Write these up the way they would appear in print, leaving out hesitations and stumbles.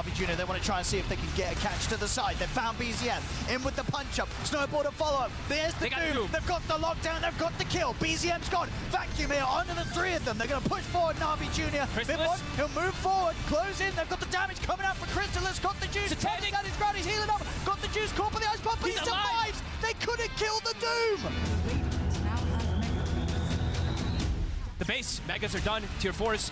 NAVI Junior. They want to try and see if they can get a catch to the side. They found BZM in with the punch-up. Snowball to follow up. There's the Doom. They've got the lockdown. They've got the kill. BZM's gone. Vacuum here onto the three of them. They're going to push forward NAVI Junior. He'll move forward. Close in. They've got the damage coming out for Crystalus. Got the juice. He's got his ground. He's healing up. Got the juice. Caught by the ice pump, but he survives. They couldn't kill the Doom. The base, Megas are done, tier 4s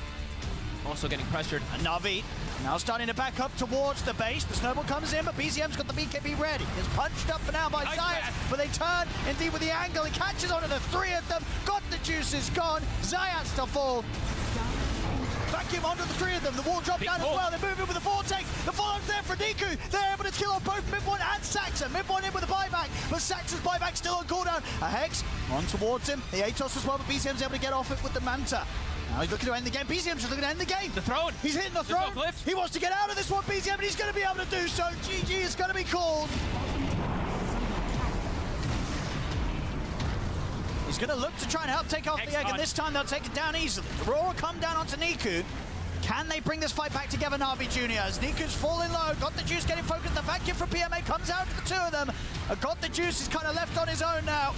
also getting pressured. And NAVI now starting to back up towards the base. The snowball comes in, but BZM's got the BKB ready. It's punched up for now by Zayas, but they turn indeed with the angle. He catches onto the three of them. Got the juices gone. Zayas to fall. Vacuum onto the three of them. The wall dropped down as well. They're moving with the vortex. The follow-up's there for Niku. They're able to kill off both Mid-1 and Saxon. Mid-1 in with a buyback, but Saxon's buyback still on cooldown. A Hex on towards him. The Atos as well, but BZM's able to get off it with the Manta. Now he's looking to end the game. BZM's just looking to end the game. The throne. He's hitting the throne. He wants to get out of this one, BZM, and he's going to be able to do so. GG is going to be called. He's going to look to try and help take off the egg, and this time they'll take it down easily. Aurora come down onto Niku. Can they bring this fight back together, NAVI Junior? As Niku's falling low, got the juice getting focused. The vacuum from PMA comes out to the two of them. Got the juice, is kind of left on his own now.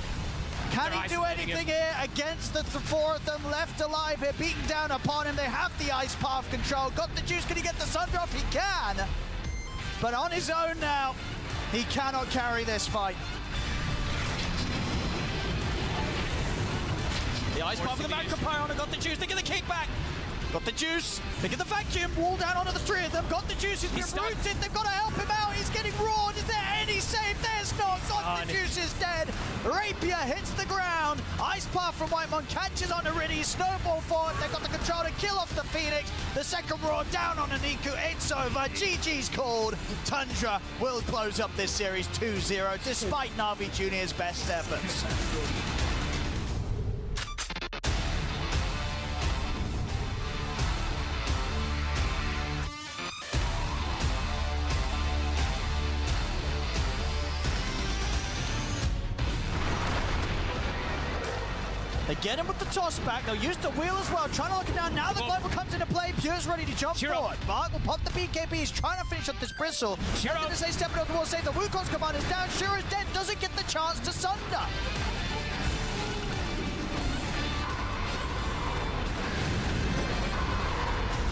Can he do anything here against the four of them left alive here, beaten down upon him? They have the ice path control. Got the juice, can he get the Sunder off? He can. But on his own now, he cannot carry this fight. The ice path with the back Pyron got the juice, they get the kickback. Got the juice, they get the vacuum, wall down onto the three of them, got the juice, he's been rooted, they've got to help him out, he's getting roared, is there any save? There's not, got the juice is dead, Rapier hits the ground, ice path from Whitemon catches on the Riddy, snowball forward, they've got the control to kill off the Phoenix, the second roar down on the Niku, it's over, GG's called, Tundra will close up this series 2-0, despite NAVI Junior's best efforts. They get him with the toss back. They'll use the wheel as well, trying to lock him down. Now the global comes into play. Pure's ready to jump forward. Mark will pop the BKB. He's trying to finish up this bristle. Nothing to say, stepping up towards save. The Wukong's command is down. Shiro's dead. Doesn't get the chance to Sunder.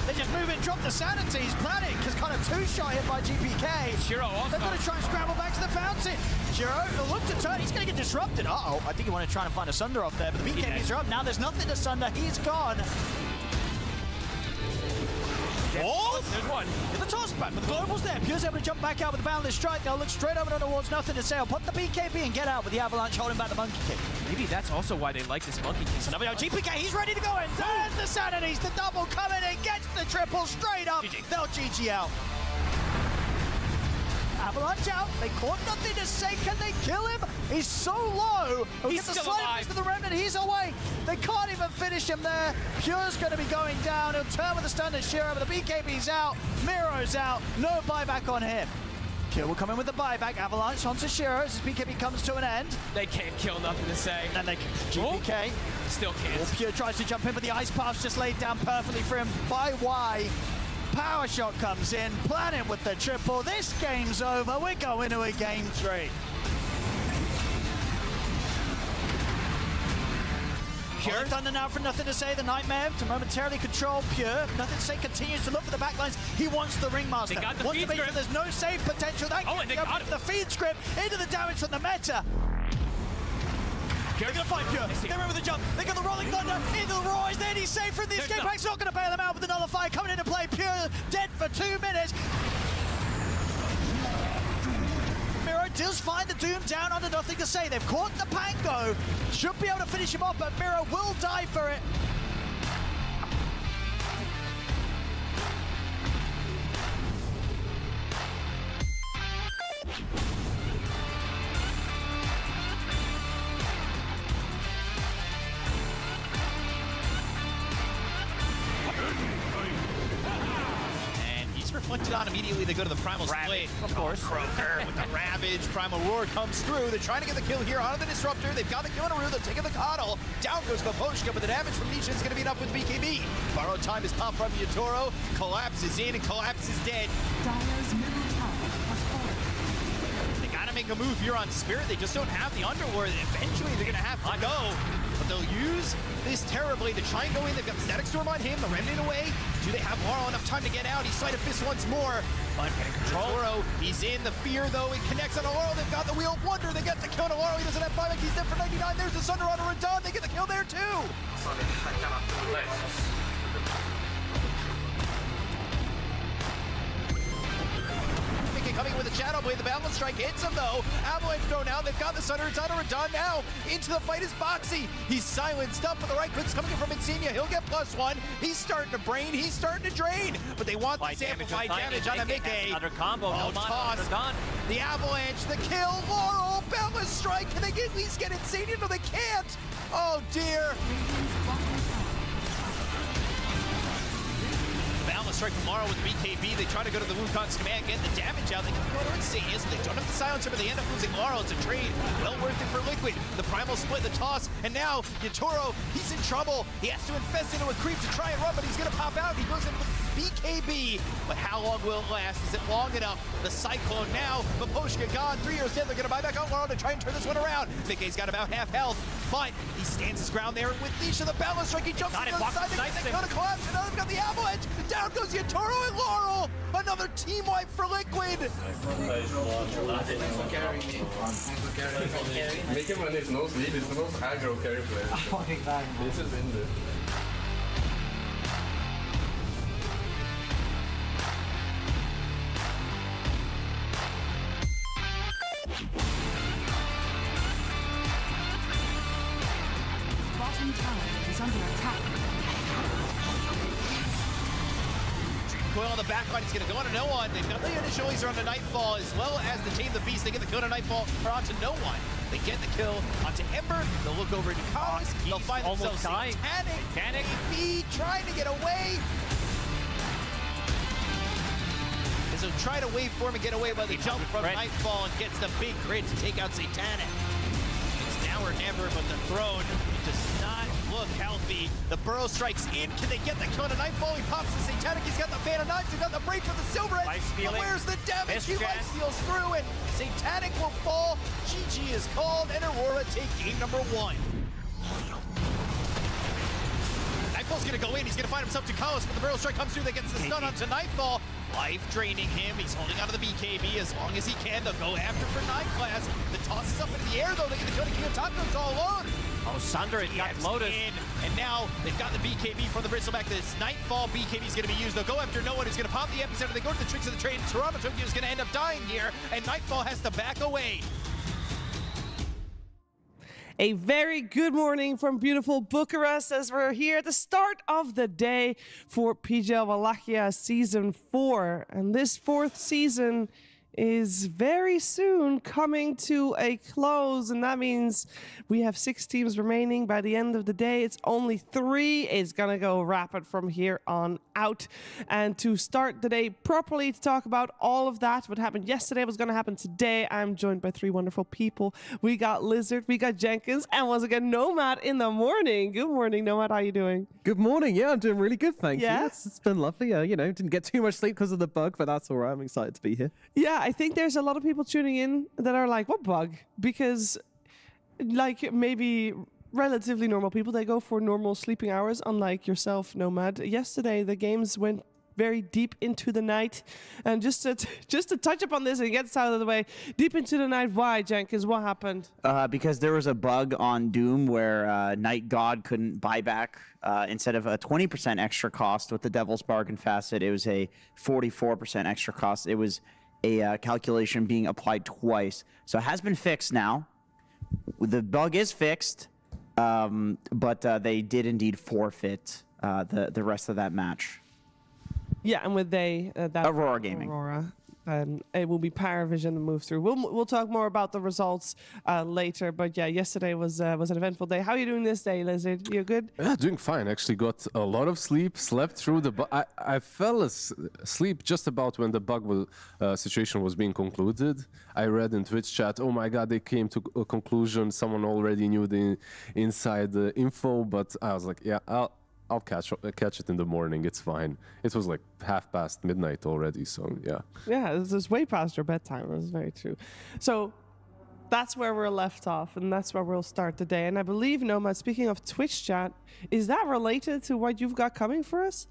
They just move in, drop the sanities. Planet is kind of two-shot hit by GPK. Shiro also. They're going to try and scramble back to the fountain. Shiro, look to turn. He's going to get disrupted. Uh-oh. I think he wanted to try and find a Sunder off there, but the BKBs are up. Now there's nothing to Sunder. He's gone. Oh! There's one. In the toss back, but the global's there. Pure's able to jump back out with the boundless strike. They'll look straight over towards nothing to say. I'll put the BKB and get out with the avalanche holding back the monkey kick. Maybe that's also why they like this monkey kick. So now we know GPK, he's ready to go in. There's the sanities, the double coming in, gets the triple straight up. They'll GG out. Avalanche out. They caught nothing to say. Can they kill him? He's so low. He's still alive. For the remnant. He's away. They can't even finish him there. Pure's going to be going down. He'll turn with the stun to Shiro, but the BKB's out. Miro's out. No buyback on him. Pure will come in with the buyback. Avalanche onto Shiro as his BKB comes to an end. They can't kill, nothing to say. And they GPK. Still can't. Pure tries to jump in, but the ice path's just laid down perfectly for him by Y. Power shot comes in, Planet with the triple. This game's over. We're going to a game 3. Pure Thunder now for nothing to say. The Nightmare to momentarily control Pure. Nothing to say, continues to look for the backlines. He wants the Ringmaster. They got the wants feed to make sure script. there's no save potential. That and they got the feed script into the damage from the meta. They're going to fight Pure. They remember the jump. They got the Rolling Thunder into the Roy. Then he's safe from the escape pack's not going to bail him out with another fire coming into play. Pure dead for 2 minutes. Miro does find the Doom down under nothing to say. They've caught the Pango. Should be able to finish him off, but Miro will die for it. reflected on. Immediately they go to the Primal split. Of course. Croaker with the Ravage. Primal Roar comes through. They're trying to get the kill here onto the Disruptor. They've got the kill on Aru. They're taking the Coddle. Down goes Vaposhka, but the damage from Nisha is going to be enough with BKB. Borrowed time is popped from Yatoro. Collapses in and collapses dead. Dyer's middle tower has fallen. They got to make a move here on Spirit. They just don't have the Underlord. Eventually they're going to have to go. But they'll use this terribly to try and go in. They've got the Static Storm on him, the Remnant away. Do they have Laurel enough time to get out? He's Sleight of Fist once more. But getting control. Laurel, he's in. The fear, though, it connects on Laurel. They've got the Wheel of Wonder. They get the kill on Laurel. He doesn't have 5. He's there for 99. There's the Sunder on Radon. They get the kill there, too. Coming with a Shadow Blade, the Balance Strike hits him though. Avalanche thrown out, they've got the Sunder, it's on Radon now. Into the fight is Boxy. He's silenced up, but the right click's coming in from Insignia. He'll get +1. He's starting to brain, he's starting to drain. But they want the amplified damage on the Mickey. Another combo, no toss. The Avalanche, the kill, Laurel, Balance Strike. Can they at least get Insignia? No, they can't. Oh dear. Balance Strike from Laurel with the BKB. They try to go to the Wukong's command, get the damage out. They can go to Insignia, so they don't have the silencer, but they end up losing Laurel. It's a trade. Well worth it for Liquid. The Primal split, the toss, and now Yatoro, he's in trouble. He has to infest into a creep to try and run, but he's going to pop out. He goes into the BKB, but how long will it last? Is it long enough? The Cyclone now, Vaposhka gone. 3 years dead. They're going to buy back on Laurel to try and turn this one around. Mickey's got about half health, but he stands his ground there with Nisha, the Balance Strike. He jumps to the other side. They go to collapse, and now they've got the Avalanche. Down goes Yatoro and Laurel. Another team wipe for Liquid. Make him when there's no sleep, he's the most aggro carry player. Oh, exactly. This is in there. Bottom tower is under attack. Coil on the back line, he's going to go on to no one. They've got the initial laser on the Nightfall, as well as the Tame the Beast. They get the kill on Nightfall, or onto no one. They get the kill onto Ember. They'll look over into Collins. They'll find themselves Satanic. AP trying to get away. And so try to wait for him and get away by the jump from Nightfall and gets the big crit to take out Satanic. It's now or never, but the throne does not look healthy. The Burrow strikes in. Can they get the kill on a Nightfall? He pops the Satanic. He's got the Fan of Knives. He's got the break for the Silver Edge. But where's the damage? He life steals through, and Satanic will fall. GG is called, and Aurora take game number 1. Nightfall's gonna go in. He's gonna find himself Jakiro, but the Burrow strike comes through. That gets the stun onto Nightfall. Life draining him. He's holding onto the BKB as long as he can. They'll go after for 9 class. The toss is up into the air though. They get the kill to Kiyotako's all alone. Oh, Sunder, it got Lotus. And now they've got the BKB from the Bristleback. This Nightfall BKB is going to be used. They'll go after no one who's going to pop the epicenter. They go to the tricks of the trade. Toronto Tokyo is going to end up dying here, and Nightfall has to back away. A very good morning from beautiful Bucharest as we're here at the start of the day for PGL Wallachia Season 4. And this 4th season is very soon coming to a close, and that means we have 6 teams remaining. By the end of the day, it's only 3. It's gonna go rapid from here on out. And to start the day properly, to talk about all of that, what happened yesterday, what's gonna happen today, I'm joined by 3 wonderful people. We got Lizard, we got Jenkins, and once again Nomad in the morning. Good morning, Nomad. How are you doing? Good morning. Yeah, I'm doing really good, thank you. Yeah? It's been lovely. You know, didn't get too much sleep because of the bug, but that's all right. I'm excited to be here. Yeah, I think there's a lot of people tuning in that are like, what bug? Because like maybe relatively normal people, they go for normal sleeping hours, unlike yourself, Nomad. Yesterday, the games went very deep into the night. And just to touch upon this and get this out of the way, deep into the night, why, Jenkins? What happened? Because there was a bug on Doom where Night God couldn't buy back. Instead of a 20% extra cost with the Devil's Bargain Facet, it was a 44% extra cost. It was a calculation being applied twice. So it has been fixed now. The bug is fixed, but they did indeed forfeit the rest of that match. Yeah, and with that Aurora Gaming. Aurora. and it will be Paravision to move through. We'll talk more about the results later. But yeah, yesterday was an eventful day. How are you doing this day, Lizard? You good? Yeah, doing fine. Actually got a lot of sleep, slept through the I fell asleep just about when the bug situation was being concluded. I read in Twitch chat, oh my god, they came to a conclusion. Someone already knew the inside info, but I was like, yeah, I'll catch it in the morning. It's fine. It was like midnight already, so yeah. Yeah, this is way past your bedtime. That's very true. So that's where we're left off, and that's where we'll start the day. And I believe, Nomad, speaking of Twitch chat, is that related to what you've got coming for us?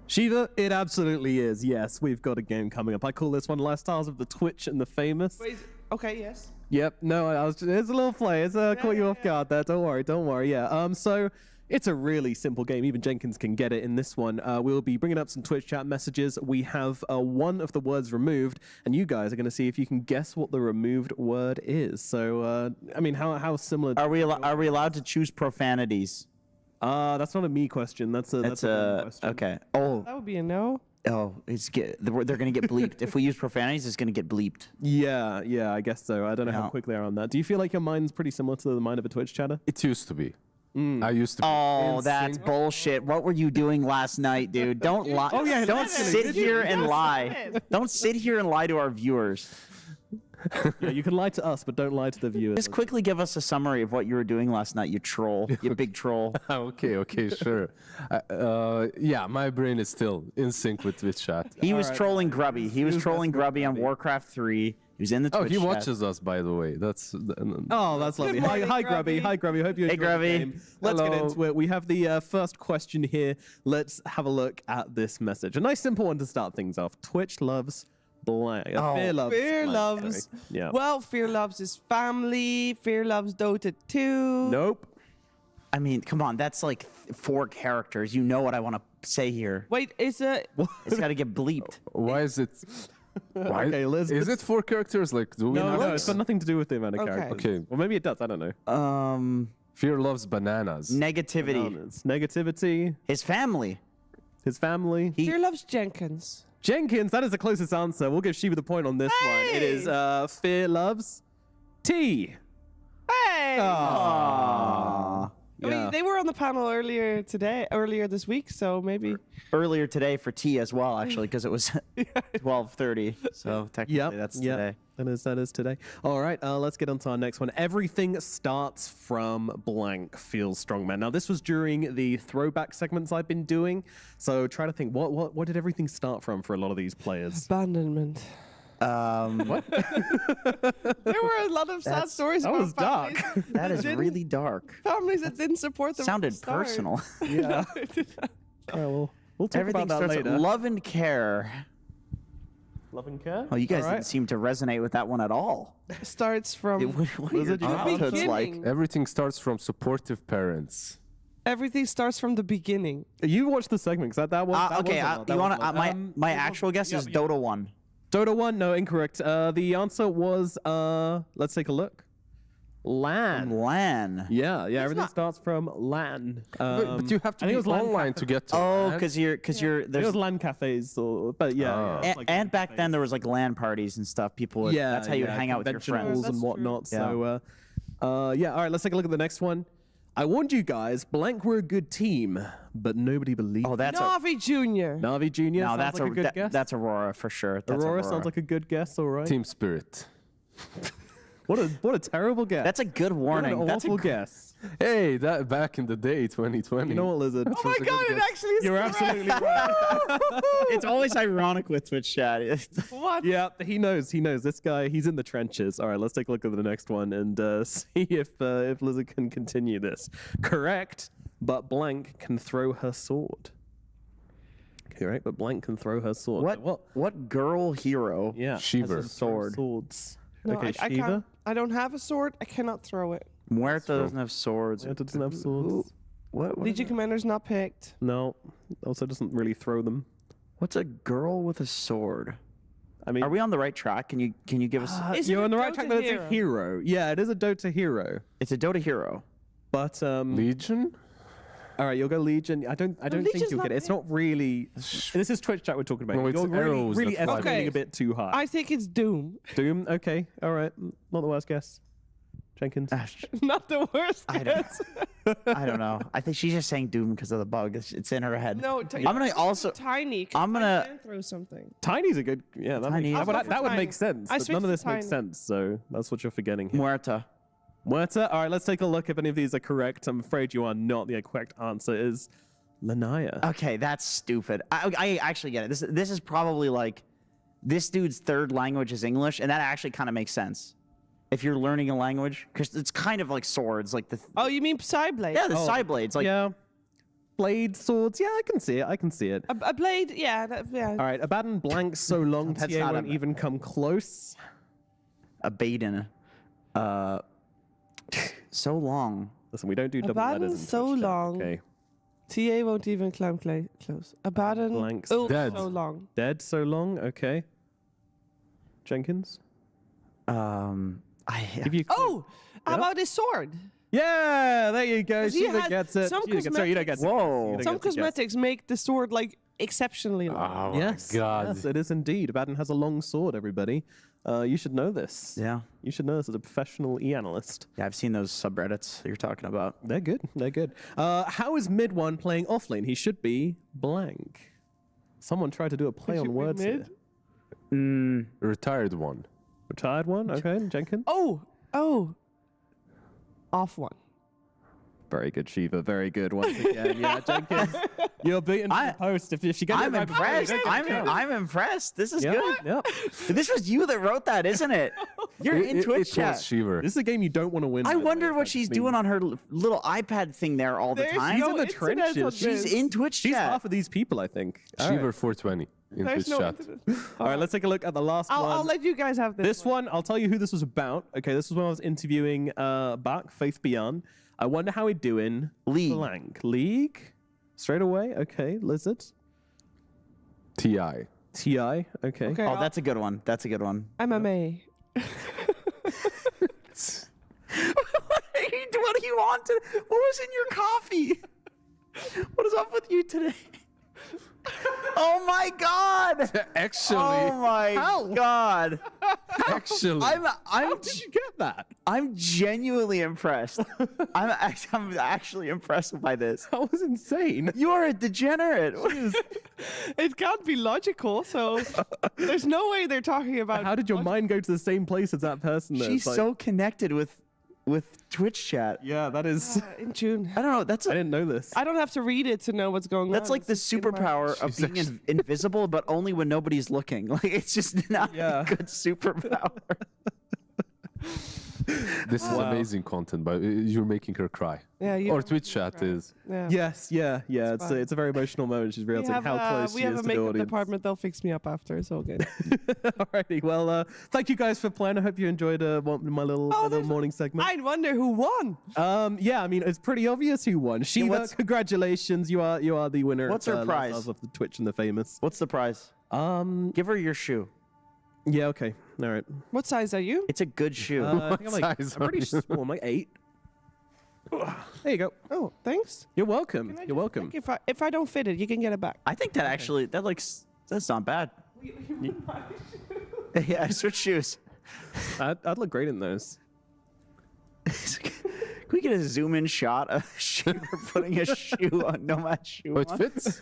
Shiva, it absolutely is. Yes, we've got a game coming up. I call this one Lifestyles of the Twitch and the Famous. Wait, okay, yes. Yep. No, it's a little play. It's caught you off guard there. Don't worry. Yeah. So it's a really simple game. Even Jenkins can get it in this one. We'll be bringing up some Twitch chat messages. We have one of the words removed, and you guys are going to see if you can guess what the removed word is. So, I mean, how similar? Are we allowed to choose profanities? That's not a me question. That's a question. Okay. Oh, That would be a no. they're gonna get bleeped. If we use profanities, it's gonna get bleeped. Yeah, I guess so. I don't know how quick they are on that. Do you feel like your mind's pretty similar to the mind of a Twitch chatter? It used to be. I used to be. Oh, that's bullshit. What were you doing last night, dude? Don't lie. Oh, yeah, don't sit here and lie. Don't sit here and lie to our viewers. Yeah, you can lie to us, but don't lie to the viewers. Just quickly give us a summary of what you were doing last night, you troll. You big troll. Okay, sure. Yeah, my brain is still in sync with Twitch chat. He was trolling Grubby. He was trolling Grubby on Warcraft 3. He was in the Twitch he chat. watches us, by the way. That's lovely. morning, Hi, Grubby. Hi, Grubby. Hope you enjoyed Grubby. the game. Let's get Hello. into it. We have the first question here. Let's have a look at this message. A nice, simple one to start things off. Twitch loves blank. Fear loves. Fear blank, loves. sorry. Yeah. Well, Fear loves his family. Fear loves Dota 2. Nope. I mean, come on. That's like 4 characters. You know what I want to say here. Wait, is it? It's got to get bleeped. why is it? Why Okay, Liz. is it 4 characters? Like, do we No, have it's got nothing to do with the amount of Okay. characters. Okay. Well, maybe it does. I don't know. Fear loves bananas. Negativity. Bananas. Negativity. His family. His family. Fear loves Jenkins. Jenkins, that is the closest answer. We'll give Shiva the point on this one. It is Fear loves tea. Hey! Aww. I mean, they were on the panel earlier this week, so maybe. Earlier today for tea as well, actually, because it was 12:30. So technically, that's today. That is today. All right, let's get on to our next one. Everything starts from blank. Feels strongman. Now, this was during the throwback segments I've been doing. So try to think, what did everything start from for a lot of these players? Abandonment. What? There were a lot of sad stories about was dark. families That is didn't- really dark. Families that didn't support them. Sounded from the start. personal. Yeah. All right, we'll talk Everything about that starts later. with love and care. Love and care. Oh, you guys All right. didn't seem to resonate with that one at all. Starts from What are your childhoods like? beginning. Everything starts from supportive parents. Everything starts from the beginning. You watched the segment, because that was Okay, you want my actual guess is Dota 1. Dota 1? No, incorrect. The answer was, let's take a look. LAN. LAN. Yeah, everything starts from LAN. But you have to be online to get to Oh, LAN. because It there's was LAN cafes, but yeah. Oh. it's like and LAN back cafes. then there was like LAN parties and stuff. People would, that's how you would hang out with your convention friends. halls and That's whatnot. true. So, yeah. All right, let's take a look at the next one. I warned you guys, blank were a good team, but nobody believed. Oh, that's Navi Junior. Navi Junior. no, sounds that's like a good guess. that's Aurora for sure. That's Aurora sounds like a good guess. All right. Team spirit. What a terrible guess. That's a good What warning. an That's awful guess. Hey, that back in the day, 2020. You know what, Lizard? Oh my god, it actually is. You're correct. absolutely right. it's always ironic with Twitch chat. What? Yeah, he knows. This guy, he's in the trenches. All right, let's take a look at the next one and see if Lizard can continue this. Correct, but blank can throw her sword. Correct, but blank can throw her sword. What girl hero? Yeah, Shiver. has a Sword. Swords. No, Okay, I Shiva. can't. I don't have a sword. I cannot throw it. Muerta doesn't have swords. Yeah, doesn't have swords. What Legion Commander's not picked. No, also doesn't really throw them. What's a girl with a sword? I mean, Are we on the right track? Can you give us? Is it you're a on the right Dota track, but it's hero? a hero. Yeah, it is a Dota hero. It's a Dota hero. But Legion? All right, you'll go Legion. I don't think Legion's you'll not get it. It's not really. This is Twitch chat we're talking about. No, it's You're really, arrows really that fly. estimating Okay. a bit too high. I think it's Doom. Doom. Okay. All right. Not the worst guess. Jenkins. Not the worst. I don't, guess. I don't know. I think she's just saying Doom because of the bug. It's in her head. No, I'm gonna also. Tiny. I'm gonna- I can throw something. Tiny's a good. Yeah, that, Tiny makes, is- that, I'll would, go that for would Tiny. make sense. I But none switched of to this makes Tiny. sense. So that's what you're forgetting here. Muerta. Muerta. All right, let's take a look if any of these are correct. I'm afraid you are not. The correct answer is Lanaya. Okay, that's stupid. I actually get it. This is probably like this dude's third language is English, and that actually kind of makes sense if you're learning a language because it's kind of like swords, like the Oh, you mean Psyblade? yeah the side blades. Like yeah. Blade swords. Yeah, I can see it. I can see it. A blade? Yeah. Yeah. All right, Abaddon blank so long That's TA not won't a- even come close. a Baden. So long. Listen, we don't do double letters in Abaddon's so Twitch chat, long. Okay. TA won't even climb close. Abaddon. Blanks. Oh, Dead. so long. Dead so long. Okay. Jenkins. Give you. Oh, how Yeah. about his sword? Yeah, there you go. 'Cause he Shiva had gets it. some Shiva gets- Sorry, you don't get it. Whoa. You don't Some get to guess. cosmetics make the sword like exceptionally long. Oh Yes, my God. yes, it is indeed. Abaddon has a long sword, everybody. You should know this. Yeah. You should know this as a professional e-analyst. Yeah, I've seen those subreddits that you're talking about. They're good. They're good. How is mid one playing offlane? He should be blank. Someone tried to do a play should on be words mid? here. Retired one. Retired one. Okay, Jenkins. Oh. Off one. Very good, Shiva. Very good once again. Yeah, Jenkins. You're beaten to the post. If you get I'm it right before, you impressed. don't get it. I'm impressed. This is Yep, good. yep. This was you that wrote that, isn't it? You're in Twitch It chat. was Shiver. This is a game you don't want to win. I by the way, wonder if what that she's means- doing on her little iPad thing there all the There's time. no in the internet on trenches. She's this. in Twitch She's chat. half of these people, I think. All right. Shiver 420 in There's Twitch no chat. internet. All right, let's take a look at the last one. I'll let you guys have this. This one, I'll tell you who this was about. Okay, this was when I was interviewing Bach, Faith Beyond. I wonder how we're doing. League. Blank. League? Straight away. Okay, Lizard. TI. TI. Okay. Okay, Oh, that's a good one. That's a good one. MMA. What do you want to? What was in your coffee? What is up with you today? Oh my God! Actually, Oh my God! actually. I'm How did you get that? I'm genuinely impressed. I'm actually impressed by this. That was insane. You are a degenerate. It can't be logical, so there's no way they're talking about. How did your mind go to the same place as that person? There? She's It's like- so connected with Twitch chat. Yeah, that is. in June? I don't know. That's I didn't know this. I don't have to read it to know what's going on. That's like the It's just in my- superpower of She's being invisible, but only when nobody's looking. Like it's just not Yeah. a good superpower. This is amazing content, but you're making her cry. Yeah, you Or Twitch chat is. Yeah. Yes, yeah. fine. It's a very emotional moment. She's realizing how close we she have is a to the makeup audience. department. They'll fix me up after. It's all good. Alrighty, well, thank you guys for playing. I hope you enjoyed my little morning segment. I'd wonder who won. Yeah, I mean, it's pretty obvious who won. Shiva, what's- congratulations. You are the winner. What's her Last prize? Hours of the Twitch and the Famous. What's the prize? Give her your shoe. Yeah, okay. All right. What size are you? It's a good shoe. I think What I'm size pretty are you? small. I'm like 8. There you go. Oh, thanks. You're welcome. Can I You're just welcome. check If I don't fit it, you can get it back. I think that actually that's not bad. Yeah, switch shoes. I'd look great in those. Can we get a zoom in shot of Shiver putting a shoe on Nomad's shoe? Oh, it on? fits?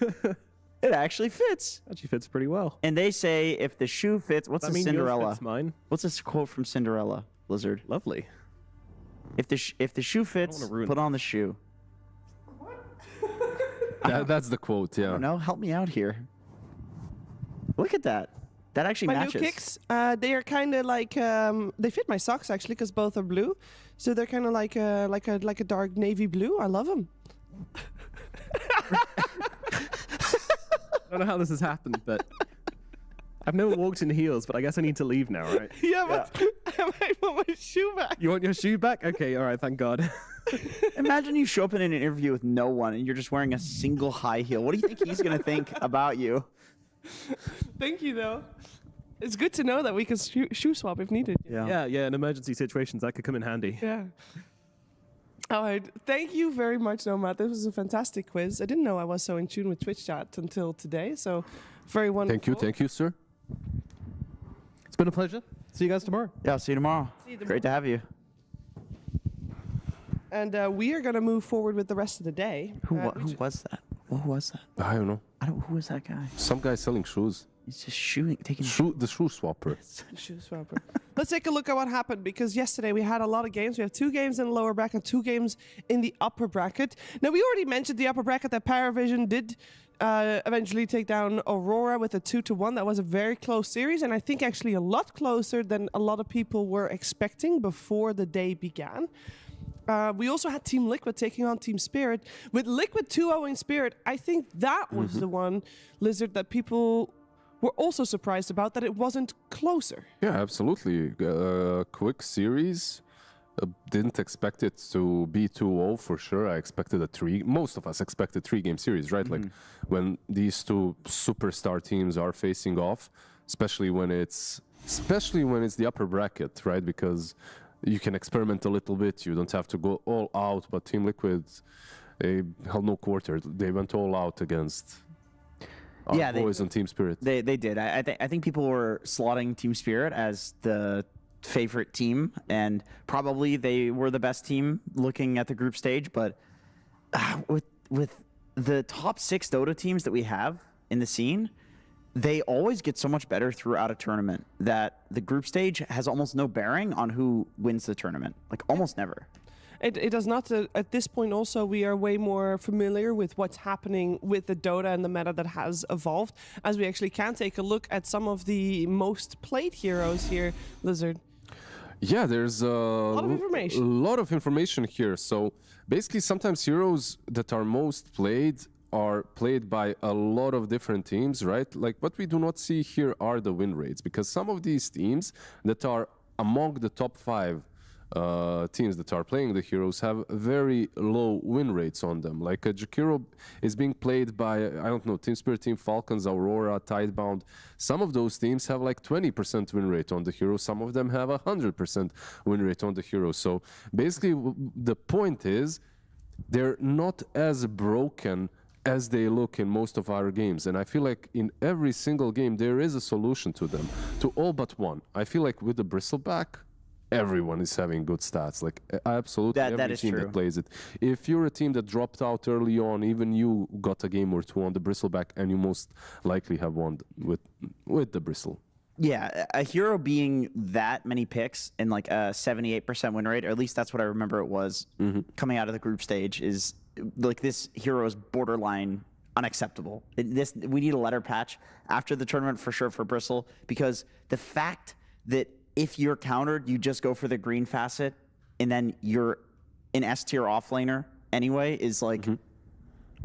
It actually fits. Actually fits pretty well. And they say if the shoe fits, what's I a mean, yours Cinderella? fits mine. What's this quote from Cinderella, Lizard? Lovely. If the shoe fits, wanna ruin put on the shoe. That's the quote, yeah. No, help me out here. Look at that. That actually My matches. new kicks, they are kind of like they fit my socks actually because both are blue, so they're kind of like a dark navy blue. I love them. I don't know how this has happened, but I've never walked in heels, but I guess I need to leave now, right? Yeah, but I want my shoe back. You want your shoe back? Okay, all right, thank God. Imagine you show up in an interview with no one and you're just wearing a single high heel. What do you think he's gonna think about you? Thank you though. It's good to know that we can shoe swap if needed. Yeah, in emergency situations, that could come in handy. Yeah. All right. Thank you very much, Nomad. This was a fantastic quiz. I didn't know I was so in tune with Twitch chat until today. So very wonderful. Thank you, sir. It's been a pleasure. See you guys tomorrow. Yeah, I'll see you tomorrow. Great to have you. And we are going to move forward with the rest of the day. Who was that? What was that? I don't know. Who was that guy? Some guy selling shoes. He's just taking The shoe swapper. Shoe swapper. Let's take a look at what happened, because yesterday we had a lot of games. We have 2 games in the lower bracket, 2 games in the upper bracket. Now, we already mentioned the upper bracket that Paravision did eventually take down Aurora with a 2-1. That was a very close series, and I think actually a lot closer than a lot of people were expecting before the day began. We also had Team Liquid taking on Team Spirit. With Liquid 2-0ing Spirit, I think that was the one, Lizard, that people were also surprised about, that it wasn't closer. Yeah, absolutely. Quick series. Didn't expect it to be 2-0 for sure. I expected most of us expected 3-game series, right? Like when these 2 superstar teams are facing off, especially when it's the upper bracket, right? Because you can experiment a little bit. You don't have to go all out. But Team Liquid, they held no quarter. They went all out against our boys on Team Spirit. They did. I think people were slotting Team Spirit as the favorite team, and probably they were the best team looking at the group stage. But with the top 6 Dota teams that we have in the scene, they always get so much better throughout a tournament that the group stage has almost no bearing on who wins the tournament. Like almost never. It does not. At this point also, we are way more familiar with what's happening with the Dota and the meta that has evolved, as we actually can take a look at some of the most played heroes here, Lizard. Yeah, there's a lot of information here. So basically, sometimes heroes that are most played are played by a lot of different teams, right? Like what we do not see here are the win rates, because some of these teams that are among the top 5 teams that are playing the heroes have very low win rates on them. Like Jakiro is being played by, I don't know, Team Spirit, Team Falcons, Aurora, Tidebound. Some of those teams have like 20% win rate on the hero. Some of them have 100% win rate on the hero. So basically the point is they're not as broken as they look in most of our games. And I feel like in every single game there is a solution to them, to all but one. I feel like with the Bristleback, everyone is having good stats. Like absolutely every team that plays it. If you're a team that dropped out early on, even you got a game or 2 on the Bristleback, and you most likely have won with the Bristle. Yeah, a hero being that many picks and like a 78% win rate, or at least that's what I remember it was coming out of the group stage, is like this hero is borderline unacceptable. We need a letter patch after the tournament for sure for Bristle, because the fact that if you're countered, you just go for the green facet, and then you're an S tier offlaner anyway, is like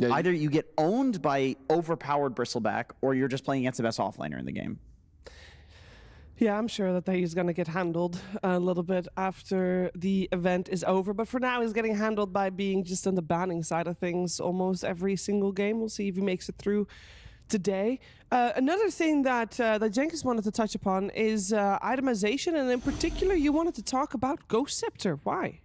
either you get owned by overpowered Bristleback, or you're just playing against the best offlaner in the game. Yeah, I'm sure that he's going to get handled a little bit after the event is over. But for now, he's getting handled by being just on the banning side of things almost every single game. We'll see if he makes it through today. Another thing that Jenkins wanted to touch upon is itemization, and in particular, you wanted to talk about Ghost Scepter. Why?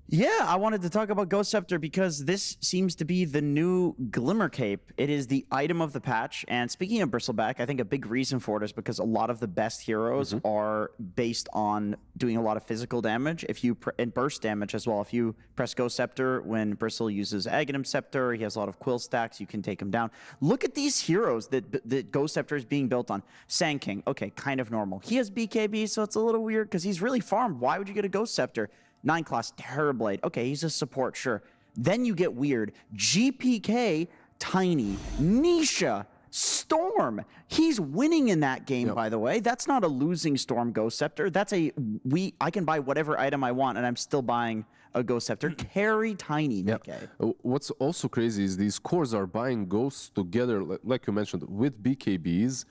Yeah, I wanted to talk about Ghost Scepter because this seems to be the new Glimmer Cape. It is the item of the patch. And speaking of Bristleback, I think a big reason for it is because a lot of the best heroes are based on doing a lot of physical damage. And burst damage as well. If you press Ghost Scepter when Bristle uses Aghanim Scepter, he has a lot of quill stacks, you can take him down. Look at these heroes that Ghost Scepter is being built on. Sand King, okay, kind of normal. He has BKB, so it's a little weird because he's really farmed. Why would you get a Ghost Scepter? 9 class Terrorblade. Okay, he's a support, sure. Then you get weird. GPK, Tiny, Nisha, Storm. He's winning in that game, by the way. That's not a losing Storm Ghost Scepter. That's I can buy whatever item I want, and I'm still buying a Ghost Scepter. Carry Tiny, Nikkei. What's also crazy is these cores are buying ghosts together, like you mentioned, with BKBs,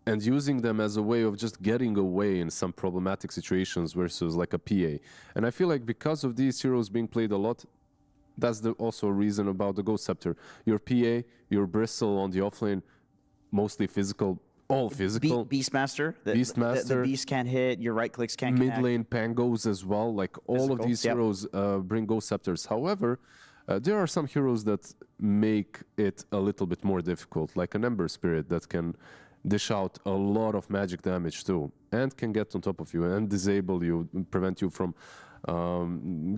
and using them as a way of just getting away in some problematic situations versus like a PA. And I feel like because of these heroes being played a lot, that's also a reason about the Ghost Scepter. Your PA, your Bristle on the offlane, mostly physical, all physical. Beastmaster. The beast can't hit. Your right clicks can't Mid connect. lane Pangos as well. Like all of these heroes bring Ghost Scepters. However, there are some heroes that make it a little bit more difficult, like an Ember Spirit that can dish out a lot of magic damage too, and can get on top of you and disable you, prevent you from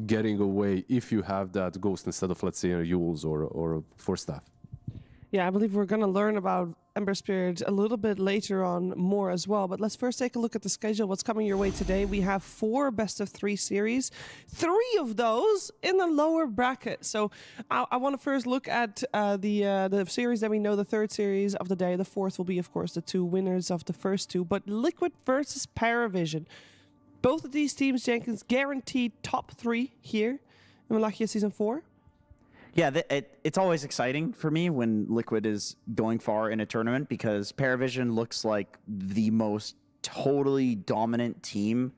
getting away if you have that Ghost instead of, let's say, a AVULUS or a Force Staff. Yeah, I believe we're going to learn about Ember Spirit a little bit later on more as well. But let's first take a look at the schedule. What's coming your way today? We have 4 best-of-3 series, 3 of those in the lower bracket. So I want to first look at the series that we know, the 3rd series of the day. The 4th will be, of course, the 2 winners of the first 2. But Liquid versus Paravision. Both of these teams, Jenkins, guaranteed top 3 here in Wallachia Season 4. Yeah, it's always exciting for me when Liquid is going far in a tournament because Paravision looks like the most totally dominant team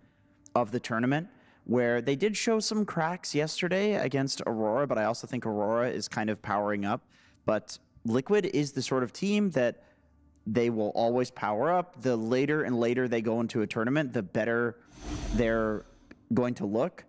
of the tournament, where they did show some cracks yesterday against Aurora, but I also think Aurora is kind of powering up. But Liquid is the sort of team that they will always power up. The later and later they go into a tournament, the better they're going to look.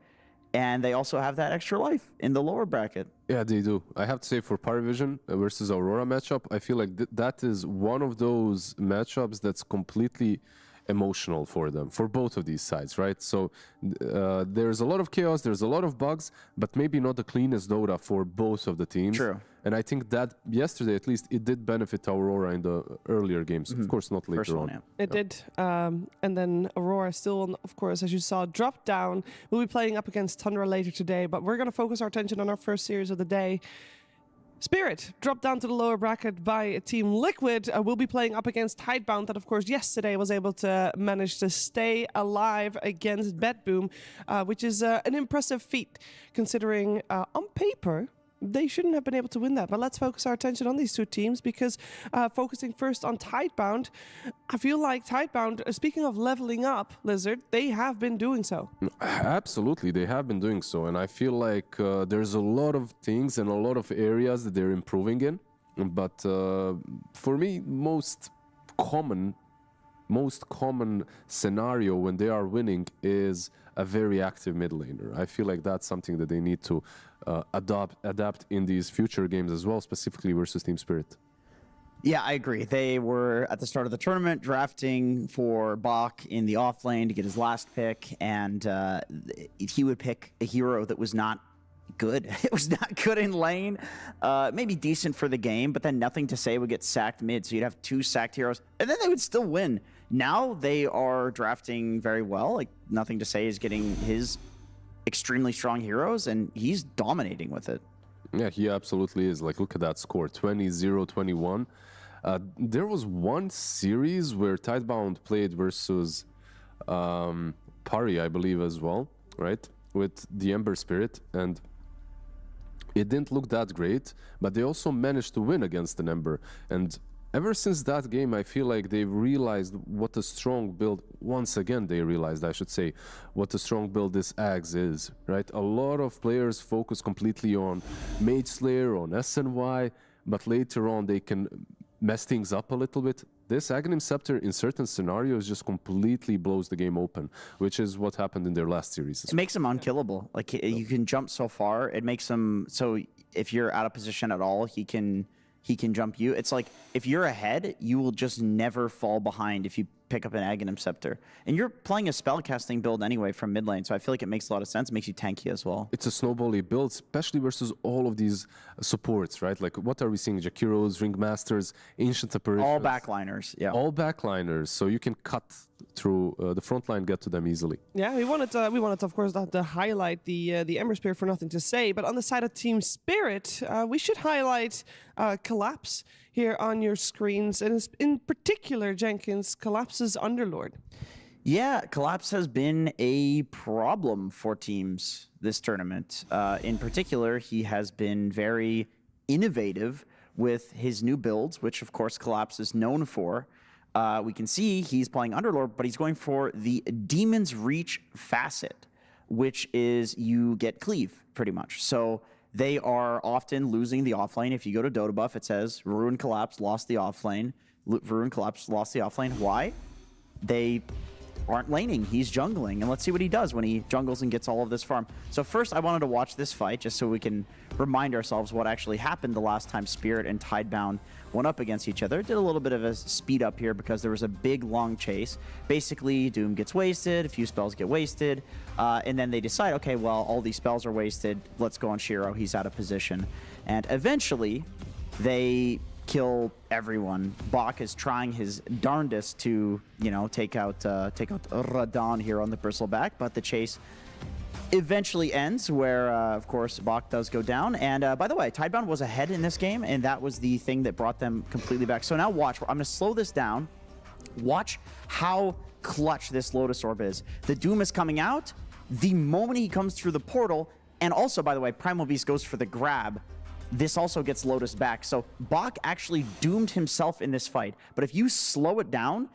And they also have that extra life in the lower bracket. Yeah, they do. I have to say, for Paravision versus Aurora matchup, I feel like that is one of those matchups that's completely emotional for them, for both of these sides, right? So there's a lot of chaos, there's a lot of bugs, but maybe not the cleanest Dota for both of the teams. True. And I think that yesterday, at least, it did benefit Aurora in the earlier games. Of course, not later on. Yeah. It did. And then Aurora still, of course, as you saw, dropped down. We'll be playing up against Tundra later today, but we're going to focus our attention on our first series of the day. Spirit dropped down to the lower bracket by Team Liquid. We'll be playing up against Tidebound, that, of course, yesterday was able to manage to stay alive against BetBoom, which is an impressive feat, considering on paper, they shouldn't have been able to win that. But let's focus our attention on these 2 teams because focusing first on Tidebound, I feel like Tidebound, speaking of leveling up, Lizard, they have been doing so. Absolutely, they have been doing so. And I feel like there's a lot of things and a lot of areas that they're improving in. But for me, most common scenario when they are winning is a very active mid laner. I feel like that's something that they need to adapt in these future games as well, specifically versus Team Spirit. Yeah, I agree. They were at the start of the tournament drafting for Bach in the off lane to get his last pick, and he would pick a hero that was not good. It was not good in lane, maybe decent for the game, but then nothing to say would get sacked mid. So you'd have 2 sacked heroes, and then they would still win. Now they are drafting very well. Like, nothing to say is getting his extremely strong heroes, and he's dominating with it. Yeah, he absolutely is. Like, look at that score, 20-0-21. There was one series where Tidebound played versus Pari, I believe, as well, right? With the Ember Spirit, and it didn't look that great, but they also managed to win against an Ember. And ever since that game, I feel like they've realized what a strong build, once again they realized, I should say, what a strong build this Axe is, right? A lot of players focus completely on Mage Slayer, on SNY, but later on they can mess things up a little bit. This Aghanim Scepter in certain scenarios just completely blows the game open, which is what happened in their last series. It makes him unkillable. Like, you can jump so far. It makes him so if you're out of position at all, he can jump you. It's like if you're ahead, you will just never fall behind if you pick up an Aghanim Scepter. And you're playing a spellcasting build anyway from mid lane, so I feel like it makes a lot of sense. It makes you tanky as well. It's a snowbally build, especially versus all of these supports, right? Like, what are we seeing? Jakiros, Ringmasters, Ancient Apparitions. All backliners, yeah. All backliners, so you can cut through the front line, get to them easily. Yeah, we wanted, of course, to highlight the Ember Spear for nothing to say, but on the side of Team Spirit, we should highlight Collapse here on your screens, and in particular, Jenkins, Collapse's Underlord. Yeah, Collapse has been a problem for teams this tournament. In particular, he has been very innovative with his new builds, which of course Collapse is known for. We can see he's playing Underlord, but he's going for the Demon's Reach facet, which is you get cleave, pretty much. So they are often losing the offlane. If you go to Dota Buff, it says Ruin Collapse lost the offlane. Varun collapsed, lost the offlane. Why? They aren't laning. He's jungling. And let's see what he does when he jungles and gets all of this farm. So first, I wanted to watch this fight just so we can remind ourselves what actually happened the last time Spirit and Tidebound went up against each other. Did a little bit of a speed up here because there was a big, long chase. Basically, Doom gets wasted, a few spells get wasted, and then they decide, okay, well, all these spells are wasted. Let's go on Shiro. He's out of position. And eventually, they kill everyone. Bach is trying his darndest to, you know, take out Radon here on the bristleback, but the chase eventually ends where, of course, Bach does go down. And by the way, Tidebound was ahead in this game, and that was the thing that brought them completely back. So now watch. I'm going to slow this down. Watch how clutch this Lotus Orb is. The Doom is coming out the moment he comes through the portal. And also, by the way, Primal Beast goes for the grab. This also gets Lotus back. So Bach actually doomed himself in this fight. But if you slow it down,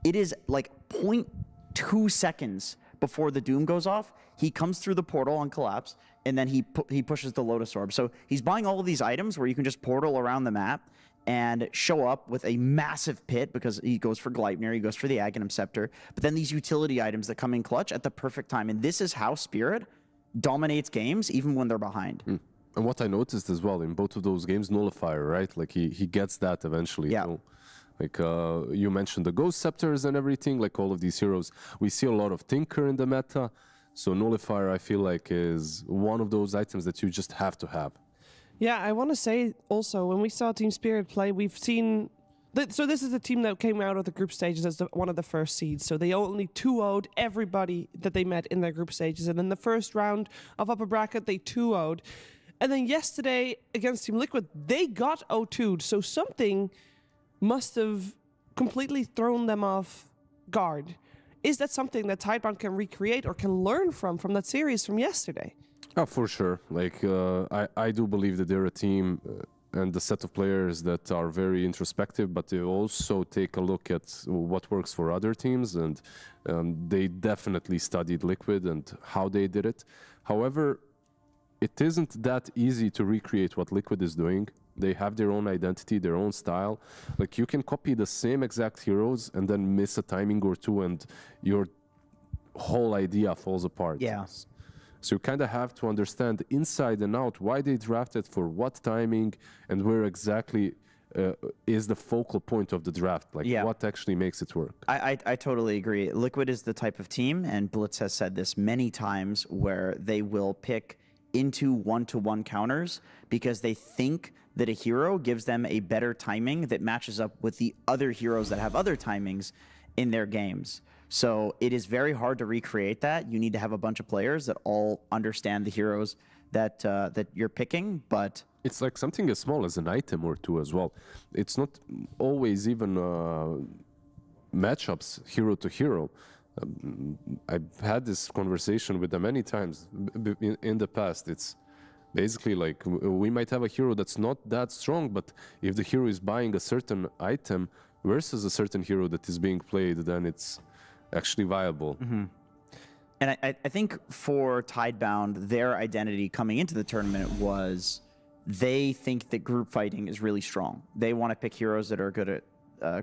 it is like 0.2 seconds before the Doom goes off. He comes through the portal on Collapse, and then he pushes the Lotus Orb. So he's buying all of these items where you can just portal around the map and show up with a massive pit because he goes for Gleipnir, he goes for the Aghanim Scepter. But then these utility items that come in clutch at the perfect time. And this is how Spirit dominates games even when they're behind. And what I noticed as well in both of those games, Nullifier, right? Like he gets that eventually. Yeah. So, like you mentioned the Ghost Scepters and everything, like all of these heroes. We see a lot of Tinker in the meta. So Nullifier, I feel like, is one of those items that you just have to have. Yeah, I want to say also, when we saw Team Spirit play, we've seen... So this is a team that came out of the group stages as one of the first seeds. So they only 2-0'd everybody that they met in their group stages. And in the first round of upper bracket, they 2-0'd. And then yesterday, against Team Liquid, they got 0-2'd. So something must have completely thrown them off guard. Is that something that Tidebound can recreate or can learn from that series from yesterday? Oh, for sure. Like, I do believe that they're a team and a set of players that are very introspective, but they also take a look at what works for other teams, and they definitely studied Liquid and how they did it. However, it isn't that easy to recreate what Liquid is doing. They have their own identity, their own style. Like, you can copy the same exact heroes and then miss a timing or two and your whole idea falls apart. Yeah. So you kind of have to understand inside and out why they drafted, for what timing, and where exactly is the focal point of the draft. Like, what actually makes it work. I totally agree. Liquid is the type of team, and Blitz has said this many times, where they will pick into one-to-one counters because they think that a hero gives them a better timing that matches up with the other heroes that have other timings in their games. So it is very hard to recreate that. You need to have a bunch of players that all understand the heroes that that you're picking, but it's like something as small as an item or two as well. It's not always even matchups hero to hero. I've had this conversation with them many times in the past. It's basically like we might have a hero that's not that strong, but if the hero is buying a certain item versus a certain hero that is being played, then it's actually viable. Mm-hmm. And I think for Tidebound, their identity coming into the tournament was they think that group fighting is really strong. They want to pick heroes that are good at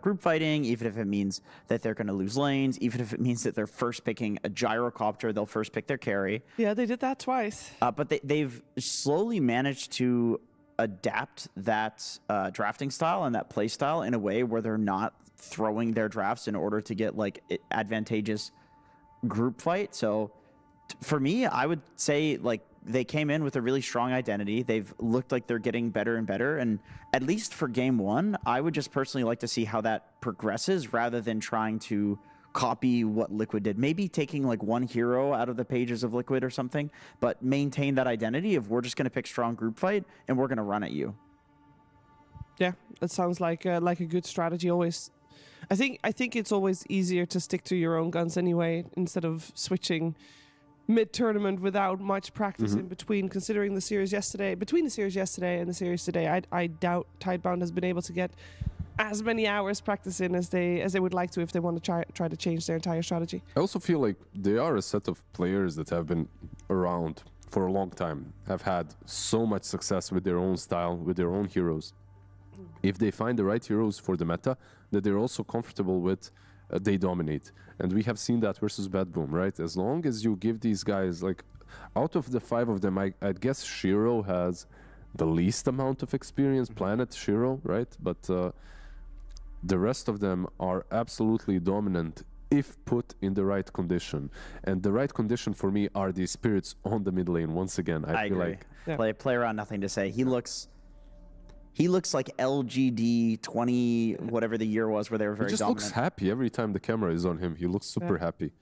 group fighting, even if it means that they're going to lose lanes, even if it means that they're first picking a gyrocopter, they'll first pick their carry. Yeah, they did that twice. But they've slowly managed to adapt that drafting style and that play style in a way where they're not throwing their drafts in order to get like advantageous group fight. So for me, I would say like they came in with a really strong identity. They've looked like they're getting better and better. And at least for game one, I would just personally like to see how that progresses rather than trying to copy what Liquid did. Maybe taking like one hero out of the pages of Liquid or something, but maintain that identity of we're just going to pick strong group fight and we're going to run at you. Yeah, that sounds like a good strategy always. I think it's always easier to stick to your own guns anyway, instead of switching mid-tournament without much practice in between, considering the series yesterday, between the series yesterday and the series today. I doubt Tidebound has been able to get as many hours practice in as they would like to if they want to try to change their entire strategy. I also feel like they are a set of players that have been around for a long time, have had so much success with their own style, with their own heroes. if they find the right heroes for the meta that they're also comfortable with, they dominate. And we have seen that versus BetBoom, right? As long as you give these guys, like, out of the 5 of them, I'd guess Shiro has the least amount of experience, Planet Shiro, right? But the rest of them are absolutely dominant if put in the right condition. And the right condition for me are these spirits on the mid lane. Once again, I feel agree. like Play around, nothing to say. He looks like LGD 20, whatever the year was, where they were very he just dominant. looks happy every time the camera is on him. He looks super happy.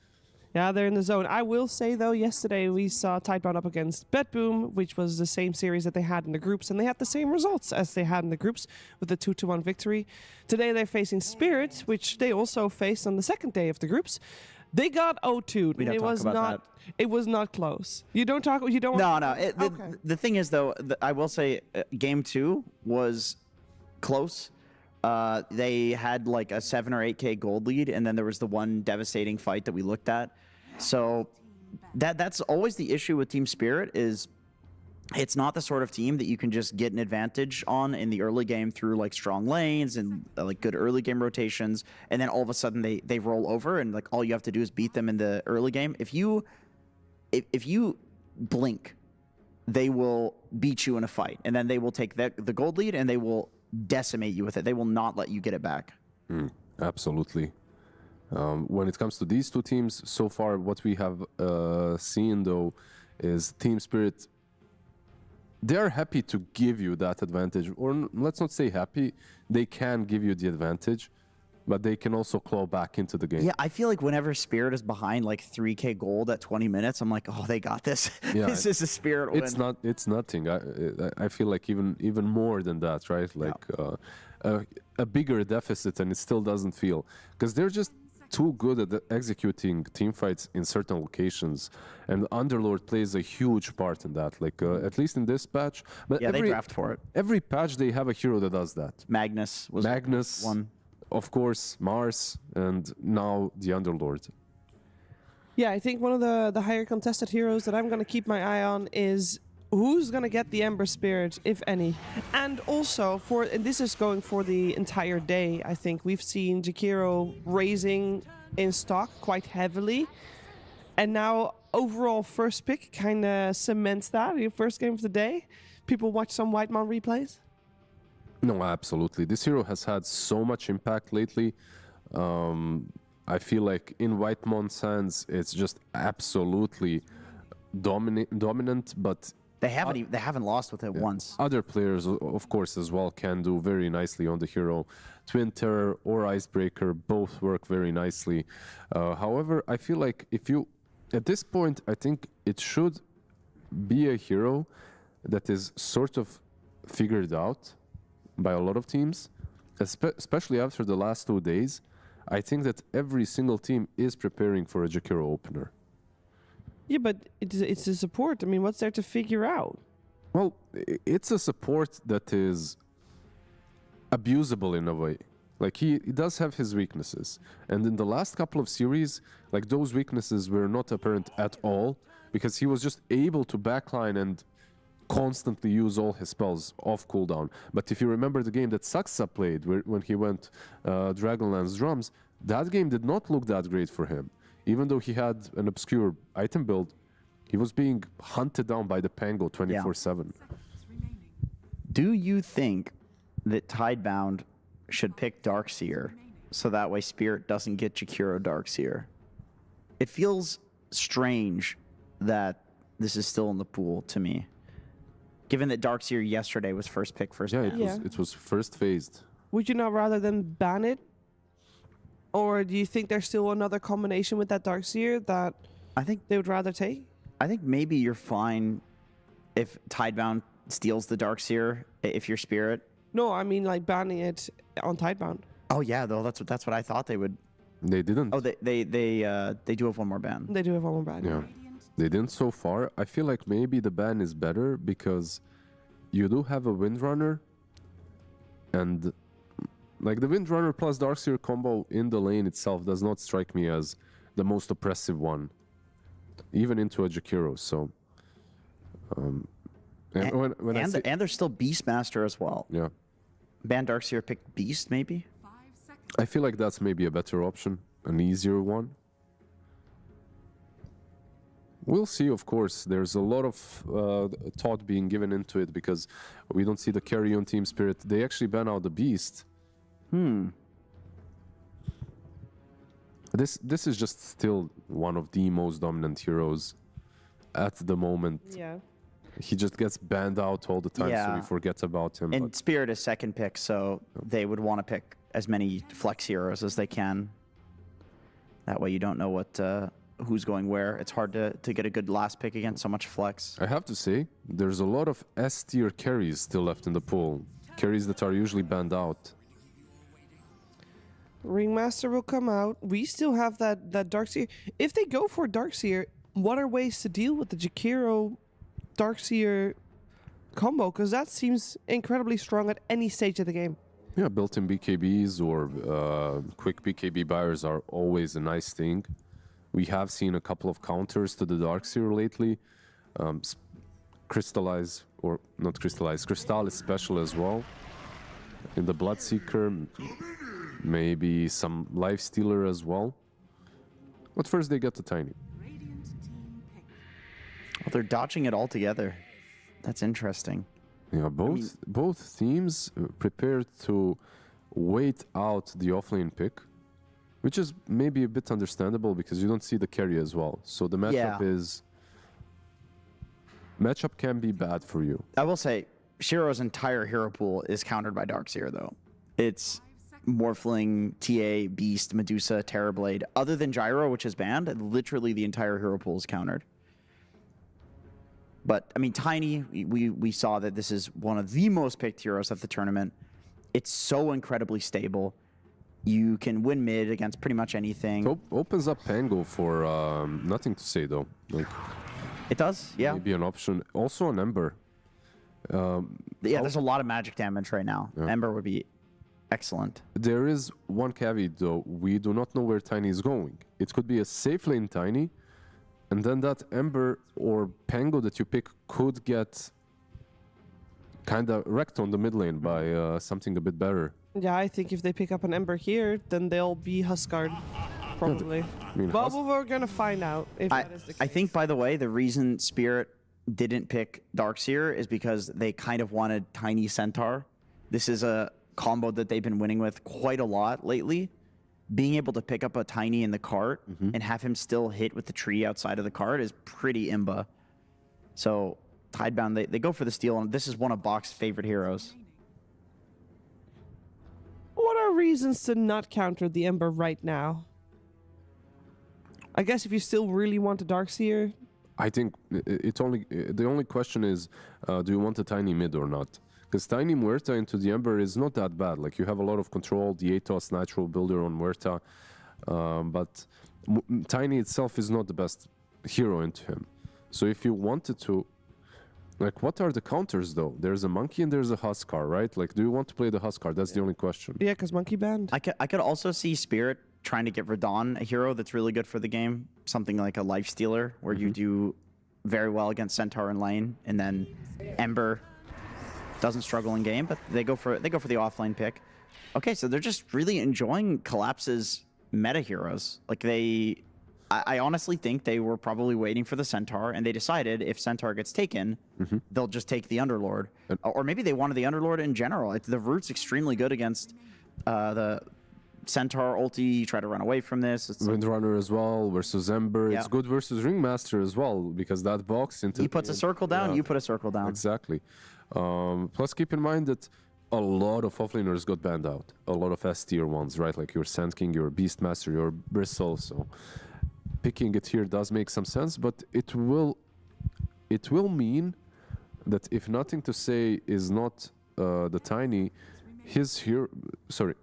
Yeah, they're in the zone. I will say, though, yesterday we saw Tidebound up against BetBoom, which was the same series that they had in the groups, and they had the same results as they had in the groups with the 2-1 victory. Today they're facing Spirit, which they also faced on the second day of the groups. They got 0-2. We don't talk about that. It was not close. You don't talk. You don't. No. Okay. The thing is, though, I will say, game 2 was close. They had like a 7 or 8K gold lead, and then there was the one devastating fight that we looked at. So that's always the issue with Team Spirit, is it's not the sort of team that you can just get an advantage on in the early game through like strong lanes and like good early game rotations, and then all of a sudden they roll over, and like all you have to do is beat them in the early game. If you blink, they will beat you in a fight, and then they will take the gold lead and they will decimate you with it. They will not let you get it back. Absolutely. When it comes to these two teams, so far what we have seen, though, is Team Spirit, they're happy to give you that advantage. Or let's not say happy, they can give you the advantage, but they can also claw back into the game. Yeah, I feel like whenever Spirit is behind like 3K gold at 20 minutes, I'm like, oh, they got this. Yeah, this is a Spirit win. It's nothing. I feel like even more than that, right? Like a bigger deficit, and it still doesn't feel, because they're just too good at executing team fights in certain locations, and Underlord plays a huge part in that. Like at least in this patch, but yeah, they draft for it. Every patch they have a hero that does that. Magnus was one. Of course, Mars, and now the Underlord. Yeah, I think one of the higher contested heroes that I'm going to keep my eye on is who's going to get the Ember Spirit, if any. And also, and this is going for the entire day, I think. We've seen Jakiro raising in stock quite heavily. And now, overall first pick kind of cements that. Your first game of the day. People watch some Whitemon replays? No, absolutely. This hero has had so much impact lately. I feel like in Whitemon's hands, it's just absolutely dominant, but they haven't lost with it once. Other players, of course, as well, can do very nicely on the hero. Twin Terror or Icebreaker both work very nicely. However, I feel like at this point, I think it should be a hero that is sort of figured out by a lot of teams, especially after the last 2 days. I think that every single team is preparing for a Jakiro opener. Yeah, but it's a support. I mean, what's there to figure out? Well, it's a support that is abusable in a way. Like, he does have his weaknesses. And in the last couple of series, like, those weaknesses were not apparent at all, because he was just able to backline and constantly use all his spells off cooldown. But if you remember the game that Saxa played, when he went Dragonlance Drums, that game did not look that great for him. Even though he had an obscure item build, he was being hunted down by the Pango 24/7. Do you think that Tidebound should pick Darkseer so that way Spirit doesn't get Jakiro Darkseer? It feels strange that this is still in the pool to me, given that Darkseer yesterday was first pick, first ban. It was first phased. Would you not rather than ban it? Or do you think there's still another combination with that Darkseer that I think they would rather take? I think maybe you're fine if Tidebound steals the Darkseer if you're Spirit. No, I mean like banning it on Tidebound. Oh yeah, though that's what I thought they would. They didn't. Oh, they do have one more ban. They do have one more ban. Yeah, they didn't so far. I feel like maybe the ban is better because you do have a Windrunner, and like the Windrunner plus Darkseer combo in the lane itself does not strike me as the most oppressive one, even into a Jakiro. So, and there's still Beastmaster as well. Yeah, ban Darkseer, pick Beast, maybe? I feel like that's maybe a better option, an easier one. We'll see, of course. There's a lot of thought being given into it because we don't see the carry on Team Spirit. They actually ban out the Beast. This is just still one of the most dominant heroes at the moment. Yeah. He just gets banned out all the time, so we forget about him. And Spirit is second pick, so they would want to pick as many flex heroes as they can. That way you don't know what who's going where. It's hard to get a good last pick against so much flex. I have to say, there's a lot of S tier carries still left in the pool. Carries that are usually banned out. Ringmaster will come out. We still have that Darkseer. If they go for Darkseer, what are ways to deal with the Jakiro Darkseer combo? Because that seems incredibly strong at any stage of the game. Yeah, built-in BKBs or quick BKB buyers are always a nice thing. We have seen a couple of counters to the Darkseer lately. Crystallize, or not Crystallize, Crystal is special as well. In the Bloodseeker, maybe some Lifestealer as well. But first they get the Tiny. Well, they're dodging it all together. That's interesting. Yeah, both teams prepared to wait out the offlane pick, which is maybe a bit understandable because you don't see the carry as well. So the matchup matchup can be bad for you. I will say, Shiro's entire hero pool is countered by Darkseer, though. It's Morphling, TA, Beast, Medusa, Terrorblade. Other than Gyro, which is banned, literally the entire hero pool is countered. But, I mean, Tiny, we saw that this is one of the most picked heroes at the tournament. It's so incredibly stable. You can win mid against pretty much anything. So opens up Pango for nothing to say, though. Like, it does, yeah. Maybe an option. Also an Ember. Yeah, there's a lot of magic damage right now. Yeah. Ember would be excellent. There is one caveat, though. We do not know where Tiny is going. It could be a safe lane Tiny, and then that Ember or Pango that you pick could get kind of wrecked on the mid lane by something a bit better. Yeah, I think if they pick up an Ember here, then they'll be Huskard, probably. I mean, well, we're going to find out if that is the case. I think, by the way, the reason Spirit didn't pick Darkseer is because they kind of wanted Tiny Centaur. This is a combo that they've been winning with quite a lot lately. Being able to pick up a Tiny in the cart and have him still hit with the tree outside of the cart is pretty imba. So Tidebound, they go for the steal, and this is one of Bach's favorite heroes. What are reasons to not counter the Ember right now? I guess if you still really want a Darkseer. I think the only question is, do you want a Tiny mid or not? Because Tiny Muerta into the Ember is not that bad. Like, you have a lot of control, the Atos natural builder on Muerta, but Tiny itself is not the best hero into him. So if you wanted to, like, what are the counters though? There's a Monkey and there's a Huskar, right? Like, do you want to play the Huskar? That's the only question. Yeah, because Monkey banned. I could also see Spirit trying to get Radon, a hero that's really good for the game. Something like a Lifestealer, where you do very well against Centaur in lane, and then Ember doesn't struggle in game, but they go for the offlane pick. Okay, so they're just really enjoying Collapse's meta heroes. Like, I honestly think they were probably waiting for the Centaur, and they decided if Centaur gets taken, they'll just take the Underlord. Or maybe they wanted the Underlord in general. The Root's extremely good against the Centaur ulti. You try to run away from this. Windrunner as well versus Ember. Yeah. It's good versus Ringmaster as well, because that box into... He puts a circle down, you put a circle down. Exactly. Plus, keep in mind that a lot of offlaners got banned out. A lot of S tier ones, right? Like your Sand King, your Beastmaster, your Bristle. So picking it here does make some sense, but it will mean that if Nothing to Say is not the Tiny, his hero... Sorry,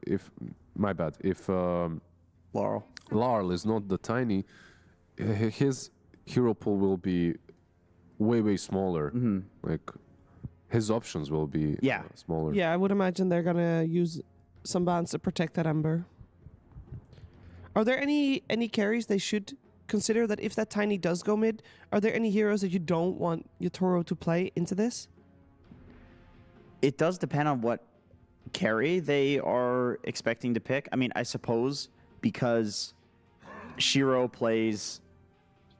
my bad. If Larl is not the Tiny, his hero pool will be way smaller. Like, his options will be smaller. Yeah, I would imagine they're going to use some bans to protect that Ember. Are there any carries they should consider that if that Tiny does go mid, are there any heroes that you don't want Yatoro to play into this? It does depend on what carry they are expecting to pick? I mean, I suppose because Shiro plays,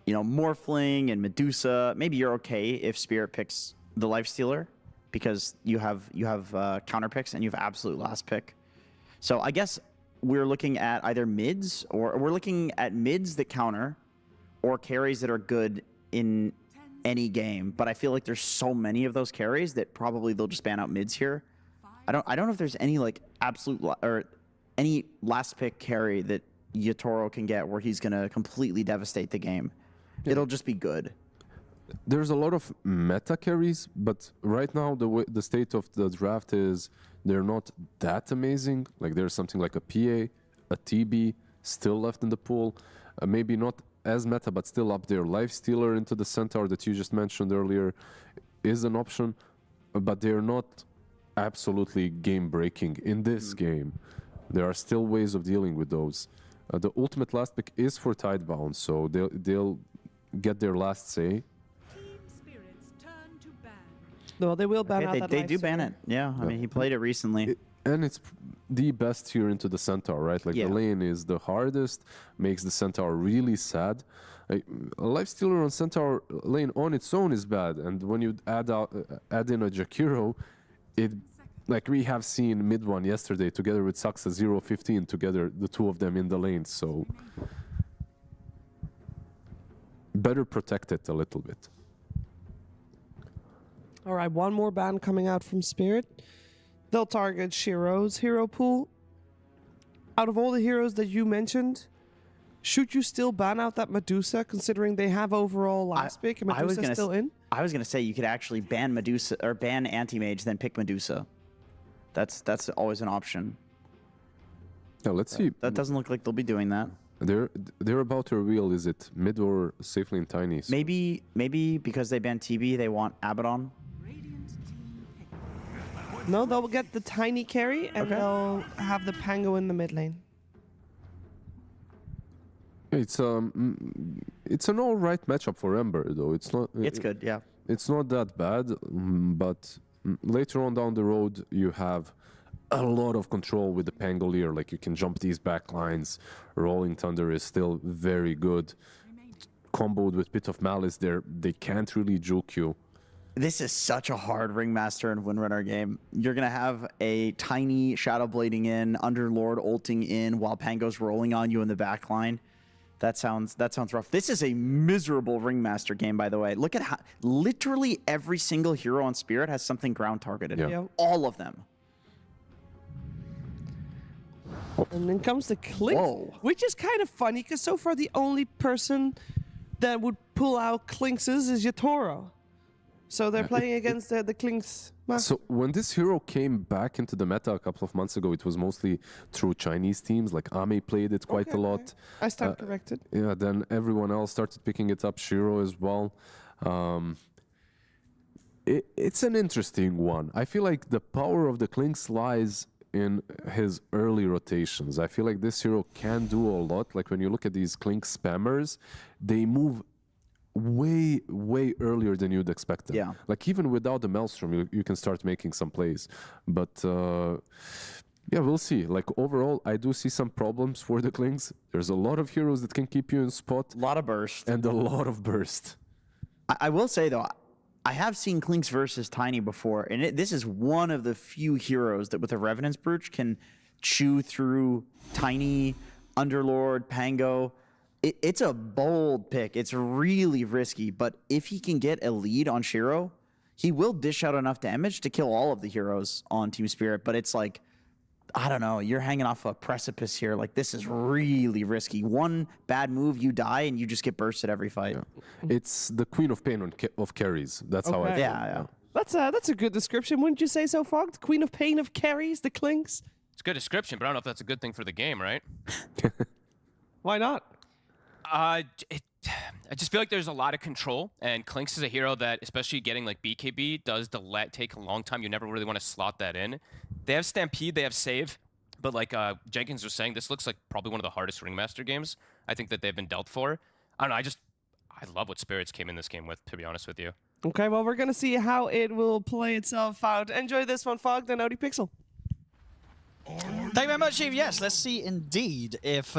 Morphling and Medusa. Maybe you're okay if Spirit picks the Lifestealer because you have counter picks and you have absolute last pick. So I guess we're looking at either mids or we're looking at mids that counter or carries that are good in any game. But I feel like there's so many of those carries that probably they'll just ban out mids here. I don't know if there's any like absolute or any last pick carry that Yatoro can get where he's gonna completely devastate the game. Yeah. It'll just be good. There's a lot of meta carries, but right now the state of the draft is they're not that amazing. Like there's something like a PA, a TB still left in the pool. Maybe not as meta, but still up there. Lifestealer into the Centaur that you just mentioned earlier is an option, but they're not absolutely game-breaking in this game. There are still ways of dealing with those. The ultimate last pick is for Tidebound, so they'll get their last say. No, they will ban out that They do ban it. Yeah, I mean, he played it recently. And it's the best here into the Centaur, right? Like the lane is the hardest, makes the Centaur really sad. Like, a Lifestealer on Centaur lane on its own is bad, and when you add in a Jakiro, like we have seen mid one yesterday together with Saxa 0-15 together, the two of them in the lane, so better protect it a little bit. All right, one more ban coming out from Spirit. They'll target Shiro's hero pool. Out of all the heroes that you mentioned, should you still ban out that Medusa, considering they have overall last pick and Medusa's still in? I was going to say you could actually ban Medusa or ban Anti-Mage, then pick Medusa. That's always an option. Yeah, let's see. That doesn't look like they'll be doing that. They're about to reveal, is it mid or safely in Tiny? So. Maybe because they banned TB, they want Abaddon. No, they'll get the tiny carry and they'll have the Pango in the mid lane. It's an all right matchup for Ember, though. It's not. It's good, yeah. It's not that bad, but later on down the road, you have a lot of control with the Pangolier. Like you can jump these back lines. Rolling Thunder is still very good. Comboed with Pit of Malice, they can't really juke you. This is such a hard Ringmaster and Windrunner game. You're going to have a tiny Shadow Blading in, Underlord ulting in while Pango's rolling on you in the back line. That sounds rough. This is a miserable Ringmaster game, by the way. Look at how literally every single hero on Spirit has something ground targeted. Yeah. All of them. And then comes the Clinks, which is kind of funny because so far the only person that would pull out Clinkses is Yatoro. So they're playing against the Clinks. So when this hero came back into the meta a couple of months ago, it was mostly through Chinese teams. Like Ame played it quite a lot. I stand corrected. Yeah, then everyone else started picking it up, Shiro as well. It's an interesting one. I feel like the power of the Clinks lies in his early rotations. I feel like this hero can do a lot. Like when you look at these Clink spammers, they move way earlier than you'd expect them. Yeah. Like even without the Maelstrom, you can start making some plays. But yeah, we'll see. Like overall, I do see some problems for the Clinks. There's a lot of heroes that can keep you in spot. A lot of burst. And a lot of burst. I will say though, I have seen Clinks versus Tiny before, and this is one of the few heroes that with a Revenant's Brooch can chew through Tiny, Underlord, Pango. It's a bold pick. It's really risky, but if he can get a lead on Shiro, he will dish out enough damage to kill all of the heroes on Team Spirit, but it's like, I don't know, you're hanging off a precipice here. Like, this is really risky. One bad move, you die, and you just get bursted every fight. Yeah. It's the Queen of Pain of carries. That's how I feel. Yeah. That's a good description, wouldn't you say so, Fog? The Queen of Pain of carries, the Clinks? It's a good description, but I don't know if that's a good thing for the game, right? Why not? I just feel like there's a lot of control, and Clinks is a hero that, especially getting like BKB, does take a long time. You never really want to slot that in. They have Stampede, they have Save, but like Jenkins was saying, this looks like probably one of the hardest Ringmaster games I think that they've been dealt for. I don't know, I love what Spirits came in this game with, to be honest with you. Okay, well, we're going to see how it will play itself out. Enjoy this one, Fog, then OD Pixel. Thank you very much, Chief. Yes, let's see indeed if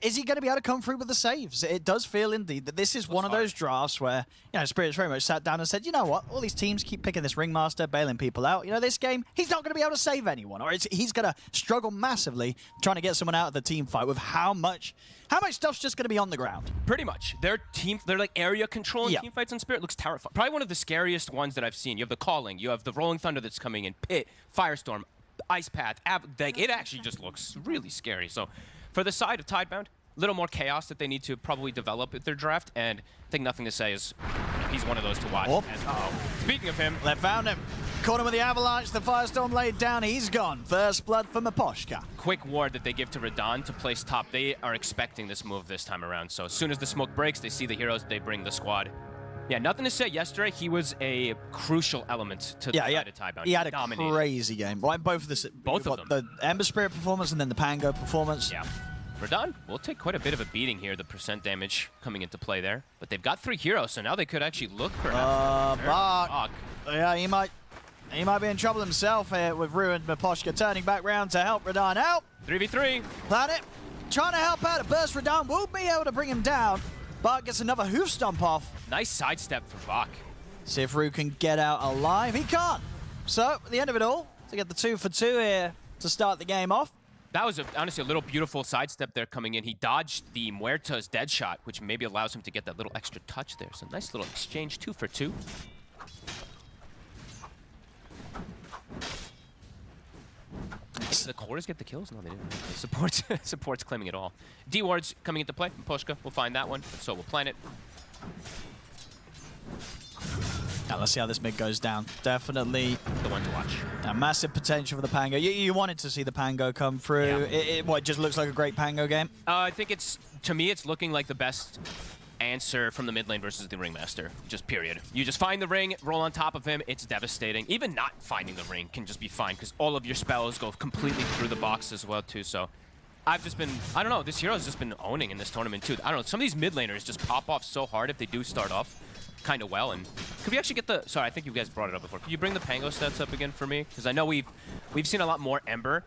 is he going to be able to come through with the saves. It does feel indeed that this is one of those drafts where, you know, Spirit's very much sat down and said, you know what, all these teams keep picking this Ringmaster, bailing people out. You know, this game, he's not going to be able to save anyone, or he's going to struggle massively trying to get someone out of the team fight with how much stuff's just going to be on the ground. Pretty much. They're like area control in team fights on Spirit looks terrifying. Probably one of the scariest ones that I've seen. You have the Calling, you have the Rolling Thunder that's coming in, Pit, Firestorm, Ice Path, like, it actually just looks really scary. So for the side of Tidebound, a little more chaos that they need to probably develop at their draft, and I think Nothing to Say is he's one of those to watch. Speaking of him, they found him. Caught him with the Avalanche, the Firestorm laid down, he's gone. First blood for Miposhka. Quick ward that they give to Radon to place top. They are expecting this move this time around, so as soon as the smoke breaks, they see the heroes, they bring the squad. Yeah, Nothing to Say yesterday, he was a crucial element to the side of Tidebound. He had a crazy game. Well, both of them. The Ember Spirit performance and then the Pango performance. Yeah. Radon will take quite a bit of a beating here, the percent damage coming into play there. But they've got 3 heroes, so now they could actually look perhaps. Bach. Yeah, he might be in trouble himself here with Ruined Miposhka turning back round to help Radon out. 3v3. Planet trying to help out. A burst Radon will be able to bring him down. Bach gets another hoof stomp off. Nice sidestep for Bach. See if Rue can get out alive. He can't. So, at the end of it all, to get the 2 for 2 here to start the game off. That was honestly a little beautiful sidestep there coming in. He dodged the Muerta's dead shot, which maybe allows him to get that little extra touch there. So nice little exchange, 2 for 2. The cores get the kills? No, they didn't. Support's claiming it all. D-Ward's coming into play. Miposhka will find that one, but so will Planet. Now let's see how this mid goes down. Definitely the one to watch. A massive potential for the Pango. You wanted to see the Pango come through. Yeah. It just looks like a great Pango game? I think to me, it's looking like the best answer from the mid lane versus the Ringmaster. Just period. You just find the ring, roll on top of him, it's devastating. Even not finding the ring can just be fine because all of your spells go completely through the box as well too. So I've just been, I don't know, this hero's just been owning in this tournament too. I don't know, some of these mid laners just pop off so hard if they do start off kind of well. And could we actually get the, sorry, I think you guys brought it up before. Could you bring the Pango stats up again for me? Because I know we've seen a lot more Ember,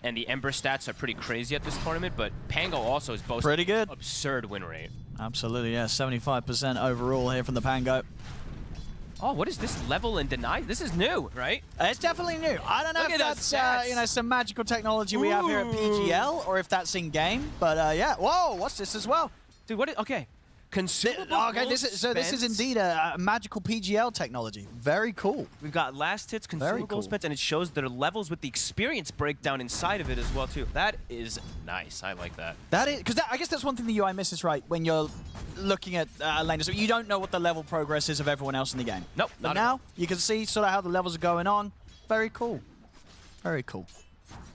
and the Ember stats are pretty crazy at this tournament, but Pango also is boasting pretty good. Absurd win rate. Absolutely, yeah. 75% overall here from the Pango. Oh, what is this level and deny? This is new, right? It's definitely new. I don't know if that's some magical technology we have here at PGL, or if that's in-game, but yeah. Whoa, what's this as well? Dude, what is, okay. Consumable okay, this is indeed a magical PGL technology. Very cool. We've got last hits, consumable spends, and it shows their levels with the experience breakdown inside of it as well too. That is nice. I like that. That is because I guess that's one thing the UI misses, right? When you're looking at laners, you don't know what the level progress is of everyone else in the game. Nope. But now you can see sort of how the levels are going on. Very cool. Very cool.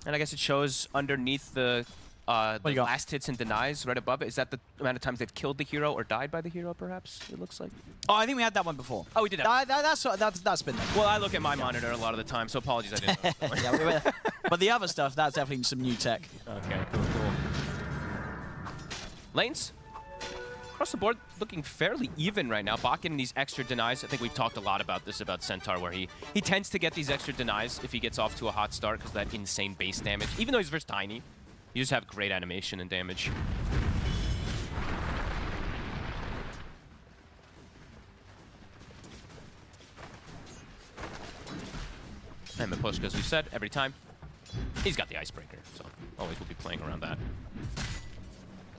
And I guess it shows underneath the last hits and denies right above it. Is that the amount of times they've killed the hero or died by the hero, perhaps, it looks like? Oh, I think we had that one before. Oh, we did that. That's been there. Well, I look at my monitor a lot of the time, so apologies I didn't know. But the other stuff, that's definitely some new tech. Okay, cool. Lanes? Across the board, looking fairly even right now. Bach getting these extra denies. I think we've talked a lot about this, about Centaur, where he tends to get these extra denies if he gets off to a hot start because that insane base damage. Even though he's versus Tiny, you just have great animation and damage. And Miposhka, as we said, every time, he's got the Icebreaker, so always will be playing around that.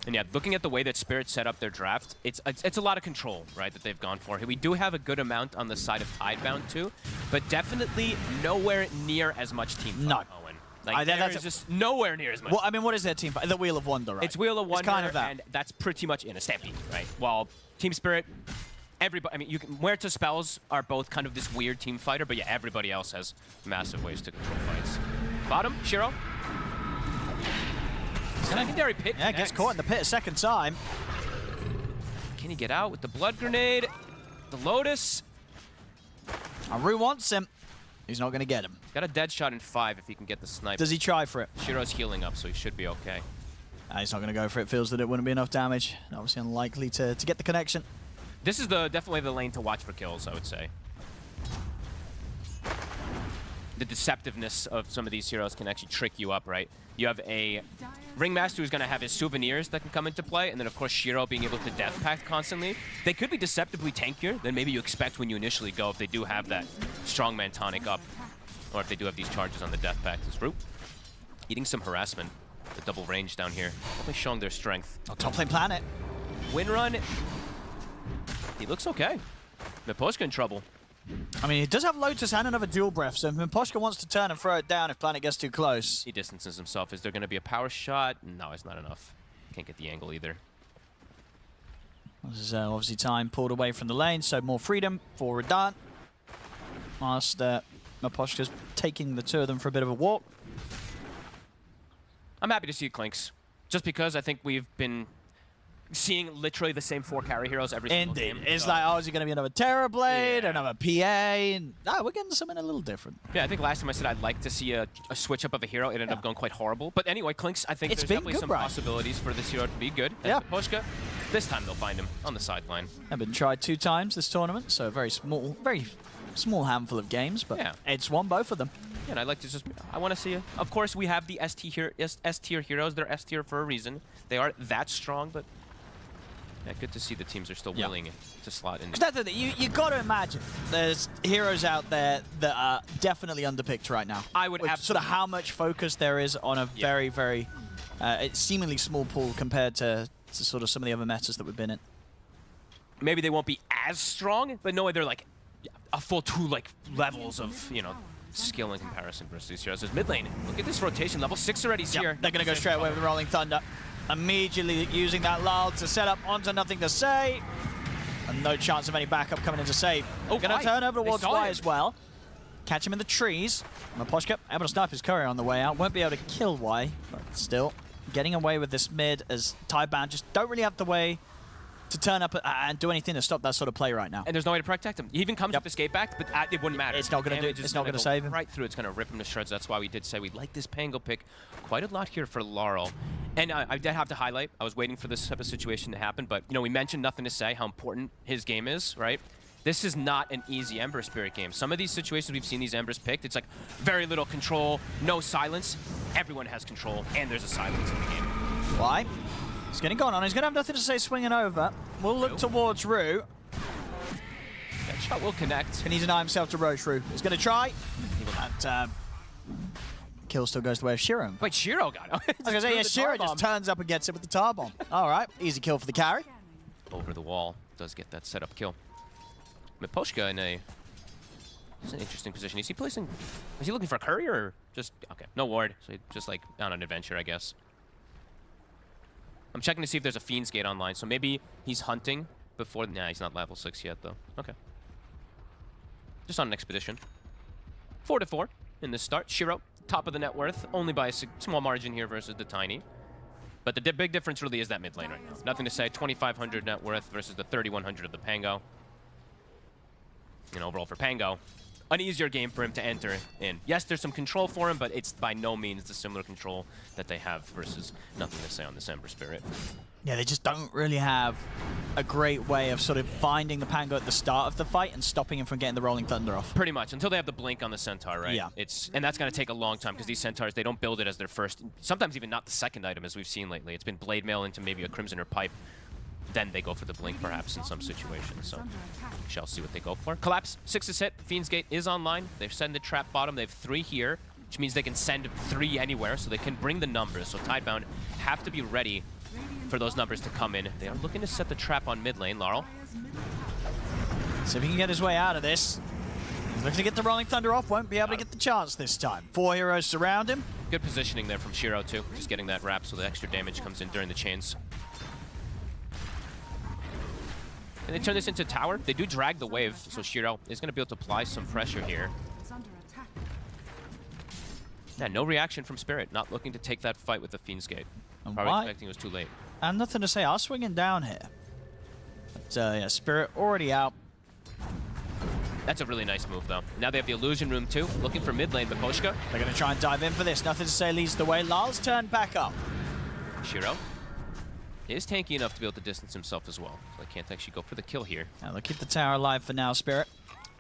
And yeah, looking at the way that Spirit set up their draft, it's a lot of control, right, that they've gone for. We do have a good amount on the side of Tidebound too, but definitely nowhere near as much team fight, Owen. Like, that's just nowhere near as much. Well, I mean, what is their team fight? The Wheel of Wonder, right? It's Wheel of Wonder, it's kind of that. And that's pretty much in a Stampede, right? While Team Spirit, everybody, I mean, Muerta spells are both kind of this weird team fighter, but yeah, everybody else has massive ways to control fights. Bottom, Shiro. Secondary pit. Yeah, gets caught in the pit a second time. Can he get out with the blood grenade? The Lotus. Rue wants him. He's not going to get him. Got a dead shot in 5 if he can get the snipe. Does he try for it? Shiro's healing up, so he should be okay. He's not going to go for it. Feels that it wouldn't be enough damage. Obviously unlikely to get the connection. This is definitely the lane to watch for kills, I would say. the deceptiveness of some of these heroes can actually trick you up, right? You have a Ringmaster who's going to have his souvenirs that can come into play, and then of course Shiro being able to death pact constantly. They could be deceptively tankier than maybe you expect when you initially go if they do have that strongman tonic up, or if they do have these charges on the death pact as Root. Eating some harassment, the double range down here, definitely showing their strength. Oh, top lane Planet. Win run, he looks okay. Miposhka in trouble. I mean, he does have Lotus and another dual breath, so if Miposhka wants to turn and throw it down if Planet gets too close. He distances himself. Is there going to be a power shot? No, it's not enough. Can't get the angle either. This is obviously time pulled away from the lane, so more freedom for Radant. Whilst Miposhka's taking the two of them for a bit of a walk. I'm happy to see Clinks, just because I think we've been seeing literally the same 4 carry heroes every single game. It's like, oh, is it going to be another Terrorblade, another PA? And, we're getting something a little different. Yeah, I think last time I said I'd like to see a switch up of a hero. It ended up going quite horrible. But anyway, Clinks, I think there's definitely some possibilities for this hero to be good. Yeah. Miposhka, this time they'll find him on the sideline. I've been tried 2 times this tournament, so a very small handful of games, but it's won both of them. Yeah, and I'd like to just, I want to see it. Of course, we have the S-tier heroes. They're S-tier for a reason. They are that strong, but yeah, good to see the teams are still willing to slot in. Because that's the thing, you got to imagine there's heroes out there that are definitely underpicked right now. I would absolutely. Sort of how much focus there is on a very, very seemingly small pool compared to sort of some of the other metas that we've been in. Maybe they won't be as strong, but no way they're like a full 2 levels of, you know, skill in comparison versus these heroes. There's mid lane. Look at this rotation. Level 6 already here. They're going to go straight away with the Rolling Thunder. Immediately using that lull to set up onto Nothing to Say. And no chance of any backup coming in to save. Oh, going to turn over towards Y as well. Catch him in the trees. Miposhka able to snipe his courier on the way out. Won't be able to kill Y, but still getting away with this mid as Tidebound just don't really have the way to turn up and do anything to stop that sort of play right now. And there's no way to protect him. He even comes with escape back, but it wouldn't matter. It's not going to do. It's not going to save him. Right through. It's going to rip him to shreds. That's why we did say we like this Pango pick quite a lot here for Laurel. And I did have to highlight. I was waiting for this type of situation to happen, but you know we mentioned Nothing to Say how important his game is, right? This is not an easy Ember Spirit game. Some of these situations we've seen these Embers picked, it's like very little control, no silence. Everyone has control, and there's a silence in the game. Why? He's getting gone on. He's going to have Nothing to Say swinging over. We'll look towards Rue. That shot will connect. Can he deny himself to Roche Rue? He's going to try. He will not. Kill still goes the way of Shiro. Wait, Shiro got him. I was going to say, yeah, Shiro just turns up and gets it with the tar bomb. All right, easy kill for the carry. Over the wall. Does get that setup kill. Miposhka in a... It's an interesting position. Is he placing... Is he looking for a courier or just... Okay, no ward. So just like on an adventure, I guess. I'm checking to see if there's a Fiend's Gate online. So maybe he's hunting before... Nah, he's not level 6 yet, though. Okay. Just on an expedition. 4-4 in this start. Shiro, top of the net worth. Only by a small margin here versus the Tiny. But the big difference really is that mid lane right now. Nothing to Say. 2,500 net worth versus the 3,100 of the Pango. And overall for Pango, an easier game for him to enter in. Yes, there's some control for him, but it's by no means the similar control that they have versus Nothing to Say on this Ember Spirit. Yeah, they just don't really have a great way of sort of finding the Pango at the start of the fight and stopping him from getting the Rolling Thunder off. Pretty much, until they have the blink on the Centaur, right? Yeah. And that's going to take a long time because these Centaurs, they don't build it as their first, sometimes even not the second item as we've seen lately. It's been Blade Mail into maybe a Crimson or Pipe. Then they go for the blink, perhaps, in some situations. So, we shall see what they go for. Collapse, 6 is hit. Fiend's Gate is online. They've sent the trap bottom. They have 3 here, which means they can send 3 anywhere, so they can bring the numbers. So, Tidebound have to be ready for those numbers to come in. They are looking to set the trap on mid lane, Laurel. See if he can get his way out of this. He's looking to get the Rolling Thunder off. Won't be able to get the chance this time. 4 heroes surround him. Good positioning there from Shiro, too. Just getting that wrap so the extra damage comes in during the chains. And they turn this into tower. They do drag the wave, so Shiro is going to be able to apply some pressure here. Yeah, no reaction from Spirit. Not looking to take that fight with the Fiend's Gate. Probably expecting it was too late. And Nothing to Say. I'll swinging down here. But yeah, Spirit already out. That's a really nice move, though. Now they have the Illusion Room, too. Looking for mid lane, Miposhka. They're going to try and dive in for this. Nothing to Say leads the way. Lal's turned back up. Shiro is tanky enough to be able to distance himself as well. So they can't actually go for the kill here. Now they'll keep the tower alive for now, Spirit.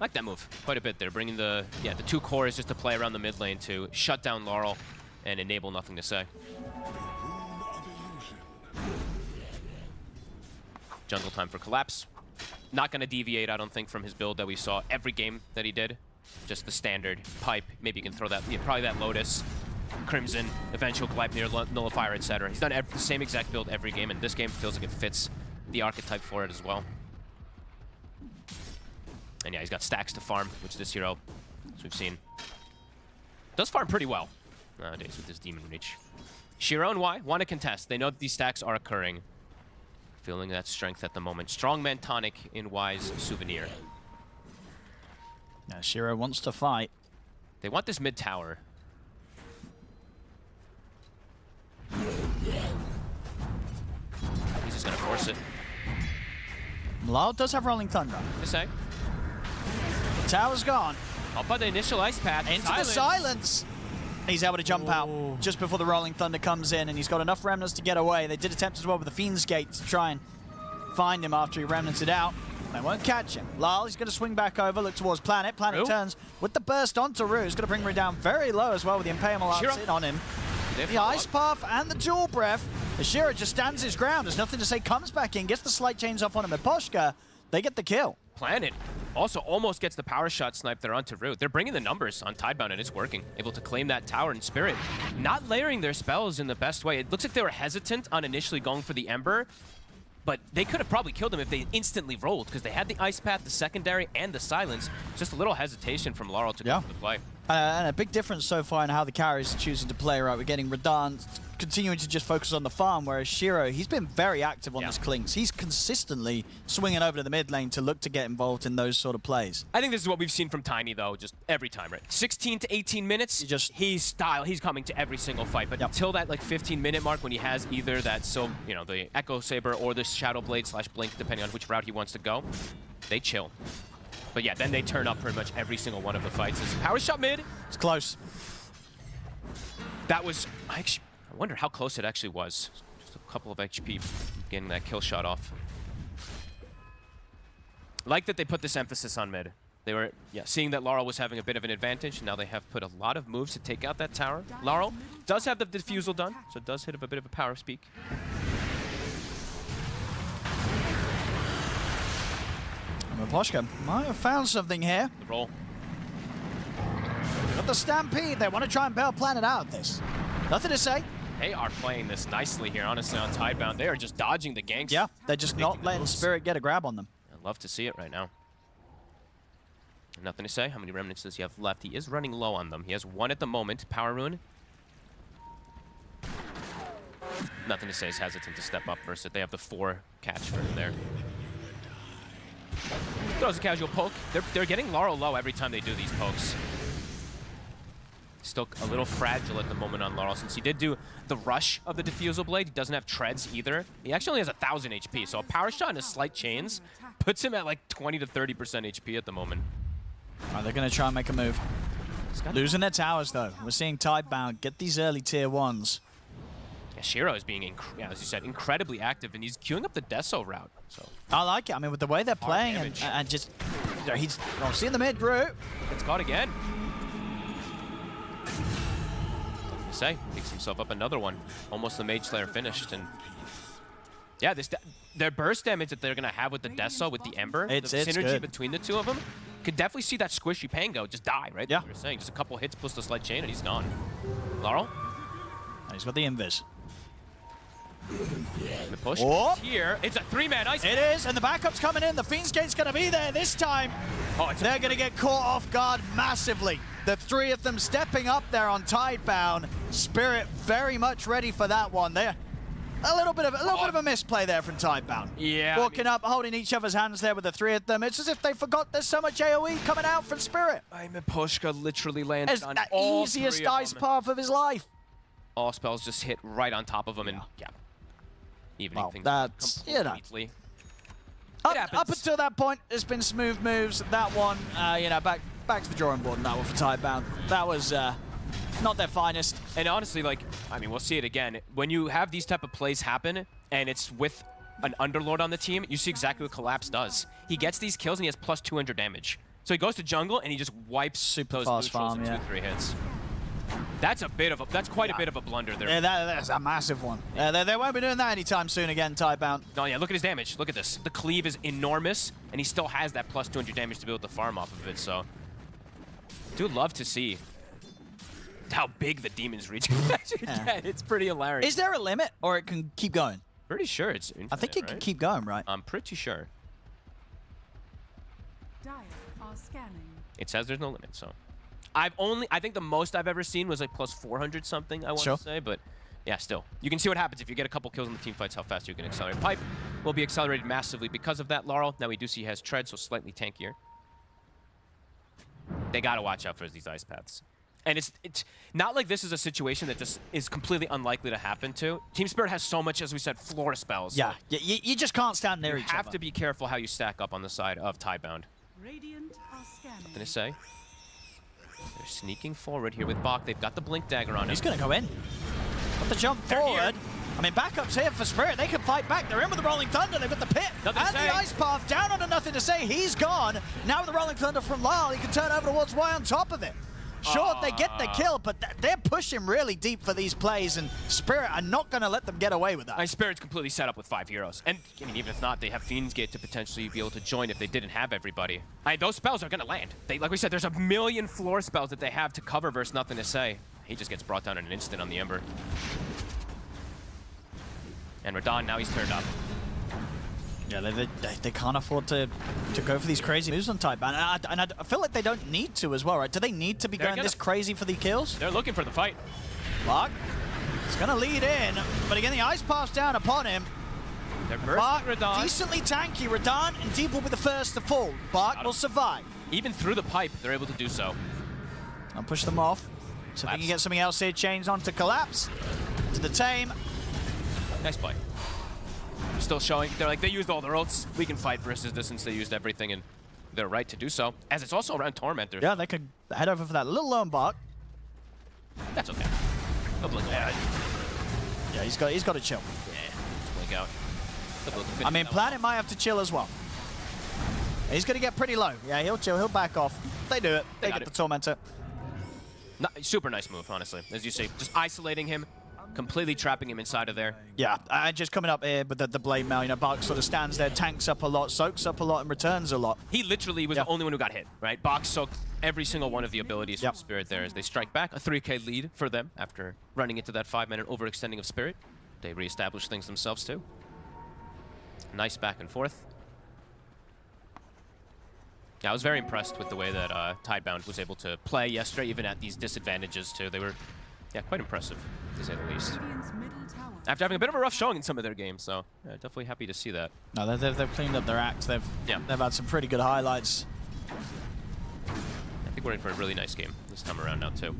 I like that move quite a bit. They're bringing the two cores just to play around the mid lane to shut down Laurel and enable Nothing to Say. Jungle time for Collapse. Not going to deviate, I don't think, from his build that we saw every game that he did. Just the standard pipe. Maybe you can throw that, probably that Lotus, Crimson, eventual Gleipnir, Nullifier, etc. He's done the same exact build every game, and this game feels like it fits the archetype for it as well. And yeah, he's got stacks to farm, which this hero, as we've seen, does farm pretty well nowadays with this Demon Reach. Shiro and Y want to contest. They know that these stacks are occurring. Feeling that strength at the moment. Strongman Tonic in Y's Souvenir. Now Shiro wants to fight. They want this mid tower. He's just going to force it. Lyle does have Rolling Thunder. To say. The tower's gone. Up by the initial ice path. Into the silence. He's able to jump out just before the Rolling Thunder comes in, and he's got enough remnants to get away. They did attempt as well with the Fiend's Gate to try and find him after he remnanted out. They won't catch him. Lyle, he's going to swing back over, look towards Planet. Planet turns with the burst onto Rue. He's going to bring Rue down very low as well with the Impalement Arts in on him. The Ice Path and the Dual Breath. The Shiro just stands his ground. There's Nothing to Say, comes back in, gets the slight chains off on him. And Poshka, they get the kill. Planet also almost gets the power shot snipe there onto Root. They're bringing the numbers on Tidebound, and it's working. Able to claim that tower in Spirit. Not layering their spells in the best way. It looks like they were hesitant on initially going for the Ember, but they could have probably killed him if they instantly rolled, because they had the Ice Path, the secondary, and the Silence. Just a little hesitation from Laurel to come to play. And a big difference so far in how the carries are choosing to play, right? We're getting Radahn continuing to just focus on the farm, whereas Shiro, he's been very active on this Clinks. He's consistently swinging over to the mid lane to look to get involved in those sort of plays. I think this is what we've seen from Tiny, though, just every time, right? 16 to 18 minutes, he's coming to every single fight. But until that, like, 15-minute mark when he has either that, the Echo Saber or the Shadow Blade / Blink, depending on which route he wants to go, they chill. But yeah, then they turn up pretty much every single one of the fights. It's power shot mid. It's close. That was, I wonder how close it actually was. Just a couple of HP getting that kill shot off. Like that they put this emphasis on mid. They were, seeing that Laurel was having a bit of an advantage. Now they have put a lot of moves to take out that tower. Laurel does have the diffusal done, so it does hit a bit of a power speak. Poshka might have found something here. The roll. Got the Stampede. They want to try and bail Planet out of this. Nothing to say. They are playing this nicely here, honestly, on Tidebound. They are just dodging the ganks. Yeah, they're just not letting Spirit get a grab on them. I'd love to see it right now. Nothing to say. How many remnants does he have left? He is running low on them. He has one at the moment. Power Rune. Nothing to say. He's hesitant to step up versus it. They have the 4 catch for him there. Throws a casual poke. They're getting Laurel low every time they do these pokes. Still a little fragile at the moment on Laurel, since he did do the rush of the Diffusal Blade. He doesn't have treads either. He actually only has 1,000 HP, so a power shot and a slight chains puts him at like 20 to 30% HP at the moment. All right, they're going to try and make a move. Losing their towers, though. We're seeing Tidebound get these early tier 1s. Yeah, Shiro is being, as you said, incredibly active, and he's queuing up the Deso route. So I like it. I mean, with the way they're playing and just, he's seeing the mid route. Gets caught again. Say, picks himself up another one. Almost the Mage Slayer finished, and yeah, their burst damage that they're gonna have with the Deso, with the Ember, the synergy good. between the two of them, could definitely see that squishy Pango just die, right? Yeah. Like you were saying, just a couple hits plus the slight chain, and he's gone. Laurel, and he's got the invis. The push here. It's a 3-man ice. It is, and the backup's coming in. The Fiend's Gate's gonna be there this time. They're gonna get caught off guard massively. The 3 of them stepping up there on Tidebound. Spirit very much ready for that one. They're a little bit of a misplay there from Tidebound. Yeah. Walking up, holding each other's hands there with the 3 of them. It's as if they forgot there's so much AoE coming out from Spirit. Pushka literally lands as on the all easiest 3 of ice them. path of his life. All spells just hit right on top of him, and evening things that's completely. Up until that point, it's been smooth moves. That one, back to the drawing board on that one for Tidebound. That was not their finest. And honestly, we'll see it again. When you have these type of plays happen, and it's with an Underlord on the team, you see exactly what Collapse does. He gets these kills and he has plus 200 damage. So he goes to jungle and he just wipes those neutrals in 2-3 hits. That's quite a bit of a blunder there. Yeah, that's a massive one. They won't be doing that anytime soon again, Tidebound. No, yeah, look at his damage. Look at this. The cleave is enormous, and he still has that plus 200 damage to be able to farm off of it, so... do love to see how big the demon's reach can get. It's pretty hilarious. Is there a limit, or it can keep going? Pretty sure it's infinite, I think it can keep going, right? I'm pretty sure. Dire are scanning. It says there's no limit, so... I think the most I've ever seen was like plus 400 something, I want to say, but yeah, still. You can see what happens if you get a couple kills in the team fights, how fast you can accelerate. Pipe will be accelerated massively because of that, Laurel. Now we do see he has tread, so slightly tankier. They got to watch out for these ice paths. And it's not like this is a situation that just is completely unlikely to happen to. Team Spirit has so much, as we said, floor spells. Yeah, so you just can't stand near each other. You have to be careful how you stack up on the side of Tidebound. Radiant are scanning. Nothing to say. They're sneaking forward here with Bach. They've got the Blink Dagger on him. He's going to go in. Got the jump forward. I mean, backup's here for Spirit. They can fight back. They're in with the Rolling Thunder. They've got the pit. Nothing and the Ice Path down under Nothing to Say. He's gone. Now with the Rolling Thunder from Lyle, he can turn over towards Y on top of it. Sure, they get the kill, but they're pushing really deep for these plays, and Spirit are not going to let them get away with that. Spirit's completely set up with 5 heroes. And, I mean, even if not, they have Fiend's Gate to potentially be able to join if they didn't have everybody. Those spells are going to land. Like we said, there's a million floor spells that they have to cover versus Nothing to Say. He just gets brought down in an instant on the Ember. And Radon, now he's turned up. Yeah, they can't afford to go for these crazy moves on Tidebound. And I feel like they don't need to as well, right? Do they need to be going this crazy for the kills? They're looking for the fight. Bach is going to lead in, but again, the Ice Pass down upon him. They're bursting Radon. Decently tanky. Radon and Deep will be the first to fall. Bach will survive. Even through the pipe, they're able to do so. I'll push them off. So if we can get something else here, chains on to Collapse. To the Tame. Nice play. Still showing, they're like, they used all their ults. We can fight versus this since they used everything, and they're right to do so. As it's also around Tormentors. Yeah, they could head over for that little lone Bach. That's okay. He'll blink away. Yeah, he's got to chill. Yeah, just blink out. I mean, Planet might have to chill as well. He's going to get pretty low. Yeah, he'll chill. He'll back off. They do it. They get the Tormentor. Super nice move, honestly. As you say, just isolating him, completely trapping him inside of there. Yeah, and just coming up here with the Blade Mail, you know, Bach sort of stands there, tanks up a lot, soaks up a lot, and returns a lot. He literally was the only one who got hit, right? Bach soaked every single one of the abilities from Spirit there as they strike back. A 3K lead for them after running into that 5-minute overextending of Spirit. They reestablish things themselves, too. Nice back and forth. Yeah, I was very impressed with the way that Tidebound was able to play yesterday, even at these disadvantages, too. They were, yeah, quite impressive, to say the least. After having a bit of a rough showing in some of their games, so yeah, definitely happy to see that. No, they've cleaned up their act. They've had some pretty good highlights. I think we're in for a really nice game this time around now, too.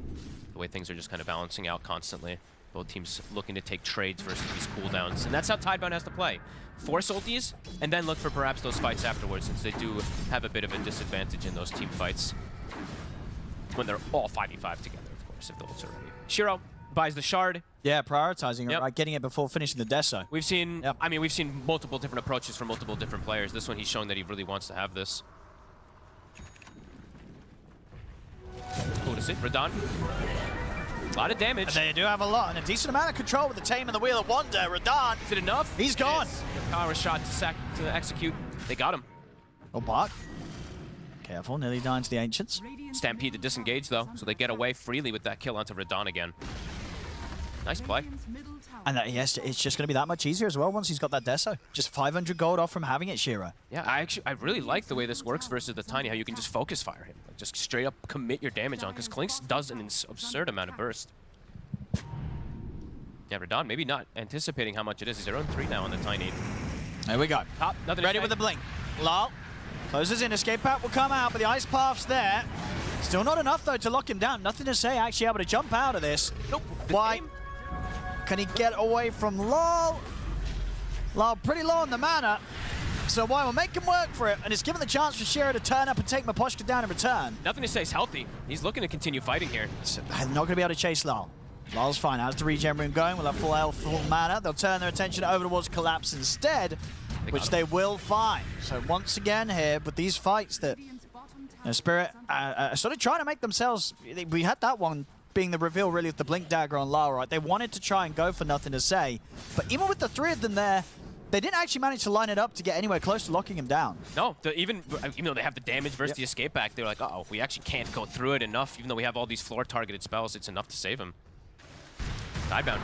The way things are just kind of balancing out constantly. Both teams looking to take trades versus these cooldowns. And that's how Tidebound has to play. Force ulties, and then look for perhaps those fights afterwards, since they do have a bit of a disadvantage in those team fights. When they're all 5v5 together, of course, if the ults are ready. Shiro buys the shard. Yeah, prioritizing it, right? Getting it before finishing the Deso. We've seen, I mean, we've seen multiple different approaches from multiple different players. This one, he's shown that he really wants to have this. Cool to see. Radon. A lot of damage. They do have a lot, and a decent amount of control with the Tame and the Wheel of Wonder. Radon. Is it enough? He's gone. The power shot to execute. They got him. Oh, Bach. Careful, nearly dying to the Ancients. Stampede to disengage, though, so they get away freely with that kill onto Radon again. Nice play. And yes, it's just going to be that much easier as well once he's got that Deso. Just 500 gold off from having it, Shiro. Yeah, I really like the way this works versus the Tiny, how you can just focus fire him. Like, just straight up commit your damage on, because Clinks does an absurd amount of burst. Yeah, Radon, maybe not anticipating how much it is. He's around 3 now on the Tiny. There we go. Ready with the blink. Lol. Closes in, escape path will come out, but the Ice Path's there. Still not enough, though, to lock him down. Nothing to say, actually able to jump out of this. Nope. Why? Can he get away from Lol? Lol pretty low on the mana. So why will make him work for it, and it's given the chance for Shiro to turn up and take Maposhka down in return. Nothing to say, he's healthy. He's looking to continue fighting here. So, not going to be able to chase Lol. Lars fine. How's the regen room going? We'll have full health, full mana. They'll turn their attention over towards Collapse instead, which they will find. So once again here, with these fights that Spirit sort of trying to make themselves... We had that one being the reveal really with the Blink Dagger on Lara, right? They wanted to try and go for nothing to say. But even with the 3 of them there, they didn't actually manage to line it up to get anywhere close to locking him down. No, even though they have the damage versus the escape back, they're like, uh-oh, we actually can't go through it enough. Even though we have all these floor targeted spells, it's enough to save him. Tidebound.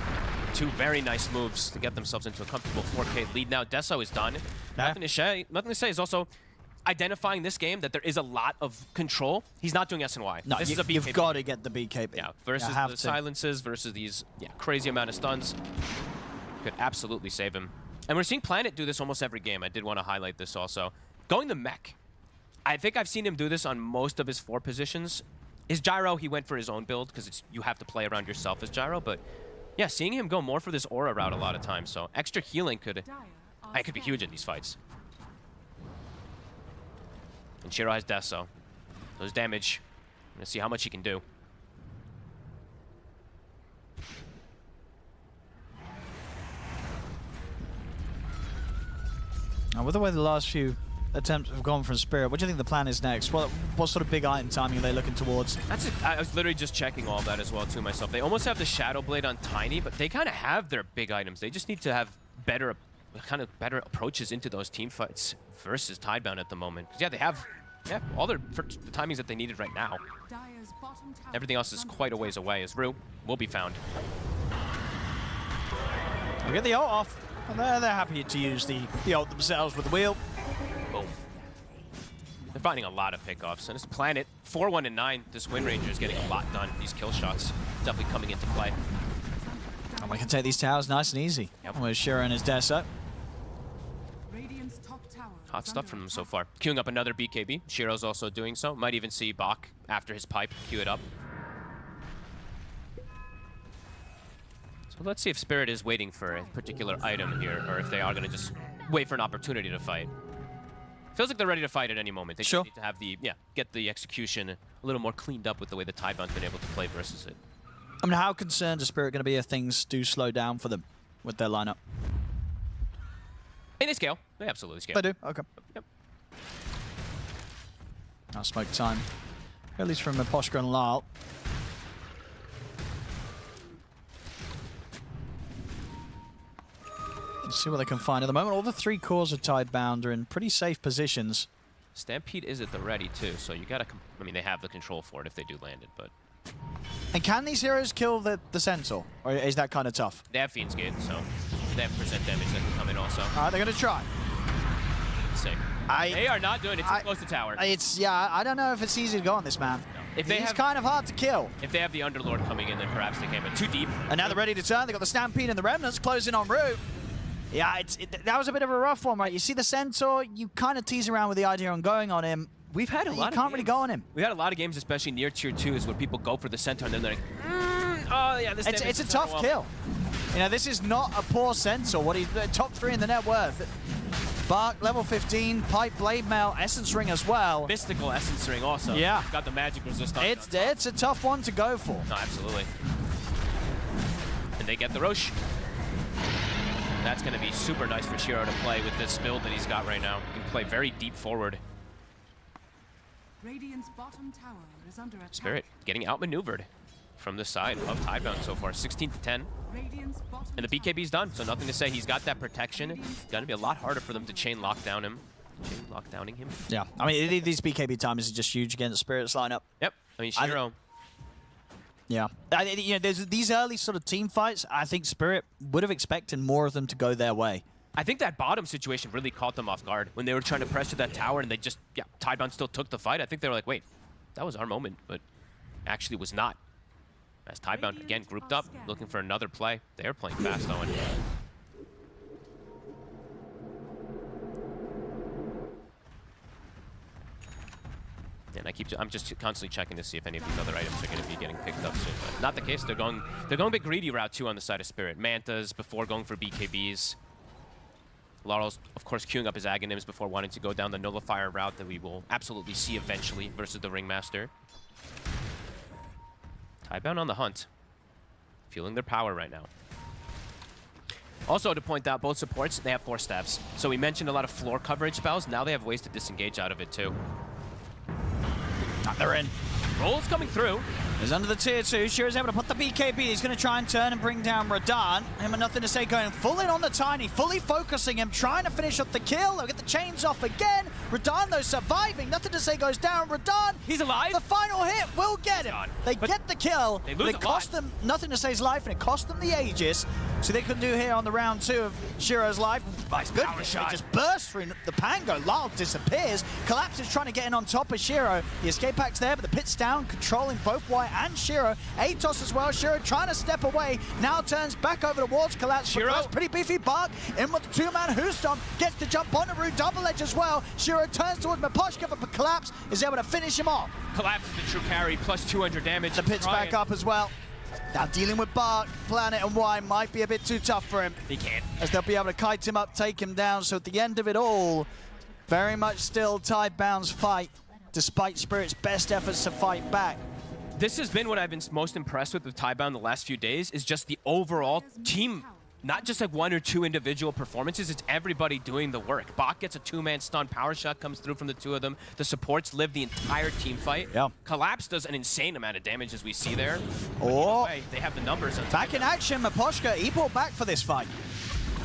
2 very nice moves to get themselves into a comfortable 4K lead. Now Deso is done. Nothing to say is also identifying this game that there is a lot of control. He's not doing SNY. No, this is a BKB. You've got to get the BKB. Yeah, versus the silences, versus these crazy amount of stuns. Could absolutely save him. And we're seeing Planet do this almost every game. I did want to highlight this also. Going the mech. I think I've seen him do this on most of his 4 positions. His Gyro, he went for his own build because you have to play around yourself as Gyro, but yeah, seeing him go more for this aura route a lot of times, so extra healing could be huge in these fights. And Shiro has Deso. Those damage. I'm gonna see how much he can do. Now, with the way the last few attempts have gone from Spirit, what do you think the plan is next? What sort of big item timing are they looking towards? I was literally just checking all that as well too myself. They almost have the Shadow Blade on Tiny, but they kind of have their big items. They just need to have better approaches into those team fights versus Tidebound at the moment. 'Cause yeah, they have all the timings that they needed right now. Everything else is quite a ways away as Rue will be found. We'll get the ult off. They're happy to use the ult themselves with the wheel. Boom. They're finding a lot of pickoffs. And this Planet, 4-1 and 9, this Wind Ranger is getting a lot done. These kill shots definitely coming into play. And we can take these towers nice and easy. Yep. With Shiro and his Deso. Hot stuff from them so far. Queuing up another BKB. Shiro's also doing so. Might even see Bach after his pipe queue it up. So let's see if Spirit is waiting for a particular item here, or if they are going to just wait for an opportunity to fight. Feels like they're ready to fight at any moment. They just need to have get the execution a little more cleaned up with the way the Tidebound's been able to play versus it. I mean, how concerned is Spirit going to be if things do slow down for them with their lineup? And they scale. They absolutely scale. They do? Okay. Yep. Now smoke time. At least from Poshka and Lyle. Let's see what they can find. At the moment, all the 3 cores of Tidebound are in pretty safe positions. Stampede is at the ready, too, so you gotta... I mean, they have the control for it if they do land it, but... And can these heroes kill the Centaur? Or is that kind of tough? They have Fiend's Gate, so they have % damage that can come in also. Alright, they're gonna try. Let's see. They are not doing it. Too close to tower. I don't know if it's easy to go on this man. No. If He's kind of hard to kill. If they have the Underlord coming in, then perhaps they can, but too deep. And now they're ready to turn. They've got the Stampede and the Remnants closing en route. Yeah, that was a bit of a rough one, right? You see the Centaur, you kind of tease around with the idea on going on him. We've had a lot of You can't really go on him. We had a lot of games, especially near tier 2s, where people go for the Centaur and then they're like, oh yeah, this It's a tough kill. You know, this is not a poor Centaur. Top 3 in the net worth. Bark, level 15, Pipe, Blade Mail, Essence Ring as well. Mystical Essence Ring also. Yeah. It's got the magic resist on it. It's a tough one to go for. No, absolutely. And they get the Roche. That's going to be super nice for Shiro to play with this build that he's got right now. He can play very deep forward. Radiant's bottom tower is under attack. Spirit getting outmaneuvered from the side of Tidebound so far, 16 to 10. And the BKB's done, so nothing to say. He's got that protection. It's going to be a lot harder for them to chain lockdown him. Lockdowning him. Yeah, I mean, these BKB timers are just huge against Spirit's lineup. Yep, I mean, Shiro... Yeah, you know, there's these early sort of team fights. I think Spirit would have expected more of them to go their way. I think that bottom situation really caught them off guard when they were trying to pressure that tower and they just, Tidebound still took the fight. I think they were like, wait, that was our moment, but actually was not. As Tidebound, again, grouped up, looking for another play. They are playing fast, though. And I'm just constantly checking to see if any of these other items are going to be getting picked up soon. But not the case. They're going a bit greedy route too on the side of Spirit. Mantas before going for BKBs. Laurel's, of course, queuing up his Aghanims before wanting to go down the Nullifier route that we will absolutely see eventually versus the Ringmaster. Tidebound on the hunt. feeling their power right now. Also to point out, both supports, they have 4 staffs. So we mentioned a lot of floor coverage spells. Now they have ways to disengage out of it too. They're in. Rolls coming through. He's under the tier 2. Shiro's able to put the BKB. He's going to try and turn and bring down Radahn. Him and nothing to say, going full in on the Tiny, fully focusing him, trying to finish up the kill. They'll get the chains off again. Radahn, though, surviving. Nothing to say goes down. Radahn, he's alive. The final hit will get him. They get the kill. They lose it cost them nothing to say's life, and it cost them the Aegis. So they couldn't do here on the round 2 of Shiro's life. Nice Good. power shot. It just bursts through the Pango. Lyle disappears. Collapse is trying to get in on top of Shiro. The escape pack's there, but the pit's down, controlling both White and Shiro. Atos as well. Shiro trying to step away. Now turns back over towards Collapse. Shiro. Pretty beefy Bark in with the 2-man Hoostomp. Gets to jump on the root. Double edge as well. Shiro turns towards Maposhka, but Collapse is able to finish him off. Collapse is the true carry, plus 200 damage. The pit's back up as well. Now dealing with Bark, Planet and Y might be a bit too tough for him. He can't. As they'll be able to kite him up, take him down. So at the end of it all, very much still Tidebound's fight, despite Spirit's best efforts to fight back. This has been what I've been most impressed with Tidebound the last few days, is just the overall team. Not just like 1 or 2 individual performances, it's everybody doing the work. Bach gets a 2-man stun, power shot comes through from the 2 of them. The supports live the entire team fight. Yeah. Collapse does an insane amount of damage as we see there. Oh, Way, they have the numbers. Back in action, Maposhka, he brought back for this fight.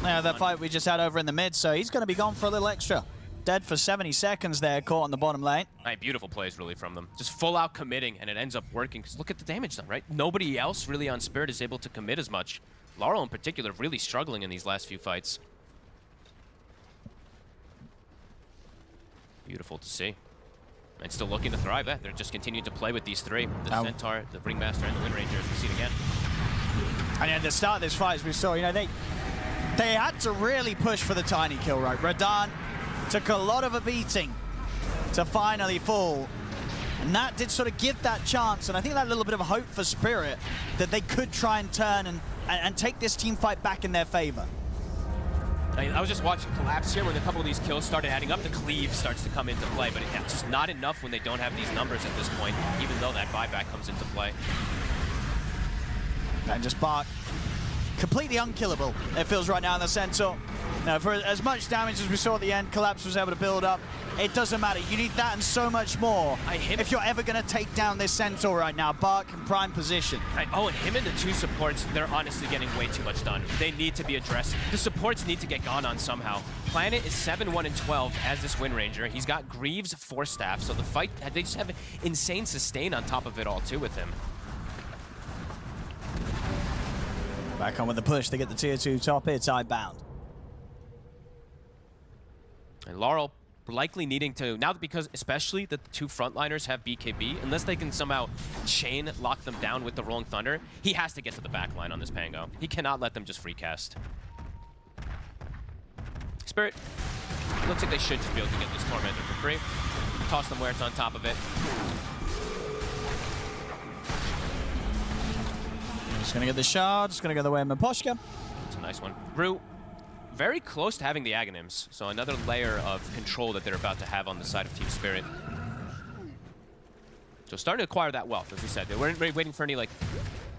Now the fight we just had over in the mid, so he's going to be gone for a little extra. Dead for 70 seconds there, caught on the bottom lane. Right, beautiful plays really from them. Just full out committing, and it ends up working. Because look at the damage done, right? Nobody else really on Spirit is able to commit as much. Laurel in particular really struggling in these last few fights. Beautiful to see. And still looking to thrive. They're just continuing to play with these 3. The Centaur, the Ringmaster, and the Wind Ranger, as we see it again. And at the start of this fight, as we saw, you know, they had to really push for the Tiny kill, right? Radahn took a lot of a beating to finally fall. And that did sort of give that chance, and I think that little bit of hope for Spirit that they could try and turn and take this team fight back in their favor. I was just watching Collapse here when a couple of these kills started adding up. The cleave starts to come into play, but it's just not enough when they don't have these numbers at this point, even though that buyback comes into play. And just Bark, completely unkillable, it feels right now in the Centaur. Now, for as much damage as we saw at the end, Collapse was able to build up. It doesn't matter. You need that and so much more if you're ever going to take down this Centaur right now. Bark in prime position. Right. Oh, and him and the 2 supports, they're honestly getting way too much done. They need to be addressed. The supports need to get gone on somehow. Planet is 7-1-12 as this Wind Ranger. He's got Greaves 4 staff, so the fight, they just have insane sustain on top of it all, too, with him. Back on with the push. They get the tier 2 top here, Tidebound. And Laurel likely needing to, now because especially that the 2 frontliners have BKB, unless they can somehow chain lock them down with the Rolling Thunder, he has to get to the back line on this Pango. He cannot let them just free cast. Spirit, looks like they should just be able to get this Tormentor for free. Toss them where it's on top of it. Just gonna get the shard, just gonna go the way of Maposhka. It's a nice one. Rue, very close to having the Aghanims, so another layer of control that they're about to have on the side of Team Spirit. So starting to acquire that wealth, as we said. They weren't really waiting for any like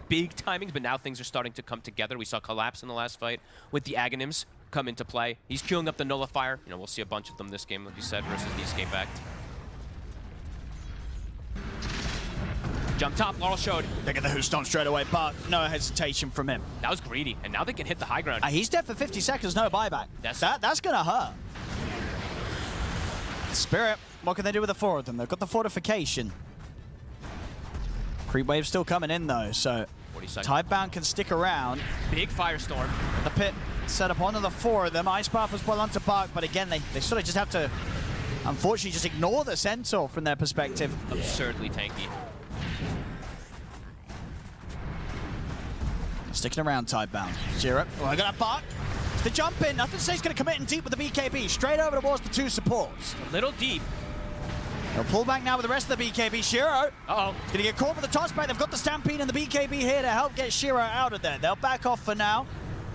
big timings, but now things are starting to come together. We saw Collapse in the last fight with the Aghanims come into play. He's queuing up the Nullifier. You know, we'll see a bunch of them this game, like you said, versus the Escape Act. Jump top, Laurel showed. They get the Hoostomp straight away, but no hesitation from him. That was greedy, and now they can hit the high ground. He's dead for 50 seconds, no buyback. That's gonna hurt. Spirit, what can they do with the 4 of them? They've got the fortification. Creep wave still coming in though, so Tidebound can stick around. Big firestorm. The pit set up onto the 4 of them. Ice Path as well onto Bark, but again, they sort of just have to, unfortunately, just ignore the Centaur from their perspective. Absurdly tanky. Sticking around, Tidebound. Zero. Oh, I got a Bark. It's the jump in. Nothing says he's going to commit in deep with the BKB. Straight over towards the 2 supports. A little deep. They'll pull back now with the rest of the BKB. Shiro. Uh-oh. He's going to get caught with the toss back. They've got the Stampede and the BKB here to help get Shiro out of there. They'll back off for now.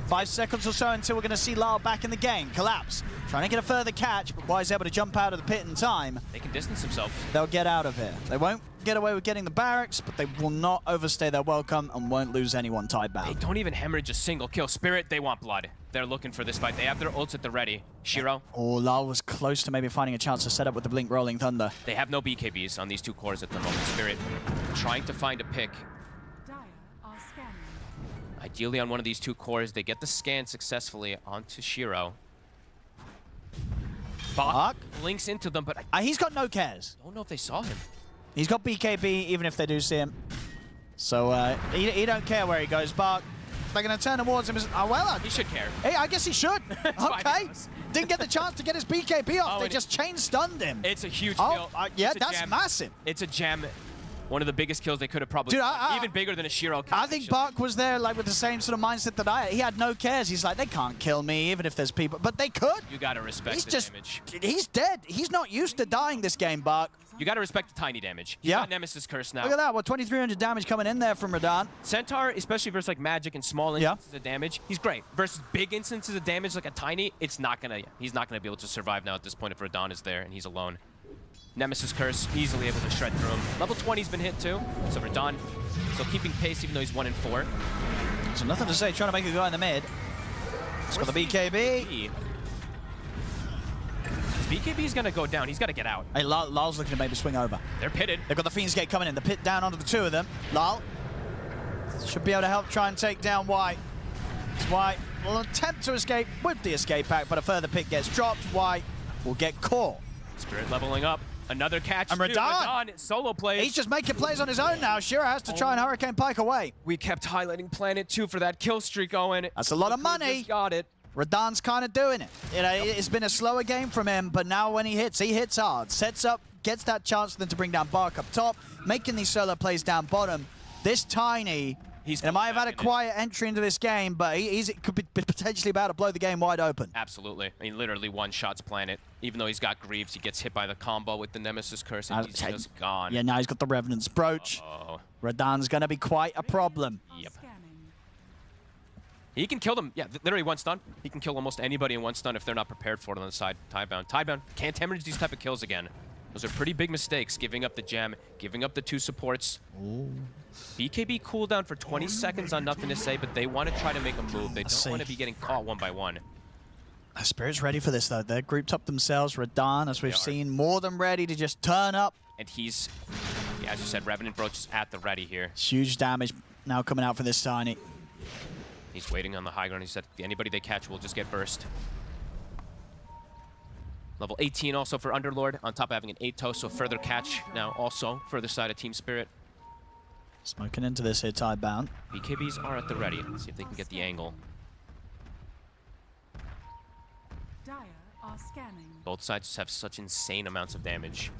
5 seconds or so until we're going to see Lyle back in the game. Collapse. Trying to get a further catch, but Wise able to jump out of the pit in time. They can distance themselves. They'll get out of here. They won't get away with getting the barracks, but they will not overstay their welcome and won't lose anyone Tidebound. They don't even hemorrhage a single kill. Spirit, they want blood. They're looking for this fight. They have their ults at the ready. Shiro. Oh, Lyle was close to maybe finding a chance to set up with the Blink Rolling Thunder. They have no BKBs on these 2 cores at the moment. Spirit trying to find a pick. Dire are scanning. Ideally on one of these 2 cores, they get the scan successfully onto Shiro. Bach links into them, but I He's got no cares. don't know if they saw him. He's got BKB even if they do see him. So he don't care where he goes. Bach, they're going to turn towards him. He should care. Hey, I guess he should. why he Okay. does. Didn't get the chance to get his BKB off. Oh, they and just chain stunned him. It's a huge Oh, kill. yeah, It's a that's gem. massive. It's a gem. One of the biggest kills they could have probably Dude, done. Even bigger than a Shiro kill. I think Bach was there like with the same sort of mindset that I had. He had no cares. He's like, they can't kill me even if there's people. But they could. You gotta respect He's the just, damage. he's dead. He's not used to dying this game, Bach. You gotta respect the tiny damage. He's Yeah. got Nemesis Curse now. Look at that. Well, 2,300 damage coming in there from Radahn. Centaur, especially versus like Magic and small instances of damage, he's great. Versus big instances of damage like a tiny, he's not gonna be able to survive now at this point if Radahn is there and he's alone. Nemesis Curse, easily able to shred through him. Level 20's been hit too, so Radahn still keeping pace even though he's 1 in 4. So nothing to say, trying to make a go in the mid. He's got the BKB. His BKB's gonna go down, he's gotta get out. Hey, Lal's looking to maybe swing over. They're pitted. They've got the Fiend's Gate coming in. The pit down onto the 2 of them. Lal should be able to help try and take down White. White will attempt to escape with the escape pack, but a further pick gets dropped. White will get caught. Spirit leveling up. Another catch. And too. Radahn. Solo plays. He's just making plays on his own now. Shiro has to try and Hurricane Pike away. We kept highlighting Planet 2 for that kill streak going. That's a lot of Yakuza's money. Got it. Radahn's kind of doing it. You know, it's been a slower game from him, but now when he hits hard. Sets up, gets that chance for them to bring down Bark up top, making these solo plays down bottom. This Tiny, he might have had a quiet entry into this game, but he could be potentially about to blow the game wide open. Absolutely. I mean, literally one-shots Planet. Even though he's got Greaves, he gets hit by the combo with the Nemesis Curse, and he's just gone. Yeah, now he's got the Revenant's Brooch. Radahn's going to be quite a problem. Yep. He can kill them. Yeah, literally 1 stun. He can kill almost anybody in 1 stun if they're not prepared for it on the side. Tidebound. Tidebound can't hemorrhage these type of kills again. Those are pretty big mistakes, giving up the gem, giving up the 2 supports. Ooh. BKB cooldown for 20 seconds on nothing to say, but they want to try to make a move. They don't want to be getting caught 1 by 1. Spirit's ready for this, though. They're grouped up themselves. Radahn, as we've seen, more than ready to just turn up. And he's, yeah, as you said, Revenant Brooch is at the ready here. Huge damage now coming out for this Tiny. He's waiting on the high ground. He said anybody they catch will just get burst. Level 18 also for Underlord, on top of having an 8-toe, so further catch now also further side of Team Spirit. Smoking into this here, Tidebound. BKBs are at the ready. Let's see if they can get the angle. Dire are scanning. Both sides just have such insane amounts of damage.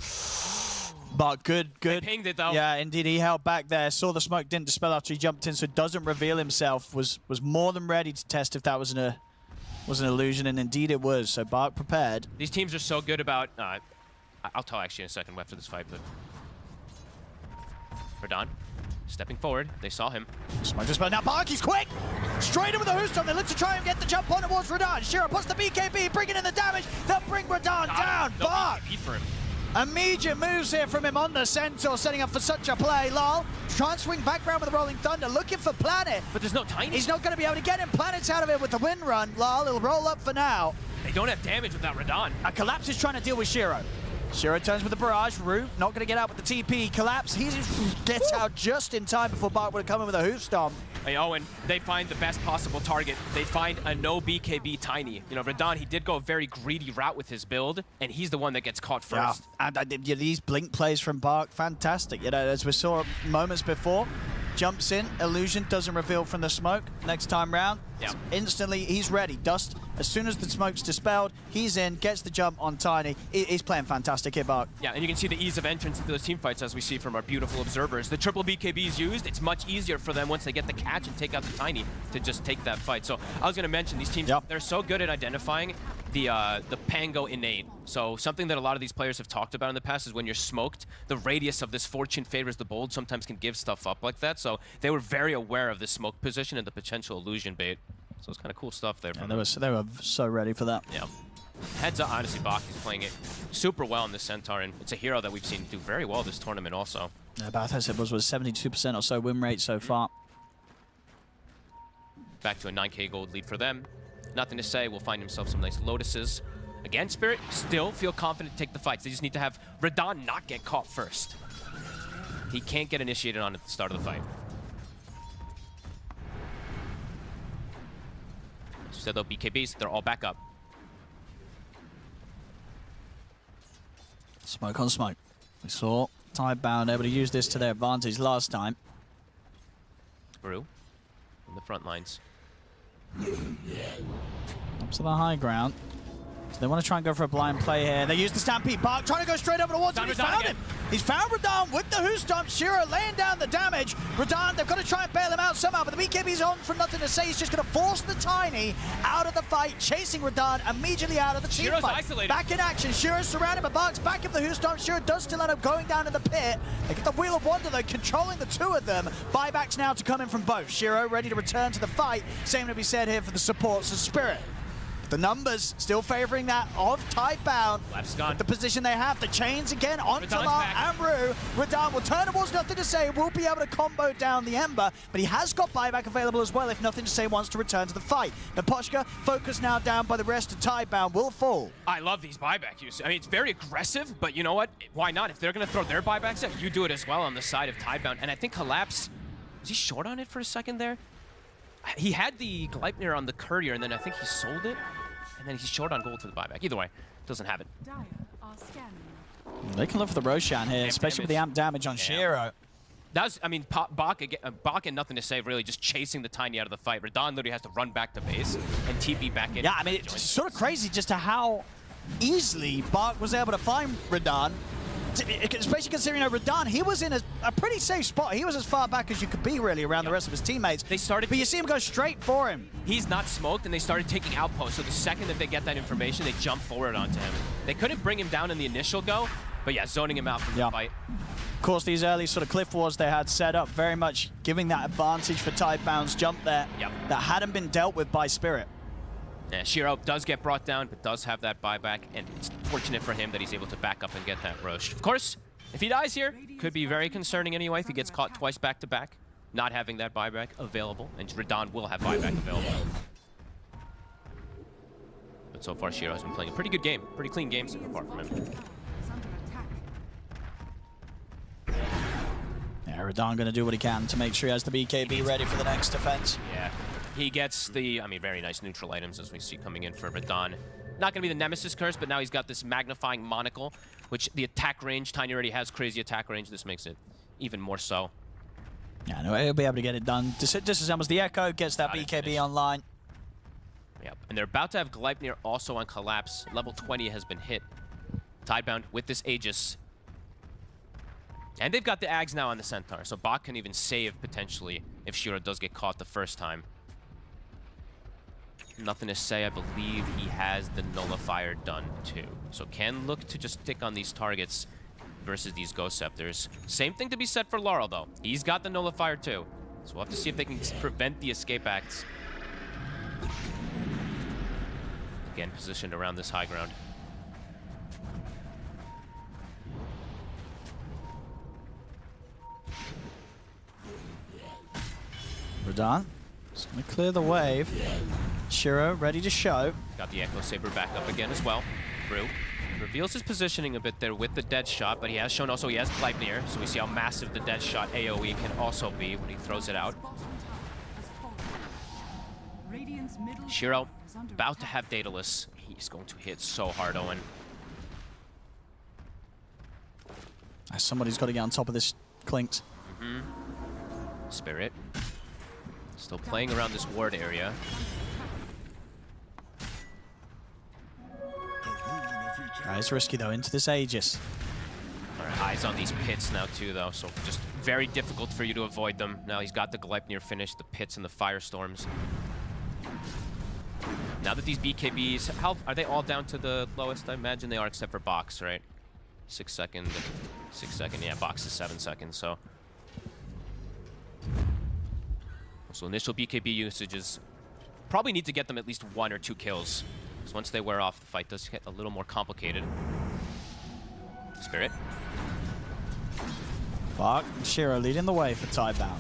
But good. They pinged it, though. Yeah, indeed, he held back there. Saw the smoke, didn't dispel after he jumped in, so doesn't reveal himself. Was more than ready to test if that was an illusion, and indeed it was. So Bark prepared. These teams are so good about... I'll tell actually in a second after this fight, but... Radahn stepping forward. They saw him. Smoke dispel. Now Bark, he's quick! Straight in with the Hooston. They look to try and get the jump on towards Radahn. Shiro puts the BKB, bringing in the damage. They'll bring Radahn down. No Bark! BKB for him. Immediate moves here from him on the Centaur, setting up for such a play. Lal, try and swing back round with the Rolling Thunder, looking for Planet. But there's no Tiny. He's not going to be able to get him. Planet's out of it with the wind run. Lal, he'll roll up for now. They don't have damage without Radahn. A Collapse is trying to deal with Shiro. Shiro turns with the barrage. Root not going to get out with the TP. Collapse, he gets out just in time before Bark would have come in with a hoof stomp. Hey, Owen, they find the best possible target. They find a no BKB Tiny. You know, Radahn, he did go a very greedy route with his build, and he's the one that gets caught first. Yeah, and these blink plays from Bark, fantastic. You know, as we saw moments before, jumps in, illusion doesn't reveal from the smoke. Next time round, instantly he's ready. Dust, as soon as the smoke's dispelled, he's in, gets the jump on Tiny. He's playing fantastic here, Bark. Yeah, and you can see the ease of entrance into those team fights as we see from our beautiful observers. The triple BKBs used, it's much easier for them once they get the catch and take out the Tiny to just take that fight. So I was going to mention these teams, they're so good at identifying the Pango innate. So something that a lot of these players have talked about in the past is when you're smoked, the radius of this fortune favors the bold sometimes can give stuff up like that. So they were very aware of the smoke position and the potential illusion bait. So it's kind of cool stuff there. Yeah, they were so ready for that. Yeah. Heads up, honestly, Baki's playing it super well in this Centaur, and it's a hero that we've seen do very well this tournament also. Yeah, Bath, I said, was 72% or so win rate so far. Back to a 9k gold lead for them. Nothing to say, we'll find himself some nice Lotuses. Again, Spirit still feel confident to take the fights. They just need to have Radahn not get caught first. He can't get initiated on at the start of the fight. So they'll BKBs, they're all back up. Smoke on smoke. We saw Tidebound able to use this to their advantage last time. Brew in the front lines. Up to the high ground. So they want to try and go for a blind play here. They use the Stampede. Bark trying to go straight over towards him. He's found him. He's found Radahn with the Who Stomp. Shiro laying down the damage. Radahn, they've got to try and bail him out somehow, but the BKB's on for nothing to say. He's just going to force the Tiny out of the fight, chasing Radahn immediately out of the team Shiro's fight. isolated. Back in action. Shiro's surrounded, but Bark's back of the Who Stomp. Shiro does still end up going down in the pit. They get the Wheel of Wonder, though, controlling the two of them. Buybacks now to come in from both. Shiro ready to return to the fight. Same to be said here for the supports of Spirit. The numbers still favoring that of Tidebound. Left gone. The position they have, the chains again onto Radahn's La back. and Rue. Radahn will turn towards nothing to say, will be able to combo down the Ember, but he has got buyback available as well if nothing to say wants to return to the fight. Naposhka, focused now down by the rest of Tidebound, will fall. I love these buyback use. I mean, it's very aggressive, but you know what? Why not? If they're going to throw their buybacks at, you do it as well on the side of Tidebound. And I think Collapse, was he short on it for a second there? He had the Gleipnir on the Courier, and then I think he sold it. And then he's short on gold for the buyback. Either way, doesn't have it. Dire are scanning. They can look for the Roshan here, Amp especially with the amp damage on Shiro. That was, I mean, Bak and nothing to say, really, just chasing the Tiny out of the fight. Radahn literally has to run back to base and TP back in. Yeah, I mean, it's sort of crazy just to how easily Bark was able to find Radahn. Especially considering Radahn, he was in a pretty safe spot. He was as far back as you could be, really, around the rest of his teammates. They started, but you see him go straight for him. He's not smoked, and they started taking outposts. So the second that they get that information, they jump forward onto him. They couldn't bring him down in the initial go, but yeah, zoning him out from the fight. Of course, these early sort of cliff wars they had set up, very much giving that advantage for Tidebound's jump there. Yep. That hadn't been dealt with by Spirit. Yeah, Shiro does get brought down, but does have that buyback, and it's fortunate for him that he's able to back up and get that Roche. Of course, if he dies here, could be very concerning anyway if he gets caught twice back-to-back, not having that buyback available, and Radahn will have buyback available. But so far, Shiro has been playing a pretty good game, pretty clean game so far from him. Yeah, Radahn going to do what he can to make sure he has the BKB ready for the next defense. Yeah, he gets the, I mean, very nice neutral items as we see coming in for Radahn. Not going to be the Nemesis Curse, but now he's got this magnifying monocle, which the attack range, Tiny already has crazy attack range. This makes it even more so. Yeah, no, he'll be able to get it done. Disassembles the Echo, gets that Got it, BKB finished. online. Yep, and they're about to have Gleipnir also on Collapse. Level 20 has been hit. Tidebound with this Aegis. And they've got the Ags now on the Centaur, so Bak can even save potentially if Shiro does get caught the first time. Nothing to say, I believe he has the Nullifier done too. So can look to just stick on these targets versus these Ghost Scepters. Same thing to be said for Laurel though. He's got the Nullifier too. So we'll have to see if they can prevent the escape acts. Again, positioned around this high ground. Radahn is going to clear the wave. Shiro ready to show. Got the Echo Saber back up again as well. Brew reveals his positioning a bit there with the dead shot, but he has shown also he has Gleipnir, so we see how massive the dead shot AoE can also be when he throws it out. Shiro about to have Daedalus. He's going to hit so hard, Owen. Somebody's got to get on top of this Clinks. Spirit still playing around this ward area. It's risky though, into this Aegis. All right, eyes on these pits now too though, so just very difficult for you to avoid them. Now he's got the Gleipnir finished, the pits and the firestorms. Now that these BKBs, how are they all down to the lowest? I imagine they are, except for Box, right? 6 second, yeah, Box is 7 seconds, so. So initial BKB usage is probably need to get them at least 1 or 2 kills. Because once they wear off, the fight does get a little more complicated. Spirit. Bark and Shiro leading the way for Tidebound.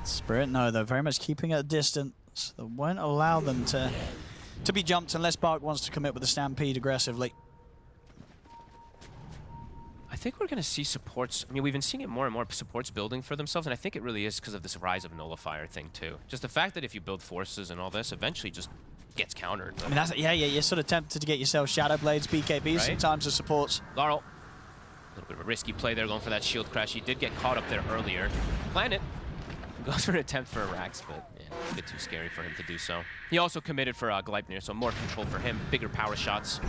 Spirit, no, they're very much keeping at a distance. They won't allow them to be jumped unless Bark wants to commit with the Stampede aggressively. I think we're going to see supports. I mean, we've been seeing it more and more, supports building for themselves, and I think it really is because of this rise of Nullifier thing, too. Just the fact that if you build forces and all this, eventually just gets countered. I mean, that's, yeah, you're sort of tempted to get yourself Shadow Blades, BKBs, right? sometimes as supports. Laurel, a little bit of a risky play there, going for that shield crash. He did get caught up there earlier. Planet goes for an attempt for a Rax, but yeah, a bit too scary for him to do so. He also committed for Gleipnir, so more control for him, bigger power shots,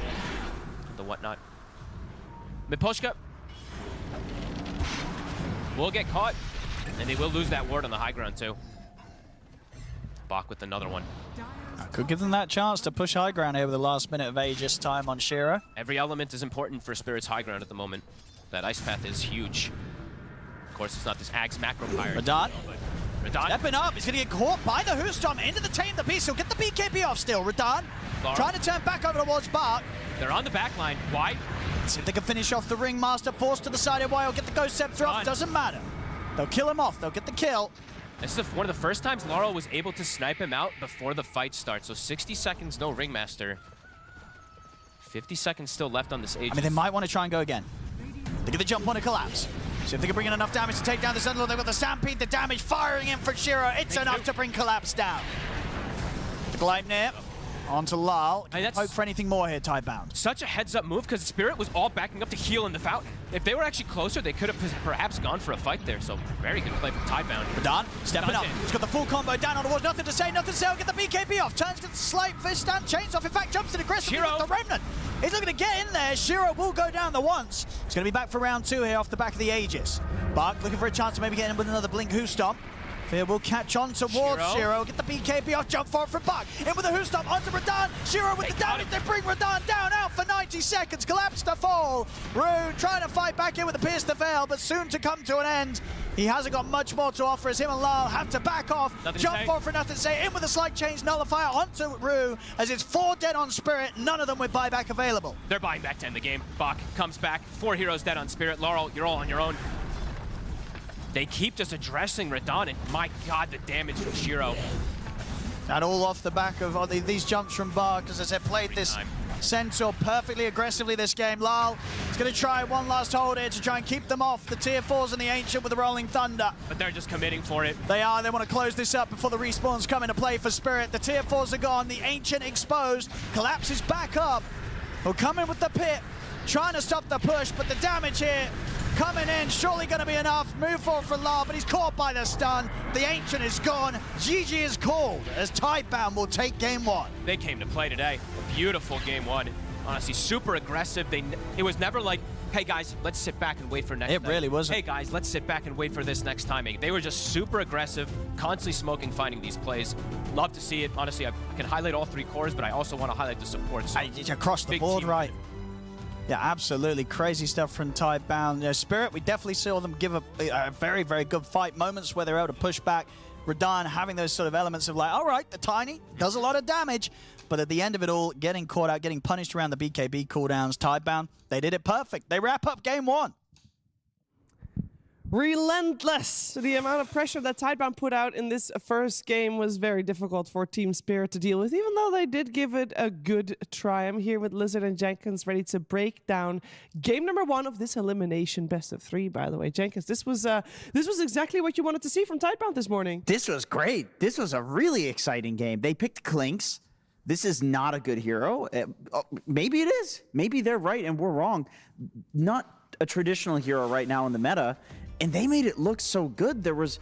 the whatnot. Miposhka will get caught, and they will lose that ward on the high ground too. Bach with another one. Could give them that chance to push high ground here with the last minute of Aegis time on Shiro. Every element is important for Spirit's high ground at the moment. That ice path is huge. Of course, it's not this Ags macro pirate. Radahn. Radahn. Stepping up, he's going to get caught by the Hoostomp into the Tame the Beast. He'll get the BKB off still. Radahn trying to turn back over towards Bark. They're on the back line. Why? See if they can finish off the Ringmaster. Forced to the side of Wild. Get the Ghost Scepter off. Doesn't matter. They'll kill him off. They'll get the kill. This is one of the first times Laurel was able to snipe him out before the fight starts. So 60 seconds, no Ringmaster. 50 seconds still left on this Aegis. I mean, they might want to try and go again. They get the jump on a collapse. See if they can bring in enough damage to take down this Underlord. They've got the Stampede, the damage firing in for Shiro. It's enough to bring Collapse down. The Gleipnir onto Lal. I mean, Hope for anything more here, Tidebound. Such a heads-up move because Spirit was all backing up to heal in the fountain. If they were actually closer, they could have perhaps gone for a fight there. So very good play from Tidebound. Radahn stepping up. He's got the full combo down on the wall. Nothing to say, nothing to say. He'll get the BKB off. Turns to the slight fist stand, chains off. In fact, jumps in aggressively with the Remnant. He's looking to get in there. Shiro will go down the once. He's going to be back for round 2 here off the back of the Aegis. Bark looking for a chance to maybe get in with another Blink Hoostomp. Fear will catch on towards Shiro. Get the BKB off, jump forward from Bark. In with the Hoostomp onto Radahn. Shiro with the damage. They bring Radahn down, out for 90 seconds. Collapse to fall. Rune trying to fight back in with the Pierce to fail, but soon to come to an end. He hasn't got much more to offer as him and Lal have to back off. Jump forward for nothing to say. In with a slight change nullifier onto Rue as it's 4 dead on Spirit. None of them with buyback available. They're buying back to end the game. Bach comes back. 4 heroes dead on Spirit. Laurel, you're all on your own. They keep just addressing Radahn, and my god, the damage from Shiro. That all off the back of these jumps from Bark, as I said, played this Centaur perfectly aggressively this game. Lal is going to try one last hold here to try and keep them off the tier 4s and the Ancient with the Rolling Thunder. But they're just committing for it. They are. They want to close this up before the respawns come into play for Spirit. The tier 4s are gone. The Ancient exposed. Collapses back up. Will come in with the pit, trying to stop the push, but the damage here coming in, surely going to be enough. Move forward for Lal, but he's caught by the stun. The Ancient is gone. GG is called as Tidebound will take game 1. They came to play today. A beautiful game 1. Honestly, super aggressive. It was never like, hey guys, let's sit back and wait for next time. It really wasn't. Hey guys, let's sit back and wait for this next timing. They were just super aggressive, constantly smoking, finding these plays. Love to see it. Honestly, I can highlight all 3 cores, but I also want to highlight the support. So it's across the board, right? Yeah, absolutely. Crazy stuff from Tidebound. Spirit, we definitely saw them give a very, very good fight. Moments where they're able to push back. Radahn having those sort of elements of like, all right, the tiny does a lot of damage. But at the end of it all, getting caught out, getting punished around the BKB cooldowns. Tidebound, they did it perfect. They wrap up game 1. Relentless. The amount of pressure that Tidebound put out in this first game was very difficult for Team Spirit to deal with, even though they did give it a good try. I'm here with Lizard and Jenkins ready to break down game number 1 of this elimination best of 3, by the way. Jenkins, this was exactly what you wanted to see from Tidebound this morning. This was great. This was a really exciting game. They picked Clinks. This is not a good hero. Maybe it is. Maybe they're right and we're wrong. Not a traditional hero right now in the meta. And they made it look so good. There was,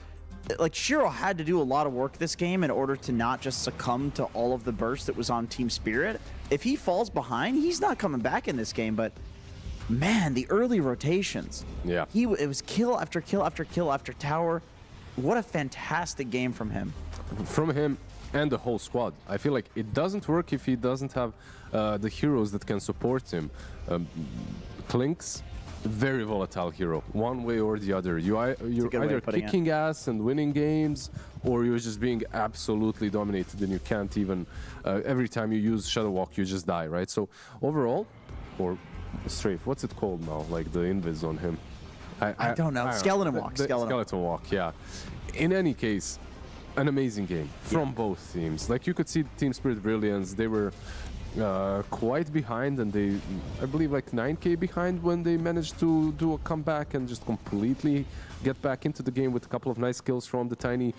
like, Shiro had to do a lot of work this game in order to not just succumb to all of the burst that was on Team Spirit. If he falls behind, he's not coming back in this game. But, man, the early rotations. Yeah. It was kill after kill after kill after tower. What a fantastic game from him. From him and the whole squad. I feel like it doesn't work if he doesn't have the heroes that can support him. Clinks very volatile hero, one way or the other. You're either kicking ass and winning games, or you're just being absolutely dominated and you can't even, every time you use Shadow Walk, you just die, right? So overall, or Strafe, what's it called now? Like the invis on him? I don't know. Skeleton Walk. Skeleton Walk, yeah. In any case, an amazing game from both teams. Like you could see Team Spirit Brilliance, they were quite behind, and they, I believe, like 9k behind when they managed to do a comeback and just completely get back into the game with a couple of nice kills from the Tiny,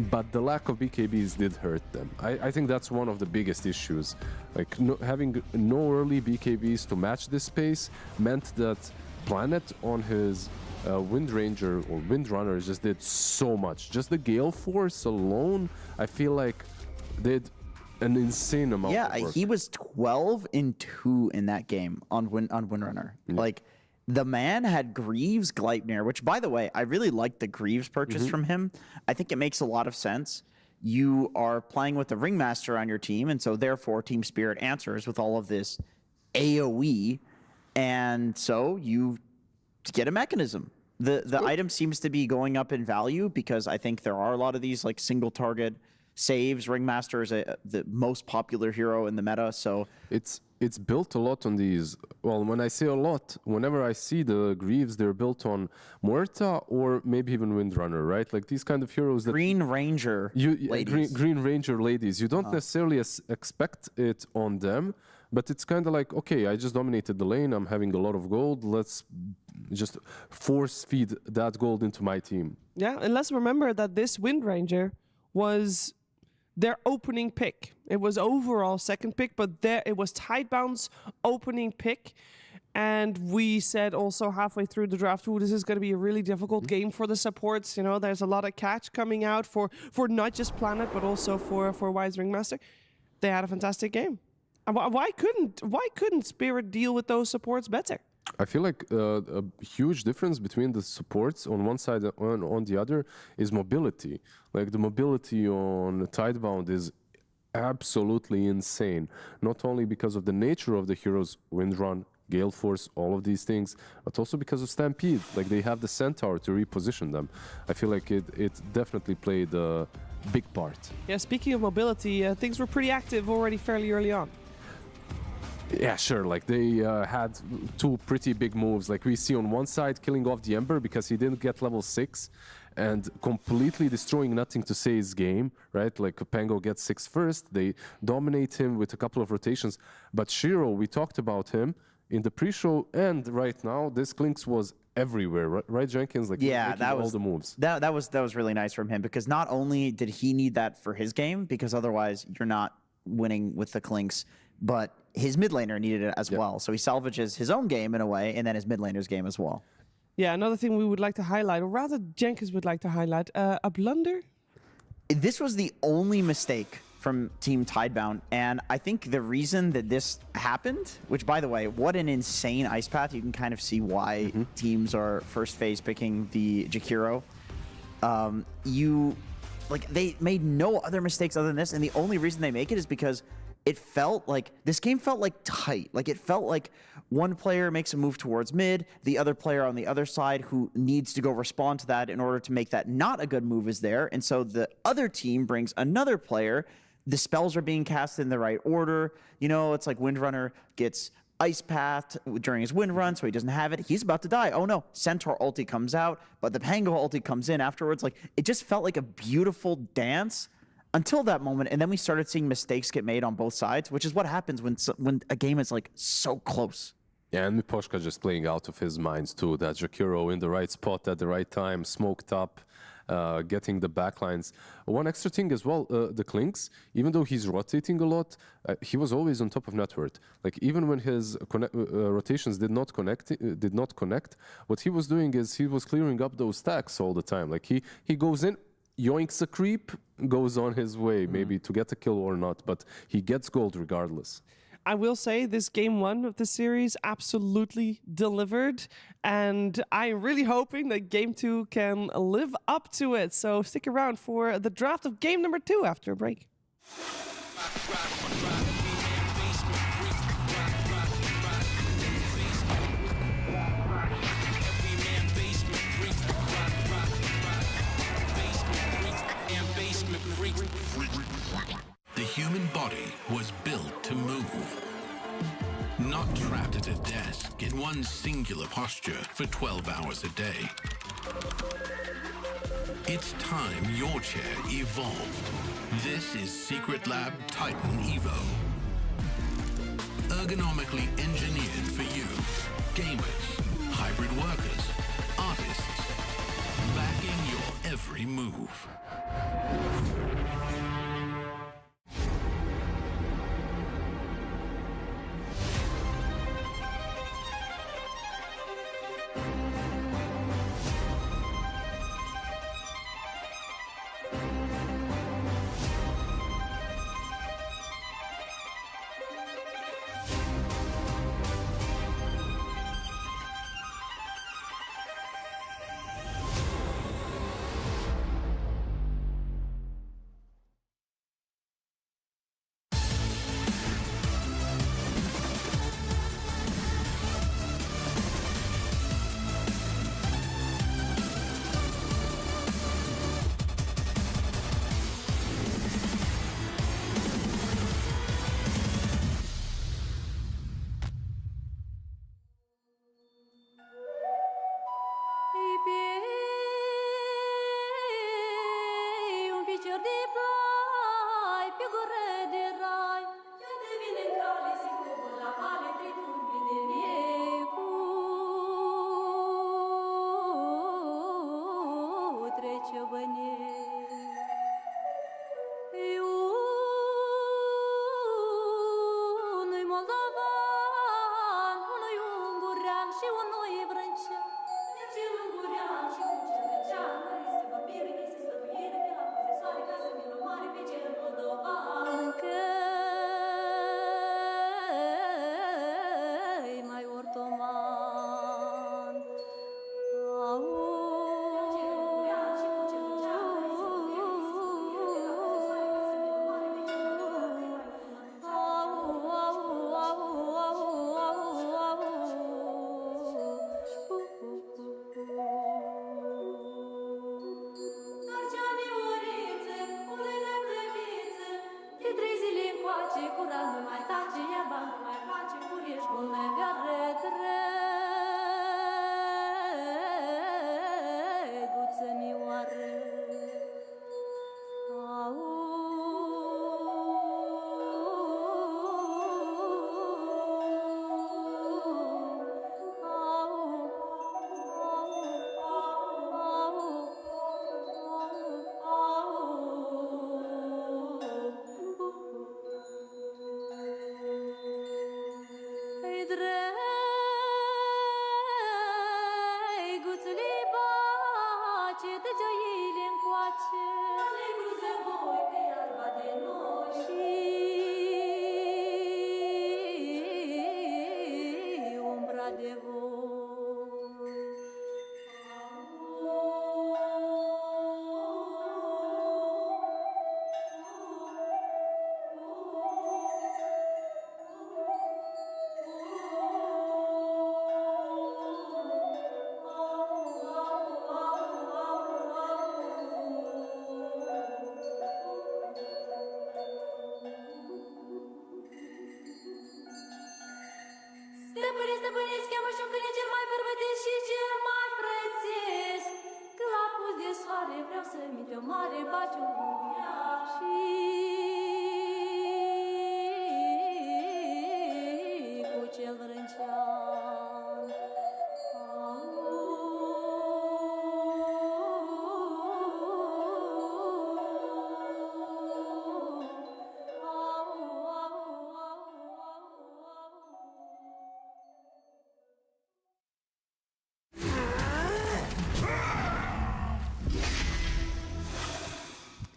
but the lack of BKBs did hurt them. I think that's one of the biggest issues. Like having no early BKBs to match this pace meant that Planet on his Wind Ranger or Wind Runner just did so much. Just the Gale Force alone, I feel like did an insane amount of work. He was 12-2 in that game on Windrunner. Like, the man had Greaves Gleipnir, which, by the way, I really like the Greaves purchase from him. I think it makes a lot of sense. You are playing with the Ringmaster on your team, and so therefore Team Spirit answers with all of this AoE, and so you get a mechanism. The item seems to be going up in value because I think there are a lot of these like single target saves. Ringmaster is the most popular hero in the meta, so it's built a lot on these. Well, when I say a lot, whenever I see the Greaves, they're built on Muerta or maybe even Windrunner, right? Like these kind of heroes that Green Ranger ladies. Green Ranger ladies. You don't necessarily expect it on them, but it's kind of like, okay, I just dominated the lane. I'm having a lot of gold. Let's just force feed that gold into my team. Yeah, and let's remember that this Wind Ranger was their opening pick. It was overall second pick, but it was Tidebound's opening pick. And we said also halfway through the draft, this is going to be a really difficult game for the supports. You know, there's a lot of catch coming out for not just Planet, but also for Wise Ringmaster. They had a fantastic game. And why couldn't Spirit deal with those supports better? I feel like a huge difference between the supports on one side and on the other is mobility. Like the mobility on Tidebound is absolutely insane. Not only because of the nature of the heroes, Windrun, Gale Force, all of these things, but also because of Stampede. Like they have the Centaur to reposition them. I feel like it definitely played a big part. Yeah, speaking of mobility, things were pretty active already fairly early on. Yeah, sure. Like they had two pretty big moves. Like we see on one side killing off the Ember because he didn't get level 6 and completely destroying Nothing to Say's game, right? Like Pango gets 6 first. They dominate him with a couple of rotations. But Shiro, we talked about him in the pre-show and right now. This Clinks was everywhere, right, Jenkins? Like that was all the moves. That was really nice from him because not only did he need that for his game, because otherwise you're not winning with the Clinks, but his mid laner needed it as well. So he salvages his own game in a way, and then his mid laner's game as well. Yeah, another thing we would like to highlight, or rather Jenkins would like to highlight, a blunder. This was the only mistake from Team Tidebound, and I think the reason that this happened, which by the way, what an insane ice path. You can kind of see why teams are first phase picking the Jakiro. They made no other mistakes other than this, and the only reason they make it is because it felt like this game felt like tight. Like it felt like one player makes a move towards mid, the other player on the other side who needs to go respond to that in order to make that not a good move is there. And so the other team brings another player. The spells are being cast in the right order. You know, it's like Windrunner gets ice pathed during his wind run, so he doesn't have it. He's about to die. Oh no, Centaur ulti comes out, but the Pango ulti comes in afterwards. Like it just felt like a beautiful dance until that moment, and then we started seeing mistakes get made on both sides, which is what happens when a game is like so close. Yeah, and Miposhka just playing out of his mind too. That Jakiro in the right spot at the right time, smoked up, getting the backlines. One extra thing as well, the Clinks, even though he's rotating a lot, he was always on top of network. Like even when his rotations did not connect, what he was doing is he was clearing up those stacks all the time. Like he goes in, yoinks a creep, goes on his way, maybe to get a kill or not, but he gets gold regardless. I will say this game 1 of the series absolutely delivered, and I'm really hoping that game 2 can live up to it. So stick around for the draft of game number 2 after a break. one singular posture for 12 hours a day. It's time your chair evolved. This is Secret Lab Titan Evo. Ergonomically engineered for you, gamers, hybrid workers, artists, backing your every move.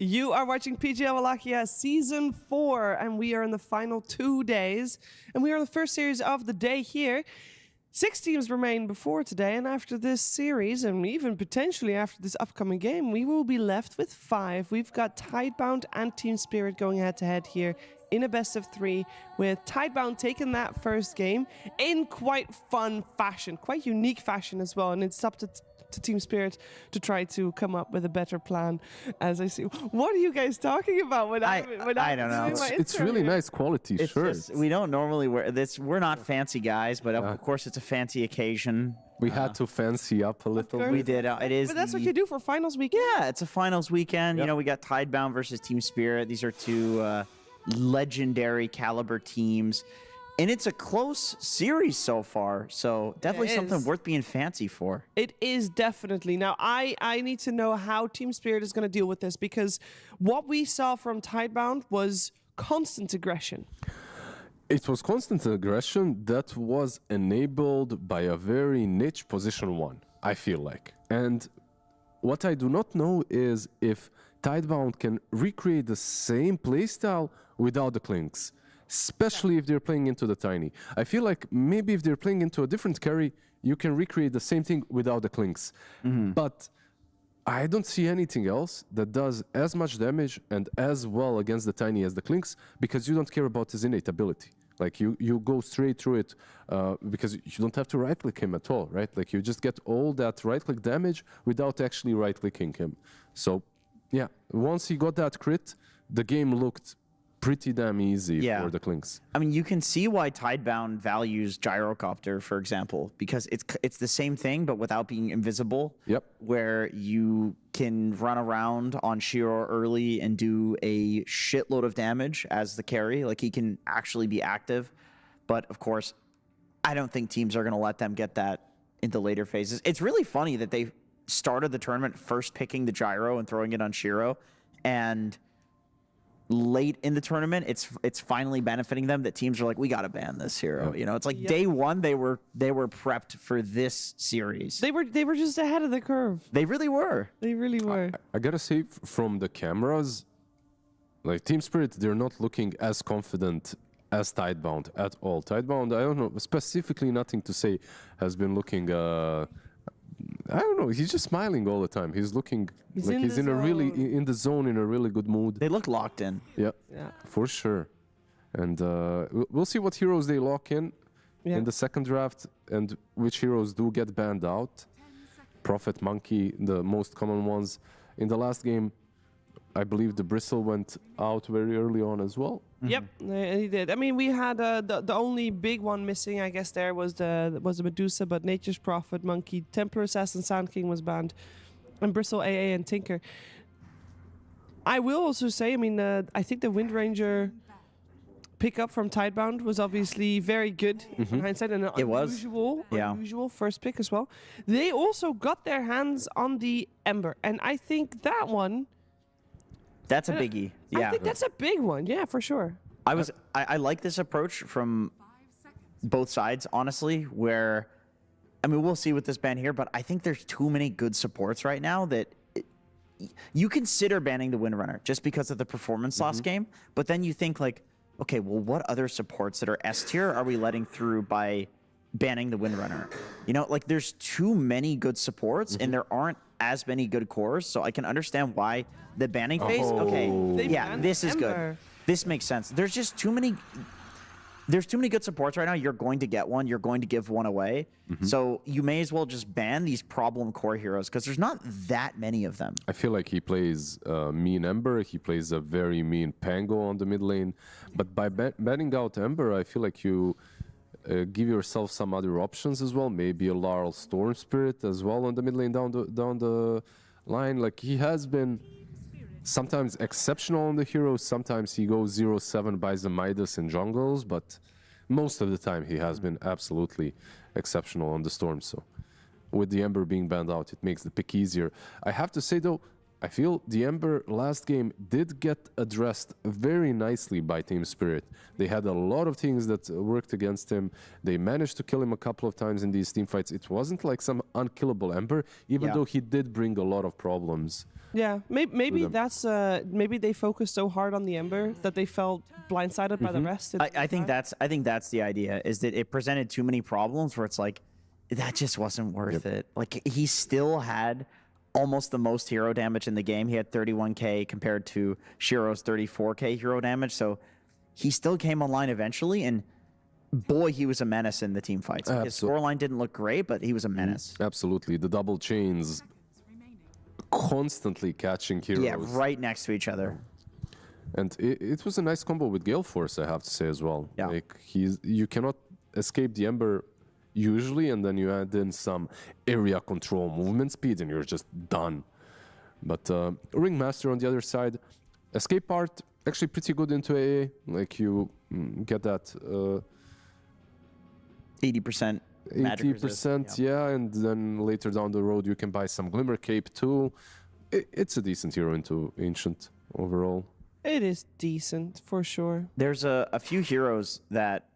You are watching PGL Wallachia Season 4, and we are in the final 2 days. And we are in the first series of the day here. 6 teams remain before today, and after this series, and even potentially after this upcoming game, we will be left with 5. We've got Tidebound and Team Spirit going head-to-head here in a best-of-3, with Tidebound taking that first game in quite fun fashion, quite unique fashion as well, and it's up to to Team Spirit to try to come up with a better plan. As I see, what are you guys talking about? I don't know. It's really nice quality It's shirts. just, we don't normally wear this. We're not fancy guys, but of course it's a fancy occasion. We had to fancy up a little. We did. It is. But that's what you do for finals weekend. Yeah, it's a finals weekend. You know, we got Tidebound versus Team Spirit. These are two legendary caliber teams. And it's a close series so far. So definitely something worth being fancy for. It is definitely. Now, I need to know how Team Spirit is going to deal with this, because what we saw from Tidebound was constant aggression. It was constant aggression that was enabled by a very niche position 1, I feel like. And what I do not know is if Tidebound can recreate the same playstyle without the clinks, especially if they're playing into the tiny. I feel like maybe if they're playing into a different carry, you can recreate the same thing without the clinks. But I don't see anything else that does as much damage and as well against the tiny as the clinks, because you don't care about his innate ability. Like you go straight through it because you don't have to right-click him at all, right? Like you just get all that right-click damage without actually right-clicking him. So yeah, once he got that crit, the game looked pretty damn easy for the clinks. I mean, you can see why Tidebound values Gyrocopter, for example, because it's the same thing, but without being invisible. Yep. Where you can run around on Shiro early and do a shitload of damage as the carry. Like, he can actually be active. But, of course, I don't think teams are going to let them get that into later phases. It's really funny that they started the tournament first picking the Gyro and throwing it on Shiro, and late in the tournament, it's finally benefiting them that teams are like, we got to ban this hero. You know, it's like day one they were prepped for this series. They were just ahead of the curve. They really were. They really were. I gotta say, from the cameras, like Team Spirit, they're not looking as confident as Tidebound at all. Tidebound, I don't know, specifically nothing to say, has been looking I don't know. He's just smiling all the time. He's looking like he's in a really in the zone, in a really good mood. They look locked in. Yeah, for sure. And we'll see what heroes they lock in the second draft, and which heroes do get banned out. Prophet, Monkey, the most common ones. In the last game, I believe the Bristle went out very early on as well. Yep, he did. I mean, we had the only big one missing, I guess, there was the Medusa, but Nature's Prophet, Monkey, Templar Assassin, Sound King was banned, and Bristle, AA, and Tinker. I will also say, I mean, I think the Wind Ranger pickup from Tidebound was obviously very good in hindsight, and an unusual first pick as well. They also got their hands on the Ember, and I think that one... That's a biggie. Yeah, I think that's a big one. Yeah, for sure. I like this approach from both sides, honestly. Where, I mean, we'll see with this ban here, but I think there's too many good supports right now that you consider banning the Windrunner just because of the performance last game. But then you think like, okay, well, what other supports that are S tier are we letting through by banning the Windrunner? You know, like there's too many good supports and there aren't as many good cores, so I can understand why the banning phase. Okay, yeah, this is good. This makes sense. There's just too many. There's too many good supports right now. You're going to get one. You're going to give one away. So you may as well just ban these problem core heroes because there's not that many of them. I feel like he plays mean Ember. He plays a very mean Pango on the mid lane. But by banning out Ember, I feel like you give yourself some other options as well. Maybe a Laurel Storm Spirit as well on the mid lane down the line. Like he has been sometimes exceptional on the heroes. Sometimes he goes 0-7 buys the Midas in jungles, but most of the time he has been absolutely exceptional on the Storm. So with the Ember being banned out, it makes the pick easier. I have to say though, I feel the Ember last game did get addressed very nicely by Team Spirit. They had a lot of things that worked against him. They managed to kill him a couple of times in these team fights. It wasn't like some unkillable Ember, even though he did bring a lot of problems. Yeah, maybe that's maybe they focused so hard on the Ember that they felt blindsided by the rest. I think that's the idea, is that it presented too many problems where it's like that just wasn't worth it. Like he still had almost the most hero damage in the game. He had 31k compared to Shiro's 34k hero damage, so he still came online eventually, and boy, he was a menace in the team fights. Like, his scoreline didn't look great, but he was a menace. Absolutely. The double chains constantly catching heroes. Yeah, right next to each other. And it was a nice combo with Gale Force, I have to say as well. Yeah. Like you cannot escape the Ember usually, and then you add in some area control, movement speed, and you're just done. But Ringmaster on the other side, escape part actually pretty good into AA. Like you get that 80% magic resist. 80%, yeah, and then later down the road you can buy some Glimmer Cape too. It's a decent hero into Ancient overall. It is decent, for sure. There's a few heroes that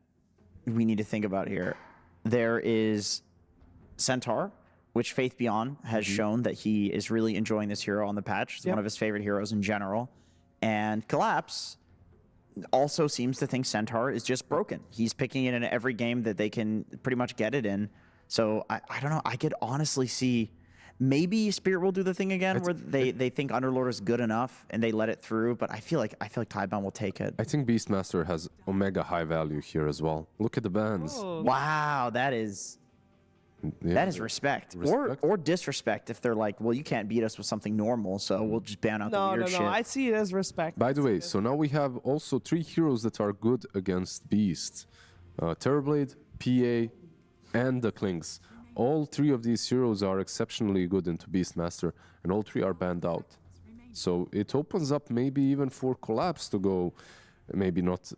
we need to think about here. There is Centaur, which Faith Beyond has shown that he is really enjoying this hero on the patch. It's one of his favorite heroes in general. And Collapse also seems to think Centaur is just broken. He's picking it in every game that they can pretty much get it in. So I don't know. I could honestly see maybe Spirit will do the thing again where they think Underlord is good enough and they let it through. But I feel like Tidebound will take it. I think Beastmaster has Omega high value here as well. Look at the bans. Oh. Wow, that is respect. Or disrespect if they're like, well, you can't beat us with something normal, so we'll just ban out the weird shit. No, I see it as respect. By the way, so now we have also 3 heroes that are good against Beast. Terrorblade, PA, and the Klings. All 3 of these heroes are exceptionally good into Beastmaster, and all 3 are banned out. So it opens up maybe even for Collapse to go, maybe not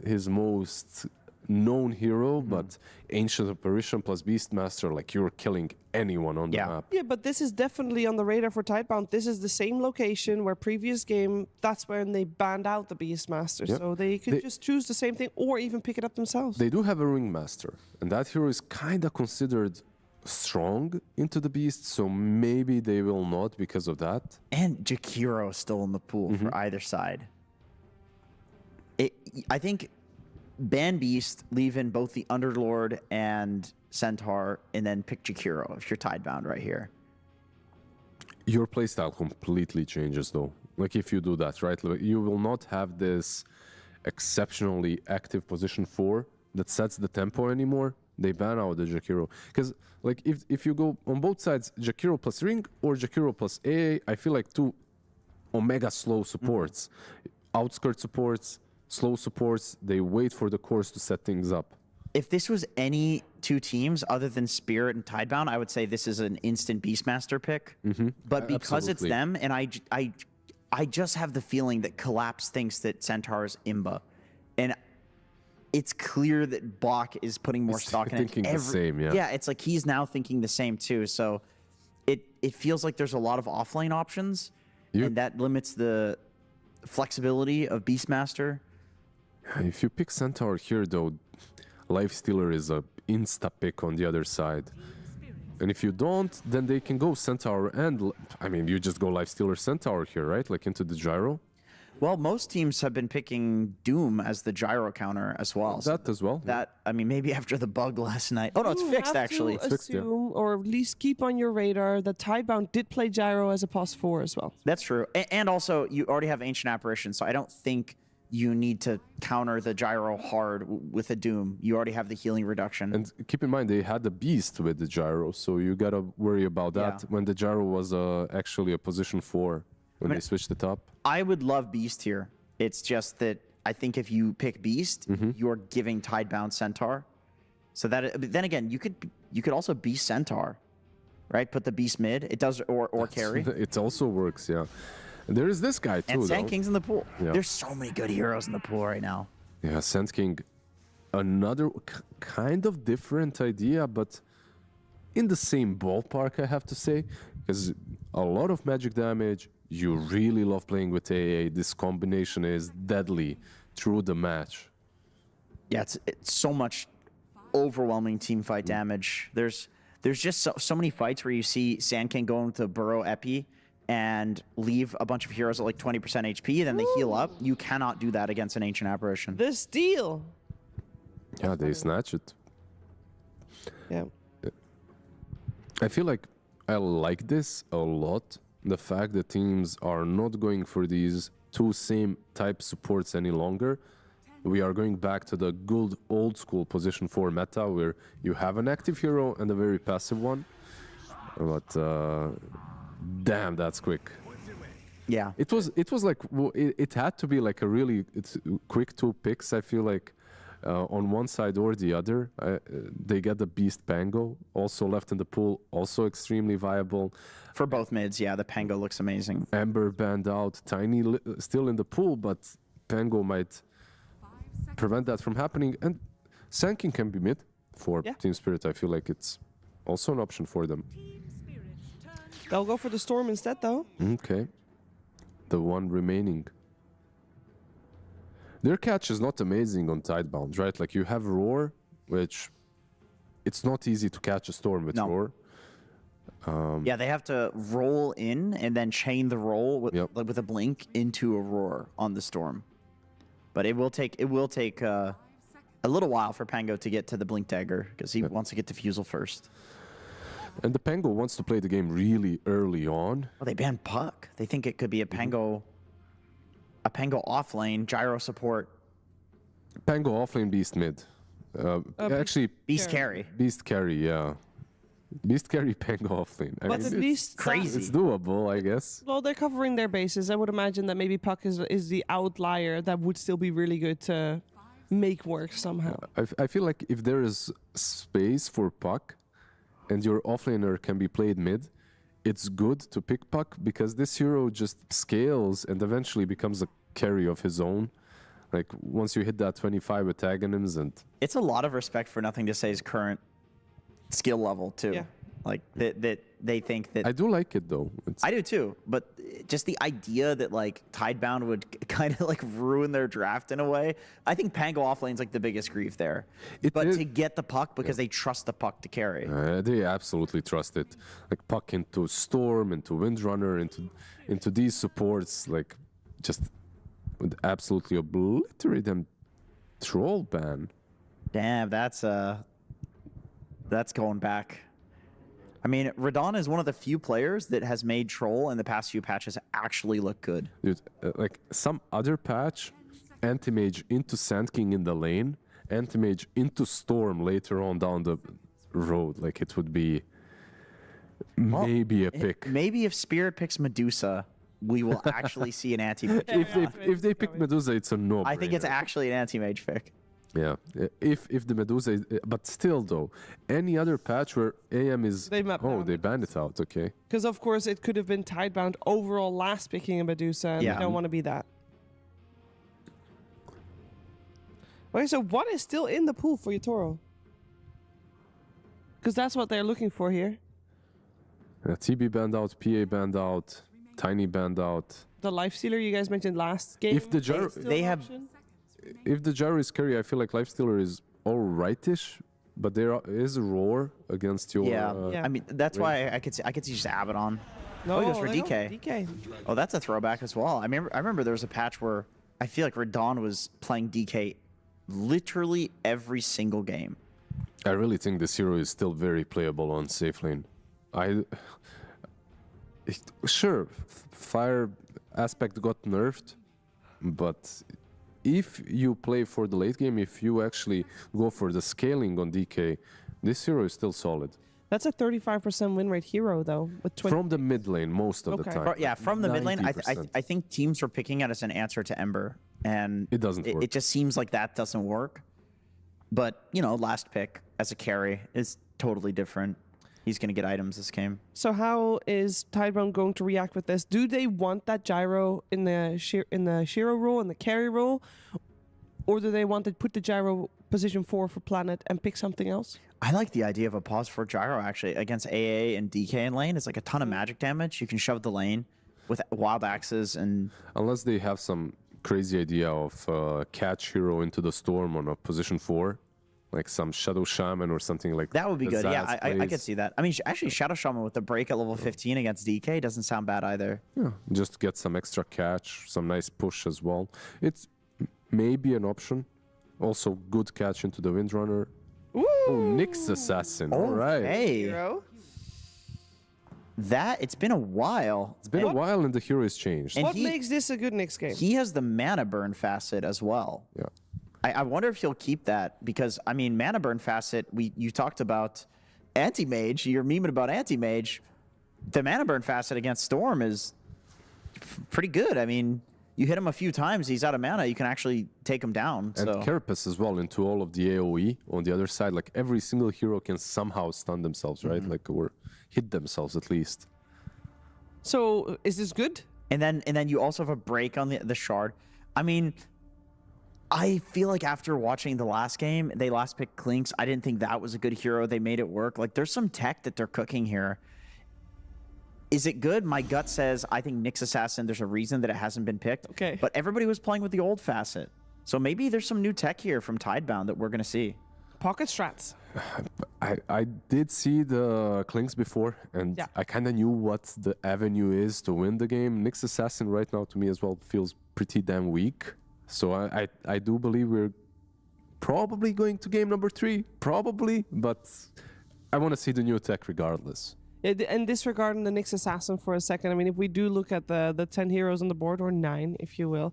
his most known hero, but Ancient Apparition plus Beastmaster, like you're killing anyone on the map. Yeah, but this is definitely on the radar for Tidebound. This is the same location where previous game, that's when they banned out the Beastmaster. Yep. So they could just choose the same thing or even pick it up themselves. They do have a Ringmaster, and that hero is kind of considered strong into the Beast, so maybe they will not because of that. And Jakiro is still in the pool for either side. I think ban Beast, leave in both the Underlord and Centaur, and then pick Jakiro if you're Tidebound right here. Your playstyle completely changes though. Like if you do that, right? Like, you will not have this exceptionally active position 4 that sets the tempo anymore. They ban out the Jakiro. Because like if you go on both sides, Jakiro plus Ring or Jakiro plus AA, I feel like 2 Omega slow supports. Outskirt supports, slow supports, they wait for the cores to set things up. If this was any 2 teams other than Spirit and Tidebound, I would say this is an instant Beastmaster pick. But because it's them, and I just have the feeling that Collapse thinks that Centaur is Imba. And it's clear that Bach is putting more stock in it. Thinking the same, yeah. Yeah, it's like he's now thinking the same too. So it feels like there's a lot of offlane options, and that limits the flexibility of Beastmaster. If you pick Centaur here, though, Lifestealer is a insta pick on the other side. And if you don't, then they can go Centaur and... I mean, you just go Lifestealer Centaur here, right? Like into the gyro. Well, most teams have been picking Doom as the gyro counter as well. That as well. That, I mean, maybe after the bug last night. Oh, no, it's fixed, actually. It's fixed, or at least keep on your radar that Tidebound did play gyro as a +4 as well. That's true. And also, you already have Ancient Apparition, so I don't think you need to counter the gyro hard with a Doom. You already have the healing reduction. And keep in mind, they had the Beast with the gyro, so you gotta worry about that when the gyro was actually a position 4 when they switched it up. I would love Beast here. It's just that I think if you pick Beast, you're giving Tidebound Centaur. So that, then again, you could also Beast Centaur, right? Put the Beast mid. It does, or carry. It also works, yeah. And there is this guy too, and Sand King's in the pool. Yeah. There's so many good heroes in the pool right now. Yeah, Sand King, another kind of different idea, but in the same ballpark, I have to say, because a lot of magic damage. You really love playing with AA. This combination is deadly through the match. Yeah, it's so much overwhelming team fight damage. There's just so many fights where you see Sand King going with the Burrow Epi and leave a bunch of heroes at like 20% HP, then they heal up. You cannot do that against an Ancient Apparition. The steal. Yeah, they snatch it. Yeah. I feel like I like this a lot. The fact that teams are not going for these 2 same type supports any longer. we are going back to the good old school position 4 meta where you have an active hero and a very passive one. But damn, that's quick. Yeah. It was like it had to be like a really quick 2 picks. I feel like on one side or the other, they get the Beast Pango also left in the pool, also extremely viable. For both mids, yeah, the Pango looks amazing. Ember banned out, Tiny still in the pool, but Pango might prevent that from happening. And Sanking can be mid for Team Spirit. I feel like it's also an option for them. They'll go for the Storm instead, though. Okay. The one remaining. Their catch is not amazing on Tidebound, right? Like you have Roar, which it's not easy to catch a Storm with Roar. Yeah, they have to roll in and then chain the roll with a blink into a Roar on the Storm. But it will take a little while for Pango to get to the Blink Dagger because he wants to get Diffusal first. And the Pango wants to play the game really early on. Well, they banned Puck. They think it could be a Pango off lane, gyro support. Pango offlane, Beast mid. Actually, Beast carry. Beast carry, yeah. Beast carry, Pango offlane. But at least crazy. It's doable, I guess. Well, they're covering their bases. I would imagine that maybe Puck is the outlier that would still be really good to make work somehow. I feel like if there is space for Puck and your offlaner can be played mid, it's good to pick Puck because this hero just scales and eventually becomes a carry of his own. Like once you hit that 25 with Aghanims and... It's a lot of respect for Nothing to Say's current skill level too. Yeah. Like that they think that... I do like it though. I do too, but just the idea that like Tidebound would kind of like ruin their draft in a way. I think Pango offlane's like the biggest grief there. To get the Puck because they trust the Puck to carry. They absolutely trust it. Like Puck into Storm, into Windrunner, into these supports, like just would absolutely obliterate them. Troll ban. Damn, that's going back. I mean, Radon is one of the few players that has made Troll in the past few patches actually look good. Dude, like some other patch, Anti-Mage into Sand King in the lane, Anti-Mage into Storm later on down the road. Like it would be maybe a pick. Maybe if Spirit picks Medusa, we will actually see an Anti-Mage. If they pick Medusa, it's a no-brainer. I think it's actually an Anti-Mage pick. Yeah, if the Medusa is, but still though, any other patch where AM is... They banned it out, okay. Because of course it could have been Tidebound overall last picking a Medusa, and we don't want to be that. Okay, so what is still in the pool for Yatoro? Because that's what they're looking for here. TB banned out, PA banned out, Tiny banned out. The Lifestealer you guys mentioned last game. If the If the gyro is carry, I feel like Lifestealer is alrightish, but there is a Roar against your... I mean, that's why I could see just Abaddon. No, he goes for DK. Oh, that's a throwback as well. I remember there was a patch where I feel like Radon was playing DK literally every single game. I really think this hero is still very playable on safe lane. Sure, fire aspect got nerfed, but if you play for the late game, if you actually go for the scaling on DK, this hero is still solid. That's a 35% win rate hero, though. With from the mid lane, most of the time. Yeah, from the mid lane, I think teams were picking it as an answer to Ember, and it doesn't work. It just seems like that doesn't work. But, you know, last pick as a carry is totally different. He's going to get items this game. So how is Tidebound going to react with this? Do they want that gyro in the Shiro role, in the carry role? Or do they want to put the gyro position 4 for Planet and pick something else? I like the idea of a pause for gyro, actually, against AA and DK in lane. It's like a ton of magic damage. You can shove the lane with wild axes and... Unless they have some crazy idea of catch hero into the storm on a position 4. Like some Shadow Shaman or something like that. That would be good. Yeah, I could see that. I mean, actually, Shadow Shaman with the break at level 15 against DK doesn't sound bad either. Yeah, just get some extra catch, some nice push as well. It's maybe an option. Also, good catch into the Windrunner. Ooh! Oh, Nyx Assassin. All right. Hey. It's been a while. It's been a while and the hero is changed. And what makes this a good Nyx game? He has the mana burn facet as well. Yeah. I wonder if he'll keep that because, I mean, Mana Burn Facet, you talked about Anti-Mage, you're memeing about Anti-Mage. The Mana Burn Facet against Storm is pretty good. I mean, you hit him a few times, he's out of mana, you can actually take him down. And Carapace as well into all of the AoE on the other side. Like every single hero can somehow stun themselves, right? Like, or hit themselves at least. So is this good? And then you also have a break on the shard. I mean, I feel like after watching the last game, they last picked Clinks. I didn't think that was a good hero. They made it work. Like, there's some tech that they're cooking here. Is it good? My gut says I think Nyx Assassin, there's a reason that it hasn't been picked. Okay. But everybody was playing with the old facet. So maybe there's some new tech here from Tidebound that we're going to see. Pocket strats. I did see the Clinks before, and I kind of knew what the avenue is to win the game. Nyx Assassin right now, to me as well, feels pretty damn weak. So I do believe we're probably going to game number 3, probably, but I want to see the new tech regardless. Yeah, and disregarding the Nyx Assassin for a second, I mean, if we do look at the 10 heroes on the board, or 9, if you will,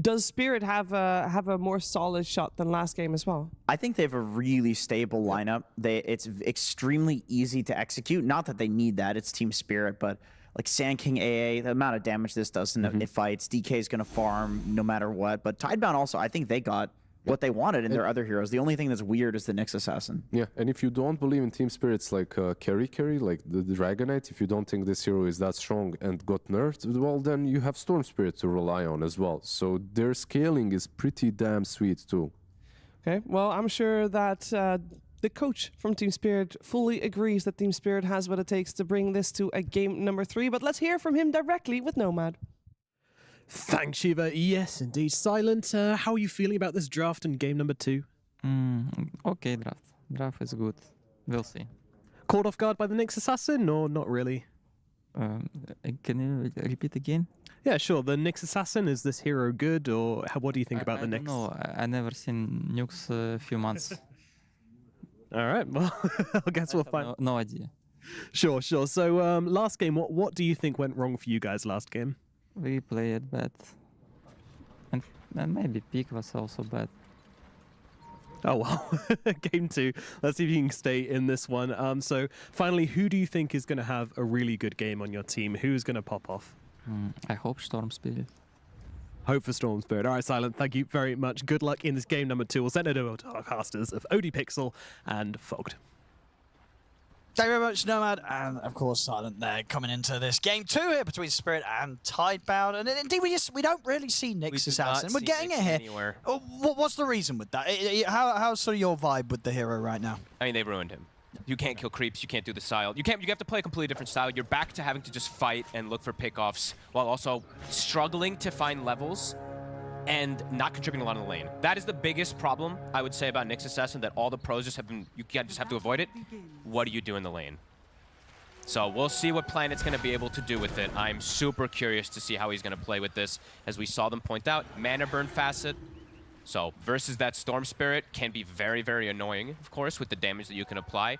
does Spirit have a more solid shot than last game as well? I think they have a really stable lineup. It's extremely easy to execute. Not that they need that, it's Team Spirit, but like Sand King AA, the amount of damage this does in fights, DK is going to farm no matter what. But Tidebound also, I think they got what they wanted in their other heroes. The only thing that's weird is the Nyx Assassin. Yeah, and if you don't believe in Team Spirit's like carry, like the Dragonite, if you don't think this hero is that strong and got nerfed, well, then you have Storm Spirit to rely on as well. So their scaling is pretty damn sweet too. Okay, well, I'm sure that the coach from Team Spirit fully agrees that Team Spirit has what it takes to bring this to a game number 3. But let's hear from him directly with Nomad. Thanks, Shiva. Yes, indeed. Silent, how are you feeling about this draft in game number 2? Okay, draft. Draft is good. We'll see. Caught off guard by the Nyx Assassin, or not really? Can you repeat again? Yeah, sure. The Nyx Assassin, is this hero good, or what do you think about the Nyx? No, I never seen Nyx a few months. All right, well, I guess we'll find. No idea. Sure. So, last game, what do you think went wrong for you guys last game? We played bad. And maybe pick was also bad. Oh, well. Game 2. Let's see if you can stay in this one. So, finally, who do you think is going to have a really good game on your team? Who's going to pop off? I hope Storm Spirit. Hope for Storm Spirit. All right, Silent, thank you very much. Good luck in this game number 2. We'll send it over to our casters of OD Pixel and Fogged. Thank you very much, Nomad, and of course Silent there coming into this game 2 here between Spirit and Tidebound. And indeed, we don't really see Nyx Assassin. We're getting it here. Anywhere. What's the reason with that? How's sort of your vibe with the hero right now? I mean, they ruined him. You can't kill creeps. You can't do the style. You have to play a completely different style. You're back to having to just fight and look for pickoffs while also struggling to find levels and not contributing a lot in the lane. That is the biggest problem, I would say, about Nyx Assassin, that all the pros just have been, you just have to avoid it. What do you do in the lane? So we'll see what Planet's going to be able to do with it. I'm super curious to see how he's going to play with this. As we saw them point out, Mana Burn Facet. So versus that Storm Spirit can be very, very annoying, of course, with the damage that you can apply.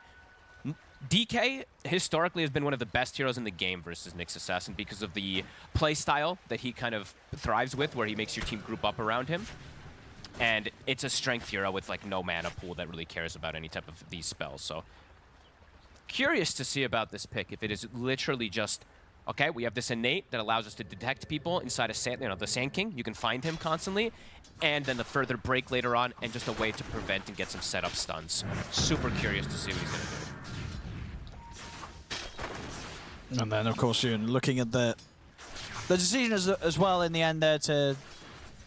DK historically has been one of the best heroes in the game versus Nyx Assassin because of the play style that he kind of thrives with, where he makes your team group up around him. And it's a strength hero with like no mana pool that really cares about any type of these spells. So curious to see about this pick, if it is literally just, okay, we have this innate that allows us to detect people inside a sand, the Sand King. You can find him constantly, and then the further break later on, and just a way to prevent and get some setup stuns. Super curious to see what he's gonna do. And then, of course, you're looking at the decision as well in the end there to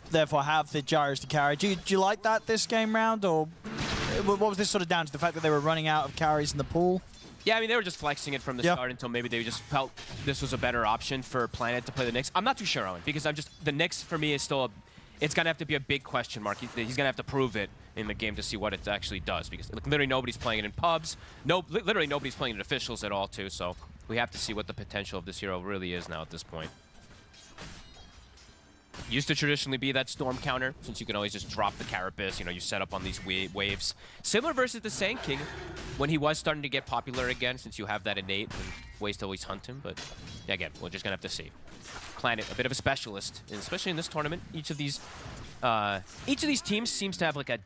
therefore have the gyros to carry. Do you like that this game round, or what was this sort of down to? The fact that they were running out of carries in the pool? Yeah, I mean, they were just flexing it from the start until maybe they just felt this was a better option for Planet to play the Nyx. I'm not too sure, Owen, because the Nyx for me is still it's going to have to be a big question mark. He's going to have to prove it in the game to see what it actually does, because literally nobody's playing it in pubs. Literally nobody's playing it in officials at all, too, so we have to see what the potential of this hero really is now at this point. Used to traditionally be that storm counter, since you can always just drop the Carapace, you know, you set up on these waves. Similar versus the Sand King, when he was starting to get popular again, since you have that innate and ways to always hunt him, but again, we're just gonna have to see. Planet, a bit of a specialist, and especially in this tournament, each of these teams seems to have like a,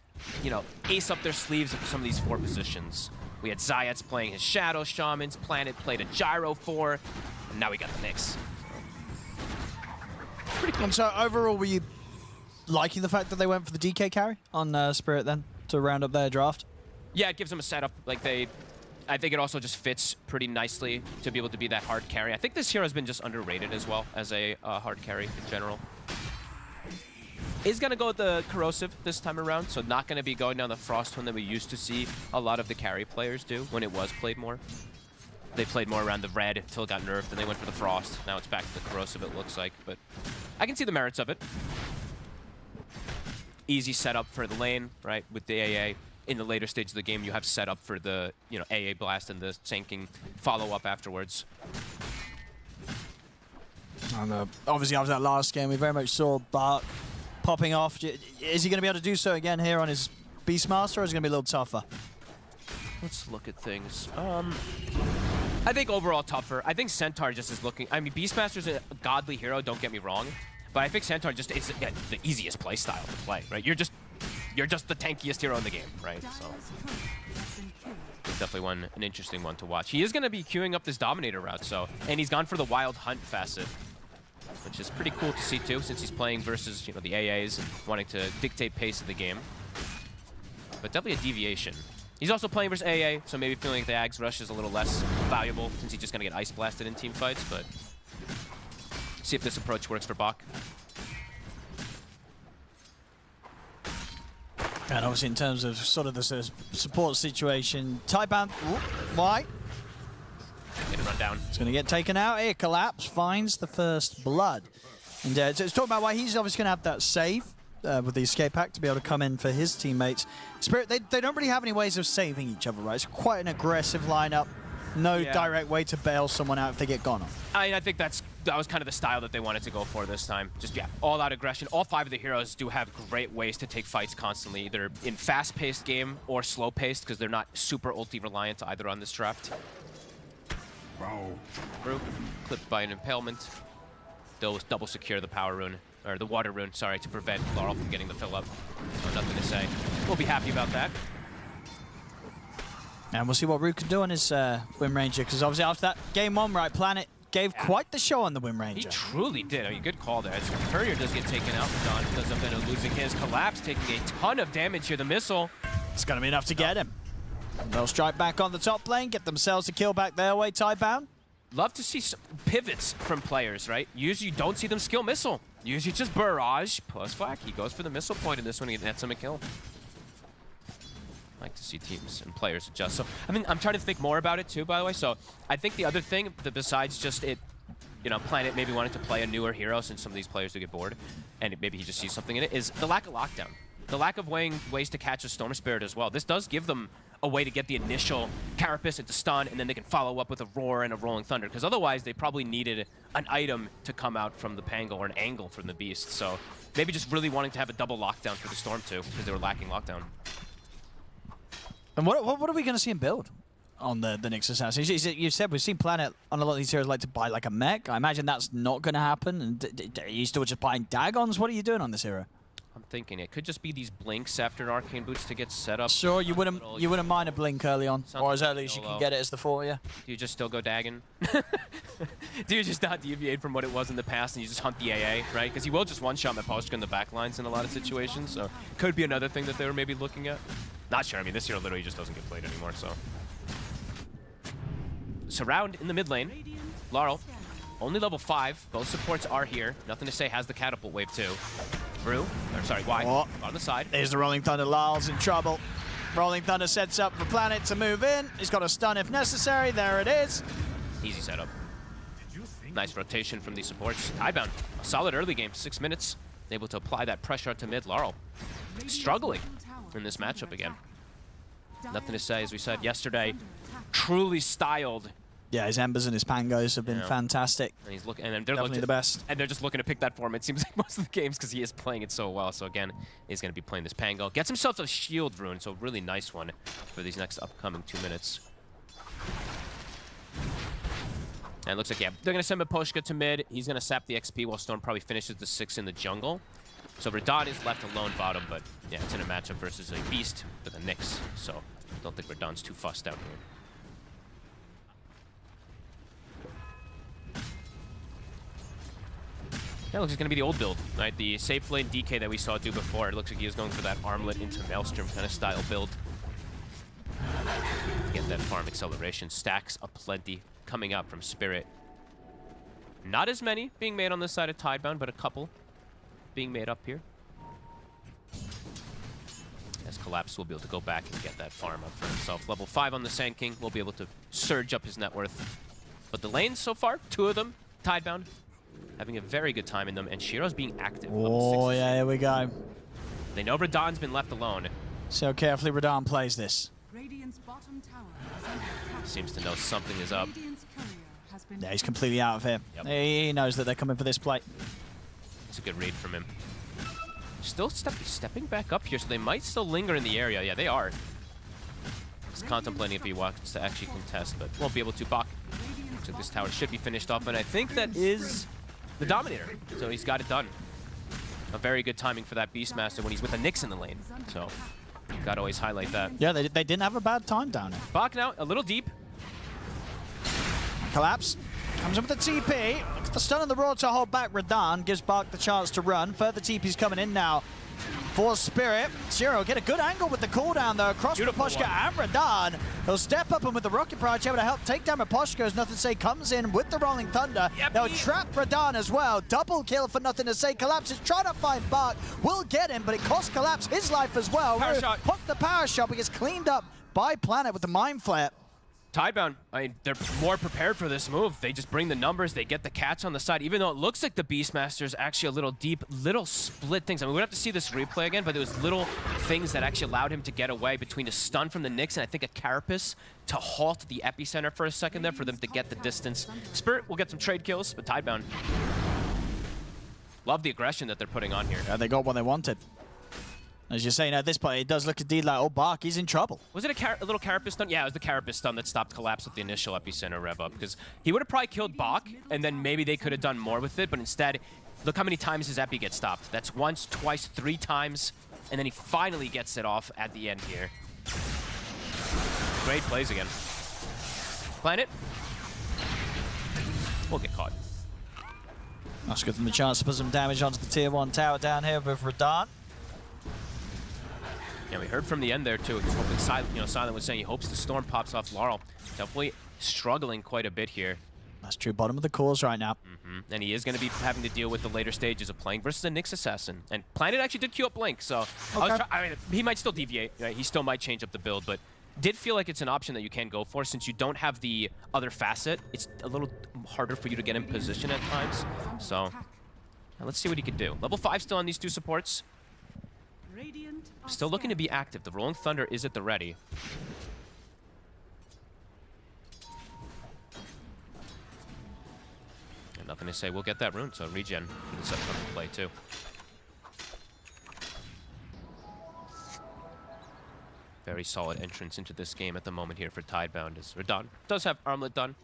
you know, ace up their sleeves of some of these 4 positions. We had Zayats playing his Shadow Shamans, Planet played a Gyro 4, and now we got the mix. Pretty cool. And so overall, were you liking the fact that they went for the DK carry on Spirit then to round up their draft? Yeah, it gives them a setup. Like I think it also just fits pretty nicely to be able to be that hard carry. I think this hero has been just underrated as well as a hard carry in general. Is going to go with the Corrosive this time around, so not going to be going down the Frost one that we used to see a lot of the carry players do when it was played more. They played more around the red until it got nerfed, and they went for the Frost. Now it's back to the Corrosive, it looks like, but I can see the merits of it. Easy setup for the lane, right, with the AA. In the later stage of the game, you have set up for the, you know, AA blast and the sinking follow-up afterwards. And obviously after that last game, we very much saw Bart popping off. Is he going to be able to do so again here on his Beastmaster, or is it going to be a little tougher? Let's look at things. I think overall tougher. I think Centaur just is looking... I mean, Beastmaster's a godly hero, don't get me wrong. But I think Centaur just is the easiest play style to play, right? You're just the tankiest hero in the game, right? So it's definitely an interesting one to watch. He is going to be queuing up this Dominator route, so... And he's gone for the Wild Hunt facet, which is pretty cool to see too, since he's playing versus, you know, the AAs and wanting to dictate pace of the game. But definitely a deviation. He's also playing versus AA, so maybe feeling like the Ags Rush is a little less valuable since he's just going to get Ice Blasted in team fights, but see if this approach works for Bach. And obviously in terms of sort of the support situation, Tidebound, why? Get a run down. It's going to get taken out here. Collapse finds the first blood. And so it's talking about why he's obviously going to have that save with the escape pack to be able to come in for his teammates. Spirit, they don't really have any ways of saving each other, right? It's quite an aggressive lineup. No direct way to bail someone out if they get gone on. I think that was kind of the style that they wanted to go for this time. Just, yeah, all-out aggression. All 5 of the heroes do have great ways to take fights constantly, either in fast-paced game or slow-paced, because they're not super ulti-reliant either on this draft. Wow. Clipped by an impalement. They'll double secure the power rune, or the water rune, sorry, to prevent Laurel from getting the fill up. So nothing to say. We'll be happy about that. And we'll see what Root can do on his Wind Ranger, because obviously after that game 1, right, Planet gave quite the show on the Wind Ranger. He truly did. I mean, good call there. As Courier does get taken out, Don does end up losing his Collapse, taking a ton of damage here. The missile. It's going to be enough to get him. They'll strike back on the top lane, get themselves a kill back their way, Tidebound. Love to see some pivots from players, right? Usually you don't see them skill missile. Usually just barrage plus flak. He goes for the missile point in this one and nets him a kill. Like to see teams and players adjust. So, I mean, I'm trying to think more about it too, by the way. So, I think the other thing, that besides just it, you know, Planet maybe wanting to play a newer hero since some of these players do get bored, and maybe he just sees something in it, is the lack of lockdown. The lack of ways to catch a Storm Spirit as well. This does give them a way to get the initial Carapace into stun, and then they can follow up with a Roar and a Rolling Thunder, because otherwise they probably needed an item to come out from the Pangle or an angle from the Beast. So, maybe just really wanting to have a double lockdown for the Storm too, because they were lacking lockdown. And what are we going to see him build on the Nyx Assassin? You said we've seen Planet on a lot of these heroes like to buy like a mech. I imagine that's not going to happen. And are you still just buying Dagons? What are you doing on this hero? I'm thinking it could just be these blinks after Arcane Boots to get set up. Sure, you wouldn't mind a blink early on, or as early as you can get it as the 4, yeah. Do you just still go Dagon? Do you just not deviate from what it was in the past and you just hunt the AA, right? Because you will just one-shot Maposhka in the backlines in a lot of situations, so could be another thing that they were maybe looking at. Not sure. I mean, this hero literally just doesn't get played anymore, so. Surround in the mid lane. Laurel, only level 5. Both supports are here. Nothing to say, has the catapult wave too. Brew, or sorry, Y, on the side. There's the Rolling Thunder. Lyle's in trouble. Rolling Thunder sets up for Planet to move in. He's got a stun if necessary. There it is. Easy setup. Nice rotation from these supports. Tidebound, a solid early game, 6 minutes. Able to apply that pressure to mid. Laurel struggling in this matchup again. Nothing to say, as we said yesterday. Truly styled Yeah, his Embers and his Pangos have been fantastic. And he's looking, and they're definitely the best. And they're just looking to pick that form. It seems like most of the games because he is playing it so well. So again, he's going to be playing this Pango. Gets himself a shield rune, so really nice one for these next upcoming 2 minutes. And it looks like, yeah, they're going to send Miposhka to mid. He's going to sap the XP while Storm probably finishes the 6 in the jungle. So Radahn is left alone bottom, but yeah, it's in a matchup versus a beast with a Nyx. So I don't think Radahn's too fussed out here. Yeah, looks like it's going to be the old build, right? The safe lane DK that we saw do before. It looks like he was going for that armlet into Maelstrom kind of style build. Get that farm acceleration. Stacks aplenty coming up from Spirit. Not as many being made on this side of Tidebound, but a couple being made up here. As Collapse will be able to go back and get that farm up for himself. Level 5 on the Sand King will be able to surge up his net worth. But the lanes so far, 2 of them, Tidebound, having a very good time in them, and Shiro's being active. Oh, yeah, here we go. They know Radahn's been left alone. See how carefully Radahn plays this. Radiant's bottom tower is under attack. Seems to know something is up. Radiant's courier has been Yeah, he's completely out of here. Yep. He knows that they're coming for this play. It's a good read from him. Still stepping back up here, so they might still linger in the area. Yeah, they are. He's contemplating if he wants to actually contest, but won't be able to. Bach. So this tower should be finished off, and I think that is the Dominator. So he's got it done. A very good timing for that Beastmaster when he's with a Nyx in the lane. So got to always highlight that. Yeah, they didn't have a bad time down here. Bach now, a little deep. Collapse. Comes in with the TP. The stun and the roar to hold back Radahn. Gives Bach the chance to run. Further TP's coming in now for Spirit. Zero get a good angle with the cooldown though across Miposhka and Radahn. He'll step up and with the Rocket Barrage able to help take down Miposhka as Nothing to Say comes in with the Rolling Thunder. Yep. They'll trap Radahn as well. Double kill for Nothing to Say. Collapse is trying to find Bach. Will get him, but it costs Collapse his life as well. Power shot. Puts the power shot, but gets cleaned up by Planet with the Mind Flare. Tidebound, I mean, they're more prepared for this move. They just bring the numbers, they get the catch on the side, even though it looks like the Beastmaster's actually a little deep, little split things. I mean, we'd have to see this replay again, but there was little things that actually allowed him to get away between a stun from the Nyx and I think a Carapace to halt the epicenter for a second there for them to get the distance. Spirit will get some trade kills, but Tidebound. Love the aggression that they're putting on here. Yeah, they got what they wanted. As you're saying, at this point, it does look indeed like, oh, Bach, he's in trouble. Was it a little Carapace stun? Yeah, it was the Carapace stun that stopped Collapse with the initial epicenter rev up, because he would have probably killed Bach, and then maybe they could have done more with it, but instead, look how many times his epi gets stopped. That's once, twice, 3 times, and then he finally gets it off at the end here. Great plays again. Planet. We'll get caught. That's give them the chance to put some damage onto the tier 1 tower down here with Radahn. Yeah, we heard from the end there too. He's hoping Silent was saying he hopes the storm pops off Laurel. Definitely struggling quite a bit here. That's true. Bottom of the cores right now. And he is going to be having to deal with the later stages of playing versus a Nyx Assassin. And Planet actually did queue up Blink, so I mean, he might still deviate. Right? He still might change up the build, but did feel like it's an option that you can go for since you don't have the other facet. It's a little harder for you to get in position at times. So let's see what he can do. Level 5 still on these 2 supports. Still looking to be active. The Rolling Thunder is at the ready. And Nothing to Say we'll get that rune, so regen for the Scepter to play too. Very solid entrance into this game at the moment here for Tidebound as Radahn does have Armlet done.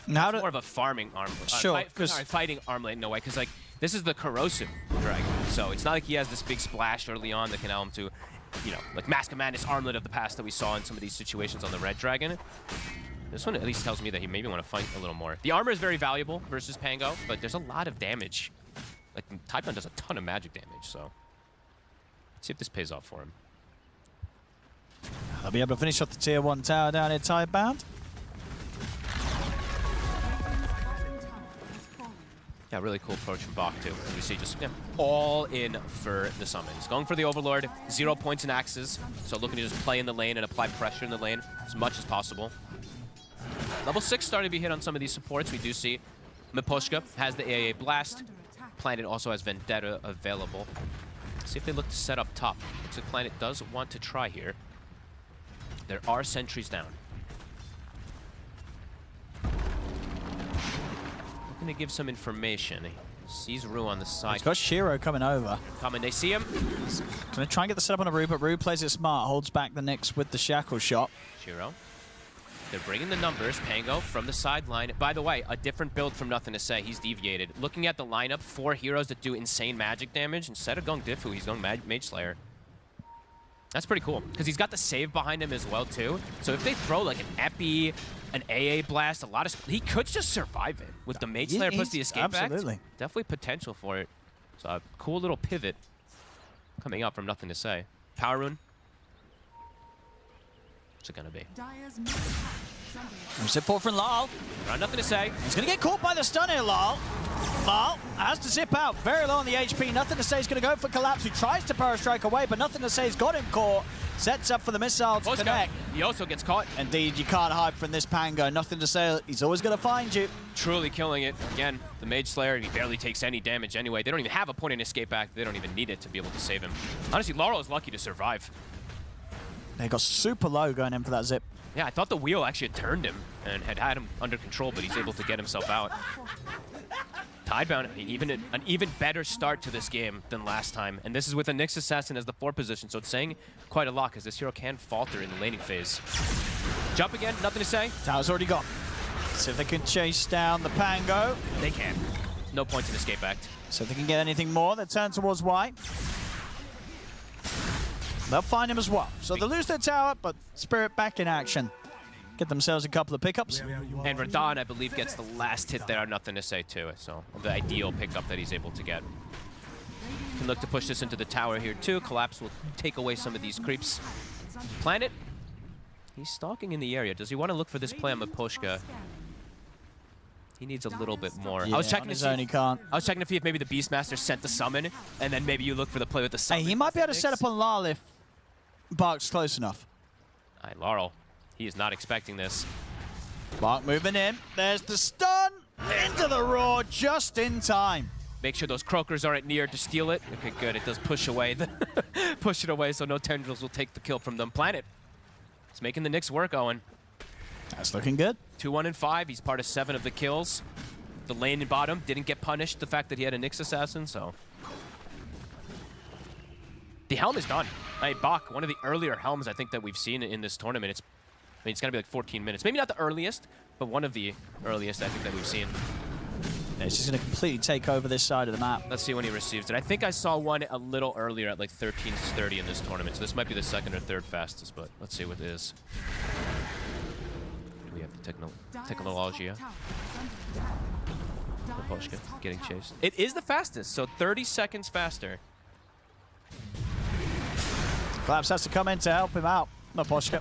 Now more of a farming armlet. Sure, fighting armlet in a way, because like this is the corrosive dragon, so it's not like he has this big splash early on that can allow him to, you know, like Mask of Madness armlet of the past that we saw in some of these situations on the red dragon. This one at least tells me that he maybe want to fight a little more. The armor is very valuable versus Pango, but there's a lot of damage. Like Tidebound does a ton of magic damage, so let's see if this pays off for him. I'll be able to finish off the tier 1 tower down here, Tidebound. Yeah, really cool approach from Bach too. We see just all in for the summons. Going for the Overlord, 0 points in axes, so looking to just play in the lane and apply pressure in the lane as much as possible. Level 6 starting to be hit on some of these supports. We do see Miposhka has the AAA Blast. Planet also has Vendetta available. Let's see if they look to set up top. Looks like Planet does want to try here. There are sentries down. Looking to give some information. He sees Rue on the side. He's got Shiro coming over. Coming, they see him. He's going to try and get the setup on a Rue, but Rue plays it smart, holds back the Nyx with the shackle shot. Shiro. They're bringing the numbers. Pango from the sideline. By the way, a different build from Nothing to Say. He's deviated. Looking at the lineup, 4 heroes that do insane magic damage. Instead of going Diffu, he's going Mage Slayer. That's pretty cool, because he's got the save behind him as well, too. So if they throw like an Epi, an AA Blast, a lot of... He could just survive it with the Mage Slayer plus the Escape absolutely. Act. Definitely potential for it. So a cool little pivot coming up from Nothing to Say. Power Rune. What's it going to be? Zip forward from Lal. Nothing to Say. He's going to get caught by the stun here, Lal. Lal has to zip out. Very low on the HP. Nothing to Say is going to go for Collapse. He tries to power strike away, but Nothing to Say has got him caught. Sets up for the missile to connect. He also gets caught. Indeed, you can't hide from this Pango. Nothing to Say. He's always going to find you. Truly killing it. Again, the Mage Slayer, he barely takes any damage anyway. They don't even have a point in Escape Act. They don't even need it to be able to save him. Honestly, Laurel is lucky to survive. They got super low going in for that zip. Yeah, I thought the wheel actually had turned him and had him under control, but he's able to get himself out. Tidebound, I mean, an even better start to this game than last time. And this is with a Nyx Assassin as the 4 position, so it's saying quite a lot, because this hero can falter in the laning phase. Jump again, Nothing to Say. Tower's already gone. See if they can chase down the Pango. They can. No points in Escape Act. So if they can get anything more, they turn towards Y. They'll find him as well. So they lose their tower, but Spirit back in action. Get themselves a couple of pickups. And Radon, I believe, gets the last hit there. Nothing to Say to it. So the ideal pickup that he's able to get. Can look to push this into the tower here, too. Collapse will take away some of these creeps. Planet. He's stalking in the area. Does he want to look for this play on Miposhka? He needs a little bit more. Yeah, I was checking to see. He can't. I was checking to see if maybe the Beastmaster sent the summon, and then maybe you look for the play with the summon. Hey, he might be able to set up on Lal if Bark's close enough. All right, Laurel. He is not expecting this. Bark moving in. There's the stun into the roar just in time. Make sure those croakers aren't near to steal it. Okay, good. It does push away. Push it away so no tendrils will take the kill from them. Planet. It's making the Nyx work, Owen. That's looking good. 2-1 and 5. He's part of 7 of the kills. The lane in bottom didn't get punished, the fact that he had a Nyx Assassin, so. The helm is done. Hey, Bach, one of the earlier helms I think that we've seen in this tournament. It's gonna be like 14 minutes. Maybe not the earliest, but one of the earliest I think that we've seen. Yeah, it's just gonna completely take over this side of the map. Let's see when he receives it. I think I saw one a little earlier at like 13:30 in this tournament, so this might be the 2nd or 3rd fastest, but let's see what it is. We have the technology. Miposhka getting chased. It is the fastest, so 30 seconds faster. Collapse has to come in to help him out. Miposhka.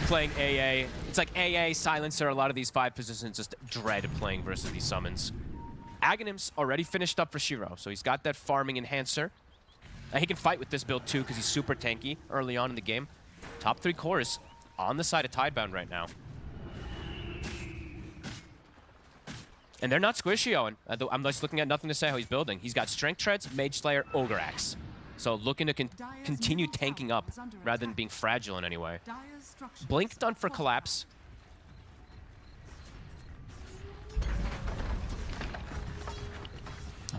Playing AA. It's like AA, Silencer, a lot of these 5 positions just dread playing versus these summons. Aghanim's already finished up for Shiro, so he's got that farming enhancer. And he can fight with this build too, because he's super tanky early on in the game. Top 3 cores on the side of Tidebound right now. And they're not squishy, Owen. I'm just looking at Nothing to Say how he's building. He's got Strength Treads, Mage Slayer, Ogre Axe. So looking to continue tanking up rather than being fragile in any way. Blink done for Collapse.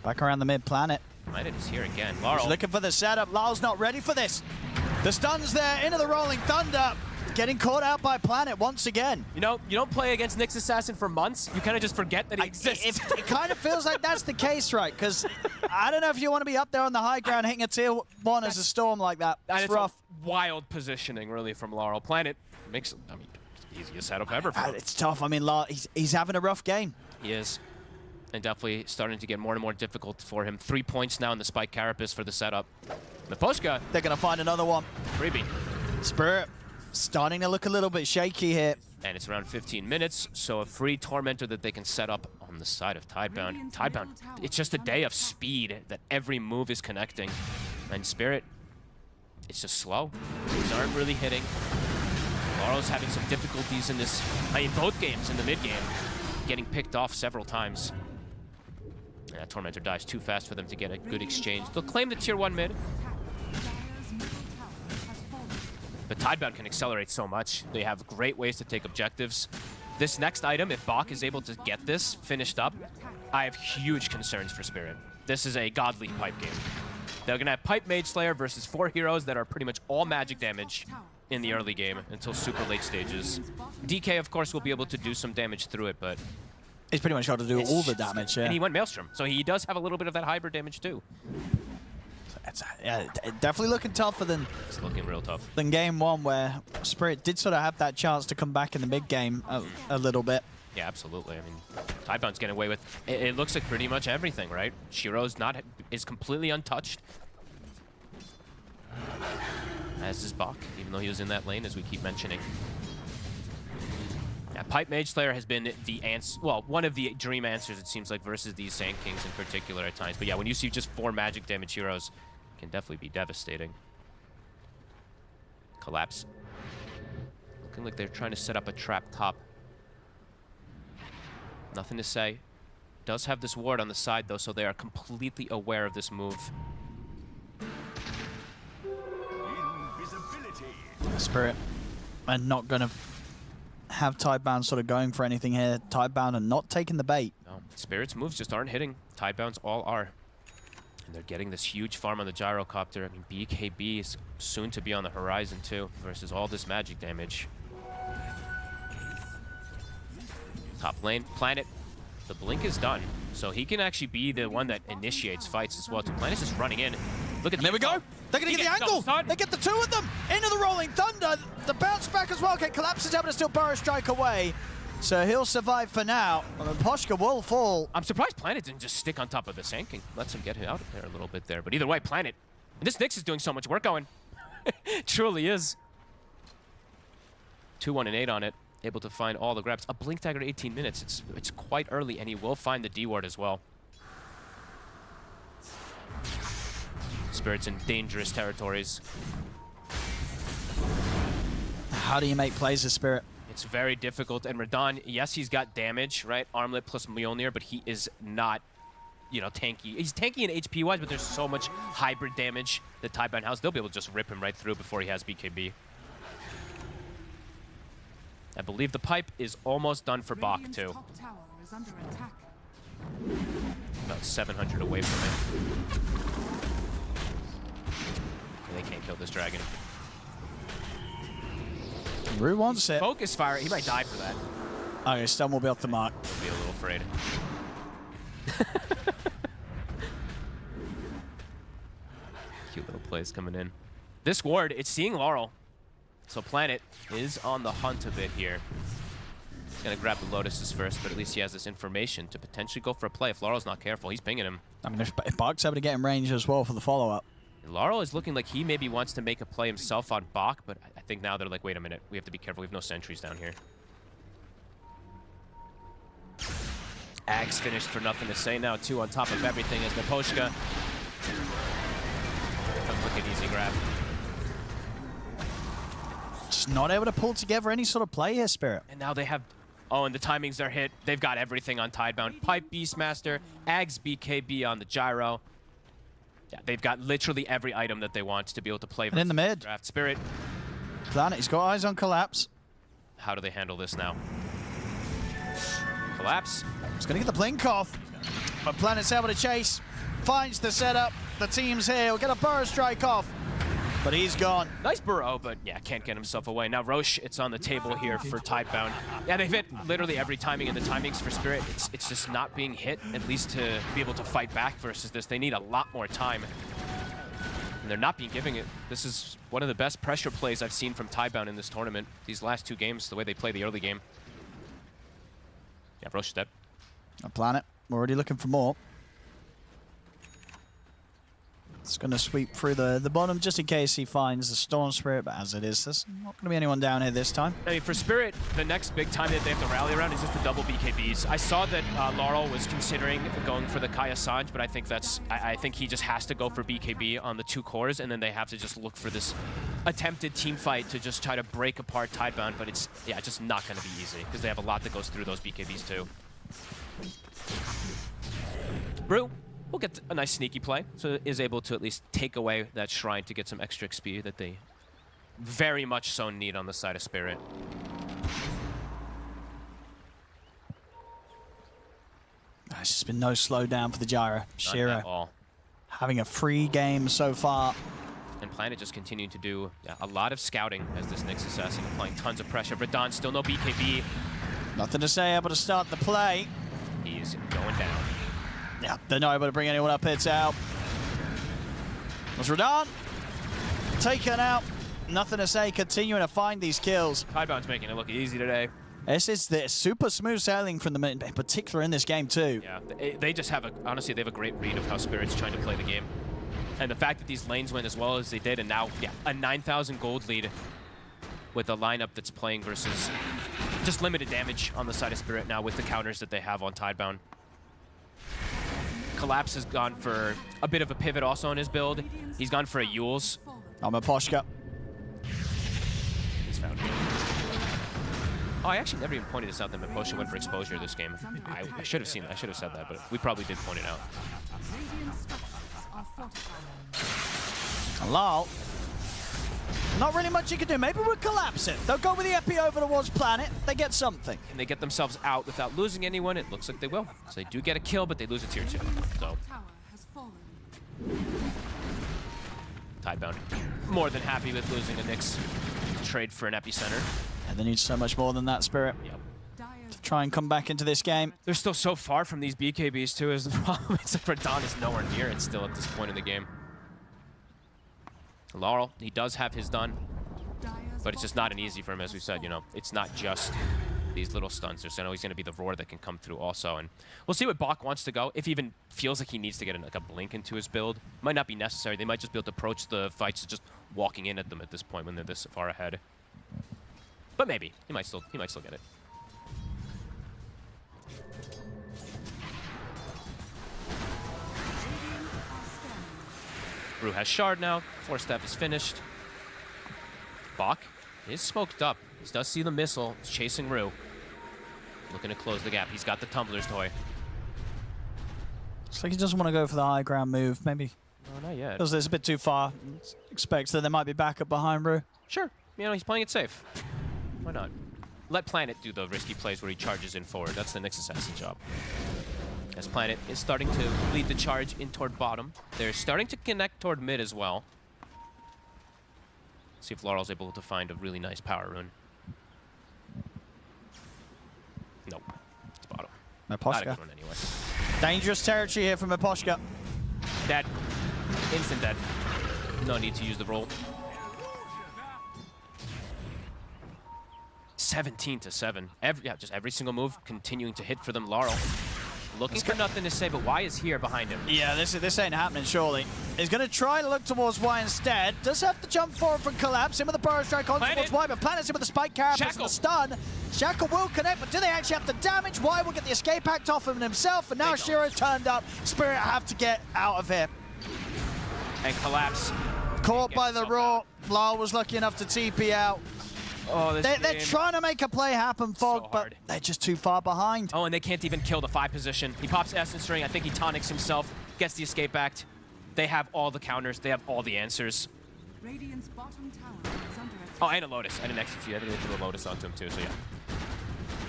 Back around the mid-planet. Planet is here again. Laurel. He's looking for the setup. Lal's not ready for this. The stun's there into the Rolling Thunder. Getting caught out by Planet once again. You know, you don't play against Nyx Assassin for months. You kind of just forget that he exists. It kind of feels like that's the case, right? Because I don't know if you want to be up there on the high ground hitting a tier 1 as a Storm like that. That's rough. Wild positioning, really, from Laurel. Planet makes, I mean, easiest setup ever for him. It's tough. I mean, he's having a rough game. He is. And definitely starting to get more and more difficult for him. 3 points now in the Spike Carapace for the setup. Miposhka. They're going to find another one. Freebie. Spirit starting to look a little bit shaky here. And it's around 15 minutes, so a free Tormentor that they can set up on the side of Tidebound. Tidebound, it's just a day of speed that every move is connecting. And Spirit, it's just slow. These aren't really hitting. Laurel's having some difficulties in this, both games in the mid game, getting picked off several times. And that Tormentor dies too fast for them to get a good exchange. They'll claim the tier 1 mid. But Tidebound can accelerate so much. They have great ways to take objectives. This next item, if Bach is able to get this finished up, I have huge concerns for Spirit. This is a godly pipe game. They're going to have Pipe Mage Slayer versus 4 heroes that are pretty much all magic damage in the early game until super late stages. DK, of course, will be able to do some damage through it, but... He's pretty much got to do all the damage, yeah. And he went Maelstrom, so he does have a little bit of that hybrid damage, too. It's definitely looking tougher than... It's looking real tough. Than game 1, where Spirit did sort of have that chance to come back in the mid-game a little bit. Yeah, absolutely. I mean, Tidebound's getting away with... It looks like pretty much everything, right? Shiro's is completely untouched. As is Bach, even though he was in that lane, as we keep mentioning. Yeah, Pipe Mage Slayer has been the answer, well, one of the dream answers, it seems like, versus these Sand Kings in particular at times. But yeah, when you see just 4 magic damage heroes, it can definitely be devastating. Collapse. Looking like they're trying to set up a trap top. Nothing to say. Does have this ward on the side, though, so they are completely aware of this move. Spirit are not going to have Tidebound sort of going for anything here. Tidebound are not taking the bait. No, Spirit's moves just aren't hitting. Tidebound's all are. And they're getting this huge farm on the gyrocopter. I mean, BKB is soon to be on the horizon, too, versus all this magic damage. Top lane, Planet. The blink is done, so he can actually be the one that initiates fights as well. Planet's just running in. Look at there we go. They're going to get the angle. They get the 2 of them into the Rolling Thunder. The bounce back as well. Okay, Collapse is able to still burrow strike away. So he'll survive for now. And Poshka will fall. I'm surprised Planet didn't just stick on top of the Sand King. Lets him get out of there a little bit there. But either way, Planet. And this Nyx is doing so much work going. Truly is. 2-1 and 8 on it. Able to find all the grabs. A Blink Dagger at 18 minutes. It's quite early, and he will find the D-Ward as well. Spirit's in dangerous territories. How do you make plays as Spirit? It's very difficult. And Radon, yes, he's got damage, right? Armlet plus Mjolnir, but he is not, you know, tanky. He's tanky in HP-wise, but there's so much hybrid damage that Tidebound has. They'll be able to just rip him right through before he has BKB. I believe the pipe is almost done for Bach, too. About 700 away from it. They can't kill this dragon. Rue wants it. Focus fire. He might die for that. Okay, Stun will be off the mark. I'll be a little afraid. Cute little plays coming in. This ward, it's seeing Laurel. So Planet is on the hunt a bit here. He's going to grab the Lotuses first, but at least he has this information to potentially go for a play. If Laurel's not careful, he's pinging him. I mean, if Bach's able to get in range as well for the follow-up. Laurel is looking like he maybe wants to make a play himself on Bach, but I think now they're like, wait a minute, we have to be careful. We have no sentries down here. Axe finished for nothing to say now, 2 on top of everything as Miposhka. Comes with an easy grab. Just not able to pull together any sort of play here, Spirit. And now they have... Oh, and the timings are hit. They've got everything on Tidebound. Pipe Beastmaster, Ags BKB on the gyro. Yeah, they've got literally every item that they want to be able to play. And in the mid. Draft Spirit. Planet, he's got eyes on Collapse. How do they handle this now? Collapse. He's going to get the blink off. But Planet's able to chase. Finds the setup. The team's here. We'll get a burrow strike off. But he's gone. Nice burrow, but yeah, can't get himself away. Now Roche, it's on the table here for Tidebound. Yeah, they've hit literally every timing, and the timings for Spirit, it's just not being hit, at least to be able to fight back versus this. They need a lot more time. And they're not being giving it. This is one of the best pressure plays I've seen from Tidebound in this tournament. These last 2 games, the way they play the early game. Yeah, Roche is dead. A Planet, we're already looking for more. It's going to sweep through the bottom just in case he finds the Storm Spirit, but as it is, there's not going to be anyone down here this time. I mean, for Spirit, the next big time that they have to rally around is just the double BKBs. I saw that Laurel was considering going for the Kaya Sanj, but I think I think he just has to go for BKB on the 2 cores, and then they have to just look for this attempted team fight to just try to break apart Tidebound, but it's, yeah, just not going to be easy, because they have a lot that goes through those BKBs too. Brew will get a nice sneaky play, so is able to at least take away that shrine to get some extra XP that they very much so need on the side of Spirit. There's just been no slowdown for the Gyro. Not Shiro at all. having a free game so far. And Planet just continuing to do a lot of scouting as this Nyx assassin, applying tons of pressure. Radon still no BKB. Nothing to say, able to start the play. He's going down. Yeah, they're not able to bring anyone up here out. There's Radon taken out. Nothing to say, continuing to find these kills. Tidebound's making it look easy today. This is the super smooth sailing from them, in particular in this game too. Yeah, they just have honestly, they have a great read of how Spirit's trying to play the game. And the fact that these lanes went as well as they did, and now, yeah, a 9,000 gold lead with a lineup that's playing versus just limited damage on the side of Spirit now with the counters that they have on Tidebound. Collapse has gone for a bit of a pivot also on his build. He's gone for a AVULUS. I'm a Poshka. He's found it. Oh, I actually never even pointed this out that Miposha went for exposure this game. I should have seen that. I should have said that, but we probably did point it out. Lol. Not really much you can do. Maybe we'll collapse it. They'll go with the Epi over towards Planet. They get something. Can they get themselves out without losing anyone? It looks like they will. So they do get a kill, but they lose a tier 2. So Tidebound more than happy with losing a Nyx trade for an epicenter. And they need so much more than that, Spirit. Yep. To try and come back into this game. They're still so far from these BKBs too is the problem. It's like Radon is nowhere near it still at this point in the game. Laurel, he does have his done, but it's just not an easy for him, as we said. You know, it's not just these little stunts. There's always going to be the roar that can come through also, and we'll see what Bach wants to go. If he even feels like he needs to get like a blink into his build, might not be necessary. They might just be able to approach the fights just walking in at them at this point when they're this far ahead. But maybe he might still get it. Rue has Shard now. 4-step is finished. Bach is smoked up. He does see the missile. He's chasing Rue. Looking to close the gap. He's got the Tumbler's toy. Looks like he doesn't want to go for the high ground move. Maybe. No, not yet. Feels it's a bit too far. Expects that there might be backup behind Rue. Sure. You know, he's playing it safe. Why not? Let Planet do the risky plays where he charges in forward. That's the Nyx assassin job. As Planet is starting to lead the charge in toward bottom. They're starting to connect toward mid as well. See if Laurel's able to find a really nice power rune. Nope. It's bottom. Not a good one anyway. Dangerous territory here from Miposhka. Dead. Instant dead. No need to use the roll. 17-7. Just every single move continuing to hit for them. Laurel looking for nothing to say, but Y is here behind him. Yeah, this ain't happening, surely. He's going to try to look towards Y instead. Does have to jump forward from Collapse. In with the Burrow Strike on towards Y, but Planet's in with the Spike Carapace and the stun. Shackle will connect, but do they actually have the damage? Y will get the escape act off him himself, and now Shiro turned up. Spirit have to get out of here. And Collapse. Caught by the Raw. Lyle was lucky enough to TP out. Oh, they're trying to make a play happen, Fog, so but they're just too far behind. Oh, and they can't even kill the 5 position. He pops Essence Ring. I think he tonics himself, gets the escape act. They have all the counters. They have all the answers. Radiant's bottom tower is under attack. Oh, and a Lotus. I didn't execute. I didn't throw a Lotus onto him too, so yeah.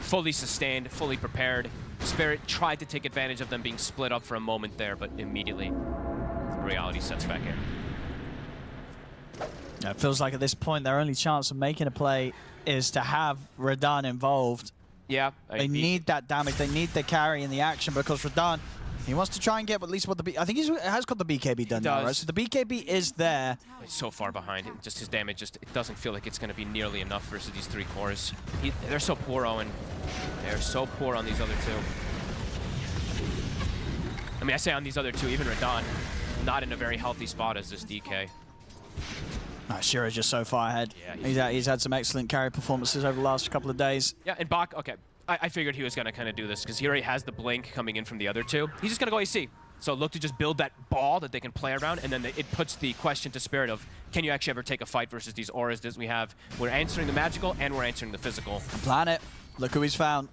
Fully sustained, fully prepared. Spirit tried to take advantage of them being split up for a moment there, but immediately reality sets back in. Yeah, it feels like at this point their only chance of making a play is to have Radon involved. Yeah. They need that damage. They need the carry in the action because Radon, he wants to try and get at least what the I think he has got the BKB done now, right? So the BKB is there. It's so far behind. Just his damage, it doesn't feel like it's going to be nearly enough versus these 3 cores. They're so poor, Owen. They're so poor on these other 2. I mean, I say on these other 2, even Radon, not in a very healthy spot as this DK. Shiro's just so far ahead. Yeah, he's had some excellent carry performances over the last couple of days. Yeah, and Bach, okay. I figured he was going to kind of do this because he already has the blink coming in from the other 2. He's just going to go AC. So look to just build that ball that they can play around, and then it puts the question to Spirit of, can you actually ever take a fight versus these auras that we have? We're answering the magical, and we're answering the physical. Planet, look who he's found.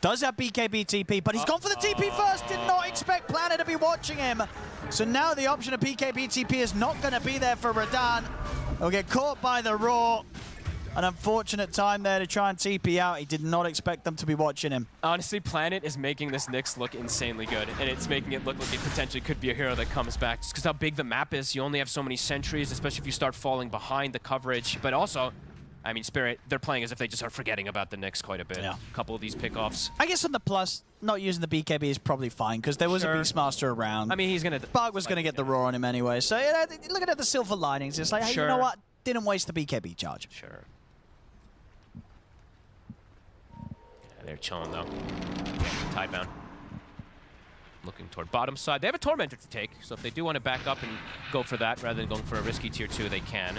Does have BKB TP, but he's gone for the TP first. Did not expect Planet to be watching him. So now the option of BKB TP is not going to be there for Radon. He'll get caught by the Roar. An unfortunate time there to try and TP out. He did not expect them to be watching him. Honestly, Planet is making this Nyx look insanely good, and it's making it look like it potentially could be a hero that comes back. Just because how big the map is, you only have so many sentries, especially if you start falling behind the coverage. But also, I mean, Spirit, they're playing as if they just are forgetting about the Nyx quite a bit. Yeah. A couple of these pickoffs. I guess on the plus, not using the BKB is probably fine, because there was a Beastmaster around. I mean, he's going to... Bug was going to get the Roar on him anyway. So, you know, looking at the silver linings, it's like, hey, you know what? Didn't waste the BKB charge. Sure. They're chilling, though. Tidebound. Looking toward bottom side. They have a Tormentor to take, so if they do want to back up and go for that, rather than going for a risky tier 2, they can.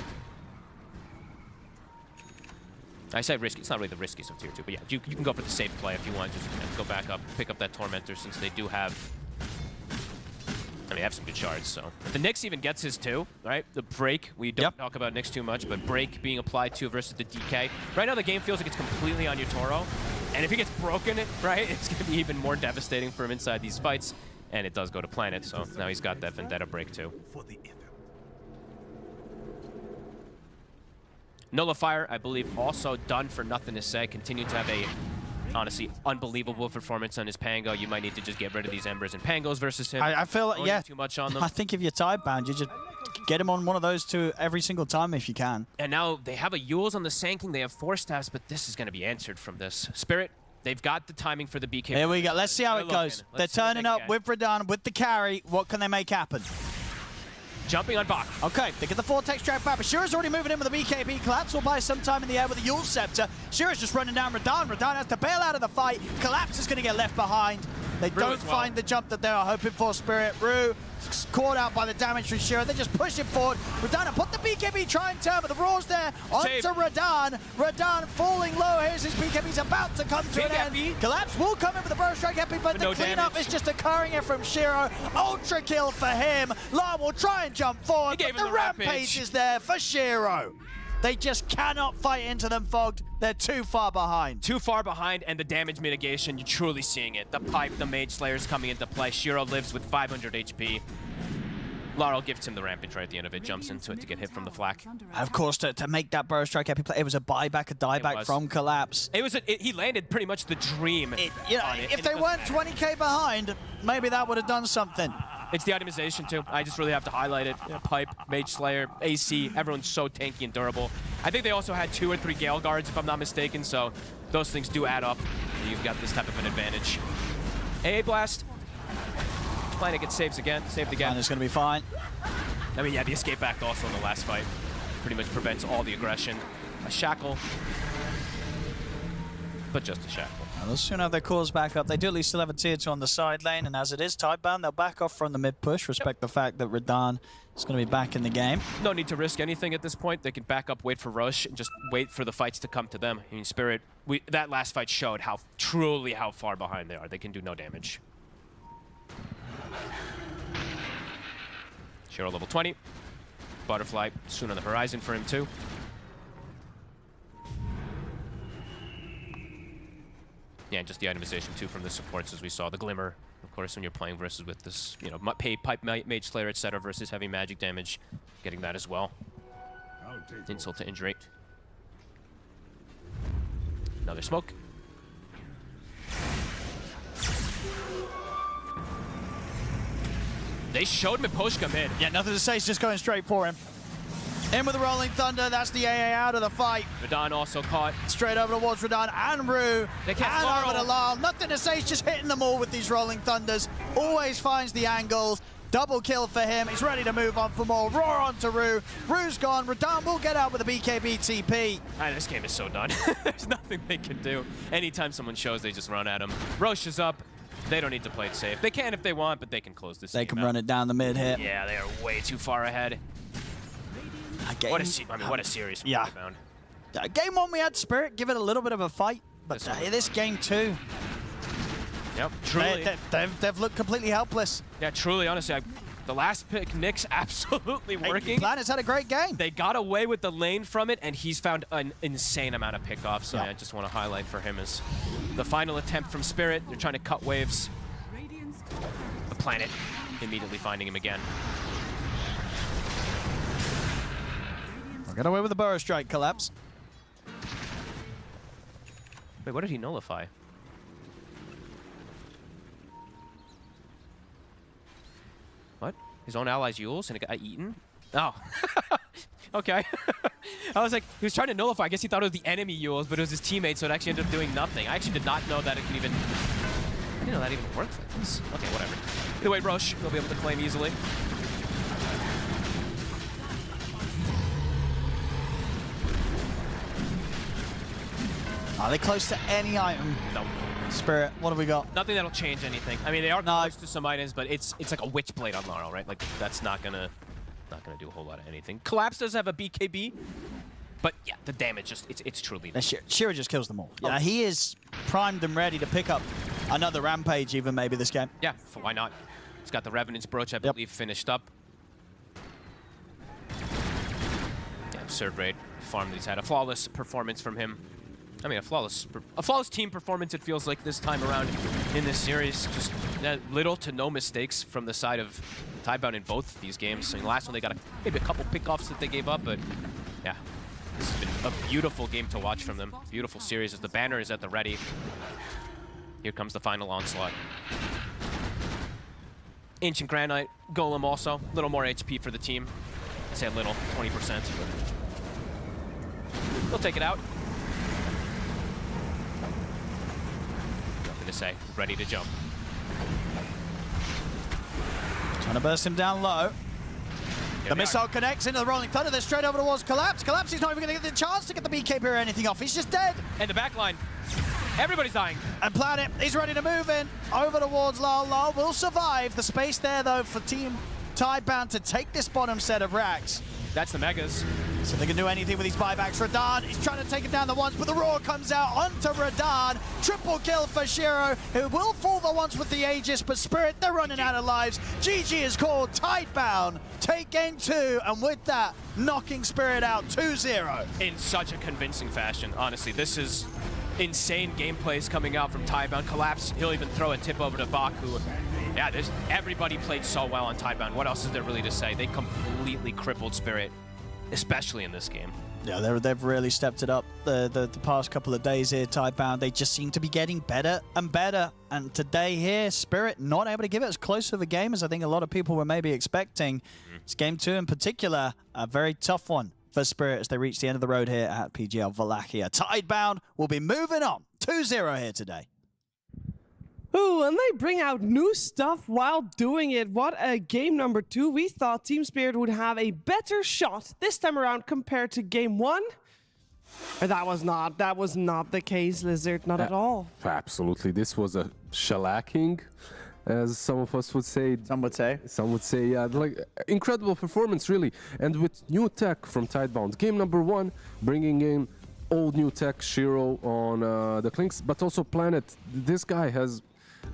I say risky. It's not really the riskiest of tier 2, but yeah, you can go for the safe play if you want. Just go back up, pick up that Tormentor, since they do have... I mean, they have some good shards, so... If the Nyx even gets his too, right? The break, we don't talk about Nyx too much, but break being applied to versus the DK. Right now, the game feels like it's completely on your Toro. And if he gets broken, right, it's going to be even more devastating for him inside these fights. And it does go to Planet, so now he's got that Vendetta break too. Nullifier, I believe, also done for nothing to say. Continued to have a, honestly, unbelievable performance on his Pango. You might need to just get rid of these Embers and Pangos versus him. I feel like, yeah. Too much on them. I think if you're Tidebound, you just get him on one of those two every single time if you can. And now they have a Yules on the Sand They have 4 staffs, but this is going to be answered from this. Spirit, they've got the timing for the BK. Here we go. Let's see how it goes. They're turning up with Radahn, with the carry. What can they make happen? Jumping on Bach. Okay, they get the Vortex trap back, but Shira's already moving in with the BKB. Collapse will buy some time in the air with the Yule Scepter. Shira's just running down Radahn. Radahn has to bail out of the fight. Collapse is going to get left behind. They don't find the jump that they are hoping for, Spirit. Rue caught out by the damage from Shira. They just push him forward. Radahn put the BKB, try and turn, but the Roar's there onto Radahn. Radahn falling low. Here's his BKB. He's about to come to an end. Collapse will come in with the Burst Strike Epi, but the cleanup is just occurring here from Shiro. Ultra kill for him. Lar will try and jump forward, but the rampage is there for Shiro. They just cannot fight into them, Fogged. They're too far behind. Too far behind, and the damage mitigation, you're truly seeing it. The pipe, the Mage Slayer's coming into play. Shiro lives with 500 HP. Laurel gives him the rampage right at the end of it, jumps into it to get hit from the flak. Of course, to make that Burst Strike Epi play, it was a buyback, a dieback from Collapse. It was he landed pretty much the dream. If they weren't 20k behind, maybe that would have done something. It's the itemization, too. I just really have to highlight it. Pipe, Mage Slayer, AC, everyone's so tanky and durable. I think they also had 2 or 3 Gale Guards, if I'm not mistaken, so those things do add up. You've got this type of an advantage. AA Blast. Planet gets saved again. And it's going to be fine. I mean, yeah, the escape act also in the last fight pretty much prevents all the aggression. A shackle, but just a shackle. Well, they'll soon have their cores back up. They do at least still have a tier 2 on the side lane, and as it is Tidebound, they'll back off from the mid push. Respect the fact that Radahn is going to be back in the game. No need to risk anything at this point. They can back up, wait for Rush, and just wait for the fights to come to them. I mean, Spirit, that last fight showed how far behind they are. They can do no damage. Shiro level 20. Butterfly soon on the horizon for him too. Yeah, and just the itemization too from the supports as we saw. The Glimmer, of course, when you're playing versus with this, you know, pipe, Mage Slayer, etc. versus heavy magic damage, getting that as well. Insult to injury. Another smoke. They showed Miposhka mid. Yeah, nothing to say. He's just going straight for him. In with the Rolling Thunder. That's the AA out of the fight. Radahn also caught. Straight over towards Radahn and Rue. They can't and over to Lal. Nothing to say. He's just hitting them all with these Rolling Thunders. Always finds the angles. Double kill for him. He's ready to move on for more. Roar onto Rue. Rue's gone. Radahn will get out with a BKB TP. This game is so done. There's nothing they can do. Anytime someone shows, they just run at him. Roche is up. They don't need to play it safe. They can if they want, but they can close this game They can run it down the mid here. Yeah, they are way too far ahead. What a series from Tidebound. Game 1 we had Spirit give it a little bit of a fight, but this game 2. Yep, truly. They've looked completely helpless. Yeah, truly, honestly, the last pick, Nyx, absolutely working. Planet's had a great game. They got away with the lane from it, and he's found an insane amount of pickoffs. So I just want to highlight for him is the final attempt from Spirit. They're trying to cut waves. The Planet immediately finding him again. Get away with the Burrow Strike collapse. Wait, what did he nullify? What? His own allies Yules and it got eaten? Oh. Okay. I was like, he was trying to nullify. I guess he thought it was the enemy Yules, but it was his teammate, so it actually ended up doing nothing. I actually did not know that it could even... I didn't know that even worked like this. Okay, whatever. Either way, Roche will be able to claim easily. Are they close to any item? No. Spirit, what have we got? Nothing that'll change anything. I mean, they are close to some items, but it's like a Witchblade on Laurel, right? Like, that's not gonna do a whole lot of anything. Collapse does have a BKB, but yeah, the damage just, it's truly... Shiro just kills them all. Yeah, he is primed and ready to pick up another Rampage even maybe this game. Yeah, why not? He's got the Revenant's Brooch, I believe, finished up. Yeah, absurd raid farm that he's had. A flawless performance from him. I mean, a flawless team performance, it feels like, this time around in this series. Just little to no mistakes from the side of Tidebound in both of these games. I mean, last one they got maybe a couple pickoffs that they gave up, but yeah. This has been a beautiful game to watch from them. Beautiful series as the banner is at the ready. Here comes the final onslaught. Ancient Granite, Golem also. A little more HP for the team. I'd say a little, 20%. They'll take it out. Nothing to say. Ready to jump. Trying to burst him down low. The missile connects into the Rolling Thunder. They're straight over towards Collapse. Collapse is not even going to get the chance to get the BKB or anything off. He's just dead. And the backline. Everybody's dying. And Planet, he's ready to move in over towards Lal. Lal will survive. The space there, though, for Team Tidebound to take this bottom set of racks. That's the Megas. So they can do anything with these buybacks. Radan is trying to take him down the once, but the roar comes out onto Radan. Triple kill for Shiro, who will fall the once with the Aegis, but Spirit, they're running out of lives. GG is called. Tidebound take game 2, and with that, knocking Spirit out 2-0. In such a convincing fashion, honestly. This is insane gameplays coming out from Tidebound. Collapse, he'll even throw a tip over to Bach, who, yeah, everybody played so well on Tidebound. What else is there really to say? They completely crippled Spirit, especially in this game. Yeah, they've really stepped it up the past couple of days here, Tidebound. They just seem to be getting better and better. And today here, Spirit not able to give it as close of a game as I think a lot of people were maybe expecting. It's game 2 in particular, a very tough one for Spirit as they reach the end of the road here at PGL Wallachia. Tidebound will be moving on. 2-0 here today. Ooh, and they bring out new stuff while doing it. What a game number 2. We thought Team Spirit would have a better shot this time around compared to game 1. Or that was not the case, Lizard, not at all. Absolutely. This was a shellacking, as some of us would say. Some would say. Some would say, yeah, like incredible performance, really. And with new tech from Tidebound. Game number 1, bringing in old new tech, Shiro on the Clinks, but also Planet. This guy has...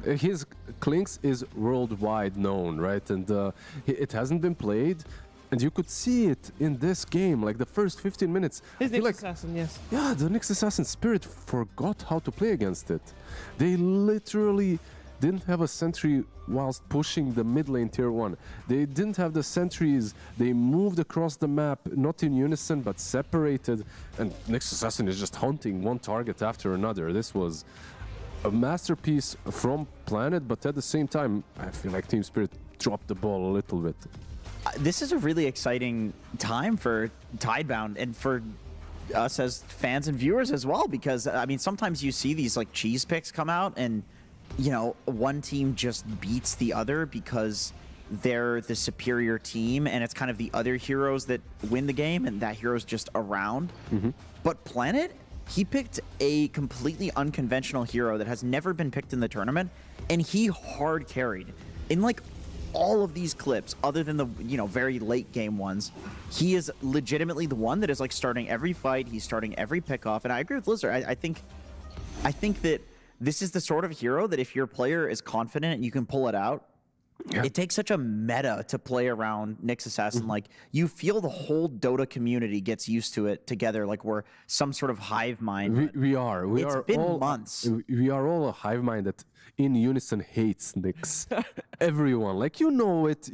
his Clinks is worldwide known, right? And it hasn't been played, and you could see it in this game, like the first 15 minutes. His Nyx Assassin, yes. Yeah, the Nyx Assassin Spirit forgot how to play against it. They literally didn't have a sentry whilst pushing the mid lane tier 1. They didn't have the sentries. They moved across the map, not in unison, but separated. And Nyx Assassin is just hunting one target after another. This was a masterpiece from Planet, but at the same time, I feel like Team Spirit dropped the ball a little bit. This is a really exciting time for Tidebound and for us as fans and viewers as well, because, I mean, sometimes you see these, like, cheese picks come out and, you know, one team just beats the other because they're the superior team, and it's kind of the other heroes that win the game, and that hero's just around. But Planet... he picked a completely unconventional hero that has never been picked in the tournament, and he hard carried. In like all of these clips, other than the, you know, very late game ones, he is legitimately the one that is like starting every fight, he's starting every pickoff, and I agree with Lizard. I think that this is the sort of hero that if your player is confident and you can pull it out, it takes such a meta to play around Nyx Assassin. Like, you feel the whole Dota community gets used to it together, like we're some sort of hive mind. We are. It's been months. We are all a hive mind that in unison hates Nyx. Everyone. Like, you know it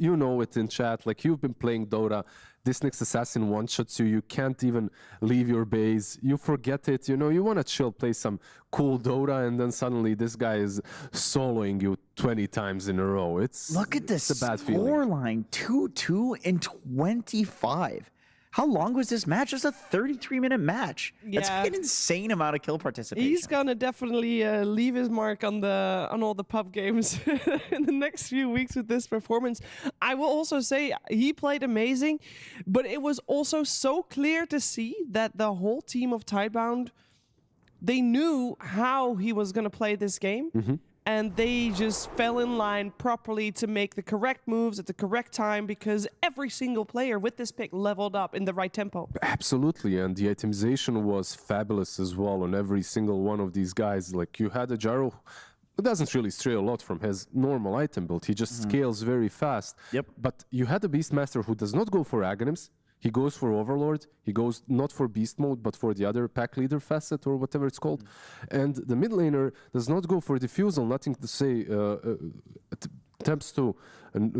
in chat. Like, you've been playing Dota. this next assassin one-shots you. You can't even leave your base. You forget it. You know, you want to chill, play some cool Dota, and then suddenly this guy is soloing you 20 times in a row. Look at this it's a bad feeling. scoreline, 2-2 in 25. How long was this match? It was a 33-minute match. Yeah. That's an insane amount of kill participation. He's gonna definitely leave his mark on all the pub games in the next few weeks with this performance. I will also say he played amazing, but it was also so clear to see that the whole team of Tidebound, they knew how he was gonna play this game. And they just fell in line properly to make the correct moves at the correct time, because every single player with this pick leveled up in the right tempo. Absolutely, and the itemization was fabulous as well on every single one of these guys. Like, you had a Jakiro who doesn't really stray a lot from his normal item build. He just scales very fast. Yep. But you had a Beastmaster who does not go for Aghanims. He goes for Overlord. He goes not for Beast mode, but for the other pack leader facet or whatever it's called. And the mid laner does not go for Diffusal, nothing to say, attempts to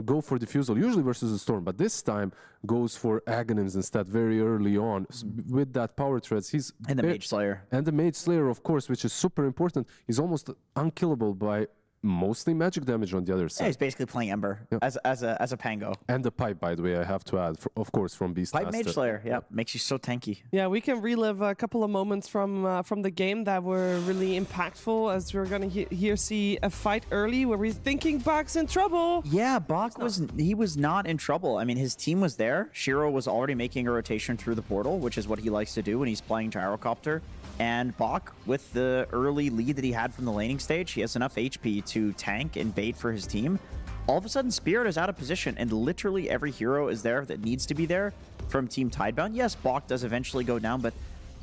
go for Diffusal, usually versus the Storm, but this time goes for Aghanims instead very early on. With that power threads, he's... And the Mage Slayer. And the Mage Slayer, of course, which is super important. He's almost unkillable by mostly magic damage on the other side. Yeah, he's basically playing Ember as a Pango. And the pipe, by the way, I have to add, of course, from Beastmaster. Pipe Mage Slayer, yeah, makes you so tanky. Yeah, we can relive a couple of moments from the game that were really impactful, as we're gonna here see a fight early where we're thinking Bach's in trouble. Yeah, Bach was not in trouble. I mean, his team was there. Shiro was already making a rotation through the portal, which is what he likes to do when he's playing Gyrocopter. And Bach, with the early lead that he had from the laning stage, he has enough HP to tank and bait for his team. All of a sudden, Spirit is out of position, and literally every hero is there that needs to be there from Team Tidebound. Yes, Bach does eventually go down, but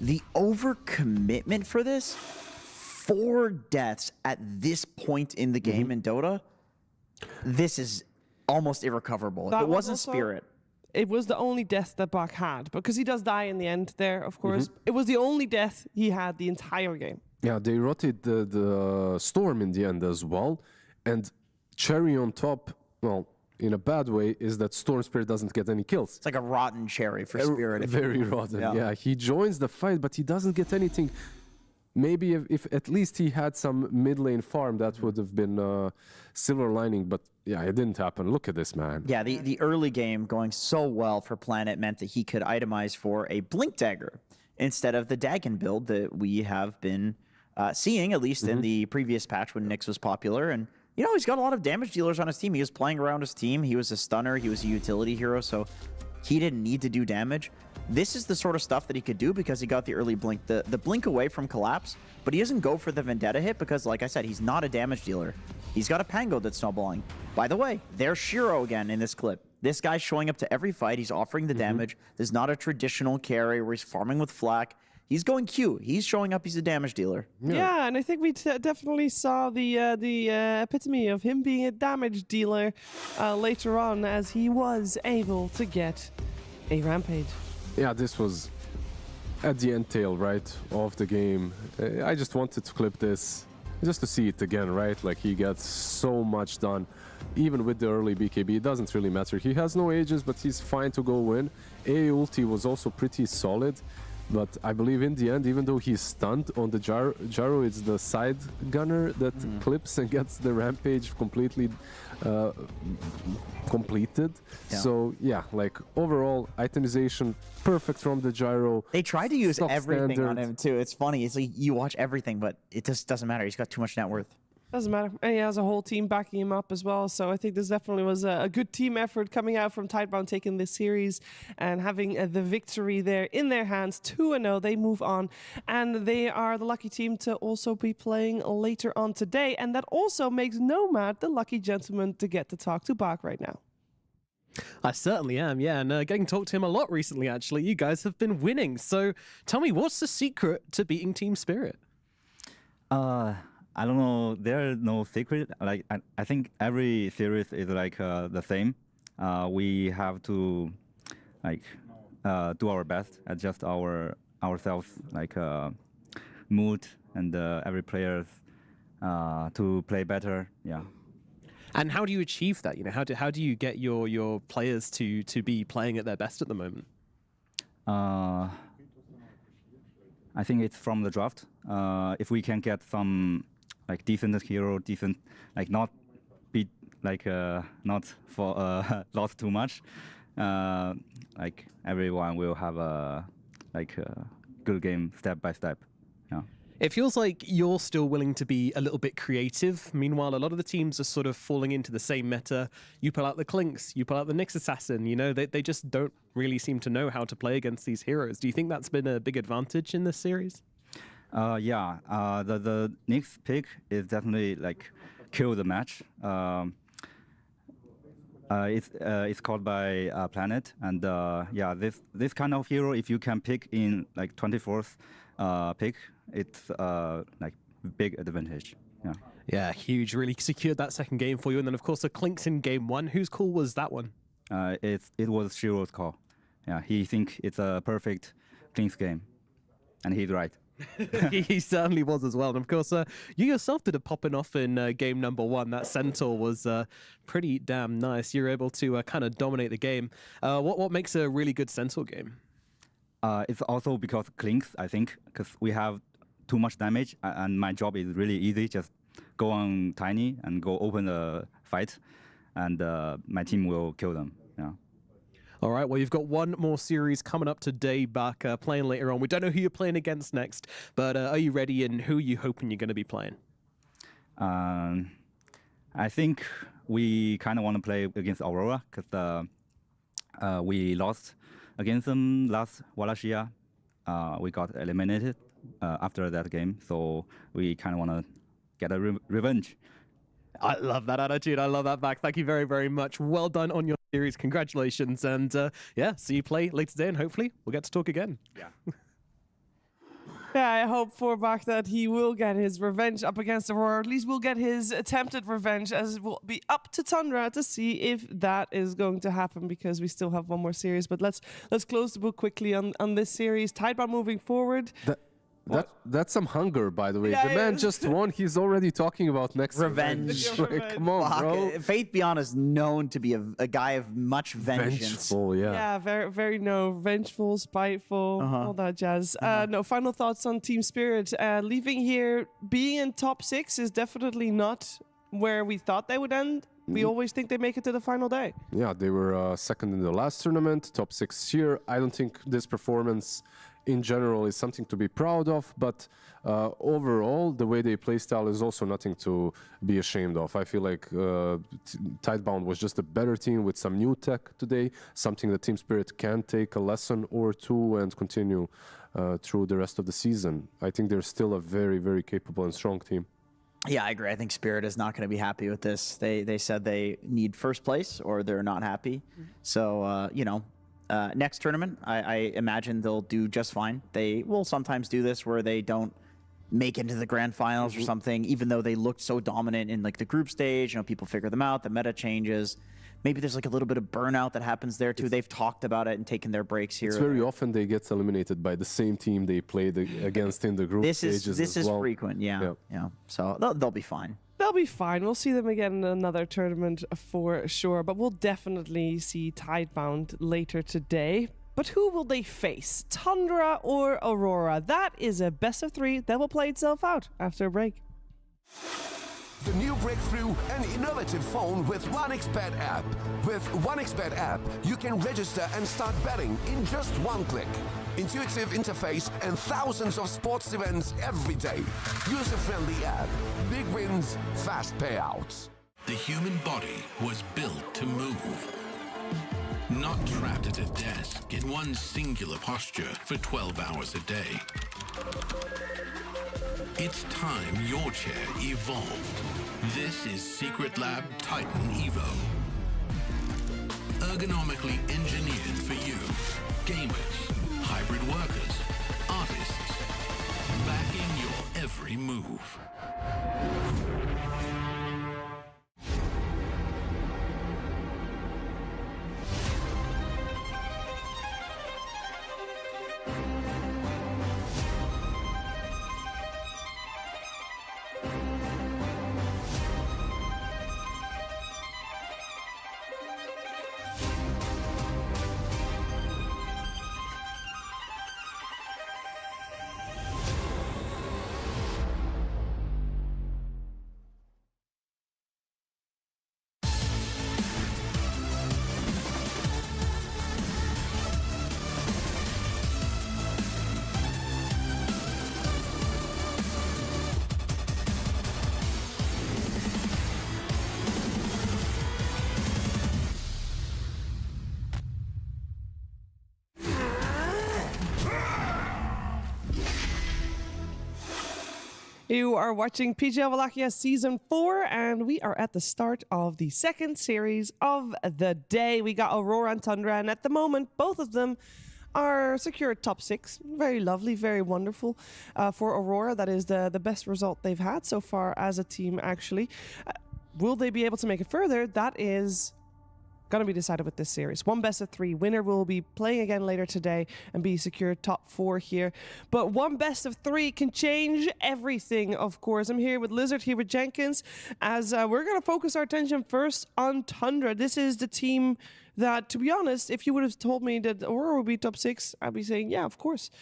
the overcommitment for this, 4 deaths at this point in the game in Dota, this is almost irrecoverable. If it wasn't Spirit. It was the only death that Bach had, because he does die in the end there, of course. It was the only death he had the entire game. Yeah, they rotated the Storm in the end as well. And cherry on top, well, in a bad way, is that Storm Spirit doesn't get any kills. It's like a rotten cherry for Spirit. Very rotten, yeah. He joins the fight, but he doesn't get anything. Maybe if at least he had some mid lane farm, that would have been silver lining, but yeah, it didn't happen. Look at this, man. Yeah, the early game going so well for Planet meant that he could itemize for a Blink Dagger instead of the Dagon build that we have been seeing, at least in the previous patch when Nyx was popular. And, you know, he's got a lot of damage dealers on his team. He was playing around his team. He was a stunner. He was a utility hero, so he didn't need to do damage. This is the sort of stuff that he could do because he got the early blink, the blink away from collapse, but he doesn't go for the Vendetta hit because, like I said, he's not a damage dealer. He's got a Pango that's snowballing. By the way, there's Shiro again in this clip. This guy's showing up to every fight. He's offering the damage. There's not a traditional carry where he's farming with flak. He's going Q. He's showing up. He's a damage dealer. Yeah, and I think we definitely saw the epitome of him being a damage dealer later on, as he was able to get a rampage. Yeah, this was at the end tail, right, of the game. I just wanted to clip this just to see it again, right? Like, he gets so much done. Even with the early BKB, it doesn't really matter. He has no ages, but he's fine to go win. A ulti was also pretty solid. But I believe in the end, even though he's stunned on the Jakiro, it's the side gunner that clips and gets the rampage completely completed. Yeah. So yeah, like overall itemization perfect from the Jakiro. They tried to use everything on him too. It's funny. It's like you watch everything, but it just doesn't matter. He's got too much net worth. Doesn't matter. And he has a whole team backing him up as well. So I think this definitely was a good team effort coming out from Tidebound, taking this series and having the victory there in their hands. 2-0, they move on. And they are the lucky team to also be playing later on today. And that also makes Nomad the lucky gentleman to get to talk to Bach right now. I certainly am, yeah. And getting to talk to him a lot recently, actually. You guys have been winning. So tell me, what's the secret to beating Team Spirit? I don't know. There is no secret. Like I think every series is like the same. We have to like do our best, adjust ourselves, like mood and every players to play better. Yeah. And how do you achieve that? You know, how do you get your players to be playing at their best at the moment? I think it's from the draft. If we can get some like decent hero, decent like not be like not for lost too much, like everyone will have a good game step by step. Yeah. It feels like you're still willing to be a little bit creative. Meanwhile, a lot of the teams are sort of falling into the same meta. You pull out the Clinks, you pull out the Nyx Assassin, you know, they just don't really seem to know how to play against these heroes. Do you think that's been a big advantage in this series? Yeah, the Nyx pick is definitely like kill the match. It's called by Planet, and yeah, this kind of hero, if you can pick in like 24th pick, it's like big advantage. Yeah. Yeah, huge. Really secured that second game for you, and then of course the Clinks in game one. Whose call was that one? It was Shiro's call. Yeah, he think it's a perfect Clinks game, and he's right. He certainly was as well. And of course, you yourself did a popping off in game number one. That Centaur was pretty damn nice. You were able to kind of dominate the game. What makes a really good Centaur game? It's also because Clinks, I think, because we have too much damage, and my job is really easy. Just go on Tiny and go open the fight, and my team will kill them. Yeah. All right, well, you've got one more series coming up today, Buck, playing later on. We don't know who you're playing against next, but are you ready, and who are you hoping you're going to be playing? I think we kind of want to play against Aurora, because we lost against them last Wallachia. We got eliminated after that game, so we kind of want to get a revenge. I love that attitude. I love that back. Thank you very, very much. Well done on your series. Congratulations. And yeah, see you play later today, and hopefully we'll get to talk again. Yeah. Yeah, I hope for Bach that he will get his revenge up against Aurora, or at least will get his attempted revenge, as it will be up to Tundra to see if that is going to happen, because we still have one more series. But let's close the book quickly on this series. Tidebound moving forward. That's some hunger, by the way. Yeah, the man just won. He's already talking about next revenge. Come on, bro. Faith Beyond is known to be a guy of much vengeance. Vengeful, yeah. Yeah, very, very vengeful, spiteful, all that jazz. No, final thoughts on Team Spirit. Leaving here, being in top 6 is definitely not where we thought they would end. We always think they make it to the final day. Yeah, they were second in the last tournament, top 6 here. I don't think this performance in general is something to be proud of, but overall, the way they play style is also nothing to be ashamed of. I feel like Tidebound was just a better team with some new tech today, something that Team Spirit can take a lesson or two and continue through the rest of the season. I think they're still a very, very capable and strong team. Yeah, I agree. I think Spirit is not going to be happy with this. They said they need first place or they're not happy. So, you know, next tournament, I imagine they'll do just fine. They will sometimes do this where they don't make it into the grand finals or something, even though they looked so dominant in like the group stage. You know, people figure them out, the meta changes. Maybe there's like a little bit of burnout that happens there too. They've talked about it and taken their breaks here. It's very often they get eliminated by the same team they played against in the group stages. This is frequent, yeah. So they'll be fine. They'll be fine. We'll see them again in another tournament for sure, but we'll definitely see Tidebound later today. But who will they face? Tundra or Aurora? That is a best of 3 that will play itself out after a break. The new breakthrough and innovative phone with 1xBet app. With 1xBet app, you can register and start betting in just one click. Intuitive interface and thousands of sports events every day. User-friendly app. Big wins, fast payouts. The human body was built to move. Not trapped at a desk in one singular posture for 12 hours a day. It's time your chair evolved. This is Secret Lab Titan Evo. Ergonomically engineered for you, gamers, hybrid workers, artists, backing your every move. You are watching PGL Wallachia Season 4, and we are at the start of the second series of the day. We got Aurora and Tundra, and at the moment, both of them are secured top 6. Very lovely, very wonderful for Aurora. That is the best result they've had so far as a team, actually. Will they be able to make it further? That is going to be decided with this series. One best of 3 winner will be playing again later today and be secured top 4 here. But one best of 3 can change everything, of course. I'm here with Lizard, here with Jenkins, as we're going to focus our attention first on Tundra. This is the team that, to be honest, if you would have told me that Aurora would be top 6, I'd be saying, yeah, of course.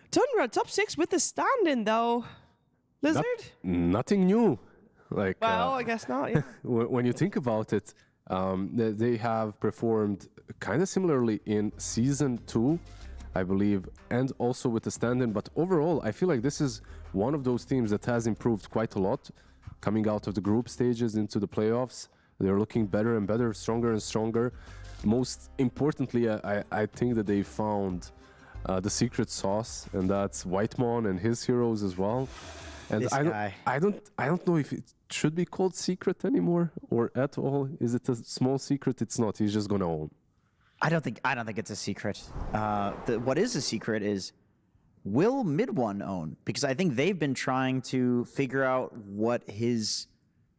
Tundra, top 6 with the stand-in, though. Lizard? Nothing new. Like, well, I guess not, yeah. When you think about it, they have performed kind of similarly in Season 2, I believe, and also with the stand-in. But overall, I feel like this is one of those teams that has improved quite a lot coming out of the group stages into the playoffs. They're looking better and better, stronger and stronger. Most importantly, I think that they found the secret sauce, and that's Whitemon and his heroes as well. And I don't know if it should be called secret anymore or at all. Is it a small secret? It's not. He's just gonna own. I don't think it's a secret. What is a secret is, will Mid-One own? Because I think they've been trying to figure out what his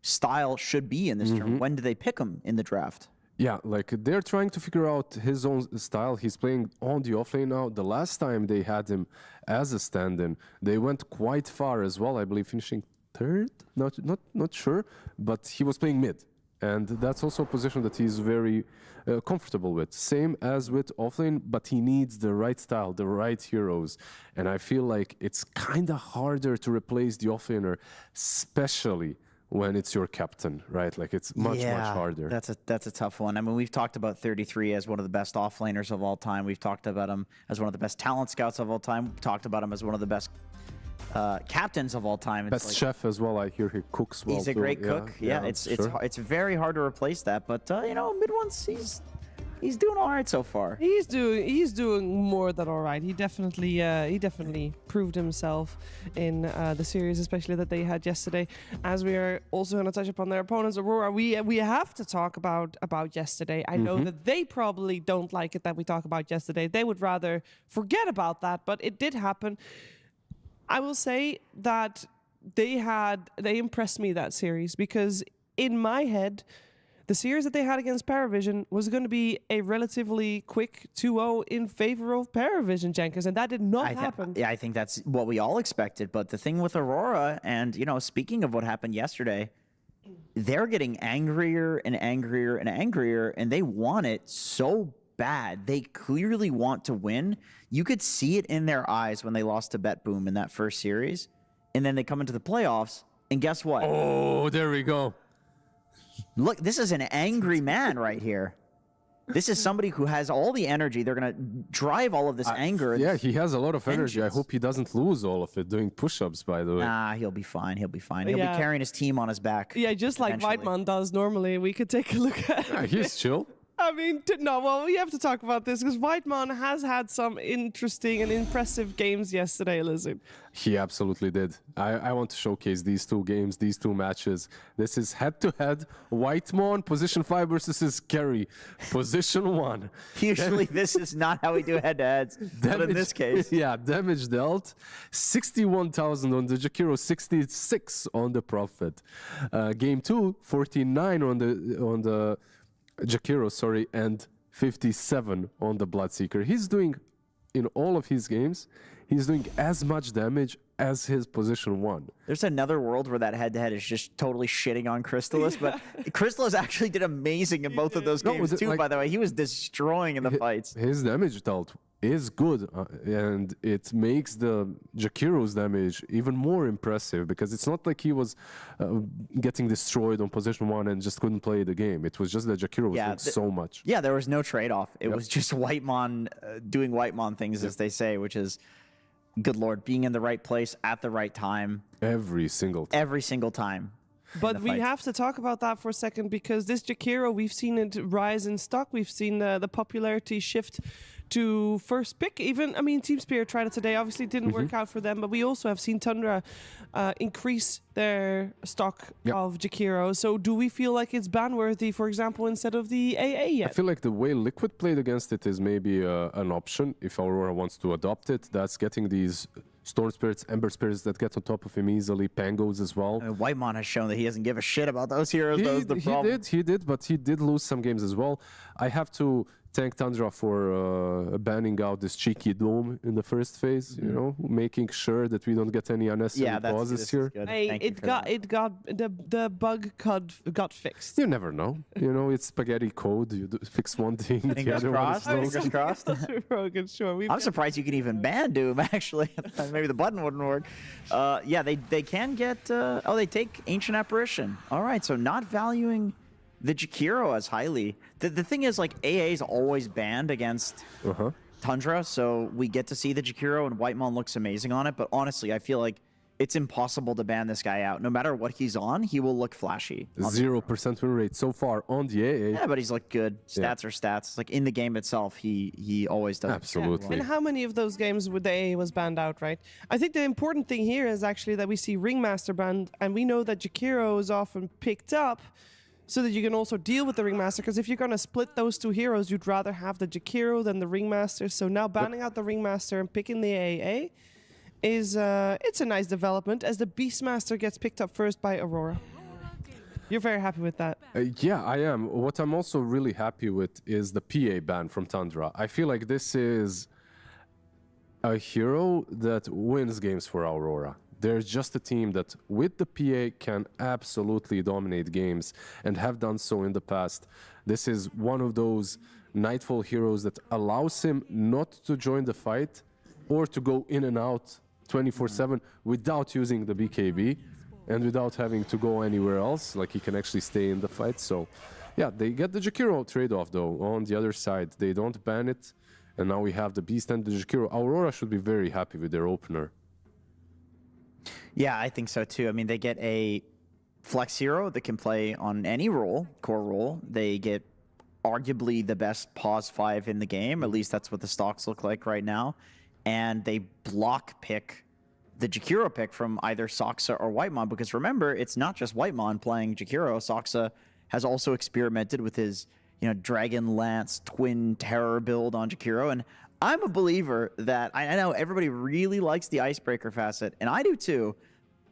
style should be in this term. When do they pick him in the draft? Yeah, like they're trying to figure out his own style. He's playing on the offlane now. The last time they had him as a stand-in, they went quite far as well. I believe finishing 3rd, not sure, but he was playing mid, and that's also a position that he's very comfortable with. Same as with offlane, but he needs the right style, the right heroes, and I feel like it's kind of harder to replace the offlaner, especially when it's your captain, right? Like it's much harder. That's a tough one. I mean, we've talked about 33 as one of the best offlaners of all time. We've talked about him as one of the best talent scouts of all time. We've talked about him as one of the best captains of all time. Best chef as well. I hear he cooks well. He's a great cook. Yeah, it's very hard to replace that. But you know, Mid-One's he's doing all right so far. He's doing more than all right. He definitely proved himself in the series, especially that they had yesterday. As we are also going to touch upon their opponents, Aurora, we have to talk about yesterday. I know that they probably don't like it that we talk about yesterday. They would rather forget about that, but it did happen. I will say that they impressed me, that series, because in my head, the series that they had against Paravision was going to be a relatively quick 2-0 in favor of Paravision, Jenkins, and that did not happen. Yeah, I think that's what we all expected. But the thing with Aurora, and you know, speaking of what happened yesterday, they're getting angrier and angrier and angrier, and they want it so bad. They clearly want to win. You could see it in their eyes when they lost to BetBoom in that first series, and then they come into the playoffs, and guess what? Oh, there we go. Look, this is an angry man right here. This is somebody who has all the energy. They're going to drive all of this anger. Yeah, he has a lot of energy. I hope he doesn't lose all of it doing push-ups, by the way. Nah, he'll be fine. He'll be fine. He'll be carrying his team on his back. Yeah, just like Whitemon does normally. We could take a look at it. He's chill. I mean, we have to talk about this because Whitemon has had some interesting and impressive games yesterday, Lizard. He absolutely did. I want to showcase these 2 games, these 2 matches. This is head-to-head. Whitemon, position 5 versus his carry, position 1. Usually this is not how we do head-to-heads, but in this case. Yeah, damage dealt. 61,000 on the Jakiro, 66 on the Prophet. Game 2, 49 on the Jakiro, sorry, and 57 on the Bloodseeker. He's doing, in all of his games, he's doing as much damage as his position 1. There's another world where that head-to-head is just totally shitting on Crystallis, but Crystallis actually did amazing in both of those games too, by the way. He was destroying in the fights. His damage dealt is good, and it makes the Jakiro's damage even more impressive, because it's not like he was getting destroyed on position 1 and just couldn't play the game. It was just that Jakiro was doing so much. Yeah, there was no trade-off. It was just Whitemon doing Whitemon things, as they say, which is, good lord, being in the right place at the right time. Every single time. But we have to talk about that for a second, because this Jakiro, we've seen it rise in stock. We've seen the popularity shift to first pick. Even, I mean, Team Spirit tried it today. Obviously, it didn't work out for them, but we also have seen Tundra increase their stock of Jakiro. So do we feel like it's ban-worthy, for example, instead of the AA yet? I feel like the way Liquid played against it is maybe an option if Aurora wants to adopt it. That's getting these Storm Spirits, Ember Spirits that get on top of him easily, Pangos as well. Whitemon has shown that he doesn't give a shit about those heroes. He did, but he did lose some games as well. I have to thank Tundra for banning out this cheeky dome in the first phase, you know, making sure that we don't get any unnecessary pauses here. Hey, the bug got fixed. You never know. You know, it's spaghetti code. You fix one thing, the other one is Fingers crossed. I'm surprised you can even ban Doom, actually. Maybe the button wouldn't work. Yeah, they can get... oh, they take Ancient Apparition. All right, so not valuing the Jakiro as highly. The thing is, like, AA is always banned against Tundra, so we get to see the Jakiro, and Whitemon looks amazing on it, but honestly, I feel like it's impossible to ban this guy out. No matter what he's on, he will look flashy. 0% win rate so far on the AA. Yeah, but he's looked good. Stats are stats. Like, in the game itself, he always does. Absolutely. And how many of those games with the AA was banned out, right? I think the important thing here is actually that we see Ringmaster banned, and we know that Jakiro is often picked up so that you can also deal with the Ringmaster, because if you're going to split those two heroes, you'd rather have the Jakiro than the Ringmaster. So now banning out the Ringmaster and picking the AA is it's a nice development, as the Beastmaster gets picked up first by Aurora. You're very happy with that? Yeah, I am. What I'm also really happy with is the PA ban from Tundra. I feel like this is a hero that wins games for Aurora. There's just a team that, with the PA, can absolutely dominate games and have done so in the past. This is one of those Nightfall heroes that allows him not to join the fight or to go in and out 24/7 without using the BKB and without having to go anywhere else. Like, he can actually stay in the fight. So, yeah, they get the Jakiro trade-off, though, on the other side. They don't ban it, and now we have the Beast and the Jakiro. Aurora should be very happy with their opener. Yeah, I think so too. I mean, they get a flex hero that can play on any role, core role. They get arguably the best pause 5 in the game. At least that's what the stocks look like right now. And they block pick the Jakiro pick from either Soxa or Whitemon, because remember, it's not just Whitemon playing Jakiro. Soxa has also experimented with his, you know, Dragon Lance Twin Terror build on Jakiro, and I'm a believer that I know everybody really likes the Icebreaker facet, and I do too,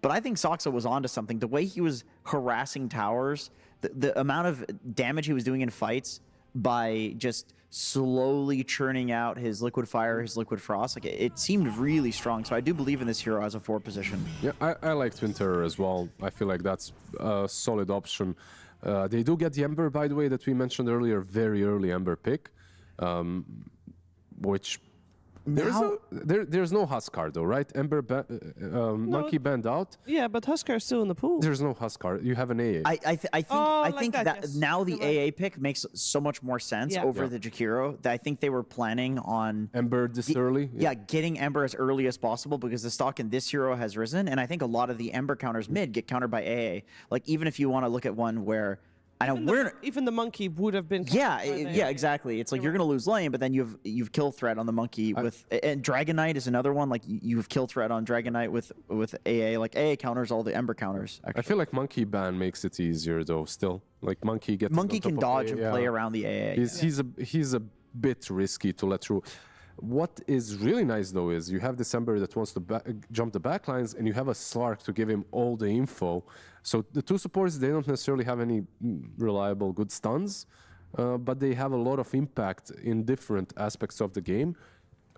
but I think Soxa was onto something. The way he was harassing towers, the amount of damage he was doing in fights by just slowly churning out his Liquid Fire, his Liquid Frost, like it seemed really strong. So I do believe in this hero as a 4 position. Yeah, I like Twin Terror as well. I feel like that's a solid option. They do get the Ember, by the way, that we mentioned earlier, very early Ember pick. Which there's no Huskar though, right? Ember Monkey banned out. Yeah, but Huskar is still in the pool. There's no Huskar. You have an AA. I think that now the AA pick makes so much more sense over the Jakiro. That I think they were planning on Ember this early. Yeah, getting Ember as early as possible, because the stock in this hero has risen, and I think a lot of the Ember counters mid get countered by AA. Like, even if you want to look at one where even the monkey would have been. Yeah, exactly. It's like you're gonna lose lane, but then you've kill threat on the monkey and Dragon Knight is another one. Like, you've kill threat on Dragon Knight with AA. Like, AA counters all the Ember counters. Actually. I feel like monkey ban makes it easier though. Still, like monkey can dodge and play around the AA. He's a bit risky to let through. What is really nice though is you have this Ember that wants to jump the backlines, and you have a Slark to give him all the info. So the two supports, they don't necessarily have any reliable good stuns, but they have a lot of impact in different aspects of the game.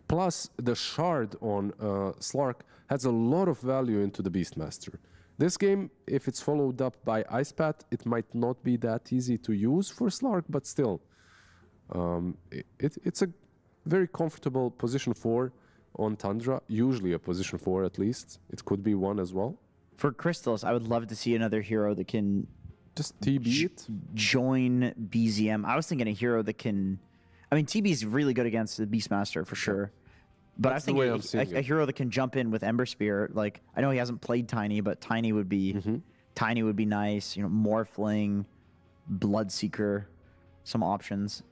Plus, the Shard on Slark has a lot of value into the Beastmaster. This game, if it's followed up by Ice Path, it might not be that easy to use for Slark, but still, it's a very comfortable position 4 on Tundra, usually a position 4 at least. It could be 1 as well. For Crystals, I would love to see another hero that can just TB it. Join BZM. I was thinking a hero that can... I mean, TB is really good against the Beastmaster for sure. But I was thinking a hero that can jump in with Ember Spear. Like, I know he hasn't played Tiny, but Tiny would be nice. You know, Morphling, Bloodseeker, some options.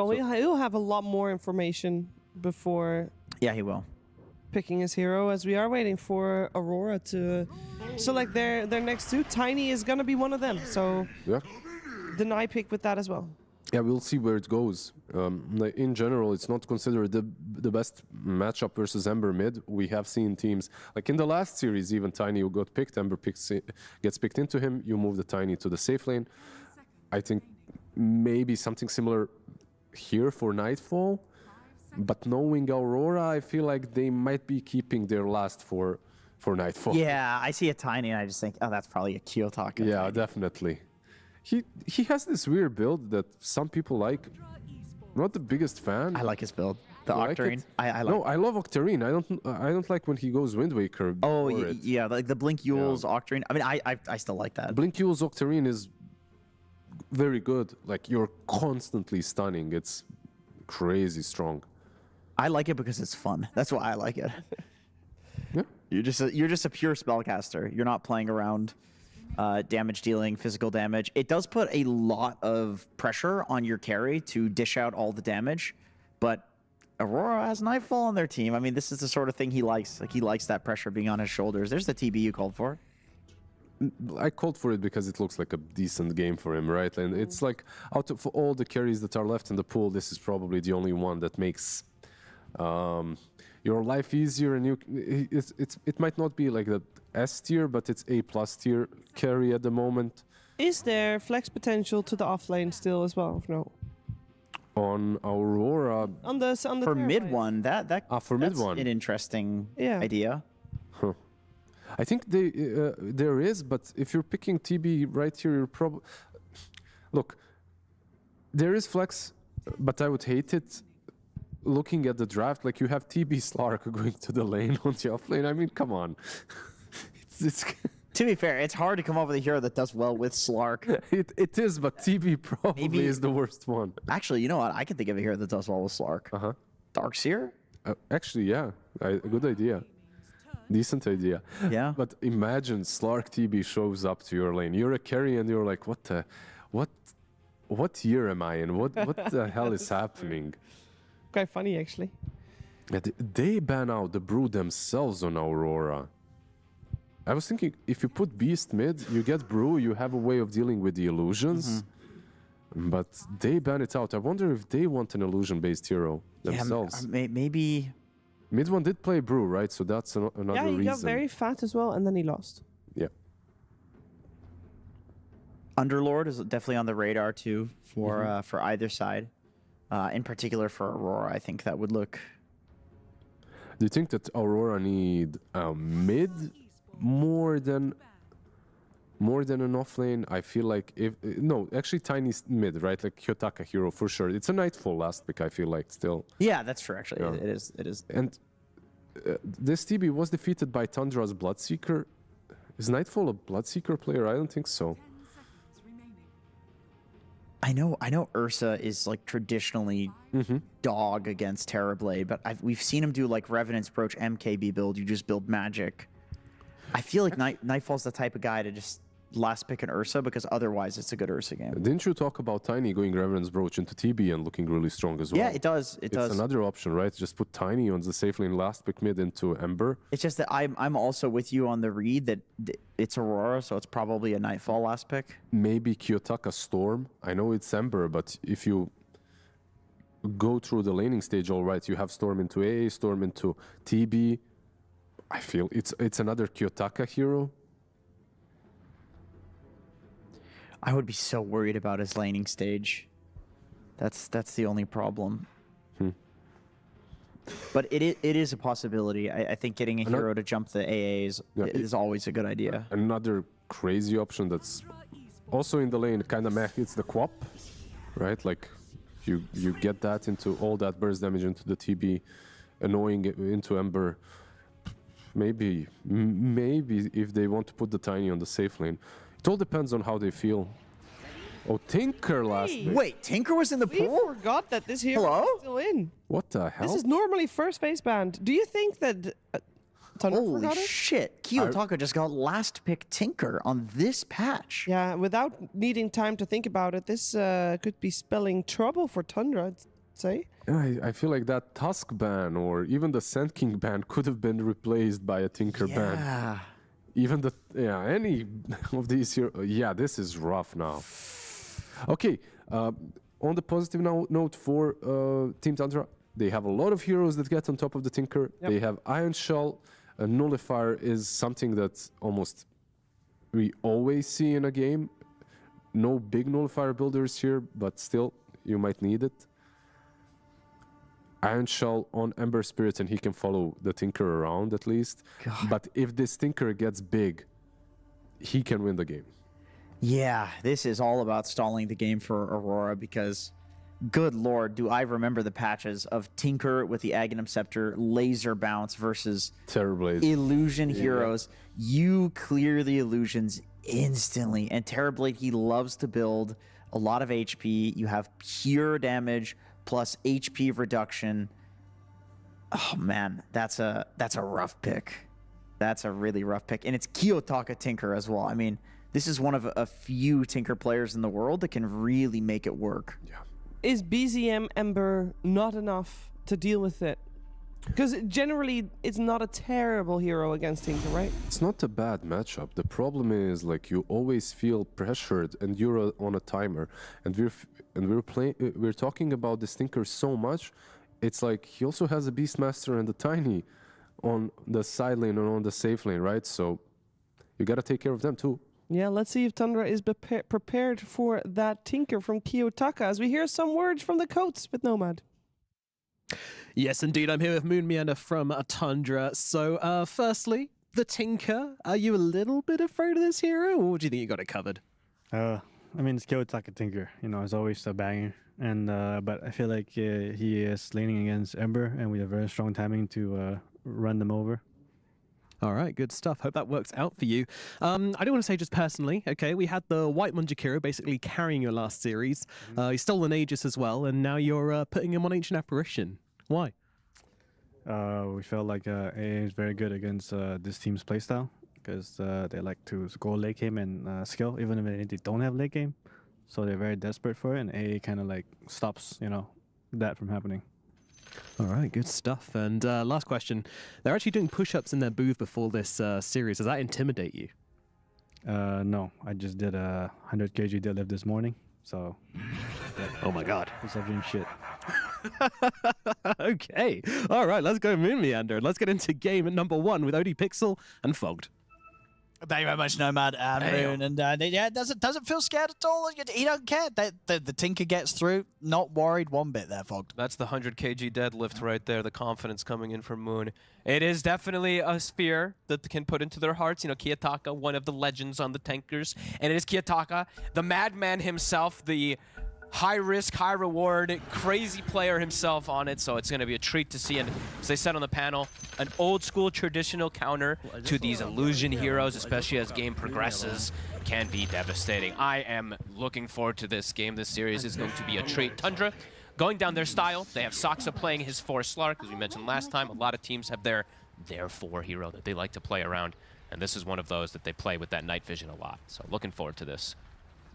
Well, he'll have a lot more information before Yeah, he will. picking his hero, as we are waiting for Aurora to select their next two. Tiny is going to be one of them, so Yeah. deny pick with that as well. Yeah, we'll see where it goes. Like, in general, it's not considered the best matchup versus Ember mid. We have seen teams, like in the last series, even Tiny who got picked, Ember gets picked into him, you move the Tiny to the safe lane. I think maybe something similar here for Nightfall, but knowing Aurora, I feel like they might be keeping their last for Nightfall. Yeah, I see a Tiny and I just think, oh, that's probably a Kiyotaka. Yeah, Tiny. definitely. He has this weird build that some people like. I'm not the biggest fan. I like his build. The You like Octarine. it? I like No, I love Octarine. I don't like when he goes Wind Waker. Oh, before it. yeah, like the Blink Yule's Octarine. I mean, I still like that. Blink Yule's Octarine is very good. Like, you're constantly stunning. It's crazy strong. I like it because it's fun. That's why I like it. Yeah. You're just a pure spellcaster. You're not playing around damage dealing, physical damage. It does put a lot of pressure on your carry to dish out all the damage, but Aurora has Nightfall on their team. I mean, this is the sort of thing he likes. Like, he likes that pressure being on his shoulders. There's the TB you called for. I called for it because it looks like a decent game for him, right? And it's like, out of all the carries that are left in the pool, this is probably the only one that makes your life easier. And it might not be like the S tier, but it's A+ tier carry at the moment. Is there flex potential to the offlane still as well? No. On Aurora, On the For mid Terrorblade. one, for mid that's one. an interesting Yeah. idea. Huh. I think there is, but if you're picking TB right here, you're probably... Look, there is flex, but I would hate it. Looking at the draft, like, you have TB Slark going to the lane on the offlane. I mean, come on. it's To be fair, it's hard to come up with a hero that does well with Slark. It is, but TB probably Maybe- is the worst one. Actually, you know what? I can think of a hero that does well with Slark. Uh-huh. Darkseer? Actually, yeah. Good idea. Decent idea. Yeah. But imagine Slark TB shows up to your lane. You're a carry and you're like, what year am I in? What the hell is happening? Quite funny, actually. Yeah, they ban out the Brew themselves on Aurora. I was thinking, if you put Beast mid, you get Brew, you have a way of dealing with the illusions. But they ban it out. I wonder if they want an illusion-based hero themselves. Yeah, maybe... Mid one did play Brew, right? So that's another Yeah, he reason. got very fat as well, and then he lost. Yeah. Underlord is definitely on the radar, too, for either side. In particular for Aurora, I think that would look... Do you think that Aurora need mid more than an offlane? I feel like no, actually Tiny's mid, right? Like Kiyotaka hero for sure. It's a Nightfall last pick, I feel like still. Yeah, that's true, actually. Yeah. It is. And this TB was defeated by Tundra's Bloodseeker. Is Nightfall a Bloodseeker player? I don't think so. I know Ursa is like traditionally dog against Terrorblade, but we've seen him do like Revenant's Brooch MKB build. You just build magic. I feel like Nightfall's the type of guy to just last pick an Ursa because otherwise it's a good Ursa game. Didn't you talk about Tiny going Revenant's Brooch into TB and looking really strong as well? Yeah, it does. It does. It's another option, right? Just put Tiny on the safe lane last pick mid into Ember. It's just that I'm also with you on the read that it's Aurora, so it's probably a Nightfall last pick. Maybe Kiyotaka Storm. I know it's Ember, but if you go through the laning stage, all right, you have Storm into AA, Storm into TB. I feel it's another Kiyotaka hero. I would be so worried about his laning stage. That's the only problem. But it is a possibility. I think getting a hero to jump the AAs is always a good idea. Another crazy option that's also in the lane, kind of meh, it's the Quap, right? Like you get that into all that burst damage into the TB, annoying it into Ember. Maybe if they want to put the Tiny on the safe lane. It all depends on how they feel. Oh, Tinker last pick. Wait, Tinker was in the We pool? forgot that this hero is still in. What the hell? This is normally first face banned. Do you think that Tundra Holy forgot it? shit. Kiyotaka just got last pick Tinker on this patch. Yeah, without needing time to think about it, this could be spelling trouble for Tundra, I'd say. I feel like that Tusk ban or even the Sand King ban could have been replaced by a Tinker ban. Yeah. Even any of these here. Yeah, this is rough now. Okay, on the positive note for Team Tundra, they have a lot of heroes that get on top of the Tinker. Yep. They have Iron Shell. A nullifier is something that almost we always see in a game. No big nullifier builders here, but still, you might need it. Iron Shell on Ember Spirit, and he can follow the Tinker around at least. God. But if this Tinker gets big, he can win the game. Yeah, this is all about stalling the game for Aurora because, good lord, do I remember the patches of Tinker with the Aghanim Scepter, Laser Bounce versus Terrorblade. Illusion heroes. You clear the illusions instantly. And Terrorblade, he loves to build a lot of HP. You have pure damage plus HP reduction. Oh man, that's a rough pick. That's a really rough pick. And it's Kiyotaka Tinker as well. I mean, this is one of a few Tinker players in the world that can really make it work. Yeah. Is BZM Ember not enough to deal with it? Because generally, it's not a terrible hero against Tinker, right? It's not a bad matchup. The problem is like you always feel pressured, and you're on a timer. And we're talking about this Tinker so much. It's like he also has a Beastmaster and a Tiny on the side lane and on the safe lane, right? So you gotta take care of them too. Yeah, let's see if Tundra is prepared for that Tinker from Kiyotaka as we hear some words from the coats with Nomad. Yes, indeed. I'm here with Moon Meander from Tundra. So, firstly, the Tinker. Are you a little bit afraid of this hero, or do you think you got it covered? I mean, it's Kiyotaka Tinker. You know, it's always a banger. And but I feel like he is leaning against Ember, and we have very strong timing to run them over. All right, good stuff. Hope that works out for you. I don't want to say just personally, okay, we had the White Mon Jakiro basically carrying your last series. He stole an Aegis as well, and now you're putting him on Ancient Apparition. Why? We felt like AA is very good against this team's playstyle because they like to go late game and skill, even if they don't have late game. So they're very desperate for it, and AA kind of like stops, you know, that from happening. All right, good stuff. And last question. They're actually doing push-ups in their booth before this series. Does that intimidate you? No, I just did a 100 kg deadlift this morning, so... Oh my god. It's doing shit. Okay. All right, let's go Moon Meander. Let's get into game number 1 with OD Pixel and Fogged. Thank you very much, Nomad and Moon. And yeah, doesn't feel scared at all. He don't care. The Tinker gets through. Not worried one bit there, Fogged. That's the 100 kg deadlift right there, the confidence coming in from Moon. It is definitely a spear that can put into their hearts. You know, Kiyotaka, one of the legends on the tankers. And it is Kiyotaka, the madman himself, the high risk, high reward, crazy player himself on it. So it's going to be a treat to see. And as they said on the panel, an old school traditional counter to these illusion heroes, especially as game progresses, can be devastating. I am looking forward to this game. This series is going to be a treat. Tundra going down their style. They have Saksa playing his 4 Slark, as we mentioned last time. A lot of teams have their 4 hero that they like to play around. And this is one of those that they play with that night vision a lot. So looking forward to this.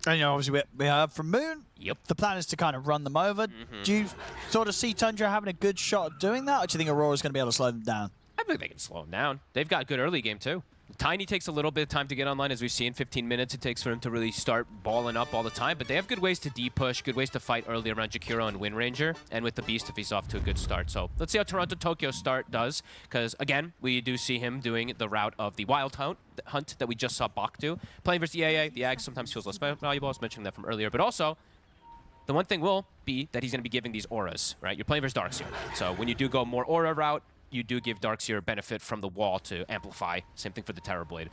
And you know, obviously we heard from Moon. Yep. The plan is to kind of run them over. Do you sort of see Tundra having a good shot at doing that, or do you think Aurora's going to be able to slow them down? I think they can slow them down. They've got good early game too. Tiny takes a little bit of time to get online, as we've seen. 15 minutes it takes for him to really start balling up all the time. But they have good ways to D-push, good ways to fight early around Jakiro and Wind Ranger, and with the Beast if he's off to a good start. So let's see how Toronto-Tokyo start does, because again, we do see him doing the route of the Wild Hunt that we just saw Bach do. Playing versus the AA, the Ag sometimes feels less valuable. I was mentioning that from earlier. But also, the one thing will be that he's going to be giving these auras, right? You're playing versus Darkseer. So when you do go more aura route, you do give Darkseer benefit from the wall to amplify. Same thing for the Terrorblade.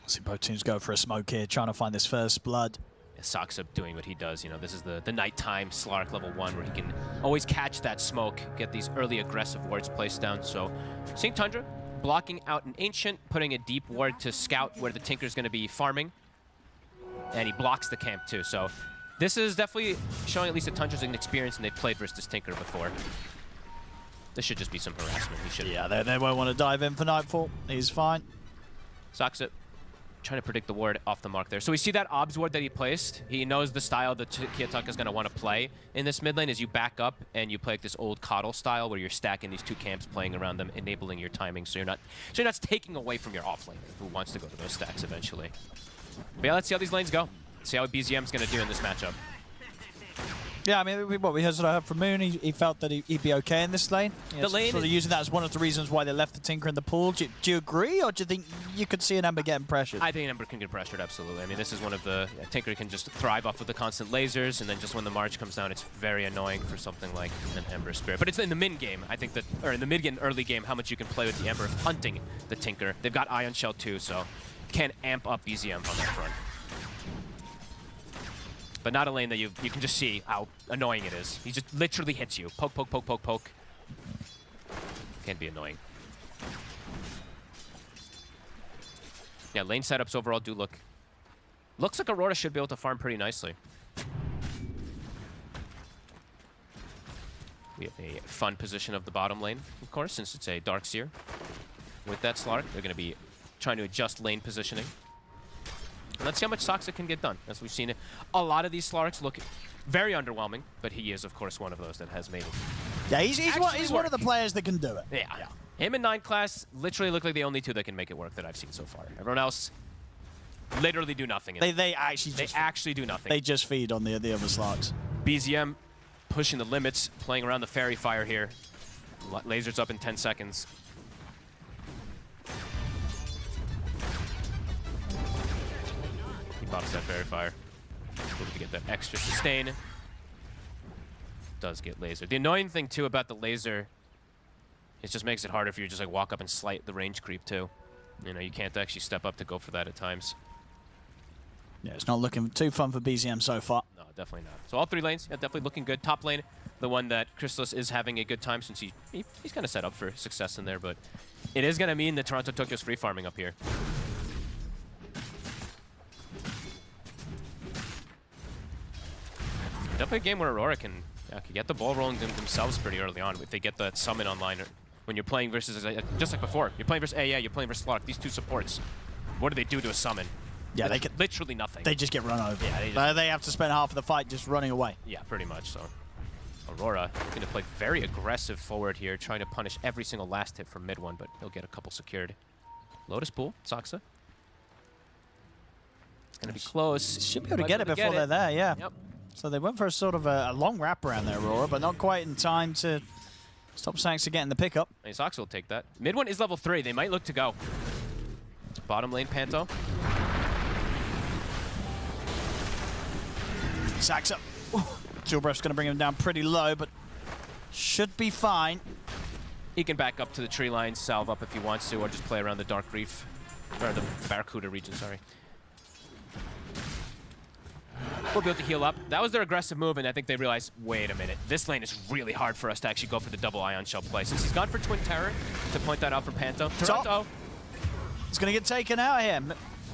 See both teams go for a smoke here, trying to find this first blood. Yeah, Saksa doing what he does. You know, this is the nighttime Slark level 1 where he can always catch that smoke, get these early aggressive wards placed down. So seeing Tundra blocking out an Ancient, putting a deep ward to scout where the Tinker's going to be farming. And he blocks the camp too. So this is definitely showing at least that Tundra's an experience and they've played versus this Tinker before. This should just be some harassment. He should. Yeah, they won't want to dive in for Nightfall. He's fine. Sucks it. Trying to predict the ward off the mark there. So we see that obs ward that he placed. He knows the style that Kiyotaka is going to want to play in this mid lane is you back up and you play like this old coddle style where you're stacking these two camps, playing around them, enabling your timing so you're not taking away from your off laner who wants to go to those stacks eventually. But yeah, let's see how these lanes go. See how BZM's going to do in this matchup. Yeah, I mean, what we heard from Moon, he felt that he'd be okay in this lane. The lane sort of using that as one of the reasons why they left the Tinker in the pool. Do you agree, or do you think you could see an Ember getting pressured? I think an Ember can get pressured, absolutely. I mean, this is one of the... Tinker can just thrive off of the constant lasers, and then just when the March comes down, it's very annoying for something like an Ember Spirit. But it's in the mid game, I think that... Or in the mid game, early game, how much you can play with the Ember hunting the Tinker. They've got Ion Shell too, so can amp up BZM on that front. But not a lane that you can just see how annoying it is. He just literally hits you. Poke, poke, poke, poke, poke. Can be annoying. Yeah, lane setups overall do look... Looks like Aurora should be able to farm pretty nicely. We have a fun position of the bottom lane, of course, since it's a Darkseer. With that Slark, they're going to be trying to adjust lane positioning. And let's see how much Soxa can get done. As we've seen, a lot of these Slarks look very underwhelming, but he is, of course, one of those that has made it. Yeah, he's one of the players that can do it. Yeah. Him and 9 class literally look like the only two that can make it work that I've seen so far. Everyone else literally do nothing. They actually do nothing. They just feed on the other Slarks. BZM pushing the limits, playing around the Fairy Fire here. Lasers up in 10 seconds. Pops that Fairy Fire. Able to get that extra sustain. Does get laser. The annoying thing too about the laser, it just makes it harder if you just like walk up and slight the range creep too. You know, you can't actually step up to go for that at times. Yeah, it's not looking too fun for BZM so far. No, definitely not. So all 3 lanes, yeah, definitely looking good. Top lane, the one that Crystallis is having a good time since he's kind of set up for success in there, but it is going to mean that Toronto Tokyo's free farming up here. Definitely a game where Aurora can get the ball rolling themselves pretty early on if they get that summon online. When you're playing versus, just like before, you're playing versus AA, you're playing versus Slark, these two supports. What do they do to a summon? Yeah, they can literally nothing. They just get run over. Yeah, they have to spend half of the fight just running away. Yeah, pretty much so. Aurora going to play very aggressive forward here, trying to punish every single last hit from mid one, but he'll get a couple secured. Lotus Pool, Soxa. It's going to be close. Should be able to get it before they're there, yeah. Yep. So they went for a sort of a long wrap around there, Aurora, but not quite in time to stop Saxa getting the pickup. Hey, Soxa will take that. Mid one is level 3. They might look to go. Bottom lane, Panto. Saxa. Dual Breath's going to bring him down pretty low, but should be fine. He can back up to the tree line, salve up if he wants to, or just play around the Dark Reef, or the Barracuda region, sorry. We'll be able to heal up. That was their aggressive move, and I think they realized, wait a minute, this lane is really hard for us to actually go for the double Ion Shell play. Since he's gone for Twin Terror, to point that out for Panto. Toronto. It's going to get taken out here.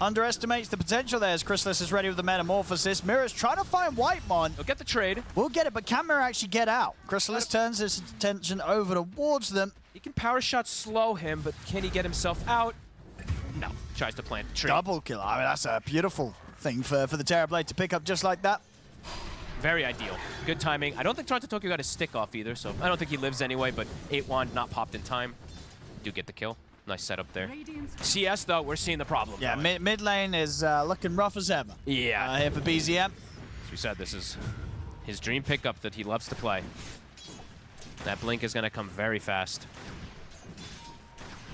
Underestimates the potential there as Crystallis is ready with the Metamorphosis. Mirror's trying to find Whitemon. He'll get the trade. We'll get it, but can Mirror actually get out? Crystallis turns his attention over towards them. He can power shot slow him, but can he get himself out? No. Tries to plant the tree. Double kill. I mean, that's a beautiful thing for the Terrorblade to pick up just like that. Very ideal. Good timing. I don't think Toronto Tokyo got his stick off either, so I don't think he lives anyway, but 8 wand not popped in time. Do get the kill. Nice setup there. CS, though, we're seeing the problem. Yeah, mid lane is looking rough as ever. Yeah. Here for BZM. As we said, this is his dream pickup that he loves to play. That blink is going to come very fast.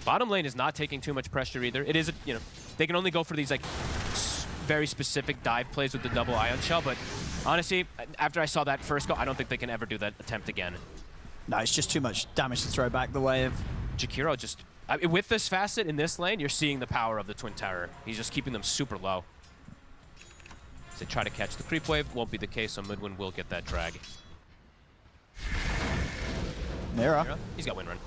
Bottom lane is not taking too much pressure either. It is, they can only go for these, like, very specific dive plays with the double Ion Shell, but honestly, after I saw that first go, I don't think they can ever do that attempt again. No, it's just too much damage to throw back the way of... Jakiro just... with this facet in this lane, you're seeing the power of the Twin Terror. He's just keeping them super low. As they try to catch the creep wave, won't be the case, so Midwin will get that drag. Mira. He's got win run.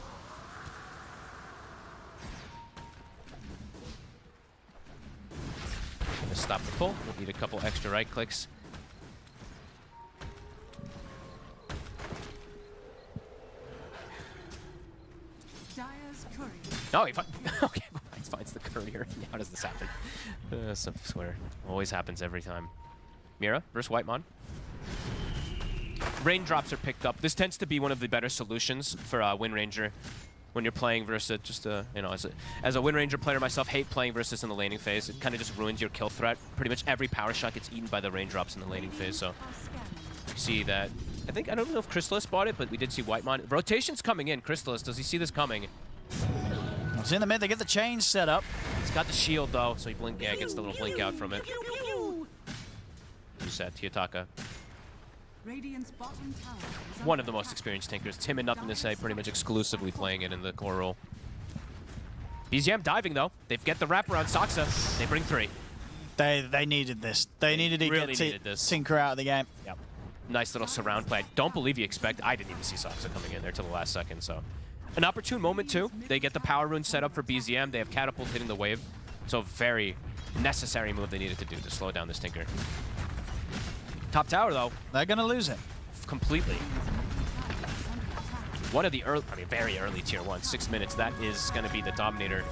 Gonna stop the pull. We'll need a couple extra right clicks. Oh, he okay, he finds the courier. How does this happen? I swear. Always happens every time. Mira versus Whitemon. Raindrops are picked up. This tends to be one of the better solutions for Wind Ranger when you're playing versus just you know, as a Wind Ranger player myself, hate playing versus in the laning phase. It kind of just ruins your kill threat. Pretty much every power shot gets eaten by the raindrops in the laning phase. So you see that. I don't know if Chrysalis bought it, but we did see Whitemon. Rotation's coming in. Chrysalis, does he see this coming? It's in the mid. They get the chains set up. He's got the shield though, so he gets the little blink out from it. Reset, Tiyotaka. One of the most experienced Tinkers. Tim and Nothing to Say, pretty much exclusively playing it in the core role. BZM diving though. They get the wraparound Soxa. They bring 3. They needed this. They needed to really get needed this. Tinker out of the game. Yep. Nice little surround play. I don't believe you expect. I didn't even see Soxa coming in there till the last second. So an opportune moment too. They get the power rune set up for BZM. They have catapult hitting the wave. So a very necessary move they needed to do to slow down this Tinker. Top tower though. They're gonna lose it. Completely. One of the early, very early tier 1, 6 minutes. That is gonna be the Dominator.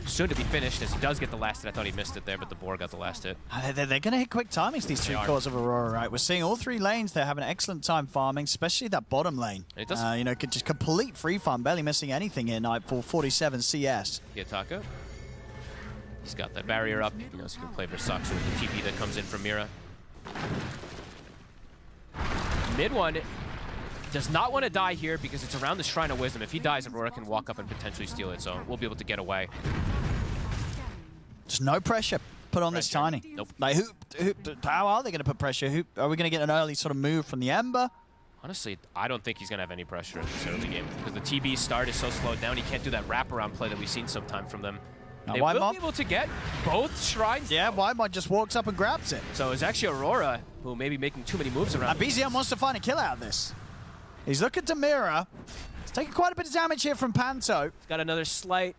Soon to be finished as he does get the last hit. I thought he missed it there, but the boar got the last hit. They're going to hit quick timings, these 3 cores of Aurora, right? We're seeing all 3 lanes. They're having an excellent time farming, especially that bottom lane. It does. You know, just complete free farm, barely missing anything here, Nightfall, 47 CS. Yataka. He's got that barrier up. He knows he can play Versace with the TP that comes in from Mira. Mid one does not want to die here because it's around the Shrine of Wisdom. If he dies, Aurora can walk up and potentially steal it, so we'll be able to get away. Just no pressure put on this Tiny. Nope. Like, how are they going to put pressure? Are we going to get an early sort of move from the Ember? Honestly, I don't think he's going to have any pressure in this early game because the TB start is so slowed down. He can't do that wraparound play that we've seen sometime from them. They will be able to get both shrines. Yeah, Whitemon just walks up and grabs it. So it's actually Aurora who may be making too many moves around. And BZM wants to find a kill out of this. He's looking to Mira. He's taking quite a bit of damage here from Panto. He's got another slight.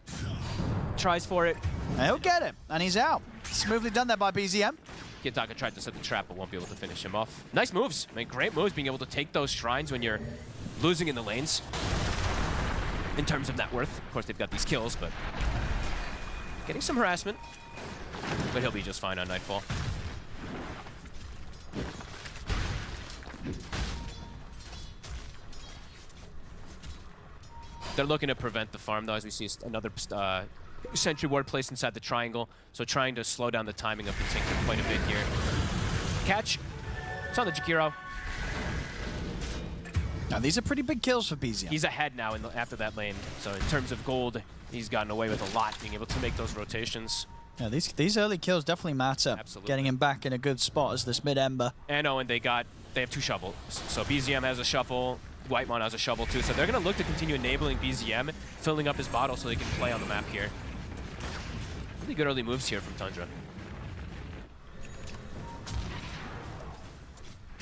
Tries for it. And he'll get him, and he's out. Smoothly done there by BZM. Kitaka tried to set the trap, but won't be able to finish him off. Nice moves. I mean, great moves being able to take those shrines when you're losing in the lanes. In terms of net worth. Of course, they've got these kills, but getting some harassment. But he'll be just fine on Nightfall. They're looking to prevent the farm, though, as we see another sentry ward placed inside the triangle. So trying to slow down the timing of the Tinker quite a bit here. Catch. It's on the Jakiro. Now, these are pretty big kills for BZM. He's ahead now after that lane. So in terms of gold, he's gotten away with a lot, being able to make those rotations. Yeah, these early kills definitely matter. Absolutely. Getting him back in a good spot as this mid-ember. And they have 2 shovels. So BZM has a shovel. Whitemon has a shovel too, so they're going to look to continue enabling BZM, filling up his bottle so they can play on the map here. Really good early moves here from Tundra.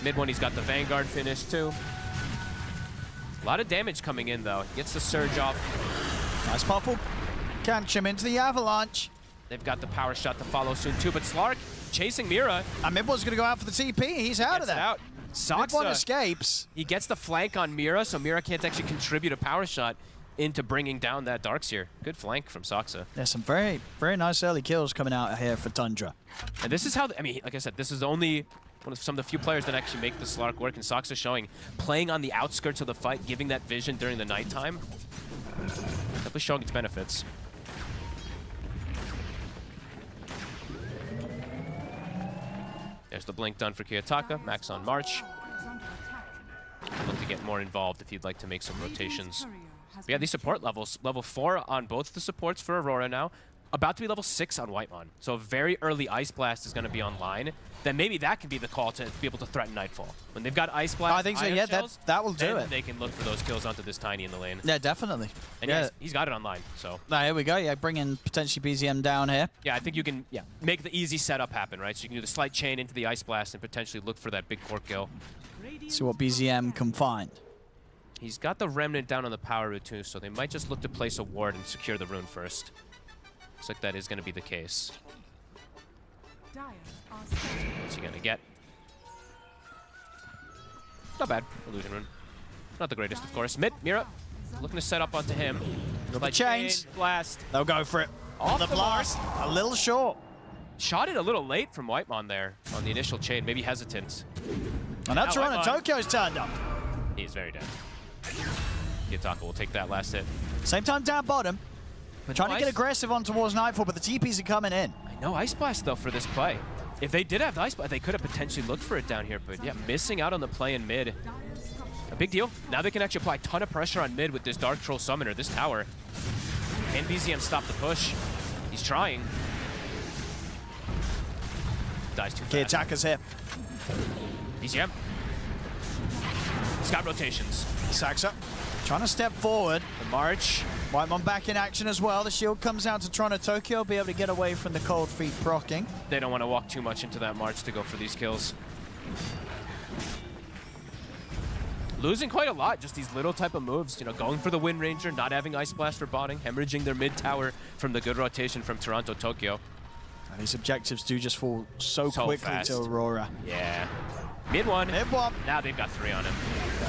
Mid one, he's got the Vanguard finish too. A lot of damage coming in though. Gets the surge off. Nice puffle. Catch him into the avalanche. They've got the power shot to follow soon too, but Slark chasing Mira. And mid one's going to go out for the TP. He's out of there. Out. Mid one escapes. He gets the flank on Mira, so Mira can't actually contribute a power shot into bringing down that Darkseer. Good flank from Soxa. There's some very, very nice early kills coming out here for Tundra. And this is how, like I said, this is only one of some of the few players that actually make the Slark work, and Soxa showing playing on the outskirts of the fight, giving that vision during the nighttime. Definitely showing its benefits. There's the blink done for Kiyotaka. Max on March. Look to get more involved if you'd like to make some rotations. But yeah, these support levels. Level 4 on both the supports for Aurora now. About to be level 6 on Whitemon. So a very early Ice Blast is going to be online. Then maybe that can be the call to be able to threaten Nightfall. When they've got Ice Blast, I think so, yeah, that will do it. They can look for those kills onto this Tiny in the lane. Yeah, definitely. And yeah, he's got it online, so. Here we go, yeah, bringing potentially BZM down here. Yeah, I think you can make the easy setup happen, right? So you can do the slight chain into the Ice Blast and potentially look for that big core kill. See what BZM can find. He's got the Remnant down on the power route too, so they might just look to place a ward and secure the rune first. Looks like that is going to be the case. What's he going to get? Not bad. Illusion rune. Not the greatest, of course. Mid, Mira, looking to set up onto him. The Like chains. Blast. They'll go for it. Off the the blast. A little short. Shot it a little late from Whitemon there on the initial chain. Maybe hesitant. And that's Now Toronto Whitemon. Tokyo's turned up. He's very dead. Kitaka will take that last hit. Same time down bottom. We're trying to get aggressive on towards Nightfall, but the TPs are coming in. I know Ice Blast though for this play. If they did have the Ice Blast, they could have potentially looked for it down here. But yeah, missing out on the play in mid. A big deal. Now they can actually apply a ton of pressure on mid with this Dark Troll Summoner, this tower. Can BZM stop the push? He's trying. Dies too fast. Attackers here. BZM. Scout rotations. Saxa trying to step forward. The march. Whitemon back in action as well. The shield comes out to Toronto Tokyo. Be able to get away from the cold feet procking. They don't want to walk too much into that march to go for these kills. Losing quite a lot, just these little type of moves. You know, going for the Wind Ranger, not having Ice Blast for botting, hemorrhaging their mid tower from the good rotation from Toronto Tokyo. And these objectives do just fall so quickly fast. to Aurora. Yeah. Mid one. Mid one. Now they've got 3 on him.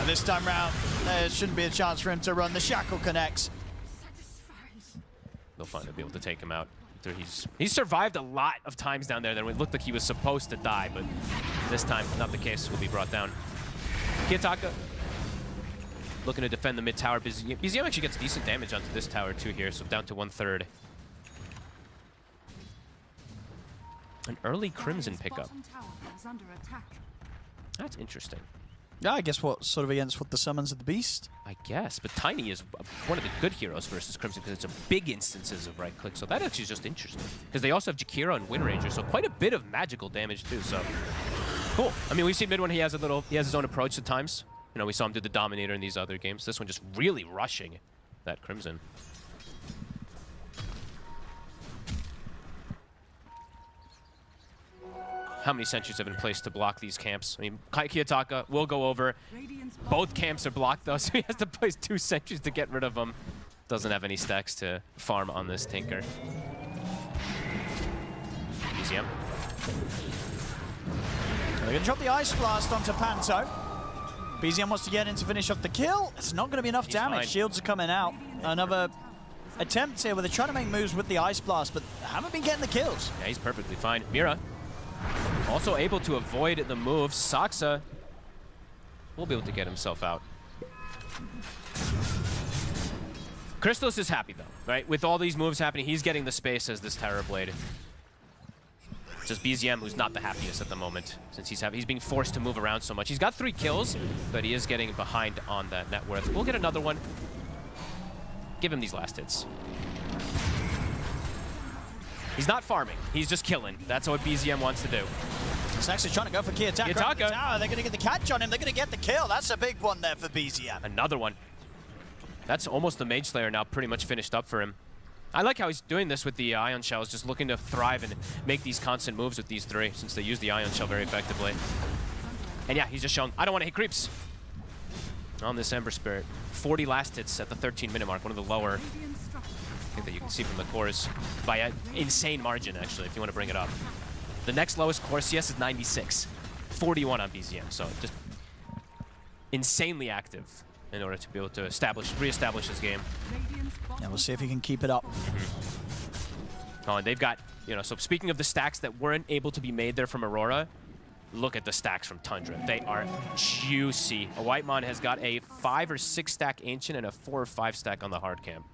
This time round, there shouldn't be a chance for him to run. The shackle connects. They'll finally be able to take him out. He's survived a lot of times down there. Then it looked like he was supposed to die, but this time, not the case. Will be brought down. Kitaka looking to defend the mid tower. BZM actually gets decent damage onto this tower too here, so down to 1/3. An early Crimson pickup. That's interesting. Yeah, I guess sort of against what the summons of the beast. I guess, but Tiny is one of the good heroes versus Crimson because it's a big instances of right click, so that actually is just interesting. Because they also have Jakiro and Wind Ranger, so quite a bit of magical damage too, so cool. I mean, we've seen mid one, he has his own approach at times. You know, we saw him do the Dominator in these other games. This one just really rushing that Crimson. How many sentries have been placed to block these camps? I mean, Kiyotaka will go over. Both camps are blocked, though, so he has to place 2 sentries to get rid of them. Doesn't have any stacks to farm on this Tinker. BZM. They're going to drop the Ice Blast onto Panto. BZM wants to get in to finish off the kill. It's not going to be enough damage. Fine. Shields are coming out. Another attempt here where they're trying to make moves with the Ice Blast, but haven't been getting the kills. Yeah, he's perfectly fine. Mira also able to avoid the move. Saxa will be able to get himself out. Crystallis is happy, though, right? With all these moves happening, he's getting the space as this Terror Blade. It's just BZM who's not the happiest at the moment, since he's being forced to move around so much. He's got 3 kills, but he is getting behind on that net worth. We'll get another one. Give him these last hits. He's not farming. He's just killing. That's what BZM wants to do. He's actually trying to go for Kiyotaka. Kiyotaka. They're going to get the catch on him. They're going to get the kill. That's a big one there for BZM. Another one. That's almost the Mage Slayer now pretty much finished up for him. I like how he's doing this with the Ion Shells, just looking to thrive and make these constant moves with these 3, since they use the Ion Shell very effectively. And yeah, he's just showing, I don't want to hit creeps on this Ember Spirit. 40 last hits at the 13-minute mark, one of the lower. I think that you can see from the cores by an insane margin, actually, if you want to bring it up. The next lowest core CS is 96. 41 on BZM, so just insanely active in order to be able to re-establish his game. Yeah, we'll see if he can keep it up. Oh, and they've got, you know, so speaking of the stacks that weren't able to be made there from Aurora, look at the stacks from Tundra. They are juicy. A Whitemon has got a 5 or 6 stack Ancient and a 4 or 5 stack on the hard camp.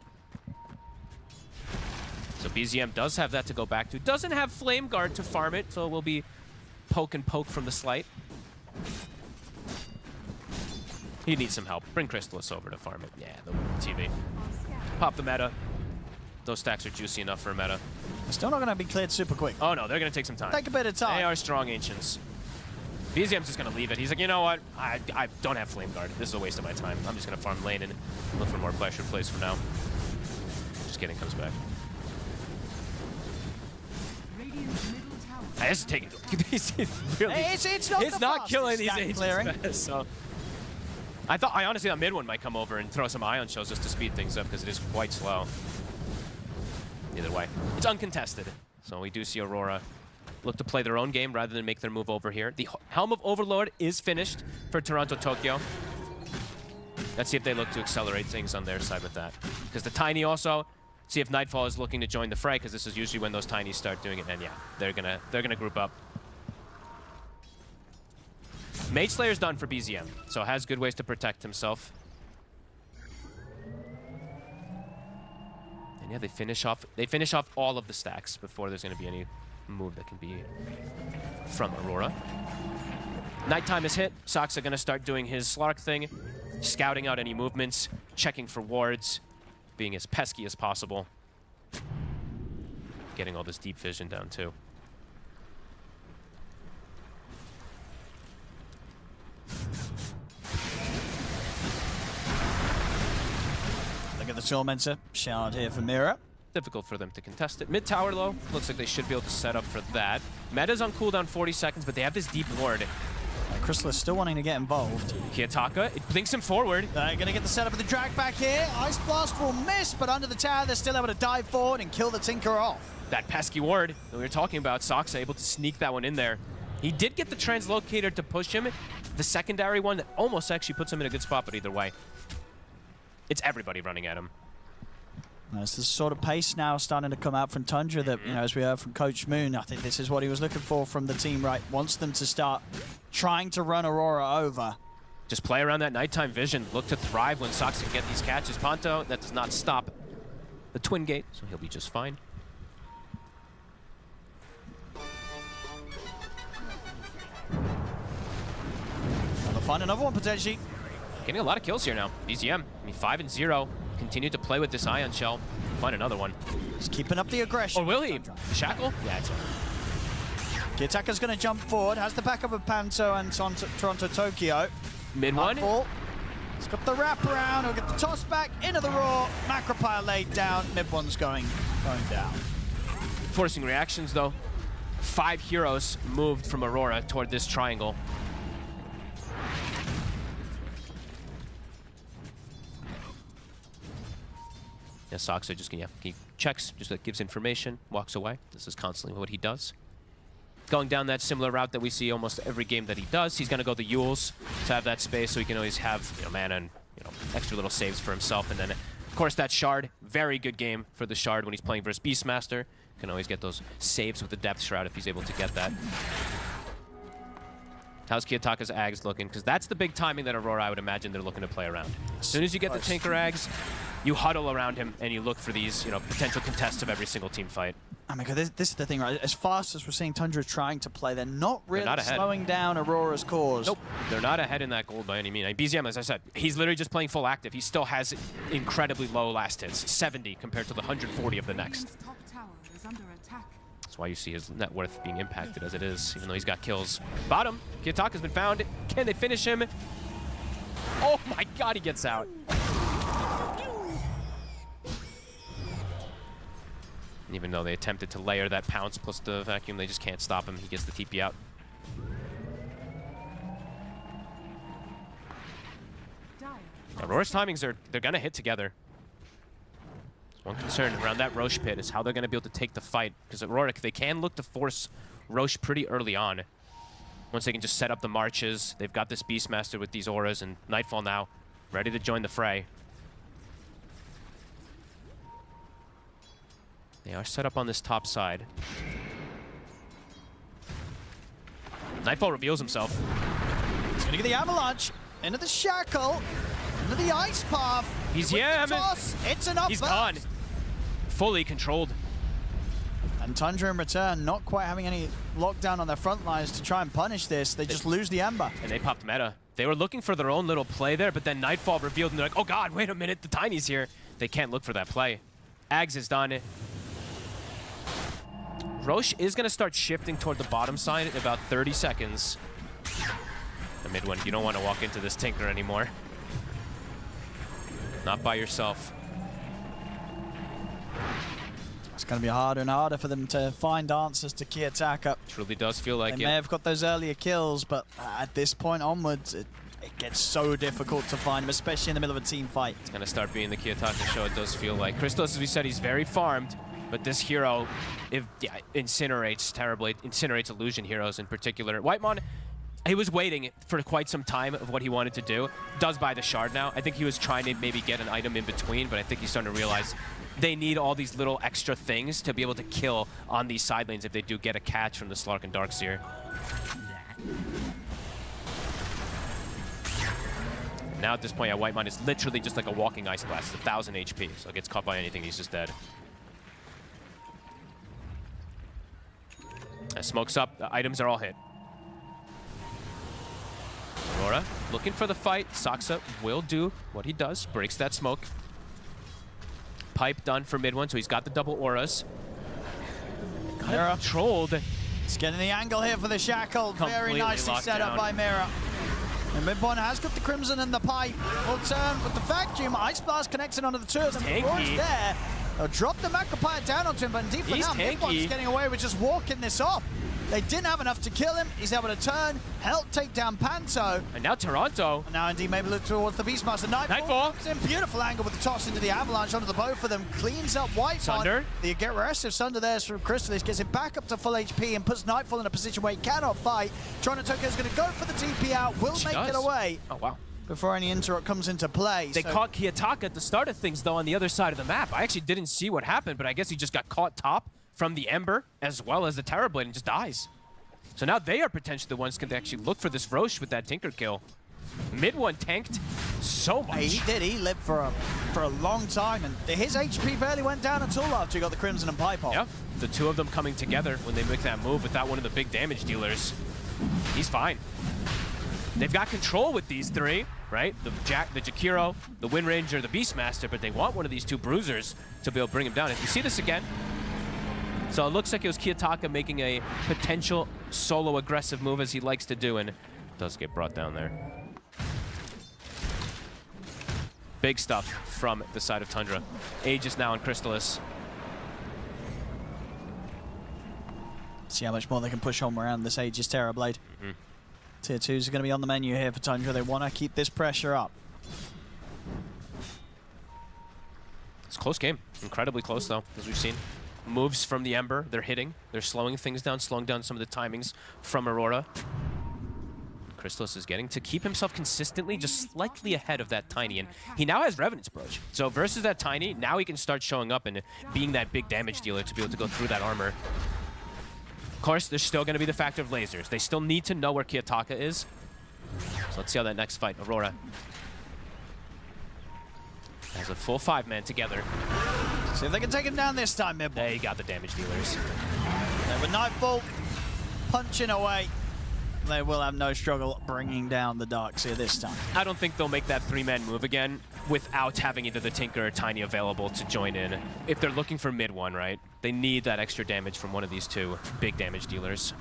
So BZM does have that to go back to. Doesn't have Flame Guard to farm it, so it will be poke and poke from the Slight. He needs some help. Bring Crystallis over to farm it. Yeah, the TV. Pop the meta. Those stacks are juicy enough for a meta. They're still not going to be cleared super quick. Oh no, they're going to take some time. Take a bit of time. They are strong Ancients. BZM's just going to leave it. He's like, you know what? I don't have Flame Guard. This is a waste of my time. I'm just going to farm lane and look for more pressure plays for now. Just kidding, comes back. I just take it. Really, it's not killing these Ancients. So I honestly thought mid one might come over and throw some Ion Shells just to speed things up because it is quite slow. Either way, it's uncontested. So we do see Aurora look to play their own game rather than make their move over here. The Helm of Overlord is finished for Toronto Tokyo. Let's see if they look to accelerate things on their side with that. Because the Tiny also, see if Nightfall is looking to join the fray, because this is usually when those Tinies start doing it. And yeah, they're gonna group up. Mage Slayer's done for BZM, so has good ways to protect himself. And yeah, they finish off all of the stacks before there's gonna be any move that can be from Aurora. Nighttime is hit. Saksa gonna start doing his Slark thing, scouting out any movements, checking for wards, being as pesky as possible. Getting all this deep vision down too. Look at the Tormentor. Shard here for Mira. Difficult for them to contest it. Mid tower though, looks like they should be able to set up for that. Meta's on cooldown 40 seconds, but they have this deep ward. Crystal is still wanting to get involved. Kiyotaka, it blinks him forward. They're going to get the setup of the drag back here. Ice Blast will miss, but under the tower, they're still able to dive forward and kill the Tinker off. That pesky ward that we were talking about, Sox able to sneak that one in there. He did get the translocator to push him. The secondary one that almost actually puts him in a good spot, but either way, it's everybody running at him. There's this sort of pace now starting to come out from Tundra that, you know, as we heard from Coach Moon, I think this is what he was looking for from the team, right? Wants them to start trying to run Aurora over. Just play around that nighttime vision. Look to thrive when Sox can get these catches. Ponto, that does not stop the Twin Gate, so he'll be just fine. They'll find another one potentially. Getting a lot of kills here now. BZM, I mean, 5 and 0. Continue to play with this Ion Shell. Find another one. He's keeping up the aggression. Or will he? Shackle? Yeah, it's Kiyotaka's going to jump forward. Has the backup of Panto and Toronto Tokyo. Mid one. He's got the wraparound. He'll get the toss back into the raw. Macropire laid down. Mid one's going down. Forcing reactions though. 5 heroes moved from Aurora toward this triangle. Yeah, Soxa just he checks, just like gives information, walks away. This is constantly what he does. Going down that similar route that we see almost every game that he does. He's gonna go the Yules to have that space so he can always have, you know, mana and, you know, extra little saves for himself. And then of course that Shard, very good game for the Shard when he's playing versus Beastmaster. Can always get those saves with the Depth Shroud if he's able to get that. How's Kiyotaka's Ags looking? Because that's the big timing that Aurora, I would imagine, they're looking to play around. As soon as you get the Tinker Ags, you huddle around him and you look for these, you know, potential contests of every single team fight. I mean, this is the thing, right? As fast as we're seeing Tundra trying to play, they're not really slowing down Aurora's cause. Nope, they're not ahead in that gold by any means. I mean, BZM, as I said, he's literally just playing full active. He still has incredibly low last hits, 70 compared to the 140 of the next. Top tower is under attack. That's why you see his net worth being impacted as it is, even though he's got kills. Bottom, Kiyotaka's been found. Can they finish him? Oh my god, he gets out. Even though they attempted to layer that pounce plus the vacuum, they just can't stop him. He gets the TP out. Aurora's timings they're gonna hit together. One concern around that Roche pit is how they're gonna be able to take the fight. Because Aurora, they can look to force Roche pretty early on. Once they can just set up the marches, they've got this Beastmaster with these auras and Nightfall now, ready to join the fray. They are set up on this top side. Nightfall reveals himself. He's gonna get the avalanche into the shackle, into the ice path. He's It's enough. He's gone. Fully controlled. And Tundra in return, not quite having any lockdown on their front lines to try and punish this. They just lose the Ember. And they popped meta. They were looking for their own little play there, but then Nightfall revealed and they're like, oh god, wait a minute, the Tiny's here. They can't look for that play. Ags is done. Roche is going to start shifting toward the bottom side in about 30 seconds. The mid one, you don't want to walk into this Tinker anymore. Not by yourself. It's going to be harder and harder for them to find answers to Kiyotaka. Truly does feel like they may have got those earlier kills, but at this point onwards, it gets so difficult to find him, especially in the middle of a team fight. It's going to start being the Kiyotaka show, it does feel like. Christos, as we said, he's very farmed. But this hero, incinerates terribly. Incinerates illusion heroes in particular. Whitemon, He was waiting for quite some time of what he wanted to do. Does buy the shard now. I think he was trying to maybe get an item in between, but I think he's starting to realize they need all these little extra things to be able to kill on these side lanes if they do get a catch from the Slark and Darkseer. Now at this point, Whitemine is literally just like a walking Ice Blast. It's 1,000 HP, so it gets caught by anything, he's just dead. As smokes up, the items are all hit. Aurora looking for the fight. Saksa will do what he does. Breaks that smoke. Pipe done for mid one, so he's got the double auras. Mira controlled. He's getting the angle here for the Shackle. Very nicely set up by Mira. And Midpoint has got the Crimson and the Pipe. Will turn with the Vacuum. Ice Blast connecting onto the two of them. Tanky. There. They'll drop the Macropire down onto him, but indeed for now, Midpoint's getting away with just walking this off. They didn't have enough to kill him. He's able to turn, help take down Panto. And now Toronto. And now indeed maybe look towards the Beastmaster. Nightfall. It's in beautiful angle with the toss into the Avalanche onto the both of them. Cleans up White. Sunder. The aggressive Sunder there from Crystallis gets it back up to full HP and puts Nightfall in a position where he cannot fight. Toronto Tokyo is going to go for the TP out. Will make it away. Oh, wow. Before any interrupt comes into play. They caught Kiyotaka at the start of things, though, on the other side of the map. I actually didn't see what happened, but I guess he just got caught top from the Ember as well as the Terrorblade and just dies. So now they are potentially the ones can actually look for this Roche with that Tinker kill. Mid one tanked so much. He did. He lived for a long time, and his HP barely went down at all after he got the Crimson and Pipe off. Yeah, the two of them coming together when they make that move without one of the big damage dealers. He's fine. They've got control with these three, right? The Jakiro, the Wind Ranger, the Beastmaster, but they want one of these two bruisers to be able to bring him down. If you see this again, so it looks like it was Kiyotaka making a potential solo aggressive move as he likes to do, and does get brought down there. Big stuff from the side of Tundra. Aegis now on Crystallis. See how much more they can push home around this Aegis Terrorblade. Tier 2s are going to be on the menu here for Tundra. They want to keep this pressure up. It's a close game. Incredibly close, though, as we've seen. Moves from the Ember. They're hitting. They're slowing things down, slowing down some of the timings from Aurora. Crystallis is getting to keep himself consistently just slightly ahead of that Tiny, and he now has Revenant's Approach. So versus that Tiny, now he can start showing up and being that big damage dealer to be able to go through that armor. Of course, there's still going to be the factor of lasers. They still need to know where Kiyotaka is. So let's see how that next fight. Aurora has a full 5-man together. See if they can take him down this time, Midboy. They got the damage dealers. There with Nightfall punching away. They will have no struggle bringing down the Darkseer this time. I don't think they'll make that 3-man move again without having either the Tinker or Tiny available to join in. If they're looking for mid one, right? They need that extra damage from one of these two big damage dealers.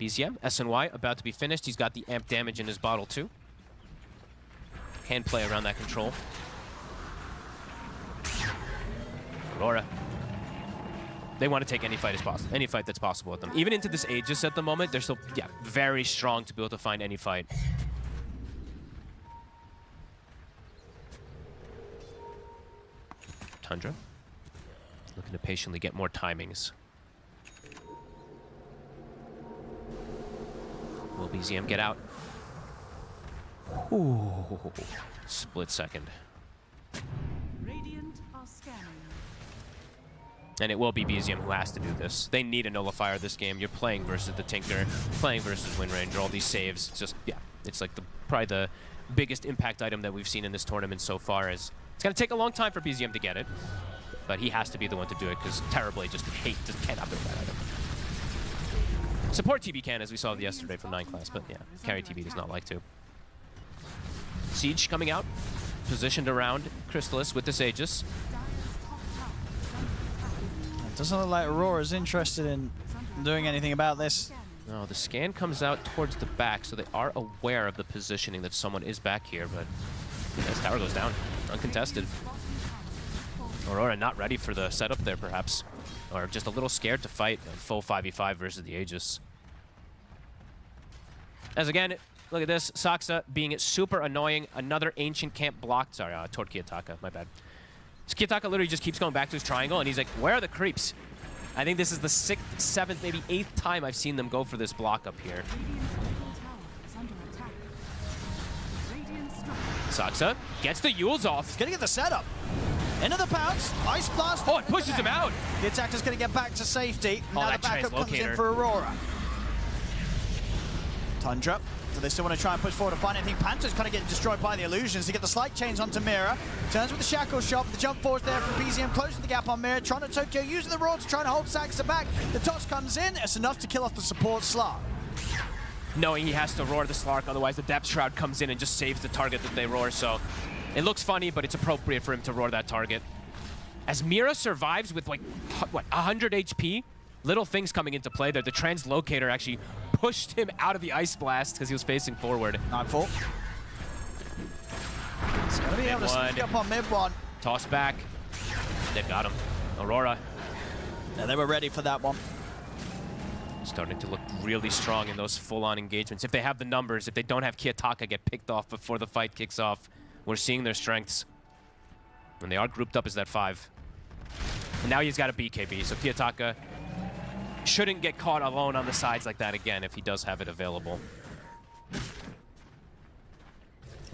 BZM, SNY, about to be finished. He's got the amp damage in his bottle too. Can play around that control. Aurora. They want to take any fight as possible, any fight that's possible with them. Even into this Aegis at the moment, they're still, yeah, very strong to be able to find any fight. Tundra, looking to patiently get more timings. Will BZM get out? Ooh, split second. Radiant are scanning. And it will be BZM who has to do this. They need a nullifier this game. You're playing versus the Tinker, playing versus Wind Ranger, all these saves. It's just, yeah, it's like probably the biggest impact item that we've seen in this tournament so far. It's going to take a long time for BZM to get it, but he has to be the one to do it because Terrorblade just cannot build that item. Support TB can, as we saw yesterday from 9 class, but yeah, carry TB does not like to. Siege coming out, positioned around Crystallis with this Aegis. Doesn't look like Aurora's interested in doing anything about this. No, the scan comes out towards the back, so they are aware of the positioning that someone is back here, but this tower goes down, uncontested. Aurora not ready for the setup there, perhaps, or just a little scared to fight a full 5v5 versus the Aegis. As again, look at this, Saksa being super annoying. Another ancient camp blocked. Sorry, toward Kiyotaka, my bad. So Kiyotaka literally just keeps going back to his triangle, and he's like, where are the creeps? I think this is the 6th, 7th, maybe 8th time I've seen them go for this block up here. Saksa gets the Yules off. He's gonna get the setup. Into the pounce. Ice blast. Oh, it pushes him out. The attacker's gonna get back to safety. Now that the backup comes in translocator. for Aurora. Tundra. Do they still want to try and push forward to find anything? Panther's kind of getting destroyed by the illusions. They get the slight chains onto Mira. Turns with the shackle shot. The jump forward there from BZM, closing the gap on Mira. Trying to Tokyo, using the Roar to try and hold Saxa back. The toss comes in. It's enough to kill off the support Slark. Knowing he has to roar the Slark, otherwise the Depth Shroud comes in and just saves the target that they roar. So it looks funny, but it's appropriate for him to roar that target. As Mira survives with like, what, 100 HP? Little things coming into play there. The translocator actually pushed him out of the Ice Blast because he was facing forward. Nightfall. He's going to be able to sneak up on mid one. Toss back. They've got him. Aurora. Yeah, they were ready for that one. Starting to look really strong in those full-on engagements. If they have the numbers, if they don't have Kiyotaka get picked off before the fight kicks off, we're seeing their strengths. When they are grouped up as that 5. And now he's got a BKB, so Kiyotaka shouldn't get caught alone on the sides like that again if he does have it available.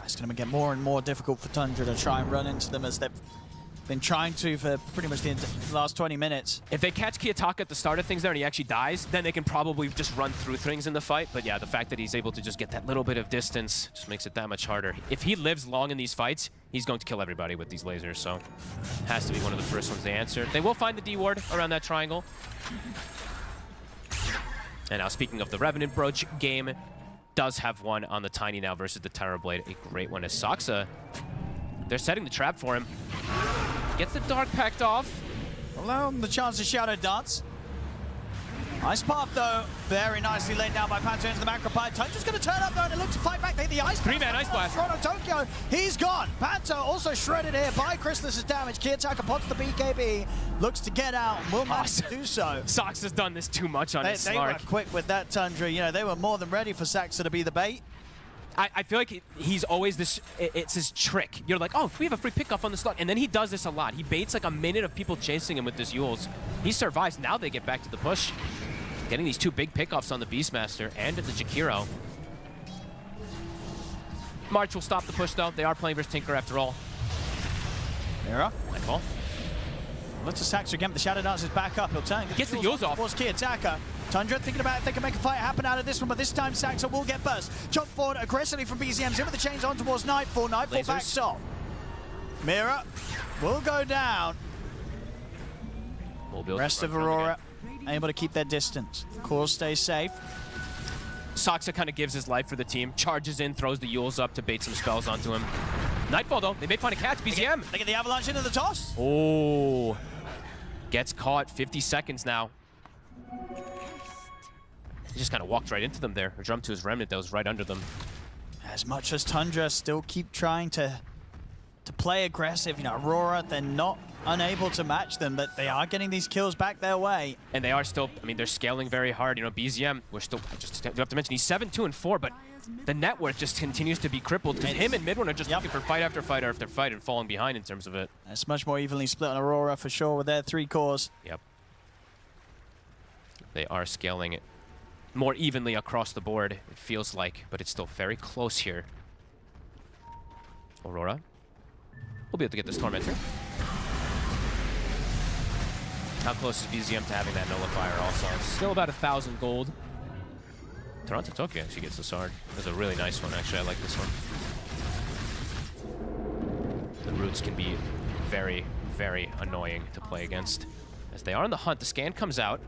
It's going to get more and more difficult for Tundra to try and run into them as they've been trying to for pretty much the last 20 minutes. If they catch Kiyotaka at the start of things there and he actually dies, then they can probably just run through things in the fight. But yeah, the fact that he's able to just get that little bit of distance just makes it that much harder. If he lives long in these fights, he's going to kill everybody with these lasers, so has to be one of the first ones they answer. They will find the D-ward around that triangle. And now speaking of the Revenant Brooch game, does have one on the Tiny now versus the Terrorblade. A great one as Saksa. They're setting the trap for him. Gets the Dark Pact off. Allow him the chance to Shadow Dance. Nice path though. Very nicely laid down by Panther into the macro pipe. Tundra's going to turn up though and look to fight back. They the Ice Blast. 3-man Ice Blast. Toronto Tokyo. He's gone. Panther also shredded here by Chrysalis's damage. Kiyotaka pots the BKB. Looks to get out and will manage to do so. Sox has done this too much on his They Slark. were quick with that Tundra. You know, they were more than ready for Saxa to be the bait. I feel like he's always this, it's his trick. You're like, oh, we have a free pickoff on the slot. And then he does this a lot. He baits like a minute of people chasing him with this Yules. He survives. Now they get back to the push. Getting these 2 big pickoffs on the Beastmaster and the Jakiro. March will stop the push though. They are playing versus Tinker after all. Mira. Nightfall. Looks to Saxa again, but the Shadow Dance is back up. He'll turn. Gets the Yules off. Towards Kiyotaka. Tundra thinking about if they can make a fight happen out of this one, but this time Saxa will get burst. Jump forward aggressively from BZMs in with the chains on towards Nightfall. Nightfall Lasers. backs off. Mira will go down. Rest of Aurora able to keep their distance. Core stays safe. Saksa kind of gives his life for the team. Charges in, throws the Yules up to bait some spells onto him. Nightfall though, they may find a catch. BZM. They get the avalanche into the toss. Oh. Gets caught. 50 seconds now. He just kind of walked right into them there. Or jumped to his remnant that was right under them. As much as Tundra still keep trying to play aggressive, you know, Aurora, they're not unable to match them, but they are getting these kills back their way. And they are still, I mean, they're scaling very hard. You know, BZM, we're still, just you have to mention, he's 7-2-4, but the net worth just continues to be crippled because him and Mid1 are just looking for fight after fight after fight and falling behind in terms of it. It's much more evenly split on Aurora for sure with their 3 cores. Yep. They are scaling it more evenly across the board, it feels like, but it's still very close here. Aurora will be able to get this Tormentor. How close is BZM to having that Nullifier also? Still about 1,000 gold. Toronto Tokyo actually gets the Sword. That's a really nice one, actually. I like this one. The Roots can be very, very annoying to play against. As they are on the hunt, the scan comes out.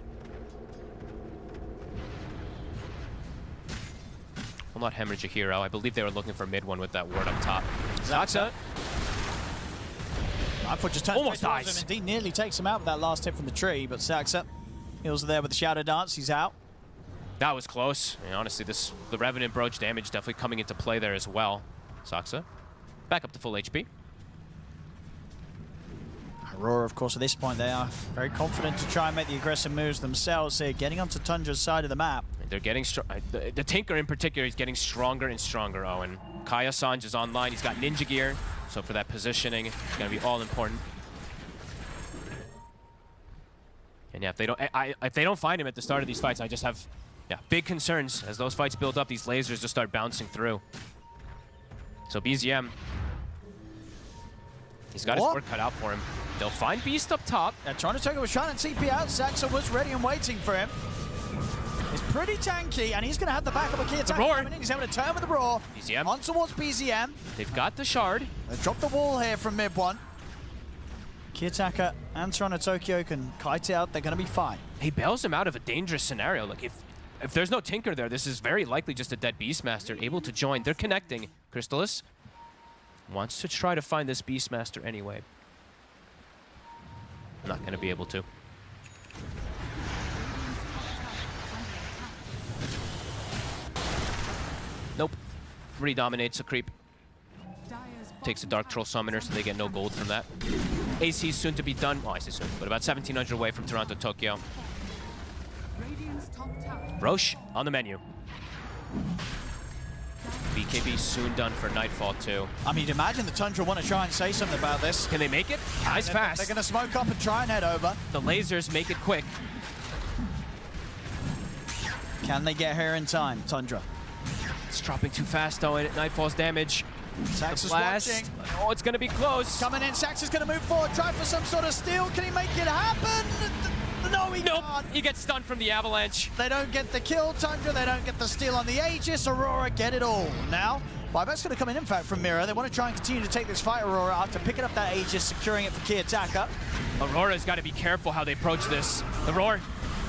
Will not hemorrhage a hero. I believe they were looking for mid one with that ward up top. Saksa. Nightfall just turns almost dies. Indeed, nearly takes him out with that last hit from the tree, but Saksa heals there with the Shadow Dance. He's out. That was close. I mean, honestly, the Revenant Brooch damage definitely coming into play there as well. Saksa back up to full HP. Aurora, of course, at this point, they are very confident to try and make the aggressive moves themselves here, getting onto Tundra's side of the map. They're getting strong. The Tinker in particular is getting stronger and stronger, Owen. Kaya Sanj is online. He's got ninja gear, so for that positioning, it's going to be all important. And yeah, if they don't find him at the start of these fights, I just have big concerns as those fights build up. These lasers just start bouncing through. So BZM, he's got his work cut out for him. They'll find Beast up top. Tronatoka was trying to TP out. Saxa was ready and waiting for him. He's pretty tanky, and he's going to have the backup of Kiyotaka coming in. He's able to turn with the Roar. BZM. On towards BZM. They've got the shard. They've dropped the wall here from mid one. Kiyotaka and Tokyo can kite it out. They're going to be fine. He bails him out of a dangerous scenario. Like, if there's no Tinker there, this is very likely just a dead Beastmaster able to join. They're connecting. Crystallis wants to try to find this Beastmaster anyway. Not going to be able to. Nope. Redominates a creep. Takes a Dark Troll Summoner, so they get no gold from that. AC soon to be done. Well, I say soon, but about 1,700 away from Toronto, Tokyo. Roche on the menu. BKB soon done for Nightfall too. I mean, imagine the Tundra want to try and say something about this. Can they make it? Nice fast. They're going to smoke up and try and head over. The lasers make it quick. Can they get here in time, Tundra? It's dropping too fast though, and Nightfall's damage. Sax is blast. watching. Oh, it's going to be close. Coming in, Sax is going to move forward, try for some sort of steal. Can he make it happen? No, he can't. He gets stunned from the avalanche. They don't get the kill, Tundra. They don't get the steal on the Aegis. Aurora get it all. Now, Buyback's going to come in fact, from Mira. They want to try and continue to take this fight, Aurora, after picking up that Aegis, securing it for Kiyotaka. Aurora's got to be careful how they approach this. The Roar.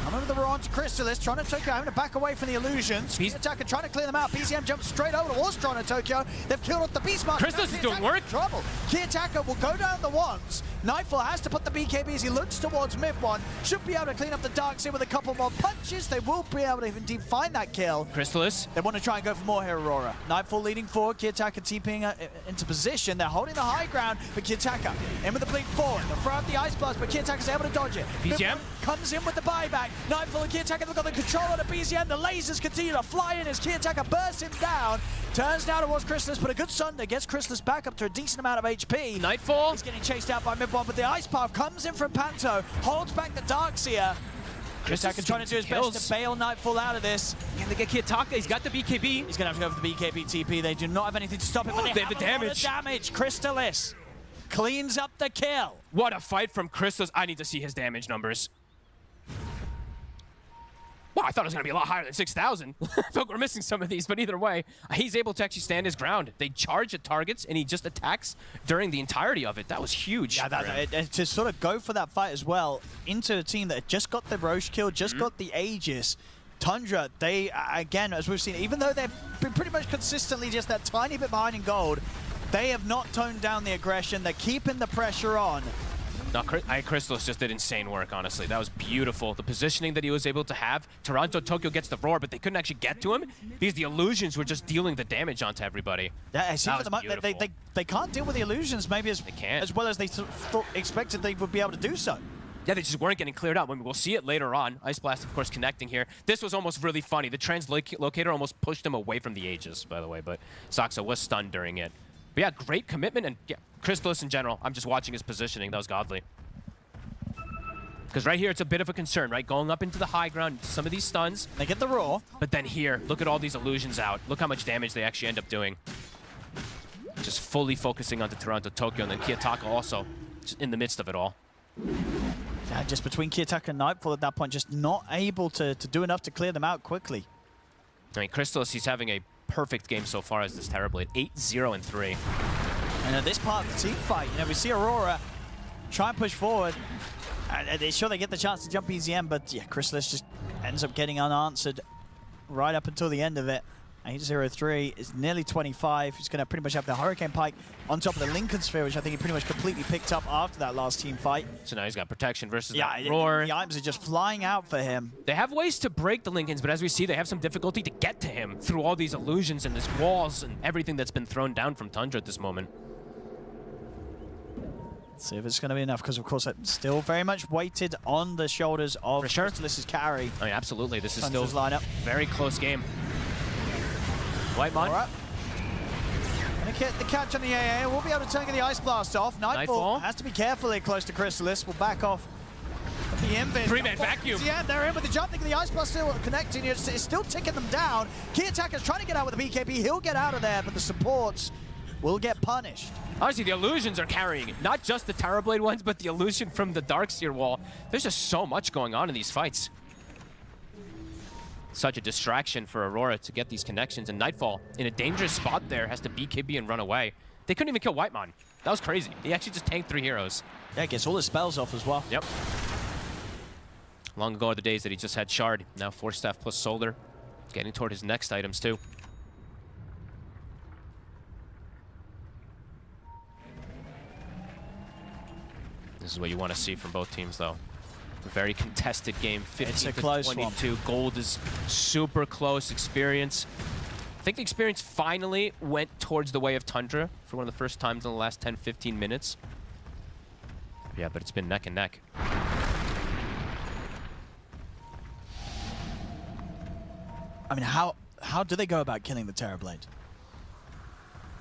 Coming with the Roar onto Crystallis. Tokyo having to back away from the illusions. Kiyotaka trying to clear them out. BZM jumps straight over towards Tokyo. They've killed off the Beastmaster. Crystallis is doing work. Trouble. Kiyotaka will go down the ones. Nightfall has to put the BKB as he looks towards mid one. Should be able to clean up the Dark Sea with a couple more punches. They will be able to indeed find that kill. Crystallis. They want to try and go for more here, Aurora. Nightfall leading forward. Kiyotaka TPing into position. They're holding the high ground, but Kiyotaka in with the blink forward. They'll throw out the Ice Blast, but Kiyotaka's able to dodge it. BZM comes in with the buyback. Nightfall and Kiyotaka have got the control on the BZM. The lasers continue to fly in as Kiyotaka bursts him down. Turns down towards Crystallis, but a good Sunder gets Crystallis back up to a decent amount of HP. Nightfall. He's getting chased out by mid one, but the Ice Path comes in from Panto, holds back the Darkseer. Kiyotaka trying to do his best to bail Nightfall out of this. Can they get Kiyotaka? He's got the BKB. He's going to have to go for the BKB TP. They do not have anything to stop it, but they have the damage. Crystallis cleans up the kill. What a fight from Crystallis. I need to see his damage numbers. Wow, I thought it was going to be a lot higher than 6,000. I feel like we're missing some of these, but either way, he's able to actually stand his ground. They charge at targets, and he just attacks during the entirety of it. That was huge. Yeah, to sort of go for that fight as well into a team that just got the Roche kill, just got the Aegis. Tundra, they, again, as we've seen, even though they've been pretty much consistently just that tiny bit behind in gold, they have not toned down the aggression. They're keeping the pressure on. No, Crystallis just did insane work, honestly. That was beautiful. The positioning that he was able to have. Tokyo gets the Roar, but they couldn't actually get to him because the illusions were just dealing the damage onto everybody. Yeah, see, for the moment, they can't deal with the illusions maybe as well as they expected they would be able to do so. Yeah, they just weren't getting cleared out. We'll see it later on. Ice Blast, of course, connecting here. This was almost really funny. The Translocator almost pushed him away from the Aegis, by the way, but Saxa was stunned during it. But yeah, great commitment, and yeah, Crystallis in general, I'm just watching his positioning. That was godly. Because right here, it's a bit of a concern, right? Going up into the high ground, some of these stuns. They get the Roar. But then here, look at all these illusions out. Look how much damage they actually end up doing. Just fully focusing onto Tokyo, and then Kiyotaka also just in the midst of it all. Yeah, just between Kiyotaka and Nightfall at that point, just not able to do enough to clear them out quickly. I mean, Crystallis, he's having a perfect game so far as this Terrorblade. 8-0-3. And at this part of the team fight, we see Aurora try and push forward. Sure, they get the chance to jump BZM, but yeah, Crystallis just ends up getting unanswered right up until the end of it. 8-0-3 is nearly 25. He's going to pretty much have the Hurricane Pike on top of the Lincoln Sphere, which I think he pretty much completely picked up after that last team fight. So now he's got protection versus that Roar. The items are just flying out for him. They have ways to break the Lincolns, but as we see, they have some difficulty to get to him through all these illusions and these walls and everything that's been thrown down from Tundra at this moment. Let's see if it's going to be enough, because of course it's still very much weighted on the shoulders of Crystallis' carry. I mean, absolutely. This is Tundra's still a very close game. White Mon. Right. Gonna get the catch on the AA. We'll be able to take the Ice Blast off. Nightfall has to be careful here close to Crystallis. We'll back off the invis. Three-man vacuum. Yeah, they're in with the jump. The Ice Blast still connecting. It's still ticking them down. Key Attacker's trying to get out with the BKB. He'll get out of there, but the supports will get punished. Honestly, the illusions are carrying it. Not just the Terrorblade ones, but the illusion from the Darkseer wall. There's just so much going on in these fights. Such a distraction for Aurora to get these connections, and Nightfall in a dangerous spot there has to BKB and run away. They couldn't even kill Whitemon. That was crazy. He actually just tanked 3 heroes. Yeah, gets all his spells off as well. Yep. Long ago are the days that he just had Shard. Now Force Staff plus Solar. Getting toward his next items too. This is what you want to see from both teams though. A very contested game, 15 to 22. One. Gold is super close. Experience. I think the Experience finally went towards the way of Tundra for one of the first times in the last 10-15 minutes. Yeah, but it's been neck and neck. I mean, how do they go about killing the Terrorblade?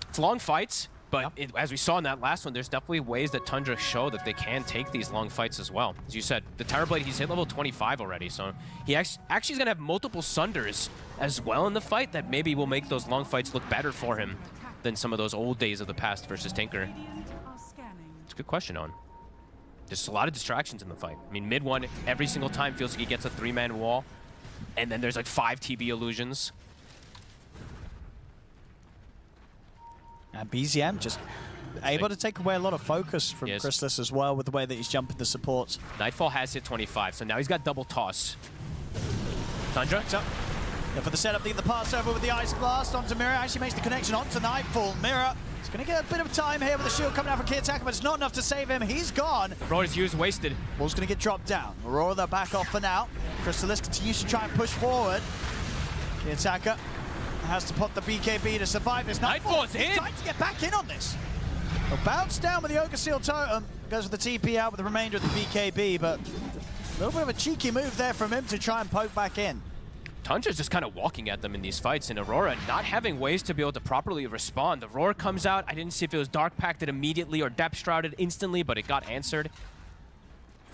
It's long fights, but as we saw in that last one, there's definitely ways that Tundra show that they can take these long fights as well. As you said, the Terrorblade, he's hit level 25 already, so he actually is going to have multiple Sunders as well in the fight that maybe will make those long fights look better for him than some of those old days of the past versus Tinker. It's a good question, Owen. There's a lot of distractions in the fight. I mean, mid one, every single time feels like he gets a 3-man wall, and then there's like 5 TB illusions. And BZM just able to take away a lot of focus from Chrysalis as well with the way that he's jumping the supports. Nightfall has hit 25, so now he's got double toss. Tundra? Yeah, for the setup, the pass over with the Ice Blast onto Mirror. Actually makes the connection onto Nightfall. Mirror is going to get a bit of time here with the shield coming out from Key Attacker, but it's not enough to save him. He's gone. Aurora's used, wasted. Ball's going to get dropped down. Aurora, they're back off for now. Chrysalis continues to try and push forward. Key Attacker has to pop the BKB to survive this. Nightfall's in. He's trying to get back in on this. He'll bounce down with the Ogre Seal Totem. Goes with the TP out with the remainder of the BKB, but a little bit of a cheeky move there from him to try and poke back in. Tundra's just kind of walking at them in these fights, and Aurora not having ways to be able to properly respond. The Roar comes out. I didn't see if it was Dark Pacted immediately or Depth Shrouded instantly, but it got answered.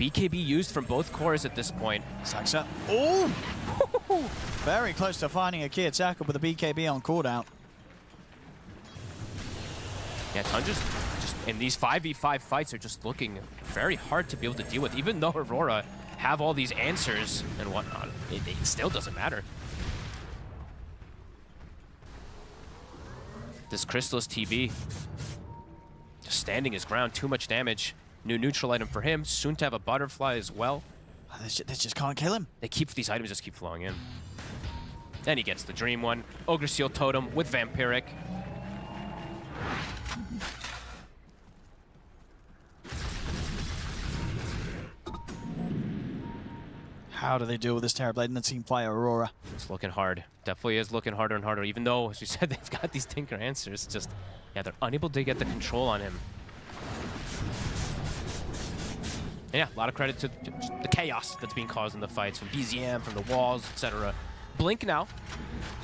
BKB used from both cores at this point. Saxa. Oh! Very close to finding a Key Attacker with a BKB on cooldown. Yeah, Tundra's just in these 5v5 fights are just looking very hard to be able to deal with, even though Aurora have all these answers and whatnot. It still doesn't matter. This Chrysalis TB just standing his ground, too much damage. New neutral item for him, soon to have a butterfly as well. They just can't kill him. These items just keep flowing in. Then he gets the dream one. Ogre Seal Totem with Vampiric. How do they deal with this Terrorblade and the team fight Aurora? It's looking hard. Definitely is looking harder and harder, even though, as you said, they've got these Tinker answers. Just, yeah, they're unable to get the control on him. And yeah, a lot of credit to the chaos that's being caused in the fights from BZM, from the walls, etc. Blink now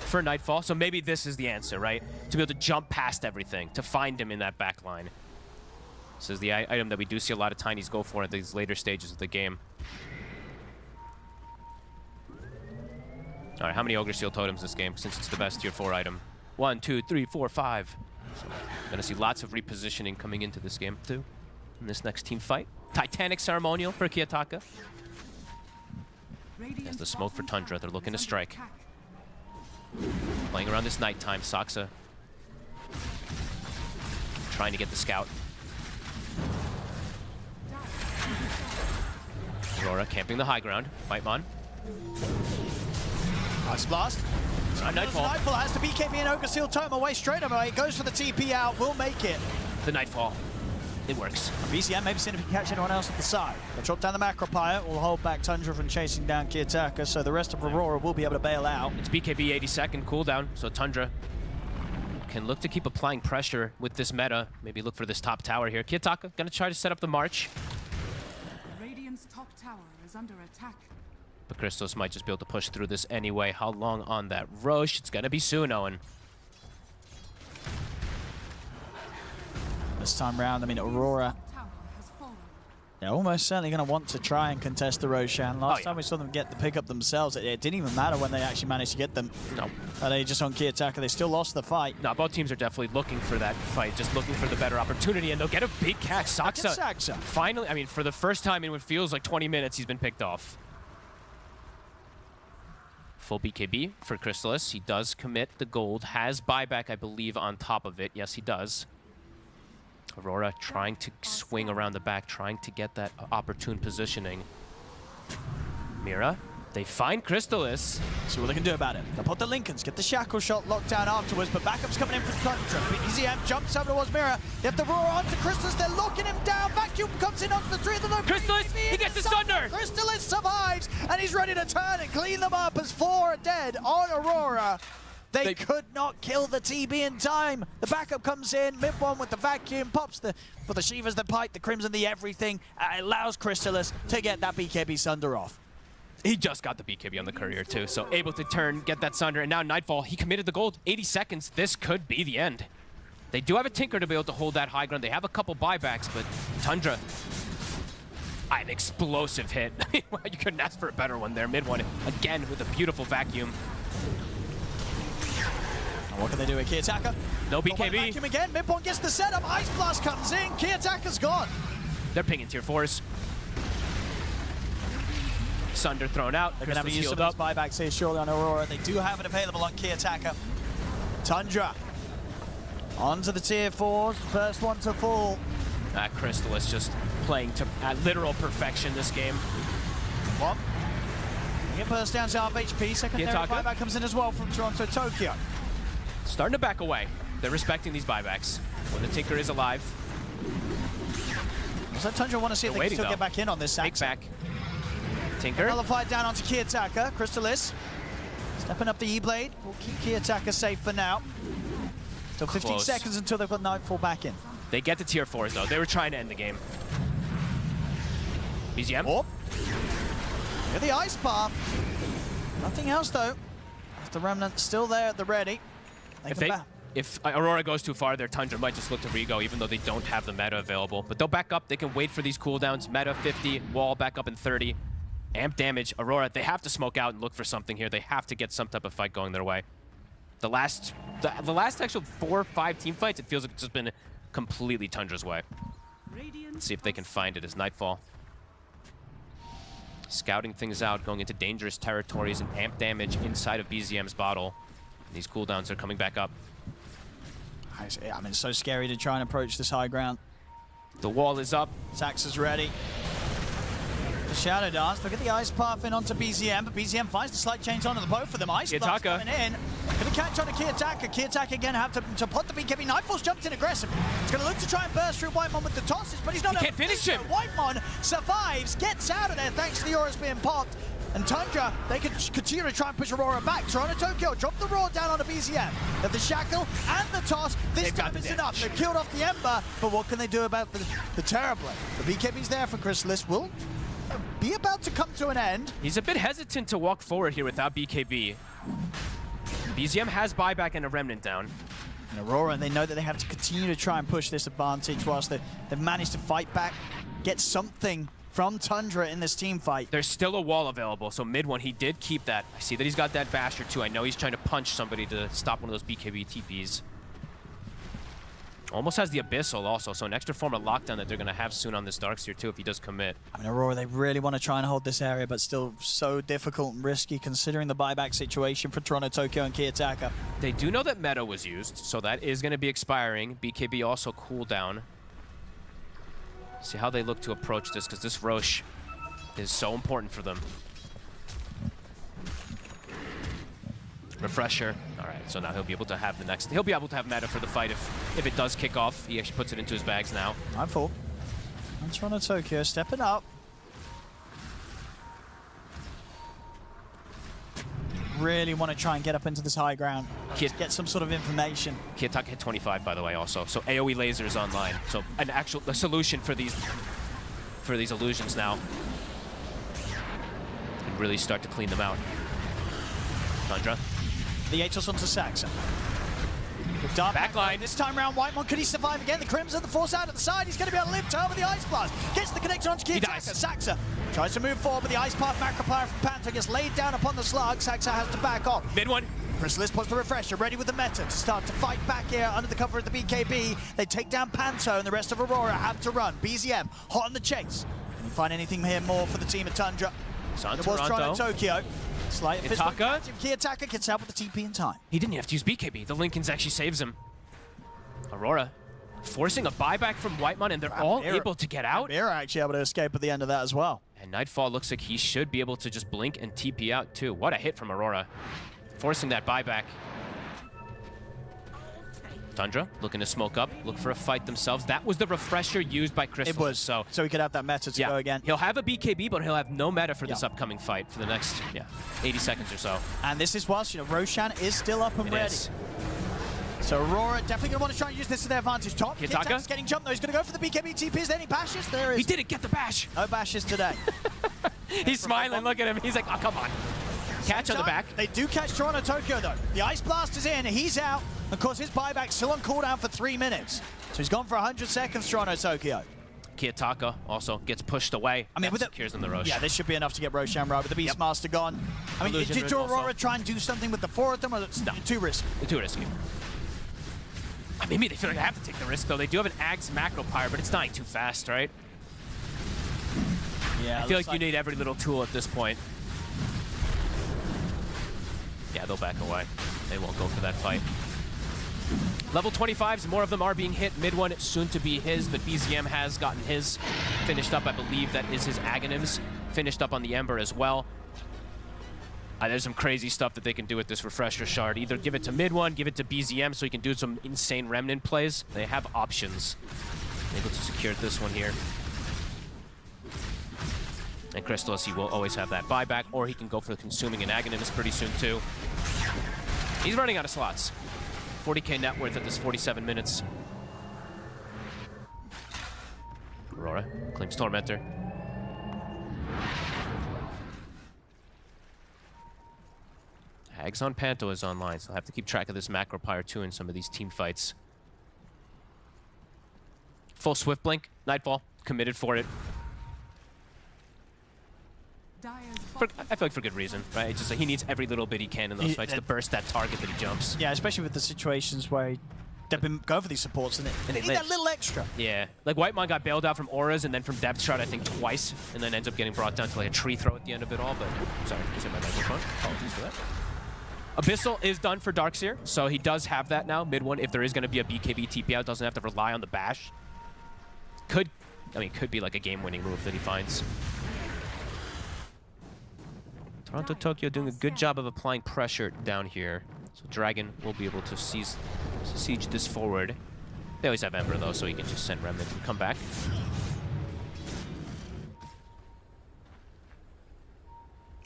for Nightfall, so maybe this is the answer, right? To be able to jump past everything, to find him in that back line. This is the item that we do see a lot of Tinies go for at these later stages of the game. All right, how many Ogre Seal Totems this game, since it's the best tier 4 item? 1, 2, 3, 4, 5. So gonna see lots of repositioning coming into this game too, in this next team fight. Titanic Ceremonial for Key Attacker. As the smoke for Tundra, they're looking to strike. Playing around this nighttime, Saxa trying to get the scout. Aurora camping the high ground. Whitemon. Ice Blast. Nightfall. Nightfall has the BKB and Ogre Seal Totem away straight away. Goes for the TP out, will make it. The Nightfall. It works. BZM maybe seeing if he can catch anyone else at the side. They'll drop down the Macro Pirate, will hold back Tundra from chasing down Key Attacker, so the rest of Aurora will be able to bail out. It's BKB 80-second cooldown, so Tundra can look to keep applying pressure with this meta. Maybe look for this top tower here. Key Attacker gonna try to set up the march. Radiant's top tower is under attack. But Christos might just be able to push through this anyway. How long on that Roche? It's gonna be soon, Owen. This time round, I mean, Aurora They're almost certainly going to want to try and contest the Roshan. Last time we saw them get the pickup themselves, it didn't even matter when they actually managed to get them. No. They just on key attacker, they still lost the fight. No, both teams are definitely looking for that fight, just looking for the better opportunity, and they'll get a big catch. Saksa. Finally, I mean, for the first time in what feels like 20 minutes, he's been picked off. Full BKB for Crystallis. He does commit the gold, has buyback, I believe, on top of it. Yes, he does. Aurora trying to swing around the back, trying to get that opportune positioning. Mira, they find Crystallis. See what they can do about it. They'll put the Lincolns, get the shackle shot locked down afterwards, but backup's coming in for Tundra. BZM jumps over towards Mira. They have to roar onto Crystallis. They're locking him down. Vacuum comes in onto the three of them. Crystallis, he gets the Thunder. Crystallis survives, and he's ready to turn and clean them up as 4 are dead on Aurora. They could not kill the TB in time. The backup comes in, mid one with the vacuum, pops the Shivas, the pipe, the Crimson, the everything. Allows Crystallis to get that BKB Sunder off. He just got the BKB on the courier too, so able to turn, get that Sunder, and now Nightfall, he committed the gold. 80 seconds, this could be the end. They do have a Tinker to be able to hold that high ground. They have a couple buybacks, but Tundra, an explosive hit. You couldn't ask for a better one there. Mid one, again with a beautiful vacuum. What can they do with Key Attacker? No BKB. Vacuum again, mid one gets the setup, Ice Blast comes in, Key Attacker's gone. They're pinging tier 4s. Sunder thrown out. They're going to have to use some of those buybacks here surely on Aurora. They do have it available on Key Attacker. Tundra onto the tier 4s, first one to fall. Crystallis just playing to literal perfection this game. One. Get burst down to half HP. Secondary buyback comes in as well from Toronto Tokyo. Starting to back away. They're respecting these buybacks. When the Tinker is alive. So Tundra want to see if they can still get back in on this. Take back. Tinker. Nullified down onto Key Attacker. Crystallis stepping up the E-Blade. We'll keep Key Attacker safe for now. So 15 seconds until they've got Nightfall back in. They get the tier 4s though. They were trying to end the game. BZM. Oh. Get the ice path. Nothing else though. The Remnant still there at the ready. If Aurora goes too far, their Tundra might just look to re-go, even though they don't have the meta available. But they'll back up. They can wait for these cooldowns. Meta 50, wall back up in 30. Amp damage. Aurora, they have to smoke out and look for something here. They have to get some type of fight going their way. The last actual 4 or 5 team fights, it feels like it's just been completely Tundra's way. Let's see if they can find it as Nightfall. Scouting things out, going into dangerous territories and amp damage inside of BZM's bottle. These cooldowns are coming back up. I mean, it's so scary to try and approach this high ground. The wall is up. Sax is ready. The Shadow Dance. Look at the Ice Path in onto BZM, but BZM finds the slight change onto the both of them. Ice Blast coming in. Gonna catch on to Key Attacker. Key Attacker again have to put the BKB. Nightfall's jumped in aggressive. He's gonna look to try and burst through Whitemon with the tosses, but he's not able to finish him. Whitemon survives, gets out of there thanks to the auras being popped. And Tundra, they can continue to try and push Aurora back. Toronto Tokyo drop the roar down onto BZM. They have the shackle and the toss. This time is enough. They've killed off the Ember, but what can they do about the Terrorblade? The BKB's there for Crystallis. Will be about to come to an end. He's a bit hesitant to walk forward here without BKB. BZM has buyback and a Remnant down. And Aurora, they know that they have to continue to try and push this advantage whilst they've managed to fight back, get something from Tundra in this team fight. There's still a wall available, so mid one, he did keep that. I see that he's got that basher too. I know he's trying to punch somebody to stop one of those BKB TPs. Almost has the Abyssal also, so an extra form of lockdown that they're going to have soon on this Darkseer too if he does commit. I mean, Aurora, they really want to try and hold this area, but still so difficult and risky considering the buyback situation for Toronto Tokyo and Key Attacker. They do know that meta was used, so that is going to be expiring. BKB also cooldown. See how they look to approach this, because this Roche is so important for them. Refresher. All right, so now he'll be able to have the next. He'll be able to have meta for the fight if it does kick off. He actually puts it into his bags now. Nightfall. And Toronto Tokyo stepping up. Really want to try and get up into this high ground. Get some sort of information. Key Attacker hit 25, by the way, also. So AoE lasers online. So a solution for these illusions now. And really start to clean them out. Tundra. The Atos onto Saxa. Backline. This time around, Whitemon, could he survive again? The Crimson, the force out at the side. He's going to be able to live over the Ice Blast. Gets the connection onto Kiyotaka. Saxa tries to move forward, but the Ice Path Macroplier from Panther gets laid down upon the slug. Saxa has to back off. Mid one. Chrysalis puts the refresher, ready with the meta to start to fight back here under the cover of the BKB. They take down Panto, and the rest of Aurora have to run. BZM hot on the chase. Can you find anything here more for the team at Tundra? It's on It was Toronto. Tokyo. Slight fist bump. Kiyotaka. Kiyotaka gets out with the TP in time. He didn't have to use BKB. The Lincolns actually saves him. Aurora forcing a buyback from Whitemon, and they're all able to get out. They're actually able to escape at the end of that as well. And Nightfall looks like he should be able to just blink and TP out too. What a hit from Aurora. Forcing that buyback. Tundra looking to smoke up, look for a fight themselves. That was the refresher used by Crystal. It was, so he could have that meta to go again. He'll have a BKB, but he'll have no meta for this upcoming fight for the next 80 seconds or so. And this is whilst, Roshan is still up and ready. So Aurora definitely going to want to try and use this to their advantage. Top, Kiyotaka's getting jumped though. He's going to go for the BKB TP. Is there any bashes? There is. He didn't get the bash. No bashes today. He's smiling, look at him. He's like, oh, come on. Catch on the back. They do catch Toronto Tokyo though. The Ice Blast is in, he's out. Of course, his buyback's still on cooldown for 3 minutes. So he's gone for 100 seconds, Toronto Tokyo. Kiyotaka also gets pushed away. I mean, with secures them the Rosh. Yeah, this should be enough to get Roshan right with the Beastmaster gone. I mean, did Aurora try and do something with the 4 of them, or it's too risky? Too risky. Maybe they feel like they have to take the risk, though. They do have an Axe Macro Pyre, but it's dying too fast, right? Yeah, I feel like you need every little tool at this point. Yeah, they'll back away. They won't go for that fight. Level 25s, more of them are being hit. Mid one, soon to be his, but BZM has gotten his finished up. I believe that is his Aghanims finished up on the Ember as well. There's some crazy stuff that they can do with this refresher shard. Either give it to mid one, give it to BZM so he can do some insane remnant plays. They have options. Able to secure this one here. And Crystallis, he will always have that buyback, or he can go for the consuming and Aghanims pretty soon too. He's running out of slots. 40k net worth at this 47 minutes. Aurora claims Tormentor. Hags on Panto is online, so I'll have to keep track of this Macro Pyre too in some of these team fights. Full Swift Blink, Nightfall, committed for it. I feel like for good reason, right? It's just like he needs every little bit he can in those fights to burst that target that he jumps. Yeah, especially with the situations where they've been going for these supports and they need that little extra. Yeah, like Whitemon got bailed out from auras and then from depth shot I think twice, and then ends up getting brought down to like a tree throw at the end of it all. But sorry, is it my microphone? Apologies for that. Abyssal is done for Darkseer, so he does have that now. Mid one, if there is going to be a BKB TP out, doesn't have to rely on the bash. Could be like a game-winning move that he finds. Toronto Tokyo doing a good job of applying pressure down here. So Dragon will be able to siege this forward. They always have Ember though, so he can just send Remnant and come back.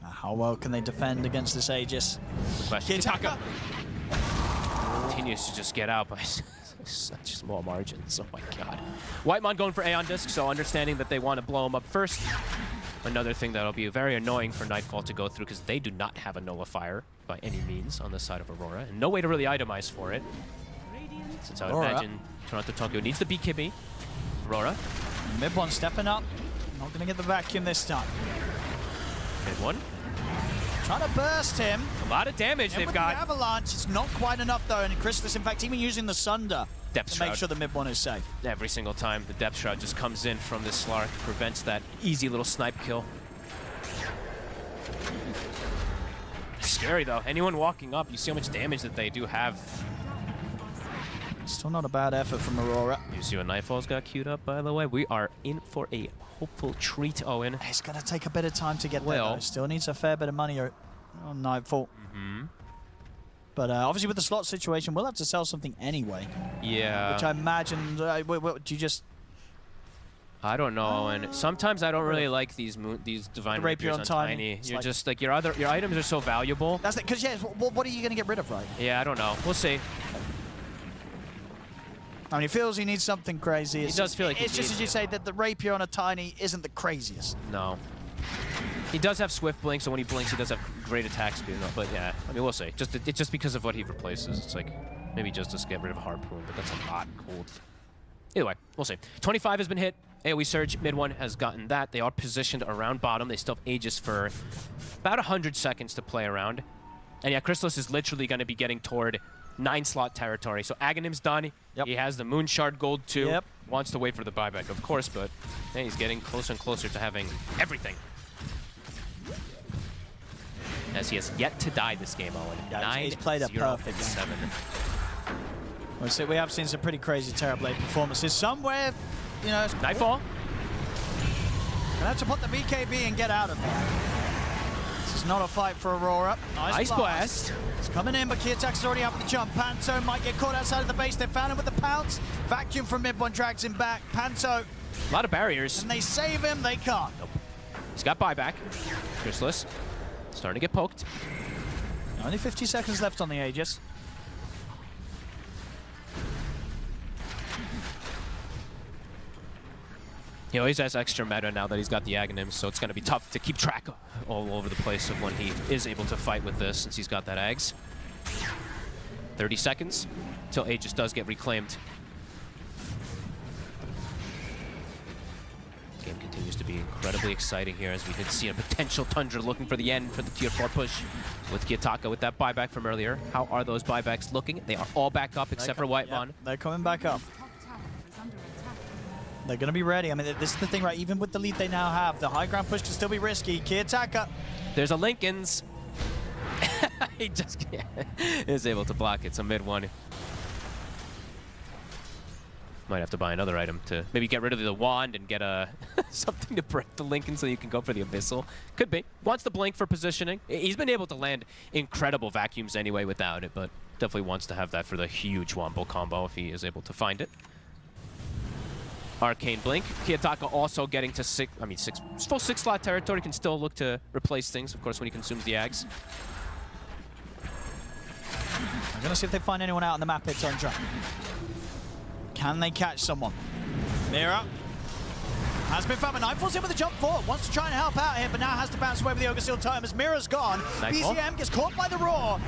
How well can they defend against this Aegis? Good question. Kiyotaka continues to just get out by such small margins. Oh my god. Whitemon going for Aeon Disc, so understanding that they want to blow him up first. Another thing that'll be very annoying for Nightfall to go through because they do not have a nullifier by any means on the side of Aurora, and no way to really itemize for it. Since I would imagine Toronto Tokyo needs the BKB. Aurora. Mid one stepping up. Not going to get the vacuum this time. Mid one. Trying to burst him. A lot of damage they've got. The Avalanche, it's not quite enough though, and Crystallis, in fact, even using the Sunder Depth to Shroud. make sure the mid one is safe. Every single time the Depth Shroud just comes in from this Slark, prevents that easy little snipe kill. Scary though. Anyone walking up, you see how much damage that they do have. Still not a bad effort from Aurora. You see what Nightfall's got queued up, by the way. We are in for a hopeful treat, Owen. It's going to take a bit of time to get there, though. Still needs a fair bit of money on Nightfall. But obviously with the slot situation, we'll have to sell something anyway. Yeah. Which I imagine, what, do you just... I don't know, and sometimes I don't really like these divine rapiers on Tiny. You're like, just like your items are so valuable. That's it, because what are you going to get rid of, right? Yeah, I don't know. We'll see. I mean, he feels he needs something crazy. He does feel like it's just as you say that the rapier on a Tiny isn't the craziest. No. He does have Swift Blink, so when he blinks, he does have great attack speed. But yeah, I mean, we'll see. It's just because of what he replaces. It's like maybe just to get rid of a Harpoon, but that's a lot cold. Either way, we'll see. 25 has been hit. AoE Surge, mid one has gotten that. They are positioned around bottom. They still have Aegis for about 100 seconds to play around. And yeah, Chrysalis is literally going to be getting toward 9-slot territory. So Aghanim's done. Yep. He has the Moon Shard Gold too. Yep. Wants to wait for the buyback, of course, but yeah, he's getting closer and closer to having everything. As he has yet to die this game, Owen. Yeah, he's played a perfect 7. We have seen some pretty crazy Terrorblade performances. Somewhere, you know, Nightfall. Gonna have to put the BKB and get out of there. This is not a fight for Aurora. Nice blast. It's coming in, but Kiatak's already up with the jump. Panto might get caught outside of the base. They found him with the pounce. Vacuum from mid one drags him back. Panto. A lot of barriers. And they save him. They can't. Nope. He's got buyback. Chrysalis starting to get poked. Only 50 seconds left on the Aegis. He always has extra meta now that he's got the Aghanim, so it's going to be tough to keep track all over the place of when he is able to fight with this, since he's got that Ags. 30 seconds until Aegis does get reclaimed. The game continues to be incredibly exciting here, as we did see a potential Tundra looking for the end for the tier 4 push with Kiyotaka with that buyback from earlier. How are those buybacks looking? They are all back up except for Whitemon. Yep, they're coming back up. They're going to be ready. I mean, this is the thing, right? Even with the lead they now have, the high ground push can still be risky. Kiyotaka. There's a Lincoln's. He just is able to block it. So mid one. Might have to buy another item to maybe get rid of the wand and get a something to break the Lincoln so you can go for the Abyssal. Could be. Wants the blink for positioning. He's been able to land incredible vacuums anyway without it, but definitely wants to have that for the huge Wombo combo if he is able to find it. Arcane Blink. Kiyotaka also getting to full 6-slot territory, can still look to replace things, of course, when he consumes the Ags. I'm going to see if they find anyone out on the map here, Tundra. Can they catch someone? Mira has been found, but Nightfall's in with a jump forward. Wants to try and help out here, but now has to bounce away with the Ogre Seal Tome as Mira's gone. Nightfall. BZM gets caught by the Roar.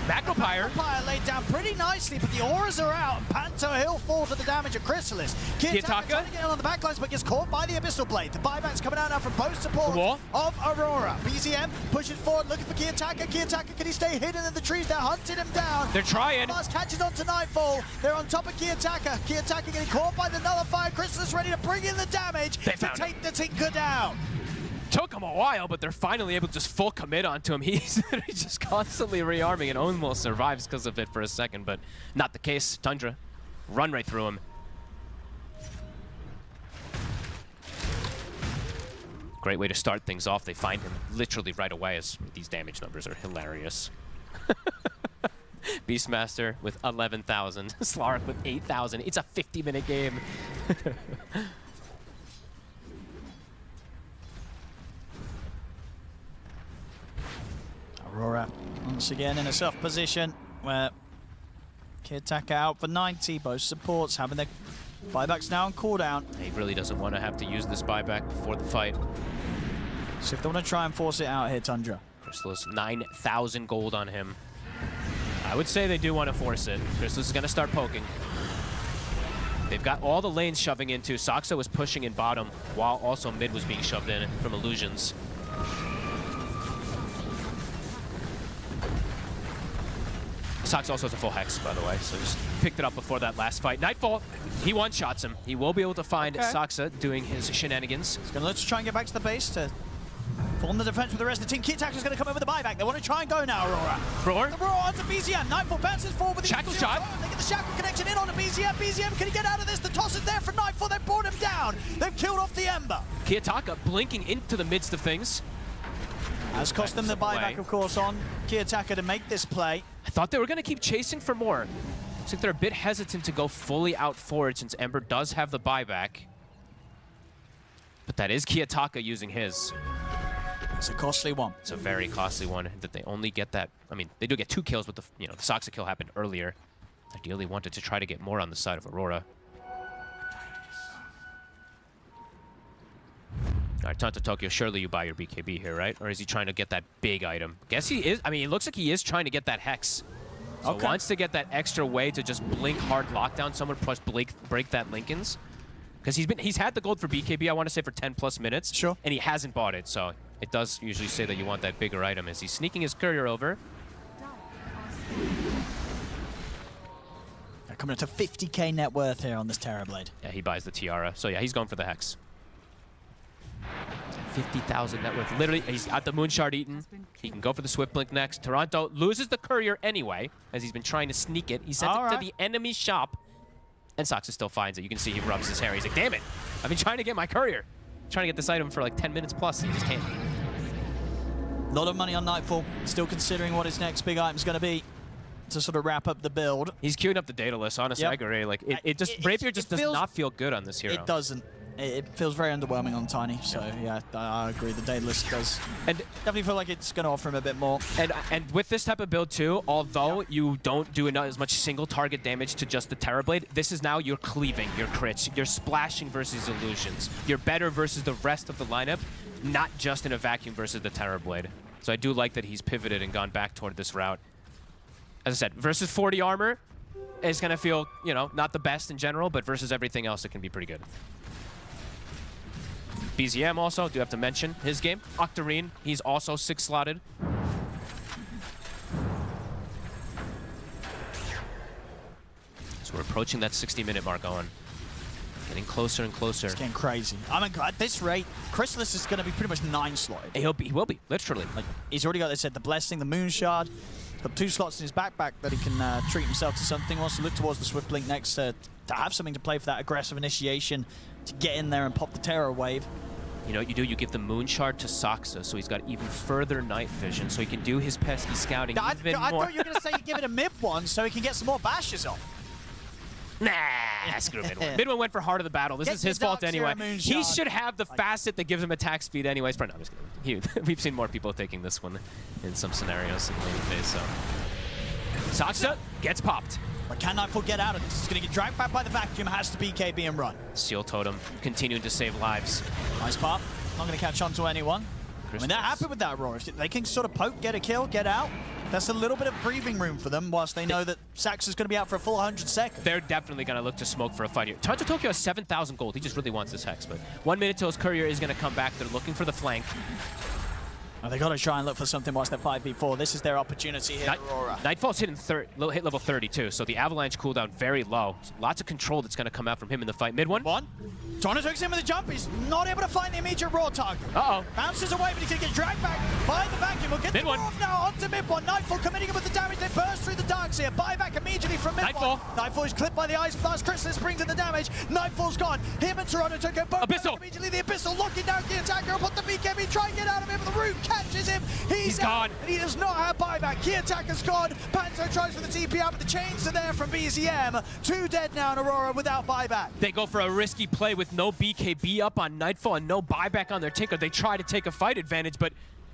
Macropyre. Macropyre laid down pretty nicely, but the auras are out. And Panto, he'll fall to the damage of Chrysalis. Kiyotaka trying to get in on the backlines, but gets caught by the Abyssal Blade. The buyback's coming out now from both support of Aurora. BZM pushes forward, looking for Kiyotaka. Kiyotaka, can he stay hidden in the trees? They're hunting him down. They're trying. Buzz catches on to Nightfall. They're on top of Kiyotaka. Kiyotaka getting caught by the Nullifier. Chrysalis ready to bring in the damage to take the Tinker down. Took him a while, but they're finally able to just full commit onto him. He's just constantly rearming and almost survives because of it for a second, but not the case. Tundra run right through him. Great way to start things off. They find him literally right away, as these damage numbers are hilarious. Beastmaster with 11,000. Slark with 8,000. It's a 50-minute game. Aurora once again in a soft position where Kiyotaka out for 90. Both supports having their buybacks now on cooldown. He really doesn't want to have to use this buyback before the fight. So if they want to try and force it out here, Tundra. Chrysalis, 9,000 gold on him. I would say they do want to force it. Chrysalis is going to start poking. They've got all the lanes shoving into. Saksa was pushing in bottom while also mid was being shoved in from Illusions. Sox also has a full Hex, by the way, so just picked it up before that last fight. Nightfall, he one-shots him. He will be able to find Saksa doing his shenanigans. He's going to let's try and get back to the base to form the defense with the rest of the team. Kiyotaka's going to come in with the buyback. They want to try and go now, Aurora. Roar. The Roar onto BZM. Nightfall bounces forward with the Shackle shot. They get the Shackle connection in onto BZM. BZM, can he get out of this? The toss is there for Nightfall. They brought him down. They've killed off the Ember. Kiyotaka blinking into the midst of things. Has cost them the buyback, of course, on Kiyotaka to make this play. I thought they were going to keep chasing for more. Looks like they're a bit hesitant to go fully out forward since Ember does have the buyback. But that is Kiyotaka using his. It's a costly one. It's a very costly one that they only get that. I mean, they do get 2 kills, but the Saksa kill happened earlier. Ideally wanted to try to get more on the side of Aurora. All right, Tonto Tokyo, surely you buy your BKB here, right? Or is he trying to get that big item? Guess he is. I mean, it looks like he is trying to get that Hex. So wants to get that extra way to just blink hard lockdown someone plus break that Linken's. Because he's had the gold for BKB, I want to say, for 10+ minutes. Sure. And he hasn't bought it, so it does usually say that you want that bigger item as he's sneaking his courier over. They're coming up to 50k net worth here on this Terrorblade. Yeah, he buys the Tiara. So yeah, he's going for the Hex. 50,000 net worth. Literally, he's got the Moonshard eaten. He can go for the Swift Blink next. Toronto loses the courier anyway, as he's been trying to sneak it. He sent it to the enemy shop, and Soxa still finds it. You can see he rubs his hair. He's like, damn it, I've been trying to get my courier. Trying to get this item for like 10 minutes plus, and he just can't. A lot of money on Nightfall, still considering what his next big item's going to be to sort of wrap up the build. He's queuing up the data list, honestly. I agree. Like, Rapier just does not feel good on this hero. It doesn't. It feels very underwhelming on Tiny, so yeah, I agree. The data list does, and definitely feel like it's going to offer him a bit more. And with this type of build too, although you don't do as much single target damage to just the Terrorblade, this is now you're cleaving your crits, you're splashing versus illusions, you're better versus the rest of the lineup, not just in a vacuum versus the Terrorblade. So I do like that he's pivoted and gone back toward this route. As I said, versus 40 armor is going to feel, you know, not the best in general, but versus everything else, it can be pretty good. BZM also, do have to mention his game. Octarine, he's also 6-slotted. So we're approaching that 60-minute mark, Owen. Getting closer and closer. It's getting crazy. I mean, at this rate, Chrysalis is going to be pretty much 9-slotted. He will be, literally. Like, he's already got, they said, the Blessing, the Moonshard. He's got 2 slots in his backpack that he can treat himself to something. Wants to look towards the Swift Blink next to have something to play for that aggressive initiation, to get in there and pop the Terror Wave. You know what you do? You give the Moonshard to Soxa, so he's got even further night vision, so he can do his pesky scouting even more. I thought you were going to say you give it a mid one so he can get some more bashes off. Nah, screw Mid One. Mid One went for heart of the battle. This is his fault anyway. He should have the facet that gives him attack speed anyways. No, I'm just kidding. We've seen more people taking this one in some scenarios in late phase, so. Soxa gets popped. But can Nightfall get out of this? He's going to get dragged back by the vacuum, has to BKB and run. Seal Totem continuing to save lives. Nice pop. Not going to catch on to anyone. I mean, they're happy with that, Aurora. If they can sort of poke, get a kill, get out, that's a little bit of breathing room for them, whilst they know that Sax is going to be out for a full 100 seconds. They're definitely going to look to smoke for a fight here. Tundra Tokyo has 7,000 gold. He just really wants this Hex, but 1 minute till his courier is going to come back. They're looking for the flank. Well, they got to try and look for something whilst they're 5v4. This is their opportunity here, Aurora. Nightfall's hitting hit level 32, so the Avalanche cooldown very low. Lots of control that's going to come out from him in the fight. Mid one. Trying to take him with a jump. He's not able to find the immediate raw target. Uh-oh. Bounces away, but he's going to get dragged back by the vacuum. We'll get the off now onto mid one. Nightfall committing him with the damage. They burst through the darks here. Buyback immediately from mid one. Nightfall is clipped by the Ice Blast. Chrysalis brings in the damage. Nightfall's gone. Him and Toronto took both Abyssal. Immediately the Abyssal locking down the attacker. Put the BKB, try and get out of him. But the Root catches him. He's gone. And he does not have buyback. Key attacker's gone. Panzo tries for the TP out, but the chains are there from BZM. 2 dead now in Aurora without buyback. They go for a risky play with no BKB up on Nightfall and no buyback on their Tinker. They try to take a fight advantage, but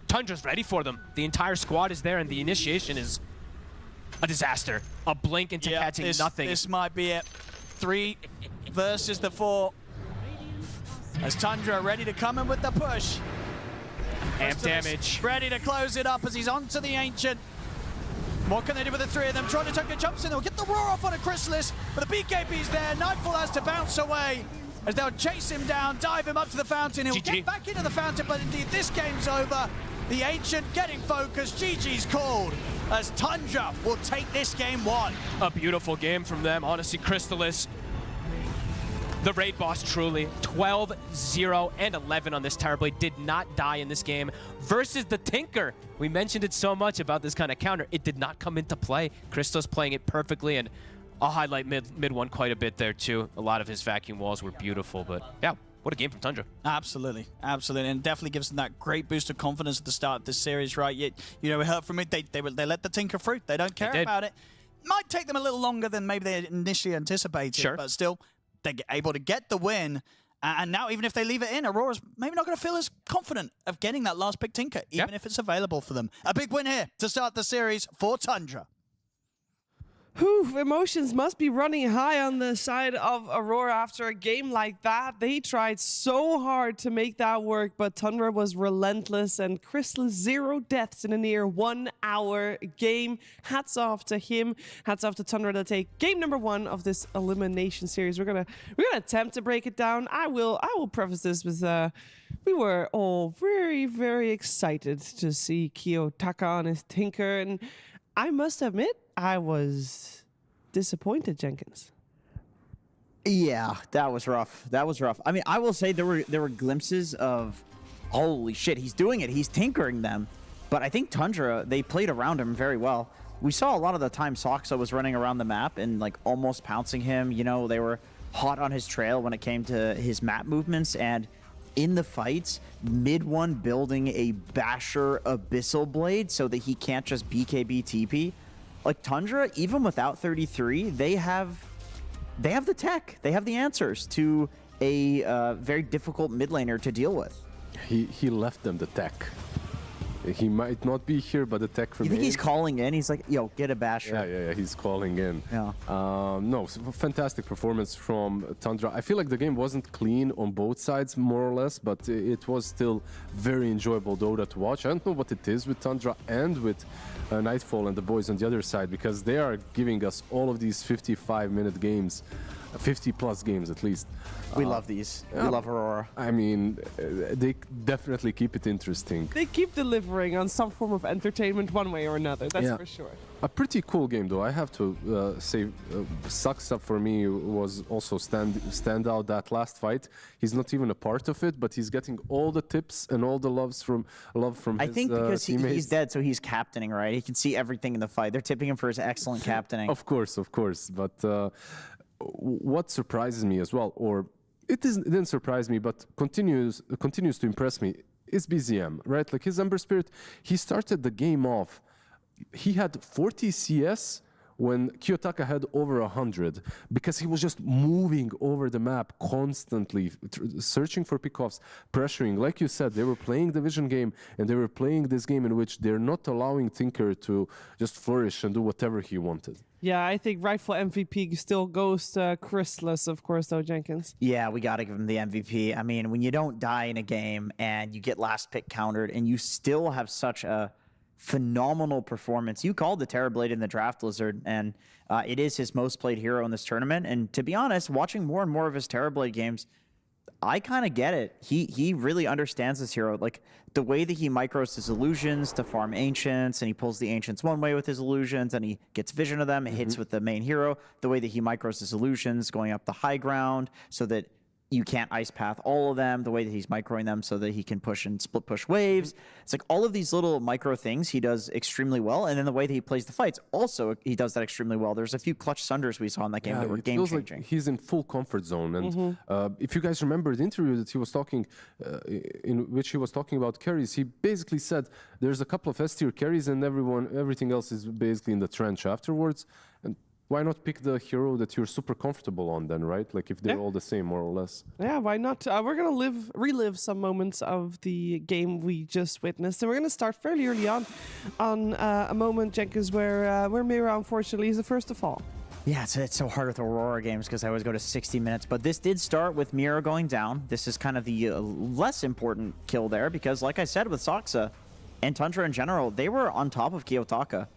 Tundra's ready for them. The entire squad is there, and the initiation is a disaster. A blink into catching nothing. This might be it. 3 versus the 4. As Tundra ready to come in with the push. Amp damage. Ready to close it up as he's onto the Ancient. What can they do with the 3 of them? Trying to take a jumps in. They'll get the roar off on a Chrysalis, but the BKB's there. Nightfall has to bounce away as they'll chase him down, dive him up to the fountain. He'll get back into the fountain, but indeed this game's over. The Ancient getting focused. GG's called as Tundra will take this game 1. A beautiful game from them. Honestly, Chrysalis, the raid boss, truly. 12, 0, and 11 on this Terrorblade. Did not die in this game. Versus the Tinker. We mentioned it so much about this kind of counter. It did not come into play. Crystal's playing it perfectly, and I'll highlight mid one quite a bit there, too. A lot of his vacuum walls were beautiful, but yeah, what a game from Tundra. Absolutely, absolutely, and definitely gives them that great boost of confidence at the start of this series, right? Yet, you know, we heard from it, they let the Tinker through. They don't care about it. Might take them a little longer than maybe they initially anticipated, but still, they're able to get the win. And now, even if they leave it in, Aurora's maybe not going to feel as confident of getting that last pick Tinker, even if it's available for them. A big win here to start the series for Tundra. Whew, emotions must be running high on the side of Aurora after a game like that. They tried so hard to make that work, but Tundra was relentless and Crystal 0 deaths in a near 1 hour game. Hats off to him. Hats off to Tundra to take game number 1 of this elimination series. We're gonna attempt to break it down. I will preface this with we were all very, very excited to see Kiyotaka on his Tinker, and I must admit, I was disappointed, Jenkins. Yeah, that was rough. That was rough. I mean, I will say there were glimpses of, holy shit, he's doing it. He's tinkering them. But I think Tundra, they played around him very well. We saw a lot of the time Soxa was running around the map and like almost pouncing him. You know, they were hot on his trail when it came to his map movements. And in the fights, mid one building a Basher Abyssal Blade so that he can't just BKB TP. Like Tundra, even without 33, they have the tech. They have the answers to a very difficult mid laner to deal with. He left them the tech. He might not be here, but the tech remains. You think he's calling in? He's like, yo, get a Basher. Yeah, he's calling in. Yeah. No, fantastic performance from Tundra. I feel like the game wasn't clean on both sides, more or less, but it was still very enjoyable Dota to watch. I don't know what it is with Tundra and with Nightfall and the boys on the other side, because they are giving us all of these 55-minute games, 50-plus games at least. We love these. We love Aurora. I mean, they definitely keep it interesting. They keep delivering on some form of entertainment one way or another, that's for sure. A pretty cool game, though. I have to say, Sucks Up for me was also stand out that last fight. He's not even a part of it, but he's getting all the tips and all the love from I his think because teammates. he's dead, so he's captaining, right? He can see everything in the fight. They're tipping him for his excellent captaining. Of course. But what surprises me as well, or it didn't surprise me, but continues to impress me, is BZM, right? Like his Ember Spirit, he started the game off. He had 40 CS when Kiyotaka had over 100, because he was just moving over the map constantly, searching for pickoffs, pressuring. Like you said, they were playing the vision game, and they were playing this game in which they're not allowing Tinker to just flourish and do whatever he wanted. Yeah, I think rightful MVP still goes to Chrysalis, of course, though, Jenkins. Yeah, we got to give him the MVP. I mean, when you don't die in a game and you get last pick countered and you still have such a phenomenal performance. You called the Terrorblade in the draft, Lizard, and it is his most played hero in this tournament. And to be honest, watching more and more of his Terrorblade games, I kind of get it. He really understands this hero. Like the way that he micros his illusions to farm ancients, and he pulls the ancients one way with his illusions, and he gets vision of them, and hits with the main hero. The way that he micros his illusions, going up the high ground so that you can't ice path all of them, the way that he's microing them so that he can push and split push waves. It's like all of these little micro things he does extremely well. And then the way that he plays the fights, also he does that extremely well. There's a few clutch sunders we saw in that game that were game changing. Like he's in full comfort zone. And if you guys remember the interview that he was talking, in which he was talking about carries, he basically said there's a couple of S tier carries and everything else is basically in the trench afterwards. And why not pick the hero that you're super comfortable on then, right? Like if they're all the same, more or less. Yeah, why not? We're going to relive some moments of the game we just witnessed. And we're going to start fairly early on a moment, Jenkins, where Mira, unfortunately, is the first to fall. Yeah, it's so hard with Aurora games because I always go to 60 minutes. But this did start with Mira going down. This is kind of the less important kill there because, like I said, with Soxa and Tundra in general, they were on top of Kiyotaka.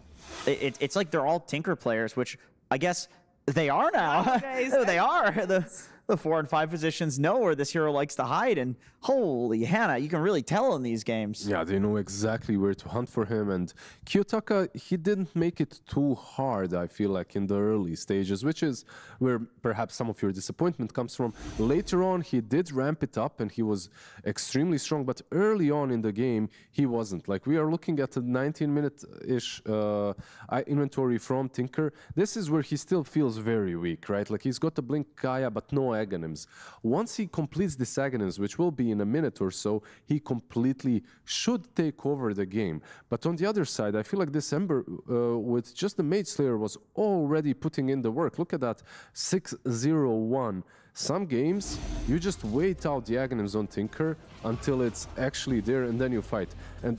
It's like they're all Tinker players, which I guess they are now. They are. The 4 and 5 positions know where this hero likes to hide, and holy Hannah, you can really tell in these games. Yeah, they know exactly where to hunt for him, and Kiyotaka, he didn't make it too hard, I feel like, in the early stages, which is where perhaps some of your disappointment comes from. Later on, he did ramp it up, and he was extremely strong, but early on in the game, he wasn't. Like, we are looking at a 19-minute-ish inventory from Tinker. This is where he still feels very weak, right? Like, he's got the Blink Kaya, but no Aghanims. Once he completes this Aghanims, which will be in a minute or so, he completely should take over the game. But on the other side, I feel like this Ember with just the Mage Slayer was already putting in the work. Look at that, 6-0-1. Some games, you just wait out the Aghanims on Tinker until it's actually there and then you fight. And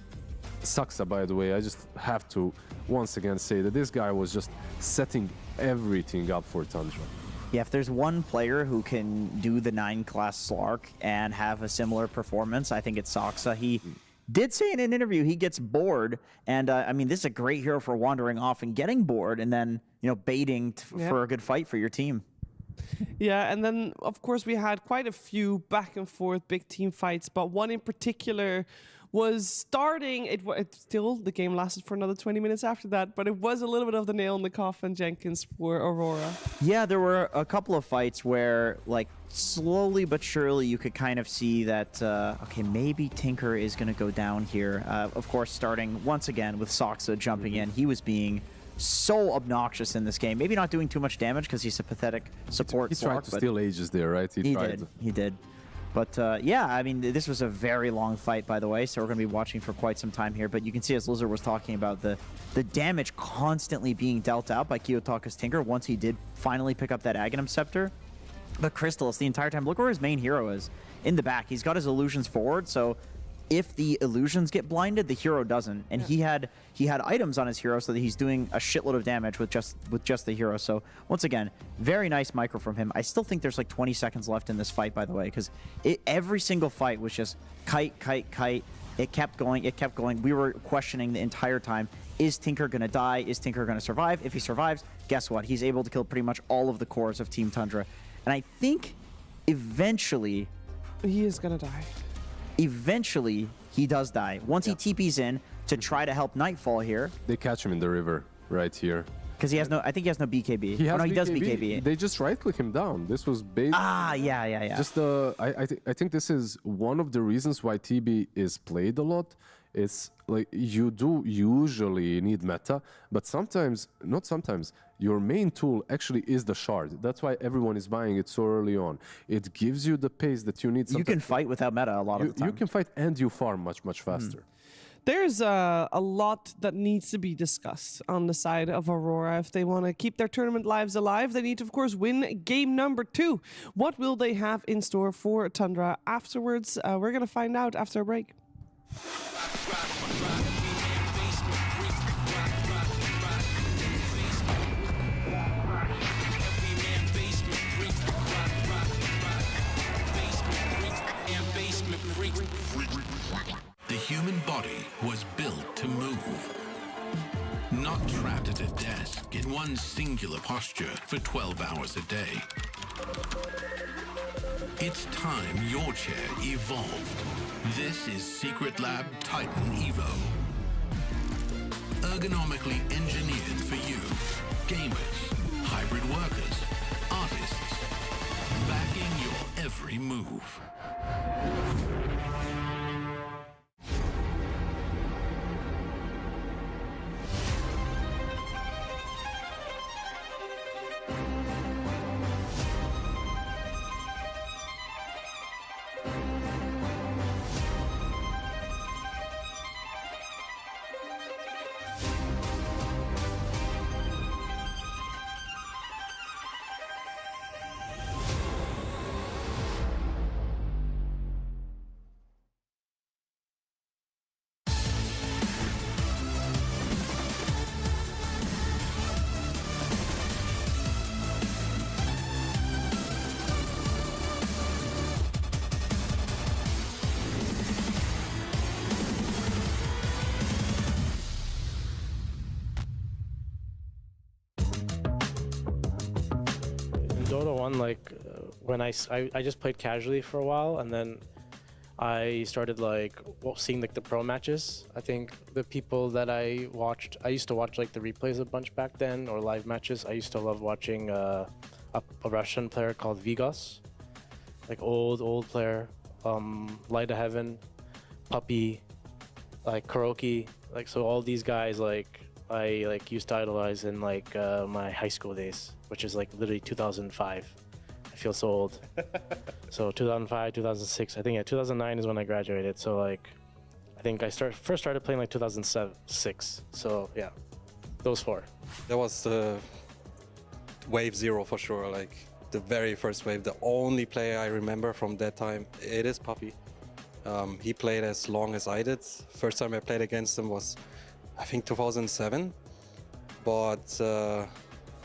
Saxa, by the way, I just have to once again say that this guy was just setting everything up for Tundra. Yeah, if there's one player who can do the 9-class Slark and have a similar performance, I think it's Saxa. He did say in an interview he gets bored, and I mean, this is a great hero for wandering off and getting bored, and then, you know, baiting for a good fight for your team. Yeah, and then, of course, we had quite a few back and forth big team fights, but one in particular was starting. It still, the game lasted for another 20 minutes after that, but it was a little bit of the nail in the coffin, Jenkins, for Aurora. Yeah, there were a couple of fights where, like, slowly but surely you could kind of see that, okay, maybe Tinker is going to go down here. Of course, starting once again with Saxa jumping in. He was being so obnoxious in this game. Maybe not doing too much damage because he's a pathetic support. He tried to steal ages there, right? He did. But yeah, I mean, this was a very long fight, by the way, so we're going to be watching for quite some time here. But you can see, as Lizard was talking about, the damage constantly being dealt out by Kiyotaka's Tinker once he did finally pick up that Aghanim Scepter. But Crystallis, the entire time, look where his main hero is. In the back. He's got his illusions forward, so if the illusions get blinded, the hero doesn't. And he had items on his hero so that he's doing a shitload of damage with just the hero. So once again, very nice micro from him. I still think there's like 20 seconds left in this fight, by the way, because every single fight was just kite. It kept going. We were questioning the entire time, is Tinker going to die? Is Tinker going to survive? If he survives, guess what? He's able to kill pretty much all of the cores of Team Tundra. And I think eventually he is going to die. Eventually, he does die. Once he TPs in to try to help Nightfall here. They catch him in the river right here. Because he has no, I think he has no BKB. He does BKB. They just right-click him down. This was based. Yeah. Just I think this is one of the reasons why TB is played a lot. It's like you do usually need meta, but sometimes, not sometimes, your main tool actually is the shard. That's why everyone is buying it so early on. It gives you the pace that you need. You can fight without meta a lot of the time. You can fight and you farm much faster. There's a lot that needs to be discussed on the side of Aurora. If they want to keep their tournament lives alive, they need to, of course, win game number 2. What will they have in store for Tundra afterwards? We're going to find out after a break. The human body was built to move. Not trapped at a desk in one singular posture for 12 hours a day. It's time your chair evolved. This is Secret Lab Titan Evo. Ergonomically engineered for you, gamers, hybrid workers, artists, backing your every move. Dota 1, like when I just played casually for a while, and then I started like seeing like the pro matches. I think the people that I used to watch like the replays a bunch back then, or live matches. I used to love watching a Russian player called Vigos, like old player, Light of Heaven, Puppy, like Kuroki, like so all these guys like I like used to idolize in like my high school days, which is like literally 2005. I feel so old. So 2005, 2006, I think 2009 is when I graduated. So like, I think I first started playing like 2006. So yeah, those 4. That was wave 0 for sure. Like the very first wave, the only player I remember from that time, it is Puppy. He played as long as I did. First time I played against him was, I think, 2007. But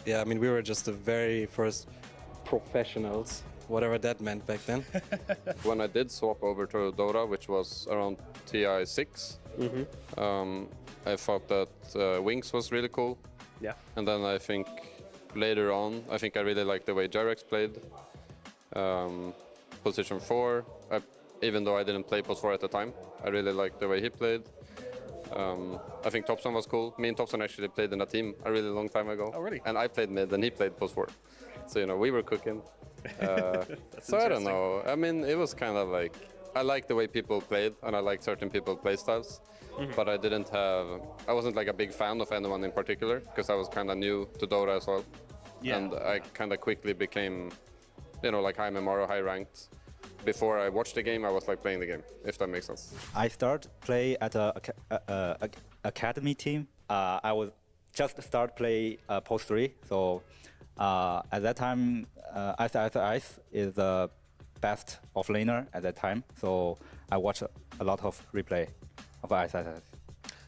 yeah, I mean, we were just the very first professionals, whatever that meant back then. When I did swap over to Dota, which was around TI 6, I thought that Wings was really cool. Yeah. And then I think later on, I think I really liked the way Jarex played. Position 4, even though I didn't play post 4 at the time, I really liked the way he played. I think Topson was cool. Me and Topson actually played in a team a really long time ago. Oh, really? And I played mid and he played post 4. So, you know, we were cooking. So I don't know. I mean, it was kind of like, I liked the way people played and I liked certain people's play styles. But I wasn't like a big fan of anyone in particular because I was kind of new to Dota as well. Yeah. And I kind of quickly became, you know, like high MMR or high ranked. Before I watched the game, I was like playing the game, if that makes sense. I started play at a academy team. I was just start play post 3. So at that time, Ice is the best offlaner at that time. So I watched a lot of replay of Ice.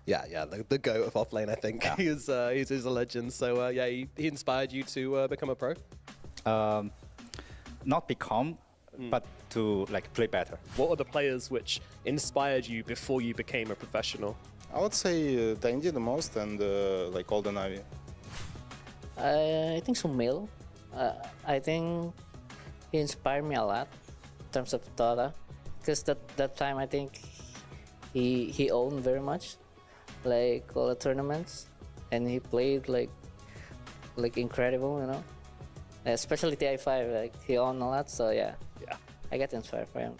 Yeah, the GOAT of offlane, I think. Yeah. He's a legend. So yeah, he inspired you to become a pro? Not become, but to like play better. What are the players which inspired you before you became a professional? I would say Dandy the most and like all the Navi. I think Sumil. I think he inspired me a lot in terms of Dota. Because that time I think he owned very much, like all the tournaments, and he played like incredible, you know. Especially TI5, like he owned a lot, so yeah. I get inspired by him.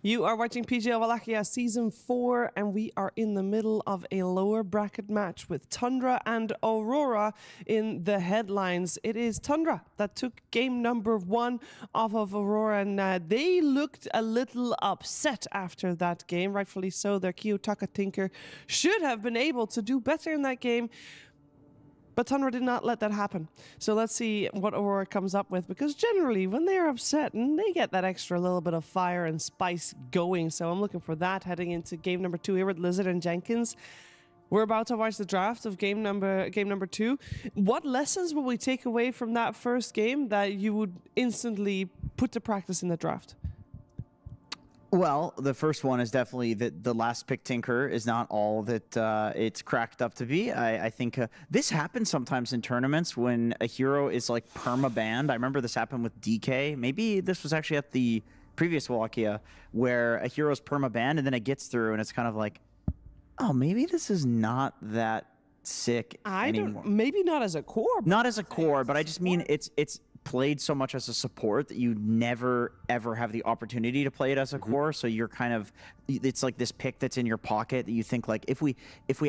You are watching PGL Wallachia Season 4, and we are in the middle of a lower bracket match with Tundra and Aurora in the headlines. It is Tundra that took game number 1 off of Aurora, and they looked a little upset after that game. Rightfully so. Their Kiyotaka Tinker should have been able to do better in that game. But Tundra did not let that happen. So let's see what Aurora comes up with, because generally when they're upset, and they get that extra little bit of fire and spice going. So I'm looking for that heading into game number 2 here with Lizard and Jenkins. We're about to watch the draft of game number 2. What lessons will we take away from that first game that you would instantly put to practice in the draft? Well, the first one is definitely that the last pick Tinker is not all that it's cracked up to be. I think this happens sometimes in tournaments when a hero is like perma-banned. I remember this happened with DK. Maybe this was actually at the previous Wallachia where a hero's perma-banned and then it gets through and it's kind of like, oh, maybe this is not that sick anymore. Maybe not as a core. Not as a core, but I just mean it's played so much as a support that you never ever have the opportunity to play it as a core. So you're kind of, it's like this pick that's in your pocket that you think like, if we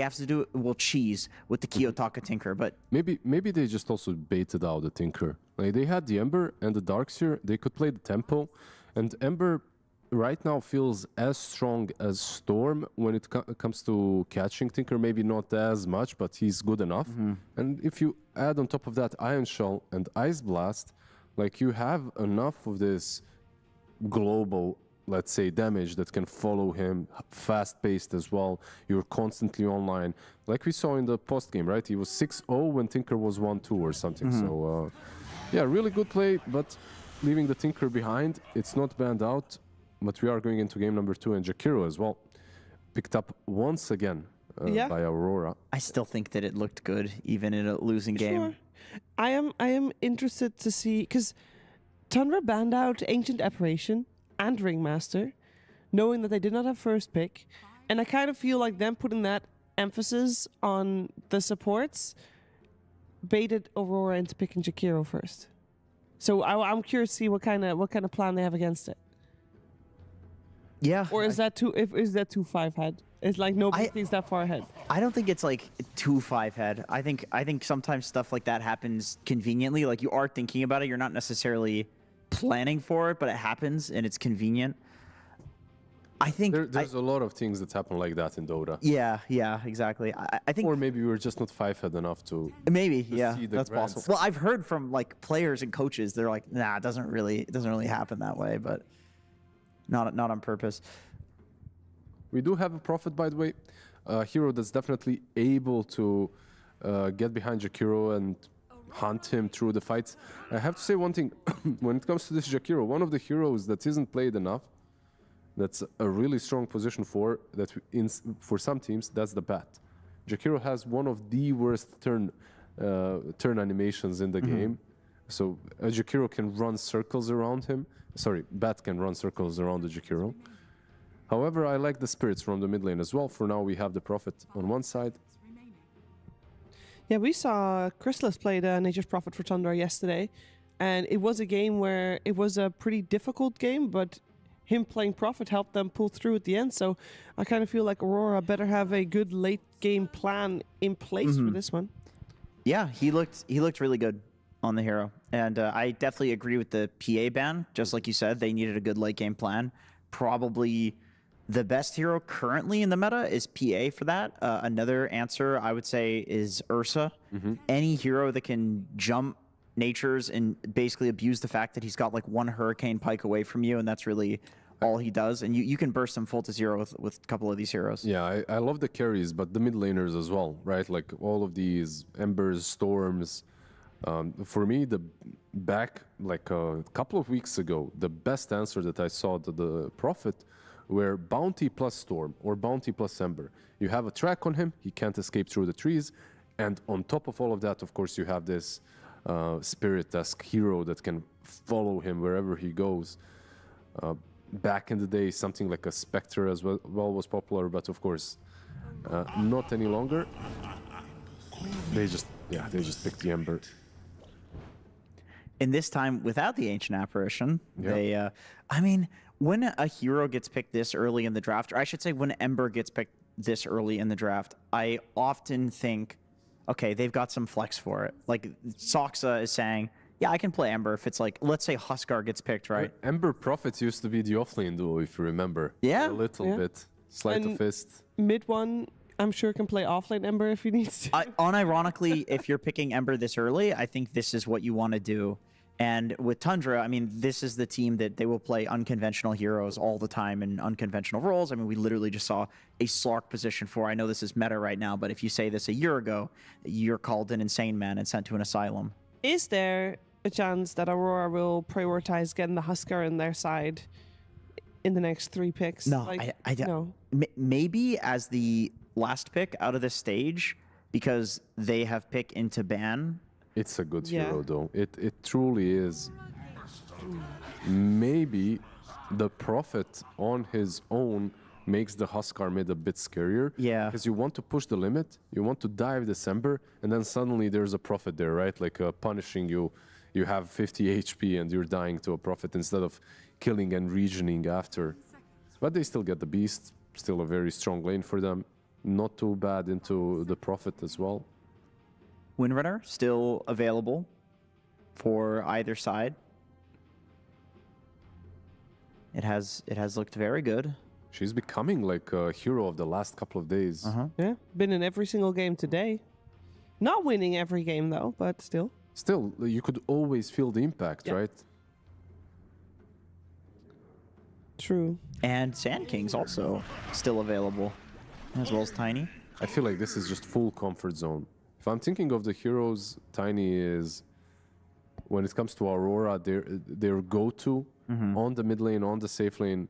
have to do it, we'll cheese with the Kiyotaka Tinker. But maybe they just also baited out the Tinker. Like they had the Ember and the Darkseer. They could play the tempo, and Ember right now feels as strong as Storm when it comes to catching Tinker. Maybe not as much, but he's good enough. And if you add on top of that Iron Shell and Ice Blast, like you have enough of this global, let's say, damage that can follow him, fast-paced as well. You're constantly online. Like we saw in the post-game, right? He was 6-0 when Tinker was 1-2 or something. So, yeah, really good play, but leaving the Tinker behind, it's not banned out. But we are going into game number 2, and Jakiro as well picked up once again by Aurora. I still think that it looked good, even in a losing game. I am interested to see, because Tundra banned out Ancient Apparition and Ringmaster, knowing that they did not have first pick, and I kind of feel like them putting that emphasis on the supports baited Aurora into picking Jakiro first. So I'm curious to see what kind of plan they have against it. Yeah. Or is that too 5 head? It's like nobody thinks that far ahead. I don't think it's like too 5 head. I think sometimes stuff like that happens conveniently. Like you are thinking about it, you're not necessarily planning for it, but it happens and it's convenient. I think there's a lot of things that happen like that in Dota. Yeah, exactly. I think, or maybe we were just not five-head enough to. Maybe, to yeah, see the that's grants. possible. Well, I've heard from like players and coaches, they're like, nah, it doesn't really happen that way, but not on purpose. We do have a Prophet, by the way, a hero that's definitely able to get behind Jakiro and hunt him through the fights. I have to say one thing, when it comes to this Jakiro, one of the heroes that isn't played enough, that's a really strong position for some teams, that's the bat. Jakiro has one of the worst turn animations in the game. So Jakiro can run circles around him. Sorry, bat can run circles around the Jakiro. However, I like the spirits from the mid lane as well. For now, we have the Prophet on one side. Yeah, we saw Chrysalis play the Nature's Prophet for Tundra yesterday, and it was a game where it was a pretty difficult game, but him playing Prophet helped them pull through at the end. So I kind of feel like Aurora better have a good late game plan in place for this one. Yeah, he looked really good on the hero, and I definitely agree with the PA ban. Just like you said, they needed a good late game plan. Probably the best hero currently in the meta is PA for that. Another answer I would say is Ursa. Any hero that can jump natures and basically abuse the fact that he's got like one hurricane pike away from you, and that's really all he does. And you can burst him full to zero with a couple of these heroes. Yeah, I love the carries, but the mid laners as well, right? Like all of these Embers, Storms. For me, like a couple of weeks ago, the best answer that I saw to the Prophet were Bounty plus Storm or Bounty plus Ember. You have a track on him, he can't escape through the trees, and on top of all of that, of course, you have this Spirit-esque hero that can follow him wherever he goes. Back in the day, something like a Scepter as well was popular, but of course, not any longer. They just picked the Ember. In this time, without the Ancient Apparition, they, I mean, when a hero gets picked this early in the draft, or I should say when Ember gets picked this early in the draft, I often think, okay, they've got some flex for it. Like, Soxa is saying, yeah, I can play Ember if it's like, let's say Huskar gets picked, right? Ember Prophet used to be the offlane duo, if you remember. Yeah. A little bit. Sleight of fist. Mid one, I'm sure can play offlane Ember if he needs to. Unironically, if you're picking Ember this early, I think this is what you want to do. And with Tundra, I mean, this is the team that they will play unconventional heroes all the time in unconventional roles. I mean, we literally just saw a Slark position for, I know this is meta right now, but if you say this a year ago, you're called an insane man and sent to an asylum. Is there a chance that Aurora will prioritize getting the Huskar in their side in the next 3 picks? No, like, I don't. No. Maybe as the last pick out of this stage, because they have pick into ban. It's a good hero, though. It truly is. Maybe the Prophet on his own makes the Huskar mid a bit scarier. Yeah. Because you want to push the limit, you want to dive December, and then suddenly there's a Prophet there, right? Like punishing you. You have 50 HP and you're dying to a Prophet instead of killing and regioning after. But they still get the Beast. Still a very strong lane for them. Not too bad into the Prophet as well. Windrunner still available for either side. It has looked very good. She's becoming like a hero of the last couple of days. Yeah, been in every single game today. Not winning every game though, but still. Still, you could always feel the impact, right? True. And Sand King's also still available, as well as Tiny. I feel like this is just full comfort zone. If I'm thinking of the heroes, Tiny is, when it comes to Aurora, their go-to on the mid lane, on the safe lane.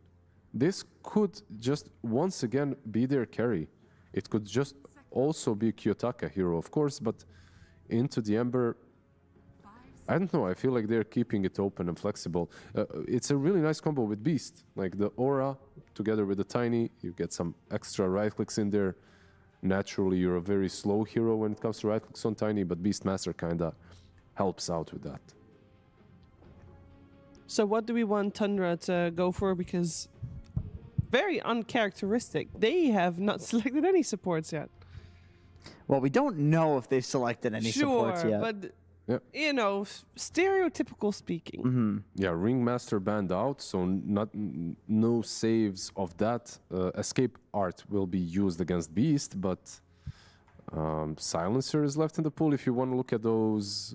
This could just once again be their carry. It could just also be Kiyotaka hero, of course, but into the Ember, I don't know, I feel like they're keeping it open and flexible. It's a really nice combo with Beast, like the Aura together with the Tiny, you get some extra right clicks in there. Naturally, you're a very slow hero when it comes to right clicks on Tiny, but Beastmaster kinda helps out with that. So what do we want Tundra to go for? Because very uncharacteristic. They have not selected any supports yet. Well, we don't know if they've selected any supports yet. But you know, stereotypical speaking. Yeah, Ringmaster banned out, so no saves of that. Escape art will be used against Beast, but Silencer is left in the pool if you want to look at those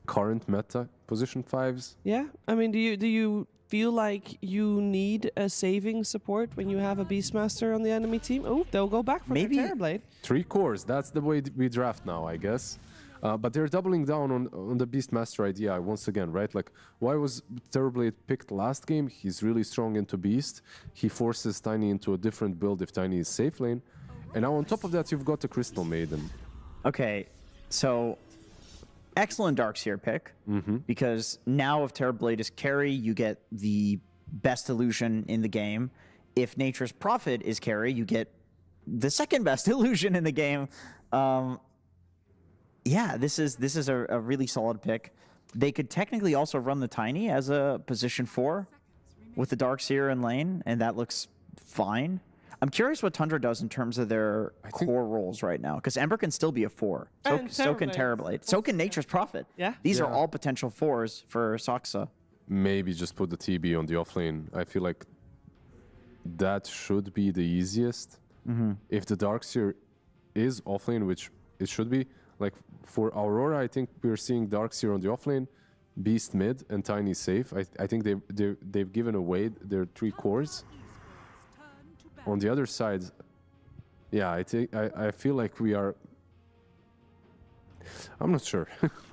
current meta position 5s. Yeah, I mean, do you feel like you need a saving support when you have a Beastmaster on the enemy team? Oh, they'll go back for Maybe their Terrorblade. 3 cores, that's the way we draft now, I guess. But they're doubling down on the Beastmaster idea once again, right? Like, why was Terrorblade picked last game? He's really strong into Beast. He forces Tiny into a different build if Tiny is safe lane. And now on top of that, you've got the Crystal Maiden. Okay, so excellent Darkseer pick, because now if Terrorblade is carry, you get the best illusion in the game. If Nature's Prophet is carry, you get the second best illusion in the game. Yeah, this is a really solid pick. They could technically also run the Tiny as a position 4 with the Darkseer in lane, and that looks fine. I'm curious what Tundra does in terms of their core roles right now, because Ember can still be a 4. So can Terrorblade. So can Nature's Prophet. Yeah. These are all potential 4s for Saksa. Maybe just put the TB on the offlane. I feel like that should be the easiest. If the Darkseer is offlane, which it should be, like for Aurora, I think we're seeing Darkseer on the offlane, Beast mid, and Tiny safe. I think they've given away their 3 cores. On the other side, yeah, I feel like we are. I'm not sure.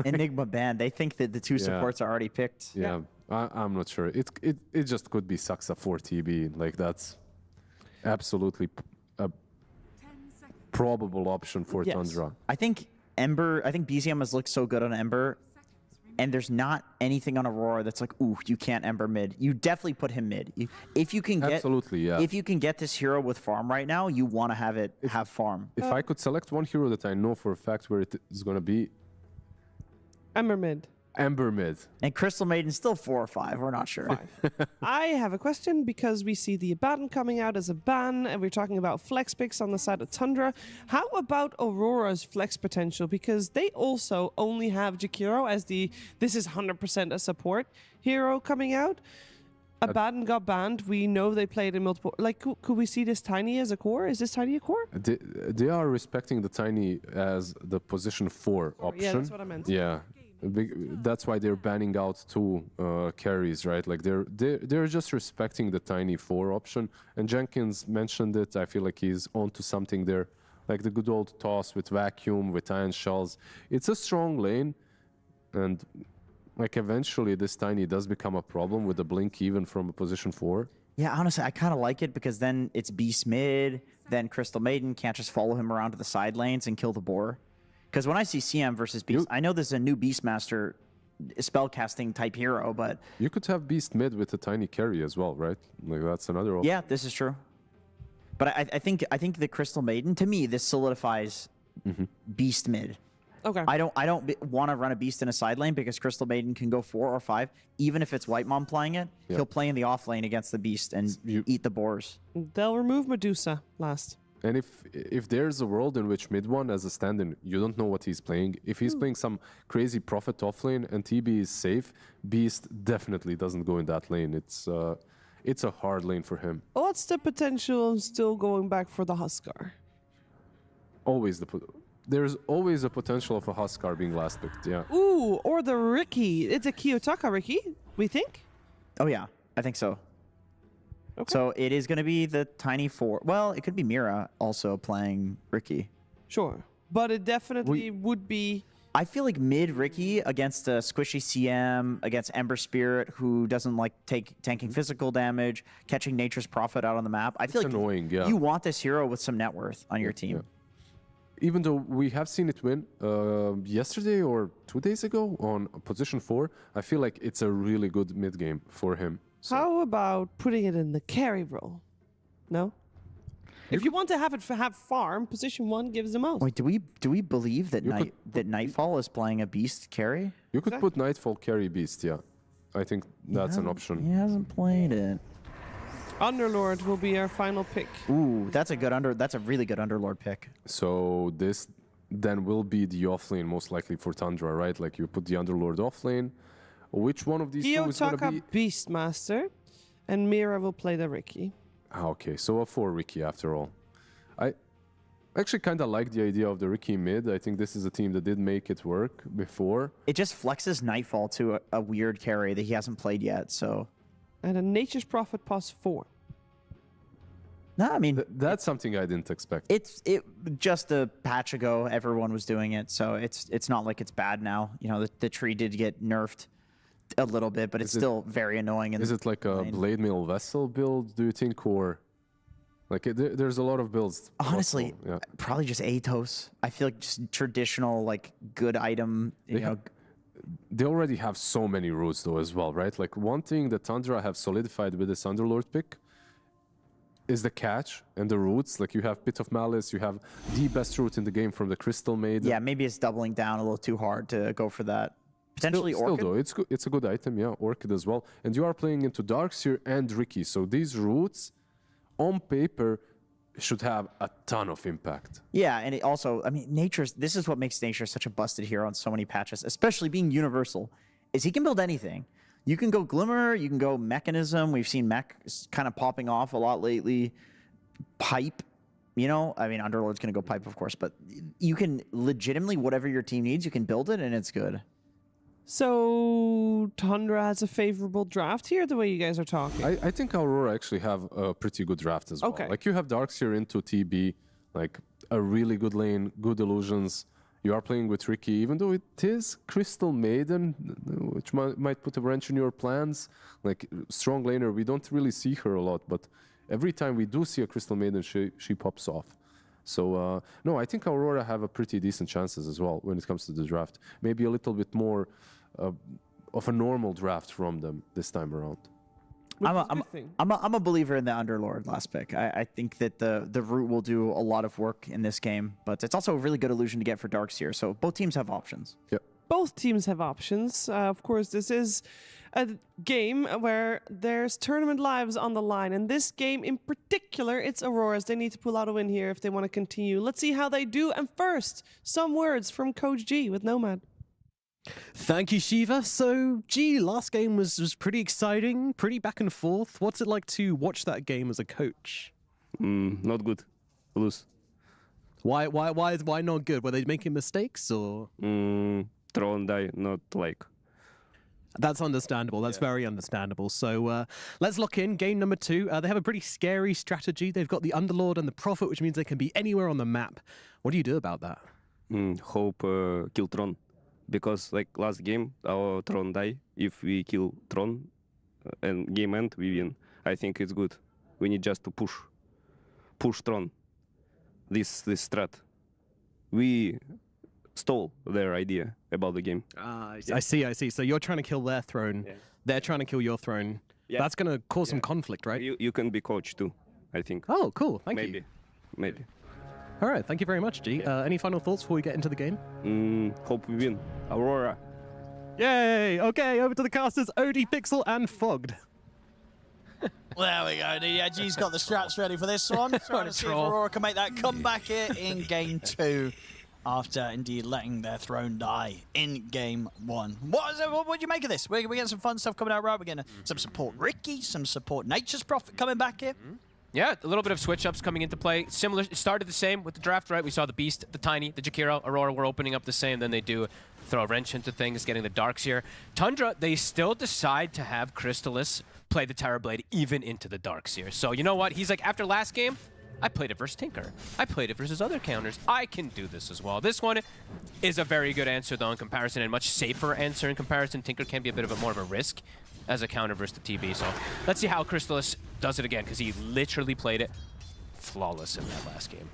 Enigma banned. They think that the 2 supports are already picked. Yeah, I'm not sure. It just could be Saksa 4 TB. Like, that's absolutely a probable option for Tundra. I think BZM has looked so good on Ember, and there's not anything on Aurora that's like, ooh, you can't Ember mid. You definitely put him mid. If you can get if you can get this hero with farm right now, you want to have farm. If I could select one hero that I know for a fact where it is going to be, Ember mid. Ember mid. And Crystal Maiden still 4 or 5. We're not sure. I have a question, because we see the Abaddon coming out as a ban, and we're talking about flex picks on the side of Tundra. How about Aurora's flex potential? Because they also only have Jakiro as this is 100% a support hero coming out. Abaddon got banned. We know they played in multiple. Like, could we see this Tiny as a core? Is this Tiny a core? They are respecting the Tiny as the position 4 option. Yeah, that's what I meant. Yeah. That's why they're banning out 2 carries, right? Like they're just respecting the Tiny 4 option. And Jenkins mentioned it. I feel like he's onto something there, like the good old toss with Vacuum, with Iron Shells. It's a strong lane, and like eventually this Tiny does become a problem with the blink even from a position 4. Yeah, honestly, I kind of like it, because then it's Beast mid, then Crystal Maiden can't just follow him around to the side lanes and kill the boar. Because when I see CM versus Beast, I know this is a new Beastmaster spellcasting type hero, but you could have Beast mid with a Tiny carry as well, right? Like, that's another option. Yeah, this is true. But I think the Crystal Maiden, to me, this solidifies Beast mid. Okay. I don't want to run a Beast in a side lane, because Crystal Maiden can go 4 or 5. Even if it's White Mom playing it, he'll play in the off lane against the Beast and eat the boars. They'll remove Medusa last. And if there's a world in which mid one as a stand-in, you don't know what he's playing. If he's playing some crazy Prophet offlane and TB is safe, Beast definitely doesn't go in that lane. It's a hard lane for him. What's the potential of still going back for the Huskar? There's always a potential of a Huskar being last picked, yeah. Ooh, or the Ricky. It's a Kiyotaka Ricky, we think? Oh yeah, I think so. Okay. So it is going to be the Tiny 4. Well, it could be Mira also playing Ricky. Sure. But it definitely would be... I feel like mid Ricky against a squishy CM, against Ember Spirit, who doesn't like tanking physical damage, catching Nature's Prophet out on the map. I feel like annoying, you want this hero with some net worth on your team. Yeah. Even though we have seen it win yesterday or 2 days ago on position 4, I feel like it's a really good mid game for him. So. How about putting it in the carry role? No? If you want to have farm, position 1 gives the most. Wait, do we believe that Nightfall is playing a Beast carry? You could put Nightfall carry Beast, yeah. I think that's an option. He hasn't played it. Underlord will be our final pick. Ooh, that's a really good Underlord pick. So this then will be the offlane most likely for Tundra, right? Like you put the Underlord offlane. Which one of these two is going to be? Beastmaster, and Mira will play the Riki. Okay, so a 4 Riki after all. I actually kind of like the idea of the Riki mid. I think this is a team that did make it work before. It just flexes Nightfall to a weird carry that he hasn't played yet, so... And a Nature's Prophet +4. No, I mean... That's something I didn't expect. It just a patch ago, everyone was doing it, so it's not like it's bad now. You know, the tree did get nerfed a little bit, but it's still very annoying. Is it like a Blade Mail Vessel build, do you think, or... Like, there's a lot of builds. Honestly, yeah. Probably just Atos. I feel like just traditional, like, good item, you know... They already have so many routes, though, as well, right? Like, one thing that Tundra have solidified with this Underlord pick is the catch and the routes. Like, you have Pit of Malice, you have the best route in the game from the Crystal Maiden. Yeah, maybe it's doubling down a little too hard to go for that. Potentially still Orchid? Though, it's a good item, yeah, Orchid as well. And you are playing into Darkseer and Riki, so these routes, on paper, should have a ton of impact. Yeah, and it also, I mean, this is what makes Nature such a busted hero on so many patches, especially being universal, is he can build anything. You can go Glimmer, you can go Mechanism. We've seen Mech kind of popping off a lot lately. Pipe, you know, I mean, Underlord's going to go Pipe, of course, but you can legitimately, whatever your team needs, you can build it, and it's good. So Tundra has a favorable draft here, the way you guys are talking. I think Aurora actually have a pretty good draft as well. Okay. Like, you have Darkseer into TB, like a really good lane, good illusions. You are playing with Riki, even though it is Crystal Maiden, which might put a wrench in your plans. Like, strong laner, we don't really see her a lot, but every time we do see a Crystal Maiden, she pops off. So, no, I think Aurora have a pretty decent chances as well when it comes to the draft. Maybe a little bit more of a normal draft from them this time around. I'm a believer in the Underlord last pick. I think that the root will do a lot of work in this game, but it's also a really good illusion to get for Darkseer. So both teams have options. Yep. Both teams have options. Of course, this is a game where there's tournament lives on the line. And this game in particular, it's Aurora's. They need to pull out a win here if they want to continue. Let's see how they do. And first, some words from Coach G with Nomad. Thank you, Shiva. So, G, last game was pretty exciting, pretty back and forth. What's it like to watch that game as a coach? Not good. Lose. Why not good? Were they making mistakes or? Throw and die, not like. That's understandable. That's very understandable. So let's lock in. Game number 2. They have a pretty scary strategy. They've got the Underlord and the Prophet, which means they can be anywhere on the map. What do you do about that? Hope kill Tron. Because like last game, our Tron die. If we kill Tron and game end, we win. I think it's good. We need just to push Tron. This strat. We stole their idea about the game. I see. So you're trying to kill their throne. Yeah. They're trying to kill your throne. Yeah. That's going to cause some conflict, right? You can be coach too, I think. Oh, cool. Thank you. Maybe. All right. Thank you very much, G. Any final thoughts before we get into the game? Hope we win. Aurora. Yay. Okay, over to the casters, Odie, Pixel, and Fogged. There we go. Yeah, G's got the strats ready for this one. Trying to see if Aurora can make that comeback here in game 2. After indeed letting their throne die in game 1. What do you make of this? We're getting some fun stuff coming out, right? We're getting some support Riki, some support Nature's Prophet coming back here. Yeah, a little bit of switch-ups coming into play. Similar, it started the same with the draft, right? We saw the Beast, the Tiny, the Jakiro, Aurora were opening up the same. Then they do throw a wrench into things, getting the Darkseer. Tundra, they still decide to have Crystallis play the Terrorblade even into the Darkseer. So you know what? He's like, after last game, I played it versus Tinker. I played it versus other counters. I can do this as well. This one is a very good answer, though, in comparison, and much safer answer in comparison. Tinker can be a bit of more of a risk as a counter versus the TB. So let's see how Crystallis does it again, because he literally played it flawless in that last game.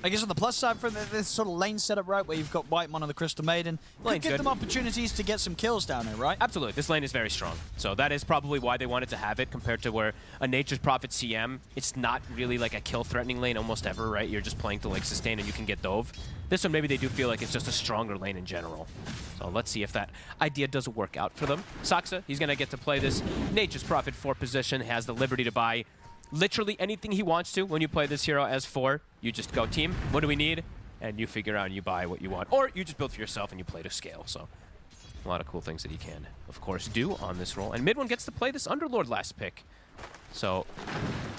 I guess on the plus side for this sort of lane setup, right, where you've got Whitemon and the Crystal Maiden, could give them opportunities to get some kills down there, right? Absolutely. This lane is very strong. So that is probably why they wanted to have it compared to where a Nature's Prophet CM, it's not really like a kill-threatening lane almost ever, right? You're just playing to like sustain and you can get dove. This one, maybe they do feel like it's just a stronger lane in general. So let's see if that idea does work out for them. Saksa, he's going to get to play this Nature's Prophet 4 position, has the liberty to buy literally anything he wants to when you play this hero as 4. You just go, team, what do we need? and you figure out and you buy what you want. Or you just build for yourself and you play to scale. So a lot of cool things that he can, of course, do on this role. And Mid1 gets to play this Underlord last pick. So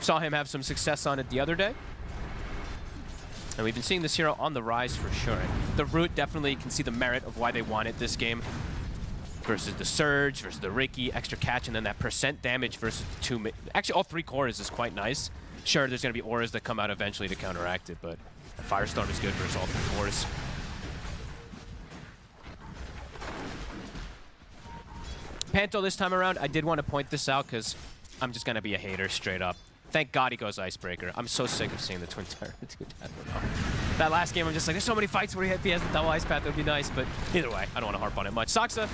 saw him have some success on it the other day. And we've been seeing this hero on the rise for sure. And the Root definitely can see the merit of why they wanted this game versus the Surge, versus the Reiki, extra catch, and then that percent damage versus the two. Actually, all three cores is quite nice. Sure, there's going to be auras that come out eventually to counteract it, but the Firestorm is good versus all three cores. Panto this time around, I did want to point this out because I'm just going to be a hater straight up. Thank God he goes Icebreaker. I'm so sick of seeing the Twin Turret. That last game, I'm just like, there's so many fights where he has the double ice path. It would be nice, but either way, I don't want to harp on it much. Saksa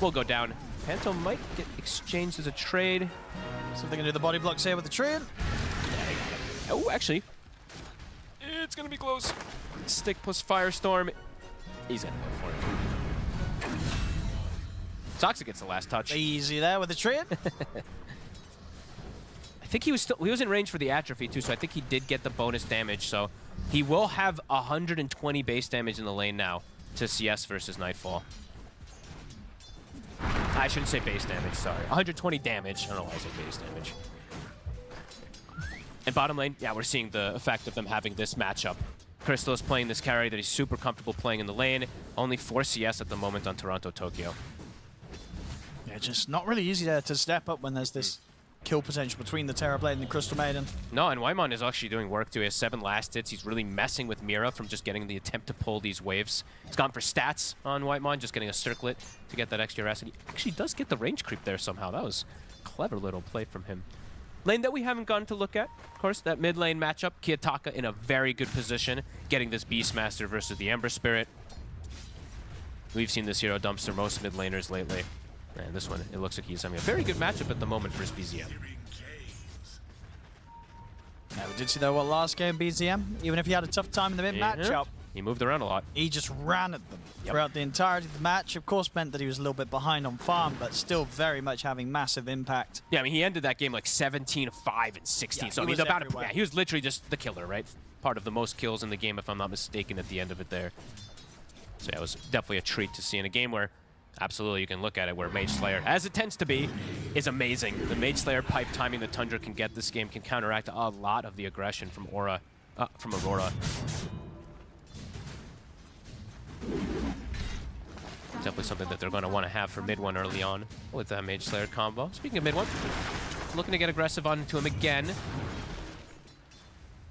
will go down. Panto might get exchanged as a trade. So they're going to do the body blocks here with the trade. Oh, actually, it's going to be close. Stick plus Firestorm. He's going to go for it. Saksa gets the last touch. Easy there with the trade. I think he was in range for the atrophy too, so I think he did get the bonus damage. So he will have 120 base damage in the lane now to CS versus Nightfall. I shouldn't say base damage, sorry. 120 damage. I don't know why I said base damage. And bottom lane, yeah, we're seeing the effect of them having this matchup. Crystal is playing this carry that he's super comfortable playing in the lane. Only 4 CS at the moment on Toronto, Tokyo. Yeah, just not really easy there to step up when there's this kill potential between the Terrorblade and the Crystal Maiden. No, and Waimon is actually doing work too. He has 7 last hits. He's really messing with Mira from just getting the attempt to pull these waves. He's gone for stats on Waimon, just getting a circlet to get that extra rest. And he actually does get the range creep there somehow. That was a clever little play from him. Lane that we haven't gotten to look at, of course, that mid lane matchup. Kiyotaka in a very good position, getting this Beastmaster versus the Ember Spirit. We've seen this hero dumpster most mid laners lately. And this one, it looks like he's having a very good matchup at the moment for his BZM. Yeah, we did see though what last game BZM, even if he had a tough time in the mid matchup, he moved around a lot. He just ran at them throughout the entirety of the match. Of course, meant that he was a little bit behind on farm, but still very much having massive impact. Yeah, I mean, he ended that game like 17-5 and 16. Yeah, so I mean, he was literally just the killer, right? Part of the most kills in the game, if I'm not mistaken, at the end of it there. So yeah, it was definitely a treat to see in a game where absolutely you can look at it where Mage Slayer, as it tends to be, is amazing. The Mage Slayer pipe timing that Tundra can get this game can counteract a lot of the aggression from Aurora. Definitely something that they're going to want to have for mid-1 early on with that Mage Slayer combo. Speaking of mid-1, looking to get aggressive onto him again.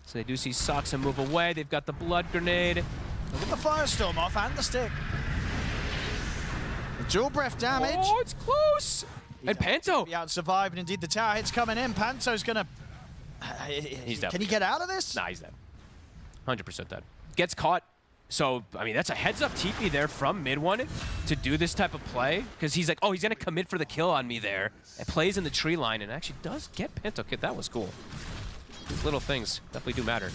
So they do see Saksa move away. They've got the Blood Grenade. Look at the Firestorm off and the stick. Dual breath damage. Oh, it's close. And Panto. Be out survived, and indeed the tower hit's coming in. Panto's going to... He's dead. Can he get out of this? Nah, he's dead. 100% dead. Gets caught. So, I mean, that's a heads-up TP there from mid-1 to do this type of play. Because he's like, oh, he's going to commit for the kill on me there. And plays in the tree line and actually does get Panto kit. That was cool. Little things definitely do matter.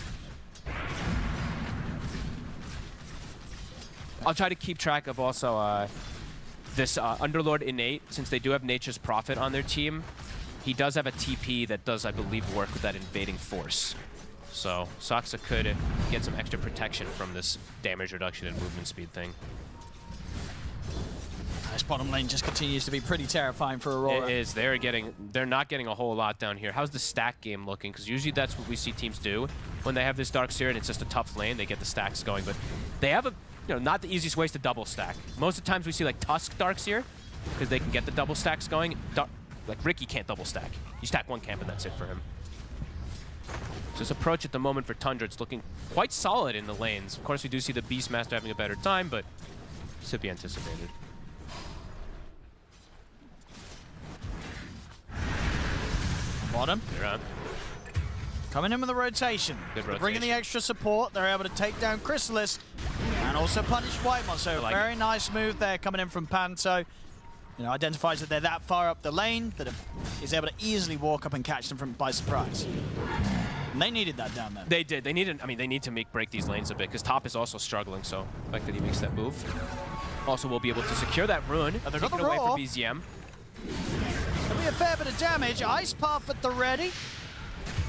I'll try to keep track of also this Underlord Innate, since they do have Nature's Prophet on their team. He does have a TP that does, I believe, work with that invading force. So Saksa could get some extra protection from this damage reduction and movement speed thing. This bottom lane just continues to be pretty terrifying for Aurora. It is. They're not getting a whole lot down here. How's the stack game looking? Because usually that's what we see teams do when they have this Darkseer and it's just a tough lane. They get the stacks going, but they have not the easiest ways to double stack. Most of the times we see like Tusk Darkseer because they can get the double stacks going. Like Ricky can't double stack. You stack one camp and that's it for him. So this approach at the moment for Tundra, it's looking quite solid in the lanes. Of course, we do see the Beastmaster having a better time, but it's to be anticipated. Bottom. They're on. Coming in with the rotation. Good rotation. Bringing the extra support. They're able to take down Chrysalis and also punish Whitemon. So very nice move there coming in from Panto. Identifies that they're that far up the lane that is able to easily walk up and catch them by surprise. And they needed that down there. They did. They needed. I mean, they need to break these lanes a bit because top is also struggling. So the fact that he makes that move, also will be able to secure that rune. They're Take it away for BZM. There'll be a fair bit of damage. Ice Path at the ready.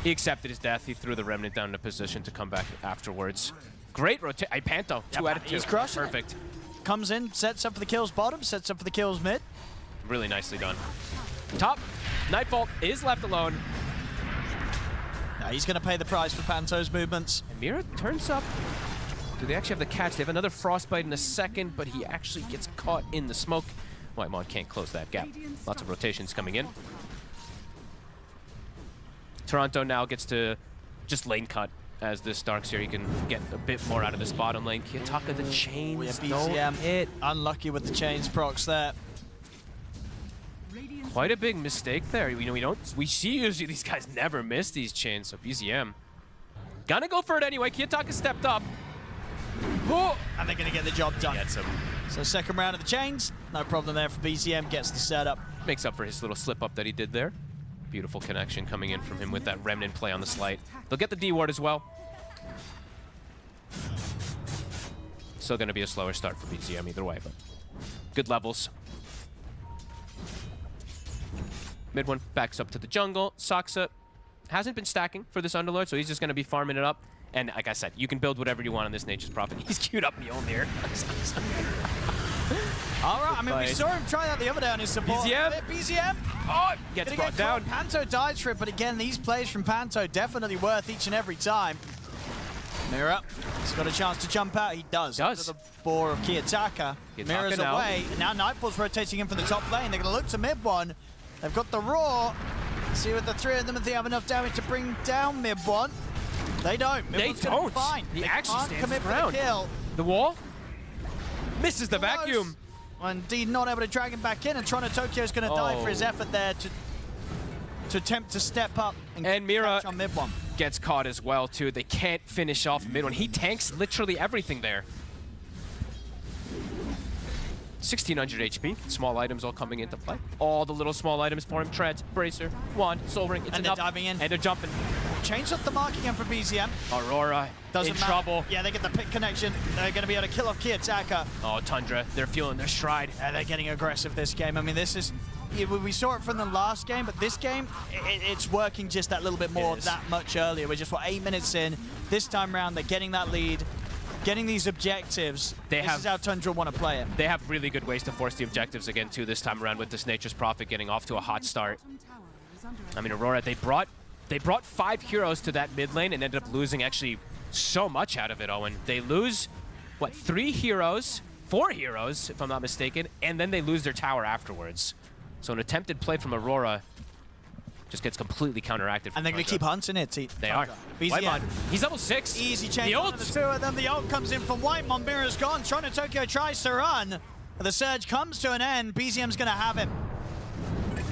He accepted his death. He threw the Remnant down into position to come back afterwards. Great rotation. Panto, 2 out of 2. He's crushing Perfect. Comes in, sets up for the kills bottom, sets up for the kills mid. Really nicely done. Top. Nightfall is left alone. Now he's going to pay the price for Panto's movements. And Mira turns up. Do they actually have the catch? They have another Frostbite in a second, but he actually gets caught in the smoke. Whitemon can't close that gap. Lots of rotations coming in. Toronto now gets to just lane cut as this Darkseer. He can get a bit more out of this bottom lane. Kiyotaka, the chains, BCM hit. Unlucky with the chains procs there. Quite a big mistake there. You know, we see usually these guys never miss these chains, so BZM gonna go for it anyway. Kiyotaka stepped up. Oh, and they're gonna get the job done. Gets him. So second round of the chains, no problem there for BZM, gets the setup. Makes up for his little slip up that he did there. Beautiful connection coming in from him with that Remnant play on the slight. They'll get the D ward as well. Still gonna be a slower start for BZM either way, but good levels. Mid one backs up to the jungle. Saksa hasn't been stacking for this Underlord, so he's just going to be farming it up. And like I said, you can build whatever you want on this Nature's Prophet. He's queued up Mjolnir. All right, I mean, we saw him try that the other day on his support. BZM. Oh, gets brought down. Panto dies for it, but again, these plays from Panto definitely worth each and every time. Mira, he's got a chance to jump out. He does. To the bore of Kiyotaka. Mira's away. And now Nightfall's rotating in from the top lane. They're going to look to mid one. They've got the Roar. See with the three of them if they have enough damage to bring down mid one. They don't. They don't. Fine. He they actually can't stands commit around. For the kill. The wall misses the vacuum. Indeed, not able to drag him back in, and Toronto Tokyo is going to die for his effort there to attempt to step up and Mira on mid one. Gets caught as well too. They can't finish off mid one. He tanks literally everything there. 1600 HP, small items all coming into play. All the little small items for him. Treads, Bracer, Wand, Soul Ring. It's and enough. They're diving in. And they're jumping. Change up the mark again for BZM. Aurora Doesn't in matter. trouble. Yeah, they get the pick connection. They're going to be able to kill off Kiyotaka. Oh, Tundra, they're feeling their stride. Yeah, they're getting aggressive this game. I mean, this is... We saw it from the last game, but this game, it's working just that little bit more that much earlier. We're just, 8 minutes in. This time around, they're getting that lead. Getting these objectives, this is how Tundra want to play it. They have really good ways to force the objectives again, too, this time around with this Nature's Prophet getting off to a hot start. I mean, Aurora, they brought 5 heroes to that mid lane and ended up losing actually so much out of it, Owen. They lose, what, 3 heroes, 4 heroes, if I'm not mistaken, and then they lose their tower afterwards. So an attempted play from Aurora just gets completely counteracted. And they're going to keep hunting it. They are. Whitemon, he's level 6. Easy change on the two of them. The ult comes in from Whitemon. Mira's gone. Toronto Tokyo tries to run. The surge comes to an end. BZM's going to have him.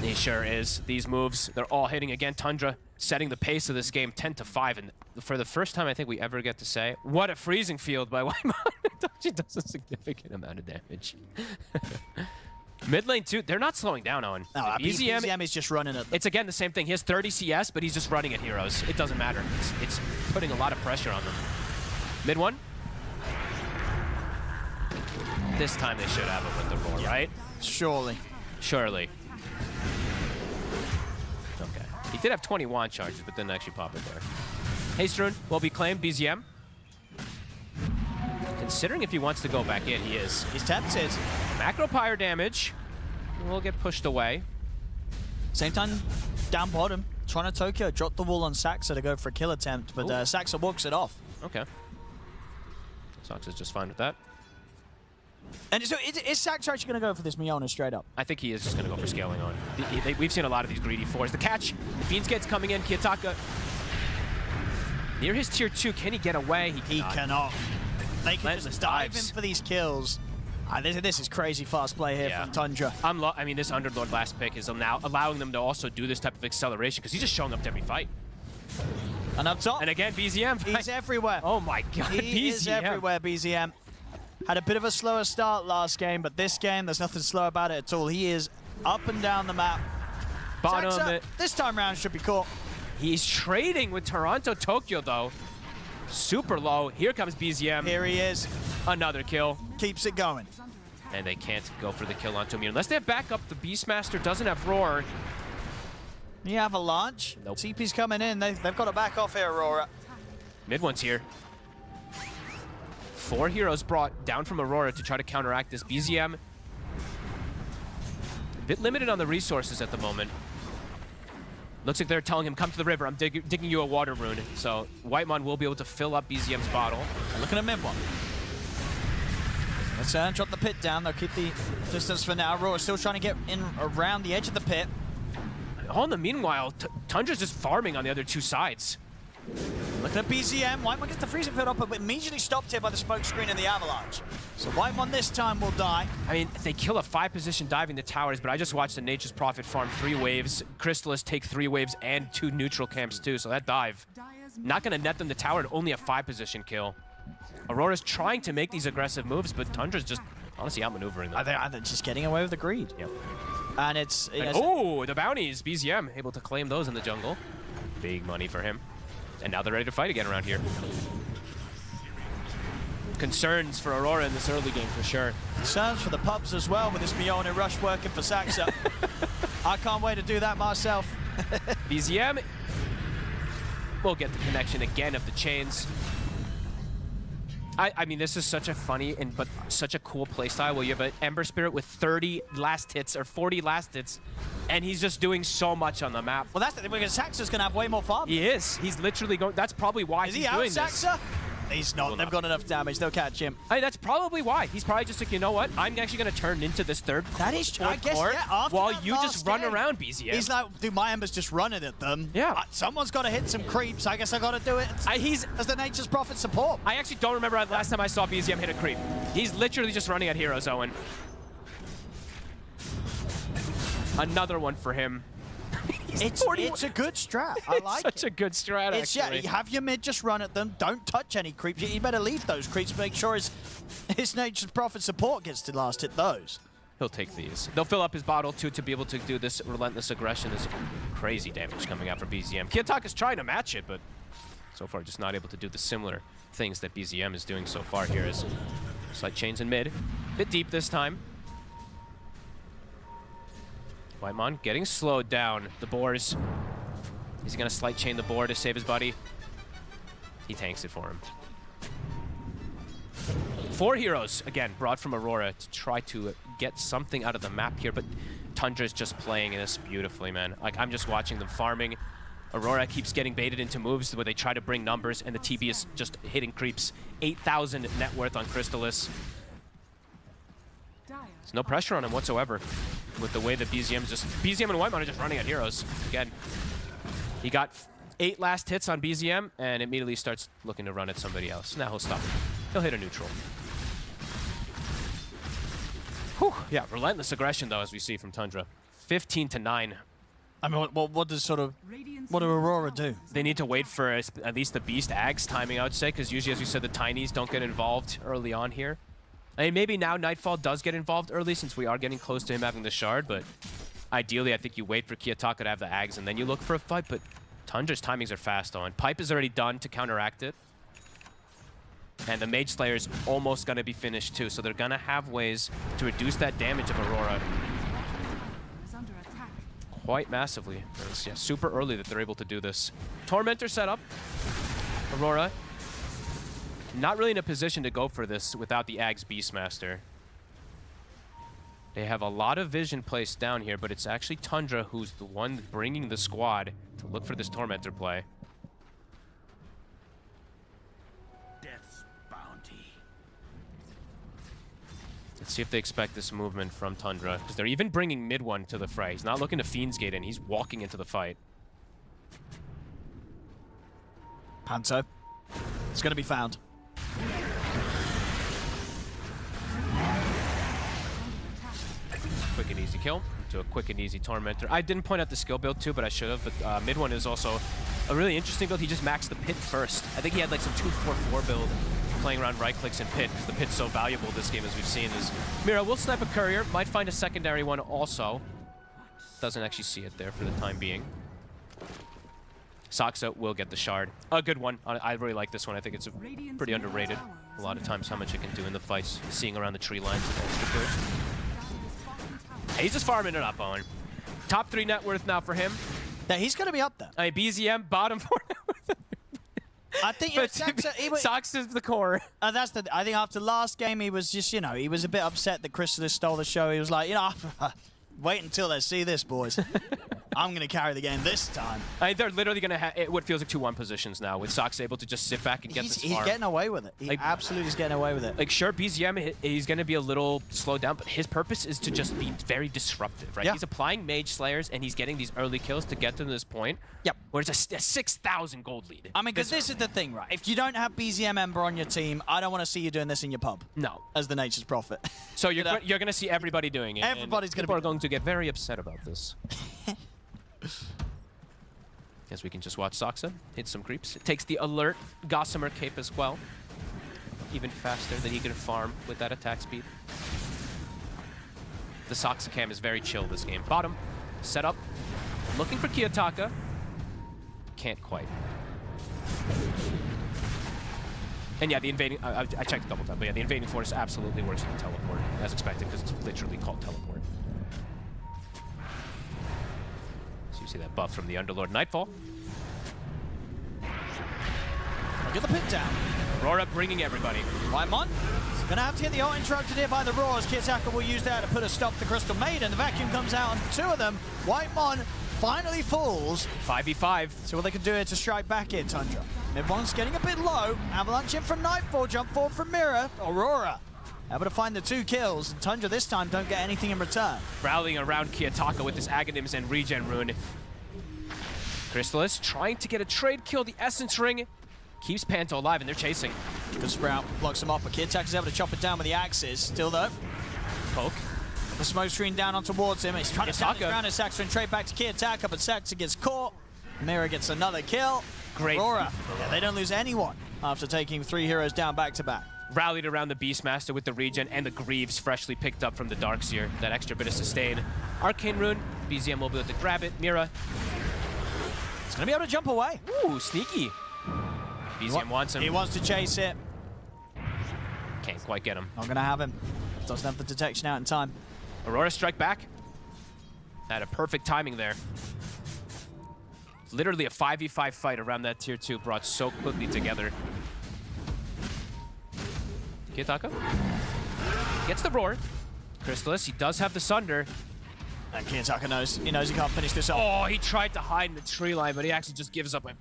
He sure is. These moves, they're all hitting again. Tundra setting the pace of this game 10-5. And for the first time I think we ever get to say, what a freezing field by Whitemon. She does a significant amount of damage. Mid lane too, they're not slowing down, Owen. No, BZM is just running it. It's again the same thing. He has 30 CS, but he's just running at heroes. It doesn't matter. It's putting a lot of pressure on them. Mid one. This time they should have it with the Roar, right? Surely. Surely. Okay. He did have 20 wand charges, but didn't actually pop it there. Hastrun will be claimed, BZM. Considering if he wants to go back in, he is. He's tempted. Macro Pyre damage will get pushed away. Same time, down bottom, Toronto Tokyo dropped the wall on Saksa to go for a kill attempt, but Saksa walks it off. Okay. Saksa's just fine with that. And so is Saksa actually going to go for this Mjolnir straight up? I think he is just going to go for scaling on. We've seen a lot of these greedy 4s. The catch, Fiends gets coming in, Kiyotaka. Near his tier 2, can he get away? He cannot. They can just dive in for these kills. This is crazy fast play here from Tundra. I mean, this Underlord last pick is now allowing them to also do this type of acceleration because he's just showing up to every fight. And up top. And again, BZM. He's everywhere. Oh my god, he is everywhere, BZM. Had a bit of a slower start last game, but this game, there's nothing slow about it at all. He is up and down the map. Bottom Saksa, this time round should be caught. He's trading with Toronto Tokyo, though. Super low. Here comes BZM. Here he is. Another kill. Keeps it going. And they can't go for the kill onto me unless they have backup. The Beastmaster doesn't have Roar. The Avalanche. Nope. TP's coming in. They've got to back off here, Aurora. Mid one's here. 4 heroes brought down from Aurora to try to counteract this. BZM, a bit limited on the resources at the moment. Looks like they're telling him, come to the river, I'm digging you a water rune. So Whitemon will be able to fill up BZM's bottle. And looking at mid one. Let's drop the pit down. They'll keep the distance for now. Aurora still trying to get in around the edge of the pit. All in the meanwhile, Tundra's just farming on the other 2 sides. Looking at BZM, Whitemon gets the freezing field up, but immediately stopped here by the smoke screen and the Avalanche. So Whitemon this time will die. I mean, they kill a 5-position diving the towers, but I just watched the Nature's Prophet farm 3 waves, Crystallis take 3 waves and 2 neutral camps too, so that dive. Not gonna net them the tower and only a 5-position kill. Aurora's trying to make these aggressive moves, but Tundra's just honestly outmaneuvering them. They're just getting away with the greed. Yep. And it's... oh, the bounties, BZM, able to claim those in the jungle. Big money for him. And now they're ready to fight again around here. Concerns for Aurora in this early game for sure. Concerns for the pubs as well with this Mjolnir rush working for Saxa. I can't wait to do that myself. BZM will get the connection again of the chains. I mean, this is such a funny but such a cool playstyle where you have an Ember Spirit with 30 last hits or 40 last hits, and he's just doing so much on the map. Well, that's the thing, because Saxa's going to have way more farm. He is. He's literally going. That's probably why he's doing this. Is he out, Saxa? He's not. They've got enough damage. They'll catch him. I mean, that's probably why. He's probably just like, you know what? I'm actually going to turn into this third. That is true. I guess, court yeah, after while that you just run around, BZM. He's like, dude, my Ember's just running at them. Yeah. Someone's got to hit some creeps. I guess I got to do it as the Nature's Prophet support. I actually don't remember last time I saw BZM hit a creep. He's literally just running at heroes, Owen. Another one for him. It's a good strat. I like Such a good strat, it's, actually. Yeah, you have your mid just run at them. Don't touch any creeps. You better leave those creeps. Make sure his Nature's Prophet support gets to last hit those. He'll take these. They'll fill up his bottle, too, to be able to do this relentless aggression. There's crazy damage coming out from BZM. Kiyotaka's trying to match it, but so far just not able to do the similar things that BZM is doing so far here. As slight chains in mid. Bit deep this time. Whitemon getting slowed down. The boars. Is he going to slight chain the boar to save his buddy? He tanks it for him. 4 heroes, again, brought from Aurora to try to get something out of the map here, but Tundra's just playing this beautifully, man. Like, I'm just watching them farming. Aurora keeps getting baited into moves where they try to bring numbers, and the TB is just hitting creeps. 8,000 net worth on Crystallis. There's no pressure on him whatsoever with the way that BZM and Whitemon are just running at heroes. Again, he got 8 last hits on BZM and immediately starts looking to run at somebody else. Now he'll stop. He'll hit a neutral. Whew. Yeah, relentless aggression though, as we see from Tundra. 15-9. I mean, what do Aurora do? They need to wait for at least the Beast Ags timing, I would say, because usually, as we said, the Tinies don't get involved early on here. I mean, maybe now Nightfall does get involved early since we are getting close to him having the shard, but ideally I think you wait for Kiyotaka to have the Ags and then you look for a fight, but Tundra's timings are fast on. Pipe is already done to counteract it. And the Mage Slayer's almost going to be finished too, so they're going to have ways to reduce that damage of Aurora quite massively. It's, yeah, super early that they're able to do this. Tormentor setup. Aurora not really in a position to go for this without the Ags Beastmaster. They have a lot of vision placed down here, but it's actually Tundra who's the one bringing the squad to look for this Tormentor play. Death's bounty. Let's see if they expect this movement from Tundra, because they're even bringing mid one to the fray. He's not looking to Fiend's Gate in, he's walking into the fight. Panto. It's going to be found. Quick and easy kill to a quick and easy Tormentor. I didn't point out the skill build too, but I should have. But mid one is also a really interesting build. He just maxed the pit first. I think he had like some 2-4-4 build playing around right clicks and pit, because the pit's so valuable this game, as we've seen. Is Mira will snipe a courier, might find a secondary one also. Doesn't actually see it there for the time being. Saxa will get the shard. A good one. I really like this one. I think it's pretty underrated. A lot of times how much it can do in the fights. Seeing around the tree lines. He's just farming it up, Owen. Top 3 net worth now for him. Yeah, he's going to be up there. I mean, BZM bottom 4. I think Sox is the core. I think after last game, he was just, he was a bit upset that Chrysalis stole the show. He was like, wait until they see this, boys. I'm going to carry the game this time. They're literally going to have what feels like 2-1 positions now, with Sox able to just sit back and get this farm. He's getting away with it. He absolutely is getting away with it. Like, sure, BZM, he's going to be a little slowed down, but his purpose is to just be very disruptive, right? Yeah. He's applying Mage Slayers, and he's getting these early kills to get to this point. Yep. Where it's a 6,000 gold lead. I mean, because this is the thing, right? If you don't have BZM Ember on your team, I don't want to see you doing this in your pub. No. As the Nature's Prophet. So you're going to see everybody doing it. Everybody's going to get very upset about this. As we can just watch Soxa hit some creeps. It takes the alert Gossamer cape as well. Even faster than he can farm with that attack speed. The Soxa cam is very chill this game. Bottom, set up, looking for Kiyotaka. Can't quite. And yeah, the invading, I checked a couple times, but yeah, the invading force absolutely works with the teleport, as expected, because it's literally called teleport. So you see that buff from the Underlord Nightfall. Get the pit down. Aurora bringing everybody. Whitemon gonna have to get the ult interrupted here by the Roars. Kiyotaka will use that to put a stop to Crystal Maiden. The vacuum comes out on two of them. Whitemon finally falls. 5v5. So what they can do here to strike back in, Tundra. Mid-one's getting a bit low. Avalanche in from Nightfall. Jump forward from Mirror. Aurora able to find the 2 kills. And Tundra this time don't get anything in return. Rallying around Kiyotaka with his Aghanims and Regen Rune. Chrysalis trying to get a trade kill. The Essence Ring keeps Panto alive, and they're chasing. Good Sprout blocks him up, but Kiyotaka's able to chop it down with the axes. Still though. Poke. The smoke screen down on towards him. He's trying to stand his ground as Saxon and trade back to Kiyotaka, but Saxon gets caught. Mirror gets another kill. Great. Aurora, yeah, they don't lose anyone after taking 3 heroes down back-to-back. Rallied around the Beastmaster with the regen and the Greaves freshly picked up from the Darkseer. That extra bit of sustain. Arcane Rune, BZM will be able to grab it. Mira. He's going to be able to jump away. Ooh, sneaky. BZM wants him. He wants to chase it. Can't quite get him. Not going to have him. Doesn't have the detection out in time. Aurora strike back. Had a perfect timing there. Literally a 5v5 fight around that tier 2 brought so quickly together. Kiyotaka gets the roar. Chrysalis, he does have the Sunder. And Kiyotaka knows. He knows he can't finish this off. Oh, he tried to hide in the tree line, but he actually just gives up an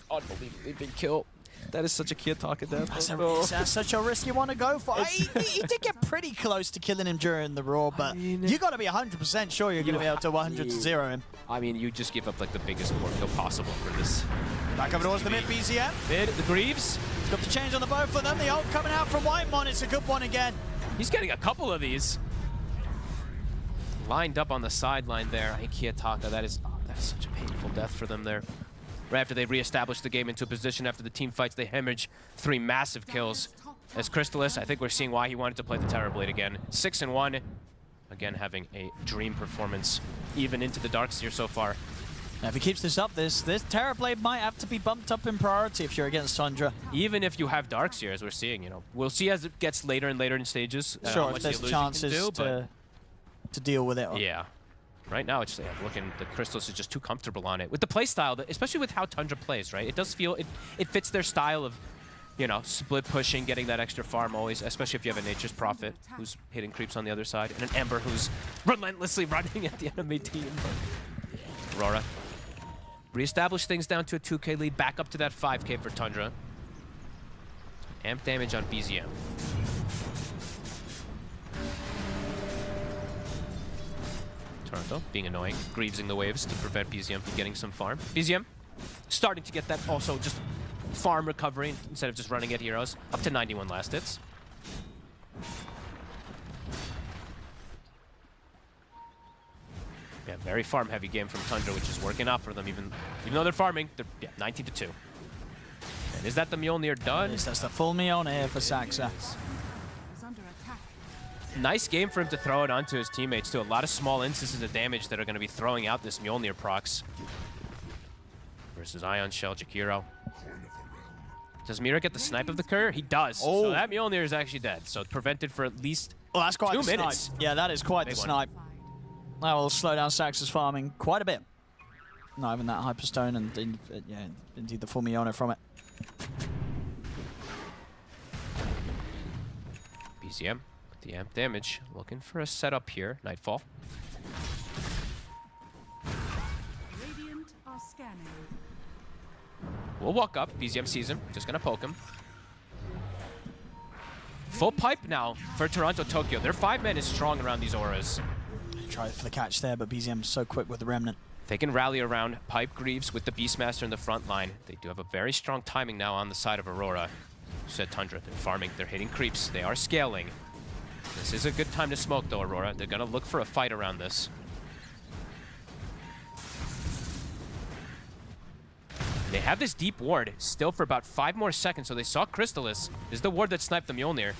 unbelievably big kill. That is such a Kiyotaka death. That's such a risky one to go for. He did get pretty close to killing him during the roar, but you got to be 100% sure you're going to be able to 100-0 him. I mean, you just give up like the biggest port kill possible for this. Back over towards the mid BZM. Mid, the Greaves. He's got the change on the both of them. The ult coming out from Whitemon. It's a good one again. He's getting a couple of these. Lined up on the sideline there. Hey, Kiyotaka, that is such a painful death for them there. Right after they reestablished the game into a position after the team fights, they hemorrhage 3 massive kills. As Crystalis, I think we're seeing why he wanted to play the Terrorblade again. 6-1. Again, having a dream performance, even into the Darkseer so far. Now, if he keeps this up, this Terrorblade might have to be bumped up in priority if you're against Tundra. Even if you have Darkseer, as we're seeing, we'll see as it gets later and later in stages. Sure, if there's chances to deal with it. Yeah. Right now, it's looking, the Chrysalis is just too comfortable on it. With the playstyle, especially with how Tundra plays, right? It does feel, it fits their style of, split pushing, getting that extra farm always, especially if you have a Nature's Prophet who's hitting creeps on the other side, and an Ember who's relentlessly running at the enemy team. Aurora. Reestablish things down to a 2k lead, back up to that 5k for Tundra. Amp damage on BZM. Toronto being annoying, Greavesing the waves to prevent BZM from getting some farm. BZM starting to get that also just farm recovery instead of just running at heroes. Up to 91 last hits. Yeah, very farm heavy game from Tundra, which is working out for them even though they're farming. They're 19-2. And is that the Mjolnir done? Yes, that's the full Mjolnir for Saxa. Nice game for him to throw it onto his teammates too. A lot of small instances of damage that are going to be throwing out this Mjolnir procs. Versus Ion Shell, Jakiro. Does Mira get the snipe of the courier? He does. Oh. So that Mjolnir is actually dead. So prevented for at least that's quite 2 the minutes. Snipe. Yeah, that is quite the snipe. That will slow down Sax's farming quite a bit. Not even that Hyperstone, and yeah, indeed the full Miona from it. BZM with the amp damage, looking for a setup here. Nightfall. Radiant are scanning. We'll walk up. BZM sees him. Just gonna poke him. Full pipe now for Toronto Tokyo. Their 5-man is strong around these auras. Try for the catch there, but BZM's so quick with the Remnant. They can rally around Pipe Greaves with the Beastmaster in the front line. They do have a very strong timing now on the side of Aurora. Said Tundra, they're farming, they're hitting creeps, they are scaling. This is a good time to smoke though, Aurora. They're gonna look for a fight around this. They have this deep ward still for about 5 more seconds, so they saw Crystallis. This is the ward that sniped the Mjolnir.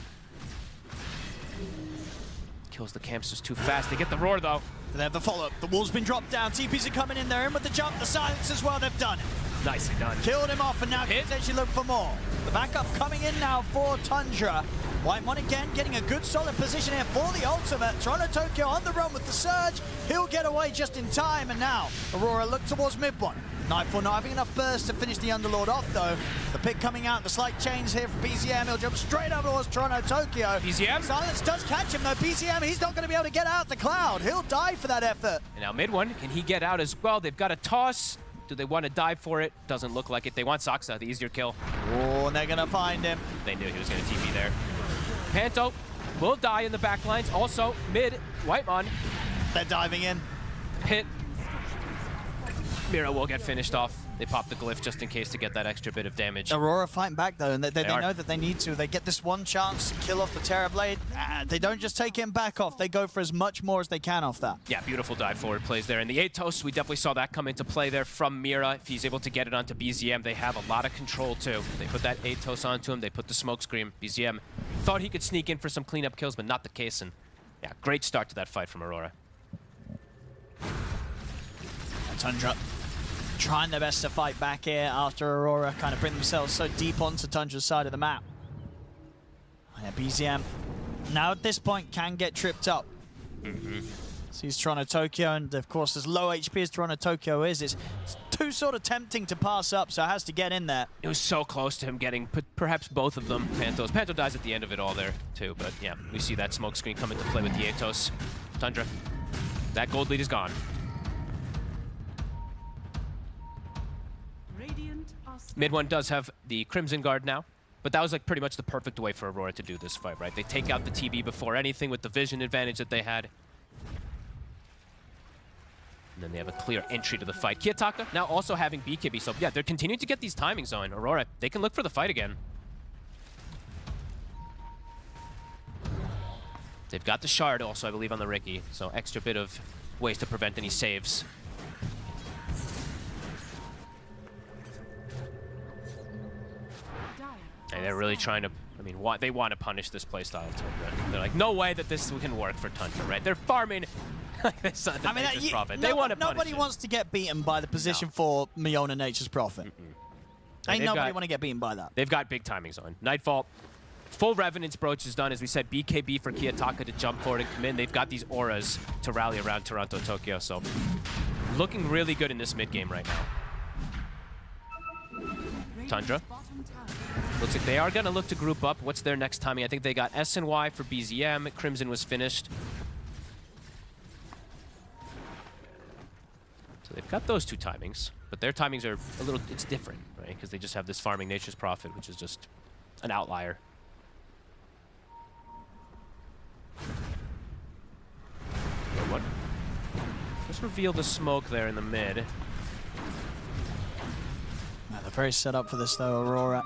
Kills the campsters too fast. They get the roar though. They have the follow-up. The wall's been dropped down. TPs are coming in. They're in with the jump. The silence as well. They've done it. Nicely done. Killed him off, and now can potentially look for more. The backup coming in now for Tundra. Whitemon again getting a good solid position here for the ultimate. Toronto Tokyo on the run with the surge. He'll get away just in time, and now Aurora look towards mid one. Nightfall not having enough burst to finish the Underlord off though. The pick coming out, the slight change here from BZM. He'll jump straight over towards Toronto Tokyo. BZM? Silence does catch him though. BZM, he's not going to be able to get out the cloud. He'll die for that effort. And now mid one, can he get out as well? They've got a toss. Do they want to dive for it? Doesn't look like it. They want Saksa, the easier kill. Oh, and they're going to find him. They knew he was going to TP there. Panto will die in the back lines. Also, mid, Whitemon. They're diving in. Hit. Mira will get finished off. They pop the glyph just in case to get that extra bit of damage. Aurora fighting back though, and they are. know that they need to. They get this one chance to kill off the Terra Blade. They don't just take him back off. They go for as much more as they can off that. Yeah, beautiful dive forward plays there. And the Atos, we definitely saw that come into play there from Mira. If he's able to get it onto BZM, they have a lot of control too. They put that Atos onto him. They put the smoke screen. BZM thought he could sneak in for some cleanup kills, but not the case. And yeah, great start to that fight from Aurora. Tundra trying their best to fight back here after Aurora kind of bring themselves so deep onto Tundra's side of the map. Yeah, BZM now at this point can get tripped up. Sees Toronto Tokyo, and of course as low HP as Toronto Tokyo is, it's too sort of tempting to pass up, so it has to get in there. It was so close to him getting perhaps both of them. Panto dies at the end of it all there too, but yeah, we see that smoke screen come into play with the Atos. Tundra, that gold lead is gone. Mid one does have the Crimson Guard now, but that was like pretty much the perfect way for Aurora to do this fight, right? They take out the TB before anything with the vision advantage that they had. And then they have a clear entry to the fight. Kiyotaka now also having BKB, so yeah, they're continuing to get these timings on. Aurora, they can look for the fight again. They've got the shard also, I believe, on the Ricky, so extra bit of ways to prevent any saves. And they're really trying to, I mean, they want to punish this playstyle of Tundra. They're like, no way that this can work for Tundra, right? They're farming like they said the Nature's Prophet. They want to punish Nobody wants to get beaten by the position for Miona Nature's Prophet. Ain't nobody want to get beaten by that. They've got big timings on. Nightfall, full Revenant's Brooch is done. As we said, BKB for Kiyotaka to jump forward and come in. They've got these auras to rally around Toronto Tokyo, so looking really good in this mid game right now. Tundra. Looks like they are going to look to group up. What's their next timing? I think they got S and Y for BZM. Crimson was finished. So they've got those two timings, but their timings are a little, it's different, right? Because they just have this farming Nature's Prophet, which is just an outlier. What? Just reveal the smoke there in the mid. They're very set up for this though, Aurora.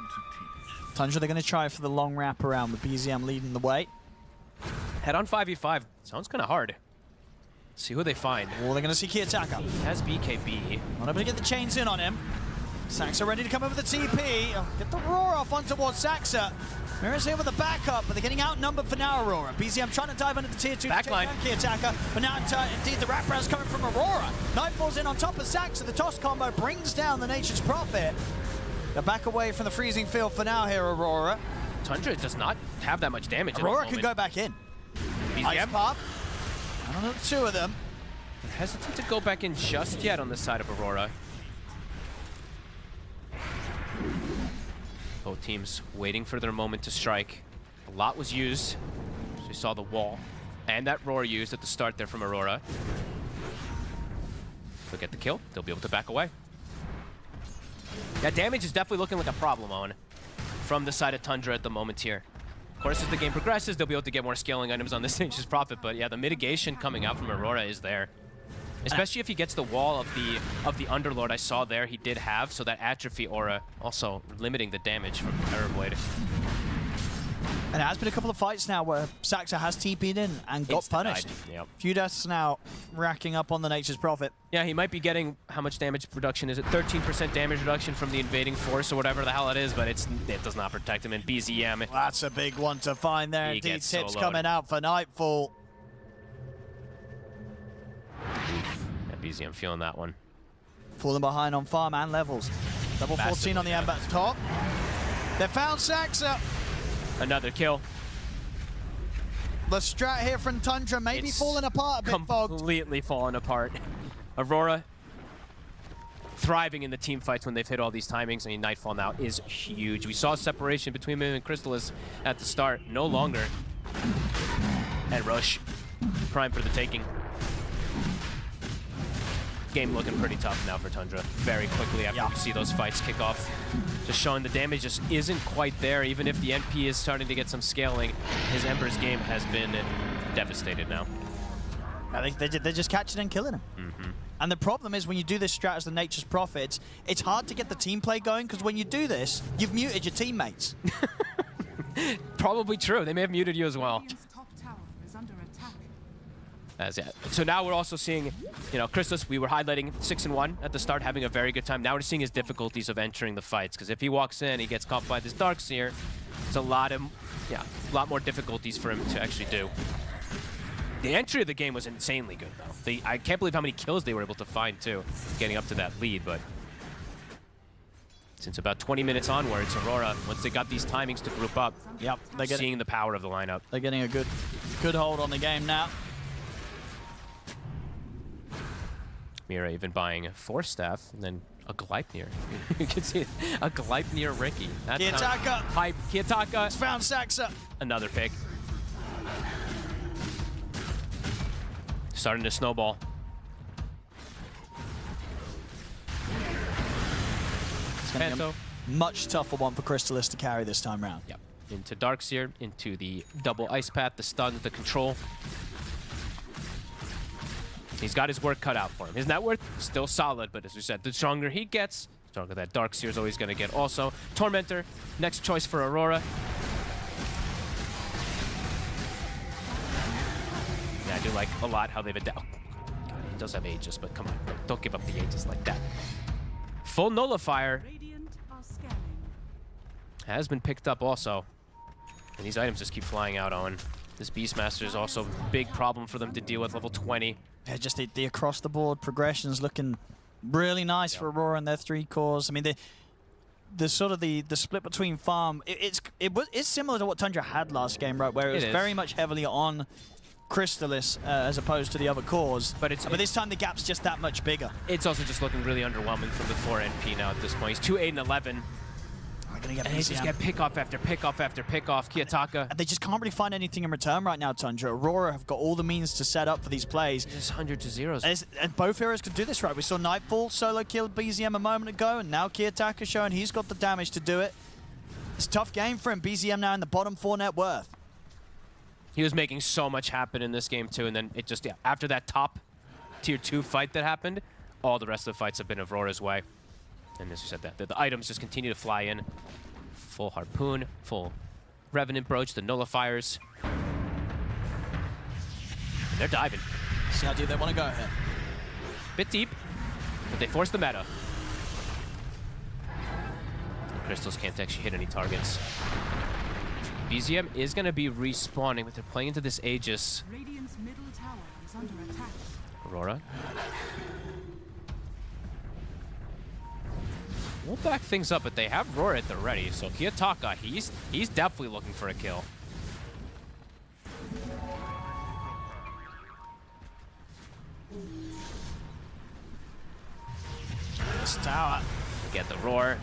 Tundra, they're going to try for the long wrap around with BZM leading the way. Head on 5v5. Sounds kind of hard. See who they find. Oh, they're going to see Kiyotaka. He has BKB. Not able to get the chains in on him. Saxa ready to come over the TP. Get the roar off on towards Saxa. Mira's here with the backup, but they're getting outnumbered for now, Aurora. BZM trying to dive into the tier 2 backline. Kiyotaka, but now indeed the wraparound's coming from Aurora. Nightfall's in on top of Saxa. The toss combo brings down the Nature's Prophet. They're back away from the freezing field for now here, Aurora. Tundra does not have that much damage. Aurora could go back in. BZM? Ice Pop. I don't know, the two of them. hesitant to go back in just yet on the side of Aurora. Both teams waiting for their moment to strike. A lot was used. So you saw the wall and that roar used at the start there from Aurora. If they get the kill, they'll be able to back away. That damage is definitely looking like a problem, Owen, from the side of Tundra at the moment here. Of course, as the game progresses, they'll be able to get more scaling items on this Nature's Prophet, but yeah, the mitigation coming out from Aurora is there. Especially if he gets the wall of the Underlord I saw there, he did have, so that atrophy aura also limiting the damage from Terrorblade. And it has been a couple of fights now where Saxa has TP'd in and got punished. Yep. Few deaths now racking up on the Nature's Prophet. Yeah, he might be getting, how much damage reduction is it? 13% damage reduction from the invading force or whatever the hell it is, but it does not protect him in BZM. Well, that's a big one to find there. He Indeed, gets tips soloed. coming out for Nightfall. Yeah, BZM feeling that one. Falling behind on farm and levels. Level 14 on the Ember top. They found Saxa. Another kill. The strat here from Tundra maybe It's falling apart a bit, Fogged. Completely falling apart. Aurora thriving in the team fights when they've hit all these timings. I mean, Nightfall now is huge. We saw separation between him and Crystallis at the start. No longer. And Rush, prime for the taking. Game looking pretty tough now for Tundra. Very quickly after you see those fights kick off. Just showing the damage just isn't quite there. Even if the NP is starting to get some scaling, his Ember's game has been devastated now. They're just catching and killing him. And the problem is when you do this strat as the Nature's Prophet, it's hard to get the team play going because when you do this, you've muted your teammates. Probably true. They may have muted you as well. So now we're also seeing, Crystallis, we were highlighting 6-1 at the start, having a very good time. Now we're seeing his difficulties of entering the fights, because if he walks in, he gets caught by this Darkseer. It's a lot more difficulties for him to actually do. The entry of the game was insanely good, though. I can't believe how many kills they were able to find, too, getting up to that lead, but since about 20 minutes onwards, Aurora, once they got these timings to group up, they're seeing the power of the lineup. They're getting a good hold on the game now. Mira even buying a Force Staff and then a Gleipnir. You can see it. A Gleipnir Ricky. That's Kiyotaka. Hype. Kiyotaka. It's found Saxa. Another pick. Starting to snowball. It's going to be a much tougher one for Crystallis to carry this time round. Yep. Into Darkseer, into the double Ice Path, the stun, the control. He's got his work cut out for him. His net worth still solid, but as we said, the stronger he gets, the stronger that Darkseer is always going to get. Also, Tormentor, next choice for Aurora. Yeah, I do like a lot how they've adapted. Oh, he does have Aegis, but come on, don't give up the Aegis like that. Full Nullifier has been picked up also. And these items just keep flying out on. This Beastmaster is also a big problem for them to deal with, level 20. Yeah, just the across-the-board progression's looking really nice for Aurora and their 3 cores. I mean, the sort of the split between farm, it's similar to what Tundra had last game, right? Where it was very much heavily on Crystallis as opposed to the other cores. But this time the gap's just that much bigger. It's also just looking really underwhelming from the 4 NP now at this point. He's 2, 8, and 11. Gonna get and they just get pick off after pick off after pick off. Kiyotaka. And they just can't really find anything in return right now, Tundra. Aurora have got all the means to set up for these plays. Just 100 to 0s. And both heroes could do this, right? We saw Nightfall solo kill BZM a moment ago, and now Kiyotaka showing he's got the damage to do it. It's a tough game for him. BZM now in the bottom 4 net worth. He was making so much happen in this game too, and then it just, after that top tier 2 fight that happened, all the rest of the fights have been Aurora's way. And as you said, the items just continue to fly in. Full Harpoon, full Revenant Brooch, the Nullifiers. And they're diving. See how deep they want to go here. Bit deep, but they force the meta. The Crystals can't actually hit any targets. BZM is going to be respawning, but they're playing into this Aegis. Radiant's middle tower is under attack. Aurora. We'll back things up, but they have Roar at the ready, so Kiyotaka, he's definitely looking for a kill. this tower. Get the roar.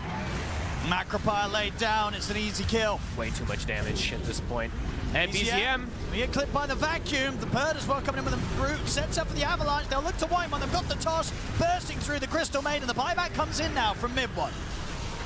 Macropire laid down. It's an easy kill. Way too much damage at this point. And BZM. We get clipped by the vacuum. The bird as well coming in with a root. Sets up for the avalanche. They'll look to wind one. They've got the toss. Bursting through the Crystal Maiden. The buyback comes in now from mid one.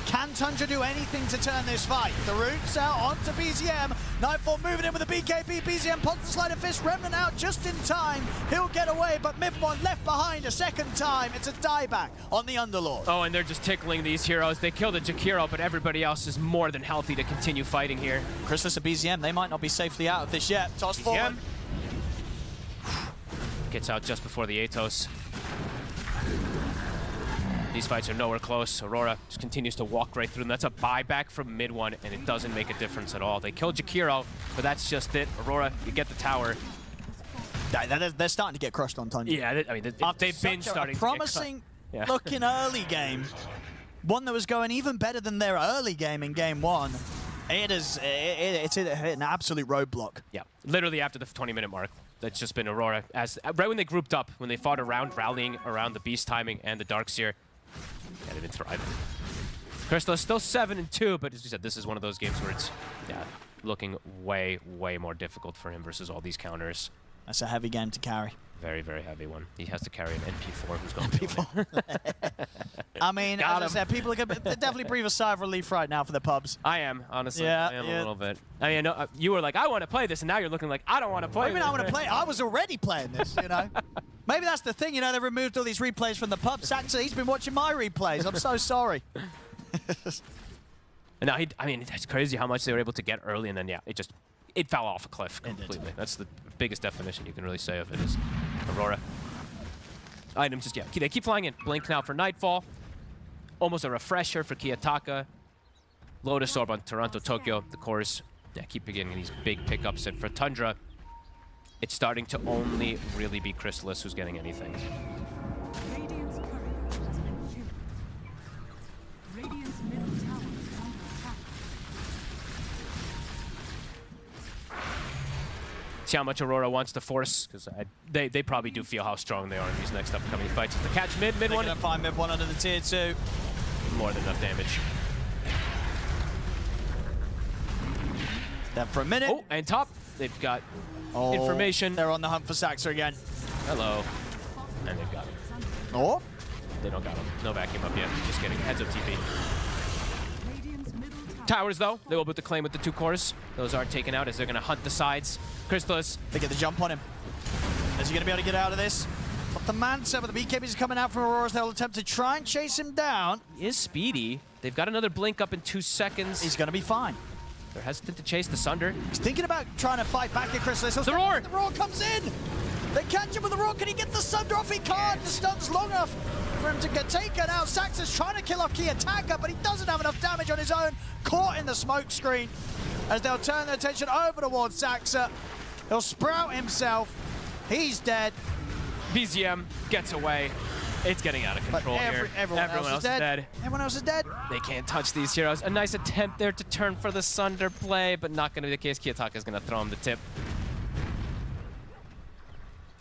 Can Tundra do anything to turn this fight? The roots out onto BZM. Nightfall moving in with a BKB. BZM pops the sleight of fist. Remnant out just in time. He'll get away, but Mid1 left behind a second time. It's a dieback on the Underlord. Oh, and they're just tickling these heroes. They killed the Jakiro, but everybody else is more than healthy to continue fighting here. Chrysalis and BZM, they might not be safely out of this yet. Toss forward. Gets out just before the Atos. These fights are nowhere close. Aurora just continues to walk right through them. That's a buyback from mid one, and it doesn't make a difference at all. They killed Jakiro, but that's just it. Aurora, you get the tower. They're starting to get crushed on Tundra. Yeah, I mean, they've been starting a promising to get looking early game. One that was going even better than their early game in game one. It's an absolute roadblock. Yeah, literally after the 20-minute mark. That's just been Aurora. Right when they grouped up, when they fought around, rallying around the Beast timing and the Darkseer. Yeah, they've been thriving. Crystal is still 7-2, but as you said, this is one of those games where it's looking way, way more difficult for him versus all these counters. That's a heavy game to carry. Very, very heavy one. He has to carry an NP4 who's going NP4. I mean, as I said, people are going to definitely breathe a sigh of relief right now for the pubs. I am, honestly. Yeah, I am a little bit. I mean, you were like, I want to play this, and now you're looking like, I don't want to play this. I mean, I want to play. I was already playing this, you know. Maybe that's the thing, you know, they removed all these replays from the pub. Saxon, he's been watching my replays. I'm so sorry. No, I mean, it's crazy how much they were able to get early, and then, it fell off a cliff completely. That's the biggest definition you can really say of it is Aurora. Items just, they keep flying in. Blink now for Nightfall. Almost a refresher for Kiyotaka. Lotus Orb on Toronto, Tokyo. The cores, keep getting these big pickups. And for Tundra, it's starting to only really be Chrysalis who's getting anything. Radiant's turret has been killed. Radiant's middle tower is under attack. See how much Aurora wants to force, because they probably do feel how strong they are in these next upcoming fights. It's the catch mid one. They're gonna find mid one under the tier 2. More than enough damage. Then for a minute. Oh, and top, they've got information. They're on the hunt for Saxa again. Hello. And they've got him. Oh. They don't got him. No vacuum up yet. Just kidding. Heads up TP. Towers, though, they will put the claim with the 2 cores. Those are taken out as they're going to hunt the sides. Chrysalis. They get the jump on him. Is he going to be able to get out of this? But the Mansa, but the BKBs is coming out from Aurora's. They'll attempt to try and chase him down. He is speedy. They've got another blink up in 2 seconds. He's going to be fine. They're hesitant to chase the Sunder. He's thinking about trying to fight back at Chrysalis. The roar! The roar comes in! They catch him with the roar. Can he get the Sunder off? He can't. The stun's long enough for him to get taken out. Saxa's trying to kill off Kiyotaka, but he doesn't have enough damage on his own. Caught in the smoke screen as they'll turn their attention over towards Saxa. He'll sprout himself. He's dead. BZM gets away. It's getting out of control here. Everyone else is dead. Everyone else is dead. They can't touch these heroes. A nice attempt there to turn for the Sunder play, but not going to be the case. Kiyotaka's going to throw him the tip.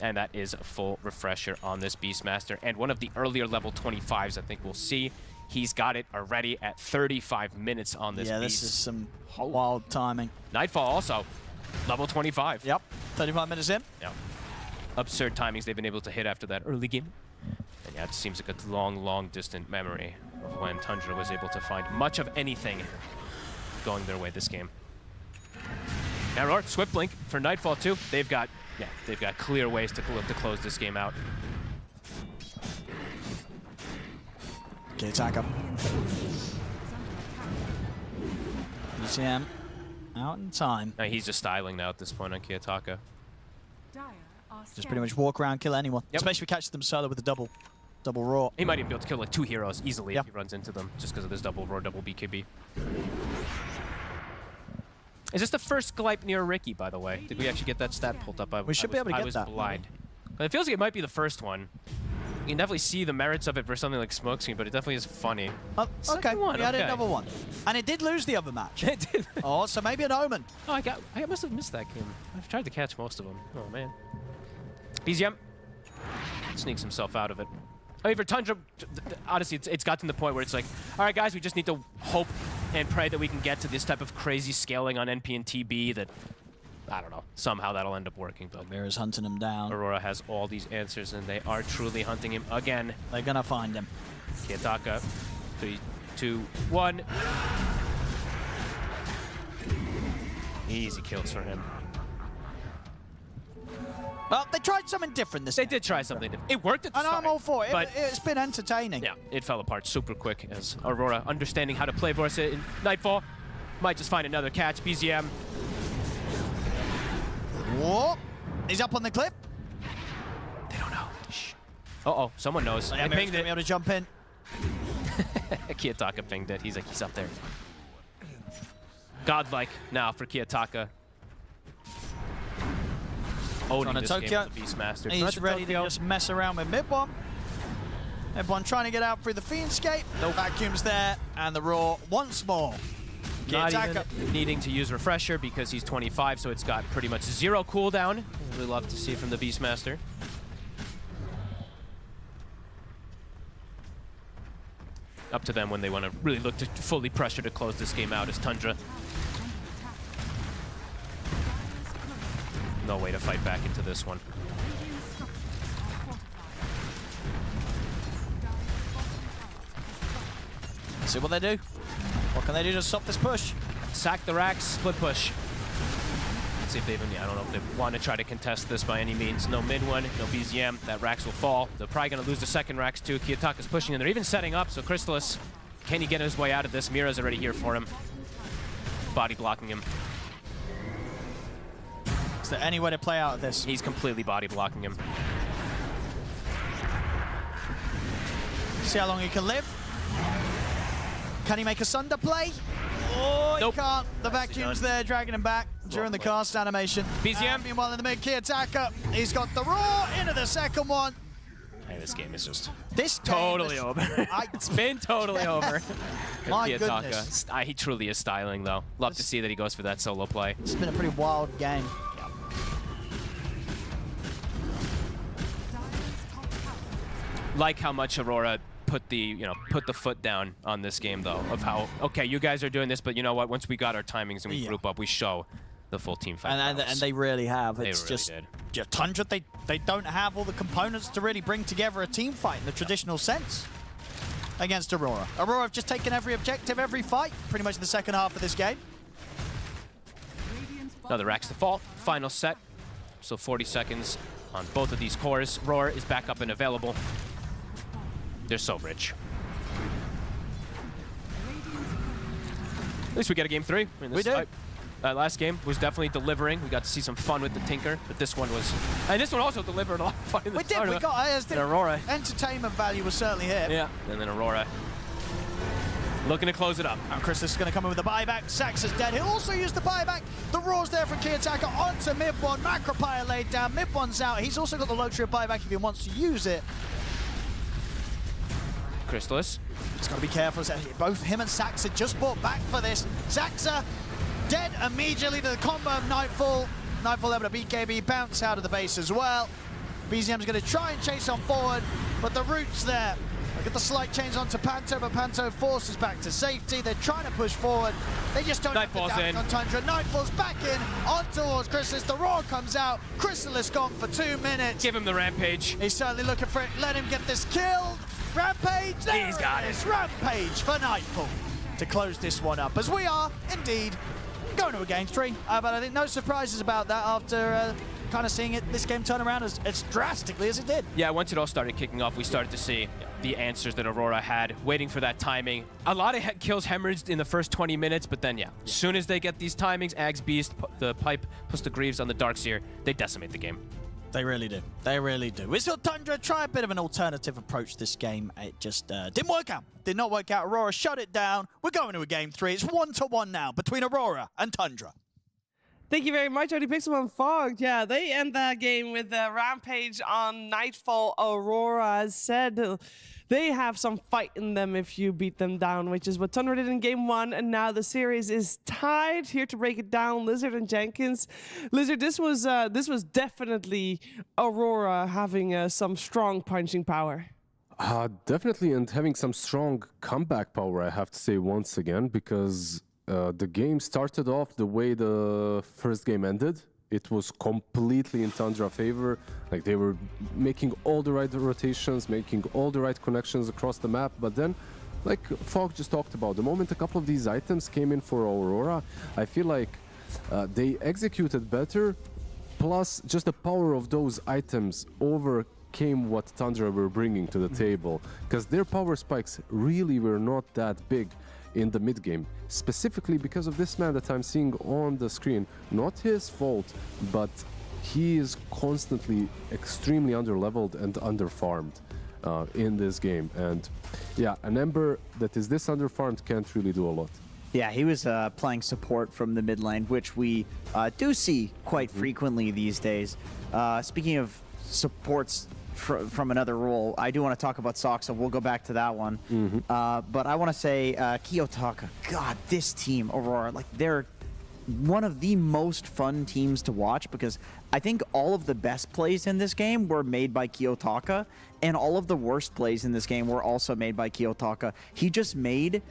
And that is a full refresher on this Beastmaster. And one of the earlier level 25s I think we'll see. He's got it already at 35 minutes on this Beast. This is some wild timing. Nightfall also, level 25. Yep, 35 minutes in. Yep. Absurd timings they've been able to hit after that early game. And it seems like a long, long distant memory of when Tundra was able to find much of anything going their way this game. Now, Swift Blink for Nightfall too. They've got clear ways to close this game out. Okay, attack him. BCM out in time. No, he's just styling now at this point on Kiyotaka. Just pretty much walk around, kill anyone. Yep. Especially if we catch them solo with the double roar. He might even be able to kill like 2 heroes easily if he runs into them, just because of this double roar, double BKB. Is this the first Glype near Ricky, by the way? Did we actually get that stat pulled up? We should be able to get that. I was blind. But it feels like it might be the first one. You can definitely see the merits of it for something like Smokescreen, but it definitely is funny. Okay, we had another one. And it did lose the other match. It did. Oh, so maybe an omen. Oh, I must have missed that game. I've tried to catch most of them. Oh, man. BZM sneaks himself out of it. I mean, for Tundra, honestly, it's gotten to the point where it's like, all right, guys, we just need to hope and pray that we can get to this type of crazy scaling on NP and TB that, I don't know, somehow that'll end up working. But Mira's hunting him down. Aurora has all these answers, and they are truly hunting him again. They're going to find him. Kiyotaka, 3, 2, 1. Easy kills for him. Well, they tried something different this They did try something different. It worked at the and start. I'm all for it. But It's been entertaining. yeah, it fell apart super quick as Aurora, understanding how to play Vorsa in Nightfall, might just find another catch. BZM. Whoa. He's up on the cliff. They don't know. Shh. Uh-oh, someone knows. Yeah, They pinged it. be able to jump in. Kiyotaka pinged it. He's like, he's up there. Godlike now for Kiyotaka. Owning this game Tokyo. with the Beastmaster. He's ready to just mess around with mid-one. Mid-one trying to get out through the Fiendscape. No vacuums there. And the Raw once more. Not Kiyotaka. even needing to use Refresher because he's 25, so it's got pretty much 0 cooldown. We love to see from the Beastmaster. Up to them when they want to really look to fully pressure to close this game out as Tundra. No way to fight back into this one. See what they do. What can they do to stop this push? Sack the racks, split push. Let's see if they even, I don't know if they want to try to contest this by any means. No mid one, no BZM, that racks will fall. They're probably going to lose the second racks too. Kiyotaka's pushing and they're even setting up, so Crystallis, can he get his way out of this? Mira's already here for him. Body blocking him. Is there any way to play out of this? He's completely body blocking him. See how long he can live. Can he make a Sunder play? Oh, he can't. The vacuum's there, dragging him back during the cast animation. BZM. Meanwhile, in the mid, Kiyotaka, he's got the Raw into the second one. Hey, this game is just totally over. It's been totally over. My Kiyotaka, goodness. he truly is styling, though. Love to see that he goes for that solo play. It's been a pretty wild game. Like how much Aurora put the foot down on this game, though, of how, okay, you guys are doing this, but you know what? Once we got our timings and we group up, we show the full team fight. And they really have. It's really just did. Tundra, they don't have all the components to really bring together a team fight in the traditional sense against Aurora. Aurora have just taken every objective, every fight, pretty much in the second half of this game. Another racks to fall. Final set. So 40 seconds on both of these cores. Roar is back up and available. They're so rich. At least we get a game 3. I mean, We do. Last game was definitely delivering. We got to see some fun with the Tinker, but this one was... And this one also delivered a lot of fun in the We did. We got Aurora. Entertainment value was certainly here. Yeah, and then Aurora looking to close it up. And Chris is going to come in with a buyback. Sax is dead. He'll also use the buyback. The Raw's there from Kiyotaka onto mid-one. Macropire laid down. Mid-one's out. He's also got the luxury of buyback if he wants to use it. Crystallis. He's got to be careful. Both him and Sax are just brought back for this. Saxa dead immediately to the combo of Nightfall. Nightfall able to BKB, bounce out of the base as well. BZM's going to try and chase on forward, but the route's there. Get the slight change onto Panto, but Panto forces back to safety. They're trying to push forward. They just don't have the damage on Tundra. Nightfall's back in, on towards Crystallis. The Raw comes out. Crystallis gone for 2 minutes. Give him the Rampage. He's certainly looking for it. Let him get this killed. Rampage, there He's got it is. Rampage for Nightfall to close this one up, as we are indeed going to a game 3. But I think no surprises about that after kind of seeing this game turn around as drastically as it did. Yeah, once it all started kicking off, we started to see the answers that Aurora had, waiting for that timing. A lot of kills hemorrhaged in the first 20 minutes, but then, as soon as they get these timings, Ags Beast, the Pipe, plus the Greaves on the Darkseer, they decimate the game. They really do. They really do. We saw Tundra try a bit of an alternative approach this game. It just didn't work out. Did not work out. Aurora shut it down. We're going to a game 3. It's 1-1 now between Aurora and Tundra. Thank you very much, Odie Pixel and Fog. Yeah, they end that game with a Rampage on Nightfall. Aurora has said they have some fight in them if you beat them down, which is what Tundra did in game 1, and now the series is tied. Here to break it down, Lizard and Jenkins. Lizard, this was definitely Aurora having some strong punching power. Definitely, and having some strong comeback power, I have to say once again, because the game started off the way the first game ended. It was completely in Tundra favor. Like, they were making all the right rotations, making all the right connections across the map, but then, like Fog just talked about, the moment a couple of these items came in for Aurora, I feel like they executed better, plus just the power of those items overcame what Tundra were bringing to the table, because their power spikes really were not that big in the mid game, specifically because of this man that I'm seeing on the screen. Not his fault, but he is constantly extremely underleveled and underfarmed in this game. And yeah, an Ember that is this underfarmed can't really do a lot. Yeah, he was playing support from the mid lane, which we do see quite frequently these days. Speaking of supports from another role, I do want to talk about Sock, so we'll go back to that one. But I want to say Kiyotaka, God, this team, Aurora, like, they're one of the most fun teams to watch, because I think all of the best plays in this game were made by Kiyotaka, and all of the worst plays in this game were also made by Kiyotaka. He just made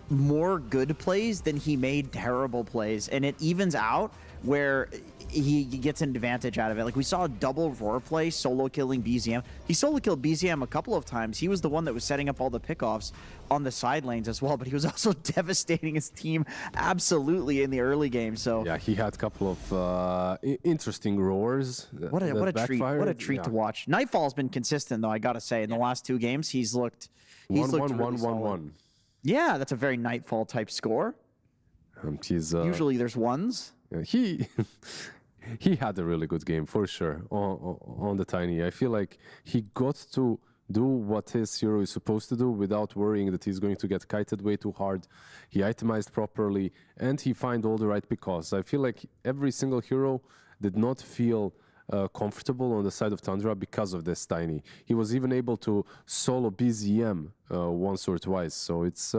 more good plays than he made terrible plays, and it evens out where he gets an advantage out of it. Like, we saw a double roar play solo killing BZM. He solo killed BZM a couple of times. He was the one that was setting up all the pickoffs on the side lanes as well, but he was also devastating his team absolutely in the early game. So yeah, he had a couple of interesting roars. What a treat to watch. Nightfall's been consistent though, I gotta say. In the last two games, he's looked really solid. Yeah, that's a very Nightfall type score. Usually there's ones. He had a really good game for sure on the Tiny. I feel like he got to do what his hero is supposed to do without worrying that he's going to get kited way too hard. He itemized properly, and he found all the right pickoffs. I feel like every single hero did not feel comfortable on the side of Tundra because of this Tiny. He was even able to solo BZM once or twice, so it's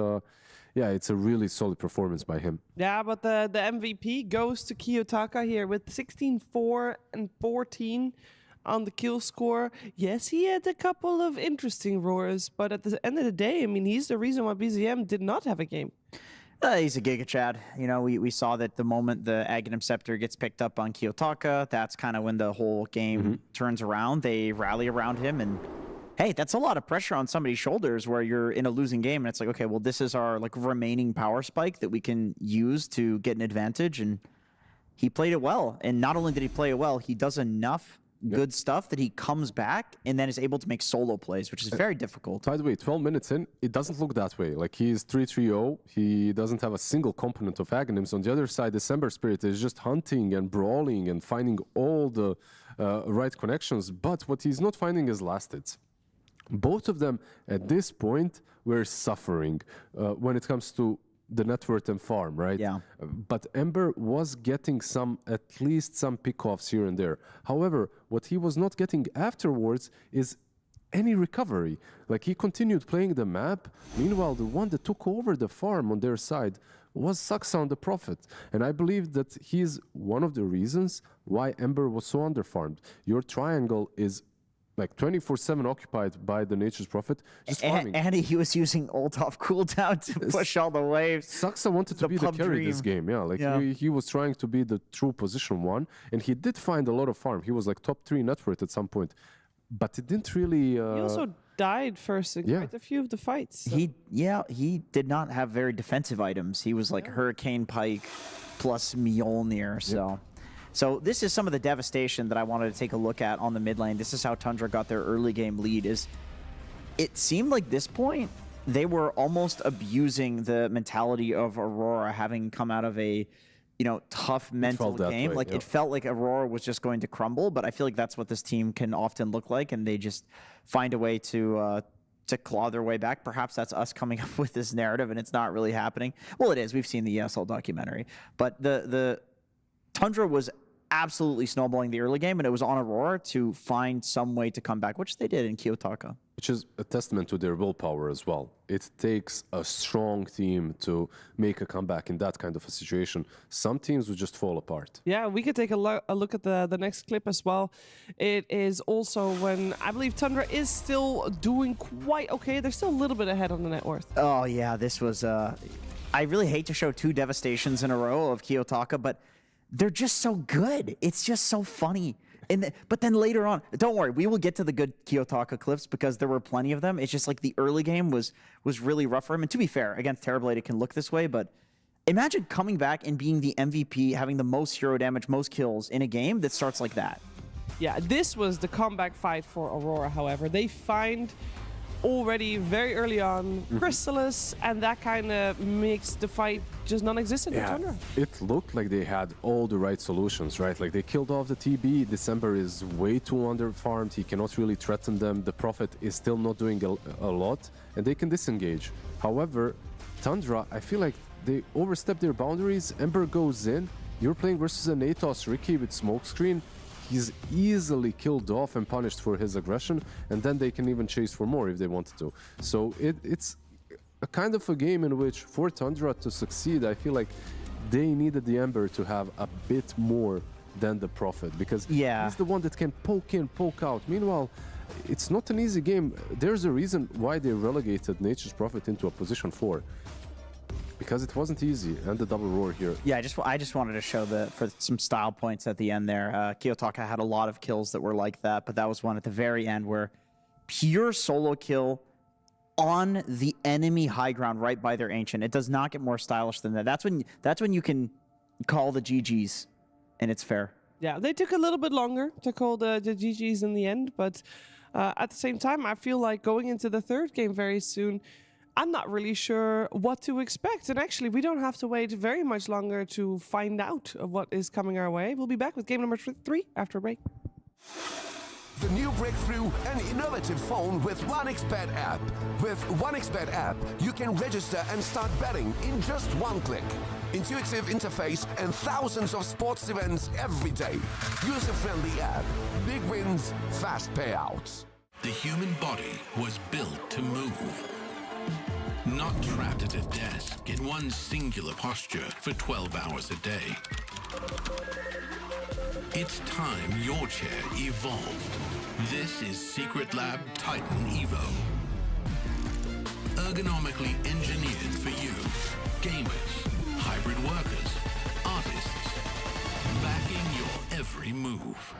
yeah, it's a really solid performance by him. Yeah, but the MVP goes to Kiyotaka here with 16, 4, and 14 on the kill score. Yes, he had a couple of interesting roars, but at the end of the day, I mean, he's the reason why BZM did not have a game. He's a Giga Chad. You know, we saw that the moment the Aghanim Scepter gets picked up on Kiyotaka, that's kind of when the whole game turns around. They rally around him, and hey, that's a lot of pressure on somebody's shoulders where you're in a losing game, and it's like, okay, well, this is our like remaining power spike that we can use to get an advantage, and he played it well. And not only did he play it well, he does enough good stuff that he comes back and then is able to make solo plays, which is very difficult. By the way, 12 minutes in, it doesn't look that way. Like, he's 3-3-0. He doesn't have a single component of Aghanims. On the other side, December Spirit is just hunting and brawling and finding all the right connections. But what he's not finding is last hits. Both of them, at this point, were suffering when it comes to the net worth and farm, right? Yeah. But Ember was getting at least some pickoffs here and there. However, what he was not getting afterwards is any recovery. Like, he continued playing the map. Meanwhile, the one that took over the farm on their side was Saxon the Prophet. And I believe that he's one of the reasons why Ember was so underfarmed. Your triangle is like 24/7 occupied by the Nature's Prophet, just farming. And he was using ult off cooldown to push all the waves. Saxa wanted to be the carry this game, yeah. Like, he was trying to be the true position one, and he did find a lot of farm. He was like top 3 net worth at some point, but it didn't really... He also died first in quite a few of the fights. So. He did not have very defensive items. He was like Hurricane Pike plus Mjolnir, so... So this is some of the devastation that I wanted to take a look at on the mid lane. This is how Tundra got their early game lead. It seemed like this point, they were almost abusing the mentality of Aurora having come out of a, tough mental game. It felt like Aurora was just going to crumble, but I feel like that's what this team can often look like, and they just find a way to claw their way back. Perhaps that's us coming up with this narrative, and it's not really happening. Well, it is. We've seen the ESL documentary, but the Tundra was absolutely snowballing the early game, and it was on Aurora to find some way to come back, which they did in Kiyotaka. which is a testament to their willpower as well. It takes a strong team to make a comeback in that kind of a situation. Some teams would just fall apart. Yeah, we could take a look at the next clip as well. It is also when I believe Tundra is still doing quite okay. They're still a little bit ahead on the net worth. Oh, yeah, this was... I really hate to show 2 devastations in a row of Kiyotaka, but they're just so good. It's just so funny. But then later on, don't worry, we will get to the good Kiyotaka clips because there were plenty of them. It's just like the early game was really rough for him. And to be fair, against Terrorblade, it can look this way, but imagine coming back and being the MVP, having the most hero damage, most kills in a game that starts like that. Yeah, this was the comeback fight for Aurora, however. They find already very early on Chrysalis, and that kind of makes the fight just non-existent for Tundra. It looked like they had all the right solutions, right? Like they killed off the TB. December is way too under-farmed. He cannot really threaten them. The Prophet is still not doing a lot, and they can disengage. However, Tundra, I feel like they overstep their boundaries. Ember goes in. You're playing versus an Atos Ricky with Smokescreen. He's easily killed off and punished for his aggression, and then they can even chase for more if they wanted to. So it's a kind of a game in which for Tundra to succeed, I feel like they needed the Ember to have a bit more than the Prophet, because he's the one that can poke in, poke out. Meanwhile, it's not an easy game. There's a reason why they relegated Nature's Prophet into a position 4. Because it wasn't easy, and the double roar here. Yeah, I just wanted to show for some style points at the end there. Kiyotaka had a lot of kills that were like that, but that was one at the very end where pure solo kill on the enemy high ground right by their Ancient. It does not get more stylish than that. That's when you can call the GGs, and it's fair. Yeah, they took a little bit longer to call the GGs in the end, but at the same time, I feel like going into the third game very soon, I'm not really sure what to expect. And actually, we don't have to wait very much longer to find out what is coming our way. We'll be back with game number 3 after a break. The new breakthrough, an innovative phone with 1xBet app. With 1xBet app, you can register and start betting in just 1 click. Intuitive interface and thousands of sports events every day. User-friendly app. Big wins, fast payouts. The human body was built to move. Not trapped at a desk in one singular posture for 12 hours a day. It's time your chair evolved. This is Secret Lab Titan Evo. Ergonomically engineered for you. Gamers, hybrid workers, artists. Backing your every move.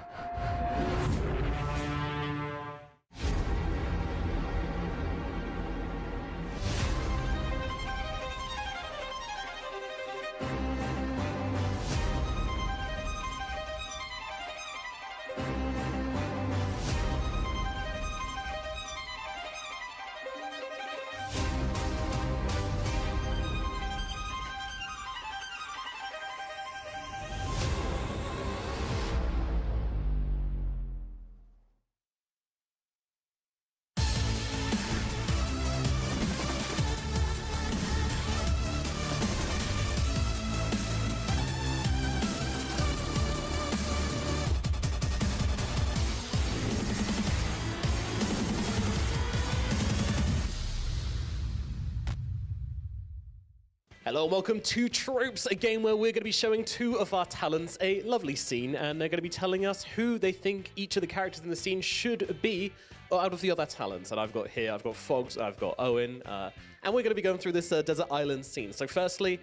Hello and welcome to Tropes, a game where we're going to be showing 2 of our talents a lovely scene, and they're going to be telling us who they think each of the characters in the scene should be out of the other talents. And I've got Fogs, I've got Owen, and we're going to be going through this desert island scene. So firstly,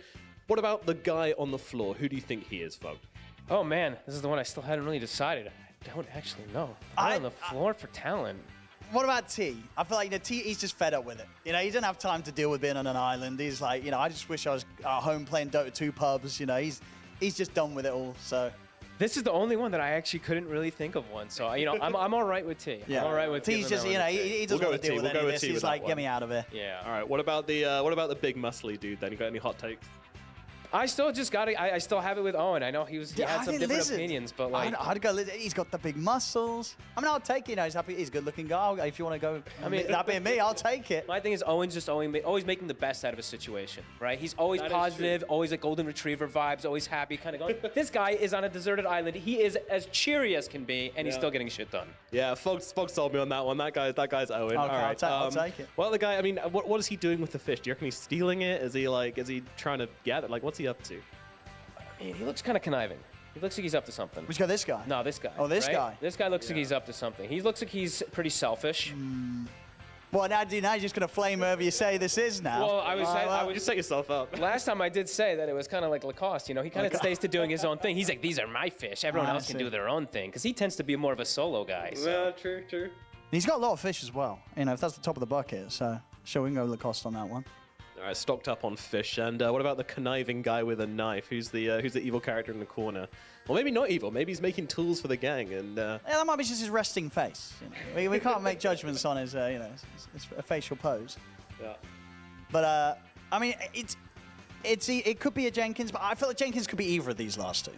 what about the guy on the floor? Who do you think he is, Fog? Oh man, this is the one I still hadn't really decided. I don't actually know. I'm on the floor for talent. What about T? I feel like, T, he's just fed up with it. He doesn't have time to deal with being on an island. He's like, I just wish I was at home playing Dota 2 pubs. He's just done with it all. So this is the only one that I actually couldn't really think of one. So, I'm all right with T. Yeah. I'm all right with T. T's just, he doesn't want to deal with any of this. He's like, get me out of here. Yeah. All right. What about the big muscly dude then? You got any hot takes? I still just got it. I still have it with Owen. I know he had some different Lizard. opinions, but like I'd go Lizard. He's got the big muscles. I mean, I'll take it. You know, he's happy. He's a good-looking guy. If you want to go, I mean, that being me, I'll take it. My thing is Owen's just always making the best out of a situation, right? He's always That is positive, always like golden retriever vibes, always happy, kind of going. This guy is on a deserted island. He is as cheery as can be, and he's still getting shit done. Yeah, Fogs sold me on that one. That guy's Owen. Okay, All right, I'll take it. Well, the guy, I mean, what is he doing with the fish? Do you reckon he's stealing it? Is he trying to get it? Like, what's he up to? I mean, he looks kind of conniving. He looks like he's up to something. Which guy? This guy? No, this guy. Oh, this right? guy. This guy looks like he's up to something. He looks like he's pretty selfish. Well, now you're just going to flame whoever you say this is now. Well, I was just set yourself up. Last time I did say that it was kind of like Lacoste. You know, he kind of stays to doing his own thing. He's like, these are my fish. Everyone else can do their own thing, because he tends to be more of a solo guy. So. Yeah, true. He's got a lot of fish as well. You know, if that's the top of the bucket, so sure we can go Lacoste on that one. All right, stocked up on fish. And what about the conniving guy with a knife? Who's the evil character in the corner? Or maybe not evil. Maybe he's making tools for the gang. And Yeah, that might be just his resting face. You know? we can't make judgments on his, you know, his facial pose. Yeah. But I mean, it could be a Jenkins, but I feel like Jenkins could be either of these last two.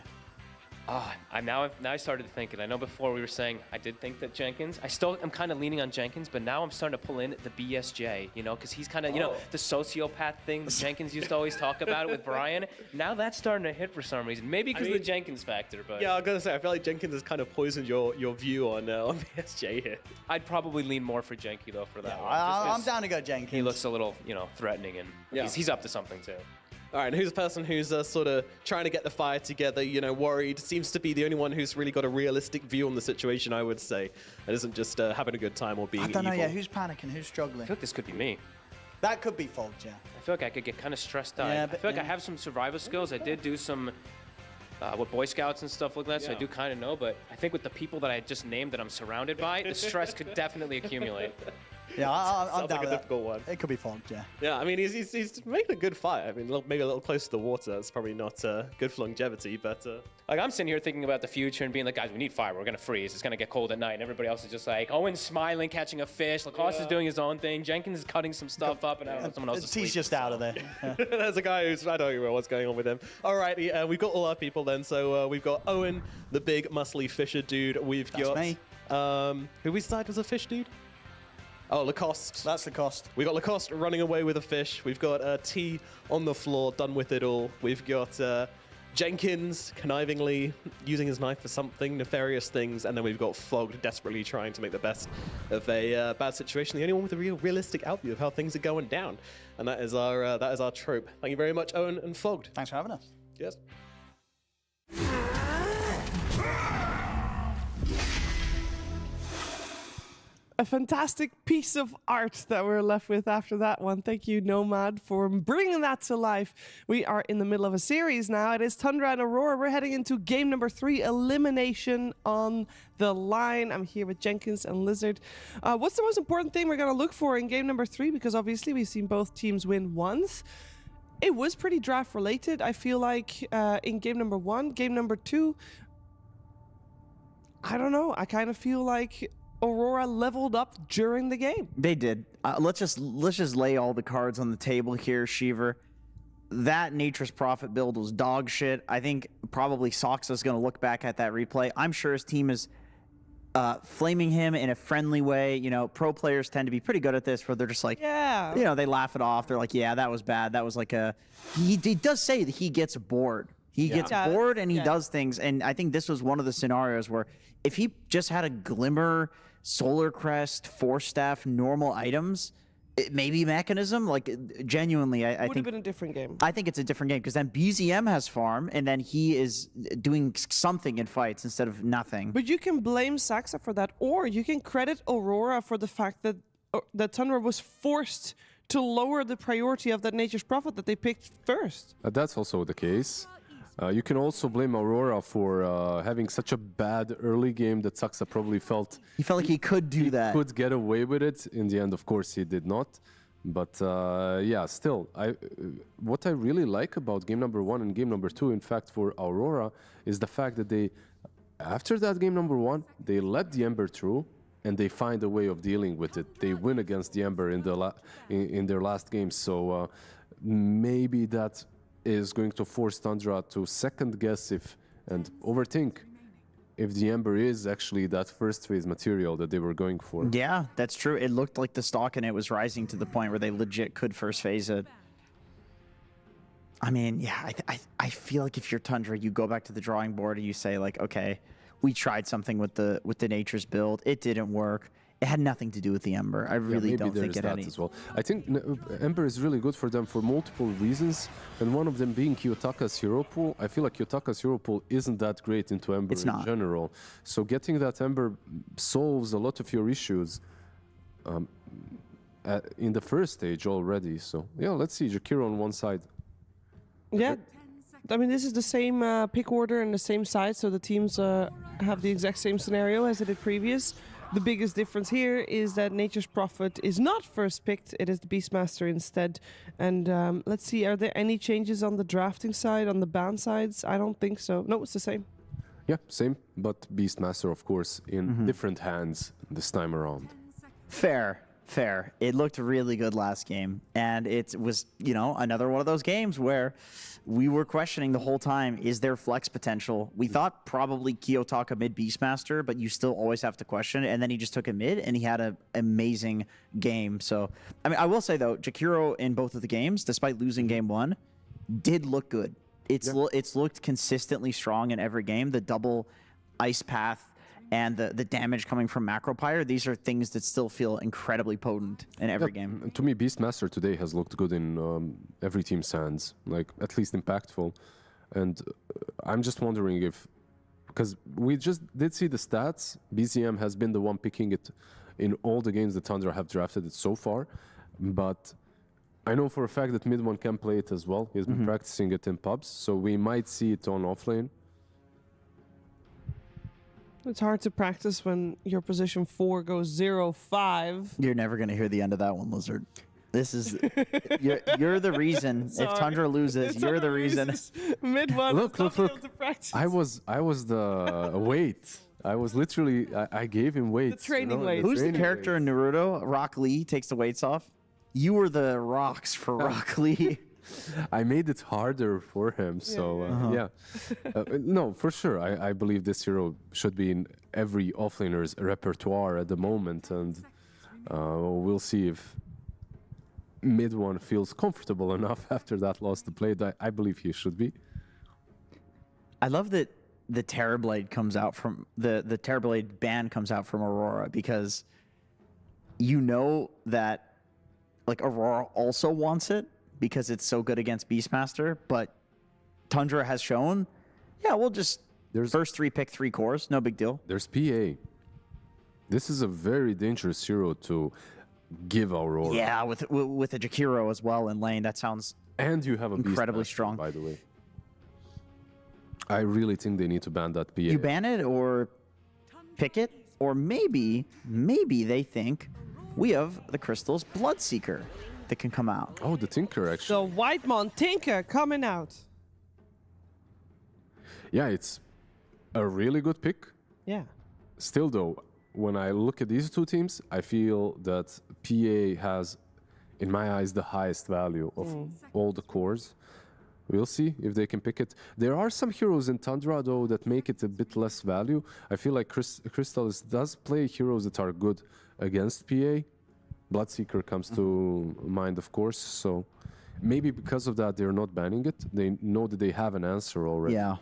Now I started thinking. I know before we were saying I did think that Jenkins. I'm kind of leaning on Jenkins, but now I'm starting to pull in the BSJ, you know, because he's kind of, you know, the sociopath thing that Jenkins used to always talk about it with Brian. Now that's starting to hit for some reason. Maybe because of the Jenkins factor, but yeah, I was gonna say I feel like Jenkins has kind of poisoned your view on BSJ here. I'd probably lean more for Jenky though for that one. I'm down to go Jenkins. He looks a little, you know, threatening, and he's up to something too. All right, and who's the person who's sort of trying to get the fire together, you know, worried, seems to be the only one who's really got a realistic view on the situation, I would say, and isn't just having a good time or being I don't know, evil. yeah, who's panicking, who's struggling? I feel like this could be me. That could be Fogged, yeah. I feel like I could get kind of stressed out. Yeah, I but- feel like I have some survival skills. I did do some what Boy Scouts and stuff like that, so I do kind of know, but I think with the people that I just named that I'm surrounded by, the stress could definitely accumulate. Yeah, I'm Sounds down like a with that. difficult one. It could be Fogged, yeah. Yeah, I mean, he's making a good fight. I mean, maybe a little close to the water. It's probably not good for longevity, but... Like, I'm sitting here thinking about the future and being like, guys, we need fire. We're going to freeze. It's going to get cold at night. And everybody else is just like, Owen's smiling, catching a fish. Lacoste is doing his own thing. Jenkins is cutting some stuff up, and I don't know, someone else is He's just out of there. Yeah. There's a guy who's... I don't even know what's going on with him. All right, we've got all our people then. So we've got Owen, the big, muscly fisher dude. We've got... me. Who we decided was a fish dude? Oh, Lacoste. That's Lacoste. We got Lacoste running away with a fish. We've got T on the floor, done with it all. We've got Jenkins connivingly using his knife for something, nefarious things, and then we've got Fogged desperately trying to make the best of a bad situation. The only one with a realistic outview of how things are going down, and that is our trope. Thank you very much, Owen and Fogged. Thanks for having us. Yes. A fantastic piece of art that we're left with after that one. Thank you, Nomad, for bringing that to life. We are in the middle of a series now. It is Tundra and Aurora. We're heading into game number 3, elimination on the line. I'm here with Jenkins and Lizard. What's the most important thing we're going to look for in game number 3? Because obviously we've seen both teams win once. It was pretty draft related, I feel like, in game number 1. Game number 2, I don't know. I kind of feel like Aurora leveled up during the game. They did. Let's just lay all the cards on the table here, Shiver. That Nature's Prophet build was dog shit. I think probably Soxa's going to look back at that replay. I'm sure his team is flaming him in a friendly way. You know, pro players tend to be pretty good at this, where they're just like, yeah, you know, they laugh it off. They're like, yeah, that was bad. That was like a... He does say that he gets bored. He gets bored and he does things. And I think this was one of the scenarios where if he just had a Glimmer, Solar Crest, Force Staff, normal items, maybe Mechanism, like genuinely, I Would think... have been a different game. I think it's a different game, because then BZM has farm, and then he is doing something in fights instead of nothing. But you can blame Saxa for that, or you can credit Aurora for the fact that Tundra was forced to lower the priority of that Nature's Prophet that they picked first. That's also the case. You can also blame Aurora for having such a bad early game that Saxa probably felt... He felt like he could do that. Could get away with it. In the end, of course, he did not. But yeah, still, what I really like about game number 1 and game number 2, in fact, for Aurora, is the fact that they, after that game number 1, they let the Ember through, and they find a way of dealing with it. They win against the Ember in their last game. So maybe that is going to force Tundra to second guess and overthink if the Ember is actually that first phase material that they were going for. Yeah, that's true. It looked like the stock in it was rising to the point where they legit could first phase it. I mean, yeah, I feel like if you're Tundra, you go back to the drawing board and you say like, okay, we tried something with the Nature's build. It didn't work. It had nothing to do with the Ember. I really don't think it had any. As well. I think Ember is really good for them for multiple reasons, and one of them being Kiyotaka's hero pool. I feel like Kiyotaka's hero pool isn't that great into Ember in general. So getting that Ember solves a lot of your issues in the first stage already. So yeah, let's see Jakiro on one side. Yeah, I mean, this is the same pick order and the same side, so the teams have the exact same scenario as they did previous. The biggest difference here is that Nature's Prophet is not first picked, it is the Beastmaster instead. And let's see, are there any changes on the drafting side, on the ban sides? I don't think so. No, it's the same. Yeah, same, but Beastmaster, of course, in different hands this time around. Fair. It looked really good last game, and it was, you know, another one of those games where we were questioning the whole time, is there flex potential? We thought probably Kiyotaka mid Beastmaster, but you still always have to question it, and then he just took a mid, and he had an amazing game. So, I mean, I will say, though, Jakiro in both of the games, despite losing game one, did look good. It's looked consistently strong in every game. The double ice path and the damage coming from Macropyre, these are things that still feel incredibly potent in every game. To me, Beastmaster today has looked good in every team's hands, like at least impactful. And I'm just wondering if, because we just did see the stats, BZM has been the one picking it in all the games that Tundra have drafted it so far. But I know for a fact that mid one can play it as well. He's been practicing it in pubs, so we might see it on offlane. It's hard to practice when your position 4 goes 0-5. You're never going to hear the end of that one, Lizard. This is you're the reason. If Tundra loses, you're the reason. Mid one. Look. To practice. I was the weight. I was literally. I gave him weights. The training weights. Who's the character in Naruto? Rock Lee takes the weights off. You were the rocks for Rock Lee. I made it harder for him, so no, for sure. I believe this hero should be in every offlaner's repertoire at the moment, and we'll see if mid one feels comfortable enough after that loss to play. I believe he should be. I love that the Terrorblade comes out from the Terrorblade ban comes out from Aurora, because you know that like Aurora also wants it, because it's so good against Beastmaster, but Tundra has shown, yeah, we'll just first 3 pick 3 cores, no big deal. There's PA. This is a very dangerous hero to give Aurora. Yeah, with a Jakiro as well in lane, that sounds and you have a incredibly Beastmaster, strong. By the way, I really think they need to ban that PA. You ban it or pick it, or maybe they think we have the Crystal's Bloodseeker that can come out. Oh, the Tinker, actually. So Whitemon Tinker coming out. Yeah, it's a really good pick. Yeah. Still, though, when I look at these two teams, I feel that PA has, in my eyes, the highest value of all the cores. We'll see if they can pick it. There are some heroes in Tundra, though, that make it a bit less value. I feel like Crystal does play heroes that are good against PA. Bloodseeker comes to mind, of course. So maybe because of that, they're not banning it. They know that they have an answer already. Yeah.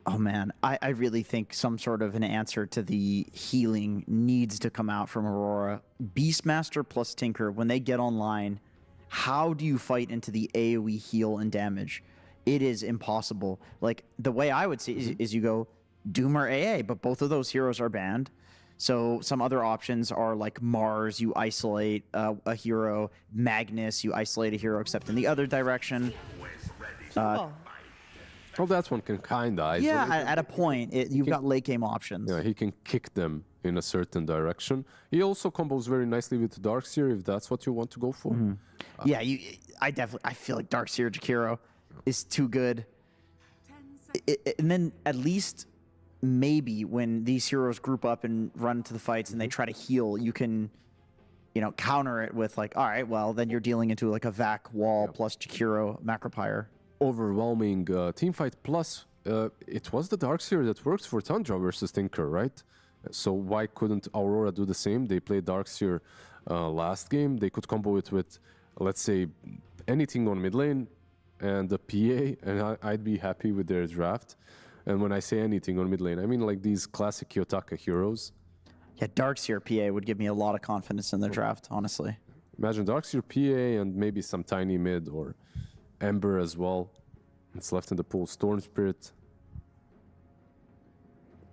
Oh, man. I really think some sort of an answer to the healing needs to come out from Aurora. Beastmaster plus Tinker, when they get online, how do you fight into the AoE heal and damage? It is impossible. Like, the way I would see is you go Doom or AA, but both of those heroes are banned. So some other options are like Mars, you isolate a hero. Magnus, you isolate a hero except in the other direction. Well, that's one can kind of isolate. Yeah, at a point, you've got late game options. Yeah, he can kick them in a certain direction. He also combos very nicely with Darkseer if that's what you want to go for. Yeah, I feel like Darkseer Jakiro is too good. And then at least maybe when these heroes group up and run into the fights and they try to heal, you can, counter it with like, all right, well, then you're dealing into like a Vac wall plus Jakiro Macropyre. overwhelming team fight. Plus, it was the Darkseer that worked for Tundra versus Tinker, right? So why couldn't Aurora do the same? They played Darkseer last game. They could combo it with, let's say, anything on mid lane and the PA, and I'd be happy with their draft. And when I say anything on mid lane, I mean like these classic Kiyotaka heroes. Yeah, Darkseer PA would give me a lot of confidence in the draft, honestly. Imagine Darkseer PA and maybe some tiny mid or Ember as well. It's left in the pool. Storm Spirit.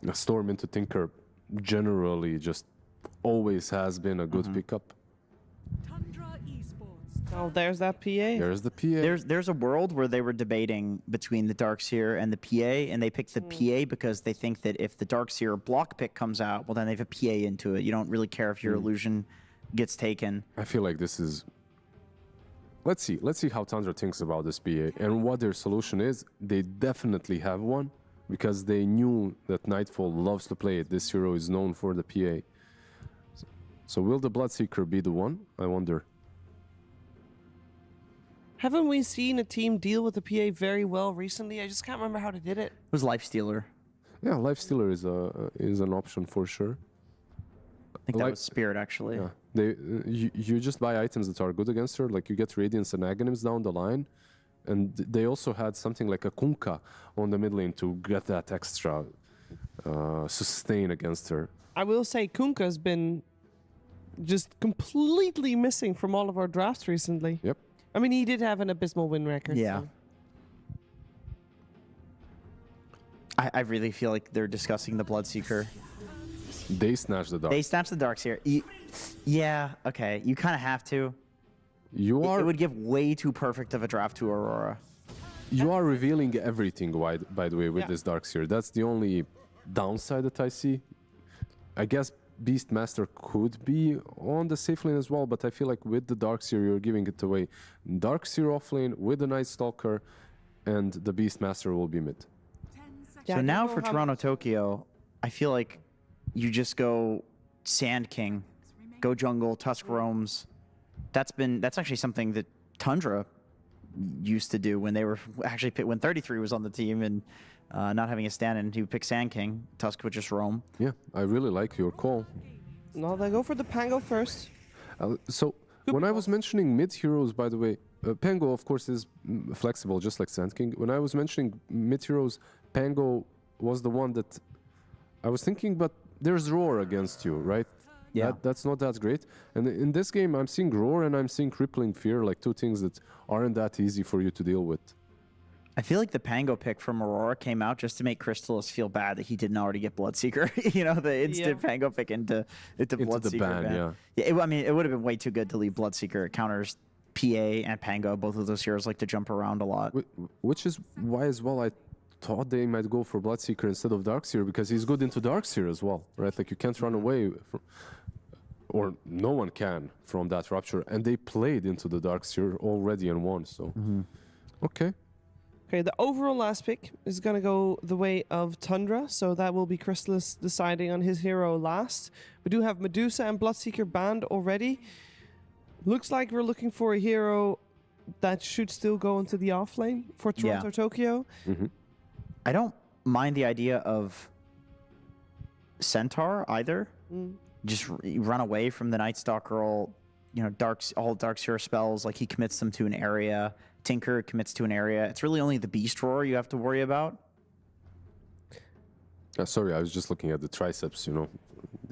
A Storm into Tinker generally just always has been a good pickup. Tundra Esports. Oh, there's that PA. There's the PA. There's a world where they were debating between the Darkseer and the PA, and they picked the PA because they think that if the Darkseer block pick comes out, well, then they have a PA into it. You don't really care if your illusion gets taken. I feel like this is... Let's see how Tundra thinks about this PA and what their solution is. They definitely have one because they knew that Nightfall loves to play it. This hero is known for the PA. So will the Bloodseeker be the one? I wonder. Haven't we seen a team deal with the PA very well recently? I just can't remember how they did it. It was Lifestealer. Yeah, Lifestealer is an option for sure. I think that was Spirit, actually. Yeah, you just buy items that are good against her, like you get Radiance and Aghanims down the line, and they also had something like a Kunkka on the mid lane to get that extra sustain against her. I will say Kunkka's been just completely missing from all of our drafts recently. Yep. I mean, he did have an abysmal win record. Yeah. So. I really feel like they're discussing the Bloodseeker. They snatched the Dark. They snatched the Darkseer. Yeah, okay. You kind of have to. It would give way too perfect of a draft to Aurora. You are revealing everything, by the way, with this Darkseer. That's the only downside that I see. I guess Beastmaster could be on the safe lane as well, but I feel like with the Darkseer, you're giving it away. Darkseer off lane with the Night Stalker, and the Beastmaster will be mid. So now for Toronto Tokyo, I feel like you just go Sand King, go jungle, Tusk roams. That's actually something that Tundra used to do when they were actually when 33 was on the team and not having a stand-in. He would pick Sand King. Tusk would just roam. Yeah, I really like your call. No, they go for the Pango first. So when I was mentioning mid heroes, by the way, Pango of course is flexible, just like Sand King. When I was mentioning mid heroes, Pango was the one that I was thinking, but there's Roar against you, right? Yeah. That's not that great. And in this game, I'm seeing Roar and I'm seeing Crippling Fear, like two things that aren't that easy for you to deal with. I feel like the Pango pick from Aurora came out just to make Crystallis feel bad that he didn't already get Bloodseeker. You know, the instant Pango pick into Bloodseeker. The ban, I mean, it would have been way too good to leave Bloodseeker. It counters PA and Pango. Both of those heroes like to jump around a lot. Which is why as well I thought they might go for Bloodseeker instead of Darkseer, because he's good into Darkseer as well, right? Like you can't run away from, or no one can, from that Rupture. And they played into the Darkseer already and won, so okay. Okay, the overall last pick is going to go the way of Tundra, so that will be Crystallis deciding on his hero last. We do have Medusa and Bloodseeker banned already. Looks like we're looking for a hero that should still go into the offlane for Toronto Tokyo. I don't mind the idea of Centaur either. Just run away from the Night Stalker, all Darkseer spells, like he commits them to an area. Tinker commits to an area. It's really only the Beast Roar you have to worry about. Sorry, I was just looking at the triceps, you know.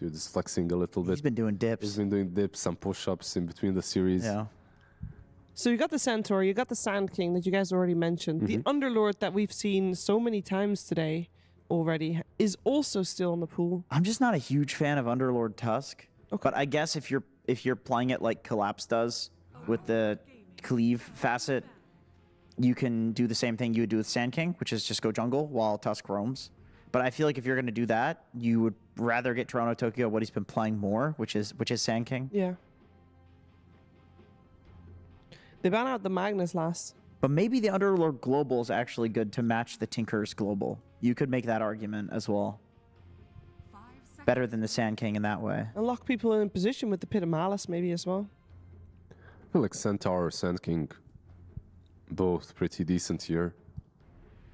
You're just flexing a little bit. He's been doing dips. He's been doing dips, some push-ups in between the series. Yeah. So you got the Centaur, you got the Sand King that you guys already mentioned. The Underlord that we've seen so many times today already is also still in the pool. I'm just not a huge fan of Underlord Tusk. But I guess if you're playing it like Collapse does with the cleave facet, you can do the same thing you would do with Sand King, which is just go jungle while Tusk roams. But I feel like if you're going to do that, you would rather get Toronto Tokyo what he's been playing more, which is Sand King. Yeah. They ban out the Magnus last. But maybe the Underlord Global is actually good to match the Tinker's Global. You could make that argument as well. Better than the Sand King in that way. And lock people in position with the Pit of Malice maybe as well. I feel like Centaur or Sand King both pretty decent here.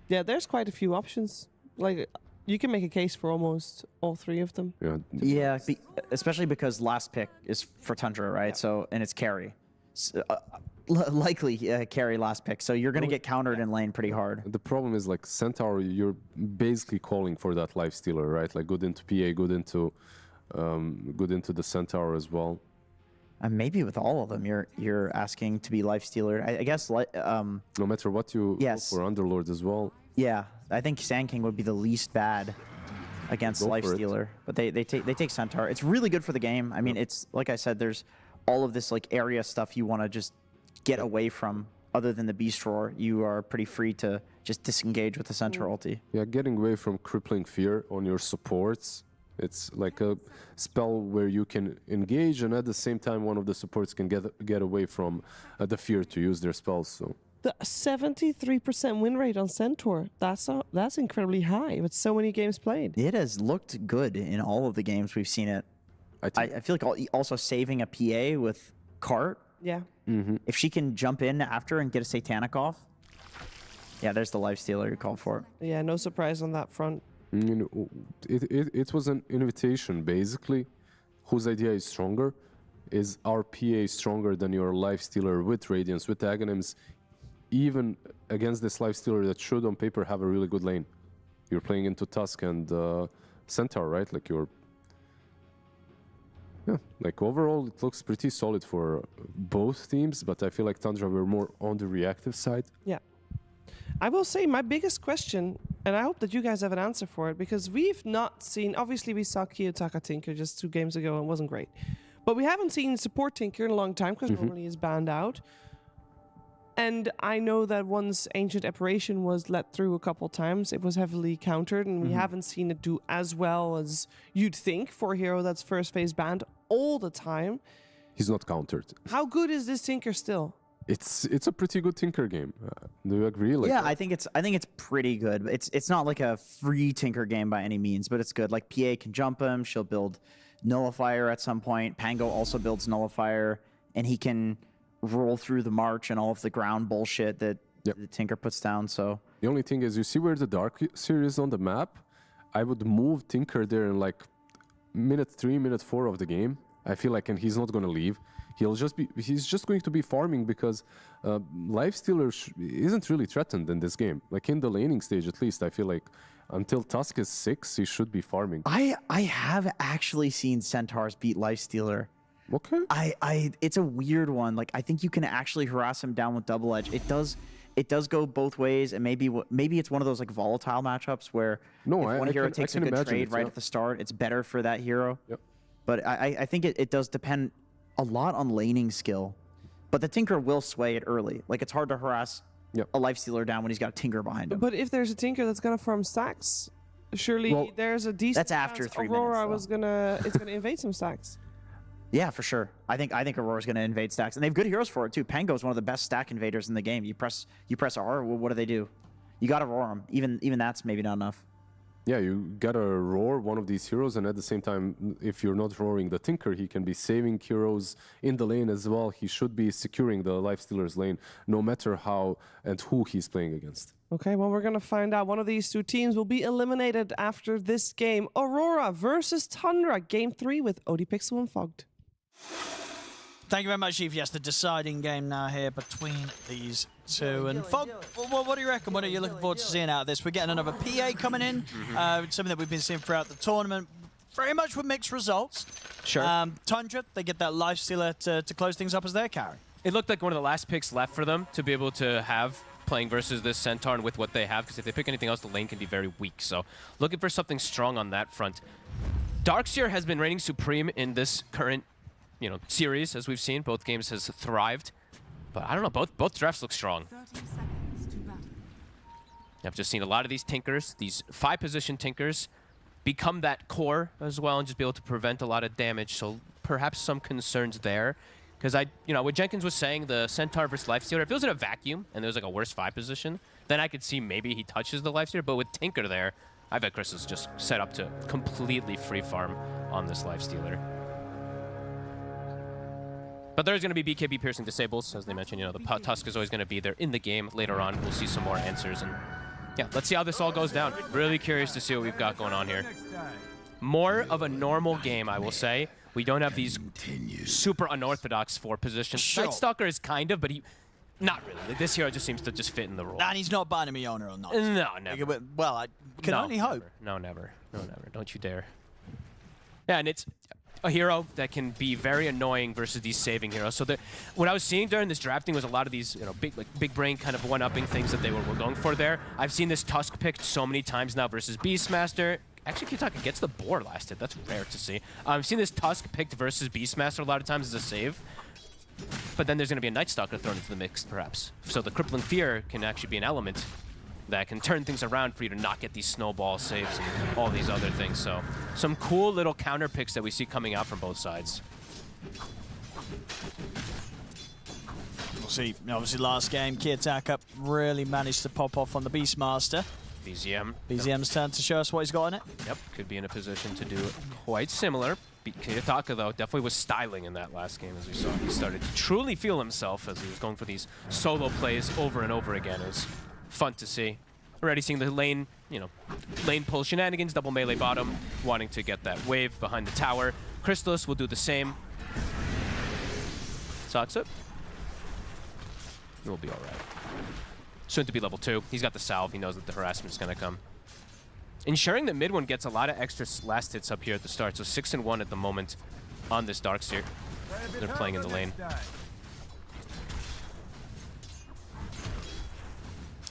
Yeah, there's quite a few options. Like, you can make a case for almost all three of them. Yeah, especially because last pick is for Tundra, right? So, and it's carry. So, likely carry last pick. So you're going to get countered in lane pretty hard. The problem is like Centaur, you're basically calling for that lifestealer, right? Like good into PA, good into the Centaur as well. And maybe with all of them, you're asking to be lifestealer. I guess. No matter what you go for Underlord as well. Yeah, I think Sand King would be the least bad against lifestealer, but they take Centaur. It's really good for the game. I mean, it's like I said, there's all of this like area stuff you want to just get away from. Other than the Beast Roar, you are pretty free to just disengage with the Centaur ulti. Yeah, getting away from Crippling Fear on your supports. It's like a spell where you can engage, and at the same time, one of the supports can get away from the fear to use their spells. So the 73% win rate on Centaur, that's incredibly high with so many games played. It has looked good in all of the games we've seen it. I feel like also saving a PA with Cart. Yeah. If she can jump in after and get a Satanic off. Yeah, there's the lifestealer you called for. Yeah, no surprise on that front. You know, it was an invitation, basically. Whose idea is stronger? Is our PA stronger than your lifestealer with Radiance, with Aghanims, even against this lifestealer that should on paper have a really good lane? You're playing into Tusk and Centaur, right? Like like overall it looks pretty solid for both teams, but I feel like Tundra were more on the reactive side. Yeah. I will say my biggest question, and I hope that you guys have an answer for it, because we've not seen, obviously we saw Kiyotaka Tinker just 2 games ago and it wasn't great. But we haven't seen support Tinker in a long time because normally he's banned out. And I know that once Ancient Apparition was let through a couple times, it was heavily countered, and we haven't seen it do as well as you'd think for a hero that's first phase banned all the time. He's not countered. How good is this Tinker still? It's a pretty good Tinker game. Do you agree? Like, yeah, I think it's pretty good. It's not like a free Tinker game by any means, but it's good. Like PA can jump him, she'll build Nullifier at some point. Pango also builds Nullifier, and he can roll through the march and all of the ground bullshit that the Tinker puts down. So the only thing is, you see where the Dark Series on the map? I would move Tinker there in like minute 3, minute 4 of the game. I feel like, and he's not going to leave. He's just going to be farming because Lifestealer isn't really threatened in this game. Like in the laning stage, at least, I feel like until Tusk is 6, he should be farming. I have actually seen Centaurs beat Lifestealer. Okay. It's a weird one. Like, I think you can actually harass him down with Double Edge. It does go both ways, and maybe it's one of those like volatile matchups where if one hero takes a good trade right at the start, it's better for that hero. Yep. But I think it does depend a lot on laning skill. But the Tinker will sway it early. Like, it's hard to harass a Lifestealer down when he's got a Tinker behind him. But if there's a Tinker that's gonna farm stacks, surely there's a decent that's after chance 3 Aurora minutes, it's gonna invade some stacks. Yeah, for sure. I think Aurora's going to invade stacks, and they have good heroes for it too. Pango's one of the best stack invaders in the game. You press R, well, what do? You got to roar them. Even that's maybe not enough. Yeah, you got to roar one of these heroes, and at the same time, if you're not roaring the Tinker, he can be saving heroes in the lane as well. He should be securing the Lifestealer's lane, no matter how and who he's playing against. Okay, well, we're going to find out. One of these 2 teams will be eliminated after this game. Aurora versus Tundra, Game 3 with ODPixel and Fogged. Thank you very much, Chief. Yes, the deciding game now here between these two. And Fog, what do you reckon? What are you looking forward to seeing out of this? We're getting another PA coming in, something that we've been seeing throughout the tournament. Very much with mixed results. Sure. Tundra, they get that Lifestealer to close things up as their carry. It looked like one of the last picks left for them to be able to have playing versus this Centaur and with what they have, because if they pick anything else, the lane can be very weak. So looking for something strong on that front. Darkseer has been reigning supreme in this current series, as we've seen. Both games has thrived, but I don't know, both drafts look strong. I've just seen a lot of these Tinkers, these 5-position Tinkers, become that core as well and just be able to prevent a lot of damage, so perhaps some concerns there. Because what Jenkins was saying, the Centaur versus Lifestealer, if it was in a vacuum and there was like a worse 5 position, then I could see maybe he touches the Lifestealer, but with Tinker there, I bet Chris is just set up to completely free farm on this Lifestealer. But there's going to be BKB piercing disables, as they mentioned. You know, the Tusk is always going to be there in the game. Later on, we'll see some more answers. And yeah, let's see how this all goes down. Really curious to see what we've got going on here. More of a normal game, I will say. We don't have these super unorthodox 4 positions. Sure. Night Stalker is kind of, but he... Not really. Like, this hero just seems to just fit in the role. And he's not banning Miona or not. No, never. Well, I can only hope. No, never. No, never. Don't you dare. Yeah, and it's a hero that can be very annoying versus these saving heroes. So what I was seeing during this drafting was a lot of these, you know, big brain kind of one-upping things that they were going for there. I've seen this Tusk picked so many times now versus Beastmaster. Actually, Kiyotaka gets the boar last hit. That's rare to see. I've seen this Tusk picked versus Beastmaster a lot of times as a save. But then there's going to be a Night Stalker thrown into the mix, perhaps. So the Crippling Fear can actually be an element that can turn things around for you to not get these snowball saves and all these other things. So some cool little counter picks that we see coming out from both sides. We'll see. Obviously, last game, Kiyotaka really managed to pop off on the Beastmaster. BZM's turn to show us what he's got in it. Yep, could be in a position to do quite similar. Kiyotaka, though, definitely was styling in that last game, as we saw. He started to truly feel himself as he was going for these solo plays over and over again. It was fun to see. Already seeing the lane, you know, lane pull shenanigans, double melee bottom, wanting to get that wave behind the tower. Crystallis will do the same. Saksa. He'll be all right. Soon to be level 2. He's got the salve. He knows that the harassment's going to come. Ensuring that mid one gets a lot of extra last hits up here at the start. So 6-1 at the moment on this Darkseer. They're playing in the lane.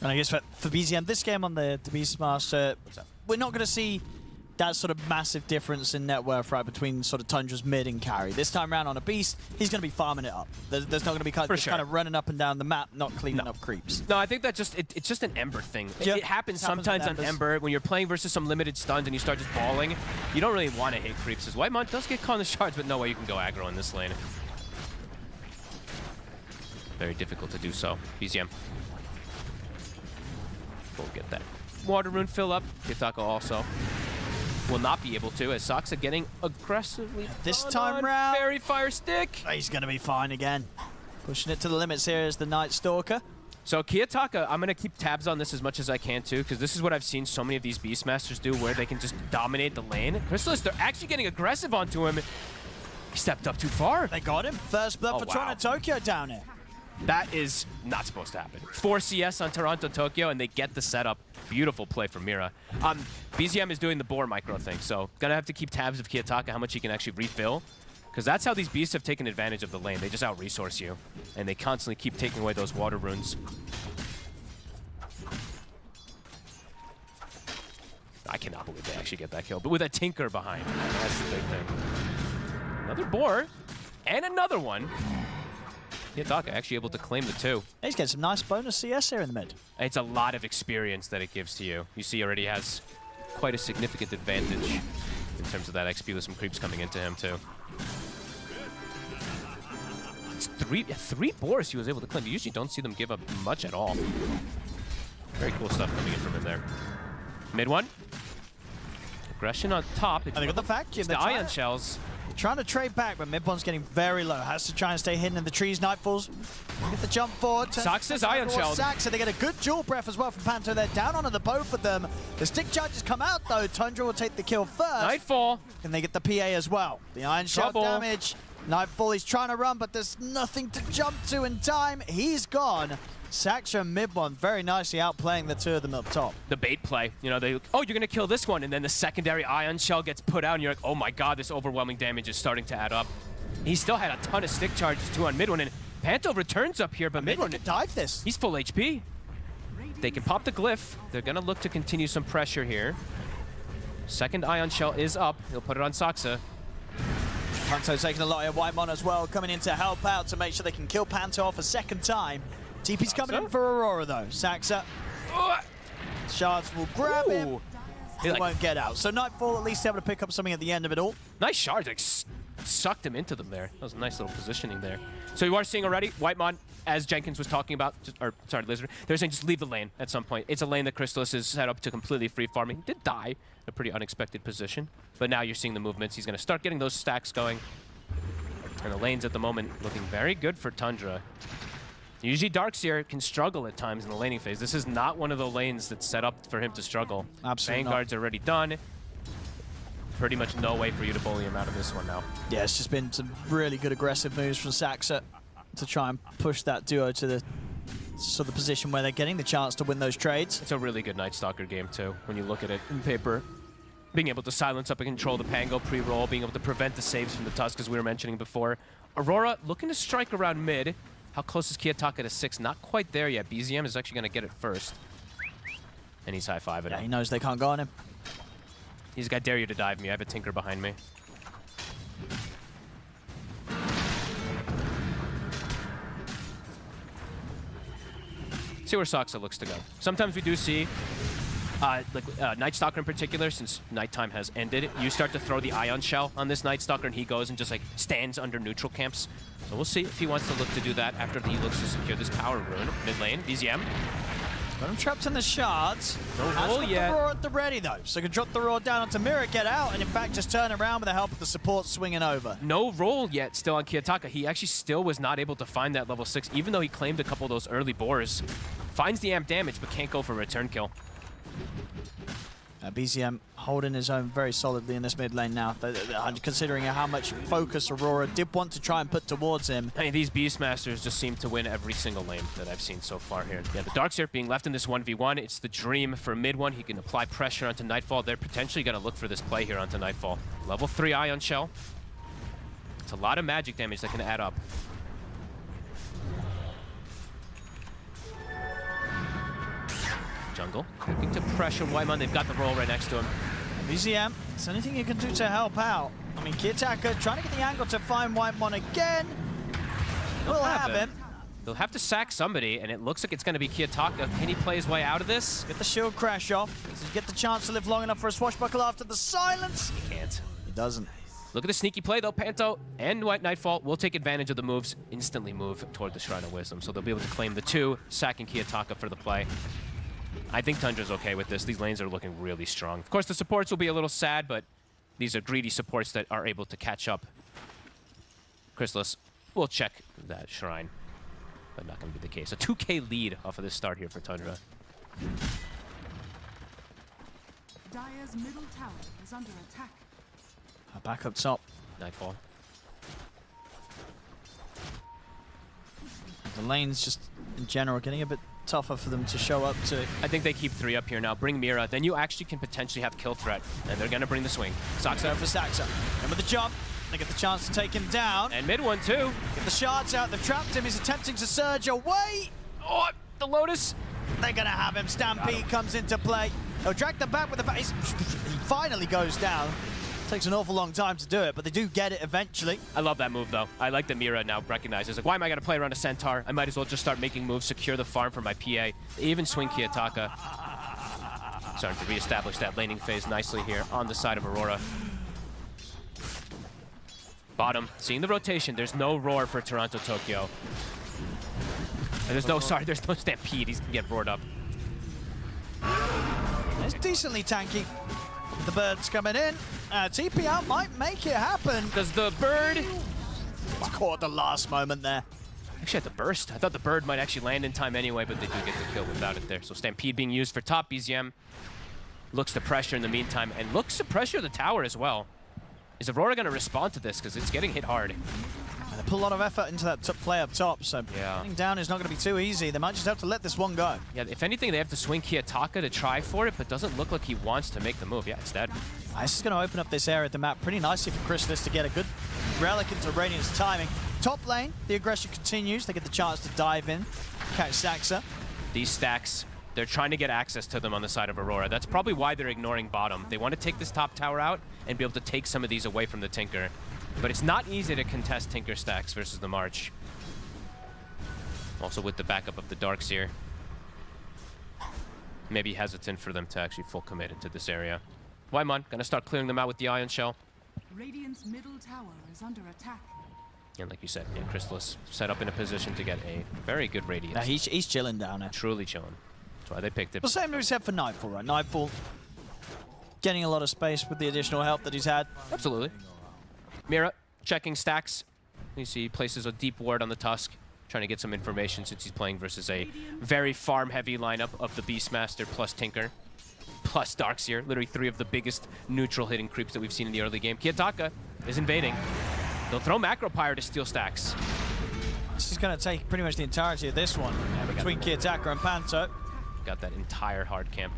And I guess for BZM, this game on the Beastmaster, we're not going to see that sort of massive difference in net worth, right, between sort of Tundra's mid and carry. This time around on a Beast, he's going to be farming it up. There's not going to be kind of running up and down the map, not cleaning up creeps. No, I think that it's just an Ember thing. It happens sometimes on Ember when you're playing versus some limited stuns and you start just balling. You don't really want to hit creeps. As Whitemon does get caught in the shards, but no way you can go aggro in this lane. Very difficult to do so. BZM. We'll get that water rune fill up. Kiyotaka also will not be able to, as Saksa getting aggressively this time round. Fairy Fire Stick. He's going to be fine again. Pushing it to the limits here is the Night Stalker. So Kiyotaka, I'm going to keep tabs on this as much as I can too, because this is what I've seen so many of these Beastmasters do, where they can just dominate the lane. Crystallis, they're actually getting aggressive onto him. He stepped up too far. They got him. First blood for Toronto Tokyo down here. That is not supposed to happen. 4 CS on Toronto Tokyo, and they get the setup. Beautiful play from Mira. BZM is doing the boar micro thing, so gonna have to keep tabs of Kiyotaka, how much he can actually refill, because that's how these beasts have taken advantage of the lane. They just out-resource you, and they constantly keep taking away those water runes. I cannot believe they actually get that kill, but with a Tinker behind. That's the big thing. Another boar, and another one. Kiyotaka actually able to claim the 2. He's getting some nice bonus CS here in the mid. It's a lot of experience that it gives to you. You see, he already has quite a significant advantage in terms of that XP with some creeps coming into him too. It's three boars he was able to claim. You usually don't see them give up much at all. Very cool stuff coming in from him there. Mid one. Aggression on top. And they got the vacuum. The ion shells. Trying to trade back, but Midbon's getting very low. Has to try and stay hidden in the trees. Nightfalls. Get the jump forward. Saksa's ion shell. Saksa, they get a good dual breath as well from Panto. They're down onto the both of them. The stick charges come out though. Tundra will take the kill first. Nightfall. And they get the PA as well. The ion shell damage. Nightfall, he's trying to run, but there's nothing to jump to in time. He's gone. Saksa and Midbon very nicely outplaying the 2 of them up top. The bait play, you know, you're going to kill this one, and then the secondary ion shell gets put out, and you're like, oh my god, this overwhelming damage is starting to add up. He still had a ton of stick charges too on mid one, and Panto returns up here, but mid one can dive this. He's full HP. They can pop the glyph. They're going to look to continue some pressure here. Second ion shell is up. He'll put it on Saksa. Panto taking a lot of Whitemon as well, coming in to help out to make sure they can kill Panto off a second time. TP's coming in for Aurora though. Saksa. Shards will grab him. He won't get out. So Nightfall at least able to pick up something at the end of it all. Nice shards, like sucked him into them there. That was a nice little positioning there. So you are seeing already, Whitemon, as Jenkins was talking about, Lizard, they're saying just leave the lane at some point. It's a lane that Crystallis is set up to completely free farming. He did die in a pretty unexpected position, but now you're seeing the movements. He's going to start getting those stacks going. And the lanes at the moment looking very good for Tundra. Usually Darkseer can struggle at times in the laning phase. This is not one of the lanes that's set up for him to struggle. Absolutely Vanguard's already done. Pretty much no way for you to bully him out of this one now. Yeah, it's just been some really good aggressive moves from Saxa to try and push that duo to the sort of position where they're getting the chance to win those trades. It's a really good Night Stalker game too, when you look at it in paper. Being able to silence up and control the Pango pre-roll, being able to prevent the saves from the Tusk, as we were mentioning before. Aurora looking to strike around mid. How close is Kiyotaka to 6? Not quite there yet. BZM is actually going to get it first. And he's high-fiving him. He knows they can't go on him. He's got dare you to dive me. I have a Tinker behind me. See where Saxa looks to go. Sometimes we do see, Night Stalker in particular, since nighttime has ended, you start to throw the Ion Shell on this Night Stalker and he goes and just like stands under neutral camps. So we'll see if he wants to look to do that after he looks to secure this power rune. Mid lane, BZM. Got him trapped in the shards. No Has roll got yet. the roar at the ready though, so can drop the roar down onto Mirror, get out, and in fact just turn around with the help of the support swinging over. No roll yet still on Kiyotaka. He actually still was not able to find that level 6, even though he claimed a couple of those early boars. Finds the amp damage, but can't go for a return kill. BZM holding his own very solidly in this mid lane now, considering how much focus Aurora did want to try and put towards him. I mean, these Beastmasters just seem to win every single lane that I've seen so far here. Yeah, the Darkseer being left in this 1v1. It's the dream for mid one. He can apply pressure onto Nightfall. They're potentially going to look for this play here onto Nightfall. Level 3 Ion Shell. It's a lot of magic damage that can add up. Jungle looking to pressure Wyman. They've got the roll right next to him. BZM, it's anything you can do to help out. I mean, Kiyotaka trying to get the angle to find Whitemon again. We'll have him. They'll have to sack somebody, and it looks like it's going to be Kiyotaka. Can he play his way out of this? Get the shield crash off. Does he get the chance to live long enough for a swashbuckle after the silence? He can't. He doesn't. Look at the sneaky play, though. Panto and White Nightfall will take advantage of the moves, instantly move toward the Shrine of Wisdom. So they'll be able to claim the 2, sacking Kiyotaka for the play. I think Tundra's okay with this. These lanes are looking really strong. Of course, the supports will be a little sad, but these are greedy supports that are able to catch up. Chrysalis will check that Shrine, but not going to be the case. A 2K lead off of this start here for Tundra. Dire's middle tower is under attack. Back up top. Nightfall. The lane's just, in general, getting a bit tougher for them to show up to. I think they keep 3 up here now. Bring Mira. Then you actually can potentially have kill threat. And they're going to bring the swing. Saxa for Saxa. And with the jump, they get the chance to take him down. And mid one, too. Get the shards out. They've trapped him. He's attempting to surge away. Oh, the Lotus. They're going to have him. Stampede comes into play. They'll drag them back with the base. He finally goes down. Takes an awful long time to do it, but they do get it eventually. I love that move, though. I like that Mira now recognizes, like, why am I going to play around a Centaur? I might as well just start making moves, secure the farm for my PA. They even swing Kiyotaka. Starting to reestablish that laning phase nicely here on the side of Aurora. Bottom, seeing the rotation. There's no roar for Toronto Tokyo. There's no Stampede. He's going to get roared up. It's decently tanky. The bird's coming in. TP out might make it happen. Does the bird... It's caught at the last moment there. Actually, at the burst. I thought the bird might actually land in time anyway, but they do get the kill without it there. So Stampede being used for top. BZM looks to pressure in the meantime and looks to pressure the tower as well. Is Aurora going to respond to this? Because it's getting hit hard. They put a lot of effort into that play up top, so getting down is not going to be too easy. They might just have to let this one go. Yeah, if anything, they have to swing Kiyotaka to try for it, but doesn't look like he wants to make the move. Yeah, it's dead. This is going to open up this area of the map pretty nicely for Chrysalis to get a good relic into Radiant's timing. Top lane, the aggression continues. They get the chance to dive in, catch Saxa. These stacks, they're trying to get access to them on the side of Aurora. That's probably why they're ignoring bottom. They want to take this top tower out and be able to take some of these away from the Tinker. But it's not easy to contest Tinker stacks versus the March. Also with the backup of the Darkseer. Maybe hesitant for them to actually full commit into this area. Wyman gonna start clearing them out with the Ion Shell. Radiant's middle tower is under attack. And like you said, yeah, Chrysalis set up in a position to get a very good Radiance. Now he's chilling down there. Truly chilling. That's why they picked it. The same as we said for Nightfall, right? Nightfall getting a lot of space with the additional help that he's had. Absolutely. Mira checking stacks. You see he places a deep ward on the Tusk, trying to get some information since he's playing versus a very farm-heavy lineup of the Beastmaster plus Tinker, plus Darkseer. Literally 3 of the biggest neutral hitting creeps that we've seen in the early game. Kiyotaka is invading. They'll throw Macro Pyre to steal stacks. This is going to take pretty much the entirety of this one between Kiyotaka and Panto. Got that entire hard camp.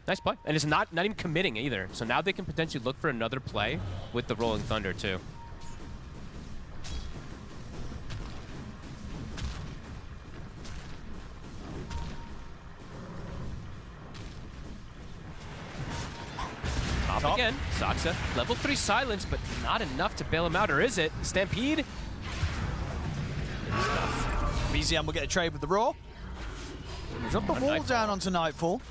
Nice play. And it's not even committing either. So now they can potentially look for another play with the Rolling Thunder too. Top again. Saksa. Level 3 silence, but not enough to bail him out. Or is it? Stampede? BZM will get a trade with the Raw. He's up the wall down onto Nightfall.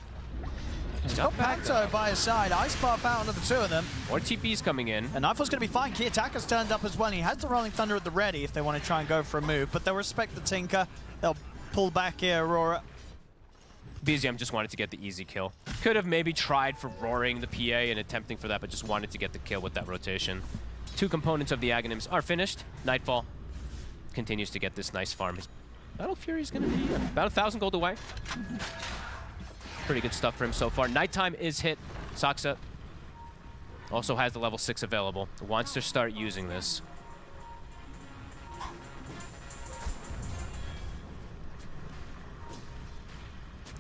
He's got Panto by his side. Ice Path out onto the 2 of them. More TP's coming in. And Nightfall's going to be fine. Kiyotaka's turned up as well. He has the Rolling Thunder at the ready if they want to try and go for a move. But they'll respect the Tinker. They'll pull back here, Aurora. BZM just wanted to get the easy kill. Could have maybe tried for roaring the PA and attempting for that, but just wanted to get the kill with that rotation. 2 components of the Aghanims are finished. Nightfall continues to get this nice farm. His Battle Fury is going to be about 1,000 gold away. Pretty good stuff for him so far. Nighttime is hit. Saksa also has the level 6 available. Wants to start using this.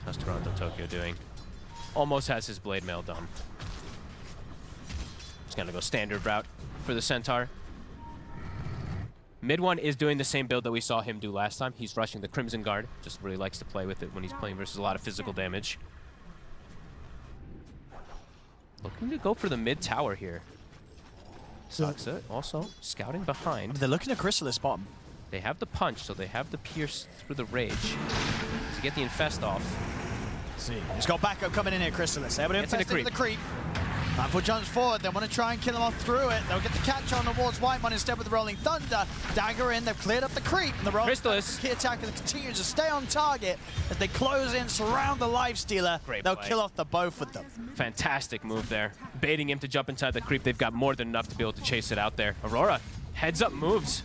How's Toronto Tokyo doing? Almost has his blade mail done. He's gonna go standard route for the Centaur. Mid one is doing the same build that we saw him do last time. He's rushing the Crimson Guard. Just really likes to play with it when he's playing versus a lot of physical damage. Looking to go for the mid tower here. Saksa also scouting behind. They're looking at Chrysalis bottom. They have the punch, so they have the pierce through the rage to get the infest off. See, he's got backup coming in here, Chrysalis. Able to infest into the creep. Nightfall jumps forward. They want to try and kill him off through it. They'll get the catch on towards Whitemon instead with the Rolling Thunder. Dagger in. They've cleared up the creep. And the Rolling Kiyotaka continues to stay on target as they close in, surround the Lifestealer. They'll kill off the both of them. Fantastic move there. Baiting him to jump inside the creep. They've got more than enough to be able to chase it out there. Aurora, heads up moves.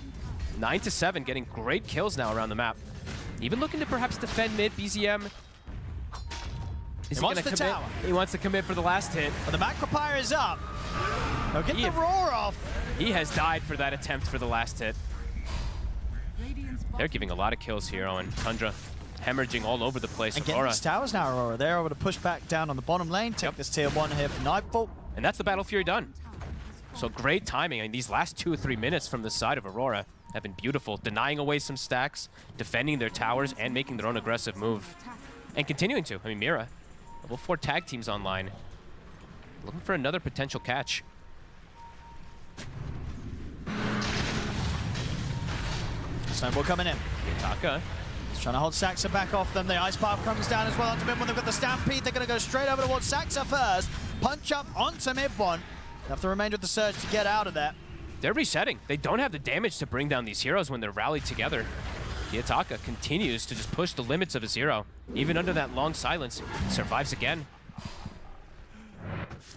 9 to 7, getting great kills now around the map. Even looking to perhaps defend mid. BZM. He wants the tower. He wants to commit for the last hit. But the Macro Pyre is up. They'll get the roar off. He has died for that attempt for the last hit. They're giving a lot of kills here on Tundra. Hemorrhaging all over the place. And getting these towers now, Aurora. They're able to push back down on the bottom lane, take this tier 1 here for Nightfall. And that's the Battle Fury done. So great timing. I mean, these last 2 or 3 minutes from the side of Aurora have been beautiful. Denying away some stacks, defending their towers, and making their own aggressive move. And continuing to. I mean, Mira, level 4 tag teams online. Looking for another potential catch. Snowball coming in. Taka. He's trying to hold Saxa back off them. The Ice Path comes down as well onto mid one. They've got the Stampede. They're going to go straight over towards Saxa first. Punch up onto mid one. They have the remainder of the surge to get out of that. They're resetting. They don't have the damage to bring down these heroes when they're rallied together. Kiyotaka continues to just push the limits of his hero. Even under that long silence, survives again.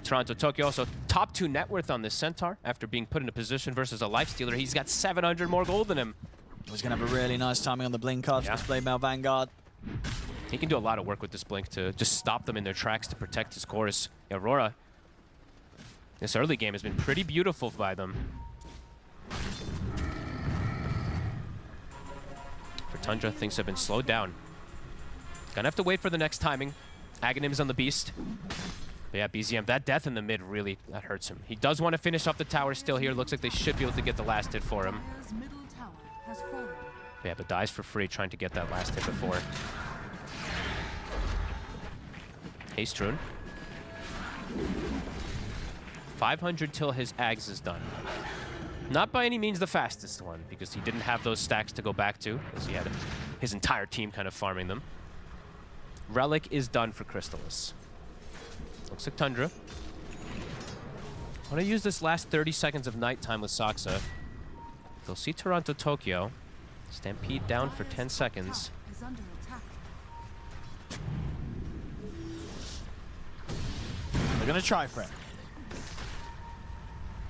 Toronto Tokyo also top 2 net worth on this Centaur after being put in a position versus a Lifestealer. He's got 700 more gold than him. He's going to have a really nice timing on the blink card for this Blade Mail Vanguard. He can do a lot of work with this blink to just stop them in their tracks to protect his chorus. Aurora, this early game has been pretty beautiful by them. For Tundra, things have been slowed down. Gonna have to wait for the next timing. Aghanim's on the Beast. But yeah, BZM, that death in the mid really, that hurts him. He does want to finish off the tower still here. Looks like they should be able to get the last hit for him. Yeah, but dies for free trying to get that last hit before. Haste Rune. 500 till his Ags is done. Not by any means the fastest one, because he didn't have those stacks to go back to, as he had his entire team kind of farming them. Relic is done for Crystallis. Looks like Tundra. I want to use this last 30 seconds of nighttime with Saksa. They'll see Toronto Tokyo. Stampede down for 10 seconds. They're going to try for it.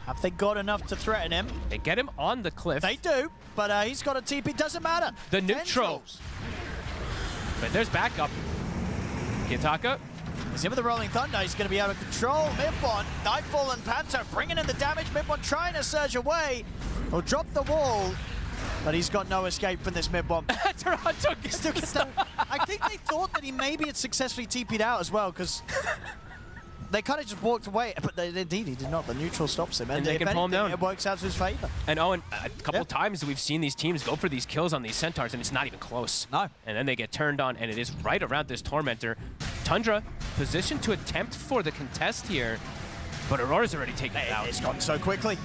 Have they got enough to threaten him? They get him on the cliff. They do, but he's got a TP. Doesn't matter. The neutral. But there's backup. Kitaka. He's in with the Rolling Thunder. He's going to be out of control. Mid-one, Nightfall and Panto bringing in the damage. Mid-one trying to surge away. He'll drop the wall, but he's got no escape from this mid-one. Toronto still gets the... I think they thought that he maybe had successfully TP'd out as well, because they kind of just walked away, but indeed he did not. The neutral stops him, and they can pull him down. It works out to his favor. And Owen, a couple times we've seen these teams go for these kills on these Centaurs, and it's not even close. No. And then they get turned on, and it is right around this Tormentor. Tundra positioned to attempt for the contest here, but Aurora's already taken it out. It's gone so quickly.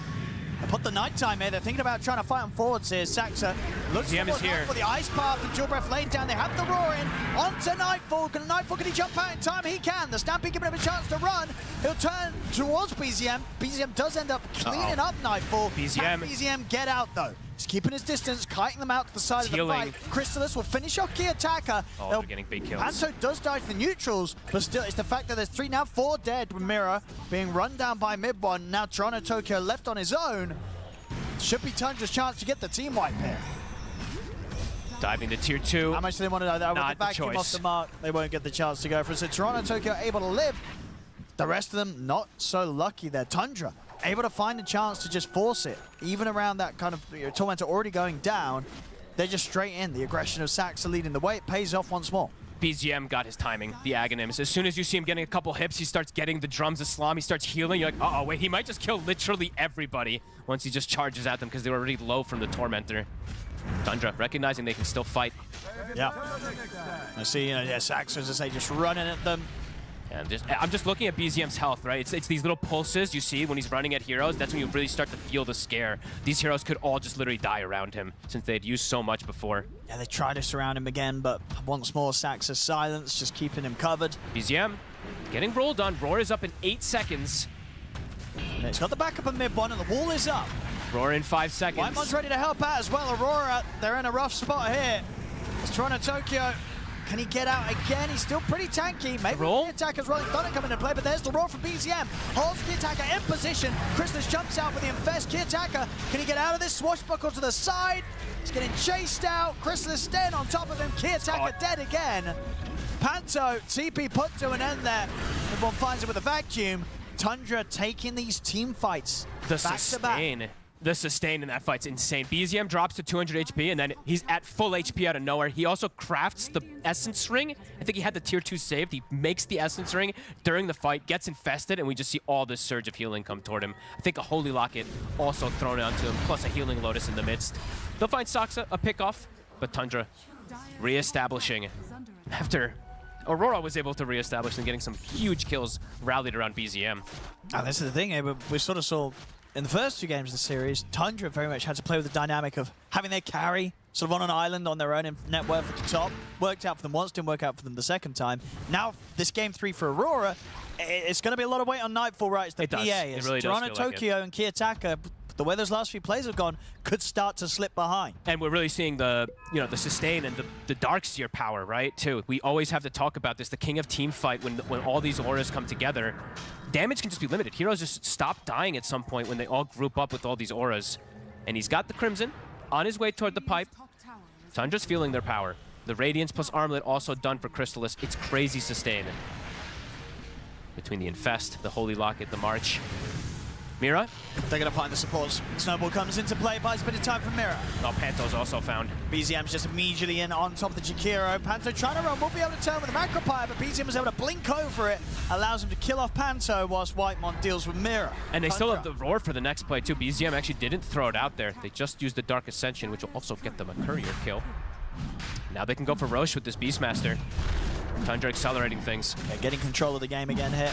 They put the nighttime here. They're thinking about trying to fight on forwards here. Saxa looks is here. for the ice path and Dual Breath laid down. They have the roar in onto Nightfall. Nightfall, can he jump out in time? He can. The Stampede giving him a chance to run. He'll turn towards BZM. BZM does end up cleaning up Nightfall. Can BZM get out though? He's keeping his distance, kiting them out to the side of the fight. Crystallis will finish off Key Attacker. Oh, they're getting big kills. Panto does die to the neutrals, but still, it's the fact that there's 3 now, 4 dead with Mirror being run down by mid-one. Now Toronto Tokyo left on his own. Should be Tundra's chance to get the team wipe here. Diving to tier 2. How much do they want to know? With Not the vacuum off the mark, they won't get the chance to go for it. So Toronto Tokyo able to live. The rest of them not so lucky there. Tundra able to find a chance to just force it. Even around that kind of Tormentor already going down, they're just straight in. The aggression of Saxa leading the way. It pays off once more. BZM got his timing, the Aghanims. As soon as you see him getting a couple hips, he starts getting the drums of Slam, he starts healing. You're like, uh-oh, wait, he might just kill literally everybody once he just charges at them because they were already low from the Tormentor. Tundra recognizing they can still fight. Yeah. I see, Saxa, as I say, just running at them. And I'm just looking at BZM's health, right? It's these little pulses you see when he's running at heroes. That's when you really start to feel the scare. These heroes could all just literally die around him since they had used so much before. Yeah, they try to surround him again, but once more, Saxa's silence, just keeping him covered. BZM getting rolled on. Roar is up in 8 seconds. And it's got the backup of mid-one, and the wall is up. Roar in 5 seconds. Whitemon's ready to help out as well. Aurora, they're in a rough spot here. It's Toronto Tokyo. Can he get out again? He's still pretty tanky. Maybe the attacker's Rolling Thunder coming into play, but there's the roar from BZM. Holds Key Attacker in position. Crystallis jumps out with the Infest. Key Attacker, can he get out of this? Swashbuckle to the side. He's getting chased out. Crystallis staying on top of him. Key Attacker dead again. Panto, TP put to an end there. Everyone finds it with a vacuum. Tundra taking these team fights The back to back. The sustain in that fight's insane. BZM drops to 200 HP, and then he's at full HP out of nowhere. He also crafts the Essence Ring. I think he had the tier 2 saved. He makes the Essence Ring during the fight, gets infested, and we just see all this surge of healing come toward him. I think a Holy Locket also thrown onto him, plus a Healing Lotus in the midst. They'll find Saxa a pick-off, but Tundra reestablishing after Aurora was able to reestablish and getting some huge kills rallied around BZM. And this is the thing, we sort of saw in the first 2 games of the series, Tundra very much had to play with the dynamic of having their carry sort of on an island on their own net worth at the top. Worked out for them once, didn't work out for them the second time. Now, this game 3 for Aurora, it's going to be a lot of weight on Nightfall, right? It's the PA. It's really Toronto does feel like Tokyo and Key Attacker. The way those last few plays have gone could start to slip behind. And we're really seeing the sustain and the Darkseer power, right, too. We always have to talk about this, the king of team fight, when all these auras come together. Damage can just be limited. Heroes just stop dying at some point when they all group up with all these auras. And he's got the Crimson on his way toward the pipe. Tundra's feeling their power. The Radiance plus Armlet also done for Crystallis. It's crazy sustain. Between the Infest, the Holy Locket, the March. Mira? They're going to find the supports. Snowball comes into play, buys a bit of time for Mira. Oh, Panto's also found. BZM's just immediately in on top of the Jakiro. Panto trying to run, won't be able to turn with the Macropire, but BZM was able to blink over it, allows him to kill off Panto whilst Whitemon deals with Mira. And they still have the Roar for the next play, too. BZM actually didn't throw it out there. They just used the Dark Ascension, which will also get them a courier kill. Now they can go for Roche with this Beastmaster. Tundra accelerating things. Yeah, getting control of the game again here.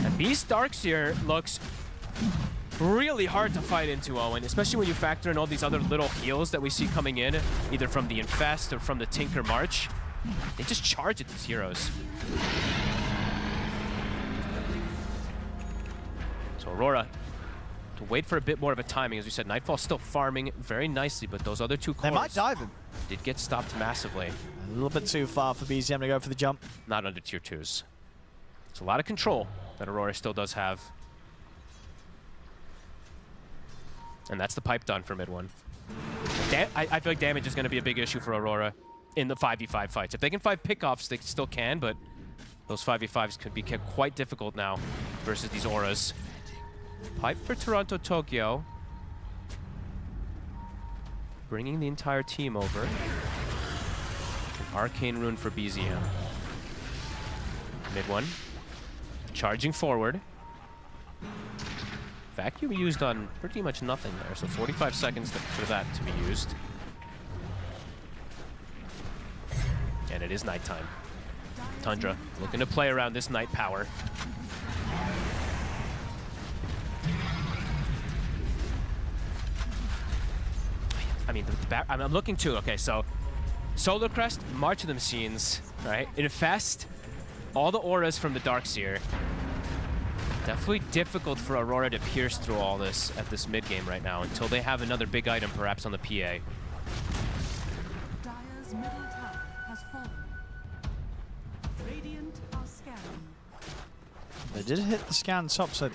And Beast Darkseer looks really hard to fight into, Owen, especially when you factor in all these other little heals that we see coming in, either from the Infest or from the Tinker March. They just charge at these heroes. So Aurora, to wait for a bit more of a timing. As we said, Nightfall's still farming very nicely, but those other 2 cores they might dive him. Did get stopped massively. A little bit too far for BZM to go for the jump. Not under tier 2s. It's a lot of control that Aurora still does have. And that's the pipe done for mid one. I feel like damage is going to be a big issue for Aurora in the 5v5 fights. If they can fight pickoffs, they still can, but those 5v5s could be kept quite difficult now versus these auras. Pipe for Toronto Tokyo. Bringing the entire team over. Arcane Rune for BZM. Mid one. Charging forward. Vacuum used on pretty much nothing there, so 45 seconds for that to be used. And it is nighttime. Tundra looking to play around this night power. I mean, I'm looking too. Okay, so Solar Crest, March of the Machines, right? Infest, all the auras from the Darkseer. Definitely difficult for Aurora to pierce through all this at this mid game right now until they have another big item, perhaps on the PA. Dire's middle tower has fallen. Radiant are scanning. They did hit the scan top, so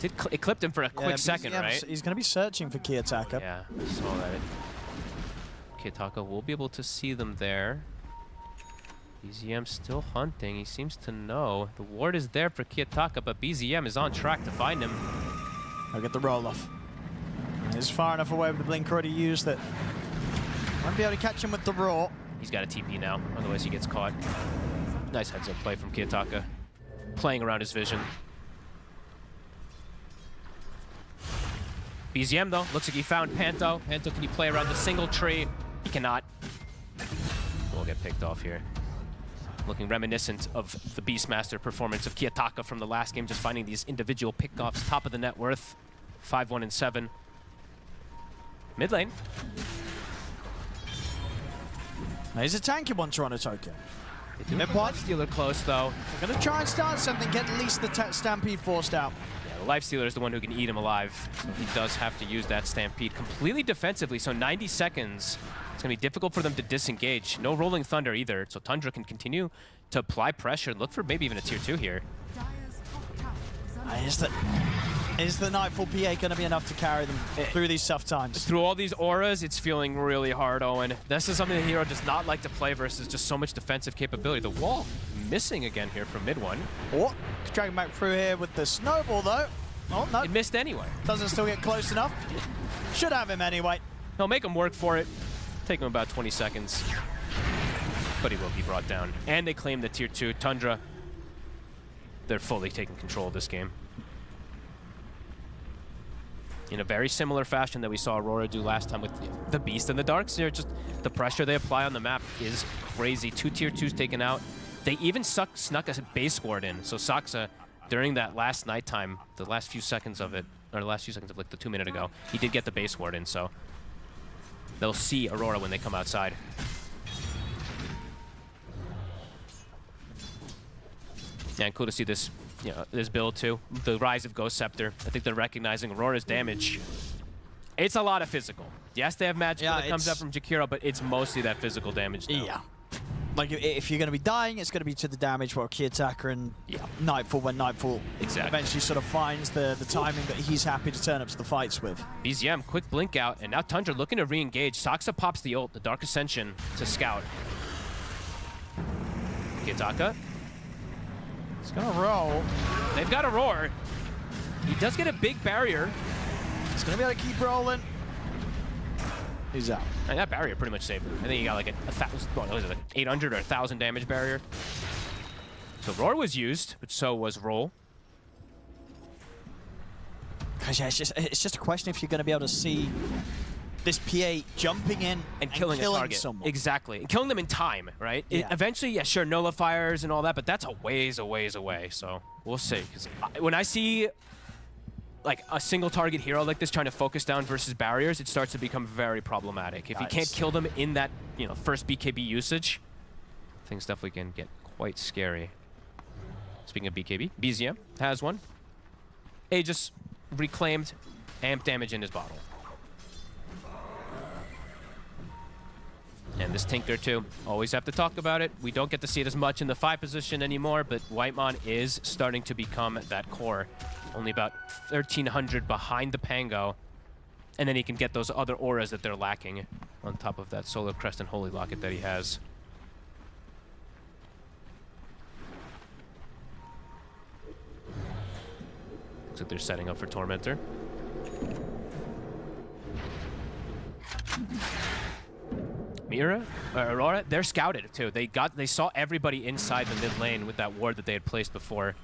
it clipped him for a quick second, right? He's going to be searching for Kiyotaka. Yeah, I saw that. Kiyotaka will be able to see them there. BZM still hunting. He seems to know. The ward is there for Kiyotaka, but BZM is on track to find him. I'll get the roll off. He's far enough away with the blink already used that won't be able to catch him with the raw. He's got a TP now, otherwise he gets caught. Nice heads-up play from Kiyotaka. Playing around his vision. BZM, though, looks like he found Panto. Panto, can you play around the single tree? He cannot. We'll get picked off here. Looking reminiscent of the Beastmaster performance of Kiyotaka from the last game, just finding these individual pickoffs, top of the net worth. 5-1 and 7. Mid lane. Now he's a tanky one, Toronto Tokyo. Mid Life Stealer close, though. They're going to try and start something, get at least the Stampede forced out. Yeah, the Life Stealer is the one who can eat him alive. So he does have to use that Stampede completely defensively, so 90 seconds. It's going to be difficult for them to disengage. No Rolling Thunder either, so Tundra can continue to apply pressure and look for maybe even a tier 2 here. Is the Nightfall PA going to be enough to carry them through these tough times? Through all these auras, it's feeling really hard, Owen. This is something the hero does not like to play versus just so much defensive capability. The wall missing again here from mid one. Oh, dragging back through here with the snowball, though. Oh, no. It missed anyway. Doesn't still get close enough. Should have him anyway. He'll make him work for it. Take him about 20 seconds. But he will be brought down. And they claim the tier 2. Tundra, they're fully taking control of this game. In a very similar fashion that we saw Aurora do last time with the Beast and the Darkseer. Just the pressure they apply on the map is crazy. 2 tier 2s taken out. They even snuck a base ward in. So Saksa, during that last nighttime, the last few seconds of it, or the last few seconds of like the 2 minute ago, he did get the base ward in, so they'll see Aurora when they come outside. Yeah, and cool to see this, this build too. The rise of Ghost Scepter. I think they're recognizing Aurora's damage. It's a lot of physical. Yes, they have magic that comes up from Jakiro, but it's mostly that physical damage now. Yeah. Like, if you're going to be dying, it's going to be to the damage for Kiyotaka and Nightfall, when Nightfall eventually sort of finds the timing that he's happy to turn up to the fights with. BZM, quick blink out, and now Tundra looking to re-engage. Saksa pops the ult, the Dark Ascension, to scout. Kiyotaka. He's going to roll. They've got a roar. He does get a big barrier. He's going to be able to keep rolling. He's out. And that barrier pretty much saved him. I think he got like a 1,000, what was it, like 800 or 1,000 damage barrier. So roar was used, but so was roll. Because yeah, it's just a question if you're going to be able to see this PA jumping in and killing a target. someone. Exactly. And killing them in time, right? Yeah. Eventually, yeah, sure, nullifiers and all that, but that's a ways away. So we'll see. Because when I see like a single target hero like this trying to focus down versus barriers, it starts to become very problematic. If you can't kill them in that, first BKB usage, things definitely can get quite scary. Speaking of BKB, BZM has one. Aegis reclaimed amp damage in his bottle. And this Tinker too, always have to talk about it. We don't get to see it as much in the 5 position anymore, but Whitemon is starting to become that core. Only about 1,300 behind the Pango. And then he can get those other auras that they're lacking on top of that Solar Crest and Holy Locket that he has. Looks like they're setting up for Tormentor. Aurora, they're scouted too. They saw everybody inside the mid lane with that ward that they had placed before.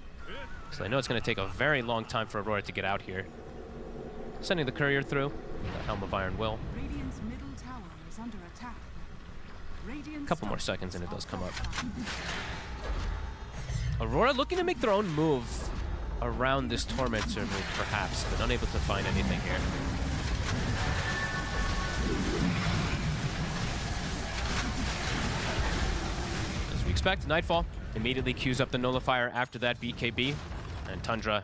So I know it's going to take a very long time for Aurora to get out here. Sending the courier through. The Helm of Iron will. Radiant's middle tower is under attack. A couple more seconds and it does come up. Aurora looking to make their own move around this Tormentor move, perhaps, but unable to find anything here. As we expect, Nightfall immediately queues up the Nullifier after that BKB, and Tundra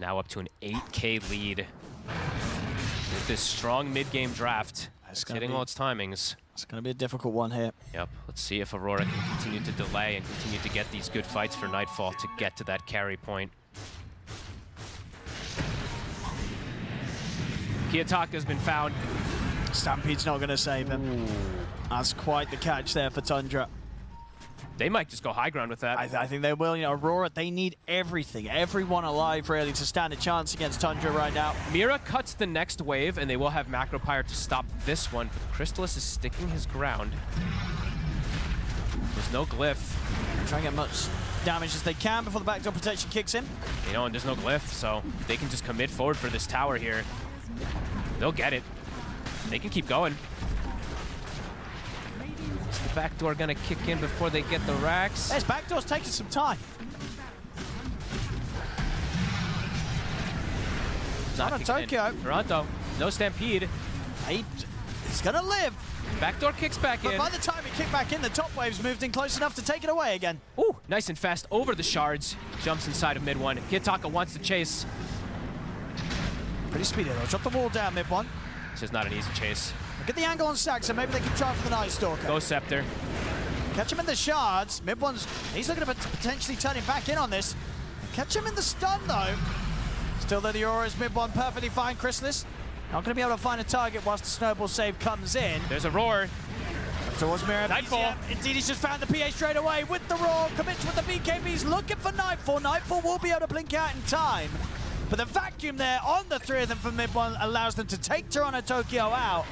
now up to an 8K lead with this strong mid-game draft. It's hitting all its timings. It's going to be a difficult one here. Yep, let's see if Aurora can continue to delay and continue to get these good fights for Nightfall to get to that carry point. Kiyotaka's been found. Stampede's not going to save him. Ooh. That's quite the catch there for Tundra. They might just go high ground with that. I think they will. You know, Aurora, they need everything, everyone alive, really, to stand a chance against Tundra right now. Mira cuts the next wave, and they will have Macro Pyre to stop this one, but Crystallis is sticking his ground. There's no glyph. Trying to get much damage as they can before the backdoor protection kicks in. You know, and there's no glyph, so they can just commit forward for this tower here. They'll get it. They can keep going. Is the backdoor gonna kick in before they get the racks? This backdoor's taking some time. Not on Tokyo. Toronto, no Stampede. He's gonna live. Backdoor kicks back in. But by the time he kicked back in, the top wave's moved in close enough to take it away again. Ooh, nice and fast over the shards. Jumps inside of mid one. Kiyotaka wants to chase. Pretty speedy though. Drop the wall down mid one. This is not an easy chase. Look at the angle on Stack, so maybe they can try for the Night Stalker. Go Scepter. Catch him in the shards. Mid one's, he's looking to potentially turn him back in on this. Catch him in the stun though. Still there, the Aura's mid one perfectly fine. Crystallis not going to be able to find a target whilst the snowball save comes in. There's a roar. Towards Mira. Nightfall. Indeed, he's just found the PA straight away with the roar. Commits with the BKBs, looking for Nightfall. Nightfall will be able to blink out in time. But the vacuum there on the three of them from mid one allows them to take Toronto Tokyo out.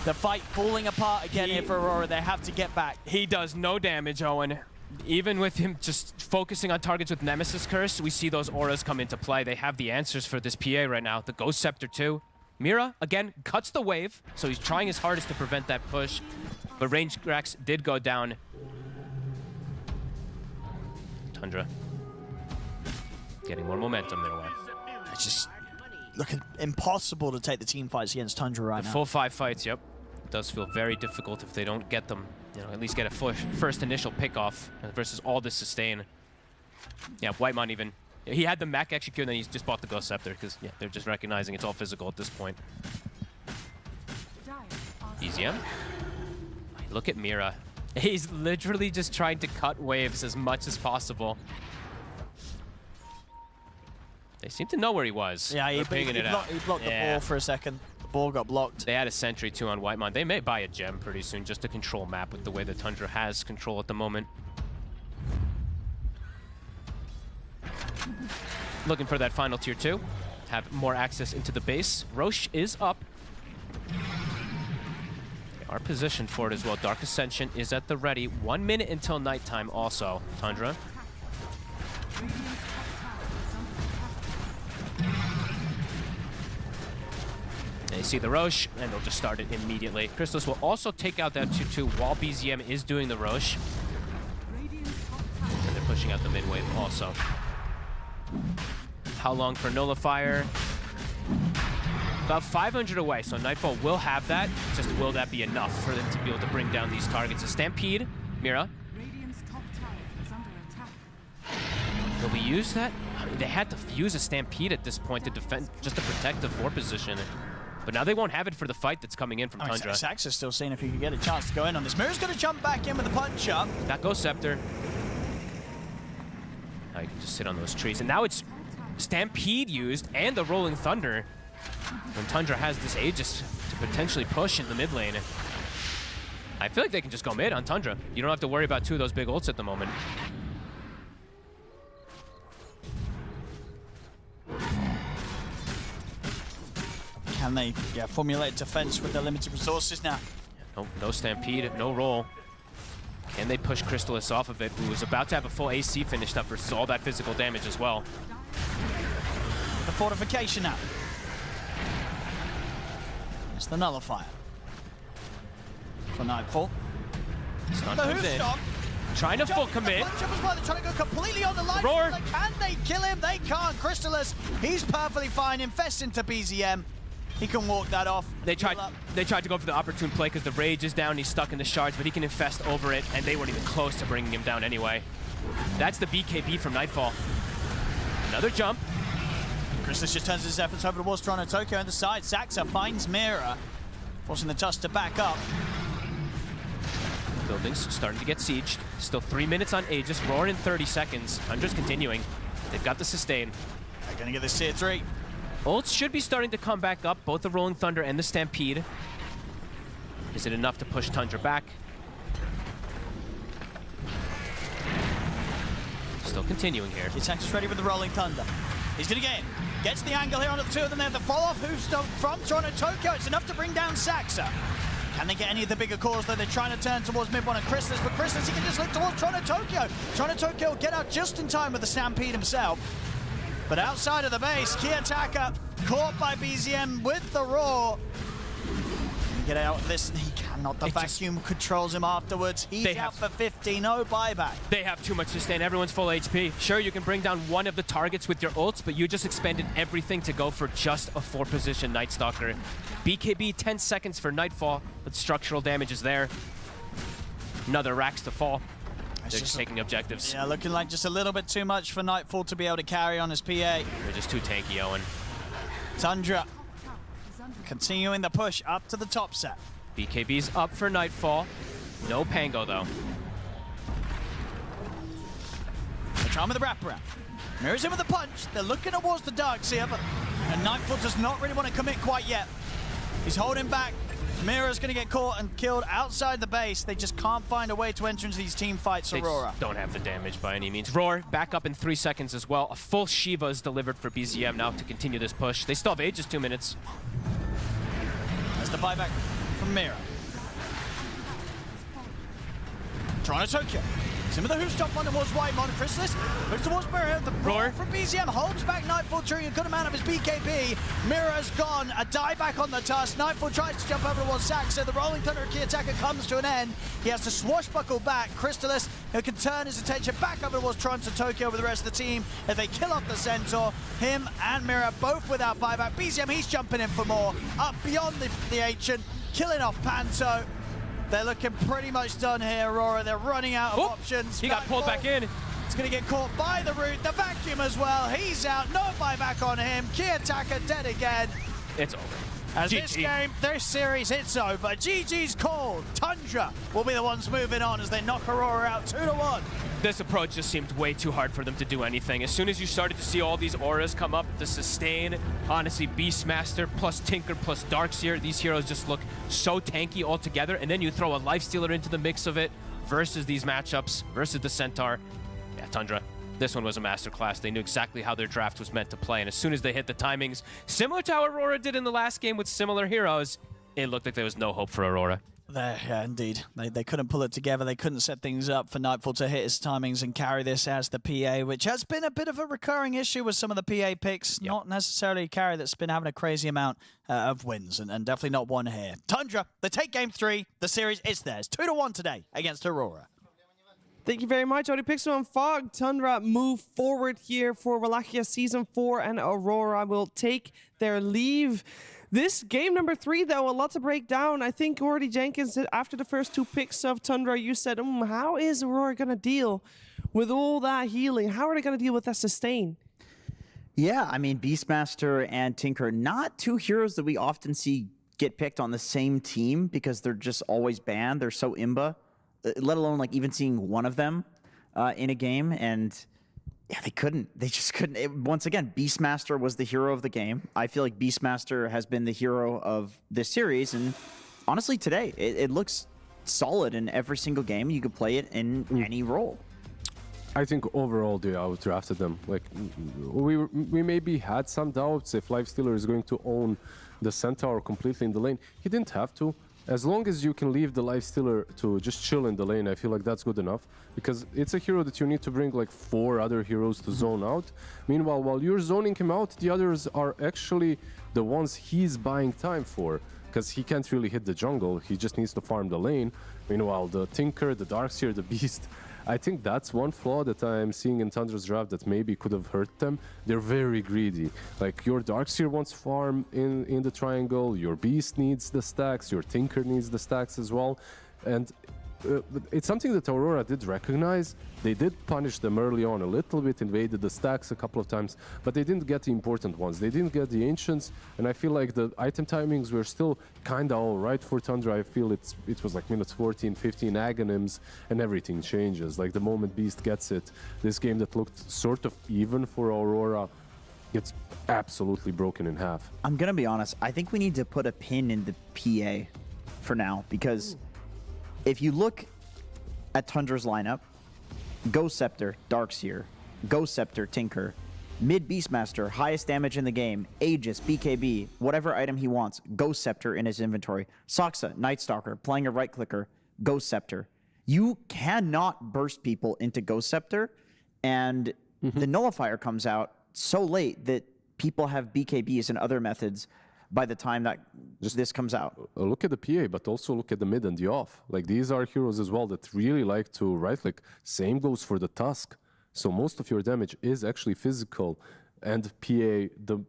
The fight falling apart again here for Aurora. They have to get back. He does no damage, Owen. Even with him just focusing on targets with Nemesis Curse, we see those auras come into play. They have the answers for this PA right now. The Ghost Scepter too. Mira, again, cuts the wave, so he's trying his hardest to prevent that push. But range racks did go down. Tundra getting more momentum their way. It's just looking impossible to take the team fights against Tundra right now. The full 5 fights, yep. It does feel very difficult if they don't get them. You know, at least get a first initial pick-off versus all this sustain. Yeah, Whitemon even. He had the Mac execute and then he's just bought the Ghost Scepter because yeah, they're just recognizing it's all physical at this point. BZM. Look at Mira. He's literally just trying to cut waves as much as possible. They seem to know where he was. Yeah, he blocked the ball for a second. The ball got blocked. They had a sentry too on Whitemon. They may buy a gem pretty soon just to control map with the way that Tundra has control at the moment. Looking for that final tier 2. Have more access into the base. Roche is up. They are positioned for it as well. Dark Ascension is at the ready. 1 minute until nighttime also. Tundra. They see the Roche, and they'll just start it immediately. Crystallis will also take out that 2-2 while BZM is doing the Roche. And they're pushing out the mid wave also. How long for Nullifier? About 500 away, so Nightfall will have that. Just will that be enough for them to be able to bring down these targets? A Stampede, Mira. Will we use that? I mean, they had to use a Stampede at this point to defend, just to protect the 4 position. But now they won't have it for the fight that's coming in from Tundra. Sax is still seeing if he can get a chance to go in on this. Mira's going to jump back in with a punch up. That goes Scepter. Now you can just sit on those trees. And now it's Stampede used and the Rolling Thunder. When Tundra has this Aegis to potentially push in the mid lane. I feel like they can just go mid on Tundra. You don't have to worry about two of those big ults at the moment. Can they formulate defense with their limited resources now? No Stampede, no roll. Can they push Crystallis off of it, who was about to have a full AC finished up versus all that physical damage as well? The fortification now. It's the nullifier. For Nightfall. Stun The comes Who in. Stop. Trying to full commit. They're trying to go completely on the line. Roar. Can they kill him? They can't. Crystallis, he's perfectly fine. Infest into BZM. He can walk that off. They tried to go for the opportune play because the Rage is down. He's stuck in the shards, but he can infest over it, and they weren't even close to bringing him down anyway. That's the BKB from Nightfall. Another jump. Crystallis just turns his efforts over towards Toronto Tokyo on the side. Saxa finds Mira, forcing the Tusk to back up. Buildings starting to get sieged. Still 3 minutes on Aegis. Roar in 30 seconds. Tundra's continuing. They've got the sustain. They're going to get this tier 3. Ults should be starting to come back up, both the Rolling Thunder and the Stampede. Is it enough to push Tundra back? Still continuing here. Kitax's ready with the Rolling Thunder. He's going to get in. Gets the angle here onto the two of them. They have the fall-off Hoofstone from Toronto Tokyo. It's enough to bring down Saxa. Can they get any of the bigger cores, though? They're trying to turn towards mid one and Crystallis, but Crystallis, he can just look towards Toronto Tokyo. Toronto Tokyo will get out just in time with the Stampede himself. But outside of the base, Kiyotaka caught by BZM with the Roar. Get out of this, he cannot. The vacuum controls him afterwards. He's out for 50, no buyback. They have too much sustain. Everyone's full HP. Sure, you can bring down one of the targets with your ults, but you just expended everything to go for just a 4-position Night Stalker. BKB 10 seconds for Nightfall, but structural damage is there. Another Rax to fall. They're just taking objectives. Yeah, looking like just a little bit too much for Nightfall to be able to carry on his PA. They're just too tanky, Owen. Tundra continuing the push up to the top set. BKB's up for Nightfall. No Pango, though. They're trying with the wraparound. Mirrors in with the punch. They're looking towards the Darks here, but Nightfall does not really want to commit quite yet. He's holding back. Mira's going to get caught and killed outside the base. They just can't find a way to enter into these team fights, Aurora. Don't have the damage by any means. Roar back up in 3 seconds as well. A full Shiva is delivered for BZM now to continue this push. They still have Aegis 2 minutes. That's the buyback from Mira. Toronto Tokyo. Some of the Hoofstop on towards White Mon. Crystallis looks towards Mira. The Roar from BZM holds back Nightfall during a good amount of his BKB. Mira's gone. A dieback on the Tusk. Nightfall tries to jump over towards Saxa. The Rolling Thunder Kiyotaka comes to an end. He has to swashbuckle back. Crystallis, who can turn his attention back over towards Toronto Tokyo with the rest of the team. If they kill off the Centaur, him and Mira both without buyback. BZM, he's jumping in for more. Up beyond the Ancient, killing off Panto. They're looking pretty much done here, Aurora. They're running out of options. He got pulled back in. It's going to get caught by the root. The vacuum as well. He's out. No buyback on him. Kiyotaka dead again. It's over. As this game, this series, it's over. GG's called. Tundra will be the ones moving on as they knock Aurora out 2-1. This approach just seemed way too hard for them to do anything. As soon as you started to see all these auras come up, the sustain, honestly, Beastmaster plus Tinker plus Darkseer, these heroes just look so tanky altogether. And then you throw a Lifestealer into the mix of it versus these matchups, versus the Centaur. Yeah, Tundra, this one was a masterclass. They knew exactly how their draft was meant to play. And as soon as they hit the timings, similar to how Aurora did in the last game with similar heroes, it looked like there was no hope for Aurora. Yeah, indeed. They couldn't pull it together. They couldn't set things up for Nightfall to hit his timings and carry this as the PA, which has been a bit of a recurring issue with some of the PA picks. Yep. Not necessarily a carry that's been having a crazy amount of wins, and definitely not one here. Tundra, they take game 3. The series is theirs. 2-1 today against Aurora. Thank you very much, OdyPixel and Fog. Tundra move forward here for Wallachia Season 4, and Aurora will take their leave. This game number 3, though, a lot to break down. I think already Jenkins, after the first 2 picks of Tundra, you said, how is Aurora going to deal with all that healing? How are they going to deal with that sustain? Yeah, I mean, Beastmaster and Tinker, not 2 heroes that we often see get picked on the same team because they're just always banned. They're so imba, let alone like even seeing one of them in a game. And Yeah, they couldn't. They just couldn't. Once again, Beastmaster was the hero of the game. I feel like Beastmaster has been the hero of this series. And honestly, today, it looks solid in every single game. You could play it in any role. I think overall they outdrafted them. Like we maybe had some doubts if Lifestealer is going to own the Centaur completely in the lane. He didn't have to. As long as you can leave the Lifestealer to just chill in the lane, I feel like that's good enough. Because it's a hero that you need to bring like 4 other heroes to zone out. Meanwhile, while you're zoning him out, the others are actually the ones he's buying time for. Because he can't really hit the jungle, he just needs to farm the lane. Meanwhile, the Tinker, the Darkseer, the Beast, I think that's one flaw that I'm seeing in Tundra's draft that maybe could have hurt them. They're very greedy. Like, your Darkseer wants farm in the triangle, your Beast needs the stacks, your Tinker needs the stacks as well. And it's something that Aurora did recognize. They did punish them early on a little bit, invaded the stacks a couple of times, but they didn't get the important ones. They didn't get the Ancients, and I feel like the item timings were still kind of all right for Tundra. I feel it was like minutes 14, 15 Aghanims, and everything changes. Like the moment Beast gets it, this game that looked sort of even for Aurora gets absolutely broken in half. I'm going to be honest. I think we need to put a pin in the PA for now, because if you look at Tundra's lineup, go Scepter, Darkseer, go Scepter, Tinker, mid Beastmaster, highest damage in the game, Aegis, BKB, whatever item he wants, go Scepter in his inventory. Soxa, Nightstalker, playing a right clicker, go Scepter. You cannot burst people into go Scepter, and the Nullifier comes out so late that people have BKBs and other methods by the time that this comes out. Look at the PA, but also look at the mid and the off. Like, these are heroes as well that really like to right-click. Same goes for the Tusk. So most of your damage is actually physical, and PA, the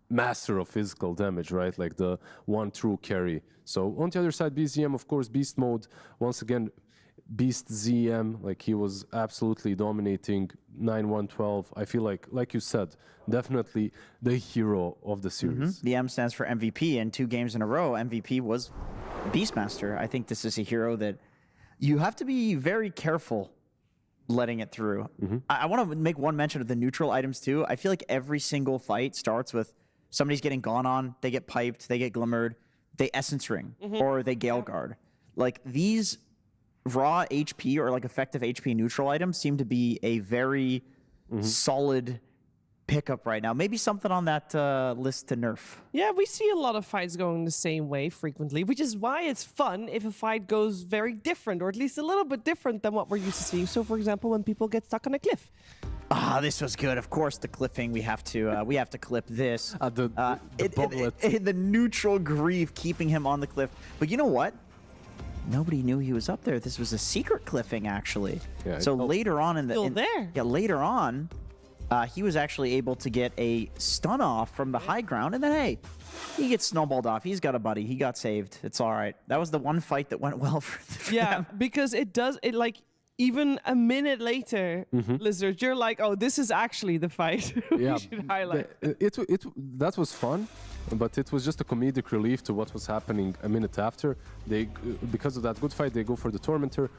master of physical damage, right? Like the one true carry. So on the other side, BZM, of course, Beast mode. Once again, Beast ZM, like he was absolutely dominating 9-1-12. I feel like you said, definitely the hero of the series. The M stands for MVP, and 2 games in a row, MVP was Beastmaster. I think this is a hero that you have to be very careful letting it through. I want to make one mention of the neutral items too. I feel like every single fight starts with somebody's getting gone on, they get piped, they get glimmered, they Essence Ring, or they Gale Guard. Like, these raw HP or like effective HP neutral items seem to be a very solid pickup right now. Maybe something on that list to nerf. Yeah, we see a lot of fights going the same way frequently, which is why it's fun if a fight goes very different, or at least a little bit different than what we're used to seeing. So, for example, when people get stuck on a cliff. This was good. Of course, the cliffing. We have to clip this. The neutral grief keeping him on the cliff. But you know what? Nobody knew he was up there. This was a secret cliffing, actually. Yeah, so later on later on, he was actually able to get a stun off from the high ground, and then hey, he gets snowballed off. He's got a buddy. He got saved. It's all right. That was the one fight that went well for them. Because it like even a minute later, Lizard, you're like, oh, this is actually the fight. We should highlight. That was fun, but it was just a comedic relief to what was happening a minute after. Because of that good fight, they go for the Tormentor,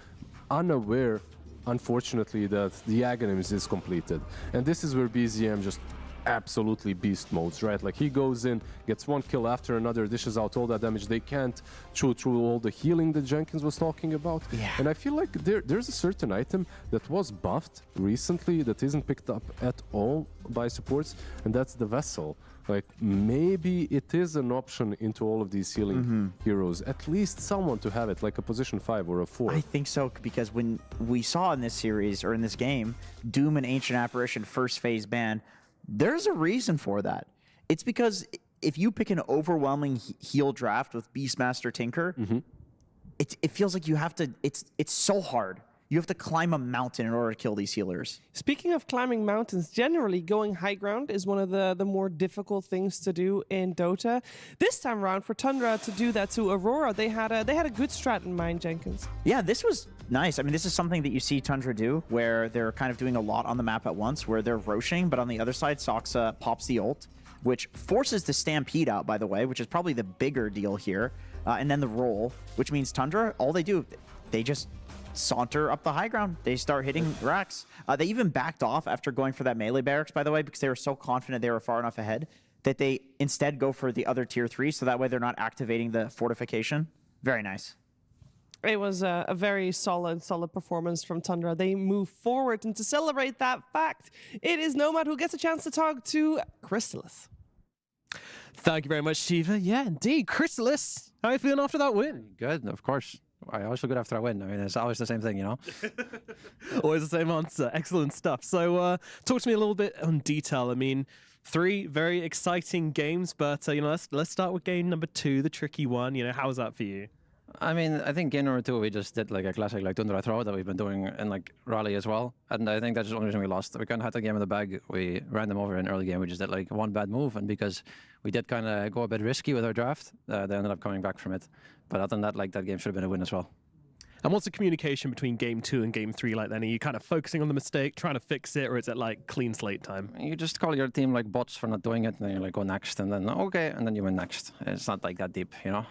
unaware, unfortunately, that the Aghanims is completed. And this is where BZM just absolutely beast modes, right? Like, he goes in, gets one kill after another, dishes out all that damage. They can't chew through all the healing that Jenkins was talking about. And I feel like there's a certain item that was buffed recently that isn't picked up at all by supports, and that's the Vessel. Like, maybe it is an option into all of these healing heroes. At least someone to have it, like a position 5 or a 4. I think so, because when we saw in this series, or in this game, Doom and Ancient Apparition first phase ban, there's a reason for that. It's because if you pick an overwhelming heal draft with Beastmaster Tinker, it feels like you have to, it's so hard. You have to climb a mountain in order to kill these healers. Speaking of climbing mountains, generally going high ground is one of the more difficult things to do in Dota. This time around, for Tundra to do that to Aurora, they had a good strat in mind, Jenkins. Yeah, this was nice. I mean, this is something that you see Tundra do, where they're kind of doing a lot on the map at once, where they're roshing, but on the other side, Soxa pops the ult, which forces the Stampede out, by the way, which is probably the bigger deal here. And then the roll, which means Tundra, all they do, they just saunter up the high ground. They start hitting racks. They even backed off after going for that melee barracks, by the way, because they were so confident they were far enough ahead that they instead go for the other tier 3, so that way they're not activating the fortification. Very nice. It was a very solid performance from Tundra. They move forward, and to celebrate that fact, it is Nomad who gets a chance to talk to Chrysalis. Thank you very much, Shiva. Yeah, indeed. Chrysalis, how are you feeling after that win? Good, of course. I always feel good after I win. I mean, it's always the same thing, you know? Always the same answer. Excellent stuff. So talk to me a little bit on detail. I mean, 3 very exciting games, but you know, let's start with game number 2, the tricky one. You know, how was that for you? I mean, I think game number 2, we just did like a classic like Tundra throw that we've been doing in like Rally as well. And I think that's the only reason we lost. We kind of had the game in the bag. We ran them over in early game. We just did like one bad move. And because we did kind of go a bit risky with our draft, they ended up coming back from it. But other than that, like that game should have been a win as well. And what's the communication between game 2 and game 3 like then? Are you kind of focusing on the mistake, trying to fix it, or is it like clean slate time? You just call your team like bots for not doing it, and then you like go next, and then okay, and then you win next. It's not like that deep, you know?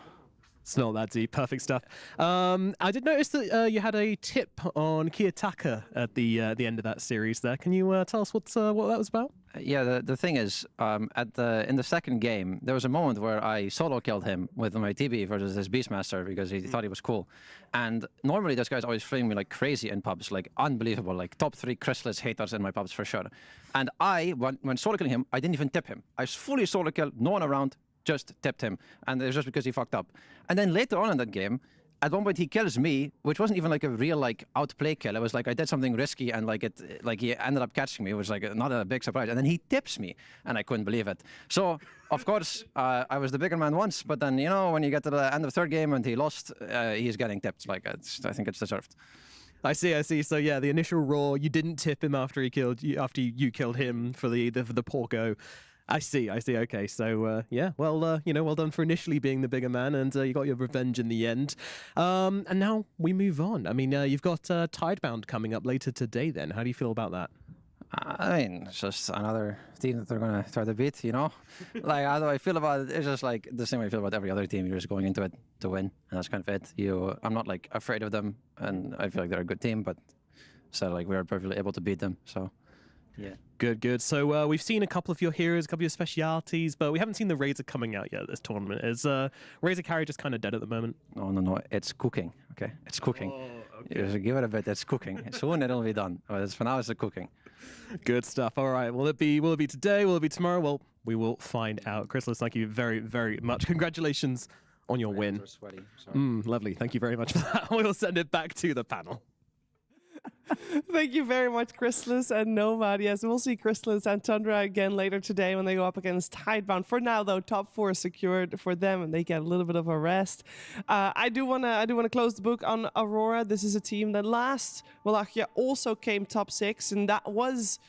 It's not that deep. Perfect stuff. I did notice that you had a tip on Kiyotaka at the end of that series there. Can you tell us what that was about? Yeah, the thing is, in the second game, there was a moment where I solo killed him with my TB versus this Beastmaster because he thought he was cool. And normally this guy's always flaming me like crazy in pubs, like unbelievable, like top 3 Chrysalis haters in my pubs for sure. And when solo killing him, I didn't even tip him. I fully solo killed, no one around, just tipped him. And it was just because he fucked up. And then later on in that game, at one point he kills me, which wasn't even like a real like outplay kill. It was like I did something risky and like he ended up catching me. It was like not a big surprise. And then he tips me and I couldn't believe it. So of course I was the bigger man once, but then you know when you get to the end of the 3rd game and he lost, he's getting tipped. Like I think it's deserved. I see. So yeah, the initial roar, you didn't tip him after you killed him for the poor go. I see. Okay, so yeah, well, you know, well done for initially being the bigger man, and you got your revenge in the end. And now we move on. I mean, you've got Tidebound coming up later today. Then, how do you feel about that? I mean, it's just another team that they're gonna try to beat. You know, like how do I feel about it? It's just like the same way I feel about every other team. You're just going into it to win, and that's kind of it. I'm not like afraid of them, and I feel like they're a good team, but so like we're perfectly able to beat them. So. Yeah. Good. So we've seen a couple of your heroes, a couple of your specialities, but we haven't seen the Razor coming out yet this tournament. Is Razor carry just kind of dead at the moment? No. It's cooking. Okay, it's cooking. Oh, okay. Just give it a bit. It's cooking. Soon it'll be done. But for now, it's cooking. Good stuff. All right. Will it be today? Will it be tomorrow? Well, we will find out. Chrysalis, thank you very, very much. Congratulations on your win. Sweaty. Lovely. Thank you very much for that. We'll send it back to the panel. Thank you very much, Chrysalis and Nomad. Yes, we'll see Chrysalis and Tundra again later today when they go up against Tidebound. For now, though, top 4 is secured for them, and they get a little bit of a rest. I do want to close the book on Aurora. This is a team that last Wallachia also came top 6, and that was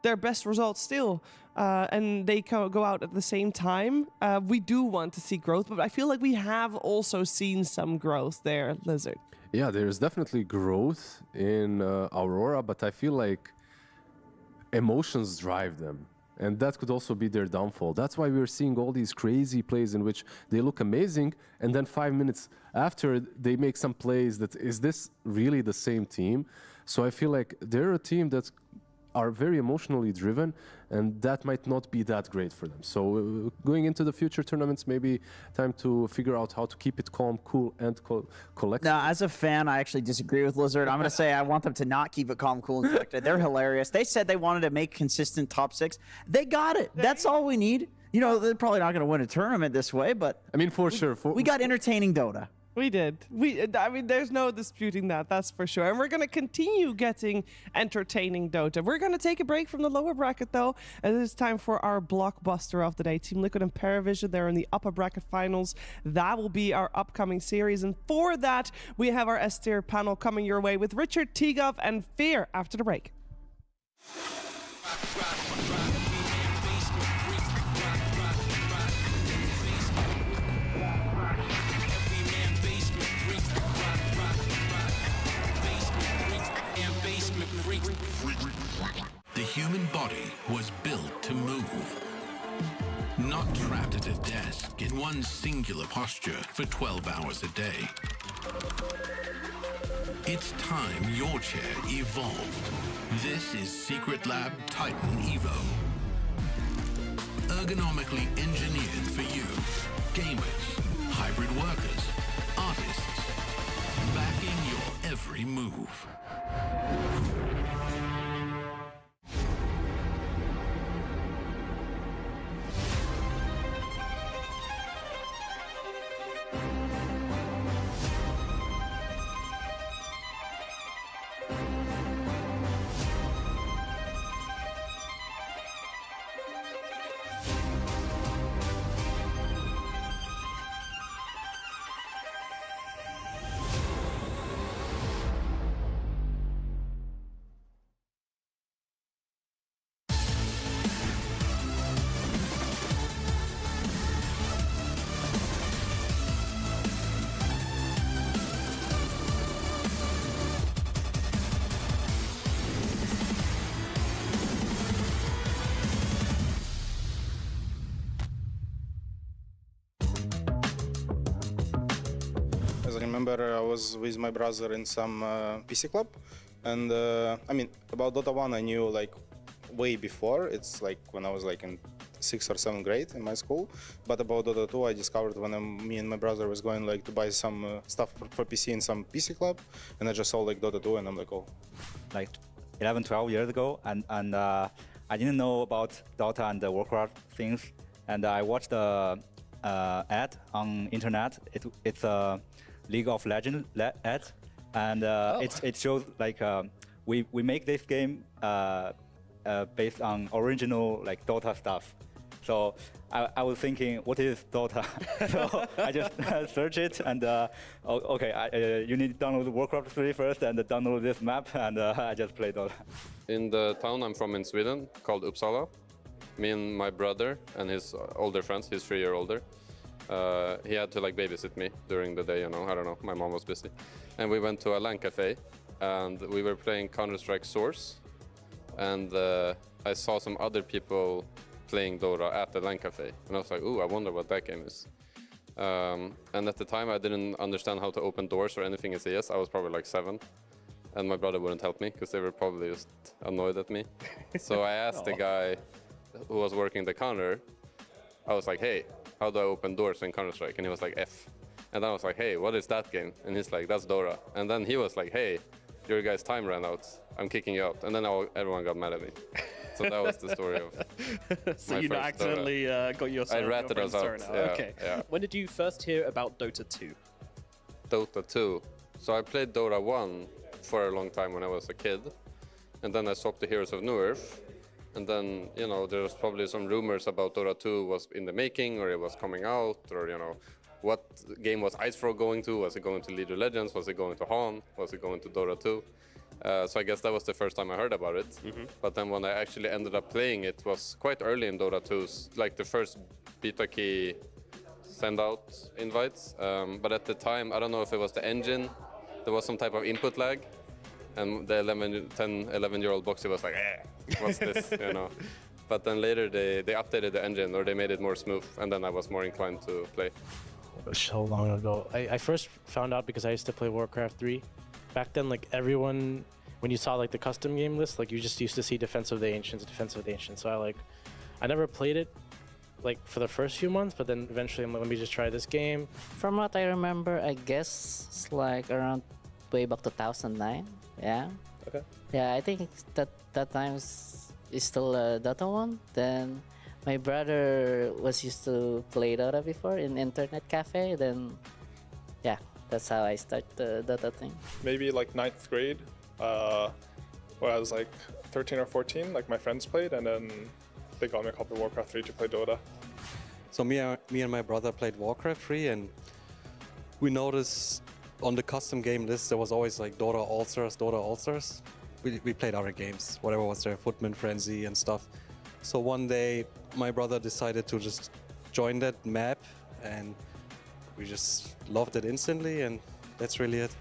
their best result still. And they go out at the same time. We do want to see growth, but I feel like we have also seen some growth there, Lizard. Yeah, there's definitely growth in Aurora, but I feel like emotions drive them. And that could also be their downfall. That's why we're seeing all these crazy plays in which they look amazing, and then 5 minutes after they make some plays that, is this really the same team? So I feel like they're a team that are very emotionally driven, and that might not be that great for them. So going into the future tournaments, maybe time to figure out how to keep it calm, cool, and collected. Now, as a fan, I actually disagree with Lizard. I'm going to say I want them to not keep it calm, cool, and collected. They're hilarious. They said they wanted to make consistent top 6. They got it. That's all we need. You know, they're probably not going to win a tournament this way, but I mean, for sure. We got entertaining Dota. We did. I mean, there's no disputing that, that's for sure. And we're going to continue getting entertaining Dota. We're going to take a break from the lower bracket, though, and it's time for our blockbuster of the day. Team Liquid and Paravision, they're in the upper bracket finals. That will be our upcoming series. And for that, we have our S-tier panel coming your way with Richard, Tigov, and Fear after the break. The human body was built to move, not trapped at a desk in one singular posture for 12 hours a day. It's time your chair evolved. This is Secret Lab Titan Evo. Ergonomically engineered for you, gamers, hybrid workers, artists, backing your every move. As I remember, I was with my brother in some PC club, and I mean, about Dota 1 I knew like way before. It's like when I was like in 6th or 7th grade in my school. But about Dota 2 I discovered when me and my brother was going like to buy some stuff for PC in some PC club, and I just saw like Dota 2 and I'm like, oh. Like 11, 12 years ago, and I didn't know about Dota and the Warcraft things, and I watched the ad on internet. It's a League of Legends ad, and it shows like we make this game based on original like Dota stuff. So I was thinking, what is Dota? So I just search it, and okay, you need to download Warcraft 3 first and download this map, and I just played Dota. In the town I'm from in Sweden, called Uppsala, me and my brother and his older friends, he's 3 years older, he had to like babysit me during the day, you know, I don't know, my mom was busy. And we went to a LAN cafe, and we were playing Counter-Strike Source, and I saw some other people playing Dota at the LAN cafe, and I was like, ooh, I wonder what that game is. And at the time I didn't understand how to open doors or anything in CS. I was probably like 7, and my brother wouldn't help me because they were probably just annoyed at me. So I asked the guy who was working the counter, I was like, hey, how do I open doors in Counter-Strike? And he was like, F. And then I was like, hey, what is that game? And he's like, that's Dota. And then he was like, hey, your guy's time ran out. I'm kicking you out. And then everyone got mad at me. So that was the story of So my you first accidentally got yourself. I ratted us out. Yeah, okay. yeah. When did you first hear about Dota 2? Dota 2. So I played Dota 1 for a long time when I was a kid. And then I swapped to Heroes of New Earth. And then, you know, there was probably some rumors about Dota 2 was in the making, or it was coming out, or, you know, what game was Icefro going to? Was it going to League of Legends? Was it going to Han? Was it going to Dota 2? So I guess that was the first time I heard about it. But then when I actually ended up playing it was quite early in Dota 2's, like the first beta key send out invites. But at the time, I don't know if it was the engine, there was some type of input lag. And the 11-year-old boxer was like, what's this, you know? But then later they updated the engine, or they made it more smooth, and then I was more inclined to play. So long ago. I first found out because I used to play Warcraft 3. Back then, like everyone, when you saw like the custom game list, like you just used to see Defense of the Ancients, Defense of the Ancients. So I never played it like for the first few months, but then eventually I'm like, let me just try this game. From what I remember, I guess it's like around way back 2009. Yeah. Okay. Yeah, I think that time is still Dota 1. Then my brother was used to play Dota before in internet cafe. Then, yeah, that's how I start the Dota thing. Maybe like 9th grade, when I was like 13 or 14, like my friends played, and then they got me a copy of Warcraft 3 to play Dota. So me and my brother played Warcraft 3, and we noticed on the custom game list there was always like Dota All-Stars, Dota All-Stars. We played other games, whatever was there, Footman Frenzy and stuff. So one day my brother decided to just join that map, and we just loved it instantly, and that's really it.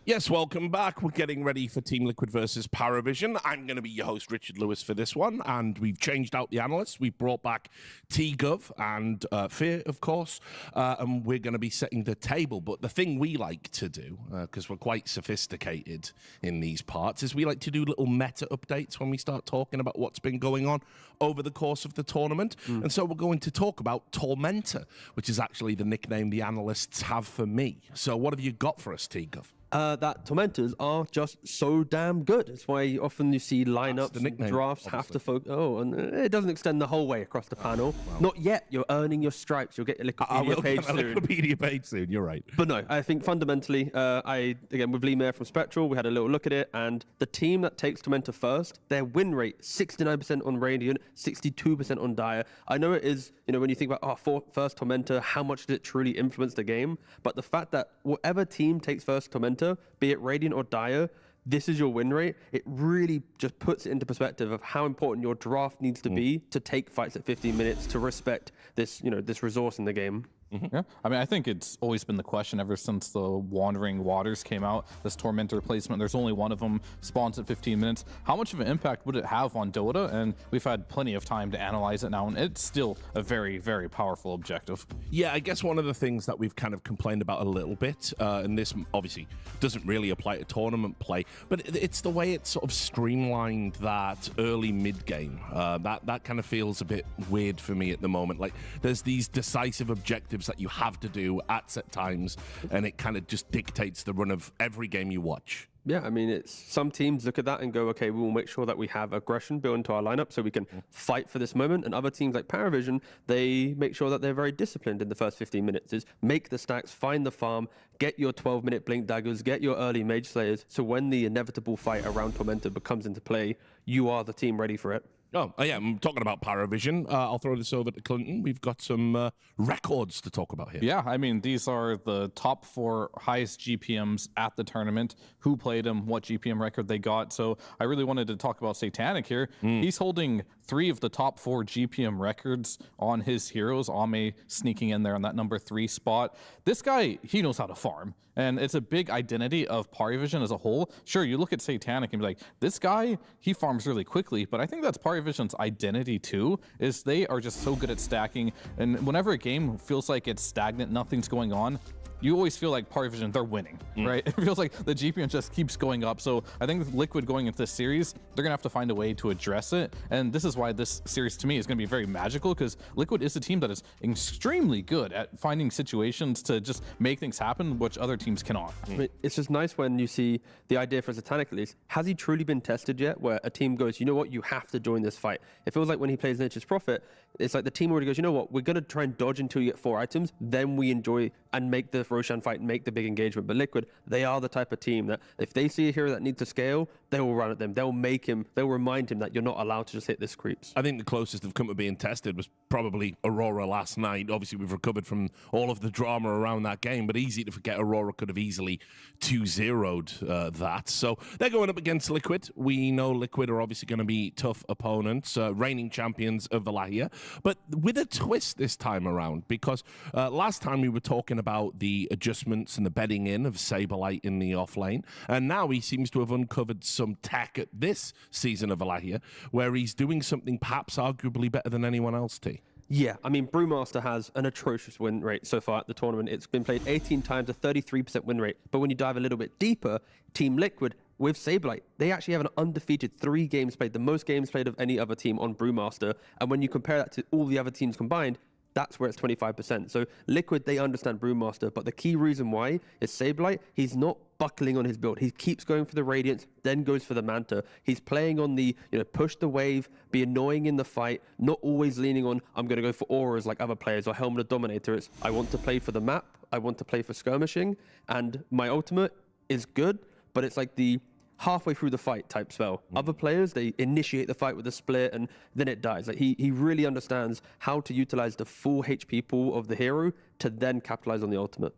Yes, welcome back. We're getting ready for Team Liquid versus Paravision. I'm going to be your host, Richard Lewis, for this one, and we've changed out the analysts. We've brought back T-Gov and Fear, of course, and we're going to be setting the table. But the thing we like to do, because we're quite sophisticated in these parts, is we like to do little meta updates when we start talking about what's been going on over the course of the tournament. And so we're going to talk about Tormentor, which is actually the nickname the analysts have for me. So what have you got for us, T-Gov? That Tormentors are just so damn good. It's why often you see lineups, the nickname, drafts have to focus. Oh, and it doesn't extend the whole way across the panel. well. Not yet. You're earning your stripes. You'll get your Wikipedia page soon. Wikipedia page soon. You're right. But no, I think fundamentally, again with Lee Mayer from Spectral, we had a little look at it, and the team that takes Tormentor first, their win rate 69% on Radiant, 62% on Dire. I know it is, when you think about first Tormentor, how much did it truly influence the game? But the fact that whatever team takes first Tormentor, be it Radiant or Dire, this is your win rate. It really just puts it into perspective of how important your draft needs to be to take fights at 15 minutes, to respect this, this resource in the game. Yeah, I mean, I think it's always been the question ever since the Wandering Waters came out, this Tormentor placement. There's only one of them, spawns at 15 minutes. How much of an impact would it have on Dota? And we've had plenty of time to analyze it now, and it's still a very, very powerful objective. Yeah, I guess one of the things that we've kind of complained about a little bit, and this obviously doesn't really apply to tournament play, but it's the way it's sort of streamlined that early mid-game. That kind of feels a bit weird for me at the moment. Like, there's these decisive objectives that you have to do at set times, and it kind of just dictates the run of every game you watch. Yeah, I mean, it's some teams look at that and go, okay, we will make sure that we have aggression built into our lineup so we can fight for this moment. And other teams like Paravision, they make sure that they're very disciplined in the first 15 minutes. Is make the stacks, find the farm, get your 12-minute blink daggers, get your early mage slayers. So when the inevitable fight around Tormentor comes into play, you are the team ready for it. Oh, yeah, I'm talking about Paravision. I'll throw this over to Clinton. We've got some records to talk about here. Yeah, I mean, these are the top 4 highest GPMs at the tournament, who played them, what GPM record they got. So I really wanted to talk about Satanic here. He's holding 3 of the top 4 GPM records on his heroes. Ame sneaking in there on that number 3 spot. This guy, he knows how to farm. And it's a big identity of Paravision as a whole. Sure, you look at Satanic and be like, this guy, he farms really quickly. But I think that's Paravision's identity too, is they are just so good at stacking. And whenever a game feels like it's stagnant, nothing's going on, you always feel like Paravision, they're winning, right? It feels like the GPM just keeps going up. So I think with Liquid going into this series, they're going to have to find a way to address it. And this is why this series, to me, is going to be very magical, because Liquid is a team that is extremely good at finding situations to just make things happen, which other teams cannot. I mean, it's just nice when you see the idea for Satanic, at least. Has he truly been tested yet, where a team goes, you know what, you have to join this fight? It feels like when he plays Nature's Prophet, it's like the team already goes, you know what, we're going to try and dodge until you get 4 items, then we enjoy and make the Roshan fight, make the big engagement. But Liquid, they are the type of team that if they see a hero that needs to scale, they will run at them. They'll remind him that you're not allowed to just hit this creeps. I think the closest they've come to being tested was probably Aurora last night. Obviously, we've recovered from all of the drama around that game, but easy to forget Aurora could have easily 2-0'd that. So they're going up against Liquid. We know Liquid are obviously going to be tough opponents, reigning champions of Wallachia, but with a twist this time around, because last time we were talking about the adjustments and the bedding in of Saberlight in the off lane, and now he seems to have uncovered some tech at this season of Wallachia where he's doing something perhaps arguably better than anyone else, T. Yeah, I mean, Brewmaster has an atrocious win rate so far at the tournament. It's been played 18 times, a 33% win rate. But when you dive a little bit deeper, Team Liquid with Saberlight, they actually have an undefeated 3 games played, the most games played of any other team on Brewmaster. And when you compare that to all the other teams combined, that's where it's 25%. So Liquid, they understand Brewmaster, but the key reason why is Saberlight, he's not buckling on his build. He keeps going for the Radiance, then goes for the Manta. He's playing on the, push the wave, be annoying in the fight, not always leaning on, I'm going to go for auras like other players or Helmet of Dominator. It's, I want to play for the map, I want to play for skirmishing, and my ultimate is good, but it's like the halfway through the fight type spell. Other players, they initiate the fight with a split and then it dies. Like he really understands how to utilize the full HP pool of the hero to then capitalize on the ultimate.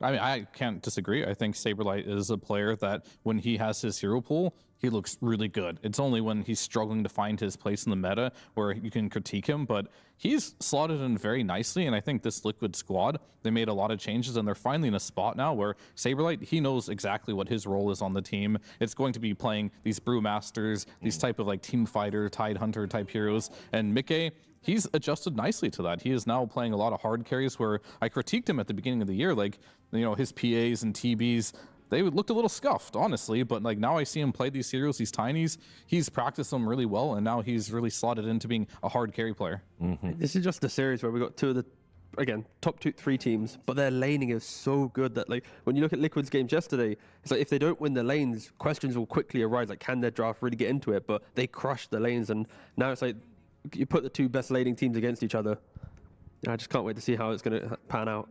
I mean, I can't disagree. I think Saberlight is a player that when he has his hero pool, he looks really good. It's only when he's struggling to find his place in the meta where you can critique him, but he's slotted in very nicely, and I think this Liquid squad, they made a lot of changes, and they're finally in a spot now where Saberlight, he knows exactly what his role is on the team. It's going to be playing these Brewmasters, these type of like team fighter, Tide Hunter type heroes, and Mickey, he's adjusted nicely to that. He is now playing a lot of hard carries where I critiqued him at the beginning of the year, like, you know, his PAs and TBs, they looked a little scuffed, honestly, but like now I see him play these heroes, these tinies, he's practiced them really well, and now he's really slotted into being a hard carry player. This is just a series where we got two of the, again, top 3 teams, but their laning is so good that, like, when you look at Liquid's games yesterday, it's like if they don't win the lanes, questions will quickly arise, like, can their draft really get into it? But they crushed the lanes, and now it's like, you put the 2 best laning teams against each other. I just can't wait to see how it's going to pan out.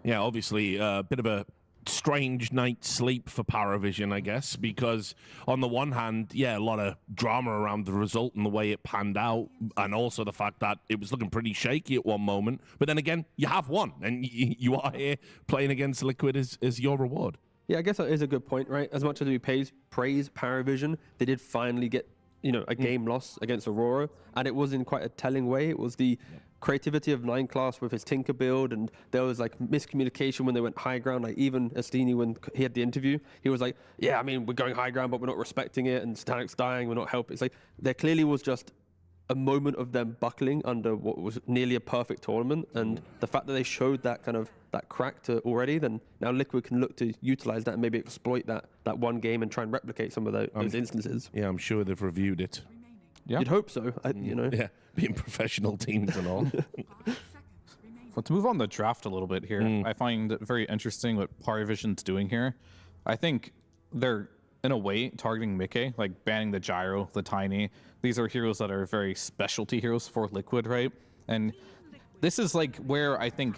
Yeah, obviously a bit of a strange night's sleep for Paravision, I guess, because on the one hand, yeah, a lot of drama around the result and the way it panned out, and also the fact that it was looking pretty shaky at one moment. But then again, you have won, and you are here playing against Liquid as your reward. Yeah, I guess that is a good point, right? As much as we praise Paravision, they did finally get, you know, a game loss against Aurora, and it was in quite a telling way. It was the creativity of 9 class with his Tinker build, and there was like miscommunication when they went high ground. Like even Astini, when he had the interview, he was like, yeah, I mean, we're going high ground, but we're not respecting it, and Static's dying, we're not helping. It's like there clearly was just a moment of them buckling under what was nearly a perfect tournament, and the fact that they showed that kind of that crack to already, then now Liquid can look to utilize that and maybe exploit that one game and try and replicate some of those instances. Yeah, I'm sure they've reviewed it. Yeah. You'd hope so, you know. Yeah, being professional teams and all. Well, to move on the draft a little bit here, I find it very interesting what Parivision's doing here. I think they're, in a way, targeting Mickey, like banning the Gyro, the Tiny. These are heroes that are very specialty heroes for Liquid, right? And this is like where I think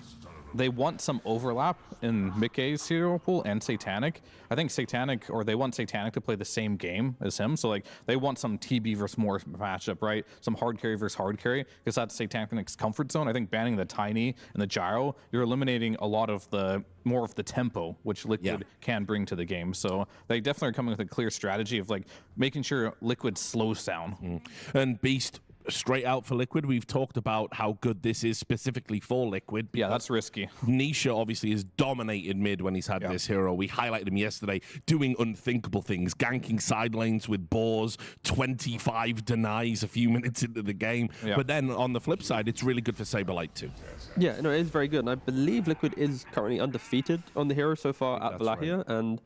they want some overlap in Mickey's hero pool and Satanic. I think Satanic, or they want Satanic to play the same game as him. So like they want some TB versus Morph matchup, right? Some hard carry versus hard carry, because that's Satanic's comfort zone. I think banning the Tiny and the Gyro, you're eliminating a lot of the more of the tempo which Liquid can bring to the game. So they definitely are coming with a clear strategy of like making sure Liquid slows down. And Beast, straight out for Liquid, we've talked about how good this is specifically for Liquid. Yeah, that's risky. Nisha obviously has dominated mid when he's had this hero. We highlighted him yesterday doing unthinkable things, ganking side lanes with boars, 25 denies a few minutes into the game. But then on the flip side, it's really good for Saberlight too. Yeah, no, it is very good. And I believe Liquid is currently undefeated on the hero so far at Wallachia. Right. And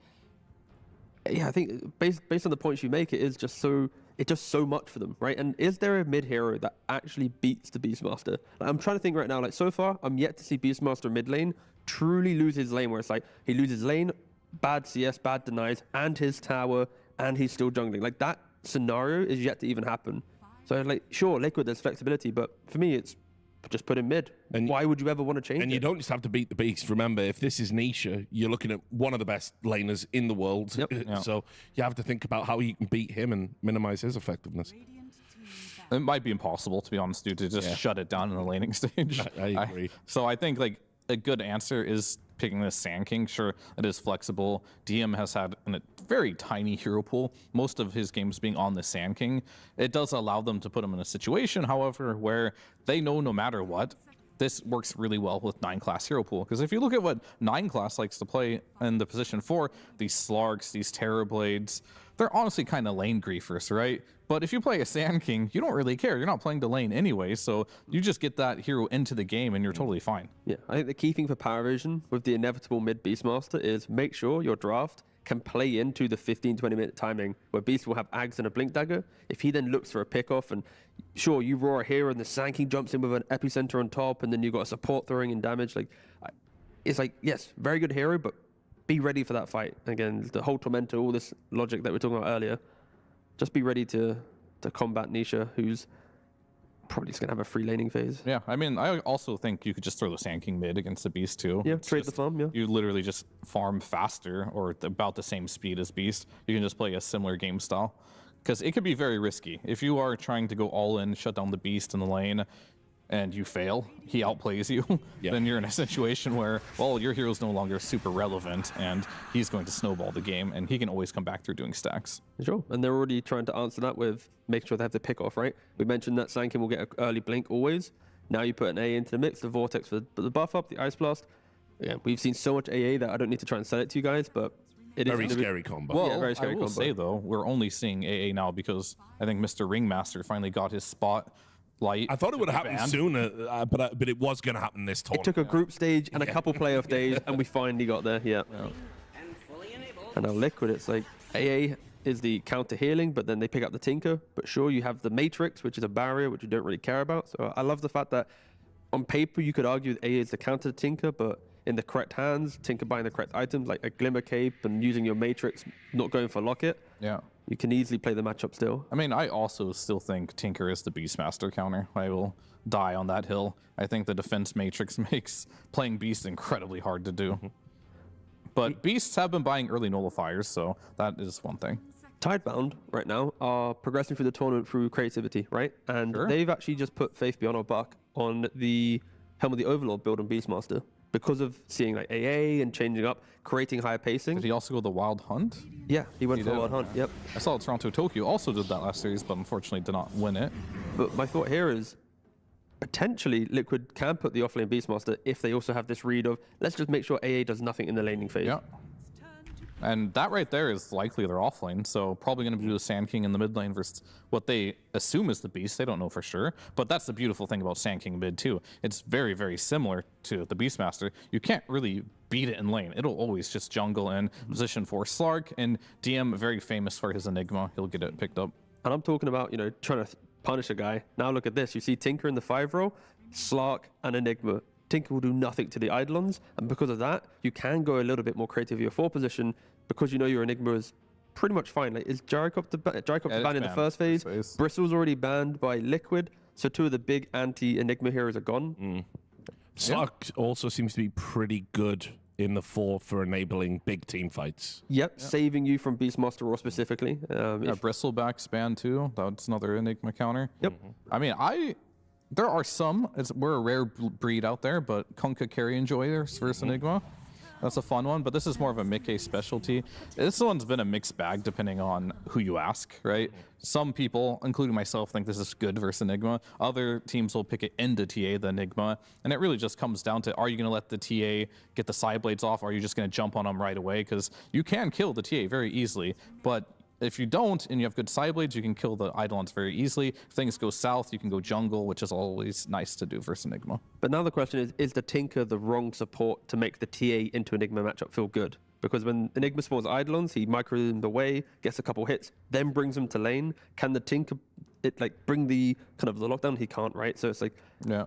yeah, I think based on the points you make, it's just so much for them, right? And is there a mid hero that actually beats the Beastmaster? Like, I'm trying to think right now, like so far, I'm yet to see Beastmaster mid lane truly lose his lane, where it's like he loses lane, bad CS, bad denies, and his tower, and he's still jungling. Like that scenario is yet to even happen. So like, sure, Liquid, there's flexibility, but for me, it's just put him mid. And why would you ever want to change it? And you don't just have to beat the beast. Remember, if this is Nisha, you're looking at one of the best laners in the world. So you have to think about how you can beat him and minimize his effectiveness. It might be impossible, to be honest, dude, to just shut it down in the laning stage. I agree. So I think like a good answer is picking the Sand King. Sure, it is flexible. DM has had a very tiny hero pool, most of his games being on the Sand King. It does allow them to put him in a situation, however, where they know no matter what, this works really well with 9 class hero pool. Because if you look at what 9 class likes to play in the position 4, these Slarks, these Terrorblades, they're honestly kind of lane griefers, right? But if you play a Sand King, you don't really care. You're not playing the lane anyway, so you just get that hero into the game and you're totally fine. Yeah, I think the key thing for Paravision with the inevitable mid Beastmaster is make sure your draft can play into the 15-20 minute timing where Beast will have Ags and a Blink Dagger. If he then looks for a pick-off, and sure, you roar here and the Sand King jumps in with an Epicenter on top, and then you've got a support throwing in damage, like it's like, yes, very good hero, but be ready for that fight. Again, the whole Tormentor, all this logic that we were talking about earlier, just be ready to combat Nisha, who's probably just going to have a free laning phase. Yeah, I mean, I also think you could just throw the Sand King mid against the Beast too. Yeah, trade the farm, yeah. You literally just farm faster or about the same speed as Beast. You can just play a similar game style. Because it could be very risky. If you are trying to go all in, shut down the Beast in the lane, and you fail, he outplays you, then you're in a situation where, well, your hero's no longer super relevant, and he's going to snowball the game, and he can always come back through doing stacks. Sure, and they're already trying to answer that with making sure they have the pick off, right? We mentioned that Sankin will get an early blink always. Now you put an A into the mix, the Vortex for the buff up, the Ice Blast. Yeah, we've seen so much AA that I don't need to try and sell it to you guys, but it is very scary combo. Well, yeah, very scary I will combo. say, though, we're only seeing AA now because I think Mr. Ringmaster finally got his spot. I thought it would have happened sooner, but it was going to happen this It tournament. took a group stage and a couple playoff days, and we finally got there. Yeah. And now Liquid, it's like AA is the counter healing, but then they pick up the Tinker. But sure, you have the Matrix, which is a barrier, which you don't really care about. So I love the fact that on paper you could argue that AA is the counter to Tinker, but in the correct hands, Tinker buying the correct items like a Glimmer Cape and using your Matrix, not going for Locket. Yeah. You can easily play the matchup still. I mean, I also still think Tinker is the Beastmaster counter. I will die on that hill. I think the defense matrix makes playing Beast incredibly hard to do. But Beasts have been buying early nullifiers, so that is one thing. Tidebound right now are progressing through the tournament through creativity, right? And they've actually just put Faith Beyond our Buck on the Helm of the Overlord build on Beastmaster because of seeing like AA and changing up, creating higher pacing. Did he also go the Wild Hunt? Yeah, he went for the Wild Hunt, yep. I saw Toronto Tokyo also did that last series, but unfortunately did not win it. But my thought here is potentially Liquid can put the offlane Beastmaster if they also have this read of, let's just make sure AA does nothing in the laning phase. Yeah. And that right there is likely their offlane, so probably going to do the Sand King in the mid lane versus what they assume is the Beast. They don't know for sure, but that's the beautiful thing about Sand King mid too. It's very, very similar to the Beastmaster. You can't really beat it in lane. It'll always just jungle in position for Slark, and DM very famous for his Enigma. He'll get it picked up. And I'm talking about, you know, trying to punish a guy. Now look at this. You see Tinker in the 5 row, Slark and Enigma. Tinker will do nothing to the Eidolons, and because of that, you can go a little bit more creative with your 4 position because you know your Enigma is pretty much fine. Like, is Gyrocopter banned in the first phase? Bristle's already banned by Liquid, so 2 of the big anti-Enigma heroes are gone. Slark also seems to be pretty good in the 4 for enabling big team fights. Yep, saving you from Beastmaster Raw specifically. Bristleback's banned too. That's another Enigma counter. Yep. I mean, there are some. We're a rare breed out there, but Kunkka Carry Enjoyers versus Enigma. That's a fun one, but this is more of a Mickey specialty. This one's been a mixed bag depending on who you ask, right? Some people, including myself, think this is good versus Enigma. Other teams will pick it into TA, the Enigma, and it really just comes down to, are you going to let the TA get the side blades off, or are you just going to jump on them right away? Because you can kill the TA very easily, but if you don't and you have good side blades, you can kill the Eidolons very easily. If things go south, you can go jungle, which is always nice to do versus Enigma. But now the question is the Tinker the wrong support to make the TA into Enigma matchup feel good? Because when Enigma spawns Eidolons, he micros them away, gets a couple hits, then brings them to lane. Can the Tinker bring the kind of the lockdown? He can't, right? So it's like, yeah.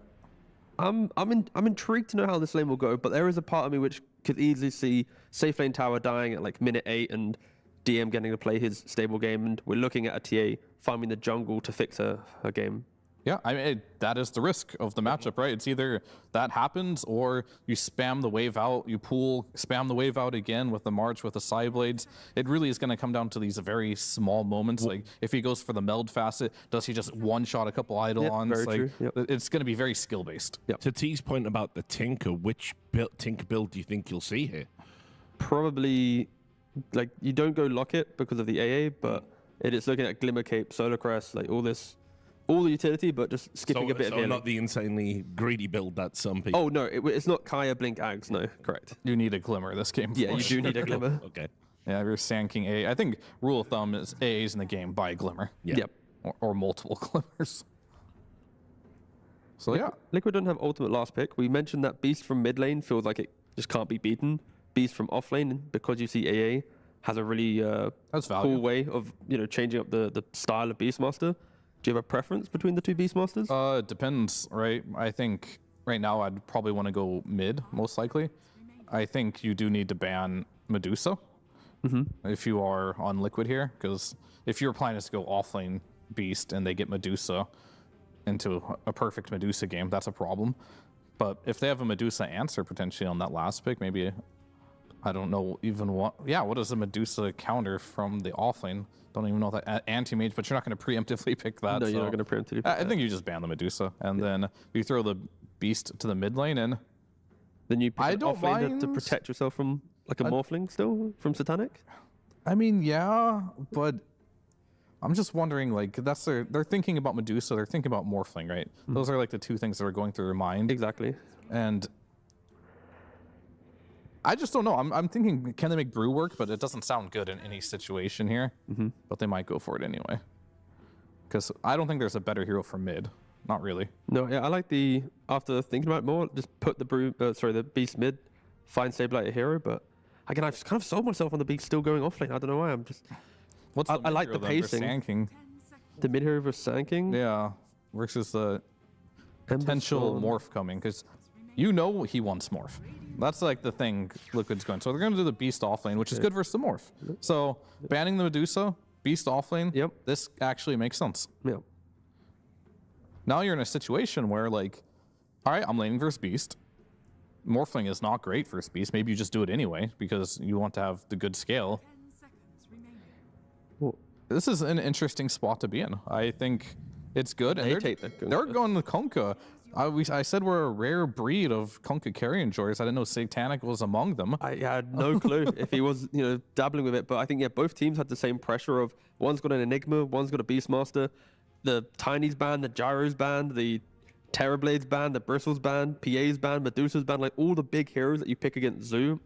I'm intrigued to know how this lane will go, but there is a part of me which could easily see safe lane tower dying at like minute 8 and DM getting to play his stable game, and we're looking at a TA farming the jungle to fix her game. Yeah, I mean, that is the risk of the matchup, right? It's either that happens or you spam the wave out, you pull, spam the wave out again with the March, with the side blades. It really is going to come down to these very small moments. Like, if he goes for the meld facet, does he just one-shot a couple Eidolons? very true. Yep. It's going to be very skill-based. Yep. To T's point about the Tinker, which Tinker build do you think you'll see here? Probably, like, you don't go Locket because of the AA, but it is looking at Glimmer Cape, Solar Crest, like all the utility, but just skipping a bit of the not the insanely greedy build that some people... Oh, no, it's not Kaya, Blink, Ags, no, correct. You need a Glimmer this game. Yeah, you do need a Glimmer. Okay. Yeah, if you're Sand King AA, I think rule of thumb is AAs in the game buy a Glimmer. Yeah. Yep. Or multiple Glimmers. So yeah. Liquid don't have ultimate last pick. We mentioned that Beast from mid lane feels like it just can't be beaten. Beast from off lane, because you see AA, has a really cool way of changing up the style of Beastmaster. Do you have a preference between the 2 Beastmasters? It depends, right? I think right now I'd probably want to go mid, most likely. I think you do need to ban Medusa if you are on Liquid here, because if your plan is to go offlane Beast and they get Medusa into a perfect Medusa game, that's a problem. But if they have a Medusa answer potentially on that last pick, maybe I don't know even what. Yeah, what does the Medusa counter from the offlane? Don't even know that anti-mage, but you're not going to preemptively pick that. No, so you're not going to preemptively pick I think you just ban the Medusa, and then you throw the Beast to the mid lane, and then you pick I an don't offlane mind to protect yourself from like a Morphling still from Satanic. I mean, yeah, but I'm just wondering, like, they're thinking about Medusa, they're thinking about Morphling, right? Those are like the two things that are going through their mind. Exactly. And I just don't know. I'm thinking, can they make Brew work? But it doesn't sound good in any situation here. But they might go for it anyway. Because I don't think there's a better hero for mid. Not really. No, yeah, I like the, after thinking about it more, just put the Beast mid, find Sableye a hero, but again, I've kind of sold myself on the Beast still going offlane. I don't know why, I'm just... I like the pacing. Sanking? The mid hero versus Sanking? Yeah, versus the potential morph coming, because you know he wants morph. That's like the thing Liquid's going. So they're going to do the Beast offlane, which is good versus the morph. So banning the Medusa, Beast offlane, this actually makes sense. Yep. Now you're in a situation where, like, all right, I'm laning versus Beast. Morphling is not great versus Beast. Maybe you just do it anyway because you want to have the good scale. Well, this is an interesting spot to be in. I think it's good. And they're going to Kunkka. I said we're a rare breed of Kunkka carry enjoyers. I didn't know Satanic was among them. I had no clue if he was, dabbling with it. But I think, yeah, both teams had the same pressure of one's got an Enigma, one's got a Beastmaster. The Tiny's banned, the Gyro's banned, the Terrorblade's banned, the Bristle's banned, PA's banned, Medusa's banned. Like, all the big heroes that you pick against Zoo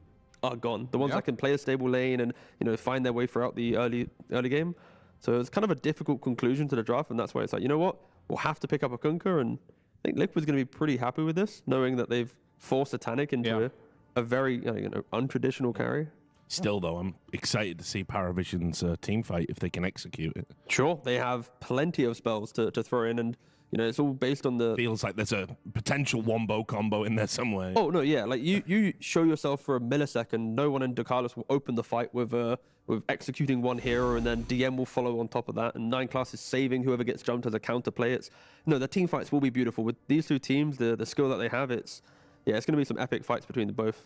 are gone. The ones that can play a stable lane and, find their way throughout the early game. So it's kind of a difficult conclusion to the draft, and that's why it's like, you know what? We'll have to pick up a Kunkka, and I think Liquid's going to be pretty happy with this, knowing that they've forced Satanic into a very untraditional carry. Still, though, I'm excited to see Paravision's team fight if they can execute it. Sure, they have plenty of spells to throw in, and it's all based on the... Feels like there's a potential wombo combo in there somewhere. Oh, no, yeah. Like, you show yourself for a millisecond, no one in Ducalis will open the fight with executing one hero, and then DM will follow on top of that, and 9 class is saving whoever gets jumped as a counterplay. The team fights will be beautiful. With these two teams, the skill that they have, it's going to be some epic fights between the both.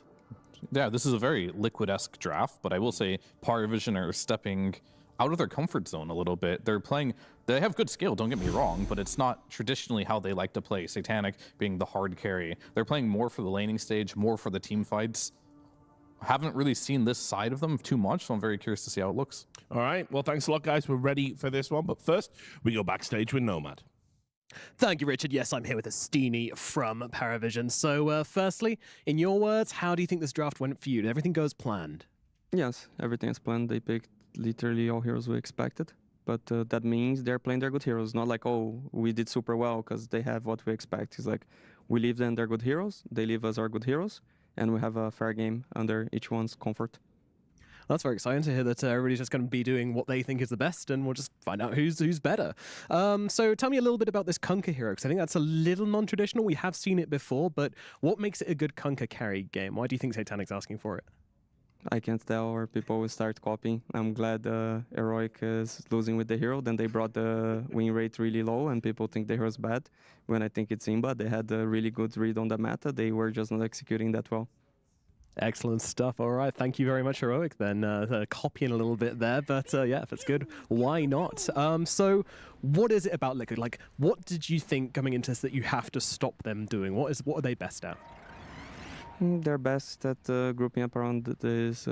Yeah, this is a very Liquid-esque draft, but I will say Paravision are stepping out of their comfort zone a little bit. They have good skill, don't get me wrong, but it's not traditionally how they like to play. Satanic being the hard carry. They're playing more for the laning stage, more for the team fights. Haven't really seen this side of them too much, so I'm very curious to see how it looks. All right, well, thanks a lot, guys. We're ready for this one, but first, we go backstage with Nomad. Thank you, Richard. Yes, I'm here with Astini from Paravision. So, firstly, in your words, how do you think this draft went for you? Did everything go as planned? Yes, everything is planned. They picked literally all heroes we expected. But that means they're playing their good heroes. Not like, oh, we did super well because they have what we expect. It's like, we leave them their good heroes, they leave us our good heroes, and we have a fair game under each one's comfort. That's very exciting to hear that everybody's just going to be doing what they think is the best, and we'll just find out who's better. So tell me a little bit about this Kunkka hero, because I think that's a little non-traditional. We have seen it before, but what makes it a good Kunkka carry game? Why do you think Satanic's asking for it? I can't tell, or people will start copying. I'm glad Heroic is losing with the hero. Then they brought the win rate really low, and people think the hero's bad. When I think it's Imba, they had a really good read on the meta. They were just not executing that well. Excellent stuff. All right. Thank you very much, Heroic. Then copying a little bit there, but yeah, if it's good, why not? So what is it about Liquid? Like, what did you think coming into this that you have to stop them doing? What are they best at? They're best at grouping up around this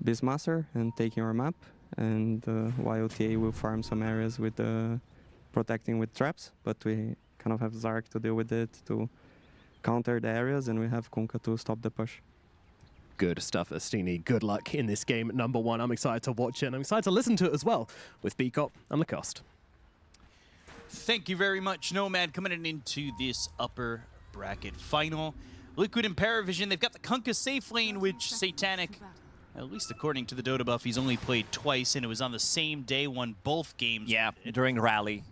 Beastmaster and taking our map, and YOTA will farm some areas with protecting with traps, but we kind of have Zark to deal with it to counter the areas, and we have Kunkka to stop the push. Good stuff, Astini. Good luck in this game number 1. I'm excited to watch it, and I'm excited to listen to it as well with Beacop and Lacoste. Thank you very much, Nomad, coming into this upper bracket final. Liquid and Paravision, they've got the Kunkka safe lane, which Satanic, at least according to the Dota buff, he's only played twice, and it was on the same day, won both games. Yeah, during Rally.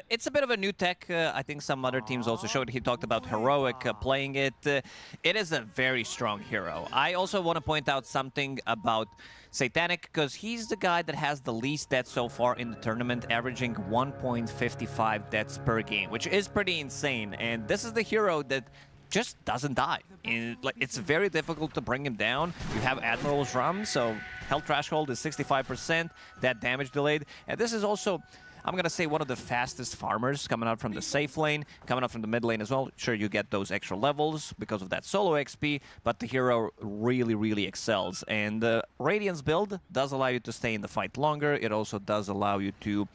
It's a bit of a new tech. I think some other teams also showed. He talked about Heroic playing it. It is a very strong hero. I also want to point out something about Satanic, because he's the guy that has the least deaths so far in the tournament, averaging 1.55 deaths per game, which is pretty insane. And this is the hero that just doesn't die. It's very difficult to bring him down. You have Admiral's Rum, so health threshold is 65%, that damage delayed. And this is also, I'm going to say, one of the fastest farmers coming out from the safe lane, coming out from the mid lane as well. Sure, you get those extra levels because of that solo XP, but the hero really, really excels. And the Radiance build does allow you to stay in the fight longer. It also does allow you to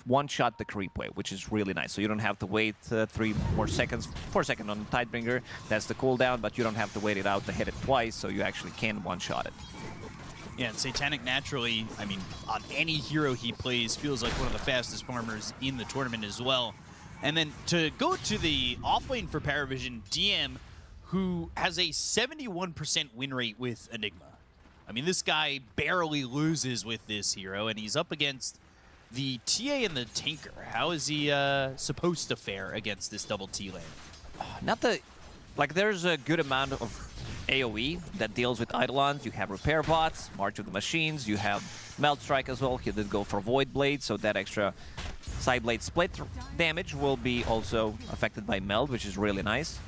one-shot the creep wave, which is really nice. So you don't have to wait 3 more seconds, 4 seconds on the Tidebringer. That's the cooldown, but you don't have to wait it out to hit it twice, so you actually can one-shot it. Yeah, and Satanic naturally, I mean, on any hero he plays, feels like one of the fastest farmers in the tournament as well. And then to go to the offlane for Paravision, DM, who has a 71% win rate with Enigma. I mean, this guy barely loses with this hero, and he's up against the TA and the Tinker. How is he supposed to fare against this double T lane? Not the... Like, there's a good amount of AoE that deals with Eidolons. You have Repair Bots, March of the Machines, you have Melt Strike as well. He did go for Void Blade, so that extra Side Blade split damage will be also affected by Meld, which is really nice.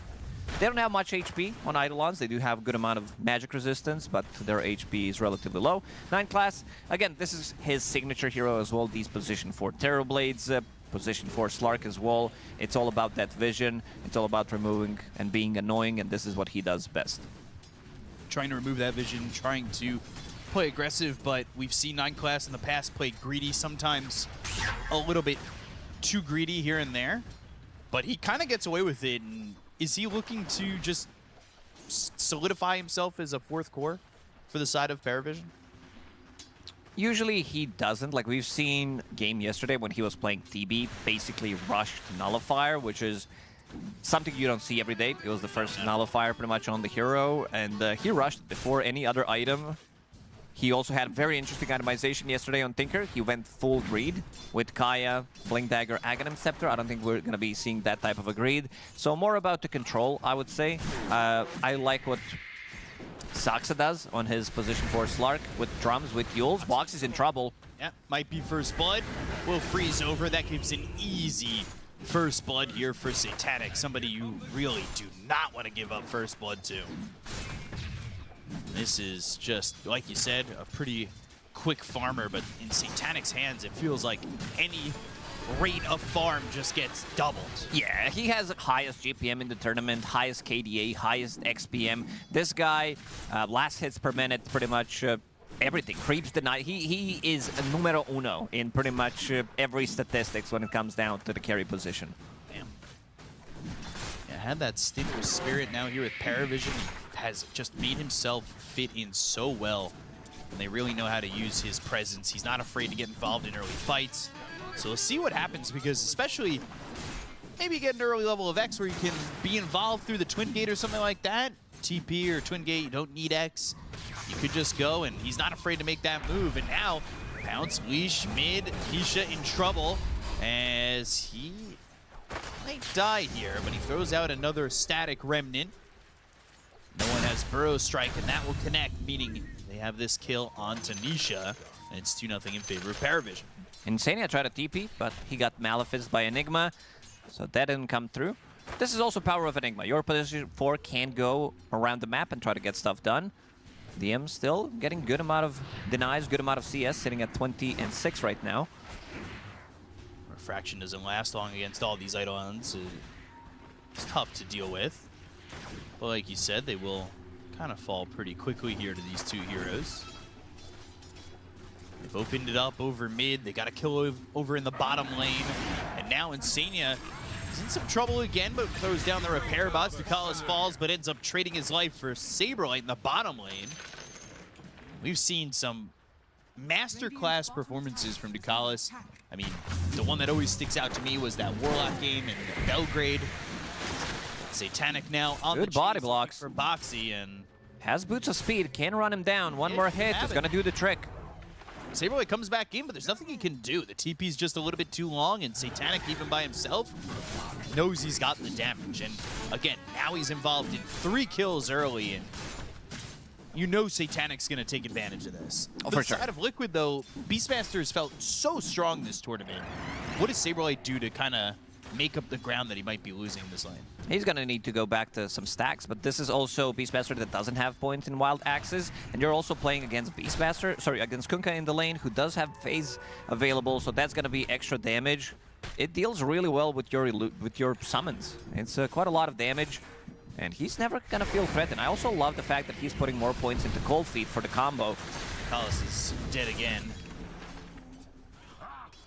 They don't have much HP on Eidolons. They do have a good amount of magic resistance, but their HP is relatively low. 9 class, again, this is his signature hero as well. These position for Terror Blades, position for Slark as well. It's all about that vision. It's all about removing and being annoying, and this is what he does best. Trying to remove that vision, trying to play aggressive, but we've seen 9 class in the past play greedy, sometimes a little bit too greedy here and there, but he kind of gets away with it. And is he looking to just solidify himself as a 4th core for the side of Paravision? Usually he doesn't. Like, we've seen game yesterday when he was playing TB, basically rushed Nullifier, which is something you don't see every day. It was the first Nullifier pretty much on the hero, and he rushed before any other item. He also had very interesting itemization yesterday on Tinker. He went full greed with Kaya, Blink Dagger, Aghanim Scepter. I don't think we're going to be seeing that type of a greed. So more about the control, I would say. I like what Saxa does on his position for Slark with drums, with Yules. Box is in trouble. Yeah, might be first blood. Will freeze over. That gives an easy first blood here for Satanic. Somebody you really do not want to give up first blood to. This is just, like you said, a pretty quick farmer, but in Satanic's hands, it feels like any rate of farm just gets doubled. Yeah, he has the highest GPM in the tournament, highest KDA, highest XPM. This guy, last hits per minute, pretty much everything. Creeps denied. He is a numero uno in pretty much every statistics when it comes down to the carry position. Damn. Yeah, had that Stinker's spirit now here with Paravision. He has just made himself fit in so well. And they really know how to use his presence. He's not afraid to get involved in early fights. So we'll see what happens, because especially maybe get an early level of X where you can be involved through the Twin Gate or something like that. TP or Twin Gate, you don't need X. You could just go, and he's not afraid to make that move. And now, Pounce, Leash, mid, Nisha in trouble as he might die here, but he throws out another static remnant. No one has Burrow Strike, and that will connect, meaning they have this kill on Tanisha, and it's 2-0 in favor of Paravision. Insania tried a TP, but he got Malefized by Enigma, so that didn't come through. This is also power of Enigma. Your position 4 can go around the map and try to get stuff done. DM still getting good amount of denies, good amount of CS, sitting at 20 and 6 right now. Refraction doesn't last long against all these Eidolons. It's tough to deal with. But like you said, they will kind of fall pretty quickly here to these 2 heroes. They've opened it up over mid. They got a kill over in the bottom lane. And now Insania is in some trouble again, but throws down the repair bots. Ducalis falls, but ends up trading his life for Saberlight in the bottom lane. We've seen some masterclass performances from Ducalis. I mean, the one that always sticks out to me was that Warlock game in Belgrade. Satanic now on good the body blocks for Boxy, and has boots of speed, can run him down. One more hit is going to do the trick. Saberlight comes back in, but there's nothing he can do. The TP's just a little bit too long, and Satanic, even by himself, knows he's got the damage. And again, now he's involved in 3 kills early, and you know Satanic's going to take advantage of this. Oh, for sure. Side of Liquid, though, Beastmaster has felt so strong this tournament. What does Saberlight do to kind of make up the ground that he might be losing in this lane. He's going to need to go back to some stacks, but this is also Beastmaster that doesn't have points in Wild Axes, and you're also playing against against Kunkka in the lane, who does have phase available, so that's going to be extra damage. It deals really well with your summons. It's quite a lot of damage, and he's never going to feel threatened. I also love the fact that he's putting more points into Cold Feet for the combo. Kalis is dead again.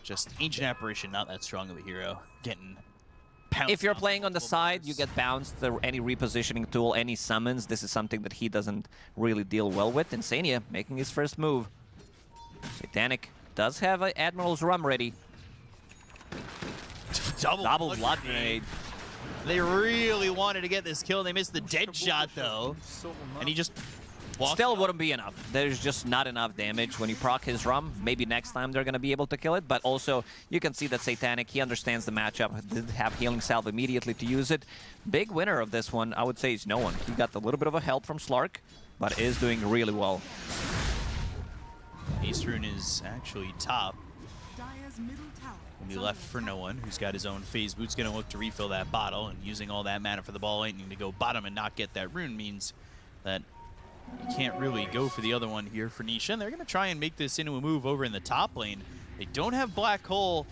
Just Ancient Apparition, not that strong of a hero. Getting pounced. If you're playing on the side, you get bounced. Any repositioning tool, any summons, this is something that he doesn't really deal well with. Insania making his first move. Satanic does have an Admiral's Rum ready. Double blood grenade. They really wanted to get this kill. They missed the dead shot, though. And he just Still wouldn't be enough. There's just not enough damage when you proc his Rum. Maybe next time they're going to be able to kill it, but also you can see that Satanic, he understands the matchup, did have Healing Salve immediately to use it. Big winner of this one, I would say, is No One. He got a little bit of a help from Slark, but is doing really well. Haste Rune is actually top. Will be left for No One, who's got his own phase boots. Going to look to refill that bottle, and using all that mana for the ball lightning to go bottom and not get that rune means that you can't really go for the other one here for Nisha. And they're going to try and make this into a move over in the top lane. They don't have Black Hole.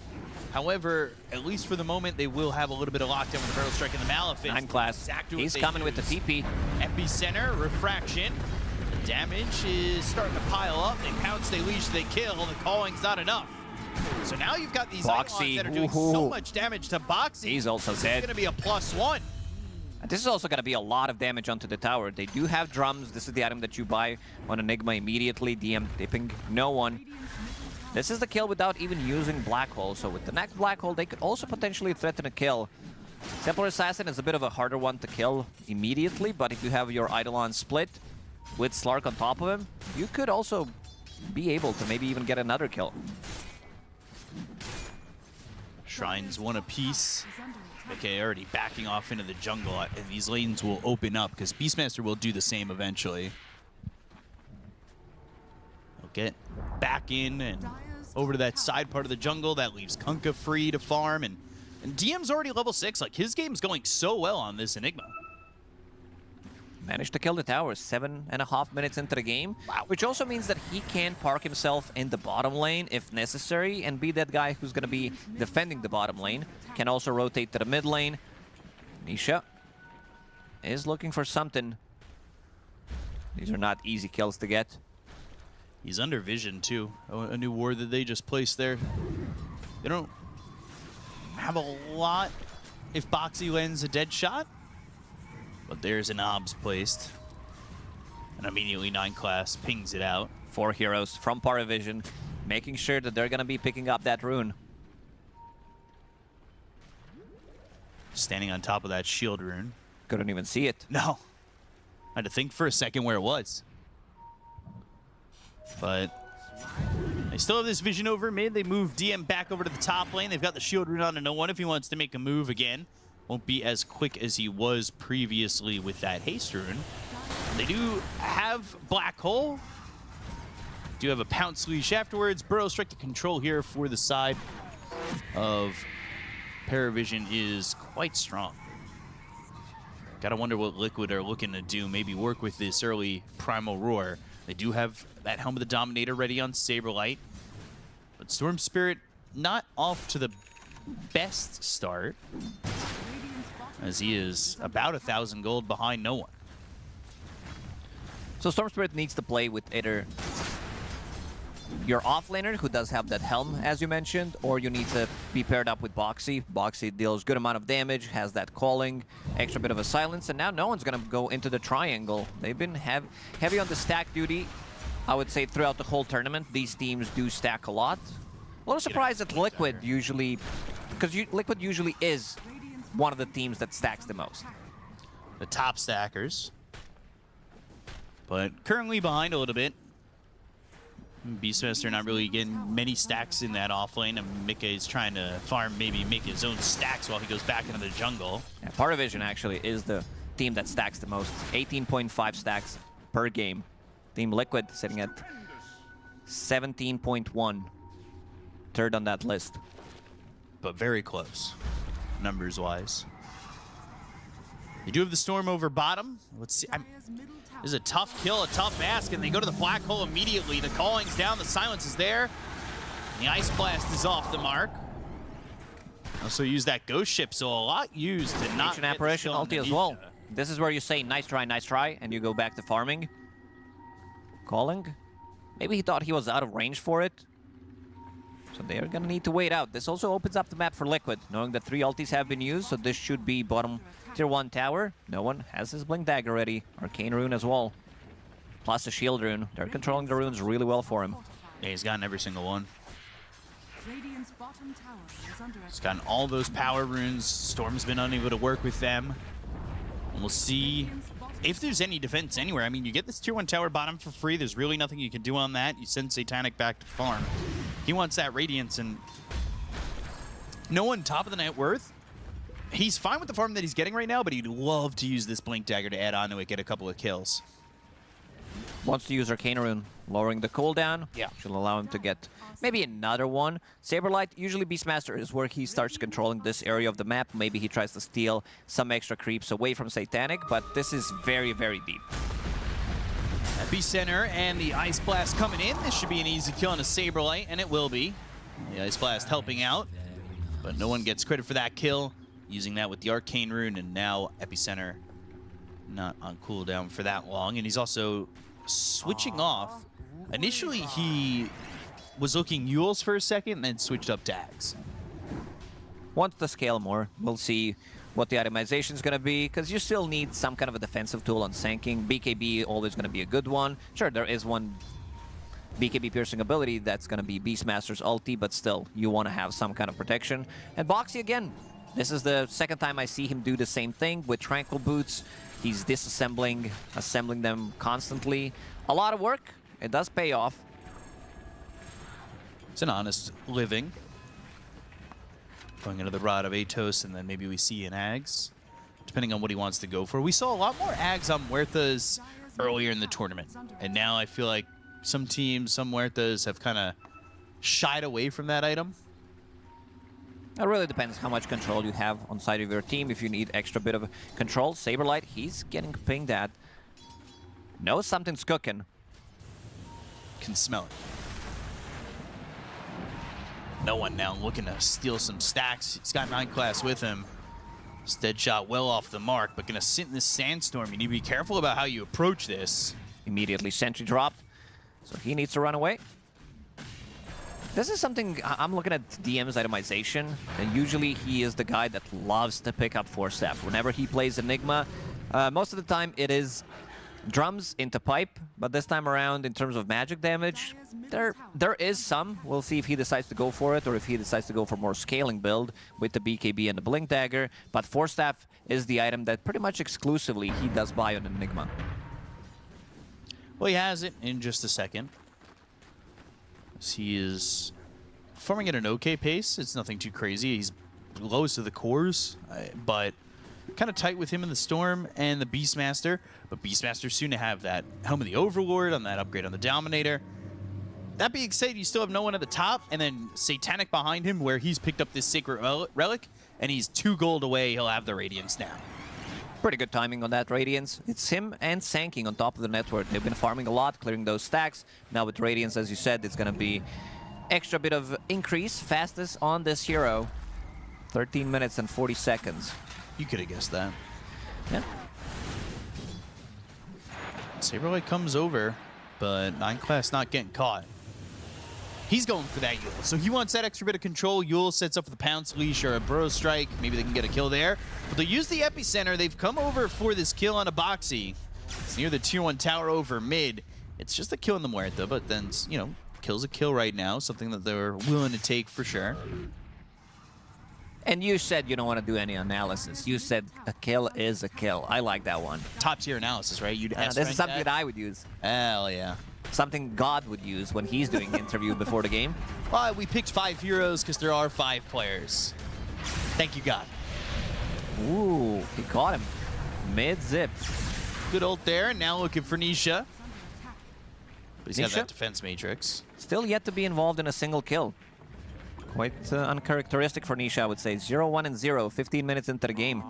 However, at least for the moment, they will have a little bit of lockdown with the Barrel Strike and the Malefice. 9 class. Exactly He's coming with the TP. Epicenter, Refraction. The damage is starting to pile up. They pounce, they leash, they kill. The calling's not enough. So now you've got these Icons that are doing so much damage to Boxy. He's also This dead. is going to be a +1. This is also going to be a lot of damage onto the tower. They do have drums. This is the item that you buy on Enigma immediately. DM dipping No One. This is the kill without even using Black Hole. So with the next Black Hole, they could also potentially threaten a kill. Templar Assassin is a bit of a harder one to kill immediately, but if you have your Eidolon split with Slark on top of him, you could also be able to maybe even get another kill. Shrines one apiece. Okay, already backing off into the jungle, and these lanes will open up because Beastmaster will do the same eventually. He'll get back in and over to that side part of the jungle. That leaves Kunkka free to farm, and DM's already level 6. Like, his game's going so well on this Enigma. Managed to kill the tower 7.5 minutes into the game, which also means that he can park himself in the bottom lane if necessary and be that guy who's going to be defending the bottom lane. Can also rotate to the mid lane. Nisha is looking for something. These are not easy kills to get. He's under vision too. A new ward that they just placed there. They don't have a lot if Boxy lands a dead shot. But there's an obs placed. And immediately 9 class pings it out. 4 heroes from Paravision, making sure that they're going to be picking up that rune. Standing on top of that shield rune. Couldn't even see it. No. I had to think for a second where it was. But they still have this vision over mid. They move DM back over to the top lane. They've got the shield rune on to No One if he wants to make a move again. Won't be as quick as he was previously with that haste rune. They do have Black Hole. Do have a Pounce Leash afterwards. Burrow Strike to control here for the side of Paravision is quite strong. Gotta wonder what Liquid are looking to do. Maybe work with this early Primal Roar. They do have that Helm of the Dominator ready on Saberlight. But Storm Spirit not off to the best start, as he is about 1,000 gold behind No One. So Storm Spirit needs to play with either your offlaner, who does have that Helm, as you mentioned, or you need to be paired up with Boxy. Boxy deals good amount of damage, has that calling, extra bit of a silence, and now No One's going to go into the triangle. They've been heavy on the stack duty, I would say, throughout the whole tournament. These teams do stack a lot. A little surprised that Liquid usually, because Liquid usually is one of the teams that stacks the most. The top stackers. But currently behind a little bit. Beastmaster not really getting many stacks in that offlane, and Mika is trying to farm, maybe make his own stacks while he goes back into the jungle. Yeah, Paravision actually is the team that stacks the most. 18.5 stacks per game. Team Liquid sitting at 17.1. Third on that list. But very close. numbers-wise. You do have the Storm over bottom. Let's see. This is a tough kill, a tough ask, and they go to the black hole immediately. The calling's down, the silence is there. The Ice Blast is off the mark. Also use that ghost ship, so a lot used to not Ancient Apparition ulti as well. This is where you say nice try, and you go back to farming. Calling. Maybe he thought he was out of range for it. So they're gonna need to wait out. This also opens up the map for Liquid, knowing that 3 ultis have been used, so this should be bottom tier 1 tower. No one has his Blink Dagger ready. Arcane Rune as well. Plus a Shield Rune. They're controlling the runes really well for him. Yeah, he's gotten every single one. He's gotten all those power runes. Storm's been unable to work with them. And we'll see if there's any defense anywhere. I mean, you get this tier 1 tower bottom for free. There's really nothing you can do on that. You send Satanic back to farm. He wants that Radiance, and no one top of the net worth. He's fine with the farm that he's getting right now, but he'd love to use this Blink Dagger to add on to it, get a couple of kills. Wants to use Arcane Rune, lowering the cooldown. Yeah. Should allow him to get maybe another one. Saberlight, usually Beastmaster is where he starts controlling this area of the map. Maybe he tries to steal some extra creeps away from Satanic, but this is very, very deep. Epicenter and the Ice Blast coming in. This should be an easy kill on a Saberlight, and it will be. The Ice Blast helping out, but no one gets credit for that kill. Using that with the Arcane Rune, and now Epicenter not on cooldown for that long. And he's also switching off. Initially, he was looking Yules for a second, and then switched up Dags. Wants to scale more. We'll see what the itemization is going to be, because you still need some kind of a defensive tool on Sanking. BKB always going to be a good one. Sure, there is one BKB piercing ability that's going to be Beastmaster's ulti, but still, you want to have some kind of protection. And Boxy again. This is the second time I see him do the same thing with Tranquil Boots. He's disassembling, assembling them constantly. A lot of work. It does pay off. It's an honest living. Going into the Rod of Atos, and then maybe we see an Ags, depending on what he wants to go for. We saw a lot more Ags on Huertas earlier in the tournament, and now I feel like some teams, some Huertas have kind of shied away from that item. It really depends how much control you have on side of your team. If you need extra bit of control, Saberlight, he's getting pinged at. Knows something's cooking. Can smell it. No one now looking to steal some stacks. He's got 9 class with him. Stead shot well off the mark, but gonna sit in this sandstorm. You need to be careful about how you approach this. Immediately sentry dropped, so he needs to run away. This is something I'm looking at DM's itemization, and usually he is the guy that loves to pick up 4-staff. Whenever he plays Enigma, most of the time it is drums into pipe, but this time around in terms of magic damage, there is some. We'll see if he decides to go for it or if he decides to go for more scaling build with the BKB and the Blink Dagger, but 4-staff is the item that pretty much exclusively he does buy on Enigma. Well, he has it in just a second. He is farming at an okay pace. It's nothing too crazy. He's lowest of the cores, but kind of tight with him in the Storm and the Beastmaster. But Beastmaster soon to have that Helm of the Overlord on that upgrade on the Dominator. That being said, you still have no one at the top, and then Satanic behind him where he's picked up this Sacred Relic, and he's 2 gold away. He'll have the Radiance now. Pretty good timing on that Radiance. It's him and Sanking on top of the network. They've been farming a lot, clearing those stacks. Now with Radiance, as you said, it's going to be extra bit of increase. Fastest on this hero. 13 minutes and 40 seconds. You could have guessed that. Yeah. Saberlight comes over, but 9 class not getting caught. He's going for that Yule, so he wants that extra bit of control. Yule sets up for the Pounce Leash or a Burrow Strike. Maybe they can get a kill there. But they use the Epicenter. They've come over for this kill on a Boxy. It's near the tier 1 tower over mid. It's just a kill in the Muerta, but then, you know, kill's a kill right now. Something that they're willing to take for sure. And you said you don't want to do any analysis. You said a kill is a kill. I like that one. Top tier analysis, right? You'd this is something that I would use. Hell yeah. Something God would use when he's doing interview before the game. Well, we picked 5 heroes because there are 5 players. Thank you, God. Ooh, he caught him. Mid-zip. Good ult there. Now looking for Nisha. But he's got Nisha? that defense matrix. Still yet to be involved in a single kill. Quite uncharacteristic for Nisha, I would say. 0-1 and 0, 15 minutes into the game.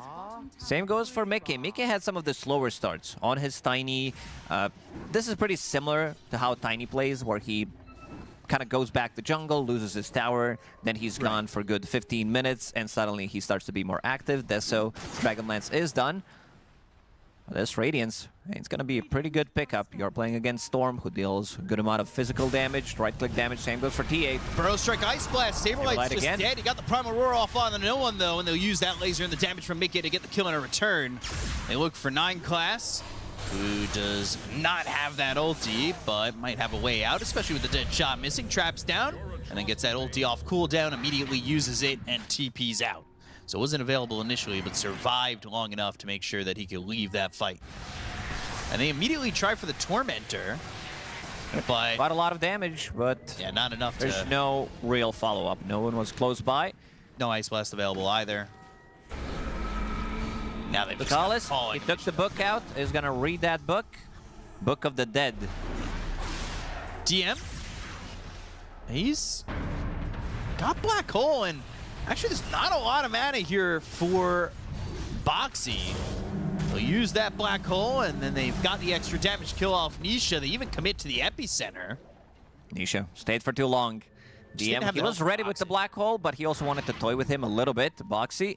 Same goes for Mickey. Mickey had some of the slower starts on his Tiny. This is pretty similar to how Tiny plays, where he kind of goes back to jungle, loses his tower, then he's gone for good 15 minutes, and suddenly he starts to be more active. Deso, Dragonlance is done. This Radiance, it's going to be a pretty good pickup. You're playing against Storm, who deals a good amount of physical damage, right-click damage. Same goes for TA. Burrow Strike Ice Blast. Saberlight's just again. dead. He got the Primal Roar off on the no one, though, and they'll use that laser and the damage from Mickey to get the kill in a return. They look for 9 class, who does not have that ulti, but might have a way out, especially with the dead shot missing. Traps down, and then gets that ulti off cooldown, immediately uses it, and TP's out. So it wasn't available initially, but survived long enough to make sure that he could leave that fight. And they immediately try for the Tormentor, but... Quite a lot of damage, but... Yeah, not enough There's no real follow-up. No one was close by. No Ice Blast available either. Now they've Vitalis, he took the book out, is going to read that book. Book of the Dead. DM, he's got Black Hole, and actually there's not a lot of mana here for Boxy. They'll use that Black Hole, and then they've got the extra damage kill off Nisha. They even commit to the Epicenter. Nisha stayed for too long. DM, he was ready with the Black Hole, but he also wanted to toy with him a little bit. Boxy,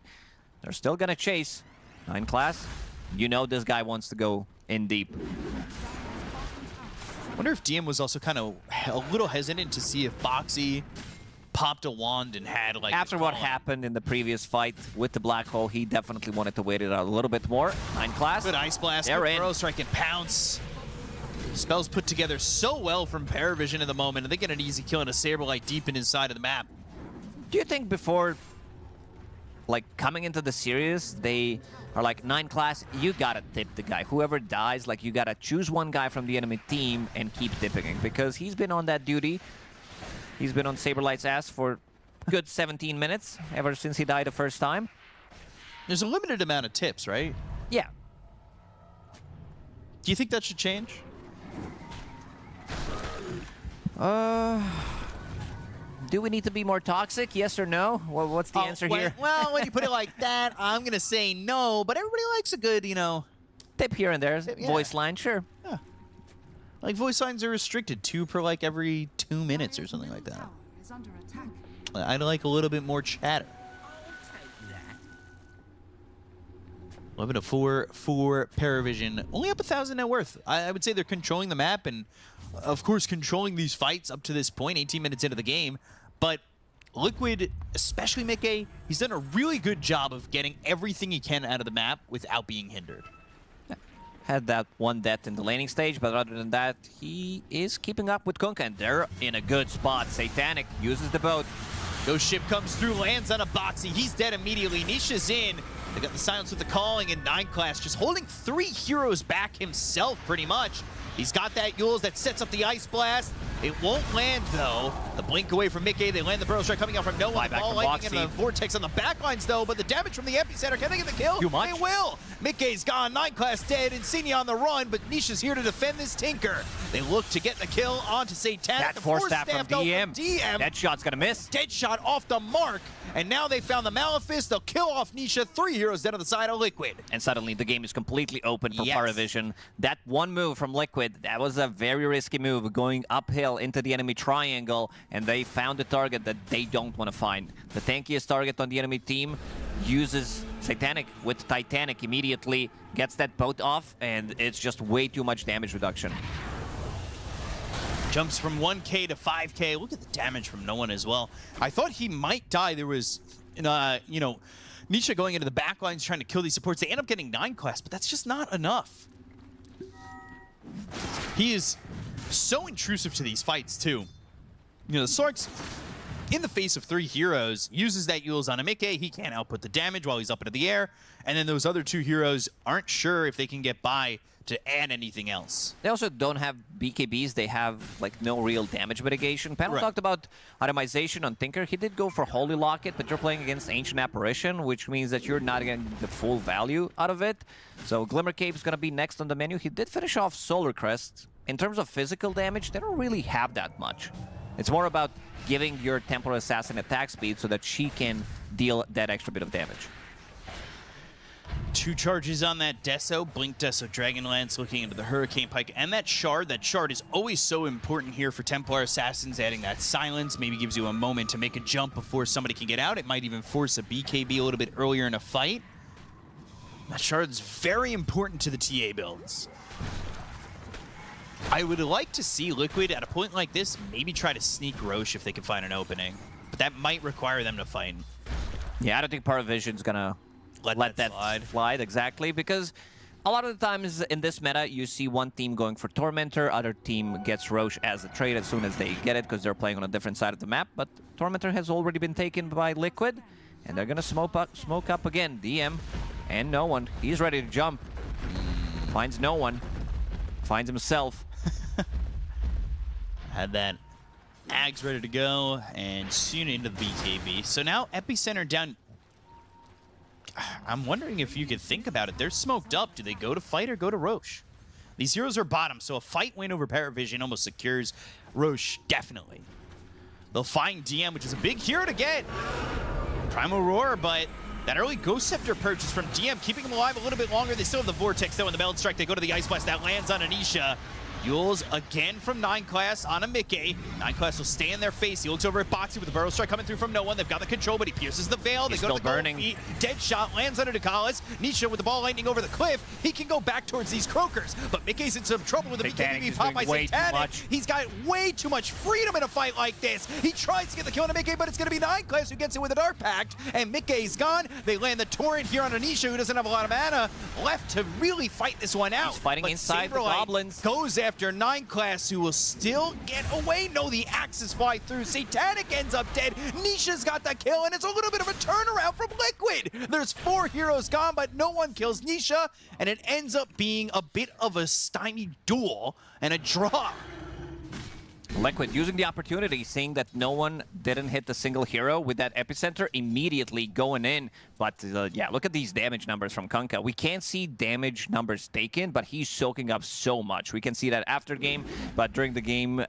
they're still going to chase. 9 class, you know this guy wants to go in deep. Wonder if DM was also kind of a little hesitant to see if Boxy popped a wand and had like... After what happened in the previous fight with the Black Hole, he definitely wanted to wait it out a little bit more. 9 class. Good Ice Blast, They're good in. Burrow Strike and Pounce. Spells put together so well from Paravision in the moment, and they get an easy kill and a Saberlight deep in inside of the map. Do you think before, like, coming into the series, they are like, 9 class, you gotta tip the guy. Whoever dies, like, you gotta choose one guy from the enemy team and keep tipping him, because he's been on that duty. He's been on Saberlight's ass for good 17 minutes, ever since he died the first time. There's a limited amount of tips, right? Yeah. Do you think that should change? Do we need to be more toxic? Yes or no? Well, what's the answer here? Well, when you put it like that, I'm going to say no, but everybody likes a good, you know... Tip here and there. Yeah. Voice line, sure. Yeah. Like, voice lines are restricted. 2 per, like, every 2 minutes or something like that. I'd like a little bit more chatter. 11-4 for Paravision. Only up 1,000 net worth. I would say they're controlling the map and, of course, controlling these fights up to this point, 18 minutes into the game. But Liquid, especially Mickey, he's done a really good job of getting everything he can out of the map without being hindered. Had that one death in the laning stage, but other than that, he is keeping up with Kunkka, and they're in a good spot. Satanic uses the boat. Ghost ship comes through, lands on a Boxy. He's dead immediately. Nisha's in. They got the silence with the calling, and 9 class just holding 3 heroes back himself, pretty much. He's got that Yules that sets up the Ice Blast. It won't land, though. The blink away from Mickey. They land the Burrow Strike coming out from no one. Ball lightning and the Vortex on the backlines, though. But the damage from the Epicenter. Can they get the kill? Too much. They will. Mickey's gone. 9 class dead. Insignia on the run, but Nisha's here to defend this Tinker. They look to get the kill onto Satanic. That force staff from DM. DM. That shot's gonna miss. Dead shot off the mark. And now they found the Malefice. They'll kill off Nisha. 3 heroes dead on the side of Liquid. And suddenly the game is completely open for Yes. Paravision. That one move from Liquid, that was a very risky move, going uphill into the enemy triangle, and they found a target that they don't want to find. The tankiest target on the enemy team uses Satanic with Titanic immediately, gets that boat off, and it's just way too much damage reduction. Jumps from 1k to 5k. Look at the damage from no one as well. I thought he might die. There was, you know, Nisha going into the back lines trying to kill these supports. They end up getting 9 class, but that's just not enough. He is so intrusive to these fights, too. You know, the Sark's in the face of 3 heroes, uses that Yules on a Mickey. He can't output the damage while he's up into the air. And then those other 2 heroes aren't sure if they can get by to add anything else. They also don't have BKBs. They have, like, no real damage mitigation. Panel Right. talked about itemization on Tinker. He did go for Holy Locket, but you're playing against Ancient Apparition, which means that you're not getting the full value out of it. So Glimmer Cape is going to be next on the menu. He did finish off Solar Crest. In terms of physical damage, they don't really have that much. It's more about giving your Templar Assassin attack speed so that she can deal that extra bit of damage. 2 charges on that Deso, Blink Deso, Dragonlance looking into the Hurricane Pike, and that Shard. That Shard is always so important here for Templar Assassins, adding that silence, maybe gives you a moment to make a jump before somebody can get out. It might even force a BKB a little bit earlier in a fight. That Shard's very important to the TA builds. I would like to see Liquid at a point like this maybe try to sneak Roche if they can find an opening, but that might require them to fight. Yeah, I don't think Paravision's gonna let that slide exactly, because a lot of the times in this meta, you see one team going for Tormentor, other team gets Roche as a trade as soon as they get it because they're playing on a different side of the map, but Tormentor has already been taken by Liquid, and they're gonna smoke up again. DM, and no one. He's ready to jump. Finds no one. Finds himself. Had that Ags ready to go, and soon into the BKB. So now Epicenter down. I'm wondering if you could think about it. They're smoked up. Do they go to fight or go to Roche? These heroes are bottom, so a fight win over Paravision almost secures Roche, definitely. They'll find DM, which is a big hero to get. Primal Roar, but that early Ghost Scepter purchase from DM, keeping him alive a little bit longer. They still have the Vortex, though, in the Belt Strike. They go to the Ice Blast. That lands on Anisha. Yules again from 9 Class on a Mickey. 9 Class will stay in their face. He looks over at Boxy with the Burrow Strike coming through from no one. They've got the control, but he pierces the veil. They go to the burning feet. Dead shot lands under Dakalis. Nisha with the ball lightning over the cliff. He can go back towards these Croakers, but Mickey's in some trouble with the BKB pop by Satanic. He's got way too much freedom in a fight like this. He tries to get the kill on Mickey, but it's going to be 9 Class who gets it with a Dark Pact, and Mickey's gone. They land the Torrent here on Anisha, who doesn't have a lot of mana left to really fight this one out. He's fighting but inside the Saberlight Goblins. Goes after 9 Class, who will still get away. No, the axes fly through. Satanic ends up dead. Nisha's got the kill, and it's a little bit of a turnaround from Liquid. There's 4 heroes gone, but no one kills Nisha, and it ends up being a bit of a stymied duel and a draw. Liquid using the opportunity, seeing that no one didn't hit the single hero with that Epicenter, immediately going in. But yeah, look at these damage numbers from Kunkka. We can't see damage numbers taken, but he's soaking up so much. We can see that after game, but during the game,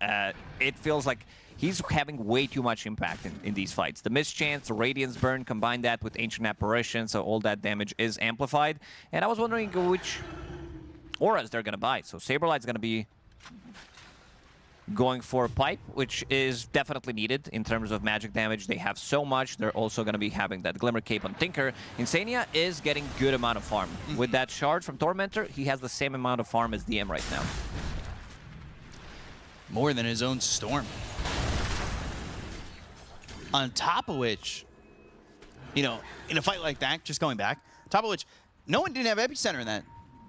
it feels like he's having way too much impact in these fights. The mischance, the Radiance Burn, combine that with Ancient Apparition, so all that damage is amplified. And I was wondering which auras they're going to buy. So Saberlight's going to be going for Pipe, which is definitely needed in terms of magic damage. They have so much. They're also going to be having that Glimmer Cape on Tinker. Insania is getting good amount of farm. With that shard from Tormentor, he has the same amount of farm as DM right now. More than his own Storm. On top of which, you know, in a fight like that, just going back, top of which, no one didn't have Epicenter in that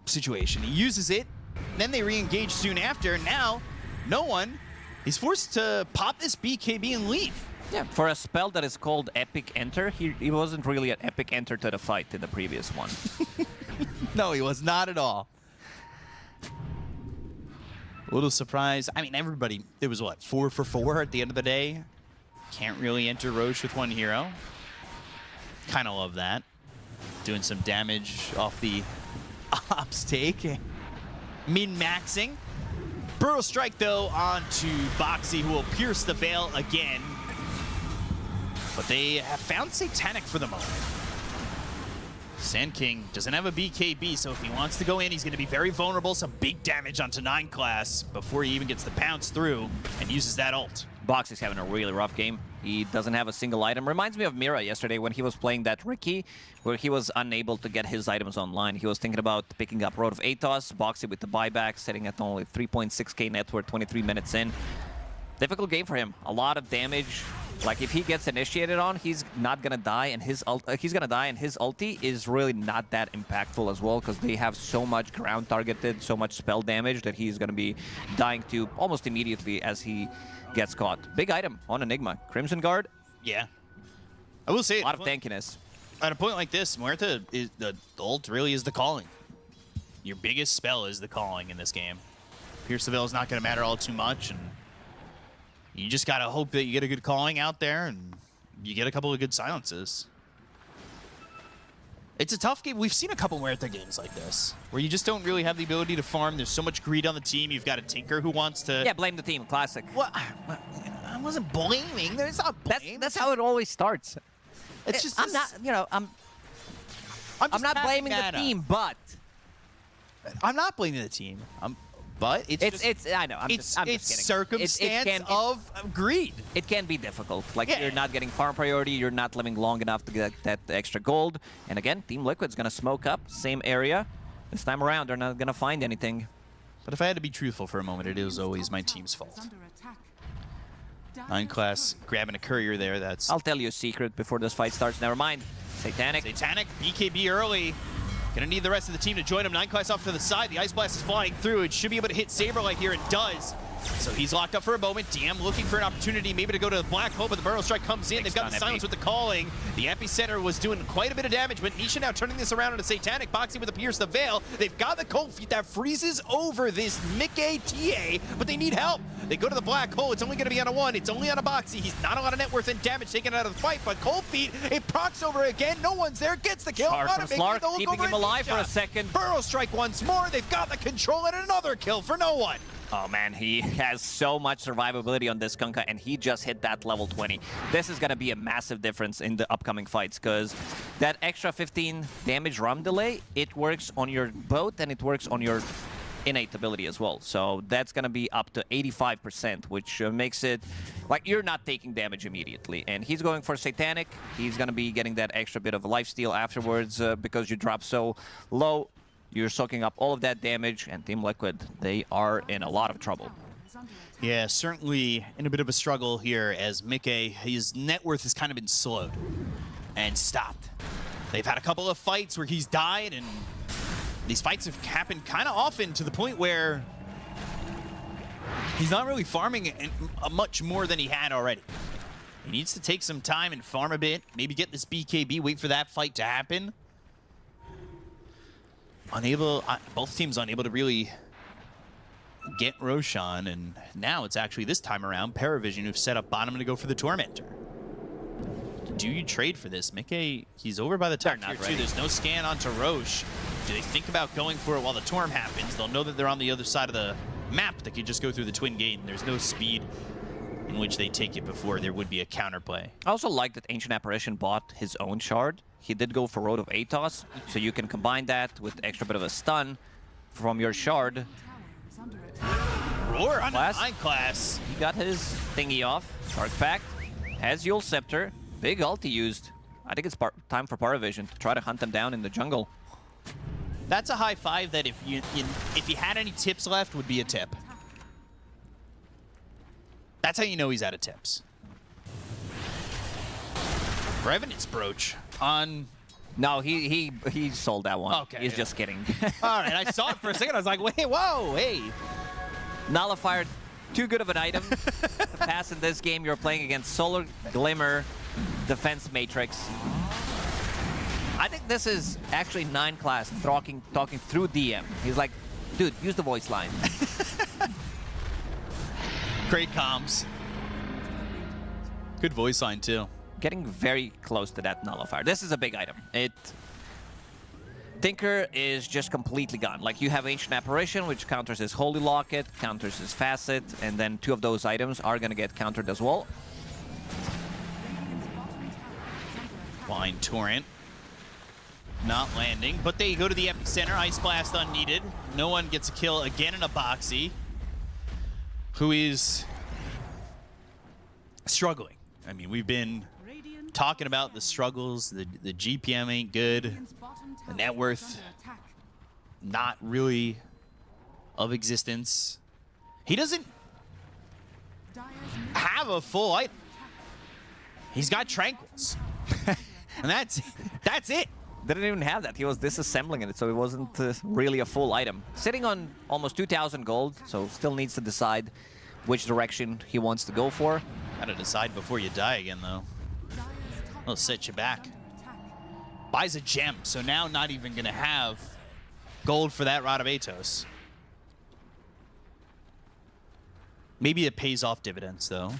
situation. He uses it, then they re-engage soon after. Now, no one. He's forced to pop this BKB and leave. Yeah, for a spell that is called Epic Enter, he wasn't really an Epic Enter to the fight in the previous one. No, he was not at all. A little surprise. I mean, everybody, it was what, 4 for 4 at the end of the day? Can't really enter Roche with 1 hero. Kind of love that. Doing some damage off the ops take. Min-maxing. Burrow Strike, though, onto Boxy, who will pierce the veil again. But they have found Satanic for the moment. Sand King doesn't have a BKB, so if he wants to go in, he's going to be very vulnerable. Some big damage onto 9 Class before he even gets the pounce through and uses that ult. Boxy's having a really rough game. He doesn't have a single item. Reminds me of Mira yesterday when he was playing that Ricky, where he was unable to get his items online. He was thinking about picking up Road of Atos, Boxy with the buyback, sitting at only 3.6k net worth, 23 minutes in. Difficult game for him. A lot of damage. Like, if he gets initiated on, he's not gonna die, and his ulti is really not that impactful as well, because they have so much ground targeted, so much spell damage that he's gonna be dying to almost immediately as he gets caught. Big item on Enigma. Crimson Guard. Yeah. I will say a lot of tankiness. At a point like this, Muerta, is the ult really is the calling. Your biggest spell is the calling in this game. Pierce the Veil is not going to matter all too much, and you just got to hope that you get a good calling out there and you get a couple of good silences. It's a tough game. We've seen a couple Muerta games like this, where you just don't really have the ability to farm. There's so much greed on the team. You've got a Tinker who wants to... Yeah, blame the team. Classic. Well, I wasn't blaming. There's not blame. That's how it always starts. It's just I'm not, you know, I'm not blaming the team, but I'm not blaming the team. But it's I know. I'm just kidding. Circumstance of greed. It can be difficult. Like you're not getting farm priority, you're not living long enough to get that extra gold. And again, Team Liquid's gonna smoke up, same area. This time around, they're not gonna find anything. But if I had to be truthful for a moment, it is always my team's fault. 9 class grabbing a courier there. That's. I'll tell you a secret before this fight starts. Never mind. Satanic. BKB early. Gonna need the rest of the team to join him. 9 class off to the side. The Ice Blast is flying through. It should be able to hit Saberlight here. It does. So he's locked up for a moment. DM looking for an opportunity maybe to go to the Black Hole, but the Burrow Strike comes in. They've got the silence with the calling. The Epicenter was doing quite a bit of damage, but Nisha now turning this around into Satanic. Boxing with the Pierce the Veil. They've got the Cold Feet that freezes over this Mickey TA, but they need help. They go to the Black Hole. It's only going to be on a 1. It's only on a Boxy. He's not a lot of net worth and damage taken out of the fight, but Cold Feet, it procs over again. No one's there. Gets the kill. Slark keeping him alive for a second. Burrow Strike once more. They've got the control and another kill for no one. Oh man, he has so much survivability on this Kunkka, and he just hit that level 20. This is going to be a massive difference in the upcoming fights, because that extra 15 damage rum delay, it works on your boat and it works on your innate ability as well. So that's going to be up to 85%, which makes it like you're not taking damage immediately. And he's going for Satanic. He's going to be getting that extra bit of lifesteal afterwards because you drop so low. You're soaking up all of that damage, and Team Liquid, they are in a lot of trouble. Yeah, certainly in a bit of a struggle here as Mickey, his net worth has kind of been slowed and stopped. They've had a couple of fights where he's died, and these fights have happened kind of often to the point where he's not really farming much more than he had already. He needs to take some time and farm a bit, maybe get this BKB, wait for that fight to happen. Both teams unable to really get Roshan, and now it's actually this time around Paravision who've set up bottom to go for the Tormentor. Do you trade for this? Mickey, he's over by the top tier 2. There's no scan onto Roche. Do they think about going for it while the Torm happens? They'll know that they're on the other side of the map. They could just go through the Twin Gate, and there's no speed in which they take it before there would be a counterplay. I also like that Ancient Apparition bought his own shard. He did go for Road of Atos, so you can combine that with extra bit of a stun from your shard. Roar on 9 class. He got his thingy off. Shark Pact has Yule Scepter. Big ulti used. I think it's time for Paravision to try to hunt them down in the jungle. That's a high five that if you had any tips left would be a tip. That's how you know he's out of tips. Revenant's Brooch on... No, he sold that one. Okay. He's just kidding. All right, I saw it for a second. I was like, wait, whoa, hey. Nullifier, too good of an item to pass in this game. You're playing against Solar Glimmer Defense Matrix. I think this is actually 9 class talking through DM. He's like, dude, use the voice line. Great comms. Good voice line, too. Getting very close to that Nullifier. This is a big item. Tinker is just completely gone. Like, you have Ancient Apparition, which counters his Holy Locket, counters his Facet, and then 2 of those items are going to get countered as well. Blind Torrent. Not landing, but they go to the Epicenter. Ice Blast unneeded. No one gets a kill again in a Boxy, who is struggling. I mean, we've been talking about the struggles. The GPM ain't good. The net worth, not really of existence. He doesn't have a full item. He's got Tranquils. And that's it. Didn't even have that. He was disassembling it, so it wasn't really a full item. Sitting on almost 2,000 gold, so still needs to decide which direction he wants to go for. Gotta decide before you die again, though. It'll set you back. Buys a gem, so now not even gonna have gold for that Rod of Atos. Maybe it pays off dividends, though.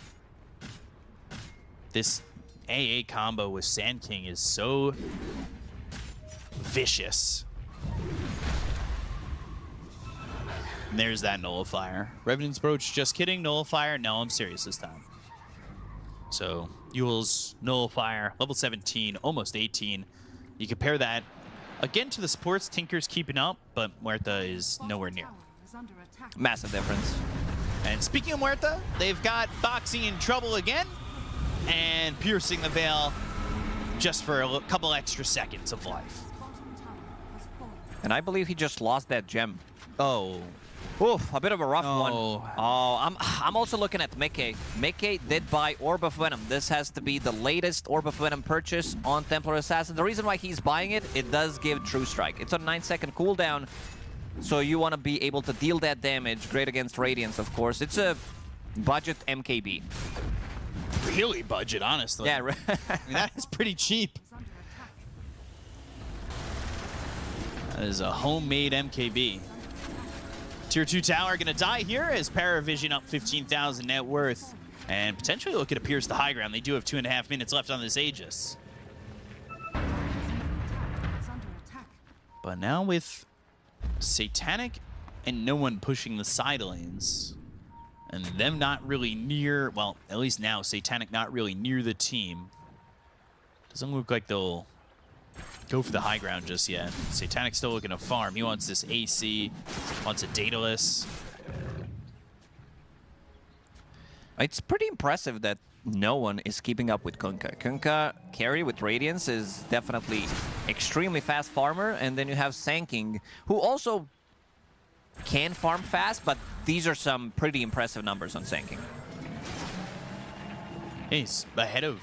This AA combo with Sand King is so vicious. And there's that Nullifier. Revenant's Brooch, just kidding. Nullifier, no, I'm serious this time. So AVULUS, Nullifier, level 17, almost 18. You compare that again to the supports. Tinker's keeping up, but Muerta is nowhere near. Massive difference. And speaking of Muerta, they've got Boxing in trouble again and piercing the veil just for a couple extra seconds of life. And I believe he just lost that gem. Oh. Oof, a bit of a rough one. Oh, I'm also looking at Mickey. Mickey did buy Orb of Venom. This has to be the latest Orb of Venom purchase on Templar Assassin. The reason why he's buying it, it does give True Strike. It's a 9-second cooldown, so you want to be able to deal that damage. Great against Radiance, of course. It's a budget MKB. Really budget, honestly. Yeah, right. I mean, that is pretty cheap. That is a homemade MKB. Tier 2 tower going to die here as Paravision up 15,000 net worth and potentially looking to pierce the high ground. They do have 2.5 minutes left on this Aegis. But now with Satanic and no one pushing the side lanes and them not really near, well, at least now Satanic not really near the team. Doesn't look like they'll go for the high ground just yet. Satanic's still looking to farm. He wants this AC, wants a Daedalus. It's pretty impressive that no one is keeping up with Kunkka. Kunkka carry with Radiance is definitely extremely fast farmer, and then you have Sanking, who also can farm fast, but these are some pretty impressive numbers on Sanking. He's ahead of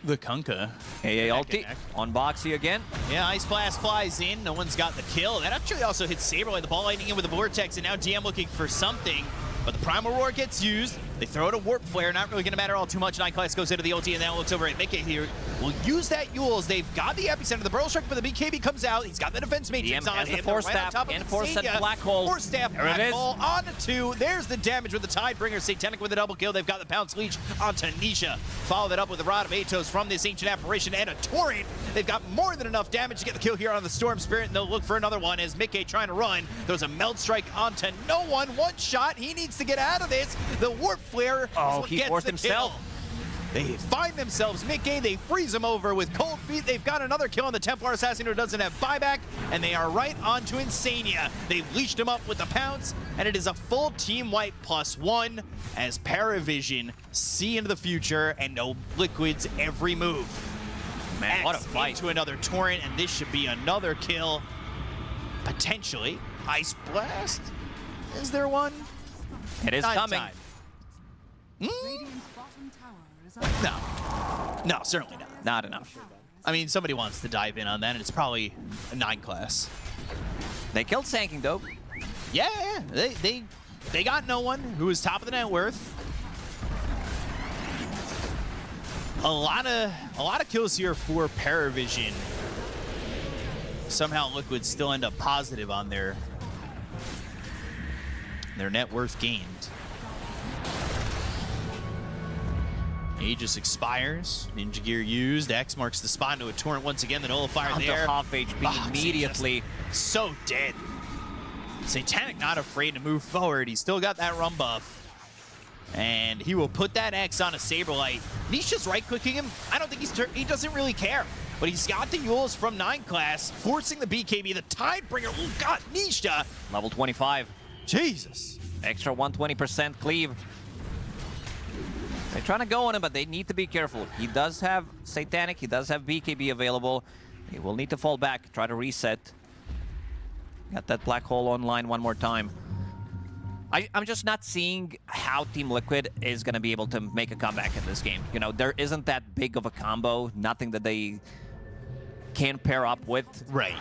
the Kunkka. AA ulti on Boxy again. Yeah, Ice Blast flies in. No one's got the kill. That actually also hits Saberlight. The ball lightning in with the Vortex, and now DM looking for something. But the Primal Roar gets used. They throw it a Warp Flare. Not really going to matter all too much. Nightclass goes into the ulti, and now looks over at Mickey here. Will use that AVULUS. They've got the epicenter. The Burrow Strike, but the BKB comes out. He's got the defense matrix on him. The Force Staff and Force Set Black Hole. Force Staff, Black Hole onto 2. There's the damage with the Tidebringer. Satanic with a double kill. They've got the Pounce Leech onto Nisha. Follow that up with the Rod of Atos from this Ancient Apparition and a Torrent. They've got more than enough damage to get the kill here on the Storm Spirit, and they'll look for another one as Mickey trying to run. There's a Meld Strike onto no one. One shot. He needs to get out of this. The Warp Flare is what he gets forced the himself. kill. They find themselves Mickey. They freeze him over with Cold Feet. They've got another kill on the Templar Assassin who doesn't have buyback, and they are right onto Insania. They've leashed him up with the Pounce, and it is a full team wipe +1 as Paravision see into the future and know Liquid's every move. Man, what a fight. Into another Torrent, and this should be another kill. Potentially. Ice Blast? Is there one? It is coming. No. No, certainly not. Not enough. I mean, somebody wants to dive in on that, and it's probably a 9 class. They killed Sanking, though. Yeah. They got no one who is top of the net worth. A lot of kills here for Paravision. Somehow Liquid still end up positive on their net worth gained. Aegis expires. Ninja Gear used. X marks the spot into a Torrent once again. The Nullifier Down to there. half HP immediately. So dead. Satanic not afraid to move forward. He's still got that run buff. And he will put that X on a Saberlight. Nisha's right-clicking him. I don't think he doesn't really care. But he's got the AVULUS from 9 class, forcing the BKB. The Tidebringer. Oh, God, Nisha. Level 25. Jesus. Extra 120% cleave. They're trying to go on him, but they need to be careful. He does have Satanic. He does have BKB available. He will need to fall back, try to reset. Got that Black Hole online one more time. I'm just not seeing how Team Liquid is going to be able to make a comeback in this game. You know, there isn't that big of a combo. Nothing that they can pair up with. Right.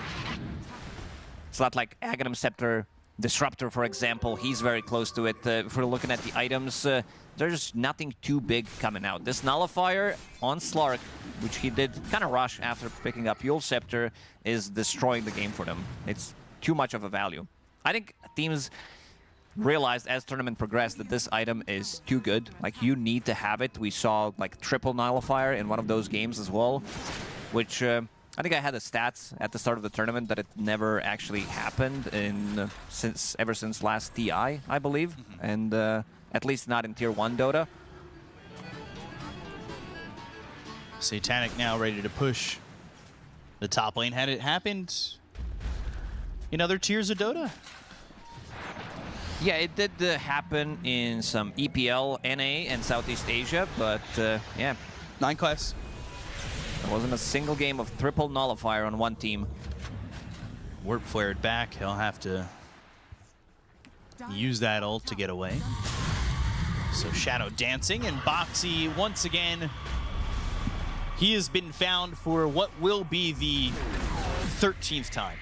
It's not like Aghanim Scepter, Disruptor, for example. He's very close to it. If we're looking at the items, there's nothing too big coming out. This Nullifier on Slark, which he did kind of rush after picking up Yule Scepter, is destroying the game for them. It's too much of a value. I think teams realized as tournament progressed that this item is too good. Like, you need to have it. We saw like triple Nullifier in one of those games as well, which I think I had the stats at the start of the tournament that it never actually happened in ever since last TI, I believe, and at least not in Tier 1 Dota. Satanic now ready to push the top lane. Had it happened in other tiers of Dota? Yeah, it did happen in some EPL, NA, and Southeast Asia, but yeah. 9 class. There wasn't a single game of triple nullifier on one team. Warp flared back. He'll have to use that ult to get away. So Shadow dancing, and Boxy once again, he has been found for what will be the 13th time.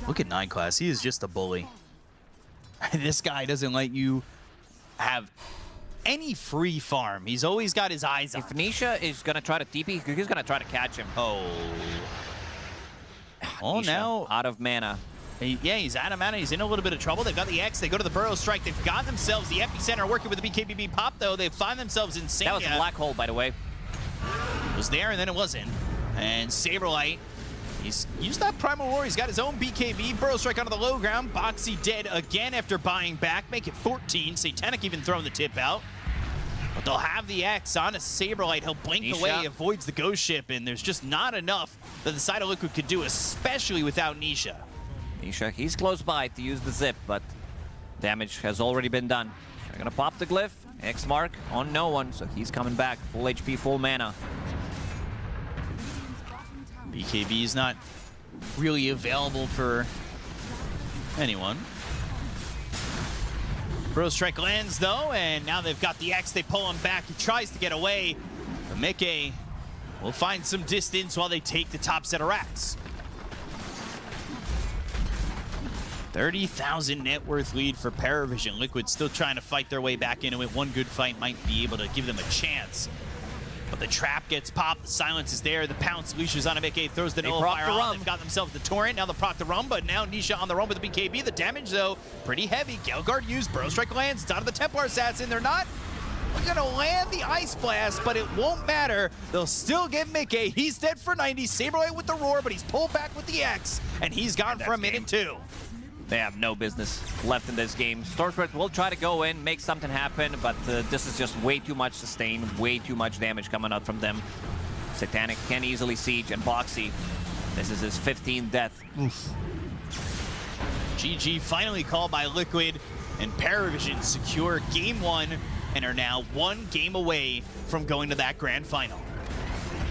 Look at 9 class. He is just a bully. This guy doesn't let you have any free farm. He's always got his eyes on. If Nisha is going to try to TP, he's going to try to catch him. Oh, Nisha, now out of mana. Yeah, he's out of mana. He's in a little bit of trouble. They've got the X. They go to the Burrow Strike. They've got themselves the Epicenter working with the BKBB pop, though. They find themselves in Sanya. That was a black hole, by the way. It was there, and then it wasn't. And Saberlight, he's used that Primal Roar. He's got his own BKB. Burrow Strike onto the low ground. Boxy dead again after buying back. Make it 14. Satanic even throwing the tip out. But they'll have the X on a Saberlight. He'll blink Nisha away, avoids the Ghost Ship, and there's just not enough that the side of Liquid could do, especially without Nisha. Nisha, he's close by to use the zip, but damage has already been done. They're gonna pop the glyph. X mark on no one, so he's coming back. Full HP, full mana. BKB is not really available for anyone. Burrow Strike lands, though, and now they've got the X. They pull him back. He tries to get away. But Mickey will find some distance while they take the top set of racks. 30,000 net worth lead for Paravision. Liquid still trying to fight their way back into it. One good fight might be able to give them a chance. But the trap gets popped. The silence is there. The pounce leashes on a Mickey, throws the nullifier on. They've got themselves the torrent. Now they'll proc the rum, but now Nisha on the run with the BKB. The damage, though, pretty heavy. Gelgard used. Burrow Strike lands. It's onto the Templar Assassin. They're not going to land the Ice Blast, but it won't matter. They'll still get Mickey. He's dead for 90. Saberlight with the Roar, but he's pulled back with the X, and he's gone for a minute, too. They have no business left in this game. Stormspirit will try to go in, make something happen, but this is just way too much sustain, way too much damage coming out from them. Satanic can easily siege, and Boxy, this is his 15th death. GG finally called by Liquid, and Paravision secure game 1 and are now 1 game away from going to that grand final.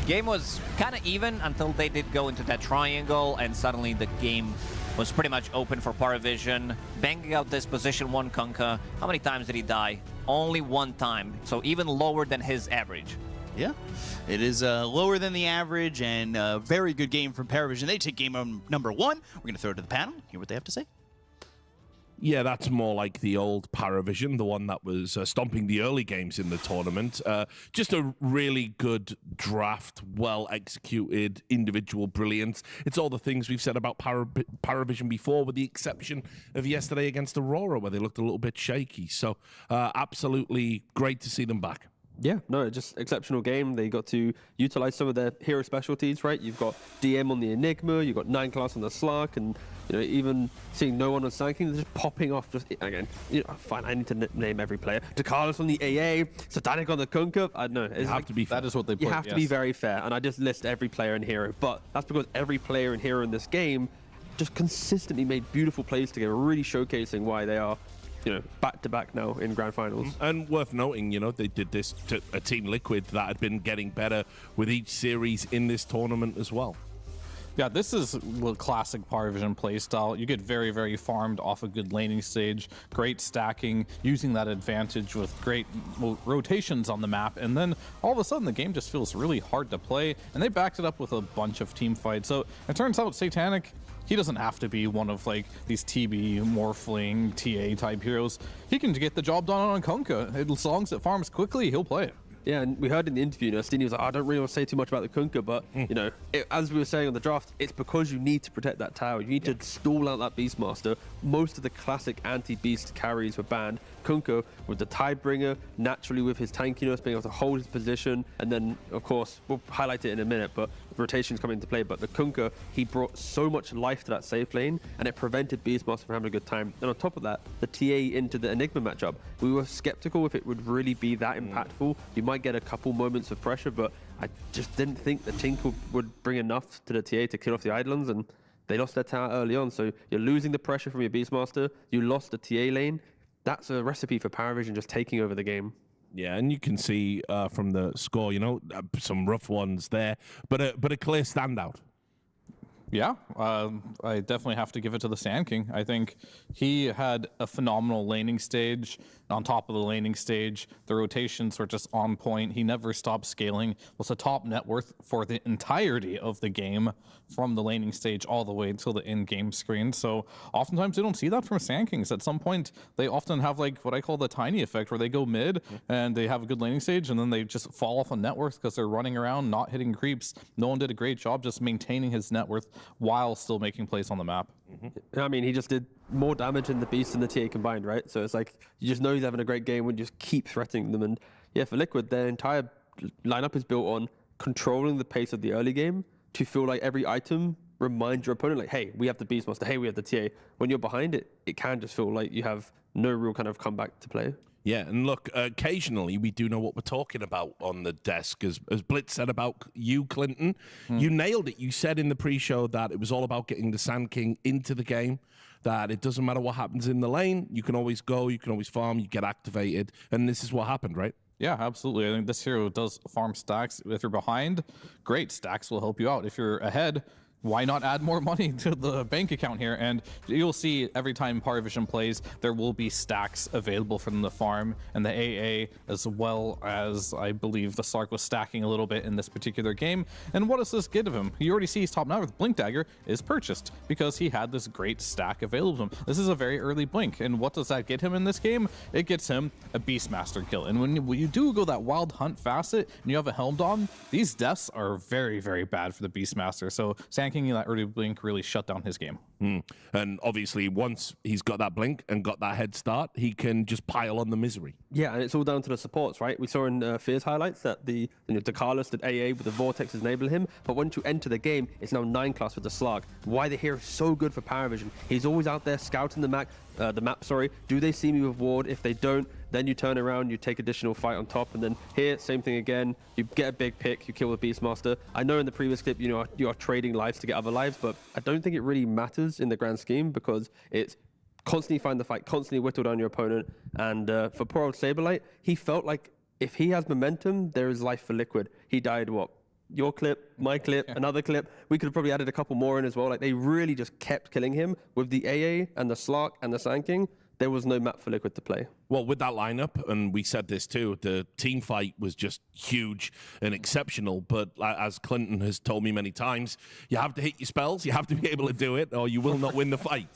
Game was kind of even until they did go into that triangle, and suddenly the game was pretty much open for Paravision. Banging out this position 1 Kunkka. How many times did he die? Only 1 time, so even lower than his average. Yeah, it is lower than the average, and a very good game from Paravision. They take game number 1. We're going to throw it to the panel, hear what they have to say. Yeah, that's more like the old Paravision, the one that was stomping the early games in the tournament. Just a really good draft, well-executed, individual brilliance. It's all the things we've said about Paravision before, with the exception of yesterday against Aurora, where they looked a little bit shaky. So absolutely great to see them back. Yeah, no, just exceptional game. They got to utilize some of their hero specialties, right? You've got DM on the Enigma, you've got 9 class on the Slark, and even seeing no one on Sanking, they're just popping off. Just again, fine. I need to name every player. Carlos on the AA, Satanic on the Kunkka. I don't know. You have to be fair. That is what they put. You have to be very fair, and I just list every player and hero. But that's because every player and hero in this game just consistently made beautiful plays together, really showcasing why they are back-to-back now in grand finals. And worth noting, they did this to a Team Liquid that had been getting better with each series in this tournament as well. Yeah, this is a classic Paravision playstyle. You get very, very farmed off a good laning stage, great stacking, using that advantage with great rotations on the map, and then all of a sudden the game just feels really hard to play, and they backed it up with a bunch of team fights. So it turns out Satanic, he doesn't have to be one of these TB, Morphling, TA type heroes. He can get the job done on Kunkka. As long as it farms quickly, he'll play it. Yeah, and we heard in the interview, Stini was like, I don't really want to say too much about the Kunkka, but, as we were saying on the draft, it's because you need to protect that tower. You need to stall out that Beastmaster. Most of the classic anti-Beast carries were banned. Kunkka with the Tidebringer, naturally with his tankiness, being able to hold his position, and then, of course, we'll highlight it in a minute, but rotations come into play. But the Kunkka, he brought so much life to that safe lane, and it prevented Beastmaster from having a good time. And on top of that, the TA into the Enigma matchup, we were skeptical if it would really be that impactful. You might get a couple moments of pressure, but I just didn't think the Tink would bring enough to the TA to kill off the Eidolons, and they lost their tower early on. So you're losing the pressure from your Beastmaster, you lost the TA lane. That's a recipe for Paravision just taking over the game. Yeah, and you can see from the score, some rough ones there, but a clear standout. Yeah, I definitely have to give it to the Sand King. I think he had a phenomenal laning stage. On top of the laning stage, the rotations were just on point. He never stopped scaling. Was a top net worth for the entirety of the game, from the laning stage all the way until the in-game screen. So oftentimes we don't see that from Sand Kings. At some point, they often have like what I call the tiny effect, where they go mid and they have a good laning stage, and then they just fall off on net worth because they're running around, not hitting creeps. No one did a great job just maintaining his net worth while still making plays on the map. I mean, he just did more damage in the Beast and the TA combined, right? So it's like, you just know he's having a great game when you just keep threatening them. And yeah, for Liquid, their entire lineup is built on controlling the pace of the early game to feel like every item reminds your opponent, like, hey, we have the Beastmaster, hey, we have the TA. When you're behind it, it can just feel like you have no real kind of comeback to play. Yeah, and look, occasionally we do know what we're talking about on the desk. As Blitz said about you, Clinton, you nailed it. You said in the pre-show that it was all about getting the Sand King into the game, that it doesn't matter what happens in the lane. You can always go, you can always farm, you get activated, and this is what happened, right? Yeah, absolutely. I think this hero does farm stacks. If you're behind, great, stacks will help you out. If you're ahead, why not add more money to the bank account here? And you'll see every time Paravision plays, there will be stacks available for them to farm, and the AA, as well as I believe the Slark was stacking a little bit in this particular game. And what does this get of him? You already see his top now with Blink Dagger is purchased because he had this great stack available to him. This is a very early Blink, and what does that get him in this game? It gets him a Beastmaster kill. And when you do go that Wild Hunt facet and you have a Helmed on, these deaths are very, very bad for the Beastmaster. So Sand King, that early Blink really shut down his game. And obviously, once he's got that Blink and got that head start, he can just pile on the misery. Yeah, and it's all down to the supports, right? We saw in Fear's highlights that the Carlos did AA with the Vortex enable him, but once you enter the game, it's now 9 class with the Slark. Why the hero is so good for Paravision. He's always out there scouting the map. Do they see me with ward? If they don't, then you turn around, you take additional fight on top, and then here, same thing again. You get a big pick, you kill the Beastmaster. I know in the previous clip, you are trading lives to get other lives, but I don't think it really matters in the grand scheme because it's constantly find the fight, constantly whittle down your opponent. And for poor old Saberlight, he felt like if he has momentum, there is life for Liquid. He died, what? Your clip, my clip, another clip. We could have probably added a couple more in as well. Like, they really just kept killing him with the AA and the Slark and the Sand King. There was no map for Liquid to play. Well, with that lineup, and we said this too, the team fight was just huge and exceptional. But as Clinton has told me many times, you have to hit your spells, you have to be able to do it, or you will not win the fight.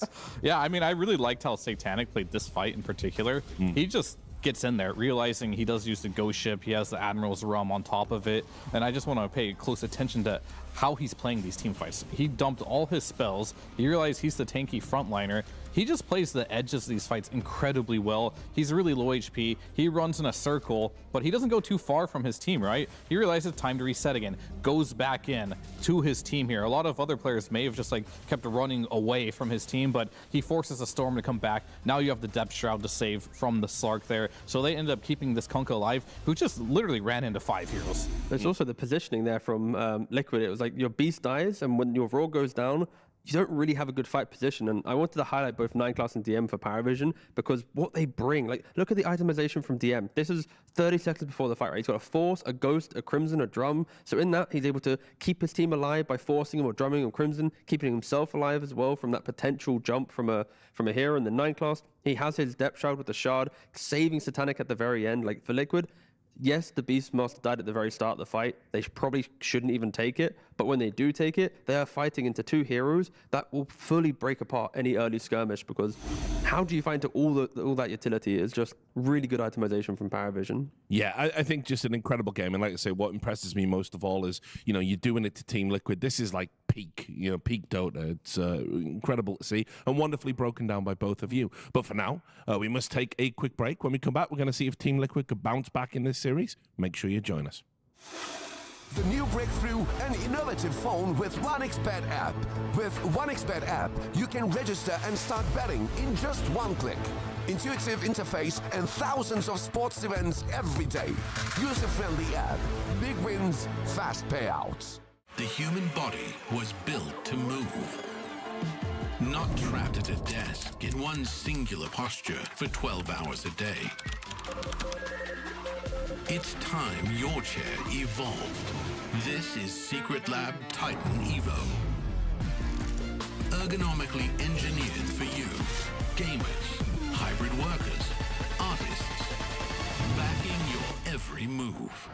Yeah, I mean, I really liked how Satanic played this fight in particular. He just gets in there, realizing he does use the ghost ship, he has the Admiral's Rum on top of it, and I just want to pay close attention to how he's playing these team fights. He dumped all his spells, he realized he's the tanky frontliner, he just plays the edges of these fights incredibly well. He's really low HP, he runs in a circle, but he doesn't go too far from his team, right? He realizes time to reset again, goes back in to his team here. A lot of other players may have just like kept running away from his team, but he forces a Storm to come back. Now you have the Depth Shroud to save from the Slark there. So they ended up keeping this Kunkka alive, who just literally ran into 5 heroes. There's also the positioning there from Liquid. It was like your Beast dies, and when your Roar goes down, you don't really have a good fight position. And I wanted to highlight both 9 class and DM for Paravision because what they bring, like, look at the itemization from DM. This is 30 seconds before the fight, right? He's got a Force, a Ghost, a Crimson, a Drum. So in that, he's able to keep his team alive by forcing him or drumming him Crimson, keeping himself alive as well from that potential jump from a hero in the 9 class. He has his Depth Shroud with the Shard, saving Satanic at the very end. Like, for Liquid, yes, the Beastmaster died at the very start of the fight. They probably shouldn't even take it. But when they do take it, they are fighting into 2 heroes that will fully break apart any early skirmish, because how do you find all that utility is just really good itemization from Paravision. Yeah, I think just an incredible game. And like I say, what impresses me most of all is, you're doing it to Team Liquid. This is like peak, peak Dota. It's incredible to see and wonderfully broken down by both of you. But for now, we must take a quick break. When we come back, we're going to see if Team Liquid could bounce back in this series. Make sure you join us. The new breakthrough, an innovative phone with 1xBet app. With 1xBet app, you can register and start betting in just one click. Intuitive interface and thousands of sports events every day. User-friendly app. Big wins, fast payouts. The human body was built to move. Not trapped at a desk in one singular posture for 12 hours a day. It's time your chair evolved. This is Secret Lab Titan Evo. Ergonomically engineered for you, gamers, hybrid workers, artists, backing your every move.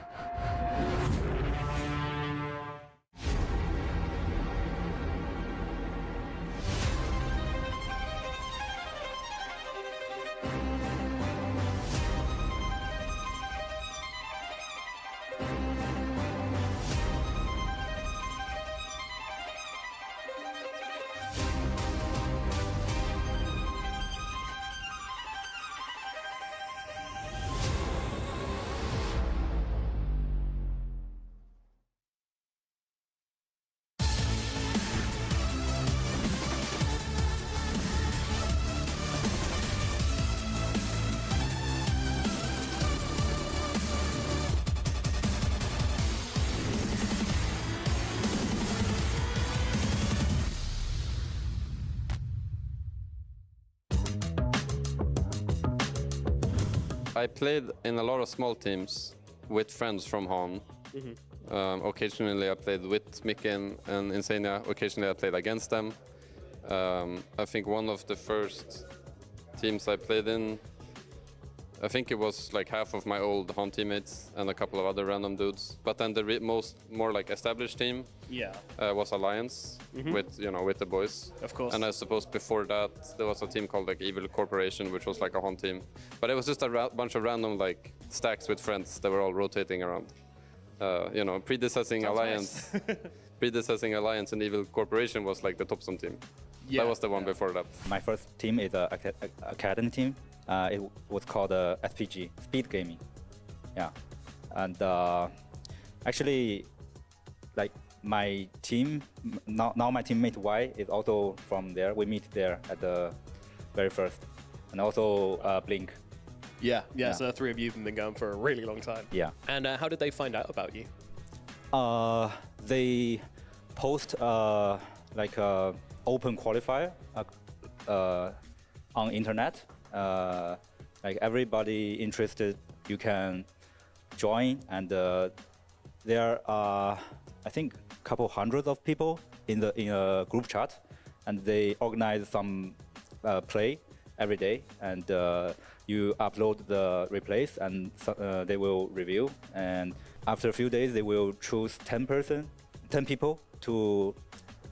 I played in a lot of small teams with friends from home. Occasionally I played with Micken and Insania. Occasionally I played against them. I think one of the first teams I played in, I think it was like half of my old home teammates and a couple of other random dudes. But then the more like established team was Alliance with with the boys. Of course. And I suppose before that there was a team called like Evil Corporation, which was like a home team. But it was just a bunch of random like stacks with friends that were all rotating around. Predecessing Sounds Alliance. nice. Predecessing Alliance and Evil Corporation was like the Topsum team. That was the one before that. My first team is a academy team. It was called SPG, Speed Gaming. Yeah, and actually, like my team now my teammate Y is also from there. We meet there at the very first, and also Blink. Yeah. So the three of you have been going for a really long time. Yeah. And how did they find out about you? They post like open qualifier on internet. Like everybody interested, you can join, and there are I think a couple hundreds of people in a group chat, and they organize some play every day, and you upload the replays, and they will review, and after a few days they will choose 10 people to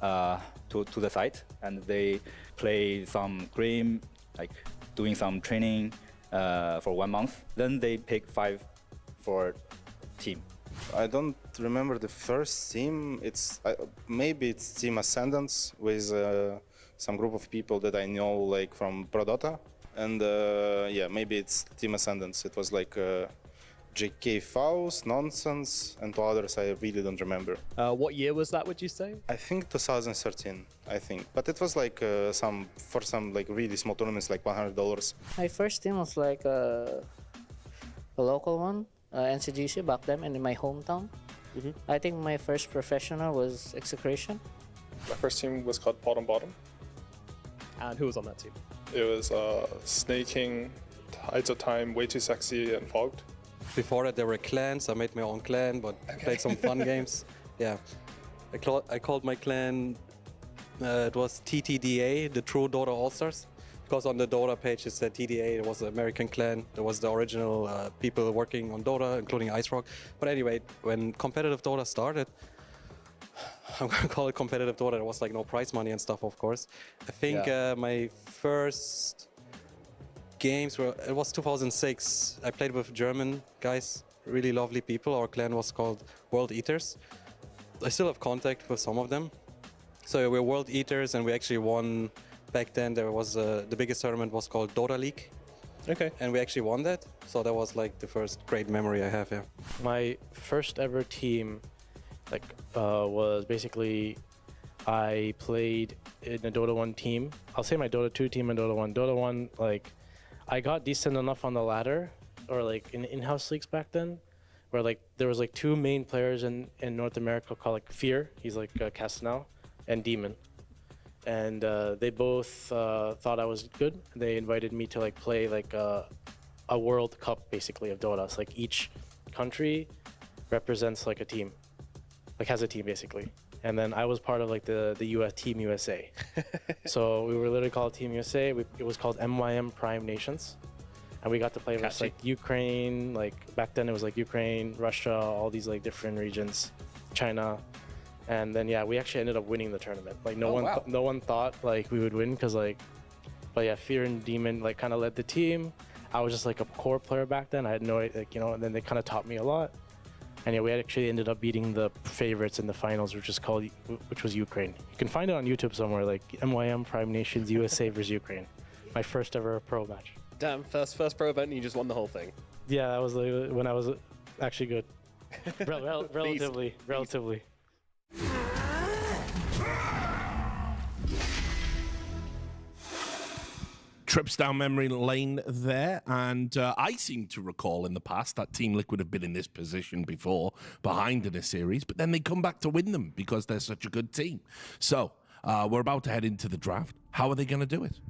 the site, and they play some game, like doing some training for 1 month. Then they pick 5 for team. I don't remember the first team. Maybe it's Team Ascendance with some group of people that I know like from Pro Dota, and maybe it's Team Ascendance. It was like JK Faust, Nonsense, and 2 others I really don't remember. What year was that, would you say? I think 2013, but it was like for some like really small tournaments, like $100. My first team was like a local one, NCGC back then, and in my hometown. I think my first professional was Execration. My first team was called Bottom. And who was on that team? It was Snaking, Tides of Time, Way Too Sexy, and Fogged. Before that, there were clans. I made my own clan, but played some fun games. Yeah, I called my clan. It was TTDA, the True Dota All Stars, because on the Dota page it said TDA. It was the American clan. There was the original people working on Dota, including Ice Rock. But anyway, when competitive Dota started, I'm gonna call it competitive Dota. There was like no prize money and stuff, of course. I think my first games it was 2006. I played with German guys, really lovely people. Our clan was called World Eaters. I still have contact with some of them. So we're world eaters, and we actually won. Back then, there was the biggest tournament was called Dota League. Okay. And we actually won that. So that was like the first great memory I have here. My first ever team, was basically I played in a Dota 1 team. I'll say my Dota 2 team and Dota 1. Dota 1, I got decent enough on the ladder, or in in-house leagues back then, where there was 2 main players in North America called Fear. He's Castanel, and Demon. And they both thought I was good. They invited me to play a World Cup basically of Dota. So each country represents a team, has a team basically. And then I was part of the US Team USA. So we were literally called Team USA. It was called MYM Prime Nations, and we got to play with Ukraine. Back then it was Ukraine, Russia, all these different regions, China. And then we actually ended up winning the tournament. No one thought we would win because but yeah, Fear and Demon kind of led the team. I was just a core player back then. I had no and then they kind of taught me a lot. And yeah, we actually ended up beating the favorites in the finals, which was Ukraine. You can find it on YouTube somewhere, MYM Prime Nations USA versus Ukraine. My first ever pro match. Damn, first pro event and you just won the whole thing. Yeah, that was when I was actually good. Relatively. Trips down memory lane there, and I seem to recall in the past that Team Liquid have been in this position before, behind in a series, but then they come back to win them because they're such a good team. So we're about to head into the draft. How are they going to do it?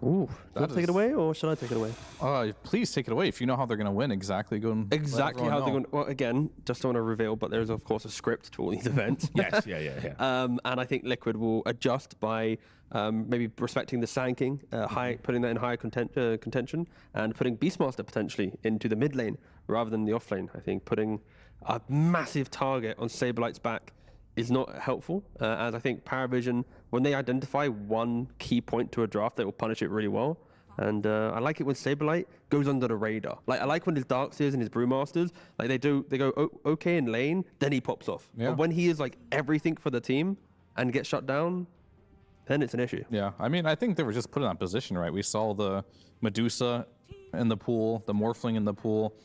Ooh, do you take it away, or should I take it away? Please take it away. If you know how they're going to win, exactly how they're going. Well, again, just don't want to reveal, but there's of course a script to all these events. Yes, yeah. And I think Liquid will adjust by maybe respecting the Sanking, putting that in higher contention, and putting Beastmaster potentially into the mid lane rather than the off lane. I think putting a massive target on Saberlight's back is not helpful, as I think Paravision, when they identify one key point to a draft, they will punish it really well. And I like it when Saberlight goes under the radar. I like when his Darkseers and his Brewmasters, they go okay in lane, then he pops off. Yeah. But when he is everything for the team and gets shut down, then it's an issue. Yeah, I think they were just put in that position, right? We saw the Medusa in the pool, the Morphling in the pool.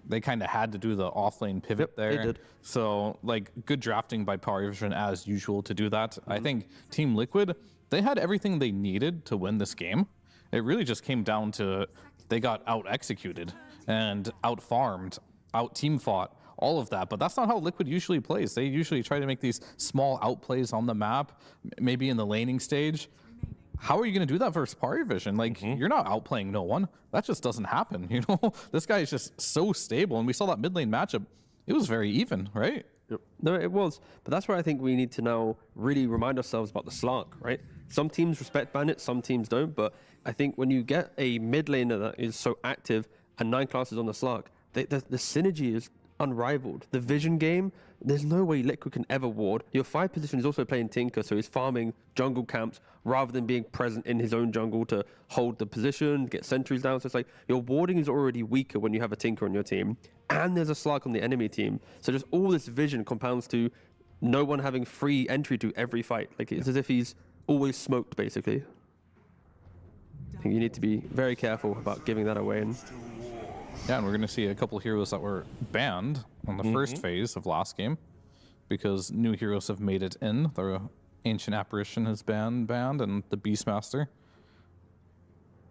They kind of had to do the offlane pivot there. They did. So, good drafting by Paravision as usual to do that. I think Team Liquid, they had everything they needed to win this game. It really just came down to they got out-executed and out-farmed, out-team fought, all of that. But that's not how Liquid usually plays. They usually try to make these small outplays on the map, maybe in the laning stage. How are you going to do that versus Paravision? You're not outplaying no one. That just doesn't happen, This guy is just so stable, and we saw that mid lane matchup. It was very even, right? Yep. No, it was. But that's where I think we need to now really remind ourselves about the Slark, right? Some teams respect Bandit, some teams don't. But I think when you get a mid laner that is so active and 9 classes on the Slark, the synergy is unrivaled. The vision game, there's no way Liquid can ever ward. Your 5 position is also playing Tinker, so he's farming jungle camps rather than being present in his own jungle to hold the position, get sentries down. So it's your warding is already weaker when you have a Tinker on your team, and there's a Slark on the enemy team. So just all this vision compounds to no one having free entry to every fight. It's as if he's always smoked, basically. I think you need to be very careful about giving that away. Yeah, and we're going to see a couple heroes that were banned on the first phase of last game because new heroes have made it in. The Ancient Apparition has been banned and the Beastmaster.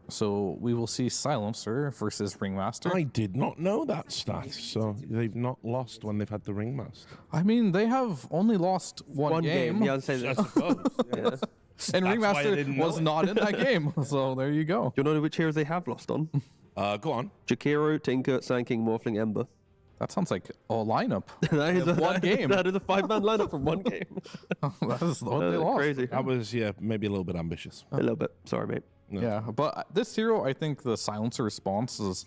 So we will see Silencer versus Ringmaster. I did not know that stat, so they've not lost when they've had the Ringmaster. They have only lost one game. Yeah, I'd say that. I suppose. Yeah. And Ringmaster was not in that game, so there you go. Do you know which heroes they have lost on? Go on. Jakiro, Tinker, Sanking, Morphling, Ember. That sounds like a lineup. That is one game. That is a 5-man lineup from one game. That is what they lost. Crazy. That was, maybe a little bit ambitious. A little bit. Sorry, mate. No. Yeah, but this hero, I think the Silencer response is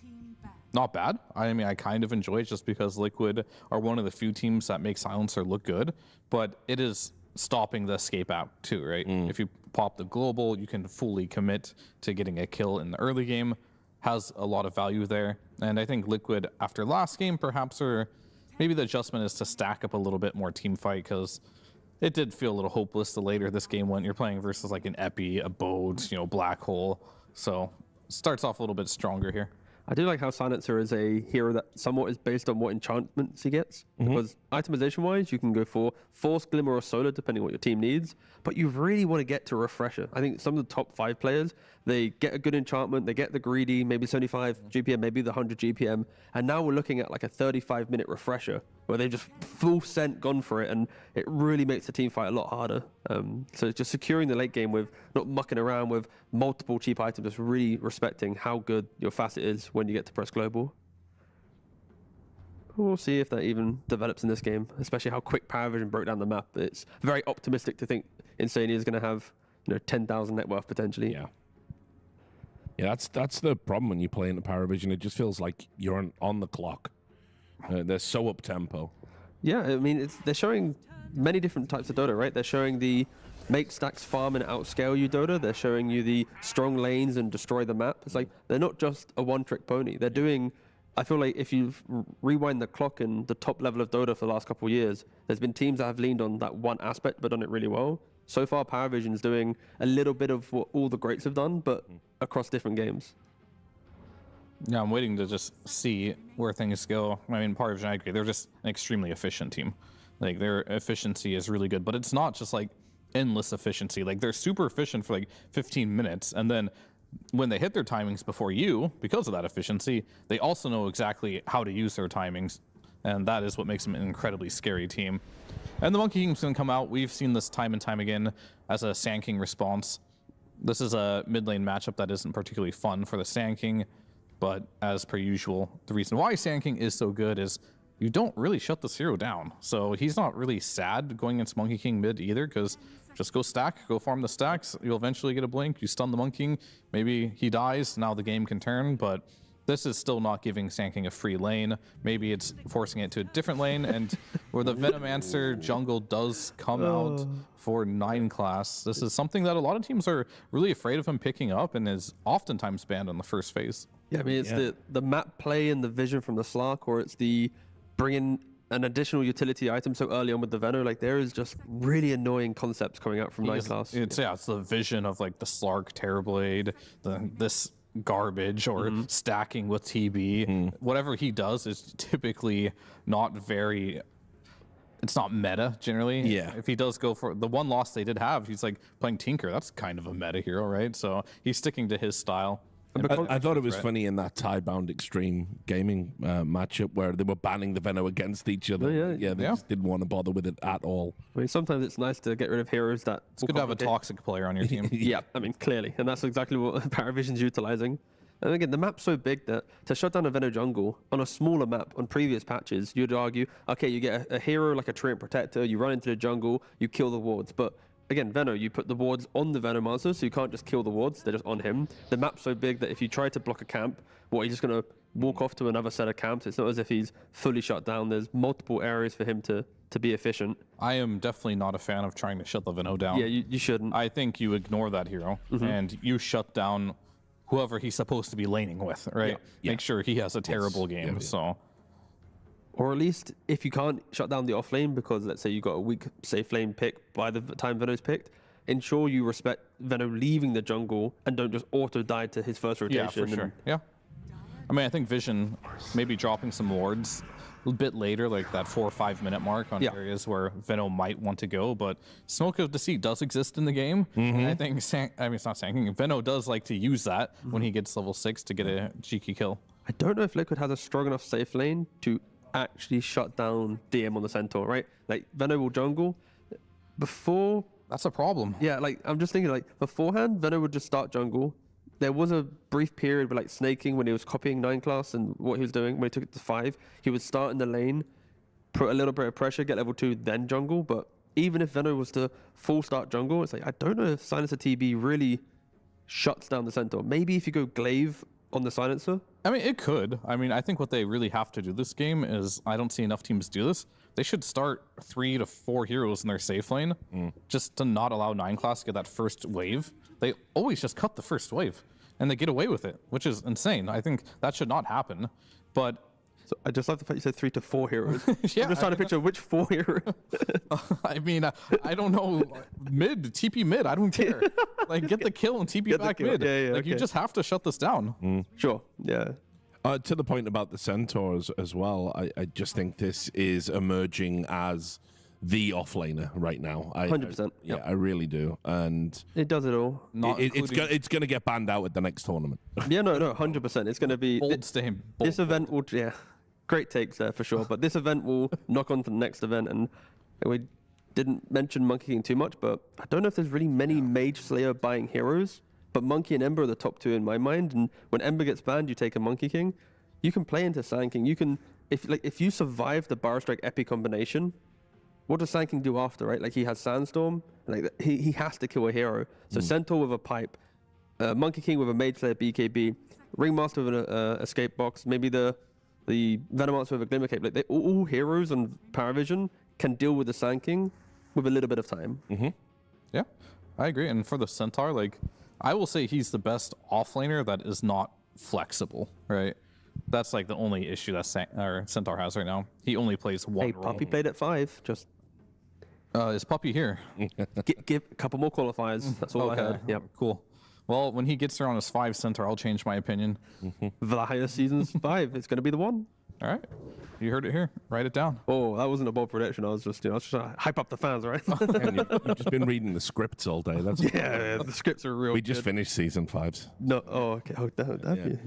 not bad. I kind of enjoy it just because Liquid are one of the few teams that make Silencer look good, but it is stopping the escape out too, right? If you pop the global, you can fully commit to getting a kill in the early game. Has a lot of value there. And I think Liquid, after last game, perhaps maybe the adjustment is to stack up a little bit more team fight because It did feel a little hopeless the later this game went. You're playing versus like an Epi, a Bode, Black Hole. So starts off a little bit stronger here. I do like how Silencer is a hero that somewhat is based on what enchantments he gets. Because itemization-wise, you can go for Force, Glimmer, or Solar, depending on what your team needs. But you really want to get to Refresher. I think some of the top 5 players, they get a good enchantment, they get the greedy, maybe 75 GPM, maybe the 100 GPM. And now we're looking at like a 35-minute Refresher, where they've just full sent gone for it, and it really makes the team fight a lot harder. So it's just securing the late game with not mucking around with multiple cheap items, just really respecting how good your facet is when you get to press global. We'll see if that even develops in this game, especially how quick Paravision broke down the map. It's very optimistic to think Insania is going to have 10,000 net worth potentially. Yeah, that's the problem when you play into Paravision. It just feels like you're on the clock. They're so up tempo. Yeah, I mean, they're showing many different types of Dota, right? They're showing the make stacks farm and outscale you Dota. They're showing you the strong lanes and destroy the map. It's like they're not just a one-trick pony. They're doing, I feel like if you rewind the clock in the top level of Dota for the last couple of years, there's been teams that have leaned on that one aspect but done it really well. So far, Paravision is doing a little bit of what all the greats have done, but across different games. Yeah, I'm waiting to just see where things go. I mean, Paravision, I agree. They're just an extremely efficient team. Like, their efficiency is really good, but it's not just like endless efficiency. Like, they're super efficient for like 15 minutes, and then when they hit their timings before you, because of that efficiency, they also know exactly how to use their timings, and that is what makes them an incredibly scary team. And the Monkey King's gonna come out. We've seen this time and time again as a Sand King response. This is a mid lane matchup that isn't particularly fun for the Sand King, but as per usual, the reason why Sand King is so good is you don't really shut this hero down. So he's not really sad going against Monkey King mid either, because just go stack, go farm the stacks. You'll eventually get a blink. You stun the Monkey King. Maybe he dies. Now the game can turn, but this is still not giving Sand King a free lane. Maybe it's forcing it to a different lane, and where the Venomancer jungle does come out for 9 class, this is something that a lot of teams are really afraid of him picking up and is oftentimes banned on the first phase. Yeah, I mean, it's the map play and the vision from the Slark, or it's the bringing an additional utility item so early on with the Veno. Like, there is just really annoying concepts coming out from 9 class. It's the vision of like the Slark Terrorblade, this garbage, or stacking with TB. Whatever he does is typically not very, it's not meta generally. Yeah. If he does go for the one loss they did have, he's like playing Tinker. That's kind of a meta hero, right? So he's sticking to his style. I thought it was funny in that Tidebound Xtreme Gaming matchup where they were banning the Veno against each other. They just didn't want to bother with it at all. I mean, sometimes it's nice to get rid of heroes that... It's good to have a toxic player on your team. Yeah, I mean, clearly. And that's exactly what Paravision's utilizing. And again, the map's so big that to shut down a Veno jungle on a smaller map on previous patches, you'd argue, okay, you get a hero like a Treant Protector, you run into the jungle, you kill the wards. But again, Veno, you put the wards on the Venomancer, so you can't just kill the wards, they're just on him. The map's so big that if you try to block a camp, he's just going to walk off to another set of camps. It's not as if he's fully shut down. There's multiple areas for him to be efficient. I am definitely not a fan of trying to shut the Veno down. Yeah, you shouldn't. I think you ignore that hero, and you shut down whoever he's supposed to be laning with, right? Make sure he has a terrible game, so... Or at least, if you can't shut down the off lane because, let's say, you got a weak safe lane pick by the time Veno's picked, ensure you respect Veno leaving the jungle and don't just auto die to his first rotation. Yeah, for sure. Yeah. I mean, I think Vision maybe dropping some wards a bit later, like that 4 or 5 minute mark on areas where Veno might want to go, but Smoke of Deceit does exist in the game. And I think, it's not Sanking, Veno does like to use that when he gets level 6 to get a cheeky kill. I don't know if Liquid has a strong enough safe lane to actually shut down DM on the Centaur, right? Like, Veno will jungle before... That's a problem. Yeah, like, I'm just thinking, like, beforehand, Veno would just start jungle. There was a brief period with, like, snaking when he was copying 9 class and what he was doing. When he took it to 5, he would start in the lane, put a little bit of pressure, get level 2, then jungle. But even if Veno was to full start jungle, it's like, I don't know if Silencer TB really shuts down the Centaur. Maybe if you go Glaive on the Silencer. I mean, it could. I mean, I think what they really have to do this game is, I don't see enough teams do this. They should start 3 to 4 heroes in their safe lane, just to not allow 9 class to get that first wave. They always just cut the first wave, and they get away with it, which is insane. I think that should not happen. But So I just love the fact you said 3 to 4 heroes. Yeah, I'm just trying to picture which 4 hero. I mean, I don't know. Mid, TP mid, I don't care. Like, get the kill and TP back mid. Yeah, like, you just have to shut this down. Sure, yeah. To the point about the Centaurs as well, I just think this is emerging as the offlaner right now. 100%. Yeah, I really do. And it does it all. It's going to get banned out at the next tournament. Yeah, no, 100%. It's going to be... Bold stain. This event will... Yeah, great takes there for sure. But this event will knock on to the next event. And we didn't mention Monkey King too much, but I don't know if there's really many Mage Slayer buying heroes. But Monkey and Ember are the top 2 in my mind. And when Ember gets banned, you take a Monkey King. You can play into Sand King. You can... If you survive the Bar Strike Epi combination... What does Sand King do after, right? Like, he has Sandstorm. Like, he has to kill a hero. So Centaur with a pipe, Monkey King with a Mage Slayer BKB, Ringmaster with an escape box, maybe the Venomancer with a Glimmer Cape. Like, all heroes on Paravision can deal with the Sand King with a little bit of time. Yeah, I agree. And for the Centaur, like, I will say he's the best offlaner that is not flexible, right? That's like the only issue that Centaur has right now. He only plays one role. Puppy played at 5. Just is Puppy here? Give a couple more qualifiers. That's all I heard. Yep. Cool. Well, when he gets there on his 5 Centaur, I'll change my opinion. Vallaya season's 5. It's going to be the one. All right. You heard it here. Write it down. Oh, that wasn't a bold prediction. I was just trying to hype up the fans, right? You've just been reading the scripts all day. That's yeah, the scripts are real. We just finished season 5s. No, oh, okay. Oh,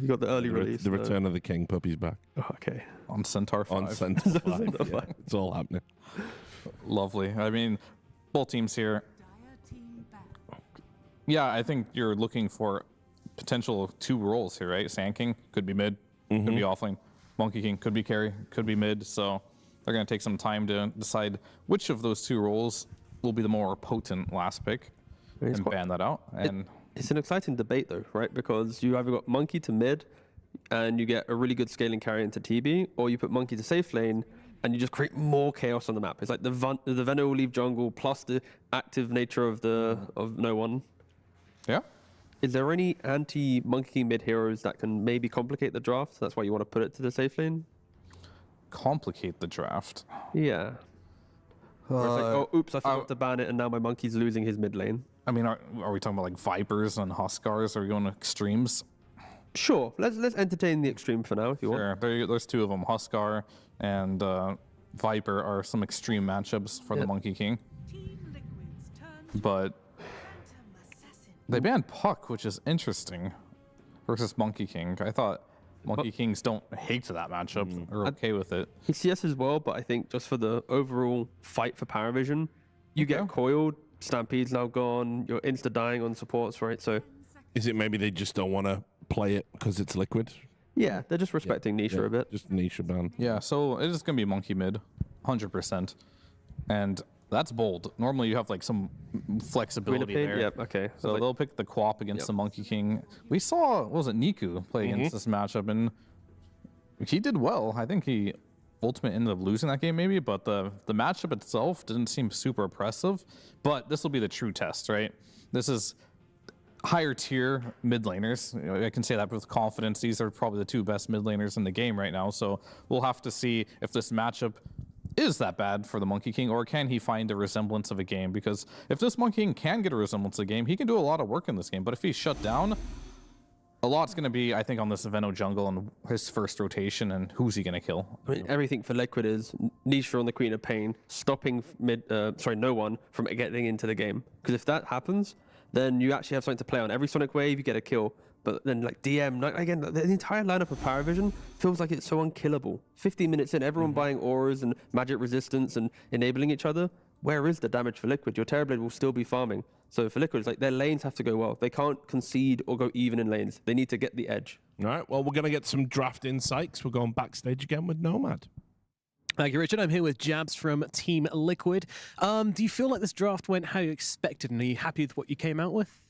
you got the early release. The Return of the King, Puppy's back. Oh, okay. On Centaur 5. On Centaur 5. Yeah, it's all happening. Lovely. I mean, both teams here. Yeah, I think you're looking for potential 2 roles here, right? Sand King could be mid, could be offlane. Monkey King could be carry, could be mid. So they're going to take some time to decide which of those 2 roles will be the more potent last pick and ban that out. And it's an exciting debate, though, right? Because you either got Monkey to mid and you get a really good scaling carry into TB, or you put Monkey to safe lane and you just create more chaos on the map. It's like the Venom will leave jungle plus the active nature of no one. Yeah. Is there any anti-Monkey King mid heroes that can maybe complicate the draft? That's why you want to put it to the safe lane? Complicate the draft? Yeah. Or it's like, oh, oops, I forgot to ban it, and now my Monkey's losing his mid lane. I mean, are we talking about like Vipers and Huskars? Are we going to extremes? Sure. Let's entertain the extreme for now, if you want. There's 2 of them. Huskar and Viper are some extreme matchups for the Monkey King. But they banned Puck, which is interesting, versus Monkey King. I thought Monkey Kings don't hate that matchup or okay with it. He CS as well, but I think just for the overall fight for Paravision, you get coiled, Stampede's now gone, you're insta-dying on supports, right? So, is it maybe they just don't want to play it because it's liquid? Yeah, they're just respecting Nisha a bit. Just Nisha ban. Yeah, so it is going to be Monkey mid, 100%. And that's bold. Normally you have like some flexibility there. Yep, okay. So they'll pick the co-op against the Monkey King. We saw, what was it, Niku play against this matchup, and he did well. I think he ultimate ended up losing that game maybe, but the matchup itself didn't seem super oppressive. But this will be the true test, right? This is higher tier mid laners. You know, I can say that with confidence. These are probably the 2 best mid laners in the game right now. So we'll have to see if this matchup is that bad for the Monkey King, or can he find a resemblance of a game? Because if this Monkey King can get a resemblance of a game, he can do a lot of work in this game. But if he's shut down, a lot's going to be, I think, on this Veno jungle and his first rotation, and who's he going to kill? I mean, everything for Liquid is Nisha on the Queen of Pain, stopping no one from getting into the game. Because if that happens, then you actually have something to play on. Every Sonic Wave, you get a kill. But then, like, DM, again, the entire lineup of Paravision feels like it's so unkillable. 15 minutes in, everyone buying auras and magic resistance and enabling each other. Where is the damage for Liquid? Your Terrorblade will still be farming. So for Liquid, it's like their lanes have to go well. They can't concede or go even in lanes. They need to get the edge. All right, well, we're going to get some draft insights. We're going backstage again with Nomad. Thank you, Richard. I'm here with Jabs from Team Liquid. Do you feel like this draft went how you expected, and are you happy with what you came out with?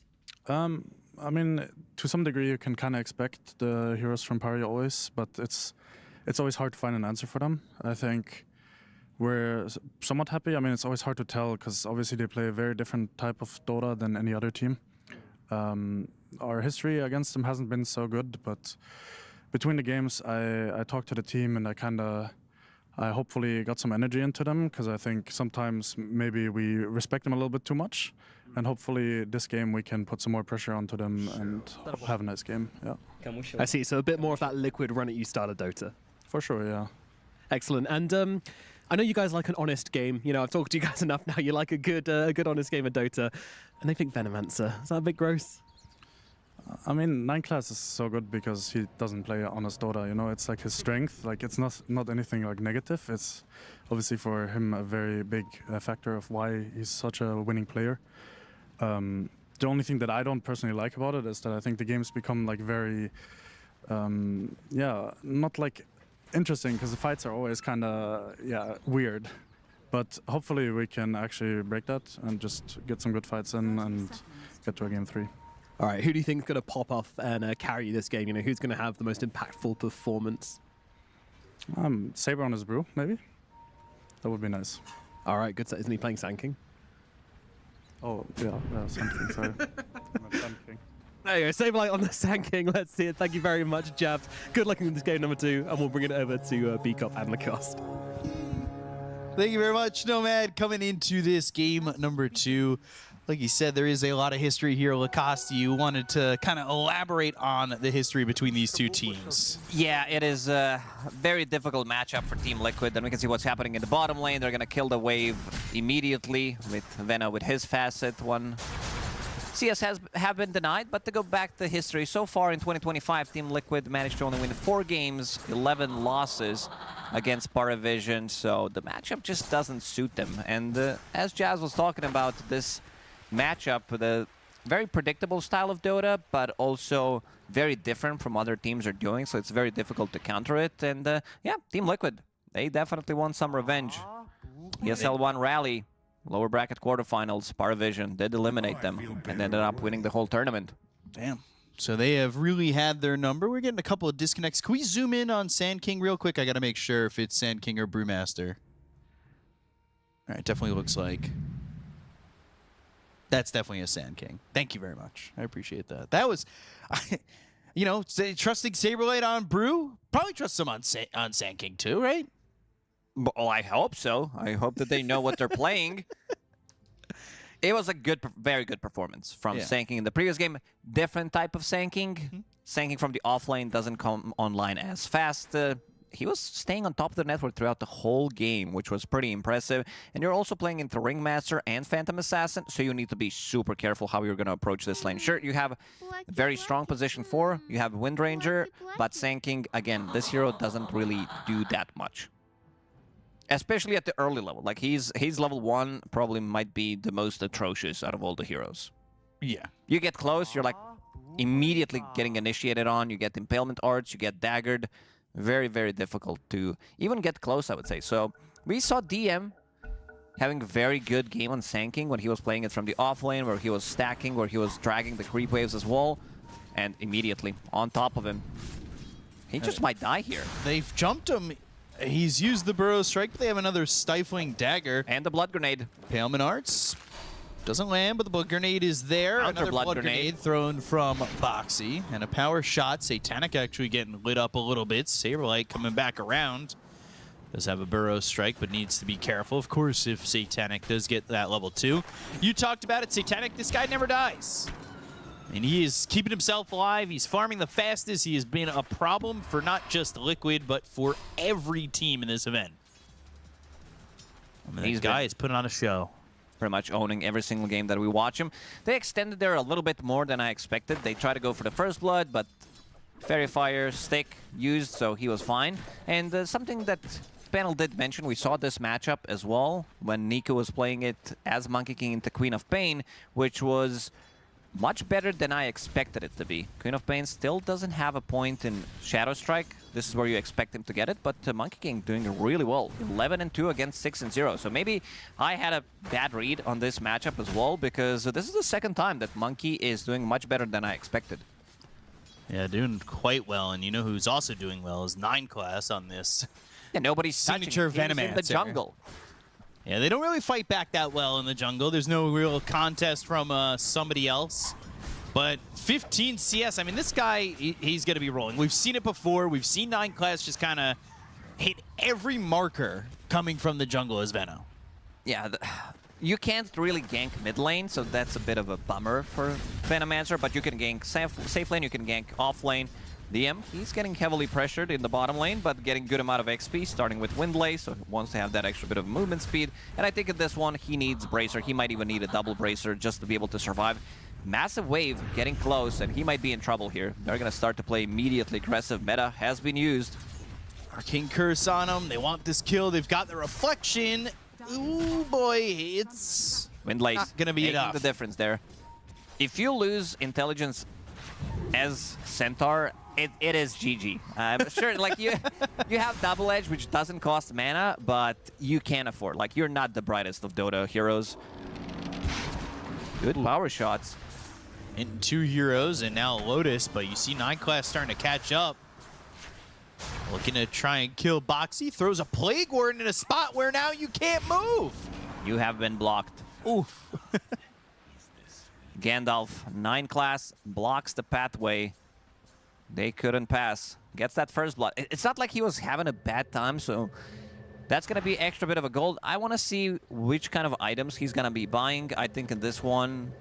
I mean, to some degree, you can kind of expect the heroes from Pari always, but it's always hard to find an answer for them. I think we're somewhat happy. I mean, it's always hard to tell because obviously they play a very different type of Dota than any other team. Our history against them hasn't been so good, but between the games, I talked to the team and I hopefully got some energy into them, because I think sometimes maybe we respect them a little bit too much. And hopefully this game we can put some more pressure onto them and have a nice game. Yeah. I see. So a bit more of that liquid run at you started Dota. For sure, yeah. Excellent. And I know you guys like an honest game. You know, I've talked to you guys enough now. You like a good honest game of Dota. And they think Venomancer. Is that a bit gross? I mean, 9class is so good because he doesn't play honest Dota, you know, it's like his strength, like it's not anything like negative, it's obviously for him a very big factor of why he's such a winning player. The only thing that I don't personally like about it is that I think the games become like very, not like interesting, because the fights are always kind of, weird. But hopefully we can actually break that and just get some good fights in and get to a game 3. All right, who do you think is going to pop off and carry this game? You know, who's going to have the most impactful performance? Saber on his brew, maybe. That would be nice. All right, good. Isn't he playing Sand King? Oh, yeah, Sand King, sorry. Sand King. There you go, Saberlight on the Sand King. Let's see it. Thank you very much, Jabs. Good luck in this game number 2, and we'll bring it over to B-Cop and Lacoste. Thank you very much, Nomad, coming into this game number 2. Like you said, there is a lot of history here. Lacoste, you wanted to kind of elaborate on the history between these two teams. Yeah, it is a very difficult matchup for Team Liquid. And we can see what's happening in the bottom lane. They're going to kill the wave immediately with Vena with his facet. One CS have been denied, but to go back to history, so far in 2025, Team Liquid managed to only win 4 games, 11 losses against Paravision. So the matchup just doesn't suit them. And as Jazz was talking about, this matchup, the very predictable style of Dota, but also very different from other teams are doing, so it's very difficult to counter it. And yeah, Team Liquid, they definitely want some revenge. ESL 1 Rally, lower bracket quarterfinals, Paravision did eliminate them and ended up winning the whole tournament. Damn. So they have really had their number. We're getting a couple of disconnects. Can we zoom in on Sand King real quick? I got to make sure if it's Sand King or Brewmaster. All right, definitely looks like that's definitely a Sand King. Thank you very much. I appreciate that. That was, you know, trusting Saberlight on Brew. Probably trust them on Sand King too, right? Well, I hope so. I hope that they know what they're playing. It was a good, very good performance from Sand King in the previous game. Different type of Sand King. Sand King from the offlane doesn't come online as fast. He was staying on top of the network throughout the whole game, which was pretty impressive. And you're also playing into Ringmaster and Phantom Assassin, so you need to be super careful how you're going to approach this lane. Sure, you have a very strong position 4, you have Wind Ranger, but Sand King, again, this hero doesn't really do that much. Especially at the early level. Like, he's level 1, probably might be the most atrocious out of all the heroes. Yeah. You get close, you're like immediately getting initiated on, you get Impalement Arts, you get daggered. Very, very difficult to even get close, I would say. So we saw DM having a very good game on Sand King when he was playing it from the offlane, where he was stacking, where he was dragging the creep waves as well, and immediately on top of him. He just might die here. They've jumped him. He's used the Burrow Strike, but they have another Stifling Dagger. And the Blood Grenade. Impalement Arts doesn't land, but the Blood Grenade is there. Another Blood grenade thrown from Boxy. And a power shot. Satanic actually getting lit up a little bit. Saberlight coming back around. Does have a Burrow Strike, but needs to be careful. Of course, if Satanic does get that level 2. You talked about it, Satanic. This guy never dies. And he is keeping himself alive. He's farming the fastest. He has been a problem for not just Liquid, but for every team in this event. I mean, this guy is putting on a show. Pretty much owning every single game that we watch him. They extended there a little bit more than I expected. They tried to go for the first blood, but Fairy Fire stick used, so he was fine. And something that the panel did mention, we saw this matchup as well when Nico was playing it as Monkey King into Queen of Pain, which was much better than I expected it to be. Queen of Pain still doesn't have a point in Shadow Strike. This is where you expect him to get it, but Monkey King doing really well. 11-2 against 6-0. So maybe I had a bad read on this matchup as well, because this is the second time that Monkey is doing much better than I expected. Yeah, doing quite well. And you know who's also doing well is 9class on this. Yeah, nobody's signature Venomancer in the jungle. Yeah, they don't really fight back that well in the jungle. There's no real contest from somebody else. But 15 CS, I mean, this guy, he's going to be rolling. We've seen it before. We've seen 9 Class just kind of hit every marker coming from the jungle as Veno. Yeah, you can't really gank mid lane, so that's a bit of a bummer for Venomancer, but you can gank safe lane, you can gank off lane. DM, he's getting heavily pressured in the bottom lane, but getting good amount of XP, starting with Windlay, so he wants to have that extra bit of movement speed. And I think in this one, he needs Bracer. He might even need a double Bracer just to be able to survive. Massive wave getting close, and he might be in trouble here. They're going to start to play immediately aggressive. Meta has been used. Arcane Curse on him. They want this kill. They've got the reflection. Ooh, boy, it's Windlay's not going to be enough. The difference there. If you lose intelligence as Centaur, it is GG. I'm sure, like, you have Double Edge, which doesn't cost mana, but you can't afford. Like, you're not the brightest of Dota heroes. Good power shots. And 2 heroes, and now Lotus, but you see 9 Class starting to catch up. Looking to try and kill Boxy. Throws a Plague Warden in a spot where now you can't move. You have been blocked. Oof. Gandalf, 9 Class, blocks the pathway. They couldn't pass. Gets that first blood. It's not like he was having a bad time, so that's going to be extra bit of a gold. I want to see which kind of items he's going to be buying. I think in this one,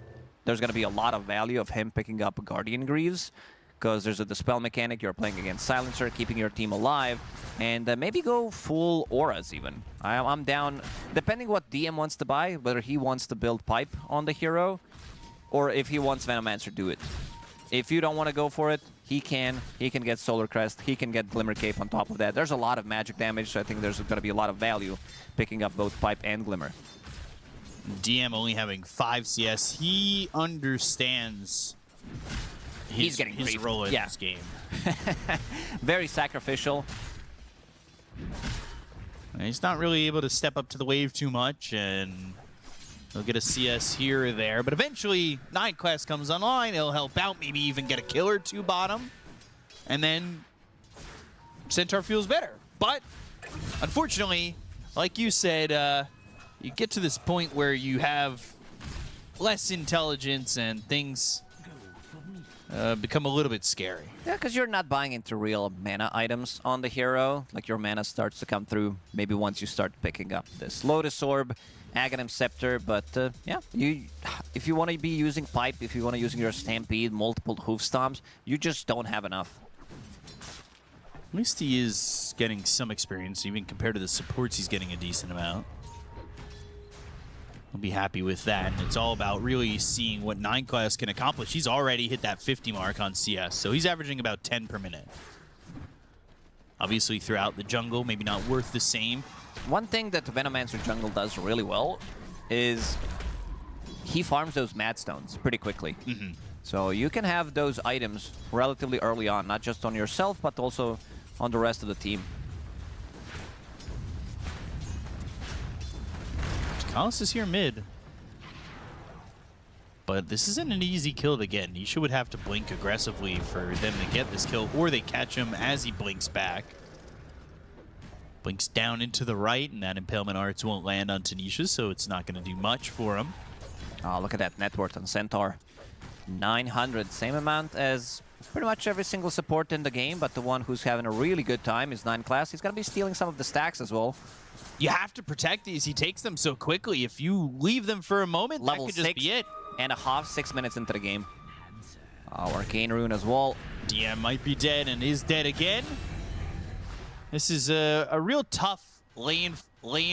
there's going to be a lot of value of him picking up Guardian Greaves, because there's a Dispel mechanic. You're playing against Silencer, keeping your team alive, and maybe go full auras even. I'm down, depending what DM wants to buy, whether he wants to build pipe on the hero, or if he wants Venomancer, do it. If you don't want to go for it, he can get Solar Crest, he can get Glimmer Cape on top of that. There's a lot of magic damage, so I think there's going to be a lot of value picking up both Pipe and Glimmer. DM only having 5 CS. He understands He's getting his griefed. role in Yeah. this game. Very sacrificial. He's not really able to step up to the wave too much, and he'll get a CS here or there. But eventually, 9 Class comes online. He'll help out, maybe even get a kill or 2 bottom. And then Centaur feels better. But unfortunately, like you said, you get to this point where you have less intelligence and things become a little bit scary. Yeah, because you're not buying into real mana items on the hero. Like, your mana starts to come through maybe once you start picking up this Lotus Orb, Aghanim Scepter, but yeah, if you want to be using Pipe, if you want to using your Stampede, multiple Hoof Stomps, you just don't have enough. At least he is getting some experience, even compared to the supports, he's getting a decent amount. I'll be happy with that, and it's all about really seeing what 9 Class can accomplish. He's already hit that 50 mark on CS, so he's averaging about 10 per minute. Obviously, throughout the jungle, maybe not worth the same. One thing that the Venomancer jungle does really well is he farms those Mad Stones pretty quickly. So you can have those items relatively early on, not just on yourself, but also on the rest of the team. Kalis is here mid. But this isn't an easy kill to get. Nisha would have to blink aggressively for them to get this kill, or they catch him as he blinks back. Blinks down into the right, and that Impalement Arts won't land on Tanisha, so it's not going to do much for him. Oh, look at that net worth on Centaur. 900, same amount as pretty much every single support in the game, but the one who's having a really good time is 9 Class. He's going to be stealing some of the stacks as well. You have to protect these. He takes them so quickly. If you leave them for a moment, Level that could just be it. And a half, 6 minutes into the game. Oh, Arcane Rune as well. DM might be dead and is dead again. This is a real tough lane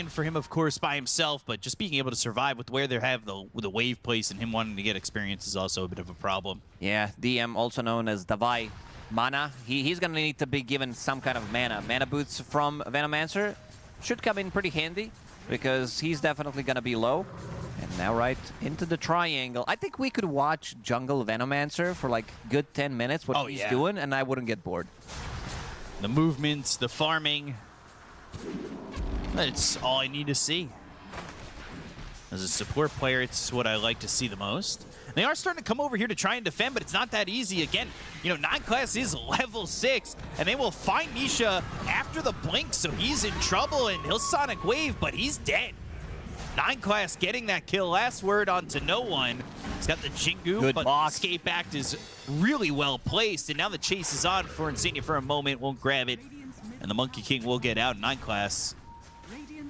for him, of course, by himself, but just being able to survive with where they have the wave place and him wanting to get experience is also a bit of a problem. Yeah, DM, also known as Davai Mana. He's going to need to be given some kind of mana. Mana boots from Venomancer should come in pretty handy, because he's definitely going to be low. And now right into the triangle. I think we could watch Jungle Venomancer for like good 10 minutes, what he's doing, and I wouldn't get bored. The movements, the farming. That's all I need to see. As a support player, it's what I like to see the most. They are starting to come over here to try and defend, but it's not that easy. Again, you know, 9 Class is level 6, and they will find Nisha after the blink, so he's in trouble, and he'll Sonic Wave, but he's dead. 9 Class getting that kill. Last word onto no one. He's got the Jingu, Good but box. Escape Act is really well placed, and now the chase is on for Insignia for a moment, won't grab it, and the Monkey King will get out in 9 class.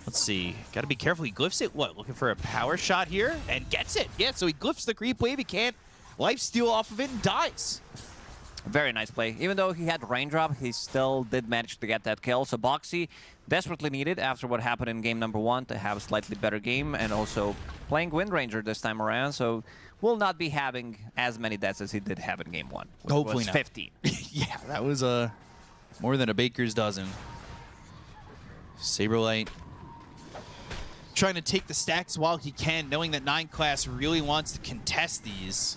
Let's see, got to be careful. He glyphs it, what, looking for a power shot here, and gets it. Yeah, so he glyphs the creep wave, he can't lifesteal off of it and dies. Very nice play. Even though he had raindrop, he still did manage to get that kill. So Boxy desperately needed, after what happened in game number 1, to have a slightly better game, and also playing Wind Ranger this time around. So will not be having as many deaths as he did have in game 1. Which Hopefully was not. 15. Yeah, that was more than a baker's dozen. Saberlight trying to take the stacks while he can, knowing that 9 class really wants to contest these.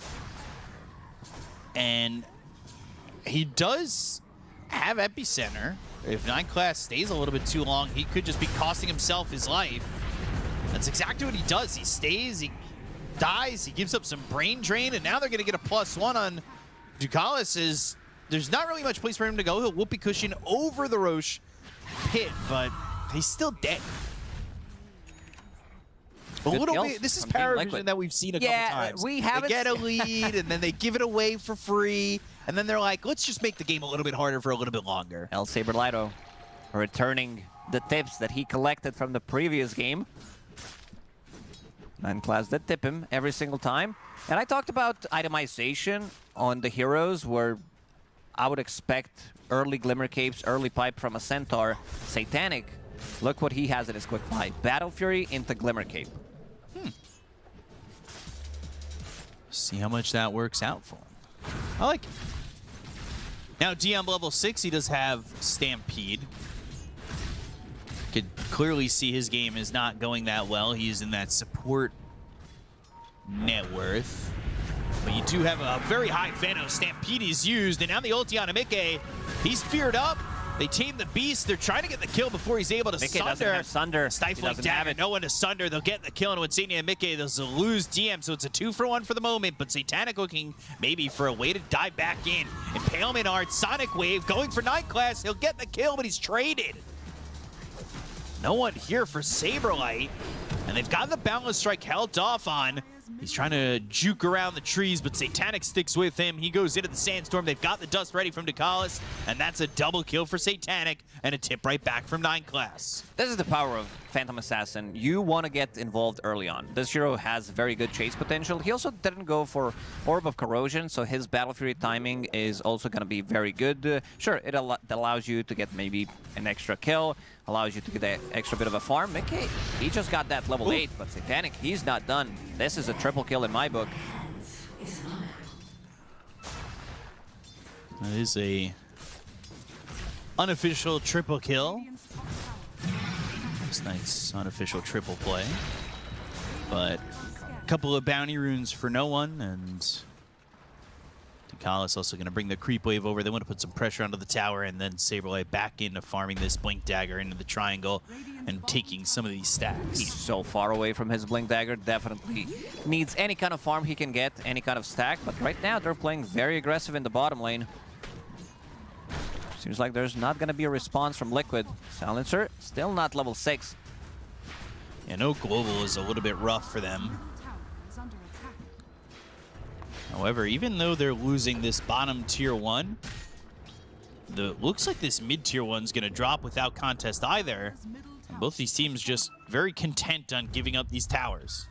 And he does have Epicenter. If 9 class stays a little bit too long, he could just be costing himself his life. That's exactly what he does. He stays, he dies, he gives up some brain drain, and now they're going to get a +1 on Ducalis. Is there's not really much place for him to go. He'll whoopee cushion over the Roche pit, but he's still dead. A Good little kills bit. This is from Team Paravision Liquid. that we've seen a couple times. we They haven't get a lead, and then they give it away for free, and then they're like, let's just make the game a little bit harder for a little bit longer. El Saberlito returning the tips that he collected from the previous game. 9 class did tip him every single time. And I talked about itemization on the heroes, where I would expect early Glimmer Capes, early Pipe from a Centaur. Satanic, look what he has at his quick buy. Battle Fury into Glimmer Cape. See how much that works out for him. I like it. Now, DM level 6, he does have Stampede. Could clearly see his game is not going that well. He's in that support net worth. But you do have a very high Venom. Stampede is used, and now the ulti on Mickey. He's feared up. They tame the beast. They're trying to get the kill before he's able to Mickey sunder. doesn't have Sunder. Stifling He doesn't have dagger. it. No one to sunder. They'll get the kill on Insignia and Mickey. They'll lose DM, so it's a 2-for-1 for the moment. But Satanic looking maybe for a way to dive back in. Impalement Art, Sonic Wave, going for 9 class. He'll get the kill, but he's traded. No one here for Saberlight. And they've got the Boundless Strike held off on. He's trying to juke around the trees, but Satanic sticks with him. He goes into the Sandstorm. They've got the dust ready from Ducalis, and that's a double kill for Satanic and a tip right back from 9 class. This is the power of Phantom Assassin. You want to get involved early on. This hero has very good chase potential. He also didn't go for Orb of Corrosion, so his Battle Fury timing is also going to be very good. Sure, it allows you to get maybe an extra kill, allows you to get an extra bit of a farm. Mickey, he just got that level 8, but Satanic, he's not done. This is a triple kill in my book. That is a unofficial triple kill. It's nice unofficial triple play. But a couple of bounty runes for no one, and Ducalis also going to bring the creep wave over. They want to put some pressure onto the tower, and then Saberlight back into farming this Blink Dagger into the triangle and taking some of these stacks. He's so far away from his Blink Dagger. Definitely needs any kind of farm he can get, any kind of stack. But right now, they're playing very aggressive in the bottom lane. Seems like there's not going to be a response from Liquid. Silencer, still not level 6. Yeah, no global is a little bit rough for them. However, even though they're losing this bottom tier 1, looks like this mid tier 1's going to drop without contest either. And both these teams just very content on giving up these towers.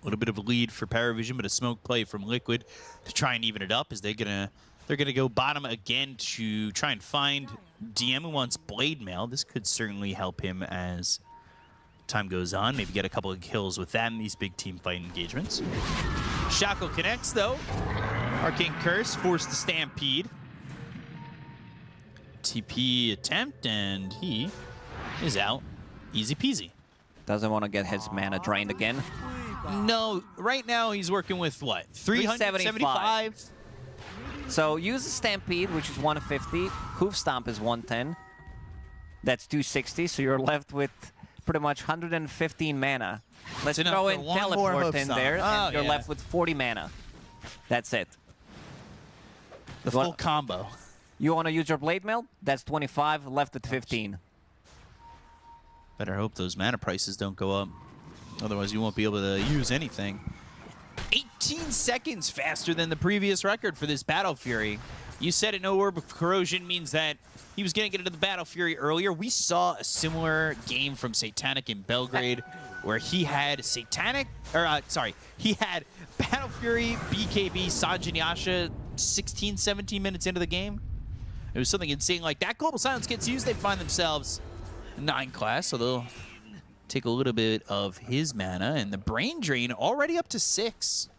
A little bit of a lead for Paravision, but a smoke play from Liquid to try and even it up as they're gonna go bottom again to try and find DM who wants Blade Mail. This could certainly help him as time goes on. Maybe get a couple of kills with that in these big team fight engagements. Shackle connects though. Arcane Curse forced the Stampede. TP attempt, and he is out. Easy peasy. Doesn't want to get his mana drained again. No, right now he's working with what? 375? So use the Stampede, which is 150. Hoof Stomp is 110. That's 260, so you're left with pretty much 115 mana. Let's It's throw enough in for one more Teleport Hoof in Stomp. there, Oh, and you're yeah. left with 40 mana. That's it. The full combo. You want to use your Blade Mail? That's 25, left at 15. Better hope those mana prices don't go up. Otherwise, you won't be able to use anything. 18 seconds faster than the previous record for this Battle Fury. You said it, No Orb of Corrosion means that he was going to get into the Battle Fury earlier. We saw a similar game from Satanic in Belgrade where he had he had Battle Fury, BKB, Sanjin Yasha 16, 17 minutes into the game. It was something insane like that. Global Silence gets used, they find themselves 9 class, so they'll take a little bit of his mana, and the Brain Drain already up to 6.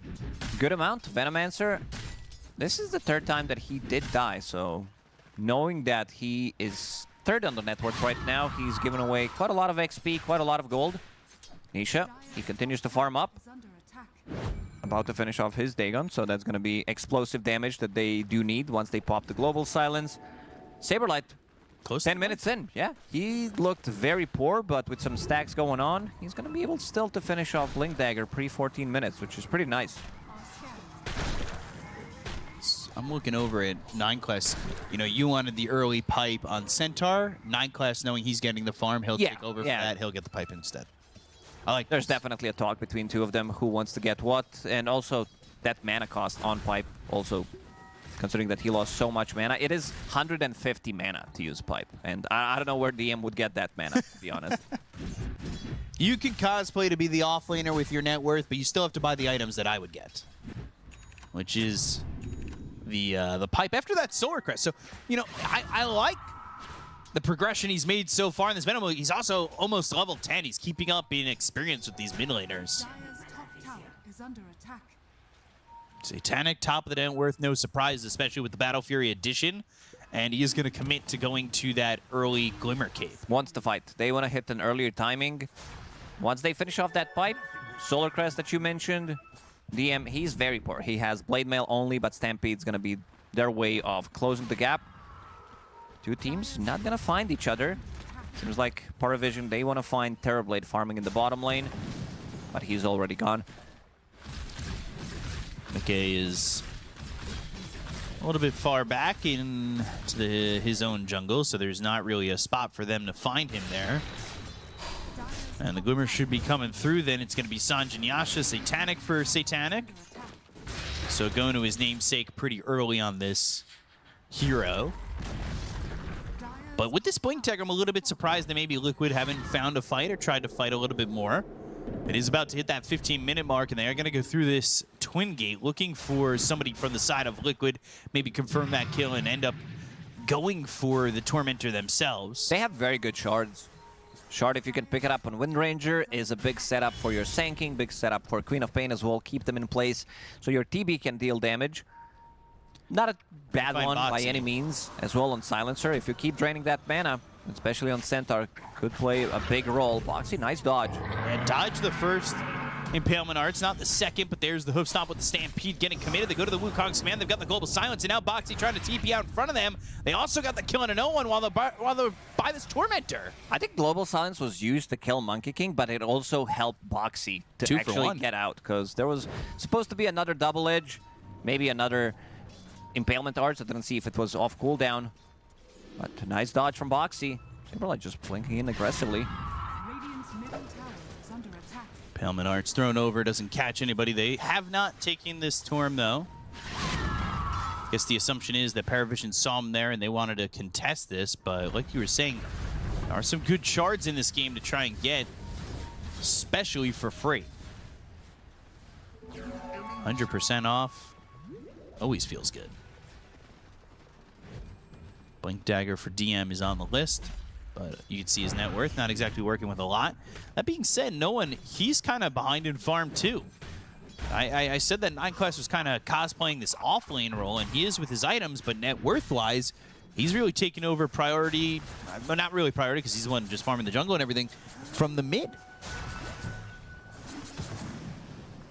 Good amount. Venomancer, this is the 3rd time that he did die, so knowing that he is 3rd on the network right now, he's given away quite a lot of XP, quite a lot of gold. Nisha, he continues to farm up. About to finish off his Dagon, so that's going to be explosive damage that they do need once they pop the Global Silence. Saberlight, close 10 minutes in. Yeah, he looked very poor, but with some stacks going on, he's going to be able still to finish off Blink Dagger pre-14 minutes, which is pretty nice. I'm looking over at 9 class. You know, you wanted the early pipe on Centaur. 9 class, knowing he's getting the farm, he'll take over for that. He'll get the pipe instead. There's definitely a talk between two of them who wants to get what, and also that mana cost on pipe, also considering that he lost so much mana. It is 150 mana to use pipe, and I don't know where DM would get that mana, to be honest. You can cosplay to be the offlaner with your net worth, but you still have to buy the items that I would get, which is the pipe after that Solar Crest. So, you know, I like the progression he's made so far in this Venom. He's also almost level 10. He's keeping up being experienced with these mid laners. Satanic, top of the net worth, no surprise, especially with the Battle Fury edition. And he is going to commit to going to that early Glimmer Cave. Wants to fight. They want to hit an earlier timing. Once they finish off that pipe, Solar Crest that you mentioned, DM, he's very poor. He has Blade Mail only, but Stampede's going to be their way of closing the gap. Two teams not going to find each other. Seems like Paravision, they want to find Terrorblade farming in the bottom lane, but he's already gone. McKay is a little bit far back into his own jungle, so there's not really a spot for them to find him there. And the Glimmer should be coming through. Then it's going to be Sanjin Yasha, Satanic for Satanic. So going to his namesake pretty early on this hero. But with this Blink Tag, I'm a little bit surprised that maybe Liquid haven't found a fight or tried to fight a little bit more. It is about to hit that 15-minute mark, and they are going to go through this Twin Gate, looking for somebody from the side of Liquid, maybe confirm that kill and end up going for the Tormentor themselves. They have very good shards. Shard, if you can pick it up on Wind Ranger, is a big setup for your Sanking, big setup for Queen of Pain as well. Keep them in place so your TB can deal damage. Not a bad one by any means, as well on Silencer. If you keep draining that mana, especially on Centaur, could play a big role. Boxy, nice dodge. And dodge the first Impalement Arts, not the second, but there's the hoof stomp with the Stampede getting committed. They go to the Wukong's command. They've got the Global Silence, and now Boxy trying to TP out in front of them. They also got the kill into no one while they're by this Tormentor. I think Global Silence was used to kill Monkey King, but it also helped Boxy to actually get out, because there was supposed to be another double edge, maybe another Impalement Arts. I didn't see if it was off cooldown, but a nice dodge from Boxy. Saberlight just blinking in aggressively. Impalement Arts thrown over, doesn't catch anybody. They have not taken this Torm, though. I guess the assumption is that Paravision saw him there and they wanted to contest this, but like you were saying, there are some good shards in this game to try and get, especially for free. 100% off always feels good. Blink Dagger for DM is on the list, but you can see his net worth, not exactly working with a lot. That being said, no one, he's kind of behind in farm too. I said that 9 class was kind of cosplaying this off lane role, and he is with his items, but net worth wise, he's really taken over priority, but not really priority because he's the one just farming the jungle and everything, from the mid.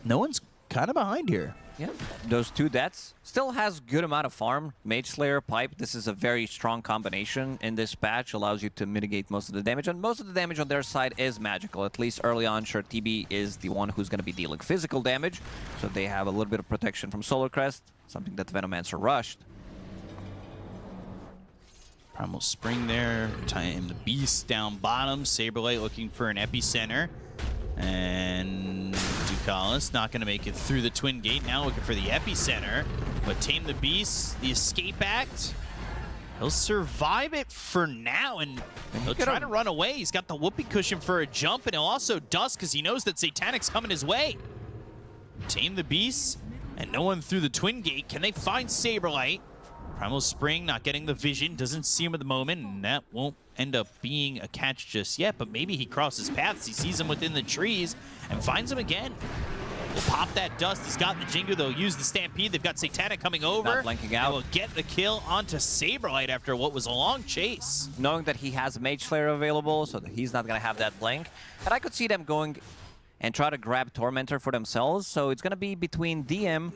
No one's kind of behind here. Yeah, those two deaths still has good amount of farm. Mage Slayer, Pipe, this is a very strong combination in this patch. Allows you to mitigate most of the damage, and most of the damage on their side is magical. At least early on, sure, TB is the one who's going to be dealing physical damage, so they have a little bit of protection from Solar Crest, something that Venomancer rushed. Primal Spring there, time the Beast down bottom. Saberlight looking for an epicenter. And Ducalis not going to make it through the Twin Gate. Now looking for the epicenter. But Tame the Beast, the escape act. He'll survive it for now, and he'll try to run away. He's got the whoopee cushion for a jump, and he'll also dust because he knows that Satanic's coming his way. Tame the Beast, and no one through the Twin Gate. Can they find Saberlight? Primal Spring not getting the vision, doesn't see him at the moment, and that won't end up being a catch just yet, but maybe he crosses paths. He sees him within the trees and finds him again. Will pop that dust. He's got the Jingu. They'll use the Stampede. They've got Satanic coming over. Not blanking out. Will get the kill onto Saberlight after what was a long chase. Knowing that he has Mage Slayer available, so that he's not going to have that blank. And I could see them going and try to grab Tormentor for themselves. So it's going to be between DM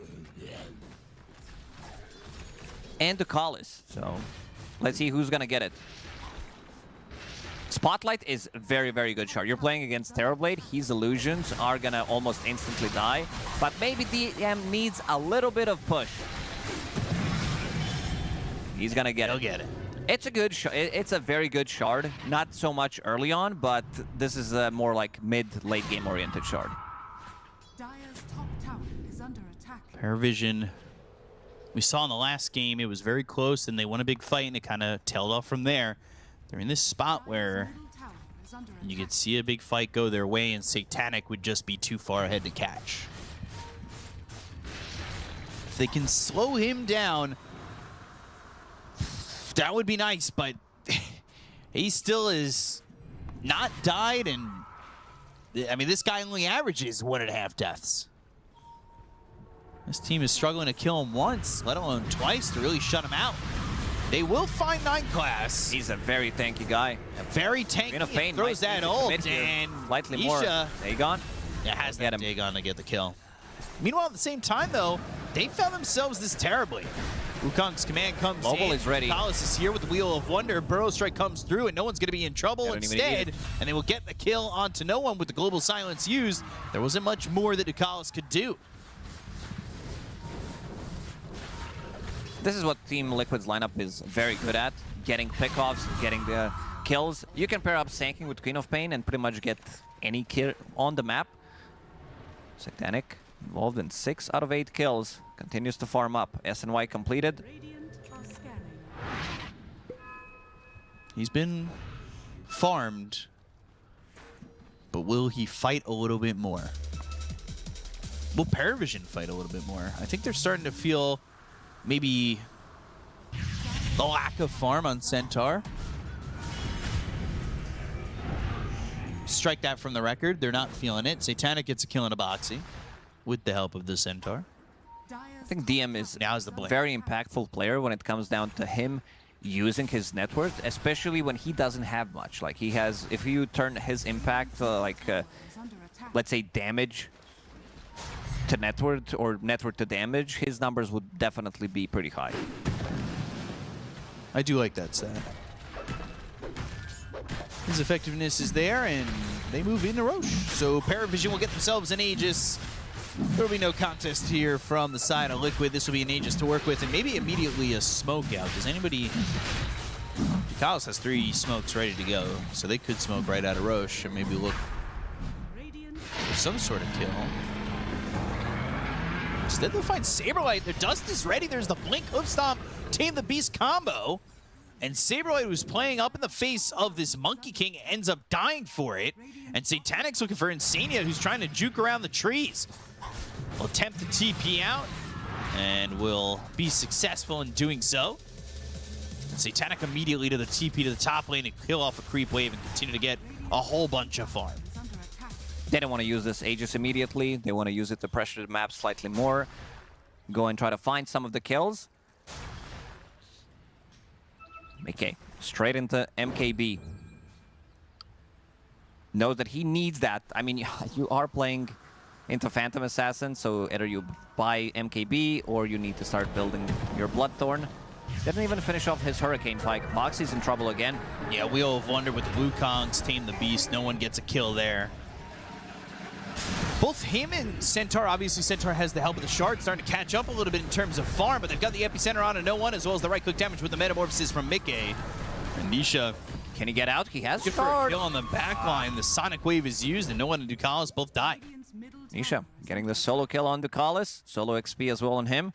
and Ducalis. So let's see who's going to get it. Spotlight is very, very good shard. You're playing against Terrorblade. His illusions are gonna almost instantly die. But maybe DM needs a little bit of push. He's gonna get it. He'll get it. It's a good it's a very good shard. Not so much early on, but this is a more like mid-late game oriented shard. Dire's top tower is under attack. Paravision, we saw in the last game, it was very close and they won a big fight and it kind of tailed off from there. They're in this spot where you could see a big fight go their way and Satanic would just be too far ahead to catch. If they can slow him down, that would be nice, but he still is not died, and I mean, this guy only averages 1.5 deaths. This team is struggling to kill him once, let alone twice, to really shut him out. They will find 9 class. He's a very tanky guy. Very tanky. He throws that ult, and slightly more. Dagon? Yeah, has that Dagon to get the kill. Meanwhile, at the same time, though, they found themselves this terribly. Wukong's command comes Mobile in. is ready. Palace is here with the Wheel of Wonder. Burrow Strike comes through, and no one's going to be in trouble instead. And they will get the kill onto no one with the Global Silence used. There wasn't much more that Ducalis could do. This is what Team Liquid's lineup is very good at. Getting pickoffs, getting the kills. You can pair up Sanking with Queen of Pain and pretty much get any kill on the map. Satanic involved in 6 out of 8 kills. Continues to farm up. SNY completed. He's been farmed, but will he fight a little bit more? Will Paravision fight a little bit more? I think they're starting to feel maybe the lack of farm on Centaur. Strike that from the record. They're not feeling it. Satanic gets a kill in a boxy with the help of the Centaur. I think DM is a very impactful player when it comes down to him using his net worth, especially when he doesn't have much. Like he has, if you turn his impact let's say damage to net worth or net worth to damage, his numbers would definitely be pretty high. I do like that stat. His effectiveness is there, and they move into Roche. So Paravision will get themselves an Aegis. There will be no contest here from the side of Liquid. This will be an Aegis to work with, and maybe immediately a smoke out. Does anybody... Ducalis has 3 smokes ready to go, so they could smoke right out of Roche and maybe look for some sort of kill. Instead, they'll find Saberlight. Their dust is ready. There's the Blink, Hoof Stomp, Tame the Beast combo. And Saberlight, who's playing up in the face of this Monkey King, ends up dying for it. And Satanic's looking for Insania, who's trying to juke around the trees. Will attempt to TP out, and will be successful in doing so. And Satanic immediately to the TP to the top lane and kill off a creep wave and continue to get a whole bunch of farm. They don't want to use this Aegis immediately. They want to use it to pressure the map slightly more. Go and try to find some of the kills. Okay, straight into MKB. Knows that he needs that. I mean, you are playing into Phantom Assassin, so either you buy MKB or you need to start building your Bloodthorn. Didn't even finish off his Hurricane Pike. Moxie's in trouble again. Yeah, Wheel of Wonder with the Wukongs, Tame the Beast. No one gets a kill there. Both him and Centaur, obviously Centaur has the help of the Shard, starting to catch up a little bit in terms of farm, but they've got the Epicenter on to no one, as well as the right-click damage with the Metamorphosis from Mickey. And Nisha Can he get out? He has Good for a shard. kill on the back line. The Sonic Wave is used, and no one and Ducalis both die. Nisha getting the solo kill on Ducalis. Solo XP as well on him.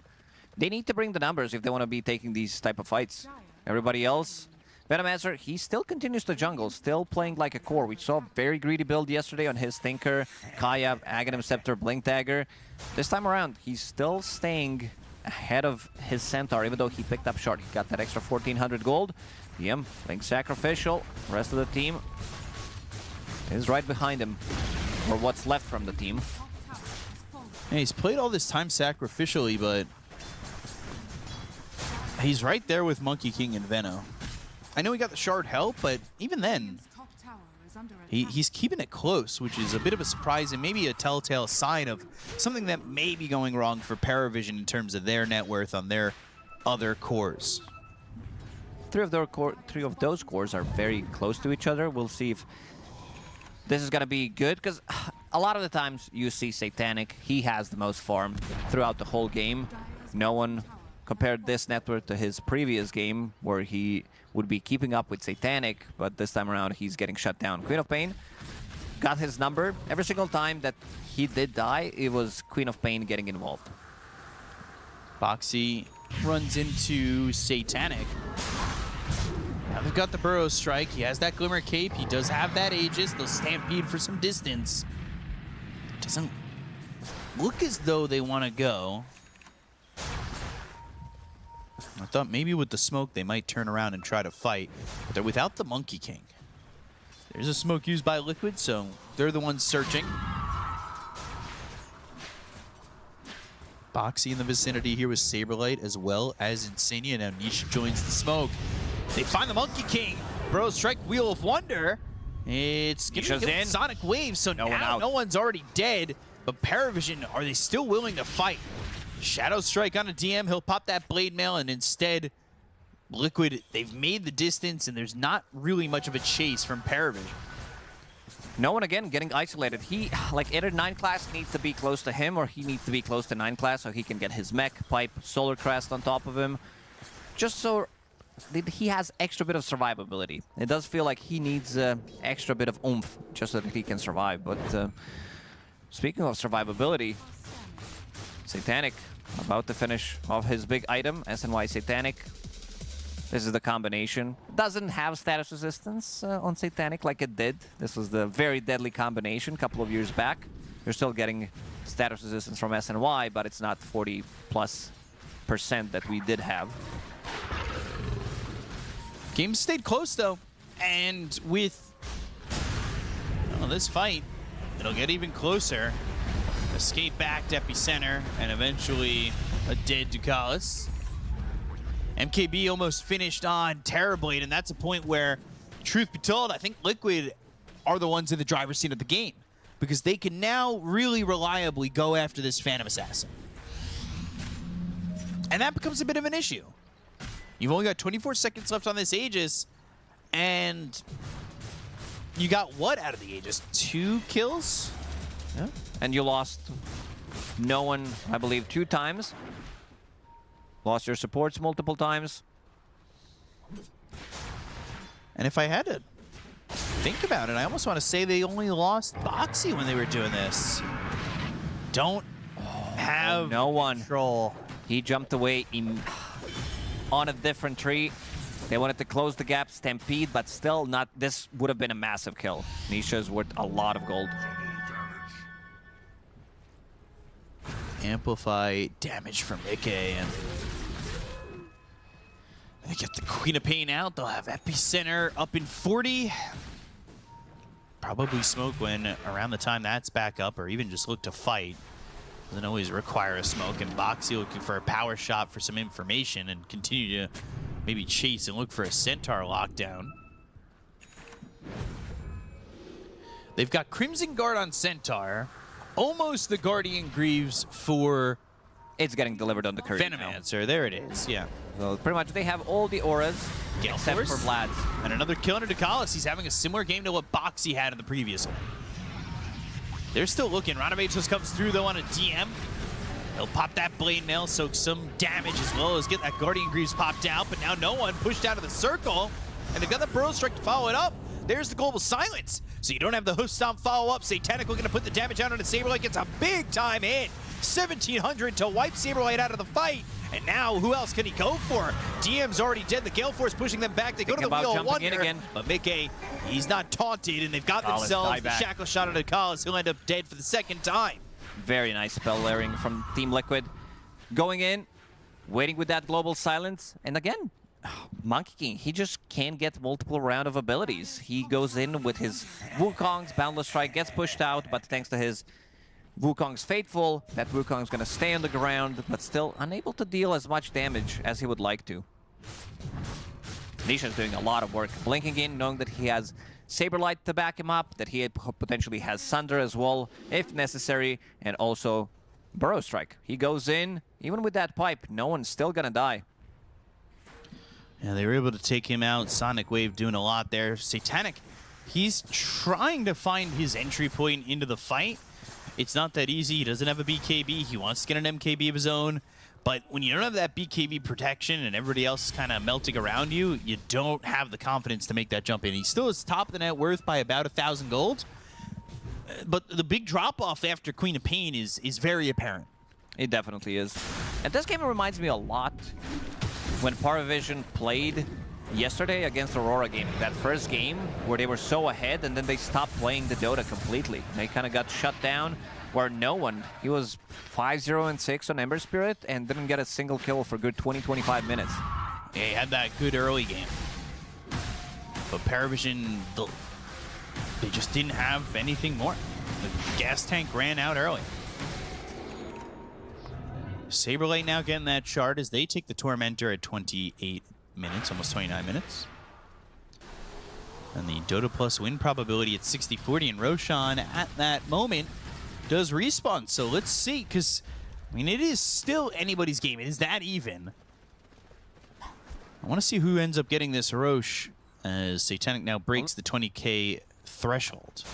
They need to bring the numbers if they want to be taking these type of fights. Everybody else, Venomancer, he still continues to jungle, still playing like a core. We saw a very greedy build yesterday on his Thinker, Kaya, Aghanim Scepter, Blink Dagger. This time around, he's still staying ahead of his Centaur, even though he picked up shard. He got that extra 1,400 gold. DM playing Sacrificial. The rest of the team is right behind him, or what's left from the team. Yeah, he's played all this time sacrificially, but he's right there with Monkey King and Veno. I know he got the shard help, but even then, he's keeping it close, which is a bit of a surprise and maybe a telltale sign of something that may be going wrong for Paravision in terms of their net worth on their other cores. Three of those cores are very close to each other. We'll see if this is going to be good, because a lot of the times you see Satanic, he has the most farm throughout the whole game. No one compared this net worth to his previous game, where he would be keeping up with Satanic, but this time around he's getting shut down. Queen of Pain got his number. Every single time that he did die, it was Queen of Pain getting involved. Boxy runs into Satanic. Now they've got the Burrow Strike. He has that Glimmer Cape. He does have that Aegis. They'll Stampede for some distance. Doesn't look as though they want to go. I thought maybe with the smoke they might turn around and try to fight, but they're without the Monkey King. There's a smoke used by Liquid, so they're the ones searching. Boxy in the vicinity here with Saberlight as well as Insignia. Now Nisha joins the smoke. They find the Monkey King. Bro, strike Wheel of Wonder. It's gonna be Sonic Wave, so now no one's already dead. But Paravision, are they still willing to fight? Shadow Strike on a DM, he'll pop that Blade Mail, and instead, Liquid, they've made the distance, and there's not really much of a chase from Paravision. No one, again, getting isolated. He, like, either 9 class needs to be close to him, or he needs to be close to 9 class so he can get his mech, pipe, Solar Crest on top of him. Just so he has extra bit of survivability. It does feel like he needs extra bit of oomph just so that he can survive. But speaking of survivability, Satanic about to finish off his big item, SNY Satanic. This is the combination. Doesn't have status resistance on Satanic like it did. This was the very deadly combination a couple of years back. You're still getting status resistance from SNY, but it's not 40+% that we did have. Game stayed close though, and with this fight, it'll get even closer. Escape back to Epicenter, and eventually a dead Ducalis. MKB almost finished on Terrorblade, and that's a point where, truth be told, I think Liquid are the ones in the driver's seat of the game, because they can now really reliably go after this Phantom Assassin. And that becomes a bit of an issue. You've only got 24 seconds left on this Aegis, and you got what out of the Aegis? 2 kills? Yeah. And you lost no one, I believe, 2 times. Lost your supports multiple times. And if I had to think about it, I almost want to say they only lost Boxy when they were doing this. Don't have no one control. He jumped away on a different tree. They wanted to close the gap, Stampede, but still not. This would have been a massive kill. Nisha's worth a lot of gold. Amplify damage from Ike, and they get the Queen of Pain out. They'll have Epicenter up in 40. Probably smoke when around the time that's back up, or even just look to fight. Doesn't always require a smoke, and Boxy looking for a power shot for some information and continue to maybe chase and look for a Centaur lockdown. They've got Crimson Guard on Centaur. Almost the Guardian Greaves for... It's getting delivered on the curtain. Venomancer, there it is, yeah. So pretty much they have all the auras except for Vlad's. And another kill under Ducalis. He's having a similar game to what Boxy had in the previous one. They're still looking. Radovich just comes through though on a DM. He'll pop that Blade Mail, soak some damage as well as get that Guardian Greaves popped out, but now no one pushed out of the circle. and they've got the Burrow Strike to follow it up. There's the Global Silence. So you don't have the Hoof Stomp follow-up. Satanic looking to put the damage out on the Saberlight. Gets a big-time hit. 1,700 to wipe Saberlight out of the fight. And now, who else can he go for? DM's already dead. The Gale Force pushing them back. They go to the Wheel of Wonder. But Mickey, he's not taunted, and they've got themselves the Shackle Shot on Akalis. He'll end up dead for the second time. Very nice spell layering from Team Liquid. Going in, waiting with that Global Silence. And again, Monkey King, he just can't get multiple round of abilities. He goes in with his Wukong's Boundless Strike, gets pushed out, but thanks to his Wukong's Fateful, that Wukong's gonna stay on the ground, but still unable to deal as much damage as he would like to. Nisha's doing a lot of work, blinking in, knowing that he has Saberlight to back him up, that he potentially has Sunder as well, if necessary, and also Burrow Strike. He goes in, even with that pipe, no one's still gonna die. Yeah, they were able to take him out. Sonic Wave doing a lot there. Satanic, he's trying to find his entry point into the fight. It's not that easy. He doesn't have a BKB. He wants to get an MKB of his own. But when you don't have that BKB protection and everybody else is kind of melting around you, you don't have the confidence to make that jump in. He still is top of the net worth by about 1,000 gold. But the big drop-off after Queen of Pain is very apparent. It definitely is. And this game reminds me a lot when Paravision played yesterday against Aurora Gaming. That first game where they were so ahead and then they stopped playing the Dota completely. They kind of got shut down where no one, he was 5-0-6 on Ember Spirit and didn't get a single kill for a good 20-25 minutes. Yeah, he had that good early game. But Paravision, they just didn't have anything more. The gas tank ran out early. Saberlight now getting that shard as they take the Tormentor at 28 minutes, almost 29 minutes. And the Dota Plus win probability at 60-40, and Roshan at that moment does respawn. So let's see, because, I mean, it is still anybody's game. It is that even. I want to see who ends up getting this Roche as Satanic now breaks the 20k threshold.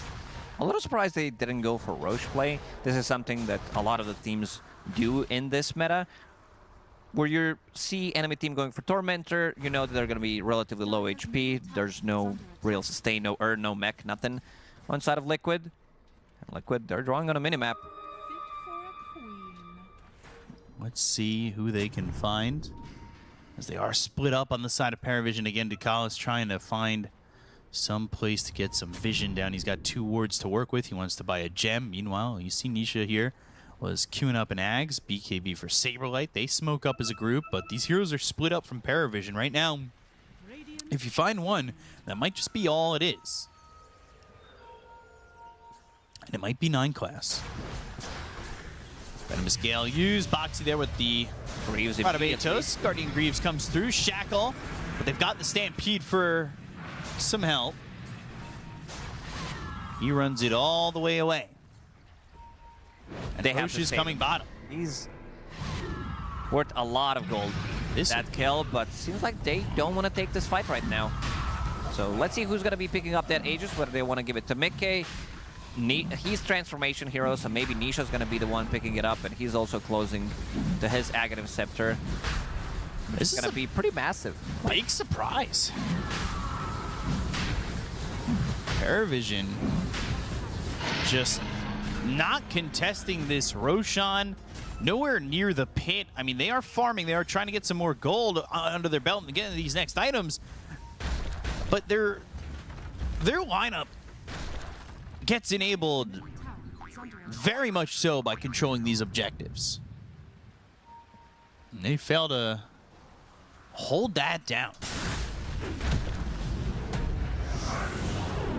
A little surprised they didn't go for Roche play. This is something that a lot of the teams do in this meta, where you see enemy team going for Tormentor, you know that they're going to be relatively low HP. There's no real sustain, no earn, no mech, nothing on side of Liquid. And Liquid, they're drawing on a minimap. Let's see who they can find, as they are split up on the side of Paravision again. Dakal trying to find some place to get some vision down. He's got 2 wards to work with. He wants to buy a gem. Meanwhile, you see Nisha here was queuing up an Ags, BKB for Saberlight. They smoke up as a group, but these heroes are split up from Paravision right now. If you find one, that might just be all it is. And it might be 9 class. Venomous Gale used. Boxy there with the Greaves. Out of Atos. Guardian Greaves comes through. Shackle. But they've got the Stampede for some help. He runs it all the way away. And they have is coming bottom. He's worth a lot of gold. That kill, but seems like they don't want to take this fight right now. So let's see who's going to be picking up that Aegis, whether they want to give it to Mickey. He's Transformation Hero, so maybe Nisha's going to be the one picking it up, and he's also closing to his Agative Scepter. This is going to be pretty massive. Big surprise. Paravision just not contesting this Roshan. Nowhere near the pit. I mean, they are farming. They are trying to get some more gold under their belt and get these next items. But their lineup gets enabled very much so by controlling these objectives. And they fail to hold that down.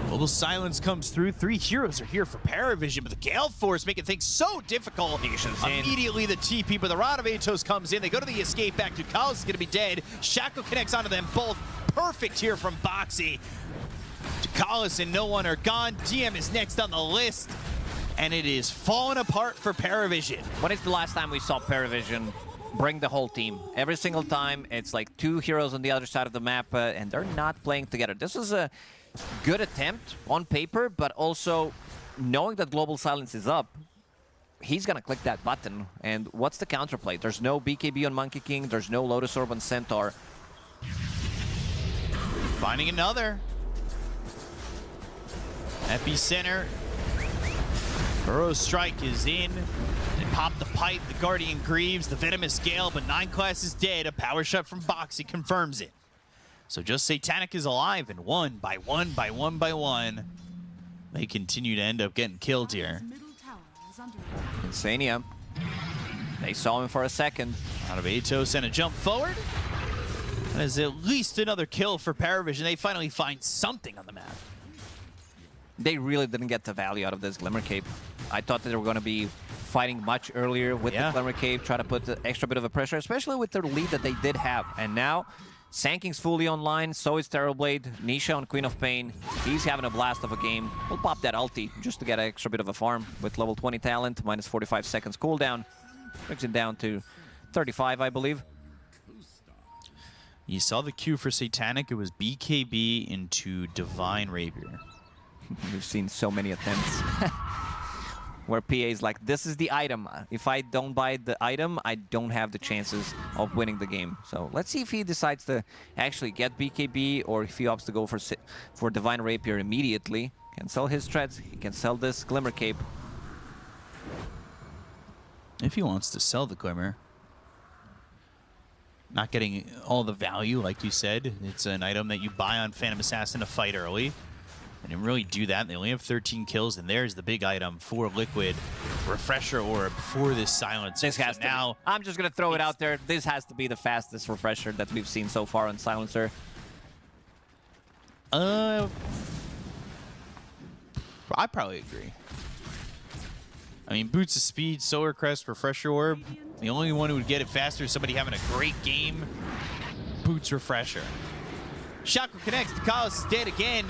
Global Silence comes through. 3 heroes are here for Paravision, but the Gale Force making things so difficult. Immediately the TP, but the Rod of Atos comes in. They go to the escape back. Dukalis is going to be dead. Shackle connects onto them both. Perfect here from Boxy. Dukalis and no one are gone. DM is next on the list, and it is falling apart for Paravision. When is the last time we saw Paravision bring the whole team? Every single time, it's like 2 heroes on the other side of the map, and they're not playing together. This is a good attempt on paper, but also knowing that Global Silence is up, he's gonna click that button. And what's the counterplay? There's no BKB on Monkey King, there's no Lotus Orb on Centaur. Finding another. Epicenter. Burrow's strike is in. They pop the pipe, the Guardian Greaves, the Venomous Gale, but 9 class is dead. A power shot from Boxy confirms it. So just Satanic is alive, and one by one, they continue to end up getting killed here. Insania. They saw him for a second. Out of Atos and a jump forward. That is at least another kill for Paravision. They finally find something on the map. They really didn't get the value out of this Glimmer Cape. I thought that they were going to be fighting much earlier with the Glimmer Cape, try to put the extra bit of a pressure, especially with the lead that they did have. And now, Sanking's fully online, so is Terrorblade. Nisha on Queen of Pain. He's having a blast of a game. We'll pop that ulti just to get an extra bit of a farm with level 20 talent, minus 45 seconds cooldown. Brings it down to 35, I believe. You saw the queue for Satanic. It was BKB into Divine Rapier. We've seen so many attempts where PA's like, this is the item. If I don't buy the item, I don't have the chances of winning the game. So let's see if he decides to actually get BKB or if he opts to go for Divine Rapier immediately. Can sell his treads. He can sell this Glimmer Cape. If he wants to sell the Glimmer. Not getting all the value, like you said. It's an item that you buy on Phantom Assassin to fight early. They didn't really do that. They only have 13 kills, and there's the big item for Liquid. Refresher Orb for this Silencer. This has to be. I'm just going to throw it out there. This has to be the fastest Refresher that we've seen so far on Silencer. I probably agree. I mean, Boots of Speed, Solar Crest, Refresher Orb. The only one who would get it faster is somebody having a great game. Boots Refresher. Shackle connects. Dakos is dead again.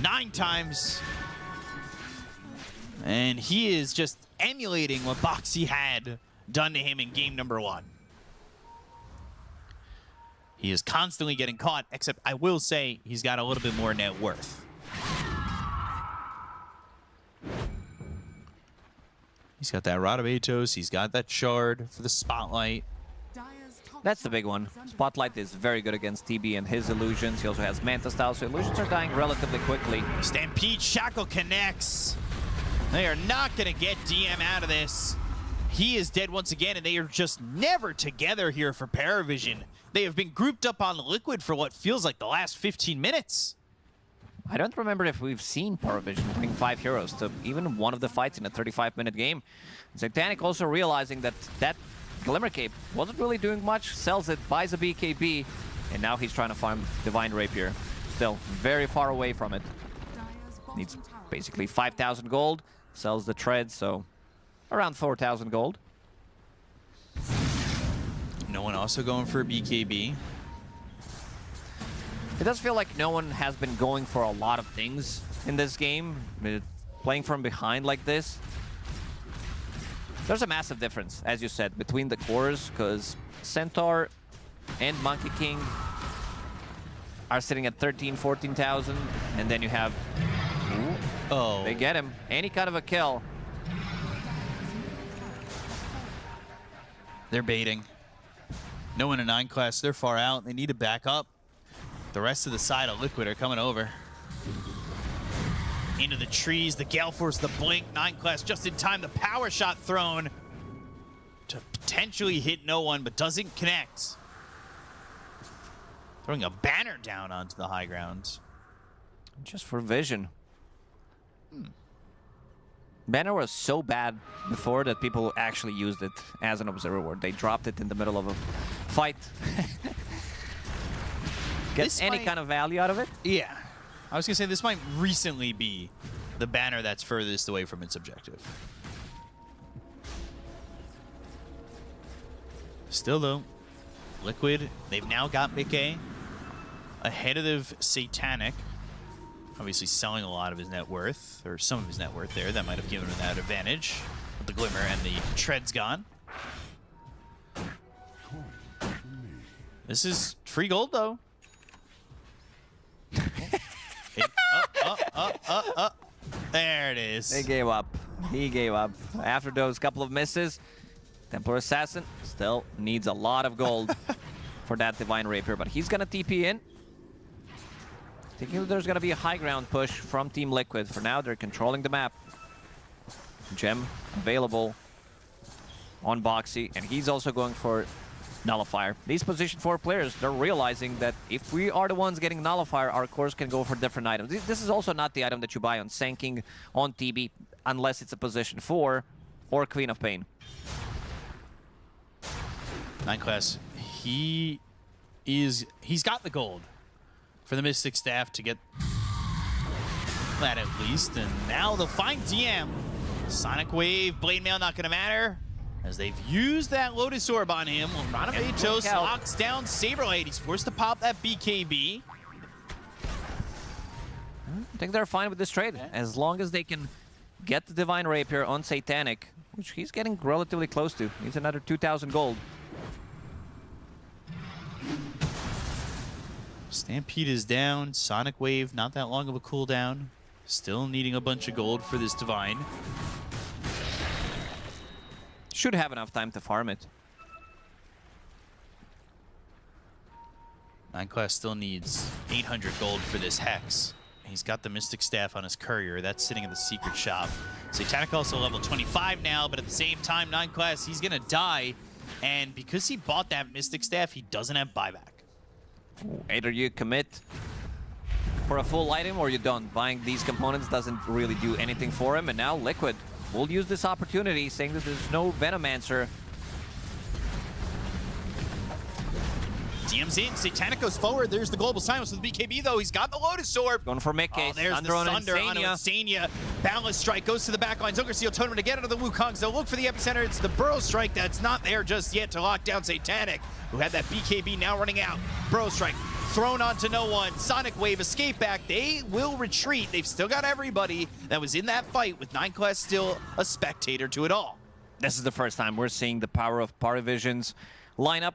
9 times. And he is just emulating what Boxy had done to him in game number 1. He is constantly getting caught, except I will say he's got a little bit more net worth. He's got that Rod of Atos. He's got that Shard for the Spotlight. That's the big one. Spotlight is very good against TB and his illusions. He also has Manta Style, so illusions are dying relatively quickly. Stampede Shackle connects. They are not going to get DM out of this. He is dead once again, and they are just never together here for Paravision. They have been grouped up on Liquid for what feels like the last 15 minutes. I don't remember if we've seen Paravision bring 5 heroes to even one of the fights in a 35-minute game. Satanic also realizing that Glimmer Cape wasn't really doing much, sells it, buys a BKB, and now he's trying to farm Divine Rapier. Still very far away from it. Needs basically 5,000 gold, sells the tread, so around 4,000 gold. No one also going for a BKB. It does feel like no one has been going for a lot of things in this game. Playing from behind like this. There's a massive difference, as you said, between the cores, because Centaur and Monkey King are sitting at 13,000, 14,000, and then you have... Ooh, oh, they get him. Any kind of a kill. They're baiting. No one in 9 class, they're far out. They need to back up. The rest of the side of Liquid are coming over. Into the trees, the Gale Force, the Blink, 9 class just in time. The power shot thrown to potentially hit no one, but doesn't connect. Throwing a banner down onto the high ground. Just for vision. Banner was so bad before that people actually used it as an observer ward. They dropped it in the middle of a fight. Get any kind of value out of it? Yeah. I was going to say, this might recently be the banner that's furthest away from its objective. Still, though, Liquid, they've now got Mickey ahead of the Satanic. Obviously selling a lot of his net worth, or some of his net worth there. That might have given him that advantage with the Glimmer and the Tread's gone. This is free gold, though. There it is. They gave up. He gave up. After those couple of misses, Templar Assassin still needs a lot of gold for that Divine Rapier, but he's gonna TP in. Thinking there's going to be a high ground push from Team Liquid. For now, they're controlling the map. Gem available on Boxy, and he's also going for Nullifier. These position 4 players, they're realizing that if we are the ones getting Nullifier, our cores can go for different items. This is also not the item that you buy on Sanking, on TB, unless it's a position 4 or Queen of Pain. Nineclass, he's got the gold for the Mystic Staff to get that at least, and now they'll find DM. Sonic Wave, Blade Mail not gonna matter, as they've used that Lotus Orb on him. Ranabetos locks down Saberlight. He's forced to pop that BKB. I think they're fine with this trade, as long as they can get the Divine Rapier on Satanic, which he's getting relatively close to. Needs another 2,000 gold. Stampede is down. Sonic Wave, not that long of a cooldown. Still needing a bunch of gold for this Divine. Should have enough time to farm it. Nineclass still needs 800 gold for this Hex. He's got the Mystic Staff on his Courier. That's sitting in the secret shop. Satanic also level 25 now, but at the same time, Nineclass, he's gonna die. And because he bought that Mystic Staff, he doesn't have buyback. Either you commit for a full item or you don't. Buying these components doesn't really do anything for him, and now Liquid will use this opportunity, saying that there's no Venomancer. DM's in, Satanic goes forward. There's the Global Silence with the BKB, though. He's got the Lotus Orb. Going for Mickey. Oh, there's the Thunder on Insania. Boundless Strike goes to the back line. Zunker Seal Tournament to get out of the Wukongs. They'll look for the epicenter. It's the Burrow Strike that's not there just yet to lock down Satanic, who had that BKB now running out. Burrow Strike thrown onto no one. Sonic Wave escape back. They will retreat. They've still got everybody that was in that fight, with Nineclass still a spectator to it all. This is the first time we're seeing the power of Paravision's lineup,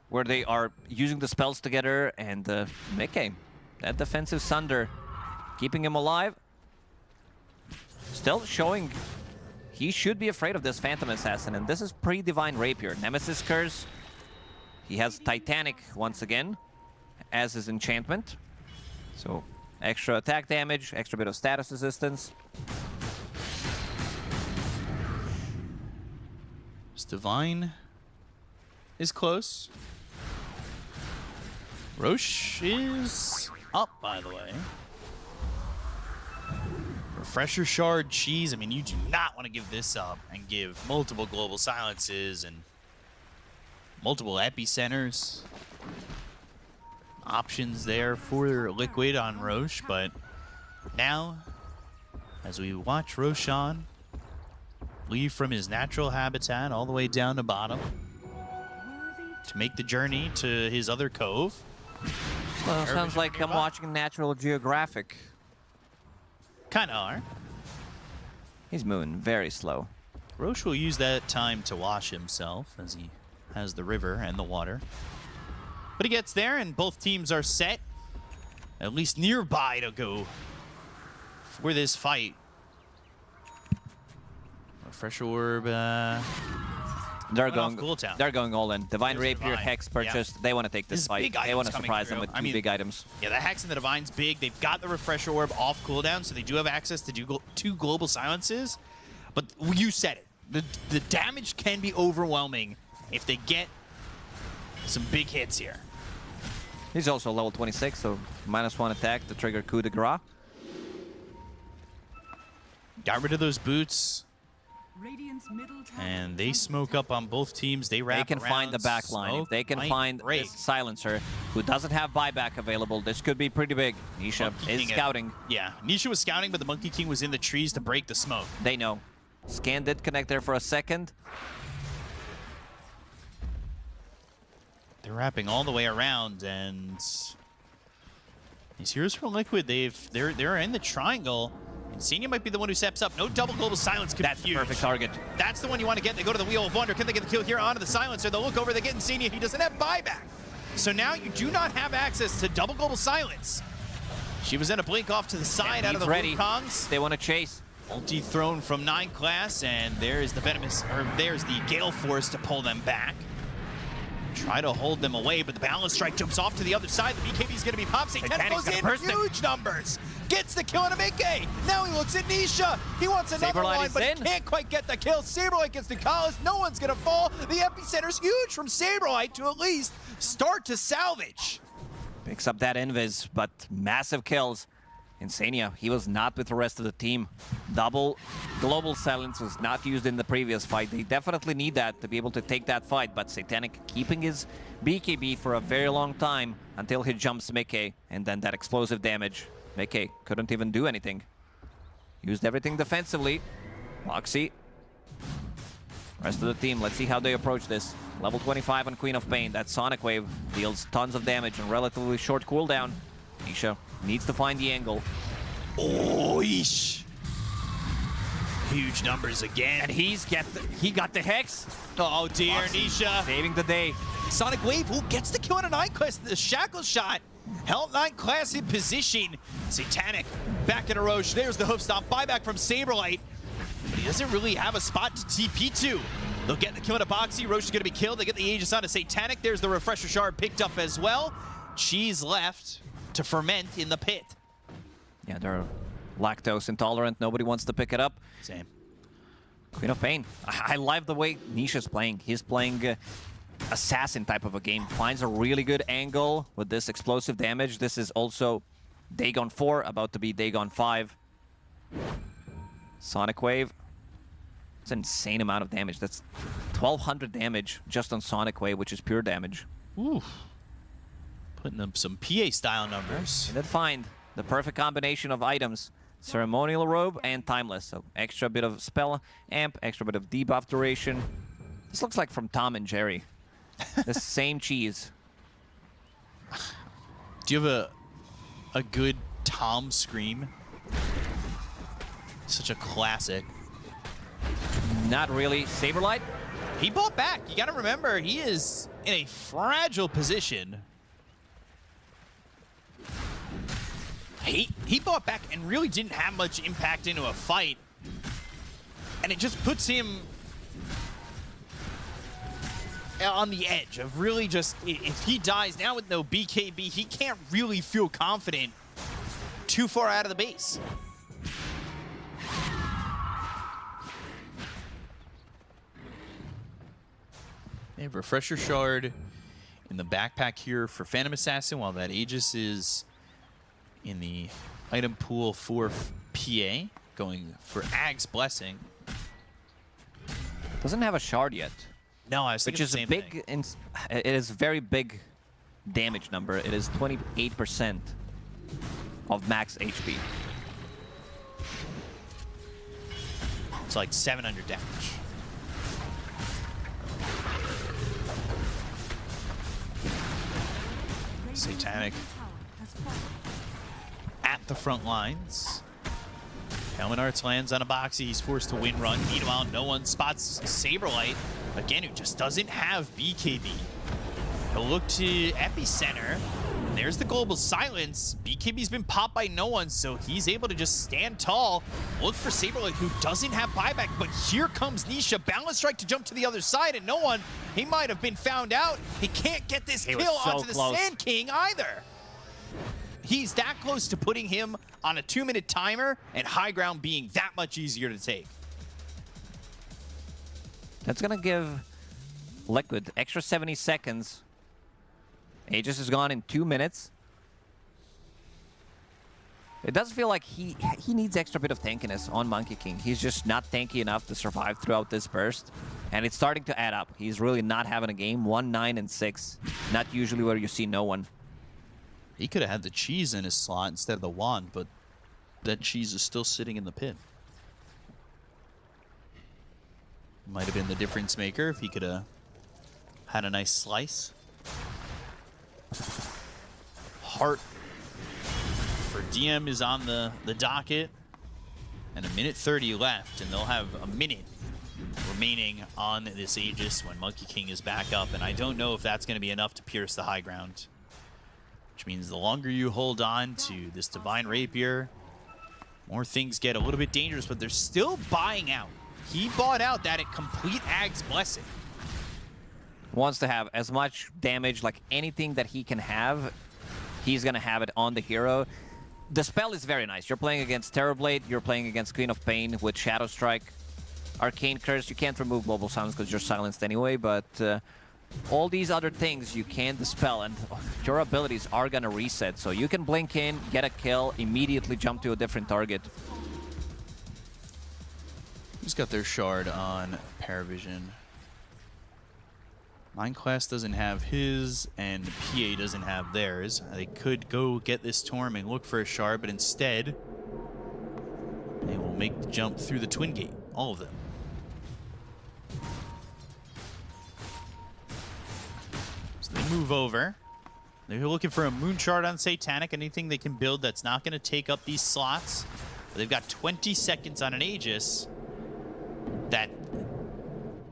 where they are using the spells together, and Mickey, that defensive Sunder, keeping him alive. Still showing he should be afraid of this Phantom Assassin, and this is pre-Divine Rapier. Nemesis Curse. He has Titanic once again, as his enchantment. So extra attack damage, extra bit of status resistance. This Divine is close. Roche is up, by the way. Refresher Shard Cheese. I mean, you do not want to give this up and give multiple Global Silences and multiple Epicenters. Options there for Liquid on Roche, but now, as we watch Roshan leave from his natural habitat all the way down to bottom to make the journey to his other cove. Well, sounds like I'm watching Natural Geographic. Kinda are. He's moving very slow. Roche will use that time to wash himself, as he has the river and the water. But he gets there, and both teams are set, at least nearby, to go for this fight. Refresher Orb, They're going all in. Divine There's Rapier, Divine. Hex purchased. They want to take this fight. They want to surprise them with two big items. Yeah, the Hex and the Divine's big. They've got the Refresher Orb off cooldown, so they do have access to do two Global Silences. But you said it. The damage can be overwhelming if they get some big hits here. He's also level 26, so -1 attack to trigger coup de grace. Got rid of those boots. And they smoke up on both teams. They wrap They can find the back line. If they can find this Silencer, who doesn't have buyback available, this could be pretty big. Nisha is scouting. Yeah, Nisha was scouting, but the Monkey King was in the trees to break the smoke. They know. Scan did connect there for a second. They're wrapping all the way around, and these heroes from Liquid, they're in the triangle. Insania might be the one who steps up. No double Global Silence could be huge. Perfect target. That's the one you want to get. They go to the Wheel of Wonder. Can they get the kill here onto the Silencer? They'll look over, they get Insania. He doesn't have buyback. So now you do not have access to double Global Silence. She was in a blink off to the side out of the Wukongs. They want to chase. Ulti thrown from Nineclass, and there's the Venomous, or there's the Gale Force to pull them back. Try to hold them away, but the balance strike jumps off to the other side. The BKB is going to be popped. Satanic goes in huge numbers. Gets the kill on a Mickey. Now he looks at Nisha. He wants another one, but he can't quite get the kill. Saberlight gets the Collis. No one's going to fall. The epicenter's huge from Saberlight to at least start to salvage. Picks up that invis, but massive kills. Insania, he was not with the rest of the team. Double global silence was not used in the previous fight. They definitely need that to be able to take that fight, but Satanic keeping his BKB for a very long time until he jumps Mickey, and then that explosive damage. Mickey couldn't even do anything. Used everything defensively. Moxie. Rest of the team, let's see how they approach this. Level 25 on Queen of Pain. That Sonic Wave deals tons of damage and relatively short cooldown. Nisha needs to find the angle. Oh, eesh. Huge numbers again. And he got the Hex. Oh dear, Moxie Nisha. saving the day. Sonic Wave, who gets the kill on a 9 class, the shackle shot. Held 9 class in position. Satanic back at Roche. There's the hoof stomp. Buyback from Saberlight. But he doesn't really have a spot to TP to. They'll get the kill on a Boxy. Roche is going to be killed. They get the Aegis on a Satanic. There's the Refresher Shard picked up as well. Cheese left to ferment in the pit. Yeah, they're lactose intolerant. Nobody wants to pick it up. Same. Queen of Pain. I love the way Nisha's playing. He's playing assassin type of a game. Finds a really good angle with this explosive damage. This is also Dagon 4, about to be Dagon 5. Sonic Wave. It's an insane amount of damage. That's 1,200 damage just on Sonic Wave, which is pure damage. Ooh. Putting up some PA-style numbers. And then find the perfect combination of items. Ceremonial Robe and Timeless. So extra bit of spell amp, extra bit of debuff duration. This looks like from Tom and Jerry. The same cheese. Do you have a good Tom scream? Such a classic. Not really. Saberlight? He bought back. You got to remember, he is in a fragile position. He bought back and really didn't have much impact into a fight. And it just puts him on the edge of really just, if he dies now with no BKB, he can't really feel confident too far out of the base. They have Refresher Shard in the backpack here for Phantom Assassin, while that Aegis is in the item pool for PA, going for Ag's Blessing. Doesn't have a shard yet. No, I was thinking which is the same a big, it is very big damage number. It is 28% of max HP. It's like 700 damage. Satanic at the front lines. Helmet Arts lands on a Boxy. He's forced to win run. Meanwhile, no one spots Saberlight, again, who just doesn't have BKB. He'll look to Epicenter. And there's the Global Silence. BKB's been popped by no one, so he's able to just stand tall. Look for Saberlight, who doesn't have buyback, but here comes Nisha. Balance strike to jump to the other side, and no one, he might have been found out. He can't get this kill onto the Sand King either. He's that close to putting him on a 2-minute timer, and high ground being that much easier to take. That's gonna give Liquid extra 70 seconds. Aegis is gone in 2 minutes. It does feel like he needs extra bit of tankiness on Monkey King. He's just not tanky enough to survive throughout this burst. And it's starting to add up. He's really not having a game. 1, 9, and 6. Not usually where you see no one. He could have had the cheese in his slot instead of the wand, but that cheese is still sitting in the pit. Might have been the difference maker if he could have had a nice slice. Heart for DM is on the docket, and 1:30 left, and they'll have a minute remaining on this Aegis when Monkey King is back up, and I don't know if that's going to be enough to pierce the high ground. Which means the longer you hold on to this Divine Rapier, more things get a little bit dangerous, but they're still buying out. He bought out that complete Ag's Blessing. wants to have as much damage, like anything that he can have, he's going to have it on the hero. The spell is very nice. You're playing against Terrorblade, you're playing against Queen of Pain with Shadow Strike, Arcane Curse. You can't remove Global Silence because you're silenced anyway, but all these other things you can dispel, and your abilities are going to reset. So you can blink in, get a kill, immediately jump to a different target. Who's got their shard on Paravision? Mineclass doesn't have his, and PA doesn't have theirs. They could go get this Torm and look for a shard, but instead, they will make the jump through the Twin Gate, all of them. So they move over. They're looking for a Moon Shard on Satanic, anything they can build that's not going to take up these slots. But they've got 20 seconds on an Aegis that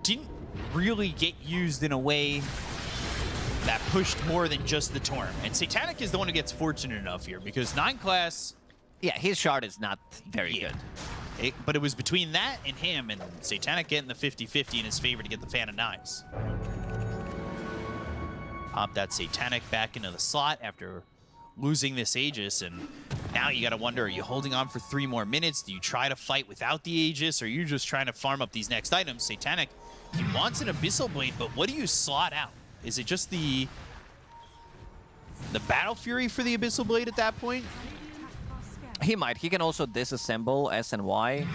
didn't really get used in a way that pushed more than just the Torm. And Satanic is the one who gets fortunate enough here because 9 class... Yeah, his shard is not very good. But it was between that and him, and Satanic getting the 50-50 in his favor to get the Fan of Knives. Pop that Satanic back into the slot after losing this Aegis, and now you gotta wonder, are you holding on for 3 more minutes? Do you try to fight without the Aegis, or are you just trying to farm up these next items? Satanic, he wants an Abyssal Blade, but what do you slot out? Is it just the Battle Fury for the Abyssal Blade at that point? He might. He can also disassemble S and Y,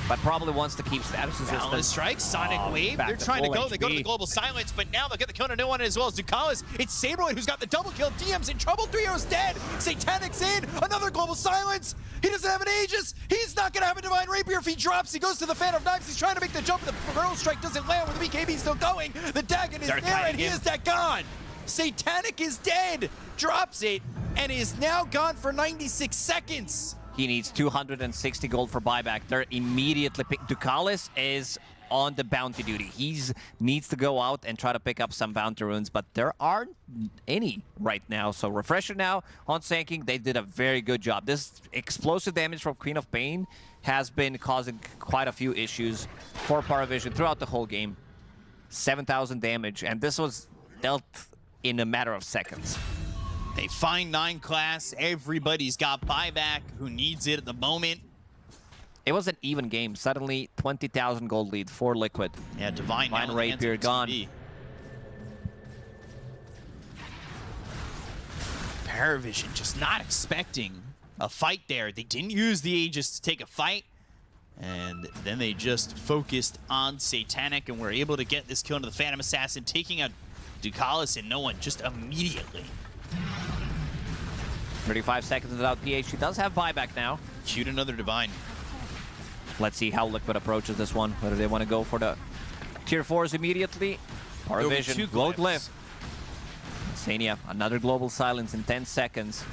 but probably wants to keep status resistance. Balance Strike, Sonic Wave. They're trying to go. They go to the Global Silence, but now they'll get the kill on a new one as well as Ducalis. It's Saberlight who's got the double kill. DM's in trouble. 3 heroes dead. Satanic's in. Another Global Silence. He doesn't have an Aegis. He's not going to have a Divine Rapier if he drops. He goes to the Fan of Knives. He's trying to make the jump. The Barrel Strike doesn't land with the BKB still going. The Dagon is there, and he is that gone. Satanic is dead. Drops it and is now gone for 96 seconds. He needs 260 gold for buyback. They're immediately Ducalis is on the bounty duty. He needs to go out and try to pick up some bounty runes, but there aren't any right now. So Refresher now on Sanking, they did a very good job. This explosive damage from Queen of Pain has been causing quite a few issues for Paravision throughout the whole game. 7,000 damage, and this was dealt in a matter of seconds. They find 9 class. Everybody's got buyback who needs it at the moment. It was an even game. Suddenly, 20,000 gold lead for Liquid. Yeah, Divine Rapier gone. Paravision just not expecting a fight there. They didn't use the Aegis to take a fight. And then they just focused on Satanic and were able to get this kill into the Phantom Assassin, taking out Ducalis and no one just immediately. 35 seconds without PH. He does have buyback now. Shoot another Divine. Let's see how Liquid approaches this one. Whether they want to go for the tier 4s immediately. Paravision, Glow Glyph. Sania, another Global Silence in 10 seconds.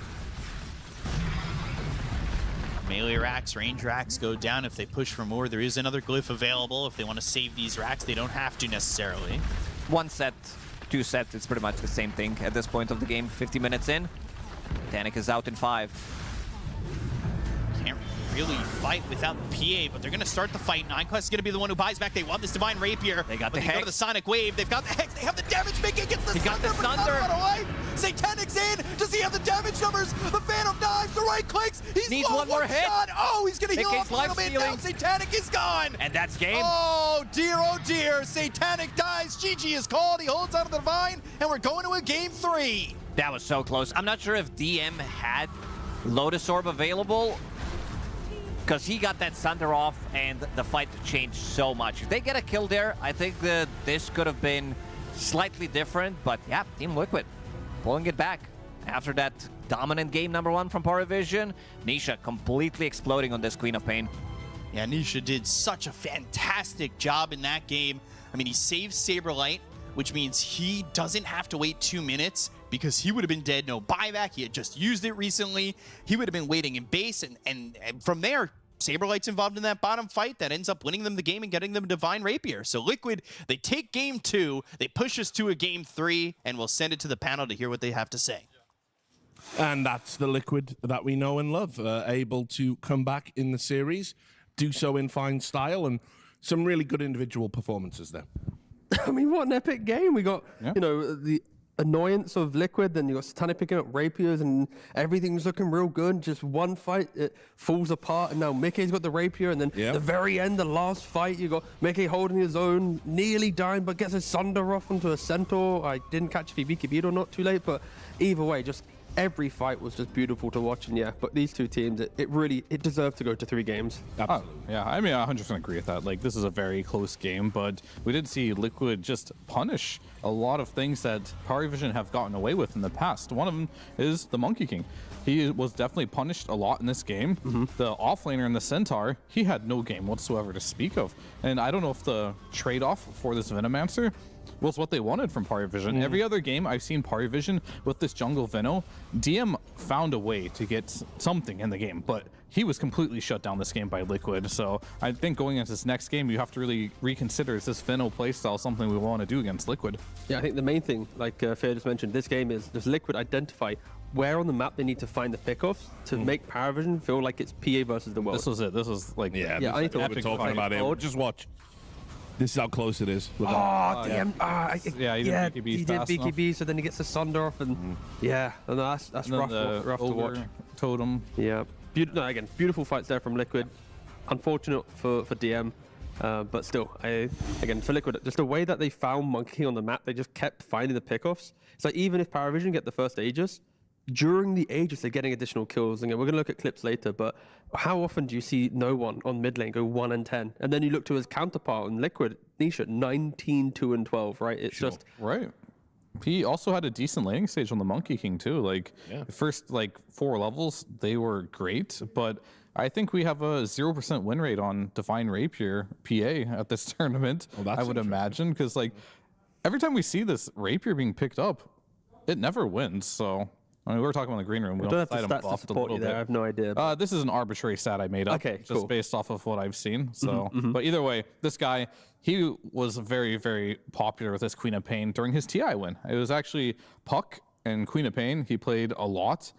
Melee racks, range racks go down if they push for more. There is another Glyph available if they want to save these racks. They don't have to necessarily. 1 set, 2 sets, it's pretty much the same thing at this point of the game. 50 minutes in. Danik is out in 5. Can't really fight without the PA, but they're going to start the fight. 9 class is going to be the one who buys back. They want this Divine Rapier. They got the Hex. They go to the Sonic Wave. They've got the Hex. They have the damage making against the Thunder. He got the Thunder. Satanic's in. Does he have the damage numbers? The Fan of Knives, the right clicks. He's needs one more hit. Shot. Oh, he's going to heal up a little bit. Stealing. Now Satanic is gone. And that's game. Oh, dear. Satanic dies. GG is called. He holds onto the Divine, and we're going to a game 3. That was so close. I'm not sure if DM had Lotus Orb available, because he got that Thunder off and the fight changed so much. If they get a kill there, I think that this could have been slightly different, but yeah, Team Liquid pulling it back. After that dominant game number 1 from Paravision, Nisha completely exploding on this Queen of Pain. Yeah, Nisha did such a fantastic job in that game. I mean, he saved Saberlight, which means he doesn't have to wait 2 minutes because he would have been dead, no buyback. He had just used it recently. He would have been waiting in base, and from there, Saberlight's involved in that bottom fight that ends up winning them the game and getting them Divine Rapier. So Liquid, they take game 2, they push us to a game 3, and we'll send it to the panel to hear what they have to say. And that's the Liquid that we know and love, able to come back in the series, do so in fine style, and some really good individual performances there. I mean, what an epic game. We got, you know, the annoyance of Liquid, then you got Satanic picking up rapiers, and everything's looking real good. Just one fight, it falls apart, and now Mickey's got the rapier, and then the very end, the last fight, you got Mickey holding his own, nearly dying, but gets his Sunder off onto a Centaur. I didn't catch if he BKB'd or not, too late, but either way, just every fight was just beautiful to watch. And but these two teams, it really deserved to go to 3 games. Oh, yeah, I mean, I 100% agree with that. Like, this is a very close game, but we did see Liquid just punish a lot of things that Paravision have gotten away with in the past. One of them is the Monkey King. He was definitely punished a lot in this game. The offlaner and the Centaur, he had no game whatsoever to speak of. And I don't know if the trade-off for this Venomancer was what they wanted from Paravision. Every other game I've seen Paravision with this jungle Veno, DM found a way to get something in the game, but he was completely shut down this game by Liquid. So I think going into this next game, you have to really reconsider, is this Veno playstyle something we want to do against Liquid? Yeah, I think the main thing, like Fair just mentioned, this game is does Liquid identify where on the map they need to find the pickoffs to make Paravision feel like it's PA versus the world. This was it. This was like, I need to we're talking about it. Just watch. This is how close it is. With DM. He did BKB, so then he gets the Sunder off, and that's rough to watch. Totem. Yeah. Again, beautiful fights there from Liquid. Unfortunate for DM, but still, again, for Liquid, just the way that they found Monkey King on the map, they just kept finding the pickoffs. It's like even if Paravision get the first Aegis, during the Aegis, they're getting additional kills. And we're going to look at clips later, but how often do you see no one on mid lane go 1 and 10? And then you look to his counterpart on Liquid, Nisha, 19, 2 and 12, right? It's just... Right. He also had a decent laning stage on the Monkey King, too. Like, the first, 4 levels, they were great, but I think we have a 0% win rate on Divine Rapier PA at this tournament, I would imagine, because, every time we see this Rapier being picked up, it never wins, so... I mean, we were talking about the green room. We don't have the stats to support you there. I have no idea. This is an arbitrary stat I made up, just based off of what I've seen. So, but either way, this guy, he was very, very popular with his Queen of Pain during his TI win. It was actually Puck and Queen of Pain. He played a lot.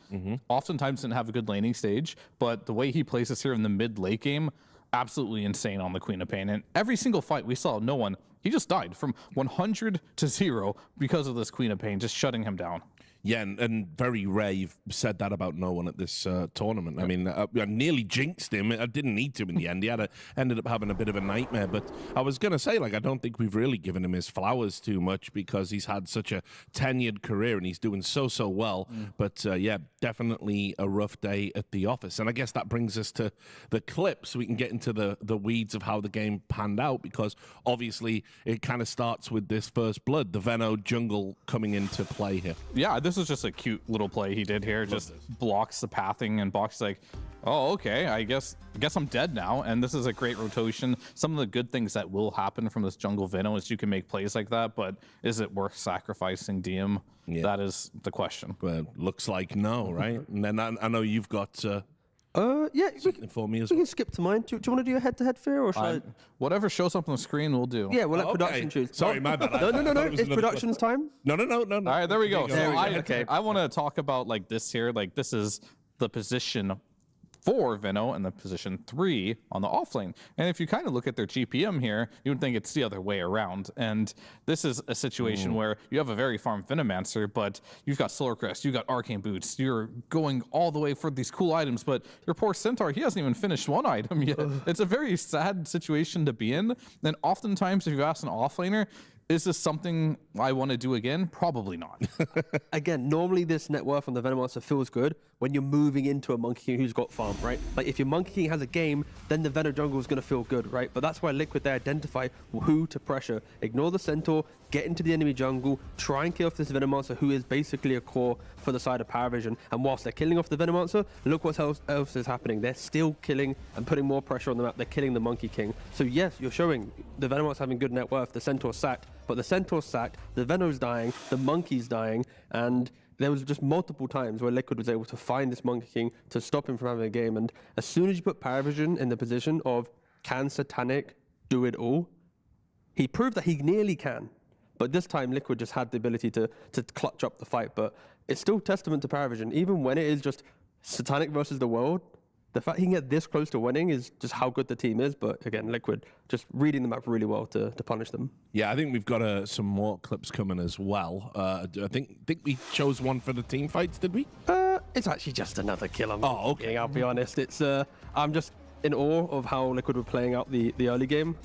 Oftentimes didn't have a good laning stage, but the way he plays this here in the mid late game, absolutely insane on the Queen of Pain. And every single fight we saw, no one. He just died from 100 to 0 because of this Queen of Pain, just shutting him down. Yeah, and very rare you've said that about no one at this tournament. I mean, I nearly jinxed him. I didn't need to in the end. He ended up having a bit of a nightmare. But I was going to say, I don't think we've really given him his flowers too much because he's had such a tenured career and he's doing so well. But yeah, definitely a rough day at the office. And I guess that brings us to the clip so we can get into the weeds of how the game panned out, because obviously it kind of starts with this first blood, the Veno jungle coming into play here. Yeah, this is just a cute little play he did here. Just blocks the pathing and Box like, oh, okay, I guess I'm dead now. And this is a great rotation. Some of the good things that will happen from this jungle Veno is you can make plays like that, but is it worth sacrificing DM? Yeah. That is the question. Well, looks like no, right? And then I know you've got... yeah, for me as we can skip to mine. Do you want to do a head-to-head Fear, or should I... Whatever shows up on the screen, we'll do. Yeah, we'll let production choose. Sorry, my bad. No. It's production's time. No. All right, there we go. So okay. I want to talk about this here. This is the position 4 Veno and the position 3 on the offlane. And if you kind of look at their GPM here, you would think it's the other way around. And this is a situation where you have a very farm Venomancer, but you've got Solar Crest, you've got Arcane Boots, you're going all the way for these cool items, but your poor Centaur, he hasn't even finished one item yet. It's a very sad situation to be in. And oftentimes, if you ask an offlaner, is this something I want to do again? Probably not. Again, normally this net worth on the Venomancer feels good when you're moving into a Monkey King who's got farm, right? Like if your Monkey King has a game, then the Veno jungle is going to feel good, right? But that's why Liquid, they identify who to pressure. Ignore the Centaur, get into the enemy jungle, try and kill off this Venomancer who is basically a core for the side of Paravision. And whilst they're killing off the Venomancer, look what else is happening. They're still killing and putting more pressure on the map. They're killing the Monkey King. So yes, you're showing the Venomancer having good net worth, the Centaur sacked, but the Centaur's sacked, the Veno's dying, the Monkey's dying, and there was just multiple times where Liquid was able to find this Monkey King to stop him from having a game. And as soon as you put Paravision in the position of can Satanic do it all, he proved that he nearly can. But this time Liquid just had the ability to clutch up the fight. But it's still testament to Paravision, even when it is just Satanic versus the world, the fact he can get this close to winning is just how good the team is. But again, Liquid just reading the map really well to punish them. Yeah, I think we've got some more clips coming as well. I think we chose one for the team fights, did we? It's actually just another kill. Oh, okay. I'll be honest. It's I'm just in awe of how Liquid were playing out the early game.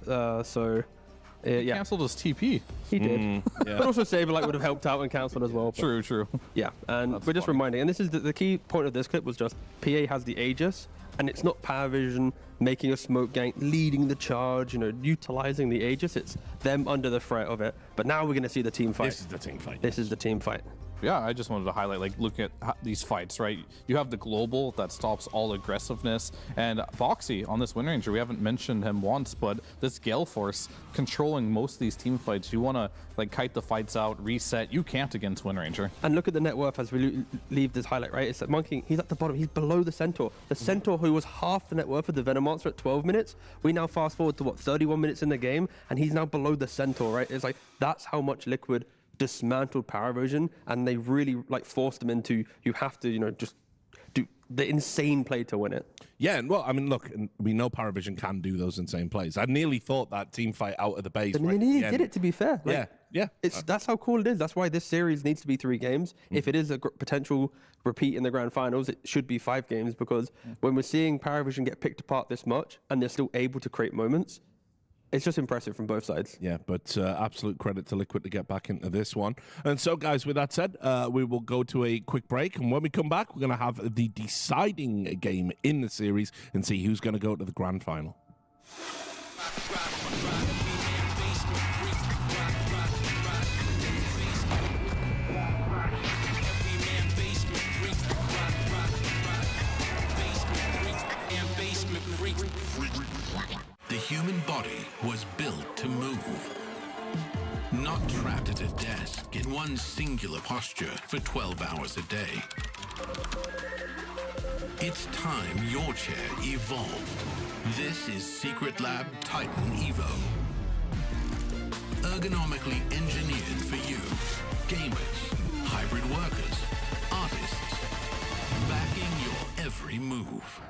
He yeah. cancelled his TP. He did. Yeah. But also Saber would have helped out and cancelled as well. True, true. Yeah, and we're just reminding, and this is the key point of this clip was just PA has the Aegis, and it's not Paravision making a smoke gank, leading the charge, utilizing the Aegis. It's them under the threat of it. But now we're going to see the team fight. This is the team fight. This is the team fight. Yeah, I just wanted to highlight, like, looking at these fights, right? You have the global that stops all aggressiveness, and Boxy on this Wind Ranger, we haven't mentioned him once, but this Gale Force controlling most of these team fights. You want to, like, kite the fights out, reset. You can't against Wind Ranger. And look at the net worth as we leave this highlight, right? It's that Monkey, he's at the bottom, he's below the Centaur. The Centaur, who was half the net worth of the Venom Monster at 12 minutes, we now fast forward to, 31 minutes in the game, and he's now below the Centaur, right? It's like, that's how much Liquid dismantled Paravision, and they really forced them into, you have to just do the insane play to win it. Yeah, and well, I mean, look, we know Paravision can do those insane plays. I nearly thought that team fight out of the base. I mean, he did it, to be fair. Yeah. That's how cool it is. That's why this series needs to be 3 games. If it is a potential repeat in the grand finals, it should be 5 games, because when we're seeing Paravision get picked apart this much and they're still able to create moments, it's just impressive from both sides. Yeah, but absolute credit to Liquid to get back into this one. And so, guys, with that said, we will go to a quick break. And when we come back, we're going to have the deciding game in the series and see who's going to go to the grand final. The human body was built to move, not trapped at a desk in one singular posture for 12 hours a day. It's time your chair evolved. This is Secret Lab Titan Evo. Ergonomically engineered for you, gamers, hybrid workers, artists, backing your every move.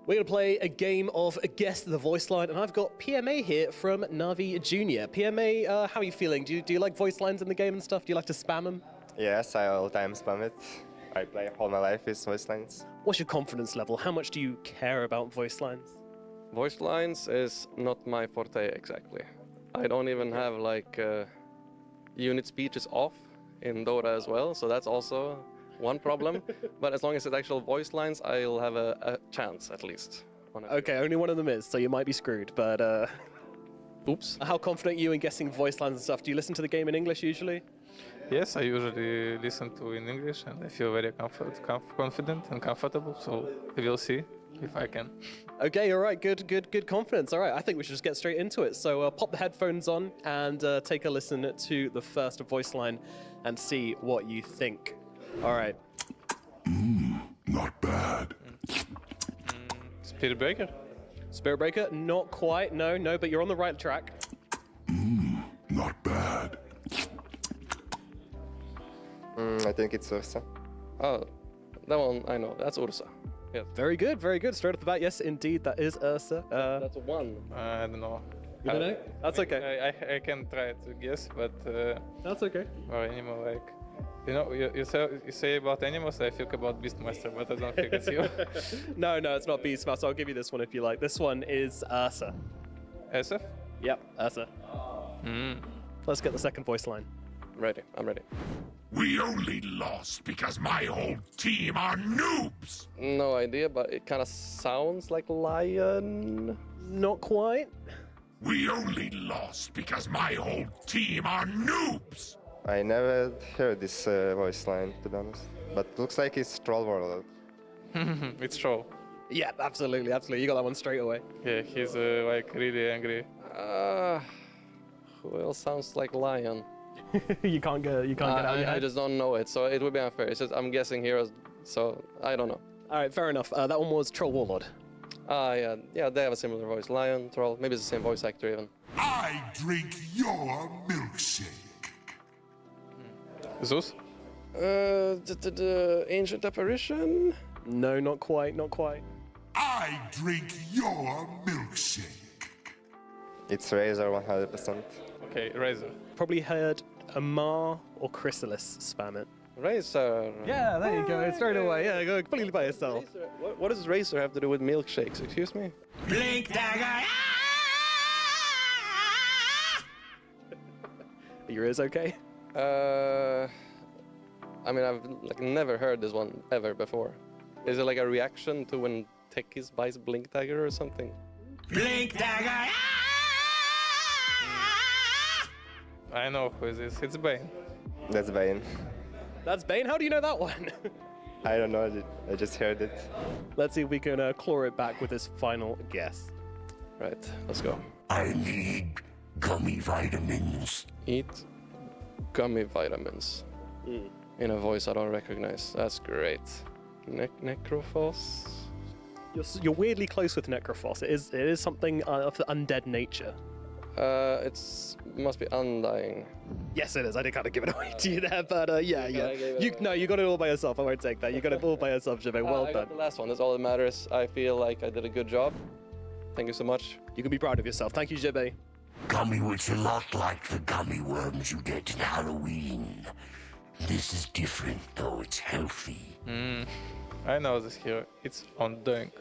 We're going to play a game of Guess the Voice Line, and I've got PMA here from NAVI Junior. PMA, how are you feeling? Do you like voice lines in the game and stuff? Do you like to spam them? Yes, I all the time spam it. I play all my life with voice lines. What's your confidence level? How much do you care about voice lines? Voice lines is not my forte exactly. I don't even have unit speech is off in Dota as well, so that's also one problem. But as long as it's actual voice lines, I'll have a chance at least. Okay, only one of them is, so you might be screwed, but oops. How confident are you in guessing voice lines and stuff? Do you listen to the game in English usually? Yes, I usually listen to in English, and I feel very confident and comfortable, so we will see if I can. Okay, all right, good confidence. All right, I think we should just get straight into it. So pop the headphones on and take a listen to the first voice line and see what you think. All right. Not bad. Spirit Breaker? Spirit Breaker? Not quite, no, but you're on the right track. Not bad. I think it's Ursa. Oh, that one I know. That's Ursa. Yes. Very good. Straight off the bat, yes, indeed, that is Ursa. That's one. I don't know. You don't know? That's okay. I can try to guess, but... That's okay. Or animal, like... You say about animals, I think about Beastmaster, but I don't think it's you. No, it's not Beastmaster. I'll give you this one if you like. This one is Ursa. Ursa? Yep, Ursa. Let's get the second voice line. Ready. I'm ready. We only lost because my whole team are noobs. No idea, but it kind of sounds like lion. Not quite. We only lost because my whole team are noobs. I never heard this voice line, to be honest. But looks like it's Troll World. It's Troll. Yeah, absolutely. You got that one straight away. Yeah, he's like really angry. Who else sounds like lion? you can't get out yet. I just don't know it, so it would be unfair. It's just I'm guessing heroes, so I don't know. All right, fair enough. That one was Troll Warlord. Yeah, they have a similar voice. Lion, troll, maybe it's the same voice actor even. I drink your milkshake. Zeus? Ancient apparition? No, not quite. I drink your milkshake. It's Razor 100%. Okay, Razor. Probably heard Amar or Chrysalis spam it. Razor. Yeah, there you go. Straight away. Yeah, go completely by yourself. What does Razor have to do with milkshakes? Excuse me? Blink dagger. Are your ears okay? I mean, I've never heard this one ever before. Is it like a reaction to when Tekis buys Blink Dagger or something? Blink dagger. I know who is this. It's Bane. That's Bane. That's Bane? How do you know that one? I don't know, I just heard it. Let's see if we can claw it back with this final guess. Right, let's go. I need gummy vitamins. Eat gummy vitamins. In a voice I don't recognize. That's great. Necrophos? You're weirdly close with Necrophos. It is something of the undead nature. It must be Undying. Yes, it is. I did kind of give it away to you there, but yeah. You got it all by yourself. I won't take that. You got it all by yourself, Jebe. Well I done. got the last one. That's all that matters. I feel like I did a good job. Thank you so much. You can be proud of yourself. Thank you, Jebe. Gummy works a lot like the gummy worms you get in Halloween. This is different, though. It's healthy. I know this hero. It's Undying.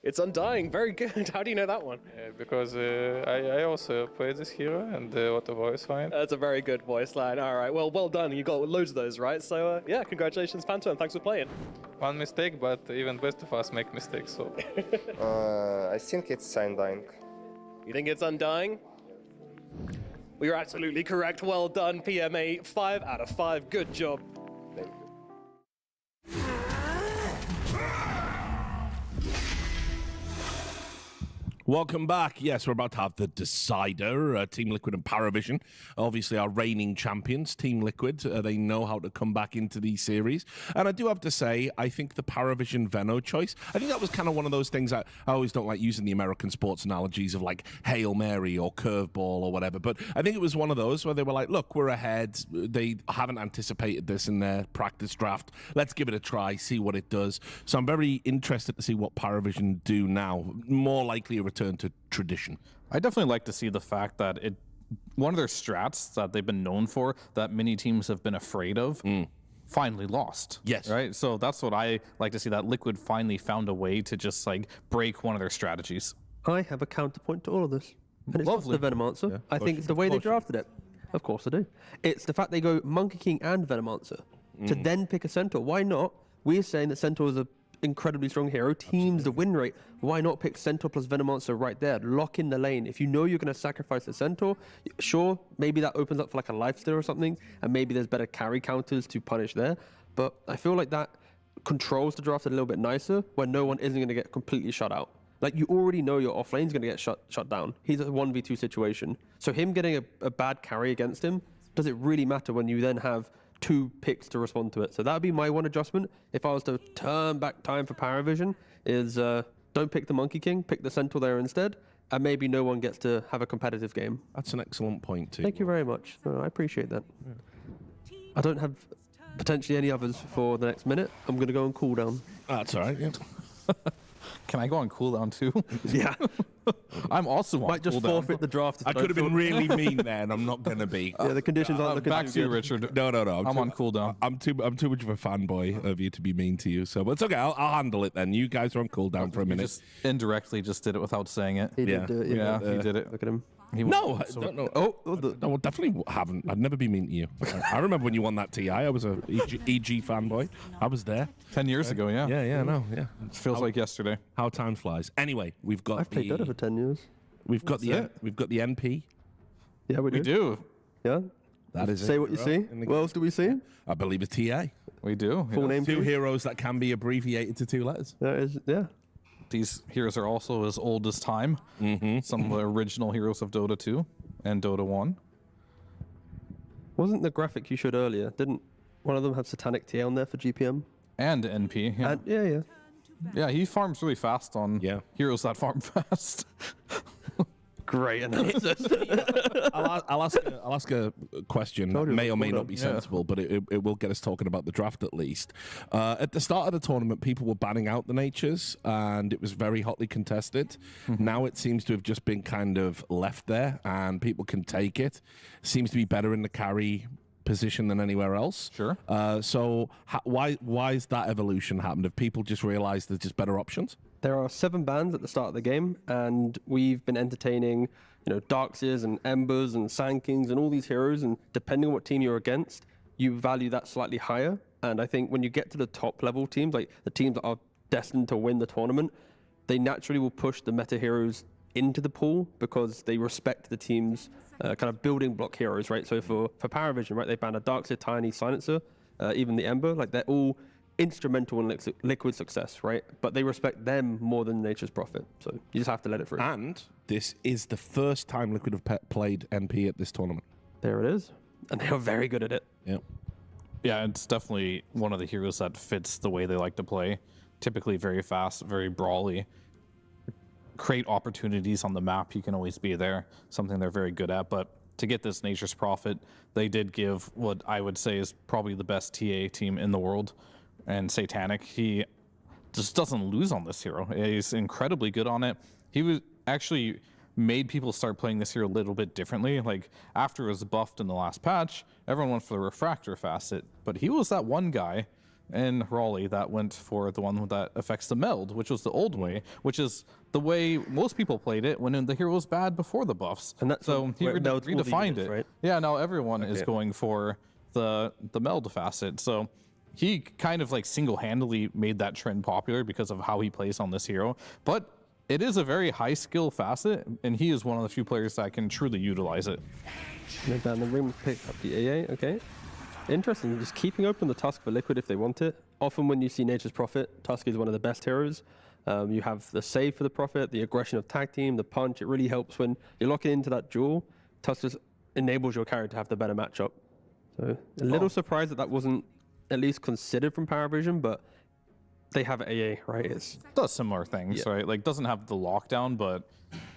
It's Undying. Very good. How do you know that one? Because I also played this hero and what a voice line. That's a very good voice line. All right. Well done. You got loads of those, right? So yeah, congratulations, Phantom. And thanks for playing. One mistake, but even best of us make mistakes. So. I think it's Undying. You think it's Undying? Well, you're absolutely correct. Well done, PMA. 5 out of 5. Good job. Thank you. Welcome back. Yes, we're about to have the decider. Team Liquid and Paravision, obviously our reigning champions. Team Liquid, they know how to come back into these series. And I do have to say, I think the Paravision Veno choice, I think that was kind of one of those things I always don't like using the American sports analogies of like Hail Mary or curveball or whatever. But I think it was one of those where they were like, look, we're ahead. They haven't anticipated this in their practice draft. Let's give it a try, see what it does. So I'm very interested to see what Paravision do now. More likely a return to tradition. I definitely like to see the fact that one of their strats that they've been known for, that many teams have been afraid of, finally lost. Yes. Right? So that's what I like to see, that Liquid finally found a way to just like break one of their strategies. I have a counterpoint to all of this. And it's Lovely. not the Venomancer. Yeah, I think it's the way they drafted it. Of course I do. It's the fact they go Monkey King and Venomancer to then pick a Centaur. Why not? We're saying that Centaur is a incredibly strong hero, teams the win rate. Why not pick Centaur plus Venomancer right there? Lock in the lane. If you know you're going to sacrifice the Centaur, sure, maybe that opens up for like a lifesteal or something, and maybe there's better carry counters to punish there. But I feel like that controls the draft a little bit nicer, where no one isn't going to get completely shut out. Like, you already know your offlane's going to get shut down. He's a 1v2 situation. So him getting a bad carry against him, does it really matter when you then have 2 picks to respond to it? So that would be my one adjustment. If I was to turn back time for Paravision, is don't pick the Monkey King, pick the Centaur there instead, and maybe no one gets to have a competitive game. That's an excellent point too. Thank you very much. I appreciate that. Yeah. I don't have potentially any others for the next minute. I'm going to go on cooldown. That's all right. Yeah. Can I go on cooldown too? Yeah. I'm also on Might just cooldown. forfeit the draft. I could have been really mean there, and I'm not going to be. Yeah, the conditions aren't looking Back too to you, good. Richard. No. I'm on cooldown. I'm too much of a fanboy of you to be mean to you. So, but it's okay. I'll handle it then. You guys are on cooldown for a minute. Just indirectly just did it without saying it. He did do it. Yeah, he did it. Look at him. No, I don't know. No, I definitely haven't. I'd never been mean to you. I remember when you won that TI. I was a EG fanboy. I was there 10 years ago. Yeah. Yeah. No. Yeah. It feels like yesterday. How time flies. Anyway, we've got. I've played Dota for 10 years. We've got we've got the NP. Yeah, we do. Yeah. That is Say what you see. What else do we see? I believe it's TA. We do. Full name. Two heroes that can be abbreviated to 2 letters. That is, yeah. These heroes are also as old as time. Some of the original heroes of Dota 2 and Dota 1. Wasn't the graphic you showed earlier? Didn't one of them have Satanic TA on there for GPM? And NP. Yeah. Yeah. Yeah, he farms really fast on heroes that farm fast. Great analysis. I'll ask a question that may or may not be sensible, but it will get us talking about the draft at least. At the start of the tournament, people were banning out the natures, and it was very hotly contested. Now it seems to have just been kind of left there, and people can take it. Seems to be better in the carry position than anywhere else. Sure. So why is that evolution happened? Have people just realized there's just better options? There are 7 bans at the start of the game, and we've been entertaining, Darkseers and Embers and Sand Kings and all these heroes, and depending on what team you're against, you value that slightly higher. And I think when you get to the top level teams, like the teams that are destined to win the tournament, they naturally will push the meta heroes into the pool because they respect the team's kind of building block heroes, right? So for Paravision, right, they banned a Darkseer, Tiny, Silencer, even the Ember, like they're all instrumental in Liquid success, right? But they respect them more than Nature's Prophet. So you just have to let it through. And this is the first time Liquid have played NP at this tournament. There it is. And they are very good at it. Yeah. Yeah, it's definitely one of the heroes that fits the way they like to play. Typically very fast, very brawly. Create opportunities on the map. You can always be there. Something they're very good at. But to get this Nature's Prophet, they did give what I would say is probably the best TA team in the world. And Satanic, he just doesn't lose on this hero. He's incredibly good on it. He was actually made people start playing this hero a little bit differently. Like after it was buffed in the last patch, everyone went for the Refractor facet, but he was that one guy in Raleigh that went for the one that affects the meld, which was the old way, which is the way most people played it when the hero was bad before the buffs. And that's so he redefined it. Right? Yeah, now everyone is going for the meld facet. So he kind of like single-handedly made that trend popular because of how he plays on this hero. But it is a very high skill facet, and he is one of the few players that can truly utilize it. Down the rim, pick up the AA, okay. Interesting, just keeping open the Tusk for Liquid if they want it. Often when you see Nature's Prophet, Tusk is one of the best heroes. You have the save for the Prophet, the aggression of tag team, the punch. It really helps when you're locking into that duel. Tusk just enables your character to have the better matchup. So a little surprised that wasn't at least considered from Paravision, but they have AA, right? It does similar things, right? Like doesn't have the lockdown, but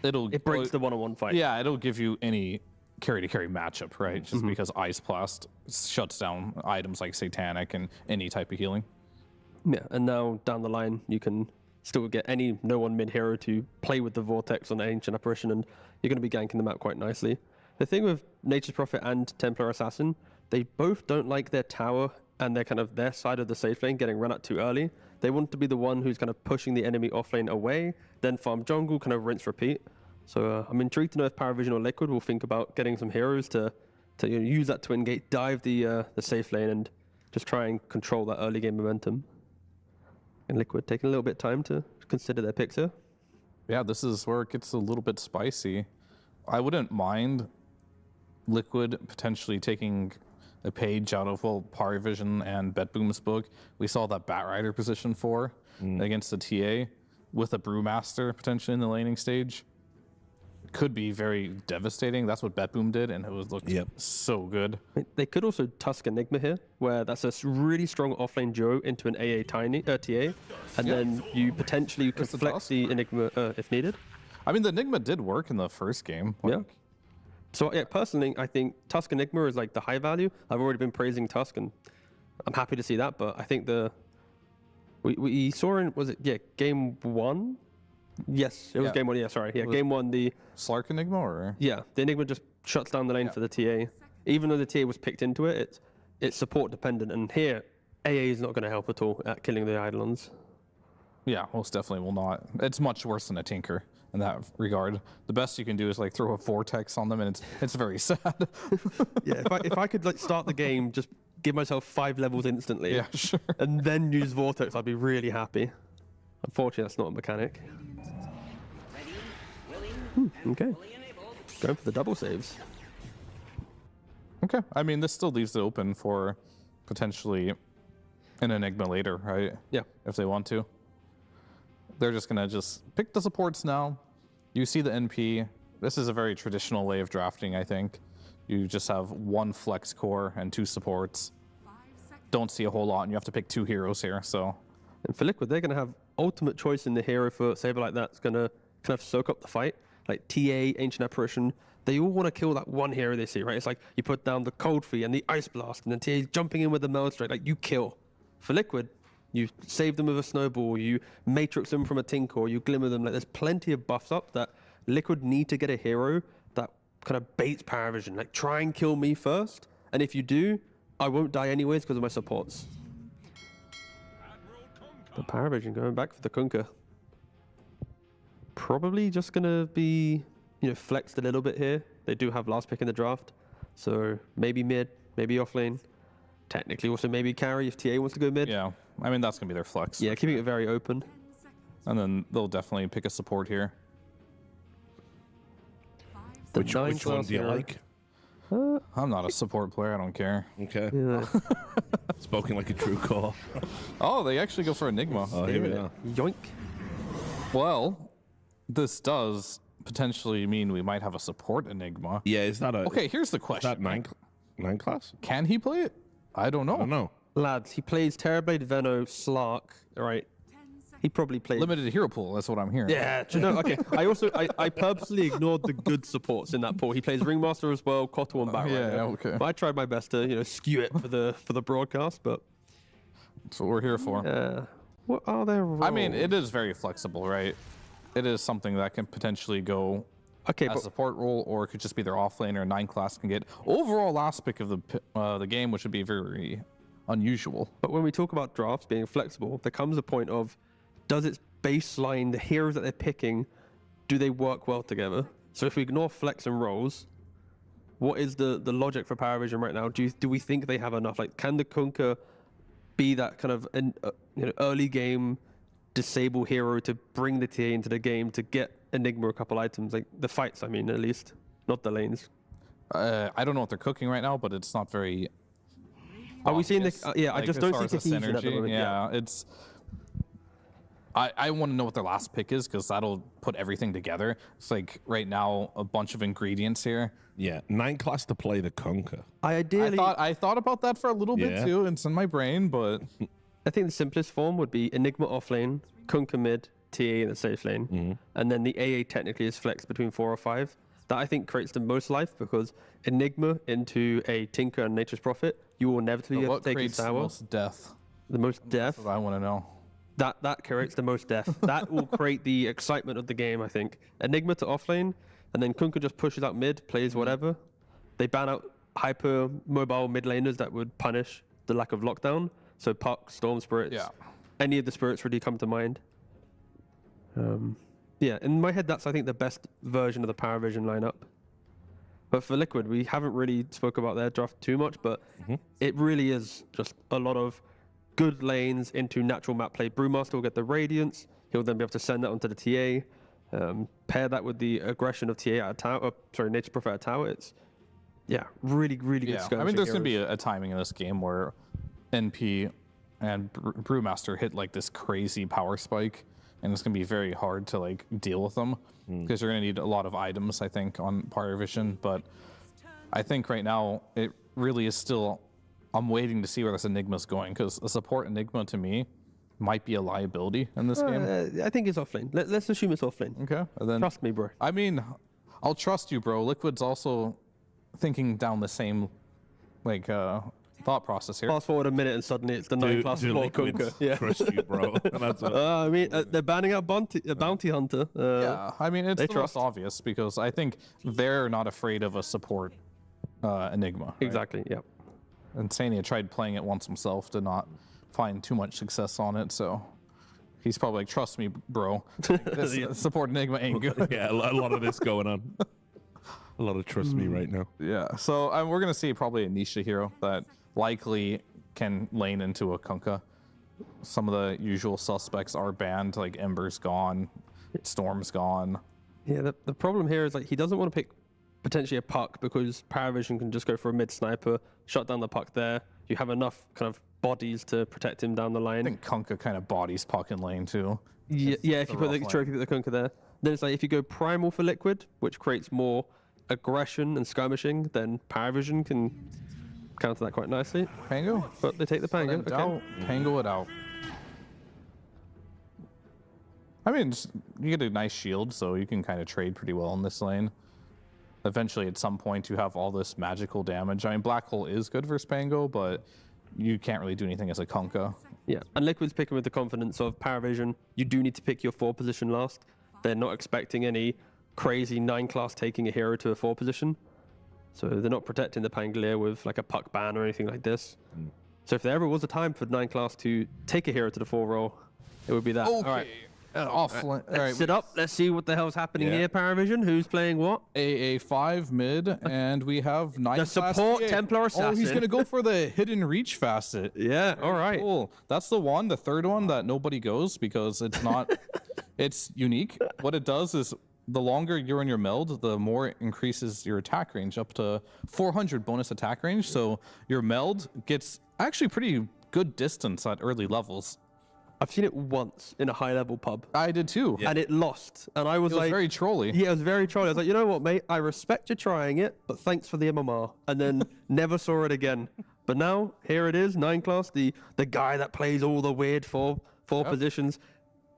it breaks the one-on-one fight. Yeah, it'll give you any carry-to-carry matchup, right? Just because Ice Blast shuts down items like Satanic and any type of healing. Yeah, and now down the line, you can still get any no-one mid-hero to play with the Vortex on Ancient Apparition, and you're going to be ganking them out quite nicely. The thing with Nature's Prophet and Templar Assassin, they both don't like their tower and they're kind of their side of the safe lane getting run out too early. They want to be the one who's kind of pushing the enemy offlane away, then farm jungle, kind of rinse, repeat. So I'm intrigued to know if Paravision or Liquid will think about getting some heroes to use that twin gate, dive the safe lane, and just try and control that early game momentum. And Liquid taking a little bit of time to consider their picks here. Yeah, this is where it gets a little bit spicy. I wouldn't mind Liquid potentially taking a page out of Paravision and BetBoom's book. We saw that Batrider position 4 against the TA with a Brewmaster potentially in the laning stage. Could be very devastating. That's what BetBoom did, and it was looked so good. They could also Tusk Enigma here, where that's a really strong offlane duo into an AA tiny TA, and then you potentially can flex the Enigma if needed. I mean, the Enigma did work in the first game. Yeah. So yeah, personally, I think Tusk Enigma is like the high value. I've already been praising Tusk, and I'm happy to see that. But I think we saw in game 1. Yes, it was game 1. Yeah, sorry. Yeah, game 1. The Slark Enigma, or the Enigma just shuts down the lane for the TA. Even though the TA was picked into it, it's support dependent. And here, AA is not going to help at all at killing the Eidolons. Yeah, most definitely will not. It's much worse than a Tinker. in that regard. The best you can do is like throw a vortex on them, and it's very sad. Yeah, if I could like start the game, just give myself 5 levels instantly, Yeah, sure. and then use vortex, I'd be really happy. Unfortunately, that's not a mechanic. Okay, going for the double saves. Okay, I mean, this still leaves it open for potentially an Enigma later, right? Yeah. If they want to. They're just going to pick the supports now. You see the NP. This is a very traditional way of drafting, I think. You just have 1 flex core and 2 supports. Don't see a whole lot, and you have to pick 2 heroes here, so... And for Liquid, they're going to have ultimate choice in the hero for Saber like that. It's going to kind of soak up the fight. Like TA, Ancient Apparition, they all want to kill that one hero they see, right? It's like you put down the Cold Feet and the Ice Blast, and then TA's jumping in with the Meld Strike, like you kill. For Liquid, you save them with a Snowball, you Matrix them from a Tinker, or you Glimmer them. Like there's plenty of buffs up that Liquid need to get a hero that kind of baits Paravision. Like try and kill me first, and if you do, I won't die anyways because of my supports. The Paravision going back for the Kunkka. Probably just going to be, flexed a little bit here. They do have last pick in the draft. So maybe mid, maybe off lane. Technically also maybe carry if TA wants to go mid. Yeah, I mean, that's going to be their flex. Yeah, keeping it very open. And then they'll definitely pick a support here. Which one do you like? I'm not a support player, I don't care. Okay. Yeah. Spoken like a true core. Oh, they actually go for Enigma. Oh, here we are. Yoink. Well, this does potentially mean we might have a support Enigma. Yeah, is that a... Okay, here's the question. Is that 9 class? Can he play it? I don't know. I don't know. Lads, he plays Terrorblade, Veno, Slark, right? He probably plays... Limited hero pool, that's what I'm hearing. Yeah, do you know, okay. I purposely ignored the good supports in that pool. He plays Ringmaster as well, Kotal and Bat. Yeah, okay. But I tried my best to, skew it for the broadcast, but... That's what we're here for. What are their roles? I mean, it is very flexible, right? It is something that can potentially go as a support role, or it could just be their off lane, or 9 class can get overall last pick of the game, which would be very unusual. But when we talk about drafts being flexible, there comes a point of, does its baseline, the heroes that they're picking, do they work well together? So if we ignore flex and roles, what is the logic for Paravision right now? Do we think they have enough? Like, can the Kunkka be that kind of early game disable hero to bring the TA into the game to get Enigma a couple items, like the fights, I mean, at least, not the lanes? I don't know what they're cooking right now, but it's not very... Are we seeing the... yeah, I just don't see cohesion at the moment. Yeah, it's... I want to know what their last pick is, because that'll put everything together. It's like, right now, a bunch of ingredients here. Yeah, 9 class to play the Kunkka. I thought about that for a little bit too. It's in my brain, but... I think the simplest form would be Enigma off lane, Kunkka mid, TA in the safe lane, and then the AA technically is flexed between 4 or 5. That I think creates the most life, because Enigma into a Tinker and Nature's Prophet, you will inevitably have to take his tower. The most death? The most death? That's what I want to know. That creates the most death. That will create the excitement of the game, I think. Enigma to offlane, and then Kunkka just pushes out mid, plays whatever. They ban out hyper mobile mid laners that would punish the lack of lockdown. So Puck, Storm Spirits, any of the spirits really come to mind. Yeah, in my head, that's I think the best version of the Paravision lineup. But for Liquid, we haven't really spoke about their draft too much, but it really is just a lot of good lanes into natural map play. Brewmaster will get the Radiance. He'll then be able to send that onto the TA. Pair that with the aggression of TA at a tower. Nature Prophet at a tower. It's really good skirmishing. I mean, there's going to be a timing in this game where NP and Brewmaster hit like this crazy power spike, and it's going to be very hard to like deal with them because you're going to need a lot of items, I think, on Paravision. But I think right now it really is still. I'm waiting to see where this Enigma's going, because a support Enigma to me might be a liability in this game. I think it's offlane. Let's assume it's offlane. Okay. And then, trust me, bro. I mean, I'll trust you, bro. Liquid's also thinking down the same like thought process here. Fast forward a minute and suddenly it's the 9 class support Kunkka. Yeah. Trust you, bro. I mean, they're banning out Bounty Hunter. Yeah, I mean, it's the most obvious, because I think they're not afraid of a support Enigma. Right? Exactly, yeah. And Sania tried playing it once himself, did not find too much success on it, so He's probably like, trust me, bro. This support Nigma ain't good. Yeah, a lot of this going on. A lot of trust me right now. Yeah, so we're going to see probably a Nisha hero that likely can lane into a Kunkka. Some of the usual suspects are banned, like Ember's gone, Storm's gone. Yeah, the problem here is like he doesn't want to pick potentially a puck because Paravision can just go for a mid sniper, shut down the puck there. You have enough kind of bodies to protect him down the lane. I think Kunkka kind of bodies puck in lane too. Yeah, if you put the Kunkka there. Then it's like if you go primal for Liquid, which creates more aggression and skirmishing, then Paravision can counter that quite nicely. Pango? But they take the Pango. Okay. Pango it out. I mean, you get a nice shield, so you can kind of trade pretty well in this lane. Eventually, at some point, you have all this magical damage. I mean, Black Hole is good versus Pango, but you can't really do anything as a Kunkka. Yeah, and Liquid's picking with the confidence of Paravision. You do need to pick your 4 position last. They're not expecting any crazy 9 class taking a hero to a 4 position. So they're not protecting the Pangolier with like a puck ban or anything like this. So if there ever was a time for 9 class to take a hero to the 4 role, it would be that. Okay. All right. Let's sit up. Let's see what the hell's happening here, Paravision. Who's playing what? AA5 mid, and we have 9 the support class Templar Assassin. Oh, he's going to go for the hidden reach facet. Yeah, all right. Cool. That's the one, the third one that nobody goes because it's not, it's unique. What it does is the longer you're in your meld, the more it increases your attack range up to 400 bonus attack range. So your meld gets actually pretty good distance at early levels. I've seen it once in a high-level pub. I did too. And it lost. And I was like... very trolly. Yeah, it was very trolly. I was like, you know what, mate? I respect you trying it, but thanks for the MMR. And then never saw it again. But now, here it is, 9 class, the guy that plays all the weird four positions.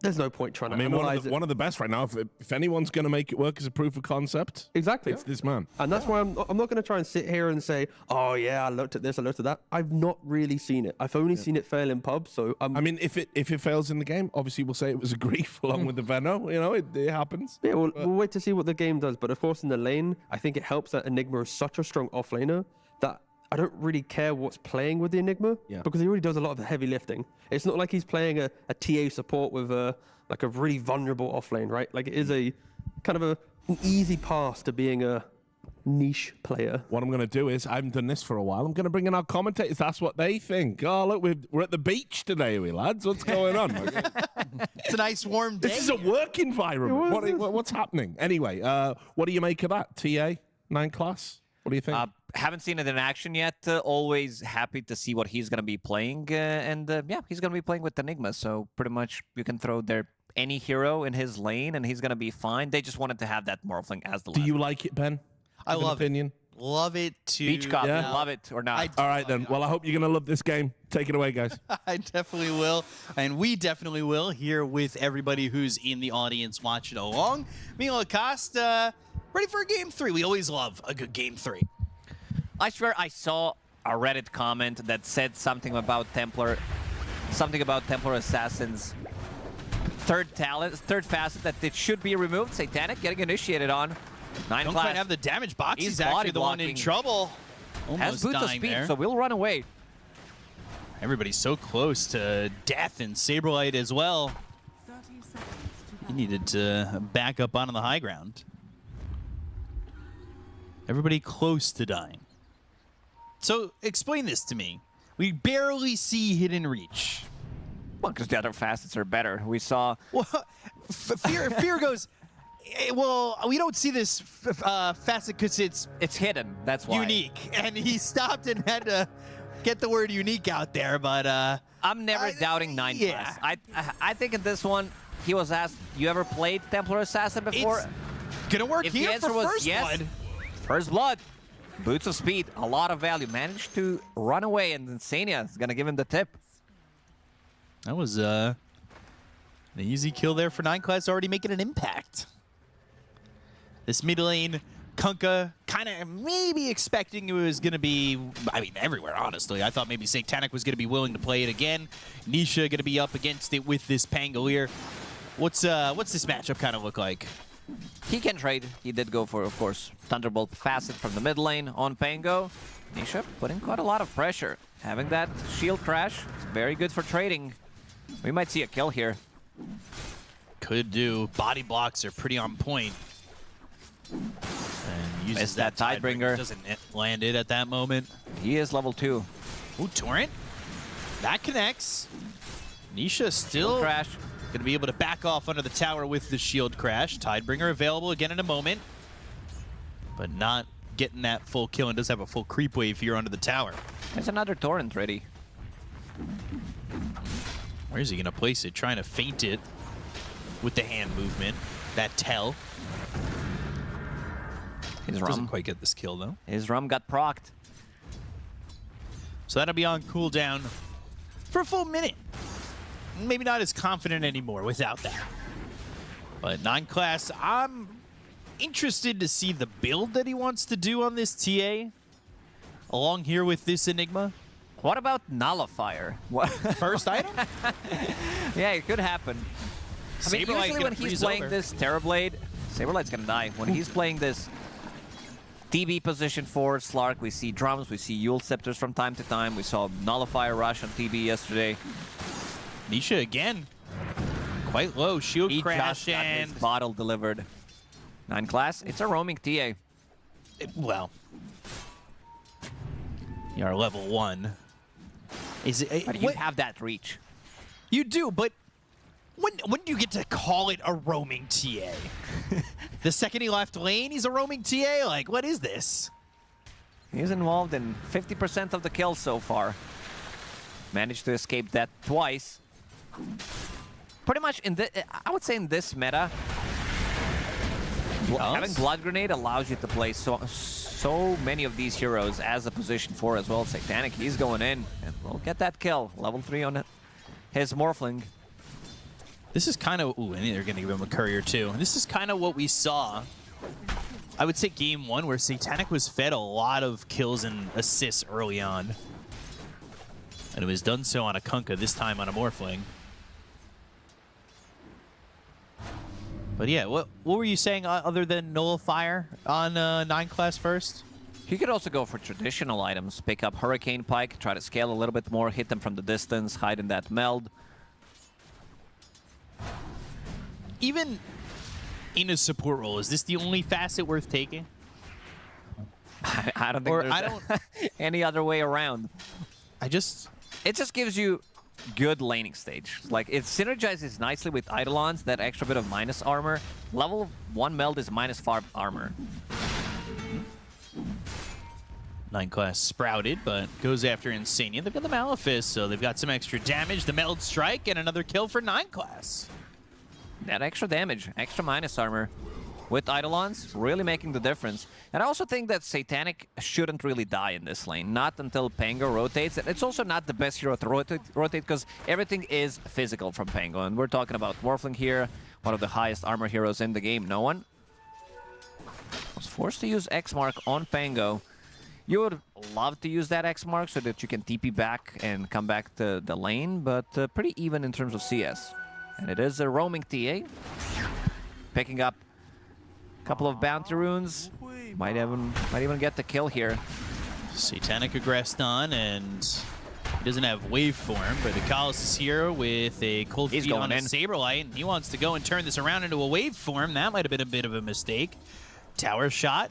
There's no point trying to analyze it. One of the best right now. If anyone's going to make it work as a proof of concept, exactly, it's this man. And that's why I'm not going to try and sit here and say, oh yeah, I looked at this, I looked at that. I've not really seen it. I've only seen it fail in pubs. So I mean, if it fails in the game, obviously we'll say it was a grief along with the Veno. You know, it happens. Yeah, we'll wait to see what the game does. But of course, in the lane, I think it helps that Enigma is such a strong offlaner that I don't really care what's playing with the Enigma because he already does a lot of the heavy lifting. It's not like he's playing a TA support with like a really vulnerable offlane, right? Like it is a kind of an easy pass to being a niche player. What I'm going to do is, I haven't done this for a while, I'm going to bring in our commentators. That's what they think. Oh, look, we're at the beach today, we lads. What's going on? It's a nice warm day. This is a work environment. What's happening? Anyway, what do you make of that? TA, 9 class? What do you think? Haven't seen it in action yet. Always happy to see what he's going to be playing. And he's going to be playing with Enigma. So pretty much you can throw there any hero in his lane and he's going to be fine. They just wanted to have that Morphling as the last. Do you like it, Ben? I love it. Love it too. Beach cop, love it or not. All right, then. Well, I hope you're going to love this game. Take it away, guys. I definitely will. And we definitely will here with everybody who's in the audience watching along. Milo Acosta, ready for game 3. We always love a good game 3. I swear I saw a Reddit comment that said something about Templar Assassin's third facet that it should be removed. Satanic getting initiated on. 9 Don't class. quite have the damage box. He's actually the one blocking. in trouble. Has Almost boots of dying speed, there. so we'll run away. Everybody's so close to death, and Saberlight as well. He needed to back up onto the high ground. Everybody close to dying. So explain this to me. We barely see Hidden Reach. Well, because the other facets are better. We saw... Well, Fear goes, well, we don't see this facet because it's hidden. That's why. Unique. And he stopped and had to get the word unique out there, but... I'm never doubting 9 class. I think in this one, he was asked, you ever played Templar Assassin before? It's gonna work if here the answer for was First yes, Blood. First Blood. Boots of speed, a lot of value. Managed to run away, and Insania is going to give him the tip. That was the easy kill there for 9 class, already making an impact. This mid lane, Kunkka kind of maybe expecting it was going to be, I mean, everywhere, honestly. I thought maybe Satanic was going to be willing to play it again. Nisha going to be up against it with this Pangolier. What's this matchup kind of look like? He can trade. He did go for, of course, Thunderbolt Facet from the mid lane on Pango. Nisha putting quite a lot of pressure. Having that shield crash is very good for trading. We might see a kill here. could do. Body blocks are pretty on point. And uses Missed that Tidebringer. Doesn't land it at that moment. He is level 2. Ooh, Torrent. That connects. Nisha still crash. Gonna be able to back off under the tower with the shield crash. Tidebringer available again in a moment. But not getting that full kill, and does have a full creep wave here under the tower. There's another Torrent ready. Where is he gonna place it? Trying to feint it with the hand movement. That tell. His Doesn't Rum quite get this kill though. His Rum got procced. So that'll be on cooldown for a full minute. Maybe not as confident anymore without that. But 9 class, I'm interested to see the build that he wants to do on this TA along here with this Enigma. What about Nullifier? What? First item? Yeah, it could happen. I mean, Saberlight usually when he's playing this Terrorblade, Saberlight's gonna die. When he's playing this TB position for Slark, we see drums, we see Yule Scepters from time to time. We saw Nullifier rush on TB yesterday. Nisha again. Quite low. Shield He crash just got and... his bottle delivered. 9 class, it's a roaming TA. Well, you're level 1. Is it? But you have that reach. You do, but when do you get to call it a roaming TA? The second he left lane, he's a roaming TA? Like, what is this? He's involved in 50% of the kills so far. Managed to escape that twice. Pretty much in the, I would say in this meta, having Blood Grenade allows you to play so many of these heroes as a position 4 as well. Satanic, he's going in, and we'll get that kill. Level 3 on his Morphling. This is kind of... Ooh, and they're going to give him a courier too. This is kind of what we saw, I would say, game 1, where Satanic was fed a lot of kills and assists early on. And it was done so on a Kunkka, this time on a Morphling. But yeah, what were you saying other than Nullifier on 9 class first? He could also go for traditional items. Pick up Hurricane Pike, try to scale a little bit more, hit them from the distance, hide in that meld. Even in a support role, is this the only facet worth taking? I don't think there's any other way around. It just gives you good laning stage. Like, it synergizes nicely with Eidolons, that extra bit of minus armor. Level 1 meld is minus 5 armor. 9 class sprouted, but goes after Insania. They've got the Malefice, so they've got some extra damage. The meld strike and another kill for 9 class. That extra damage, extra minus armor with Eidolons, really making the difference. And I also think that Satanic shouldn't really die in this lane, not until Pango rotates. It's also not the best hero to rotate because everything is physical from Pango. And we're talking about Morphling here, one of the highest armor heroes in the game. No one was forced to use X-Mark on Pango. You would love to use that X-Mark so that you can TP back and come back to the lane, but pretty even in terms of CS. And it is a roaming TA. Picking up a couple of bounty runes. Might even get the kill here. Satanic aggressed on, and he doesn't have waveform, but Akalis is here with a cold feet on a Saberlight, and he wants to go and turn this around into a waveform. That might have been a bit of a mistake. Tower shot,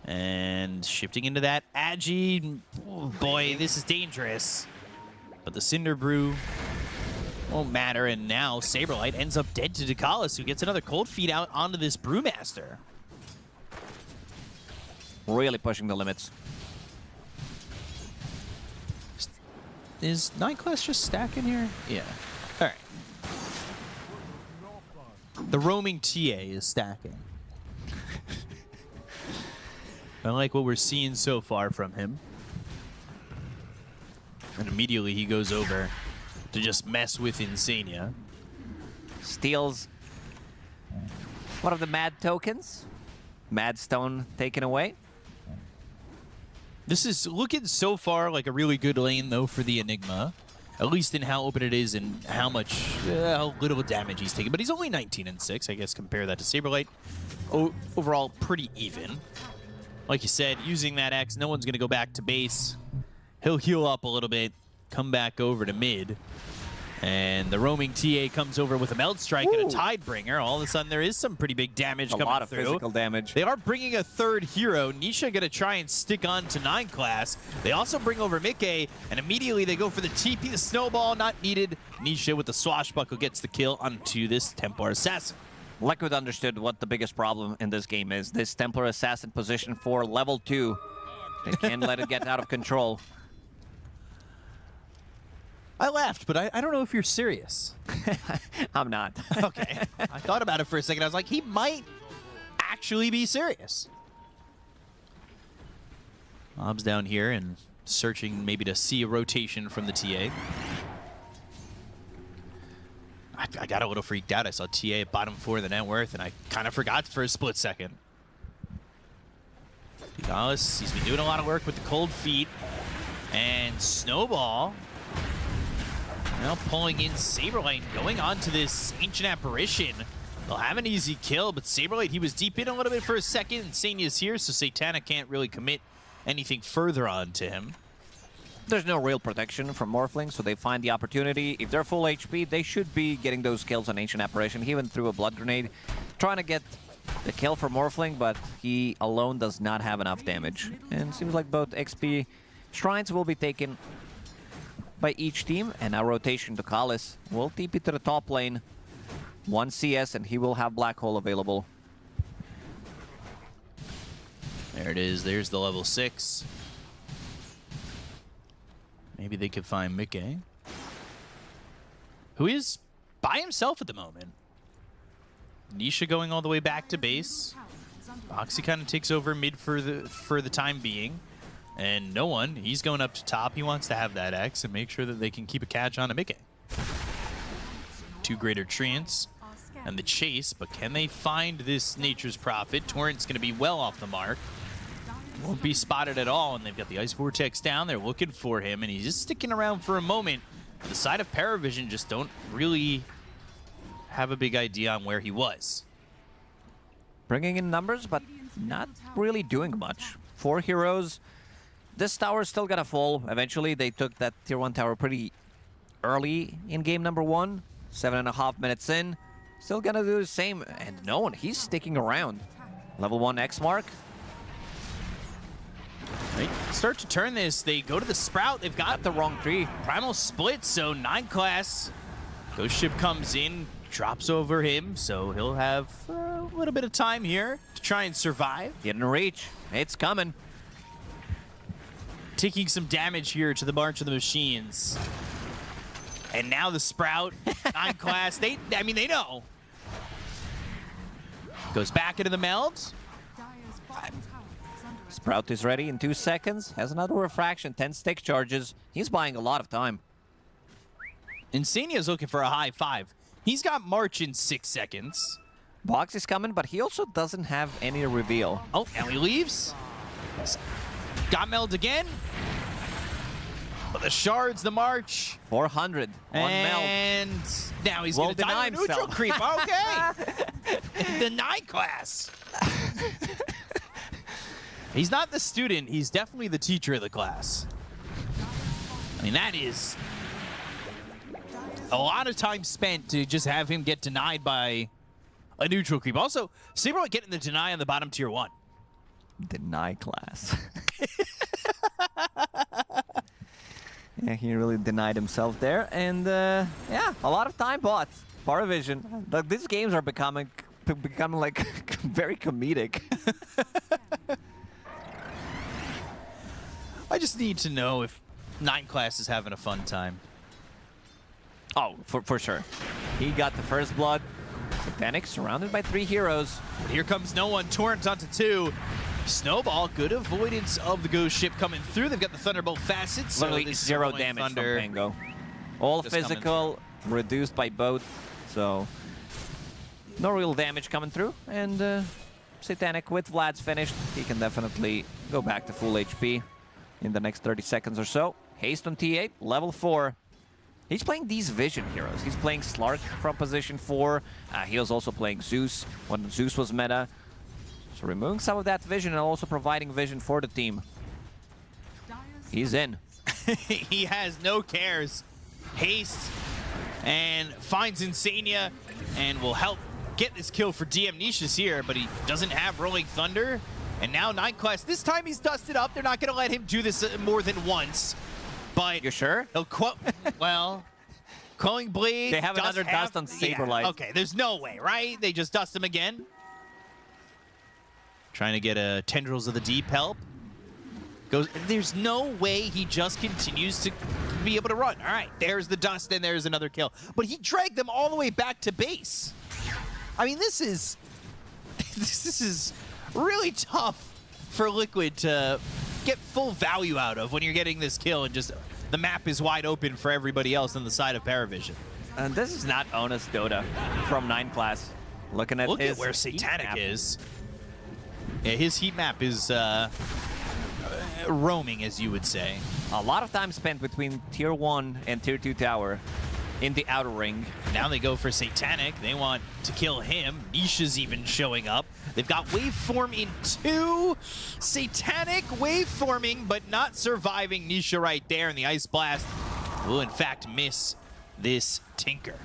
and shifting into that Agi. Oh boy, this is dangerous. But the Cinder Brew won't matter, and now Saberlight ends up dead to Dakalis, who gets another cold feed out onto this Brewmaster. Really pushing the limits. Is 9 class just stacking here? Yeah. All right. The roaming TA is stacking. I like what we're seeing so far from him. And immediately he goes over to just mess with Insania. Steals one of the Mad tokens. Mad Stone taken away. This is looking so far like a really good lane, though, for the Enigma. At least in how open it is and how little damage he's taking. But he's only 19 and 6, I guess, compare that to Saberlight. Overall, pretty even. Like you said, using that X, no one's going to go back to base. He'll heal up a little bit, come back over to mid, And the roaming TA comes over with a Meld Strike and a Tidebringer. All of a sudden, there is some pretty big damage coming through. A lot of physical damage. They are bringing a third hero. Nisha going to try and stick on to 9 class. They also bring over Mickey, and immediately they go for the TP. The snowball not needed. Nisha with the swashbuckle gets the kill onto this Templar Assassin. Liquid understood what the biggest problem in this game is. This Templar Assassin position for level 2. They can't let it get out of control. I laughed, but I don't know if you're serious. I'm not. Okay. I thought about it for a second. I was like, he might actually be serious. Mob's down here and searching maybe to see a rotation from the TA. I got a little freaked out. I saw TA at bottom 4 of the net worth, and I kind of forgot for a split second. Dallas, he's been doing a lot of work with the cold feet. And Snowball now pulling in Saberlight, going on to this Ancient Apparition. They'll have an easy kill, but Saberlight, he was deep in a little bit for a second. Insania's here, so Satanic can't really commit anything further on to him. There's no real protection from Morphling, so they find the opportunity. If they're full HP, they should be getting those kills on Ancient Apparition. He even threw a Blood Grenade, trying to get the kill for Morphling, but he alone does not have enough damage. And it seems like both XP Shrines will be taken by each team, and our rotation to Kalis will TP to the top lane. 1 CS, and he will have Black Hole available. There it is. There's the level 6. Maybe they could find Mickey, who is by himself at the moment. Nisha going all the way back to base. Boxy kind of takes over mid for the time being. And no one, he's going up to top. He wants to have that X and make sure that they can keep a catch on a Mickey. 2 greater treants and the chase, but can they find this Nature's Prophet? Torrent's going to be well off the mark. Won't be spotted at all, and they've got the Ice Vortex down. They're looking for him, and he's just sticking around for a moment. The side of Paravision just don't really have a big idea on where he was. Bringing in numbers, but not really doing much. 4 heroes. This tower's still gonna fall. Eventually, they took that tier 1 tower pretty early in game number 1. 7.5 minutes in. Still gonna do the same. And no one, he's sticking around. Level 1 X mark. They start to turn this. They go to the Sprout. They've got the wrong tree. Primal split, so 9 class. Ghost Ship comes in, drops over him, so he'll have a little bit of time here to try and survive. Getting reach. It's coming. Taking some damage here to the March of the Machines. And now the Sprout, 9 class, they know. Goes back into the meld. Sprout is ready in 2 seconds. Has another refraction, 10 stick charges. He's buying a lot of time. Insania's looking for a high 5. He's got March in 6 seconds. Box is coming, but he also doesn't have any reveal. Oh, and he leaves. Got meld again. But the shards, the March. 400 on meld. And now he's going to deny neutral creep. Okay. The 9 class. He's not the student. He's definitely the teacher of the class. I mean, that is a lot of time spent to just have him get denied by a neutral creep. Also, Saberlight getting the deny on the bottom tier 1. Deny class. Yeah, he really denied himself there. And yeah, a lot of time bought. Paravision. These games are becoming like very comedic. I just need to know if 9 class is having a fun time. Oh, for sure. He got the first blood. Satanic surrounded by 3 heroes. But here comes no one. Torrent onto 2. Snowball, good avoidance of the Ghost Ship coming through. They've got the Thunderbolt facets. Literally so 0 damage from Pango. All just physical, reduced by both. So no real damage coming through. And Satanic, with Vlad's finished, he can definitely go back to full HP in the next 30 seconds or so. Haste on T8, level 4. He's playing these Vision heroes. He's playing Slark from position 4. He was also playing Zeus when Zeus was meta. So removing some of that vision and also providing vision for the team. He's in. He has no cares. Haste and finds Insania and will help get this kill for DM. Nisha's here, but he doesn't have Rolling Thunder. And now NineQuest, this time he's dusted up. They're not going to let him do this more than once. But you sure? Well, Quelling Blade. They have another dust on Saberlight. Yeah, okay, there's no way, right? They just dust him again. Trying to get a Tendrils of the Deep help. There's no way he just continues to be able to run. All right, there's the dust and there's another kill. But he dragged them all the way back to base. I mean, this is really tough for Liquid to get full value out of when you're getting this kill and just the map is wide open for everybody else on the side of Paravision. And this is not honest Dota from 9 class. Look at where Satanic is. Yeah, his heat map is roaming, as you would say. A lot of time spent between Tier 1 and Tier 2 tower in the outer ring. Now they go for Satanic. They want to kill him. Nisha's even showing up. They've got Waveform in 2. Satanic waveforming, but not surviving. Nisha right there, and the Ice Blast will in fact miss this Tinker.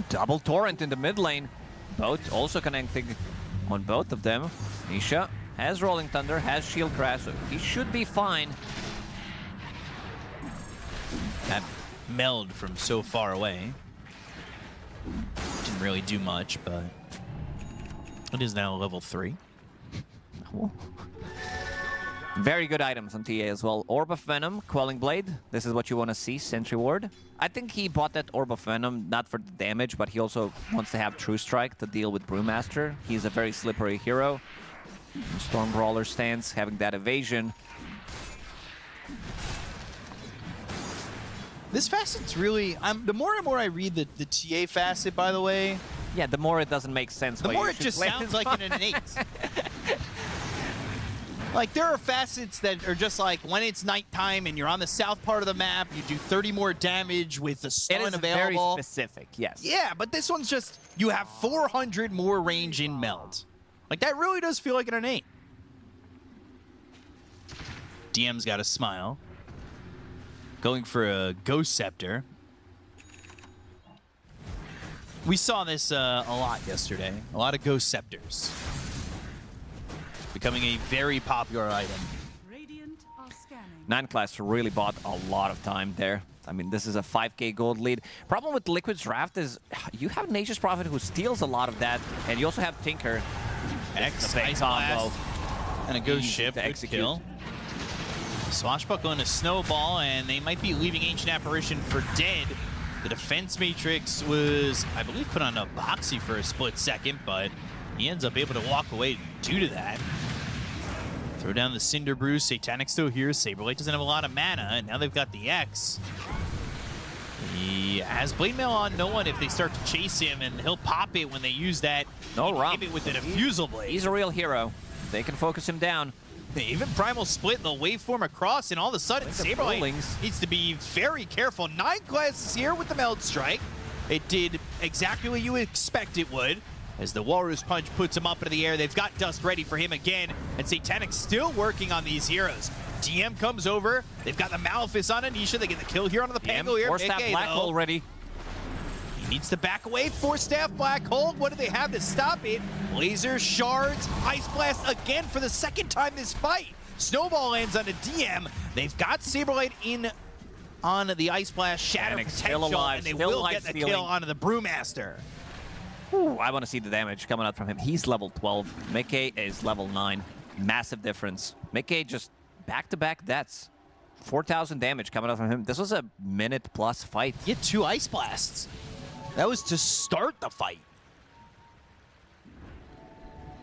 Double Torrent in the mid lane. Both also connecting on both of them. Nisha has Rolling Thunder, has Shield Crash, so he should be fine. That meld from so far away didn't really do much, but it is now level 3. Very good items on TA as well. Orb of Venom, Quelling Blade. This is what you want to see, Sentry Ward. I think he bought that Orb of Venom not for the damage, but he also wants to have True Strike to deal with Brewmaster. He's a very slippery hero. Storm Brawler stance, having that evasion. This facet's really, the more and more I read the TA facet, by the way. Yeah, the more it doesn't make sense. The more it just sounds like an innate. Like, there are facets that are just like, when it's nighttime and you're on the south part of the map, you do 30 more damage with the stun available. Very specific, yes. Yeah, but this one's just, you have 400 more range in meld. Like, that really does feel like an innate. DM's got a smile. Going for a Ghost Scepter. We saw this a lot yesterday. A lot of Ghost Scepters. Becoming a very popular item. 9 class really bought a lot of time there. I mean, this is a 5k gold lead. Problem with Liquid's draft is you have Nature's Prophet who steals a lot of that, and you also have Tinker. X, Ice Blast, and a Ghost Ship to execute. Swashbuckle and a Snowball, and they might be leaving Ancient Apparition for dead. The defense matrix was, I believe, put on a Boxy for a split second, but he ends up able to walk away due to that. Throw down the Cinder Brew. Satanic still here. Saberlight doesn't have a lot of mana, and now they've got the X. He has Blade Mail on no one if they start to chase him, and he'll pop it when they use that. Inhibit with the Diffusal Blade. He's a real hero. They can focus him down. Even Primal Split, the waveform across, and all of a sudden, Saberlight needs to be very careful. 9 class is here with the Meld Strike. It did exactly what you would expect it would. As the Walrus Punch puts him up into the air, they've got Dust ready for him again, and Satanic's still working on these heroes. DM comes over, they've got the Malefice on Anisha, they get the kill here on the Pangolier. Four-staff Black Hole ready. He needs to back away, Four-staff Black Hole, what do they have to stop it? Laser, Shards, Ice Blast again for the second time this fight. Snowball lands on a DM, they've got Saberlight in on the Ice Blast, Shatter Potential, and they will get the kill onto the Brewmaster. Ooh, I want to see the damage coming out from him. He's level 12. Mickey is level 9. Massive difference. Mickey just back-to-back deaths. 4,000 damage coming out from him. This was a minute-plus fight. He had 2 Ice Blasts. That was to start the fight.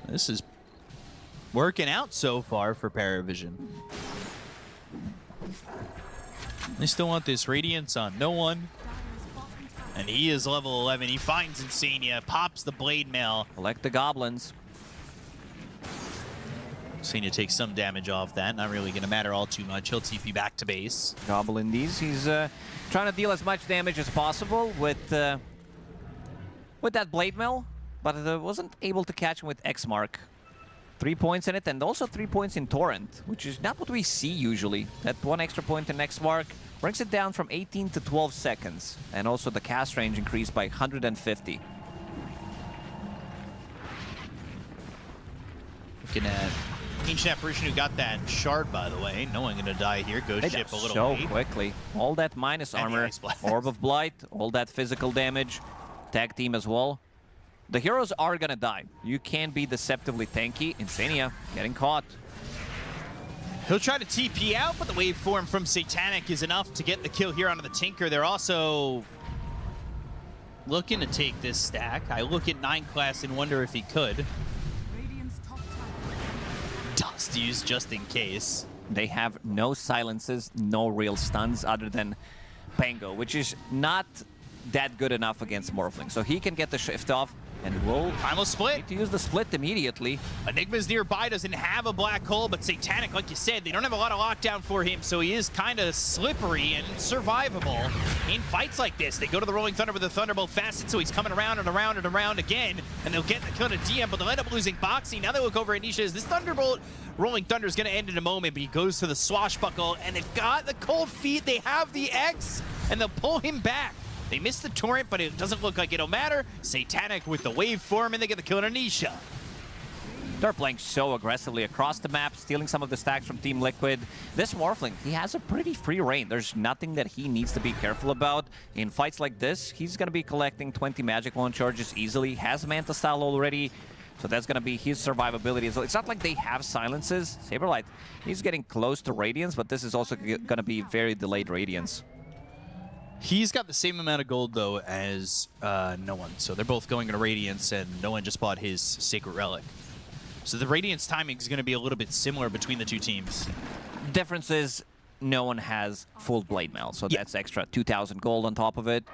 This is working out so far for Paravision. They still want this Radiance on no one. And he is level 11. He finds Insania, pops the Blade Mail. Collect the Goblins. Insania takes some damage off that. Not really going to matter all too much. He'll TP back to base. Goblin these. He's trying to deal as much damage as possible with that Blade Mail, but wasn't able to catch him with X-Mark. 3 points in it, and also 3 points in Torrent, which is not what we see usually. That 1 extra point in X-Mark brings it down from 18 to 12 seconds. And also the cast range increased by 150. Looking at Ancient Apparition, who got that shard, by the way. No one gonna die here. Ghost ship a little so late. quickly. All that minus armor, Orb of Blight, all that physical damage, tag team as well. The heroes are gonna die. You can't be deceptively tanky. Insania getting caught. He'll try to TP out, but the waveform from Satanic is enough to get the kill here onto the Tinker. They're also looking to take this stack. I look at 9 class and wonder if he could. Dust used just in case. They have no silences, no real stuns other than Pango, which is not that good enough against Morphling. So he can get the shift off and will Primal split. Need to use the split immediately. Enigma's nearby, doesn't have a black hole, but Satanic, like you said, they don't have a lot of lockdown for him, so he is kind of slippery and survivable in fights like this. They go to the Rolling Thunder with the Thunderbolt Facet, so he's coming around and around and around again, and they'll get the kill to DM, but they'll end up losing Boxy. Now they look over at Nisha as this Thunderbolt Rolling Thunder is going to end in a moment, but he goes to the Swashbuckle, and they've got the cold feet, they have the X, and they'll pull him back. They missed the torrent, but it doesn't look like it'll matter. Satanic with the waveform, and they get the kill on Anisha. They're playing so aggressively across the map, stealing some of the stacks from Team Liquid. This Morphling, he has a pretty free reign. There's nothing that he needs to be careful about. In fights like this, he's going to be collecting 20 Magic Wand charges easily, has Manta Style already, so that's going to be his survivability as well. It's not like they have silences. Saberlight, he's getting close to Radiance, but this is also going to be very delayed Radiance. He's got the same amount of gold, though, as No One. So they're both going into Radiance, and No One just bought his Sacred Relic. So the Radiance timing is going to be a little bit similar between the two teams. Difference is No One has full Blade Mail, so that's extra 2,000 gold on top of it.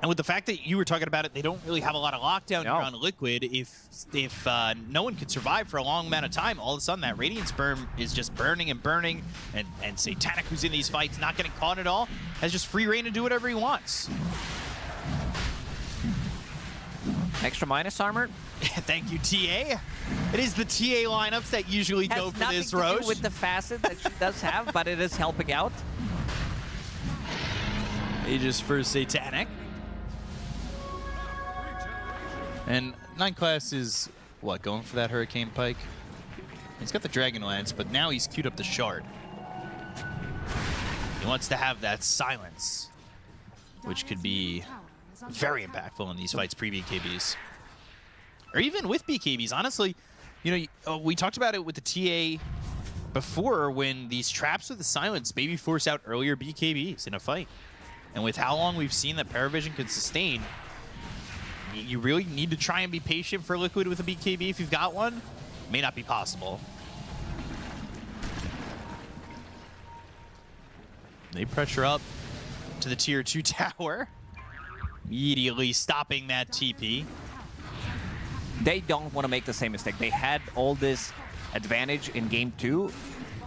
And with the fact that you were talking about it, they don't really have a lot of lockdown here on Liquid. If No One could survive for a long amount of time, all of a sudden that Radiance Burn is just burning and burning, and Satanic, who's in these fights, not getting caught at all, has just free reign to do whatever he wants. Extra minus armor. Thank you, TA. It is the TA lineups that usually go for this, Roche. Has nothing to do with the facet that she does have, but it is helping out. Aegis for Satanic. And 9 class is, what, going for that Hurricane Pike? He's got the Dragon Lance, but now he's queued up the Shard. He wants to have that silence, which could be very impactful in these fights pre-BKBs. Or even with BKBs, honestly. You know, we talked about it with the TA before when these traps with the silence maybe force out earlier BKBs in a fight. And with how long we've seen that Paravision can sustain, you really need to try and be patient for Liquid with a BKB if you've got one. May not be possible. They pressure up to the tier 2 tower, immediately stopping that TP. They don't want to make the same mistake. They had all this advantage in game 2,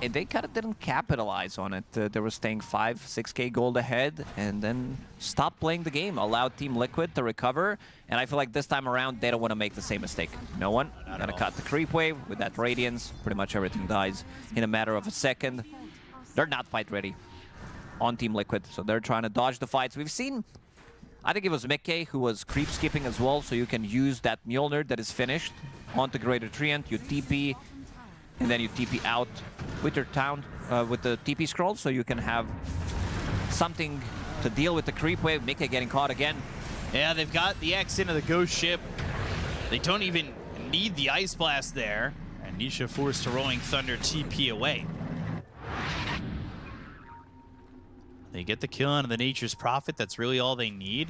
and they kind of didn't capitalize on it. They were staying 5-6k gold ahead, and then stopped playing the game, allowed Team Liquid to recover, and I feel like this time around, they don't want to make the same mistake. No One gonna cut the creep wave with that Radiance. Pretty much everything dies in a matter of a second. They're not fight ready on Team Liquid, so they're trying to dodge the fights. We've seen, I think it was Mickey who was creep skipping as well, so you can use that Mjolnir that is finished onto Greater Treant, you TP, and then you TP out with your town, with the TP scroll, so you can have something to deal with the creep wave. Mickey getting caught again. Yeah, they've got the X into the Ghost Ship. They don't even need the Ice Blast there. And Nisha forced to Rolling Thunder TP away. They get the kill on the Nature's Prophet. That's really all they need.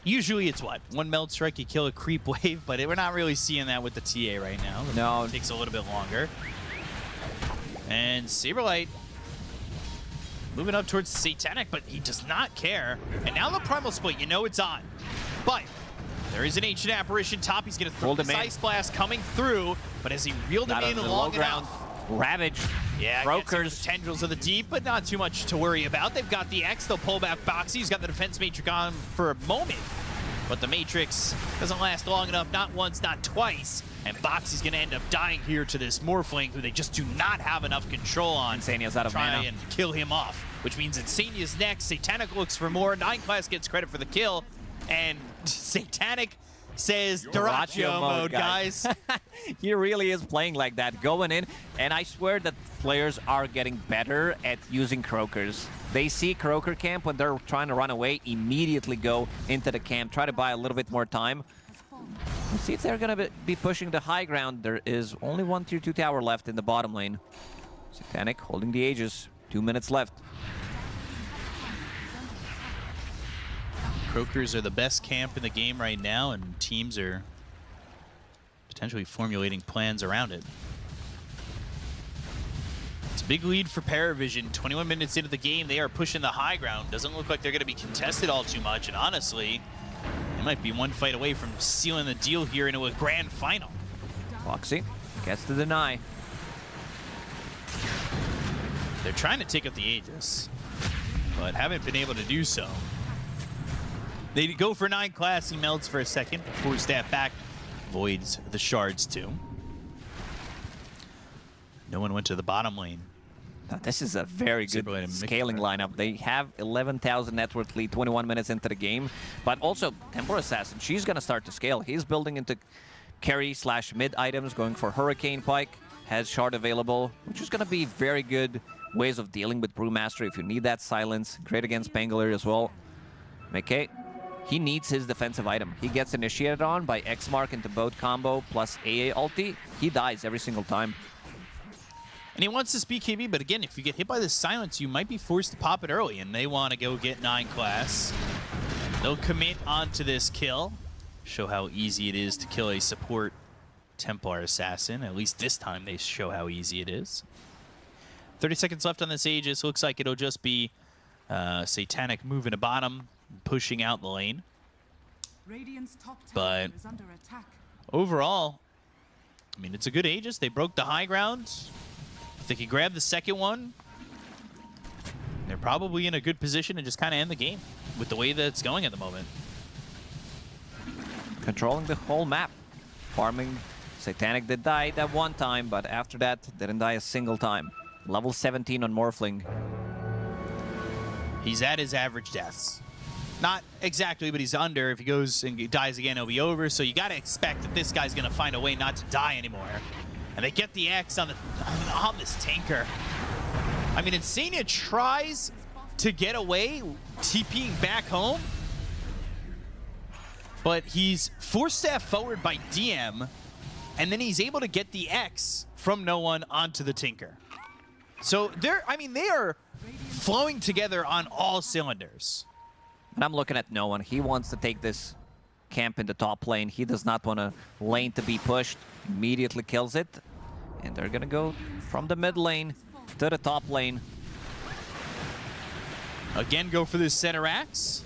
Usually it's what? One Meld Strike, you kill a creep wave, but we're not really seeing that with the TA right now. No. It takes a little bit longer. And Saberlight moving up towards Satanic, but he does not care. And now the Primal Split, you know it's on. But there is an Ancient Apparition top. He's going to throw the Ice Blast coming through, but as he reeled him in long enough. Ravage. Yeah, Brokers. Tendrils of the Deep, but not too much to worry about. They've got the X. They'll pull back Boxy. He's got the Defense Matrix on for a moment. But the Matrix doesn't last long enough, not once, not twice. And Boxy's going to end up dying here to this Morphling, who they just do not have enough control on. Insania's out of try mana. and kill him off, which means Insania's next. Satanic looks for more. 9class gets credit for the kill. And Satanic says Duraccio mode, guys. He really is playing like that, going in. And I swear that players are getting better at using Croakers. They see Croaker camp when they're trying to run away, immediately go into the camp, try to buy a little bit more time. Let's see if they're going to be pushing the high ground. There is only one tier 2 tower left in the bottom lane. Satanic holding the Aegis. 2 minutes left. Croakers are the best camp in the game right now, and teams are potentially formulating plans around it. It's a big lead for Paravision. 21 minutes into the game, they are pushing the high ground. Doesn't look like they're going to be contested all too much, and honestly, they might be one fight away from sealing the deal here into a grand final. Foxy gets the deny. They're trying to take out the Aegis, but haven't been able to do so. They go for 9class, he melts for a second, before staff back, voids the shards too. No one went to the bottom lane. Now, this is a very good scaling lineup. They have 11,000 net worth lead 21 minutes into the game, but also Tempo Assassin, she's going to start to scale. He's building into carry/mid items, going for Hurricane Pike, has shard available, which is going to be very good ways of dealing with Brewmaster if you need that silence. Great against Pangolier as well. McKay, he needs his defensive item. He gets initiated on by X-Mark into both combo plus AA ulti. He dies every single time. And he wants this BKB, but again, if you get hit by this silence, you might be forced to pop it early, and they want to go get 9class. They'll commit onto this kill. Show how easy it is to kill a support Templar Assassin. At least this time they show how easy it is. 30 seconds left on this Aegis. Looks like it'll just be Satanic moving to bottom, pushing out the lane. But overall, I mean, it's a good Aegis. They broke the high ground. If they can grab the second one, they're probably in a good position to just kind of end the game with the way that it's going at the moment. Controlling the whole map. Farming. Satanic did die that one time, but after that, didn't die a single time. Level 17 on Morphling. He's at his average deaths. Not exactly, but he's under. If he goes and dies again, it'll be over. So you got to expect that this guy's going to find a way not to die anymore. And they get the X on this tanker. I mean, Insania tries to get away, TPing back home. But he's forced staff forward by DM. And then he's able to get the X from no one onto the Tinker. So they are flowing together on all cylinders. And I'm looking at no one. He wants to take this camp in the top lane. He does not want a lane to be pushed. Immediately kills it. And they're going to go from the mid lane to the top lane. Again, go for this center axe.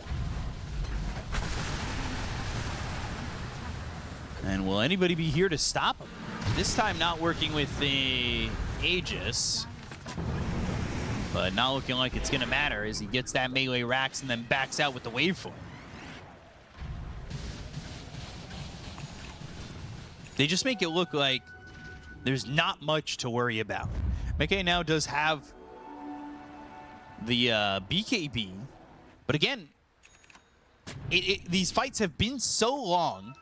And will anybody be here to stop him? This time not working with the Aegis. But not looking like it's going to matter as he gets that melee racks and then backs out with the waveform. They just make it look like there's not much to worry about. McKay now does have the BKB. But again, these fights have been so long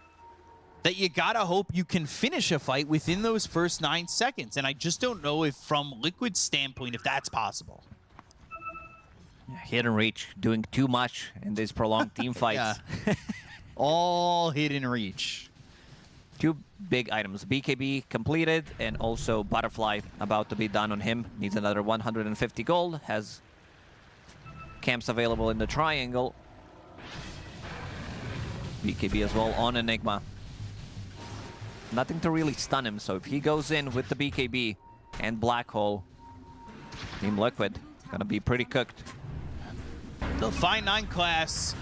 that you gotta hope you can finish a fight within those first 9 seconds. And I just don't know if, from Liquid's standpoint, if that's possible. Hit and reach, doing too much in these prolonged team fights. All hit and reach. 2 big items. BKB completed, and also Butterfly about to be done on him. Needs another 150 gold. Has camps available in the triangle. BKB as well on Enigma. Nothing to really stun him, so if he goes in with the BKB and Black Hole, Team Liquid gonna be pretty cooked. They'll find 9class,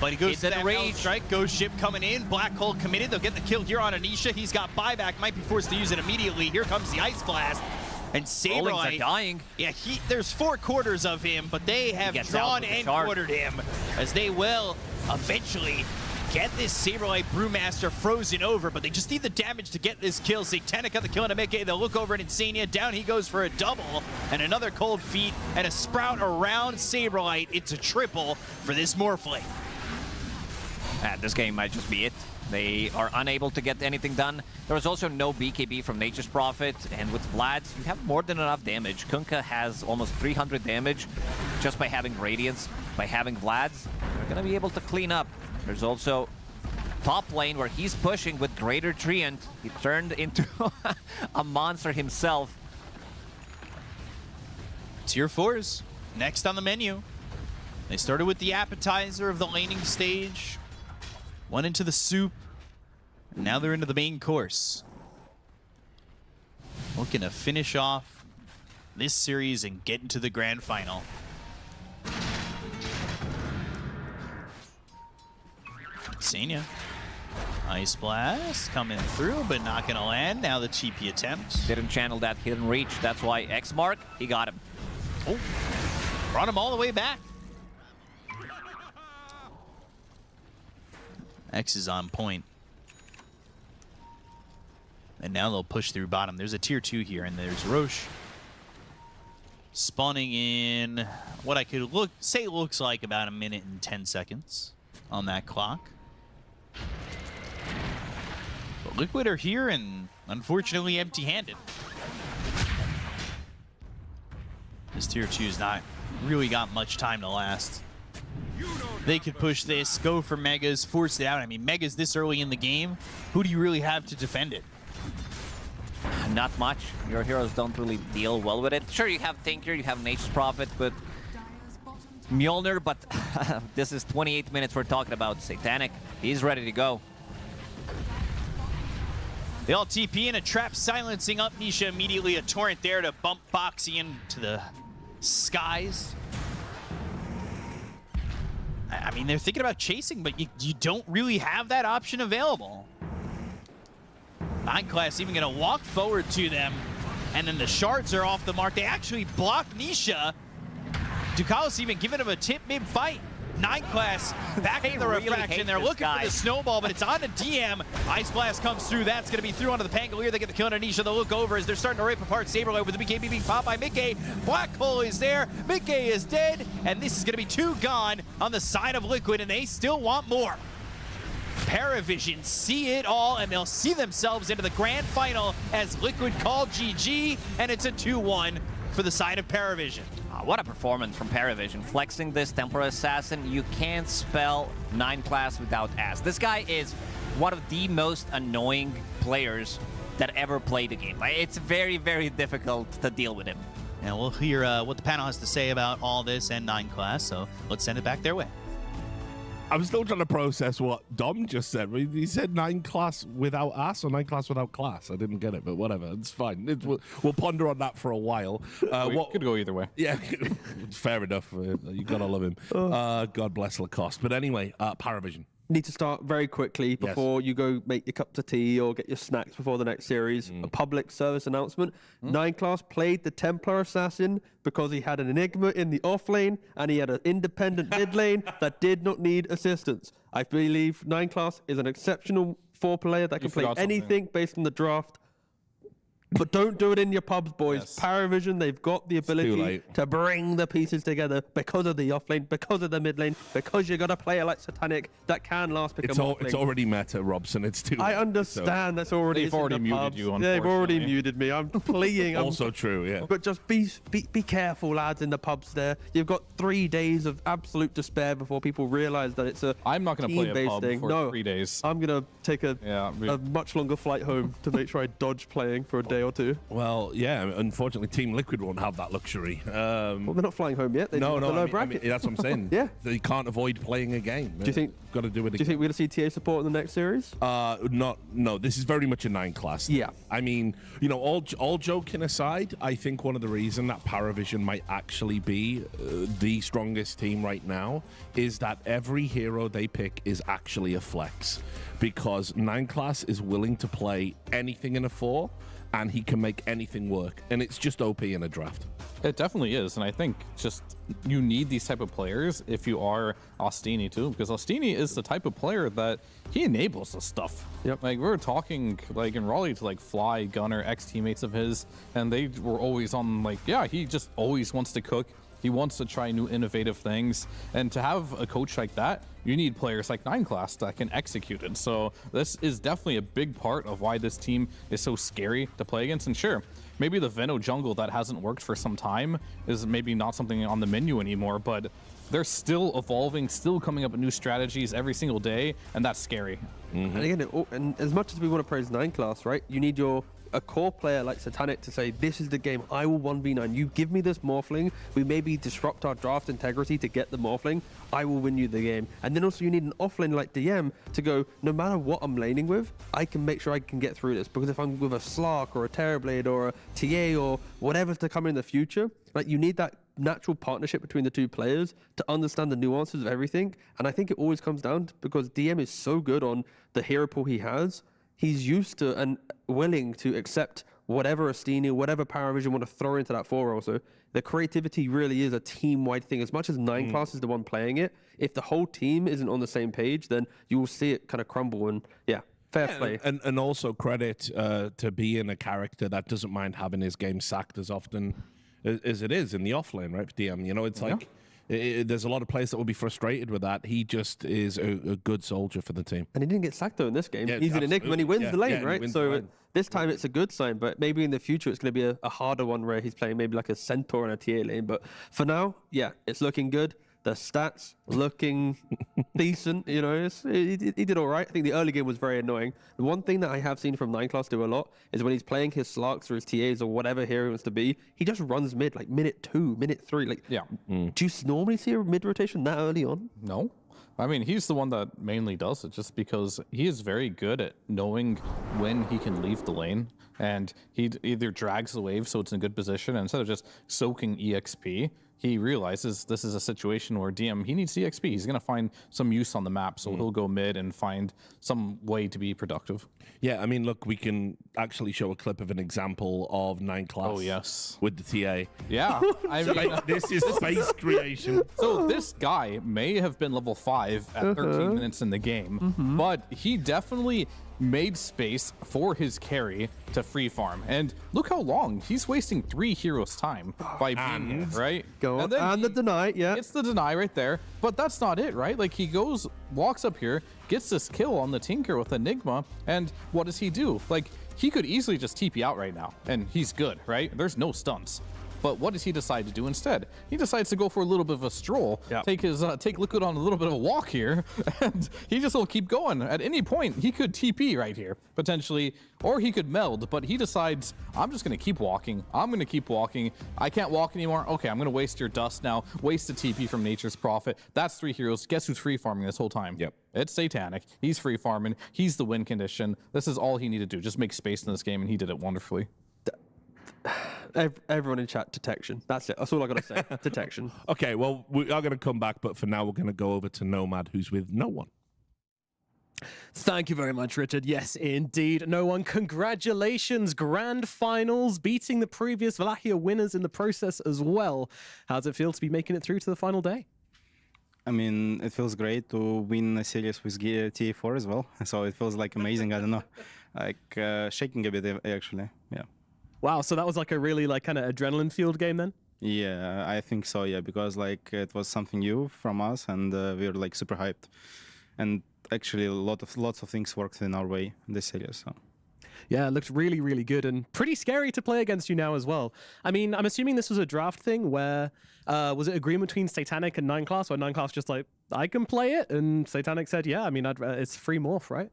but he goes to that rage strike. Ghost ship coming in. Black Hole committed. They'll get the kill here on Anisha. He's got buyback. Might be forced to use it immediately. Here comes the Ice Blast. And Saberlight, dying. Yeah, there's 4 quarters of him, but they have drawn and quartered him, as they will eventually get this Saberlight Brewmaster frozen over, but they just need the damage to get this kill. Satanic got the kill on a Mickey. They'll look over at Insania. Down he goes for a double, and another Cold Feet, and a Sprout around Saberlight. It's a triple for this Morphling. This game might just be it. They are unable to get anything done. There was also no BKB from Nature's Prophet, and with Vlad's, you have more than enough damage. Kunkka has almost 300 damage just by having Radiance, by having Vlad's. They're gonna be able to clean up. There's also top lane where he's pushing with Greater Treant. He turned into a monster himself. Tier 4s next on the menu. They started with the appetizer of the laning stage, went into the soup, and now they're into the main course. Looking to finish off this series and get into the grand final. Senia. Ice Blast coming through, but not gonna land. Now the TP attempt. Didn't channel that hidden reach. That's why X-Mark, he got him. Oh, brought him all the way back. X is on point. And now they'll push through bottom. There's a tier 2 here, and there's Roche spawning in what I could say looks like about 1 minute and 10 seconds on that clock. But Liquid are here and unfortunately empty-handed. This tier 2's not really got much time to last. They could push this, go for Megas, force it out. I mean, Megas this early in the game, who do you really have to defend it? Not much. Your heroes don't really deal well with it. Sure, you have Tinker, you have Nature's Prophet, but Mjolnir, but this is 28 minutes we're talking about. Satanic, he's ready to go. They all TP in a trap, silencing up Nisha immediately. A torrent there to bump Boxy into the skies. I mean, they're thinking about chasing, but you don't really have that option available. 9 Class even gonna walk forward to them, and then the shards are off the mark. They actually block Nisha. Ducalis even giving him a tip mid-fight. 9 Class back in the refraction. They're looking for the snowball, but it's on to DM. Ice Blast comes through. That's going to be through onto the Pangolier. They get the kill on Nisha. They'll look over as they're starting to rip apart Saberlight with the BKB being popped by Mickey. Black Hole is there. Mickey is dead, and this is going to be 2 gone on the side of Liquid, and they still want more. Paravision see it all, and they'll see themselves into the grand final as Liquid call GG, and it's a 2-1 for the side of Paravision. What a performance from Paravision. Flexing this Temporal Assassin, you can't spell 9 Class without ass. This guy is one of the most annoying players that ever played the game. It's very, very difficult to deal with him. And we'll hear what the panel has to say about all this and 9 Class, so let's send it back their way. I'm still trying to process what Dom just said. He said 9 Class without ass or 9 Class without class. I didn't get it, but whatever. It's fine. We'll ponder on that for a while. What could go either way. Yeah, fair enough. You got to love him. God bless Lacoste. But anyway, Paravision. Need to start very quickly before you go make your cup of tea or get your snacks before the next series. A public service announcement. 9 Class played the Templar Assassin because he had an Enigma in the off lane and he had an independent mid lane that did not need assistance. I believe 9 Class is an exceptional 4 player that can play anything based on the draft. But don't do it in your pubs, boys. Yes. Paravision, they've got the ability to bring the pieces together because of the offlane, because of the mid lane, because you got a player like Satanic that can last pick it's already meta, Robson. It's too late. I understand that's already. They've already muted you. They've already muted me. I'm playing. Also true, yeah. But just be careful, lads, in the pubs there. You've got 3 days of absolute despair before people realise that it's a I'm not going to play a pub thing. for 3 days. I'm going to take a much longer flight home to make sure I dodge playing for a day or two. Well, yeah, unfortunately, Team Liquid won't have that luxury. Well, they're not flying home yet. They no, I mean, that's what I'm saying. Yeah. They can't avoid playing a game. Do you think? Got to do it. Do you think we're going to see TA support in the next series? No. This is very much a 9 Class. Yeah. I mean, you know, all joking aside, I think one of the reasons that Paravision might actually be the strongest team right now is that every hero they pick is actually a flex, because 9 Class is willing to play anything in a 4. And he can make anything work. And it's just OP in a draft. It definitely is. And I think just you need these type of players if you are Ostini too, because Ostini is the type of player that he enables the stuff. Yep. Like we were talking like in Raleigh to like Fly, Gunner, ex-teammates of his, and they were always on like, yeah, he just always wants to cook. He wants to try new innovative things, and to have a coach like that, you need players like 9class that can execute it. So this is definitely a big part of why this team is so scary to play against. And sure, maybe the Veno jungle that hasn't worked for some time is maybe not something on the menu anymore, but they're still evolving, still coming up with new strategies every single day, and that's scary. And again, and as much as we want to praise 9class, right, you need a core player like Satanic to say, this is the game, I will 1v9. You give me this Morphling, we maybe disrupt our draft integrity to get the Morphling, I will win you the game. And then also you need an offlane like DM to go, no matter what I'm laning with, I can make sure I can get through this. Because if I'm with a Slark or a Terrorblade or a TA or whatever to come in the future, like you need that natural partnership between the two players to understand the nuances of everything. And I think it always comes down to, because DM is so good on the hero pool he has, he's used to and willing to accept whatever Ostini, whatever Paravision want to throw into that 4 also. The creativity really is a team-wide thing. As much as 9class is the one playing it, if the whole team isn't on the same page, then you will see it kind of crumble. And yeah, fair play. And also credit to being a character that doesn't mind having his game sacked as often as it is in the offlane, right? For DM, you know, it's like there's a lot of players that will be frustrated with that. He just is a good soldier for the team. And he didn't get sacked though in this game. Yeah, He's an Enigma and he wins the lane, he right? wins So the lane. this time it's a good sign, but maybe in the future it's going to be a harder one where he's playing maybe like a Centaur and a TA lane. But for now, yeah, it's looking good. The stats looking decent, you know, he did all right. I think the early game was very annoying. The one thing that I have seen from 9class do a lot is when he's playing his Slarks or his TAs or whatever hero he wants to be, he just runs mid, like minute 2, minute 3. Like, do you normally see a mid rotation that early on? No. I mean, he's the one that mainly does it just because he is very good at knowing when he can leave the lane, and he either drags the wave so it's in a good position, and instead of just soaking EXP, he realizes this is a situation where DM, he needs EXP. He's going to find some use on the map, so he'll go mid and find some way to be productive. Yeah, I mean, look, we can actually show a clip of an example of 9class. Oh, yes. With the TA. Yeah. I mean, this is space creation. So this guy may have been level 5 at 13 minutes in the game, but he definitely made space for his carry to free farm. And look how long. He's wasting 3 heroes' time by being here, right? Go on. And the deny, yeah. It's the deny right there. But that's not it, right? Like he walks up here, gets this kill on the Tinker with Enigma, and what does he do? Like he could easily just TP out right now, and he's good, right? There's no stunts. But what does he decide to do instead? He decides to go for a little bit of a stroll, take Liquid on a little bit of a walk here, and he just will keep going. At any point, he could TP right here, potentially, or he could meld, but he decides, I'm just going to keep walking. I'm going to keep walking. I can't walk anymore. Okay, I'm going to waste your dust now, waste the TP from Nature's Prophet. That's 3 heroes. Guess who's free farming this whole time? Yep. It's Satanic. He's free farming. He's the win condition. This is all he needed to do. Just make space in this game, and he did it wonderfully. Everyone in chat, detection. That's it. That's all I got to say. Detection. Okay, well, we are going to come back, but for now, we're going to go over to Nomad, who's with no one. Thank you very much, Richard. Yes, indeed. No one. Congratulations. Grand finals, beating the previous Wallachia winners in the process as well. How does it feel to be making it through to the final day? I mean, it feels great to win a series with TA4 as well. So it feels like amazing. I don't know, like shaking a bit actually. Yeah. Wow. So that was like a really like kind of adrenaline-fueled game then? Yeah, I think so. Yeah, because like it was something new from us, and we were like super hyped. And actually, lots of things worked in our way in this series. So. Yeah, it looked really, really good and pretty scary to play against you now as well. I mean, I'm assuming this was a draft thing where, was it agreement between Satanic and 9class, where 9class just like, I can play it? And Satanic said, yeah, I mean, it's free morph, right?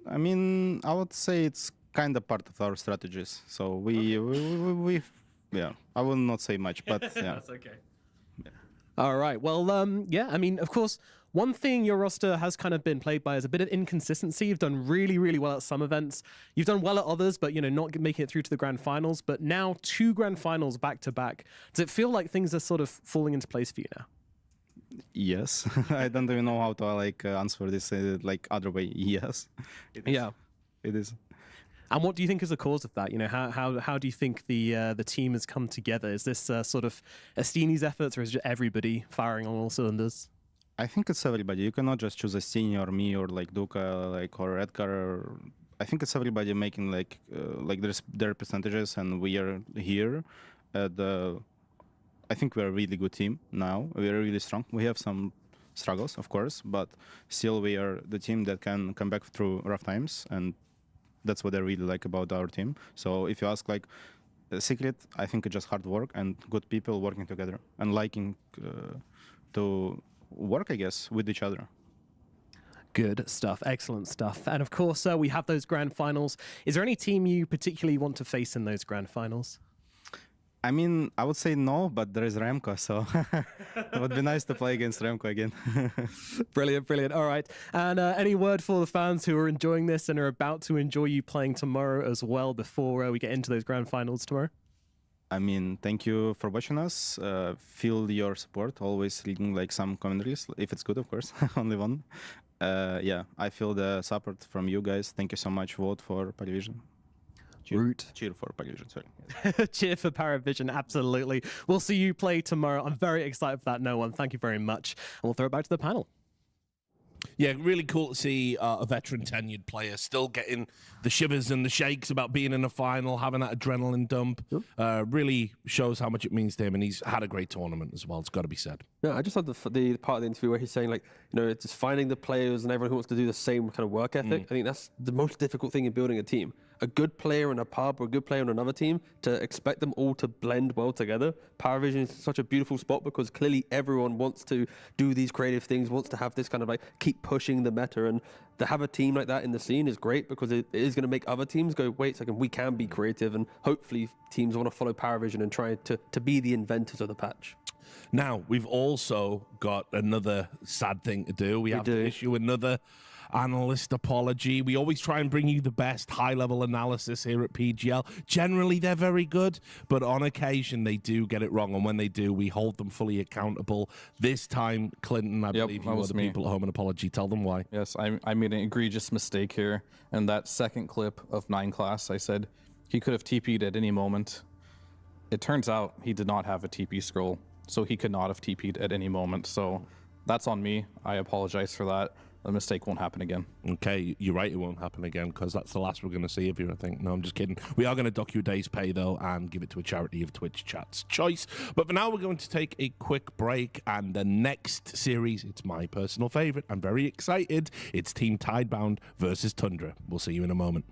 I mean, I would say it's kind of part of our strategies. So we yeah, I will not say much, but yeah. That's okay. Yeah. All right. Well, yeah, I mean, of course, one thing your roster has kind of been plagued by is a bit of inconsistency. You've done really, really well at some events. You've done well at others, but, you know, not making it through to the grand finals. But now 2 grand finals back to back. Does it feel like things are sort of falling into place for you now? Yes. I don't even know how to like answer this like other way. Yes. Yeah. It is. And what do you think is the cause of that? You know, how do you think the team has come together? Is this sort of Astini's efforts, or is it everybody firing on all cylinders? I think it's everybody. You cannot just choose Astini or me or like Duka, like or Edgar. I think it's everybody making like their percentages, and we are here. I think we're a really good team now. We are really strong. We have some struggles, of course, but still we are the team that can come back through rough times, and that's what I really like about our team. So if you ask like the secret, I think it's just hard work and good people working together and liking to work, I guess, with each other. Good stuff. Excellent stuff. And of course, we have those grand finals. Is there any team you particularly want to face in those grand finals? I mean, I would say no, but there is Remco, so it would be nice to play against Remco again. Brilliant, brilliant. All right. And any word for the fans who are enjoying this and are about to enjoy you playing tomorrow as well before we get into those grand finals tomorrow? I mean, thank you for watching us. Feel your support, always reading like some commentaries, if it's good, of course, only one. Yeah, I feel the support from you guys. Thank you so much. Vote for Paravision. Cheer for Paravision, sorry. Cheer for Paravision, absolutely. We'll see you play tomorrow. I'm very excited for that, No One. Thank you very much. And we'll throw it back to the panel. Yeah, really cool to see a veteran tenured player still getting the shivers and the shakes about being in a final, having that adrenaline dump. Really shows how much it means to him, and he's had a great tournament as well. It's got to be said. No, I just had the part of the interview where he's saying, like, you know, it's just finding the players and everyone who wants to do the same kind of work ethic. I think that's the most difficult thing in building a team. A good player in a pub or a good player on another team, to expect them all to blend well together. Paravision is such a beautiful spot because clearly everyone wants to do these creative things, wants to have this kind of like keep pushing the meta, and to have a team like that in the scene is great because it is going to make other teams go, wait a second, we can be creative, and hopefully teams want to follow Paravision and try to be the inventors of the patch. Now, we've also got another sad thing to do. We have to issue another analyst apology. We always try and bring you the best high-level analysis here at PGL. Generally, they're very good, but on occasion, they do get it wrong, and when they do, we hold them fully accountable. This time, Clinton, I believe you owe the people at home an apology. Tell them why. Yes, I made an egregious mistake here. And that second clip of 9 class, I said he could have TP'd at any moment. It turns out he did not have a TP scroll, so he could not have TP'd at any moment. So that's on me. I apologize for that. The mistake won't happen again. Okay, you're right, it won't happen again, because that's the last we're going to see of you, I think. No, I'm just kidding. We are going to dock you a day's pay, though, and give it to a charity of Twitch Chat's choice. But for now, we're going to take a quick break, and the next series, it's my personal favorite. I'm very excited. It's Team Tidebound versus Tundra. We'll see you in a moment.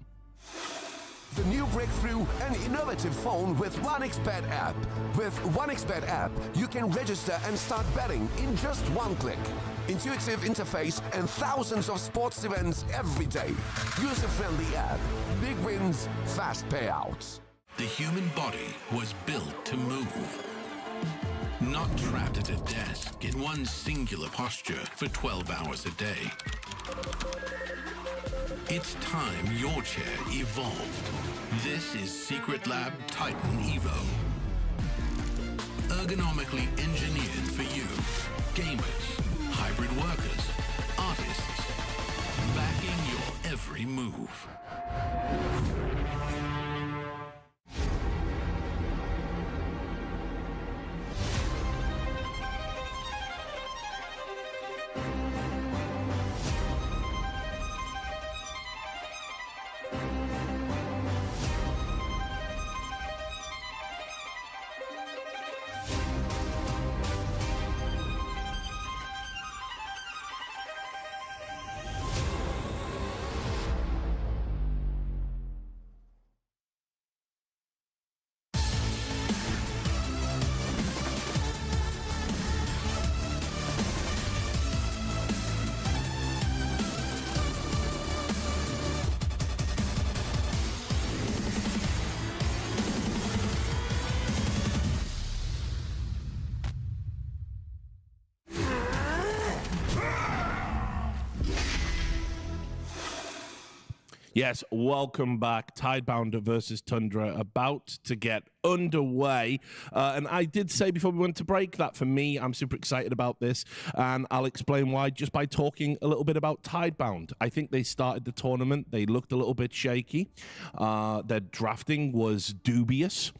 The new breakthrough and innovative phone with 1xBet app. With 1xBet app, you can register and start betting in just one click. Intuitive interface and thousands of sports events every day. User-friendly app. Big wins, fast payouts. The human body was built to move. Not trapped at a desk in one singular posture for 12 hours a day. It's time your chair evolved. This is Secret Lab Titan Evo. Ergonomically engineered for you. Gamers, hybrid workers, artists. Backing your every move. Yes, welcome back. Tidebound versus Tundra about to get underway. And I did say before we went to break that for me, I'm super excited about this. And I'll explain why just by talking a little bit about Tidebound. I think they started the tournament. They looked a little bit shaky. Their drafting was dubious.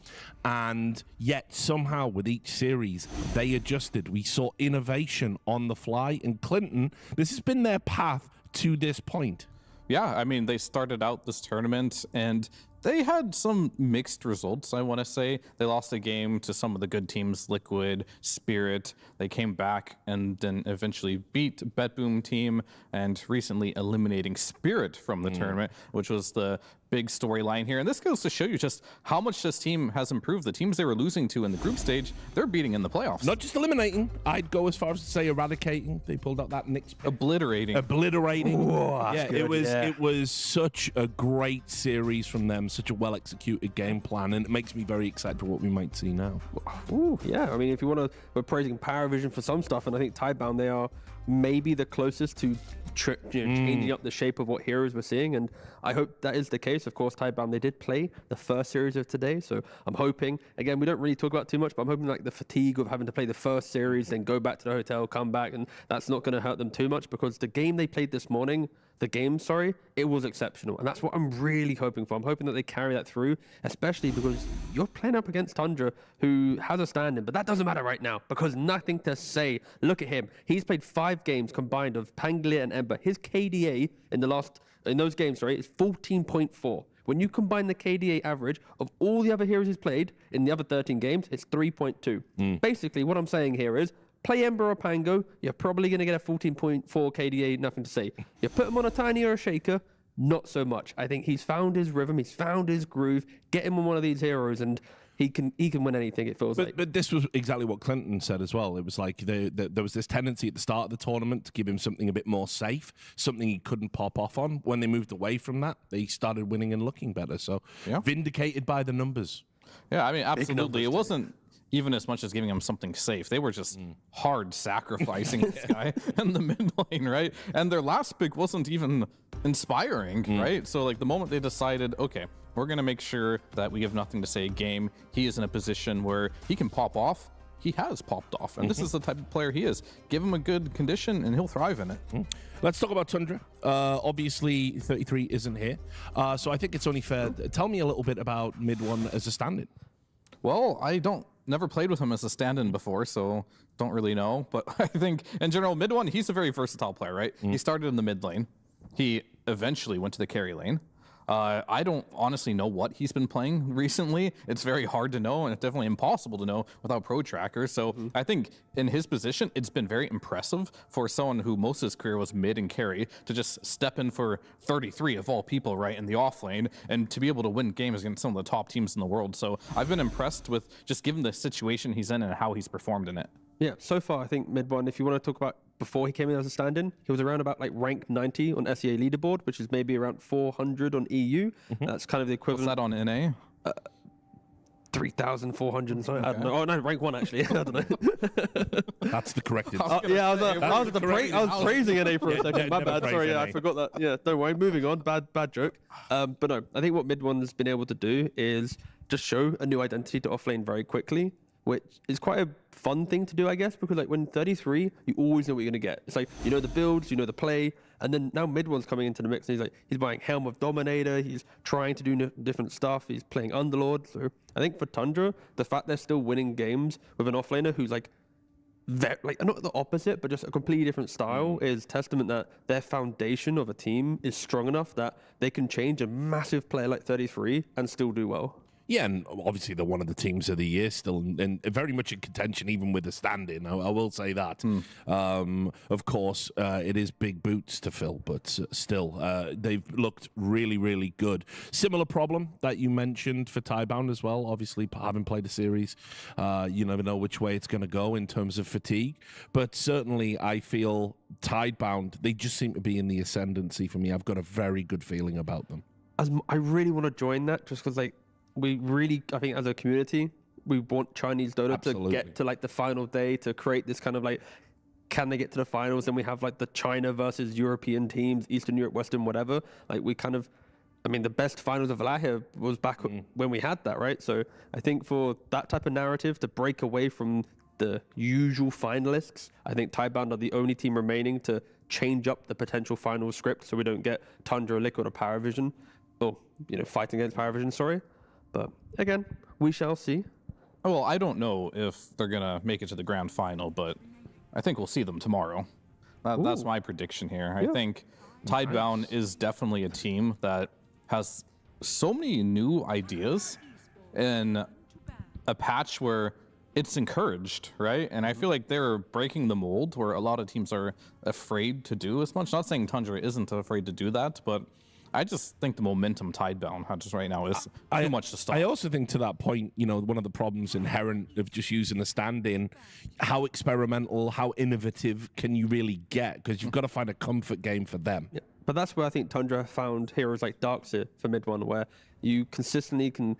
And yet somehow with each series, they adjusted. We saw innovation on the fly. And Clinton, this has been their path to this point. Yeah, I mean, they started out this tournament and they had some mixed results, I want to say. They lost a game to some of the good teams, Liquid, Spirit. They came back and then eventually beat BetBoom Team and recently eliminating Spirit from the tournament, which was the big storyline here. And this goes to show you just how much this team has improved. The teams they were losing to in the group stage, they're beating in the playoffs. Not just eliminating, I'd go as far as to say eradicating. They pulled out that Knicks pick. Obliterating. Yeah, it was such a great series from them, such a well-executed game plan, and it makes me very excited for what we might see now. Ooh, yeah, I mean, if you want to, we're praising Paravision for some stuff, and I think Tidebound, they are maybe the closest to changing up the shape of what heroes we're seeing, and I hope that is the case. Of course, Tidebound, they did play the first series of today, so I'm hoping, again, we don't really talk about too much, but I'm hoping like the fatigue of having to play the first series, then go back to the hotel, come back, and that's not going to hurt them too much, because the game they played this morning, it was exceptional. And that's what I'm really hoping for. I'm hoping that they carry that through, especially because you're playing up against Tundra, who has a stand-in, but that doesn't matter right now because nothing to say. Look at him. He's played 5 games combined of Panglia and Ember. His KDA in those games, is 14.4. When you combine the KDA average of all the other heroes he's played in the other 13 games, it's 3.2. Basically, what I'm saying here is, play Ember or Pango, you're probably going to get a 14.4 KDA, nothing to say. You put him on a Tiny or a Shaker, not so much. I think he's found his rhythm, he's found his groove. Get him on one of these heroes and he can win anything, it feels like. But this was exactly what Clinton said as well. It was like there was this tendency at the start of the tournament to give him something a bit more safe, something he couldn't pop off on. When they moved away from that, they started winning and looking better. So vindicated by the numbers. Yeah, I mean, absolutely. It wasn't even as much as giving him something safe. They were just hard sacrificing this guy in the mid lane, right? And their last pick wasn't even inspiring, right? So like the moment they decided, okay, we're going to make sure that we have nothing to say game, he is in a position where he can pop off. He has popped off, and this is the type of player he is. Give him a good condition, and he'll thrive in it. Let's talk about Tundra. Obviously, 33 isn't here, so I think it's only fair. Tell me a little bit about Mid One as a stand-in. Well, I never played with him as a stand-in before, so don't really know. But I think, in general, Mid One, he's a very versatile player, right? He started in the mid lane. He eventually went to the carry lane. I don't honestly know what he's been playing recently. It's very hard to know, and it's definitely impossible to know without pro trackers. So I think in his position, it's been very impressive for someone who most of his career was mid and carry to just step in for 33 of all people, right, in the off lane, and to be able to win games against some of the top teams in the world. So I've been impressed with just given the situation he's in and how he's performed in it. Yeah, so far I think Mid One, if you want to talk about before he came in as a stand-in, he was around about like rank 90 on SEA leaderboard, which is maybe around 400 on EU. That's kind of the equivalent. What's that on NA? 3,400 and something. I don't know. Oh no, rank 1 actually. I don't know. That's the correct. I was praising NA for a second. My bad. Sorry, I forgot that. Yeah, don't worry. Moving on. Bad joke. But no, I think what Mid One has been able to do is just show a new identity to offlane very quickly, which is quite a fun thing to do, I guess, because like when 33, you always know what you're going to get. It's like, you know the builds, you know the play, and then now Mid One's coming into the mix, and he's buying Helm of Dominator, he's trying to do different stuff, he's playing Underlord. So I think for Tundra, the fact they're still winning games with an offlaner who's like not the opposite, but just a completely different style is testament that their foundation of a team is strong enough that they can change a massive player like 33 and still do well. Yeah, and obviously they're one of the teams of the year still, and very much in contention, even with the stand-in. I will say that. Of course, it is big boots to fill, but still, they've looked really, really good. Similar problem that you mentioned for Tidebound as well. Obviously, having played a series, you never know which way it's going to go in terms of fatigue. But certainly, I feel Tidebound, they just seem to be in the ascendancy for me. I've got a very good feeling about them. I really want to join that just because, like, we really, I think as a community, we want Chinese Dota to get to like the final day to create this kind of like, can they get to the finals? And we have like the China versus European teams, Eastern Europe, Western, whatever. Like we kind of I mean, the best finals of Wallachia was back when we had that, right? So I think for that type of narrative to break away from the usual finalists, I think Tidebound are the only team remaining to change up the potential final script so we don't get Tundra, Liquid, or Paravision, or, fighting against Paravision, sorry. But again, we shall see. Well, I don't know if they're going to make it to the grand final, but I think we'll see them tomorrow. That's my prediction here. I think Tidebound is definitely a team that has so many new ideas in a patch where it's encouraged, right? And I feel like they're breaking the mold where a lot of teams are afraid to do as much. Not saying Tundra isn't afraid to do that, but I just think the momentum Tidebound has right now is too much to stop. I also think to that point, one of the problems inherent of just using the stand-in, how experimental, how innovative can you really get? Because you've got to find a comfort game for them. Yeah. But that's where I think Tundra found heroes like Darkseer for mid one, where you consistently can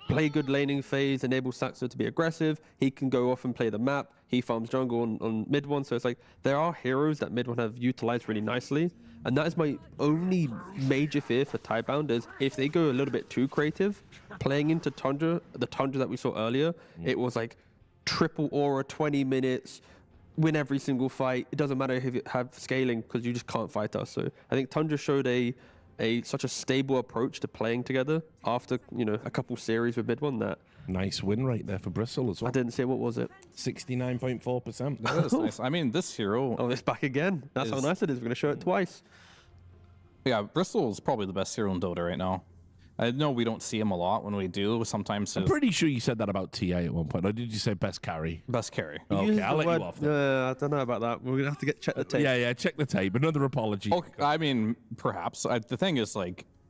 play good laning phase, enable Saxo to be aggressive. He can go off and play the map. He farms jungle on mid one. So it's like there are heroes that mid one have utilized really nicely. And that is my only major fear for Tidebound is if they go a little bit too creative, playing into Tundra, the Tundra that we saw earlier, it was like triple aura, 20 minutes, win every single fight. It doesn't matter if you have scaling because you just can't fight us. So I think Tundra showed such a stable approach to playing together after a couple series with mid one. That nice win rate there for Bristle as well. I didn't say what was it. 69.4%. That is nice. I mean, this hero. Oh, it's back again. That's how nice it is. We're going to show it twice. Yeah, Bristle is probably the best hero in Dota right now. I know we don't see him a lot when we do. Sometimes I'm pretty sure you said that about TA at one point. Or did you say best carry? Best carry. Okay, I'll let you off. I don't know about that. We're going to have to check the tape. Yeah, check the tape. Another apology. Okay, I mean, perhaps. The thing is,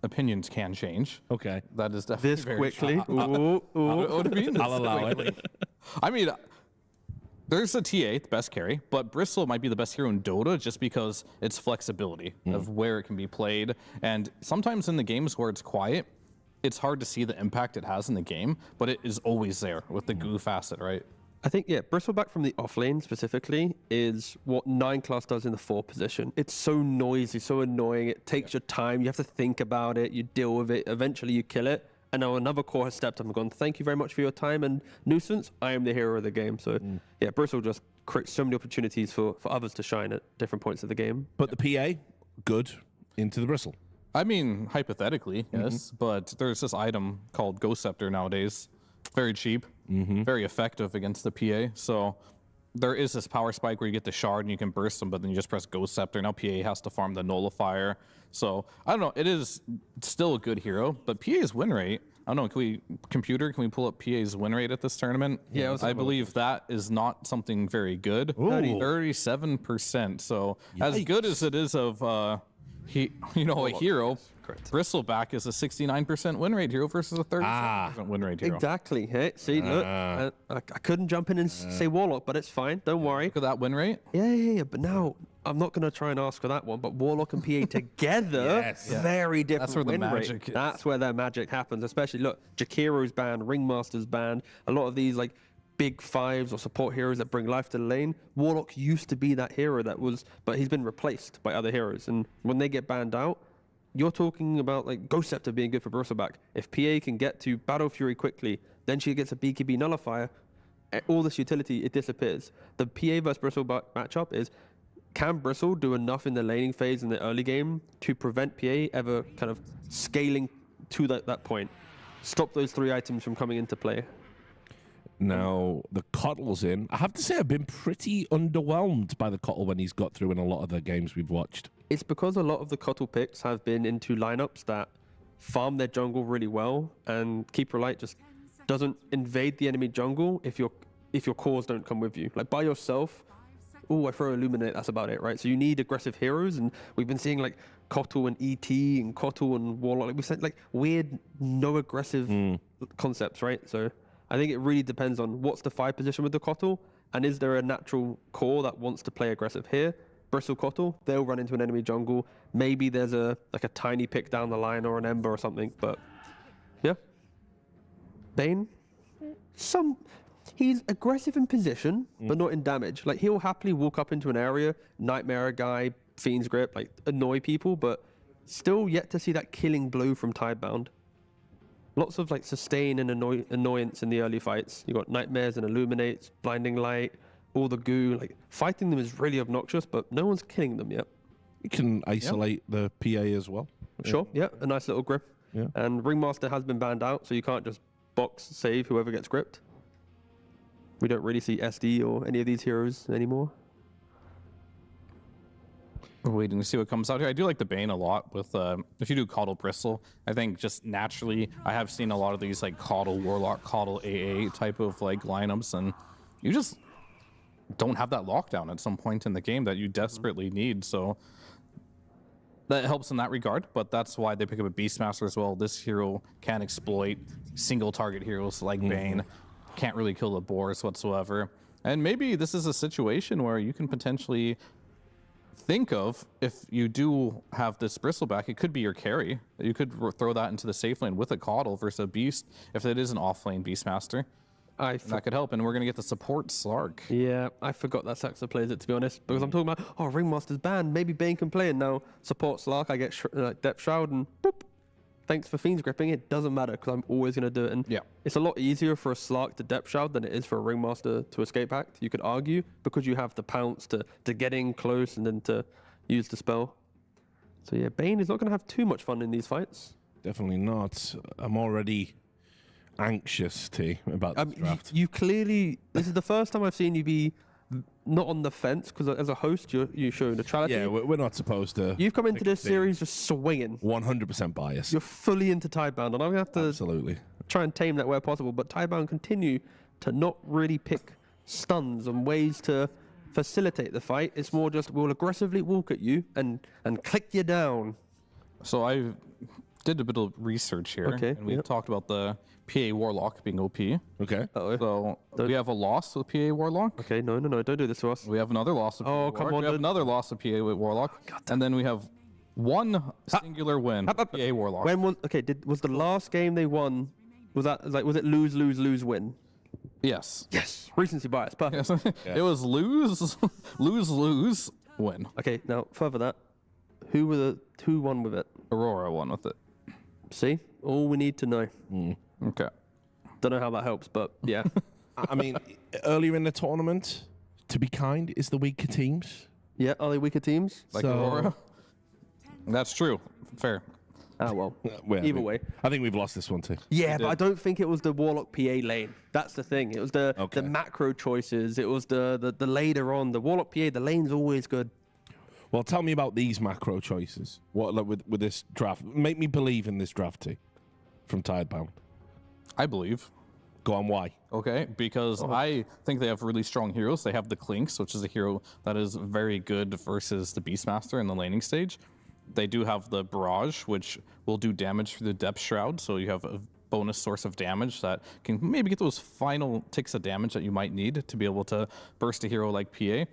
opinions can change. Okay. That is definitely this quickly. What do you mean? I'll allow it. I mean, there's a TA, the best carry, but Bristle might be the best hero in Dota just because its flexibility of where it can be played. And sometimes in the games where it's quiet, it's hard to see the impact it has in the game, but it is always there with the goo facet, right? I think, Bristleback from the offlane specifically is what 9 class does in the 4 position. It's so noisy, so annoying. It takes your time. You have to think about it. You deal with it. Eventually you kill it. And now another core has stepped up and gone, thank you very much for your time and nuisance. I am the hero of the game. So, Bristle just creates so many opportunities for others to shine at different points of the game. But the PA, good into the Bristle. I mean, hypothetically, yes, but there's this item called Ghost Scepter nowadays. Very cheap, very effective against the PA. So there is this power spike where you get the shard and you can burst them, but then you just press Ghost Scepter. Now PA has to farm the nullifier. So I don't know. It is still a good hero, but PA's win rate, I don't know. Can we pull up PA's win rate at this tournament? Yeah, I believe that is not something very good. 37%. So as good as it is of a hero. Correct. Bristleback is a 69% win rate hero versus a 37% win rate hero. Exactly. Hey, see, look, I couldn't jump in and say Warlock, but it's fine. Don't worry. Look at that win rate. Yeah. But now I'm not going to try and ask for that one. But Warlock and PA together, very different. That's where the win magic rate. is. That's where their magic happens. Especially look, Jakiro's banned, Ringmaster's banned. A lot of these big fives or support heroes that bring life to the lane. Warlock used to be that hero but he's been replaced by other heroes. And when they get banned out, you're talking about Ghost Scepter being good for Bristleback. If PA can get to Battle Fury quickly, then she gets a BKB nullifier, all this utility, it disappears. The PA versus Bristleback matchup is, can Bristle do enough in the laning phase in the early game to prevent PA ever kind of scaling to that point? Stop those 3 items from coming into play. Now, the Cottle's in. I have to say I've been pretty underwhelmed by the Cottle when he's got through in a lot of the games we've watched. It's because a lot of the Cottle picks have been into lineups that farm their jungle really well, and Keeper Light just doesn't invade the enemy jungle if your cores don't come with you. By yourself, I throw Illuminate, that's about it, right? So you need aggressive heroes, and we've been seeing Cottle and ET and Cottle and Warlock. We've seen weird, no aggressive concepts, right? So I think it really depends on what's the 5 position with the Cottle, and is there a natural core that wants to play aggressive here? Bristle Cottle, they'll run into an enemy jungle. Maybe there's a tiny pick down the line or an Ember or something, but yeah. Bane, he's aggressive in position, but not in damage. He'll happily walk up into an area, Nightmare a guy, Fiend's Grip, annoy people, but still yet to see that killing blow from Tidebound. Lots of like sustain and annoyance in the early fights. You got nightmares and illuminates, blinding light, all the goo. Like fighting them is really obnoxious, but no one's killing them yet. You can isolate the PA as well. Sure, yeah, a nice little grip. Yeah. And Ringmaster has been banned out, so you can't just box save whoever gets gripped. We don't really see SD or any of these heroes anymore. We're waiting to see what comes out here. I do like the Bane a lot with, if you do Caudle Bristle, I think just naturally, I have seen a lot of these like Caudle Warlock, Caudle AA type of like lineups, and you just don't have that lockdown at some point in the game that you desperately need, so that helps in that regard, but that's why they pick up a Beastmaster as well. This hero can exploit single target heroes like Bane, can't really kill the Boars whatsoever, and maybe this is a situation where you can potentially think of, if you do have this Bristleback, it could be your carry. You could throw that into the safe lane with a Caudle versus a Beast if it is an off-lane Beastmaster. That could help, and we're going to get the support Slark. Yeah, I forgot that Saxa plays it, to be honest, because I'm talking about, oh, Ringmaster's banned, maybe Bane can play, and now support Slark, I get Depth Shroud, and boop. Thanks for Fiend's Gripping, it doesn't matter, because I'm always going to do it, and it's a lot easier for a Slark to Depth Shroud than it is for a Ringmaster to Escape Act, you could argue, because you have the pounce to get in close and then to use the spell. So yeah, Bane is not going to have too much fun in these fights. Definitely not. I'm already anxious, T, about this draft. You clearly, this is the first time I've seen you be not on the fence, because as a host, you show neutrality. Yeah, we're not supposed to. You've come into this series just swinging. 100% bias. You're fully into Tidebound, and I'm going to have to try and tame that where possible. But Tidebound continue to not really pick stuns and ways to facilitate the fight. It's more just we'll aggressively walk at you and click you down. So I did a bit of research here, and we talked about the PA Warlock being OP. Okay. So we have a loss with PA Warlock. Okay, no, don't do this to us. We have another loss with PA Warlock. Come on, we have another loss with PA Warlock. And then we have one singular win with PA Warlock. When was the last game they won, was it lose, win? Yes. Yes. Recency bias, perfect. Yes. It was lose, win. Okay, now further that, who won with it? Aurora won with it. See? All we need to know. Okay. Don't know how that helps, but yeah. I mean, earlier in the tournament, to be kind, is the weaker teams. Yeah, are they weaker teams? Like Aurora? That's true. Fair. Oh, well. Either way. I think we've lost this one too. Yeah, but I don't think it was the Warlock PA lane. That's the thing. It was the macro choices. It was the later on. The Warlock PA, the lane's always good. Well, tell me about these macro choices. What with this draft? Make me believe in this draft, T, from Tidebound. I believe. Go on, why? Okay, because I think they have really strong heroes. They have the Clinks, which is a hero that is very good versus the Beastmaster in the laning stage. They do have the Barrage, which will do damage through the Depth Shroud, so you have a bonus source of damage that can maybe get those final ticks of damage that you might need to be able to burst a hero like PA.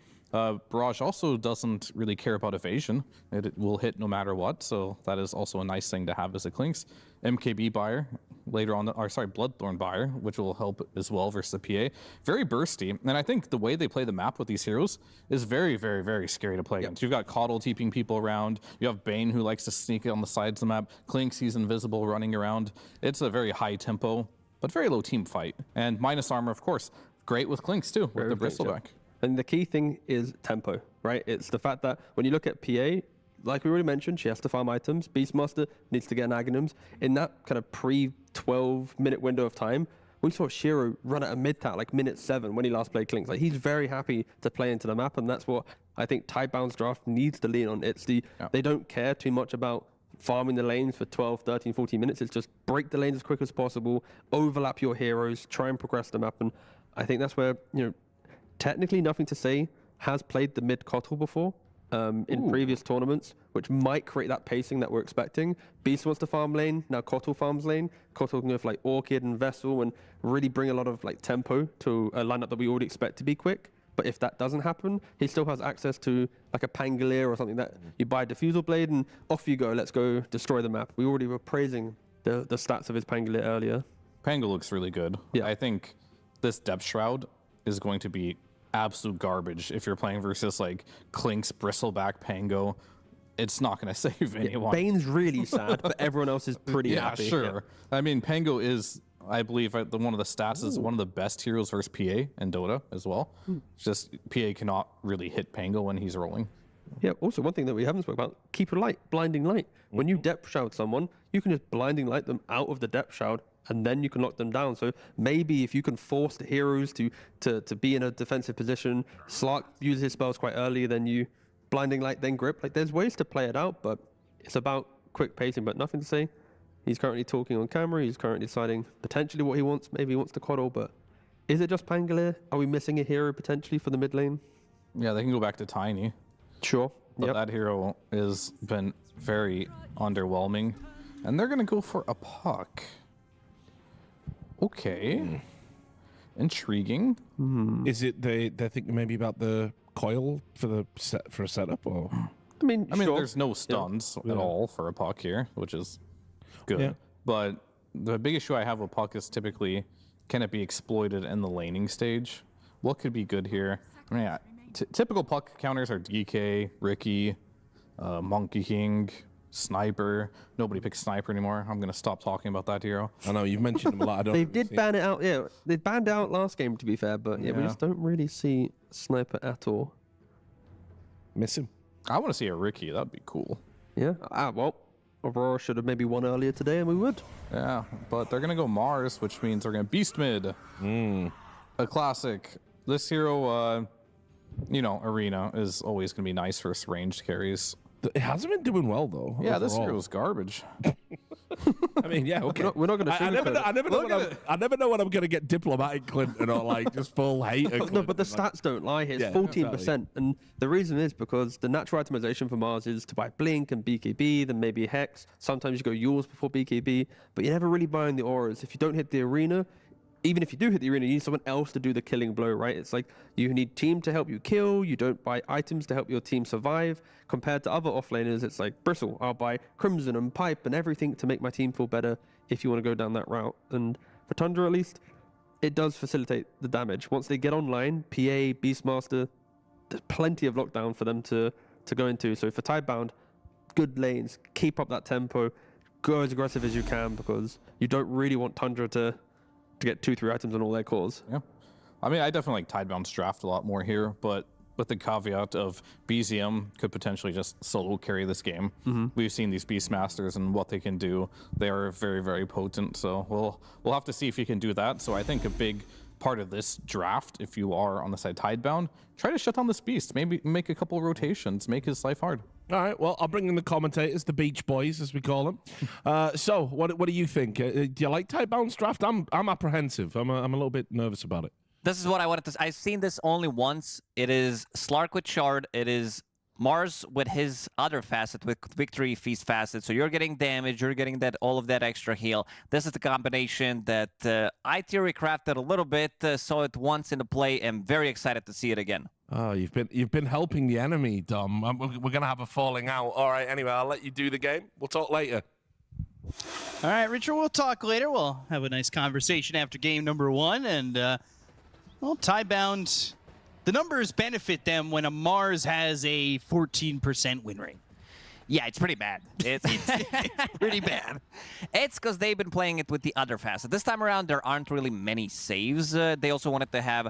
Barrage also doesn't really care about evasion. It will hit no matter what, so that is also a nice thing to have as a Clinks. MKB buyer later on, Bloodthorn buyer, which will help as well versus the PA. Very bursty, and I think the way they play the map with these heroes is very, very, very scary to play against. You've got Caudle TPing people around. You have Bane who likes to sneak on the sides of the map. Clinks, he's invisible running around. It's a very high tempo, but very low team fight. And minus armor, of course. Great with Clinks too, with the Bristleback. And the key thing is tempo, right? It's the fact that when you look at PA, like we already mentioned, she has to farm items. Beastmaster needs to get an Aghanims. In that kind of pre-12-minute window of time, we saw Shiro run at a mid-tat, like minute 7 when he last played Clinks. Like, he's very happy to play into the map, and that's what I think Tidebound's draft needs to lean on. It's they don't care too much about farming the lanes for 12, 13, 14 minutes. It's just break the lanes as quick as possible, overlap your heroes, try and progress the map, and I think that's where, technically Nothing to Say has played the mid-Kotal before in previous tournaments, which might create that pacing that we're expecting. Beast wants to farm lane, now Kotal farms lane. Kotal can go for Orchid and Vessel and really bring a lot of tempo to a lineup that we already expect to be quick. But if that doesn't happen, he still has access to a Pangolier or something that you buy a Diffusal Blade and off you go, let's go destroy the map. We already were praising the stats of his Pangolier earlier. Pango looks really good. Yeah. I think this Depth Shroud is going to be absolute garbage if you're playing versus Clinks, Bristleback, Pango. it's not going to save anyone. Bane's really sad, but everyone else is pretty happy. Sure. I mean, Pango is, I believe, one of the stats is one of the best heroes versus PA in Dota as well. It's just PA cannot really hit Pango when he's rolling. Yeah, also one thing that we haven't spoken about, Keeper Light, Blinding Light. When you depth shroud someone, you can just Blinding Light them out of the depth shroud, and then you can lock them down. So maybe if you can force the heroes to be in a defensive position, Slark uses his spells quite early, then you Blinding Light, then Grip. Like, there's ways to play it out, but it's about quick pacing, but nothing to say. He's currently talking on camera. He's currently deciding potentially what he wants. Maybe he wants to Quaddle, but is it just Pangolier? Are we missing a hero potentially for the mid lane? Yeah, they can go back to Tiny. Sure. But that hero has been very underwhelming. And they're going to go for a puck. Okay. Intriguing. Is it they're thinking maybe about the coil for a setup, or? I mean, there's no stuns at all for a puck here, which is good. Yeah. But the big issue I have with puck is typically, can it be exploited in the laning stage? What could be good here? I mean, typical puck counters are DK, Ricky, Monkey King, Sniper. Nobody picks Sniper anymore. I'm going to stop talking about that hero. I know, you've mentioned him a lot. They did ban it out, They banned it out last game, to be fair, but we just don't really see Sniper at all. Miss him. I want to see a Ricky. That'd be cool. Yeah. Well, Aurora should have maybe won earlier today, and we would. Yeah, but they're going to go Mars, which means they're going to Beast Mid. A classic. This hero, Arena is always going to be nice for ranged carries. It hasn't been doing well, though. Yeah, overall. this hero's garbage. I mean, yeah, okay. We're not going to. I never know when I'm going to get diplomatic, Clinton, or like just full hate. No, but the stats don't lie here. It's 14%, and the reason is because the natural itemization for Mars is to buy Blink and BKB, then maybe Hex. Sometimes you go yours before BKB, but you're never really buying the auras. If you don't hit the arena, even if you do hit the arena, you need someone else to do the killing blow, right? It's like you need team to help you kill. You don't buy items to help your team survive. Compared to other offlaners, it's like Bristle. I'll buy Crimson and Pipe and everything to make my team feel better if you want to go down that route. And for Tundra, at least, it does facilitate the damage. Once they get online, PA, Beastmaster, there's plenty of lockdown for them to go into. So for Tidebound, good lanes, keep up that tempo, go as aggressive as you can, because you don't really want Tundra to get 2-3 items on all their cores. Yeah. I mean, I definitely like Tidebound's draft a lot more here, but with the caveat of BZM could potentially just solo carry this game. We've seen these Beastmasters and what they can do. They are very, very potent, so we'll have to see if he can do that. So I think a big part of this draft, if you are on the side Tidebound, try to shut down this Beast. Maybe make a couple of rotations, make his life hard. All right, well, I'll bring in the commentators, the Beach Boys, as we call them. So, what do you think? Do you like Tidebound's draft? I'm apprehensive. I'm a little bit nervous about it. This is what I wanted to. I've seen this only once. It is Slark with Shard. It is Mars with his other facet, with Victory Feast facet. So you're getting damage. You're getting all of that extra heal. This is the combination that I theory crafted a little bit. Saw it once in the play. I'm very excited to see it again. Oh, you've been helping the enemy, Dom. We're gonna have a falling out. All right. Anyway, I'll let you do the game. We'll talk later. All right, Richard, we'll talk later. We'll have a nice conversation after game number 1. And, Tidebound, the numbers benefit them when a Mars has a 14% win rate. Yeah, it's pretty bad. It's pretty bad. It's because they've been playing it with the other facet. This time around, there aren't really many saves. They also wanted to have,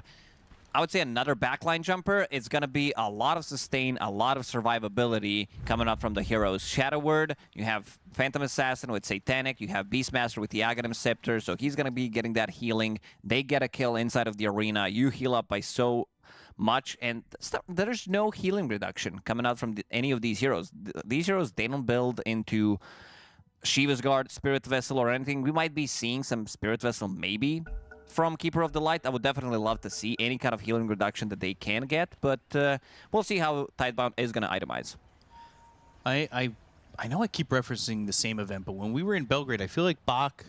I would say, another backline jumper. It's going to be a lot of sustain, a lot of survivability coming up from the heroes. Shadow Word, you have Phantom Assassin with Satanic, you have Beastmaster with the Aghanim Scepter, so he's going to be getting that healing. They get a kill inside of the arena. You heal up by so much, and there's no healing reduction coming out from any of these heroes. These heroes, they don't build into Shiva's Guard, Spirit Vessel, or anything. We might be seeing some Spirit Vessel maybe from Keeper of the Light. I would definitely love to see any kind of healing reduction that they can get, but we'll see how Tidebound is going to itemize. I know I keep referencing the same event, but when we were in Belgrade, I feel like Bach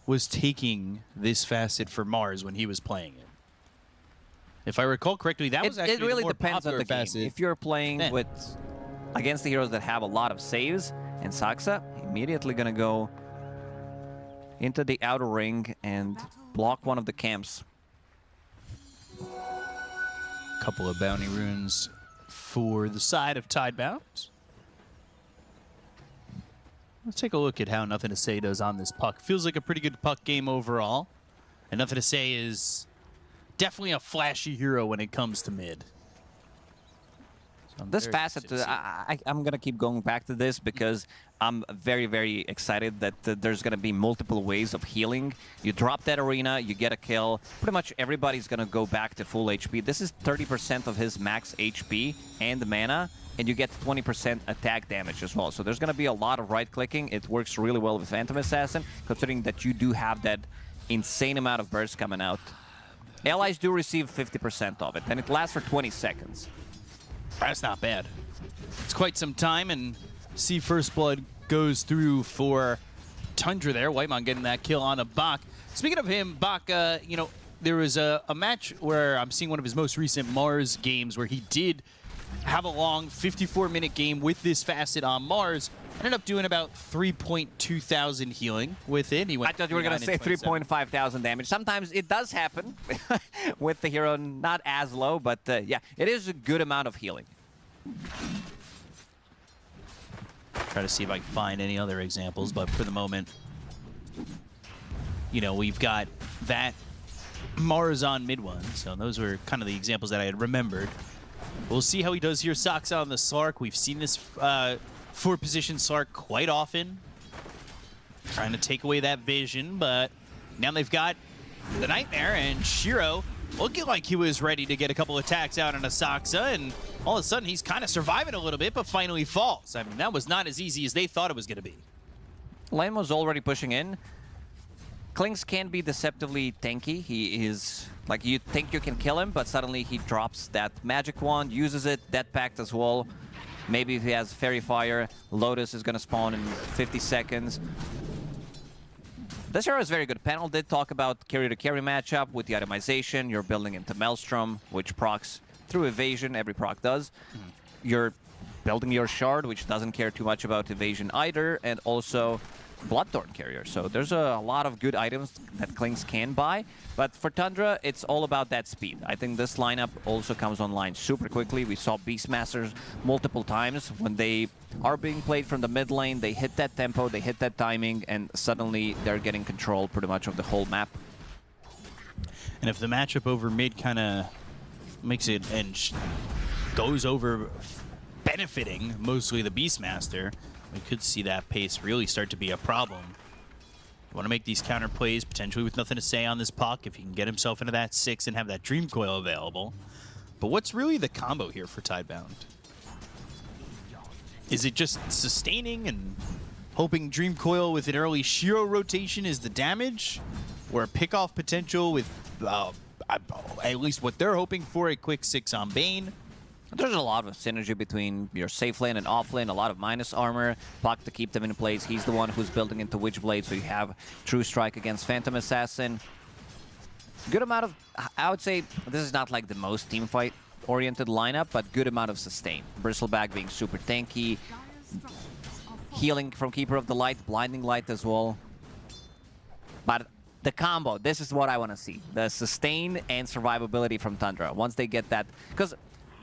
was taking this facet for Mars when he was playing it. If I recall correctly, that was actually it really the more depends on the game. facet. If you're playing against the heroes that have a lot of saves, and Saksa immediately going to go into the outer ring and block one of the camps. Couple of bounty runes for the side of Tidebound. Let's take a look at how Nothing to Say does on this puck. Feels like a pretty good puck game overall. And Nothing to Say is definitely a flashy hero when it comes to mid. So This facet, I'm going to keep going back to this because I'm very, very excited that there's going to be multiple ways of healing. You drop that arena, you get a kill. Pretty much everybody's going to go back to full HP. This is 30% of his max HP and mana, and you get 20% attack damage as well. So there's going to be a lot of right-clicking. It works really well with Phantom Assassin, considering that you do have that insane amount of burst coming out. Allies do receive 50% of it, and it lasts for 20 seconds. That's not bad. It's quite some time, and see First Blood goes through for Tundra there. Whitemon getting that kill on a Bach. Speaking of him, Bach, you know, there was a match where I'm seeing one of his most recent Mars games where he did have a long 54-minute game with this facet on Mars. Ended up doing about 3.2 thousand healing with it. He went I thought you were going to say 3.5 thousand damage. Sometimes it does happen with the hero, not as low, but yeah, it is a good amount of healing. Try to see if I can find any other examples, but for the moment, you know, we've got that Mars on mid one, so those were kind of the examples that I had remembered. We'll see how he does here. Soxa on the Slark. We've seen this four-position Slark quite often. Trying to take away that vision, but now they've got the Nightmare, and Shiro looking like he was ready to get a couple attacks out on a Soxa, and all of a sudden he's kind of surviving a little bit, but finally falls. I mean, that was not as easy as they thought it was going to be. Lane was already pushing in. Klings can be deceptively tanky. He is, like, you think you can kill him, but suddenly he drops that magic wand, uses it, Death Pact as well. Maybe if he has Fairy Fire, Lotus is going to spawn in 50 seconds. This hero is very good. Panel did talk about carry-to-carry matchup with the itemization. You're building into Maelstrom, which procs through evasion. Every proc does. You're building your Shard, which doesn't care too much about evasion either, and also Bloodthorn Carrier. So there's a lot of good items that Klings can buy. But for Tundra, it's all about that speed. I think this lineup also comes online super quickly. We saw Beastmasters multiple times. When they are being played from the mid lane, they hit that tempo, they hit that timing, and suddenly they're getting control pretty much of the whole map. And if the matchup over mid kind of makes it and goes over benefiting mostly the Beastmaster, we could see that pace really start to be a problem. You want to make these counter plays, potentially with Nothing to Say on this puck, if he can get himself into that 6 and have that Dream Coil available. But what's really the combo here for Tidebound? Is it just sustaining and hoping Dream Coil with an early Shiro rotation is the damage? Or a pick-off potential with at least what they're hoping for, a quick 6 on Bane? There's a lot of synergy between your safe lane and off lane, a lot of minus armor, Puck to keep them in place. He's the one who's building into Witchblade, so you have True Strike against Phantom Assassin. Good amount of, I would say, this is not like the most teamfight-oriented lineup, but good amount of sustain. Bristleback being super tanky, healing from Keeper of the Light, Blinding Light as well. But the combo, this is what I want to see. The sustain and survivability from Tundra. Once they get that, because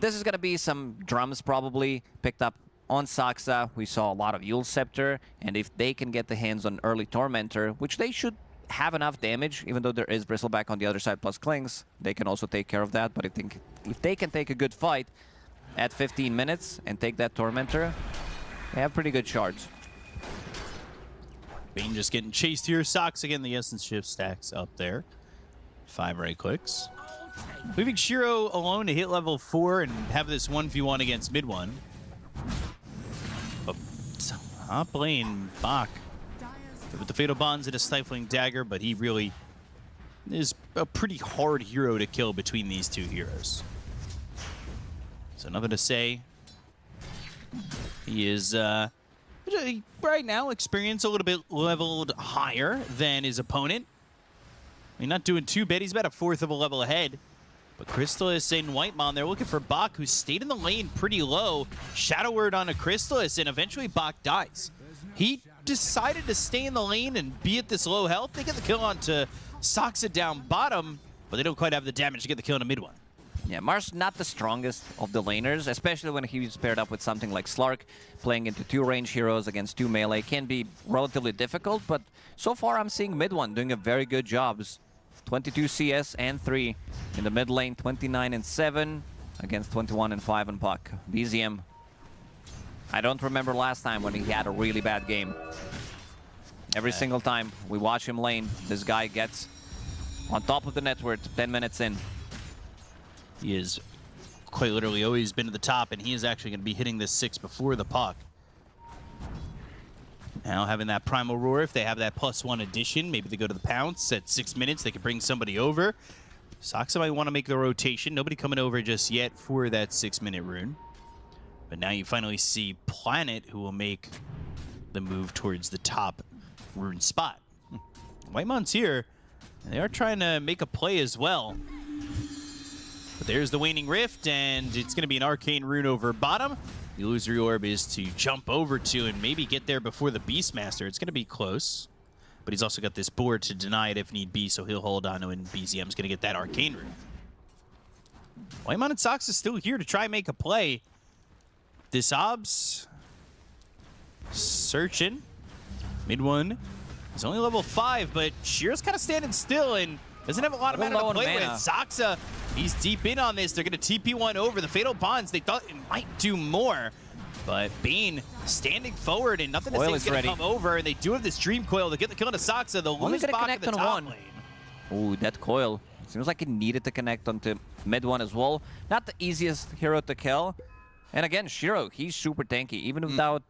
this is going to be some drums probably picked up on Soxa. We saw a lot of Yule Scepter, and if they can get the hands on early Tormentor, which they should have enough damage, even though there is Bristleback on the other side plus Klings, they can also take care of that. But I think if they can take a good fight at 15 minutes and take that Tormentor, they have pretty good shards. Bane just getting chased here. Sox again, the Essence Shift stacks up there. 5 right clicks. Leaving Shiro alone to hit level 4 and have this 1v1 against mid one. But not playing Bach with the Fatal Bonds and a Stifling Dagger, but he really is a pretty hard hero to kill between these two heroes. So Nothing to Say. He is right now experience a little bit leveled higher than his opponent. I mean, not doing too bad. He's about a 4th of a level ahead. But Crystallis and Whitemon, they're looking for Bach, who stayed in the lane pretty low. Shadow Word on a Crystallis, and eventually Bach dies. He decided to stay in the lane and be at this low health. They get the kill onto Soxa down bottom, but they don't quite have the damage to get the kill in a mid one. Yeah, Mars not the strongest of the laners, especially when he's paired up with something like Slark. Playing into 2 range heroes against 2 melee can be relatively difficult, but so far I'm seeing mid one doing a very good job. 22 CS and 3 in the mid lane, 29 and 7 against 21 and 5 on Puck. BZM. I don't remember last time when he had a really bad game. Every single time we watch him lane, this guy gets on top of the network 10 minutes in. He has quite literally always been at the top, and he is actually going to be hitting this 6 before the puck. Now having that Primal Roar, if they have that +1 addition, maybe they go to the pounce at 6 minutes, they can bring somebody over. Soxa might want to make the rotation. Nobody coming over just yet for that 6-minute rune. But now you finally see Planet, who will make the move towards the top rune spot. Whitemon's here, and they are trying to make a play as well. But there's the Waning Rift, and it's going to be an Arcane Rune over bottom. The Illusory Orb is to jump over to and maybe get there before the Beastmaster. It's going to be close. But he's also got this board to deny it if need be, so he'll hold on to it, and BZM's going to get that Arcane Rune. Whitemon and Sox is still here to try and make a play. This Obs searching. Mid one. He's only level 5, but Shear's kind of standing still and doesn't have a lot of mana to play with. Soxa, he's deep in on this. They're going to TP one over. The Fatal Bonds, they thought it might do more. But Bane standing forward and nothing to say is going to come over. And they do have this Dream Coil to get the kill into Soxa. They'll lose Bach at the top lane. Ooh, that coil. Seems like it needed to connect onto mid one as well. Not the easiest hero to kill. And again, Shiro, he's super tanky. Even without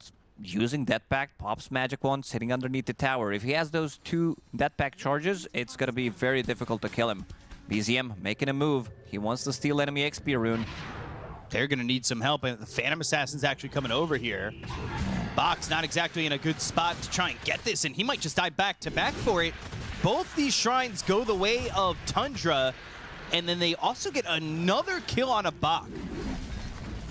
using Death Pact, pops Magic Wand, sitting underneath the tower. If he has those 2 Death Pact charges, it's going to be very difficult to kill him. BZM making a move. He wants to steal enemy XP rune. They're going to need some help, and the Phantom Assassin's actually coming over here. Bach's not exactly in a good spot to try and get this, and he might just die back-to-back for it. Both these shrines go the way of Tundra, and then they also get another kill on a Bach.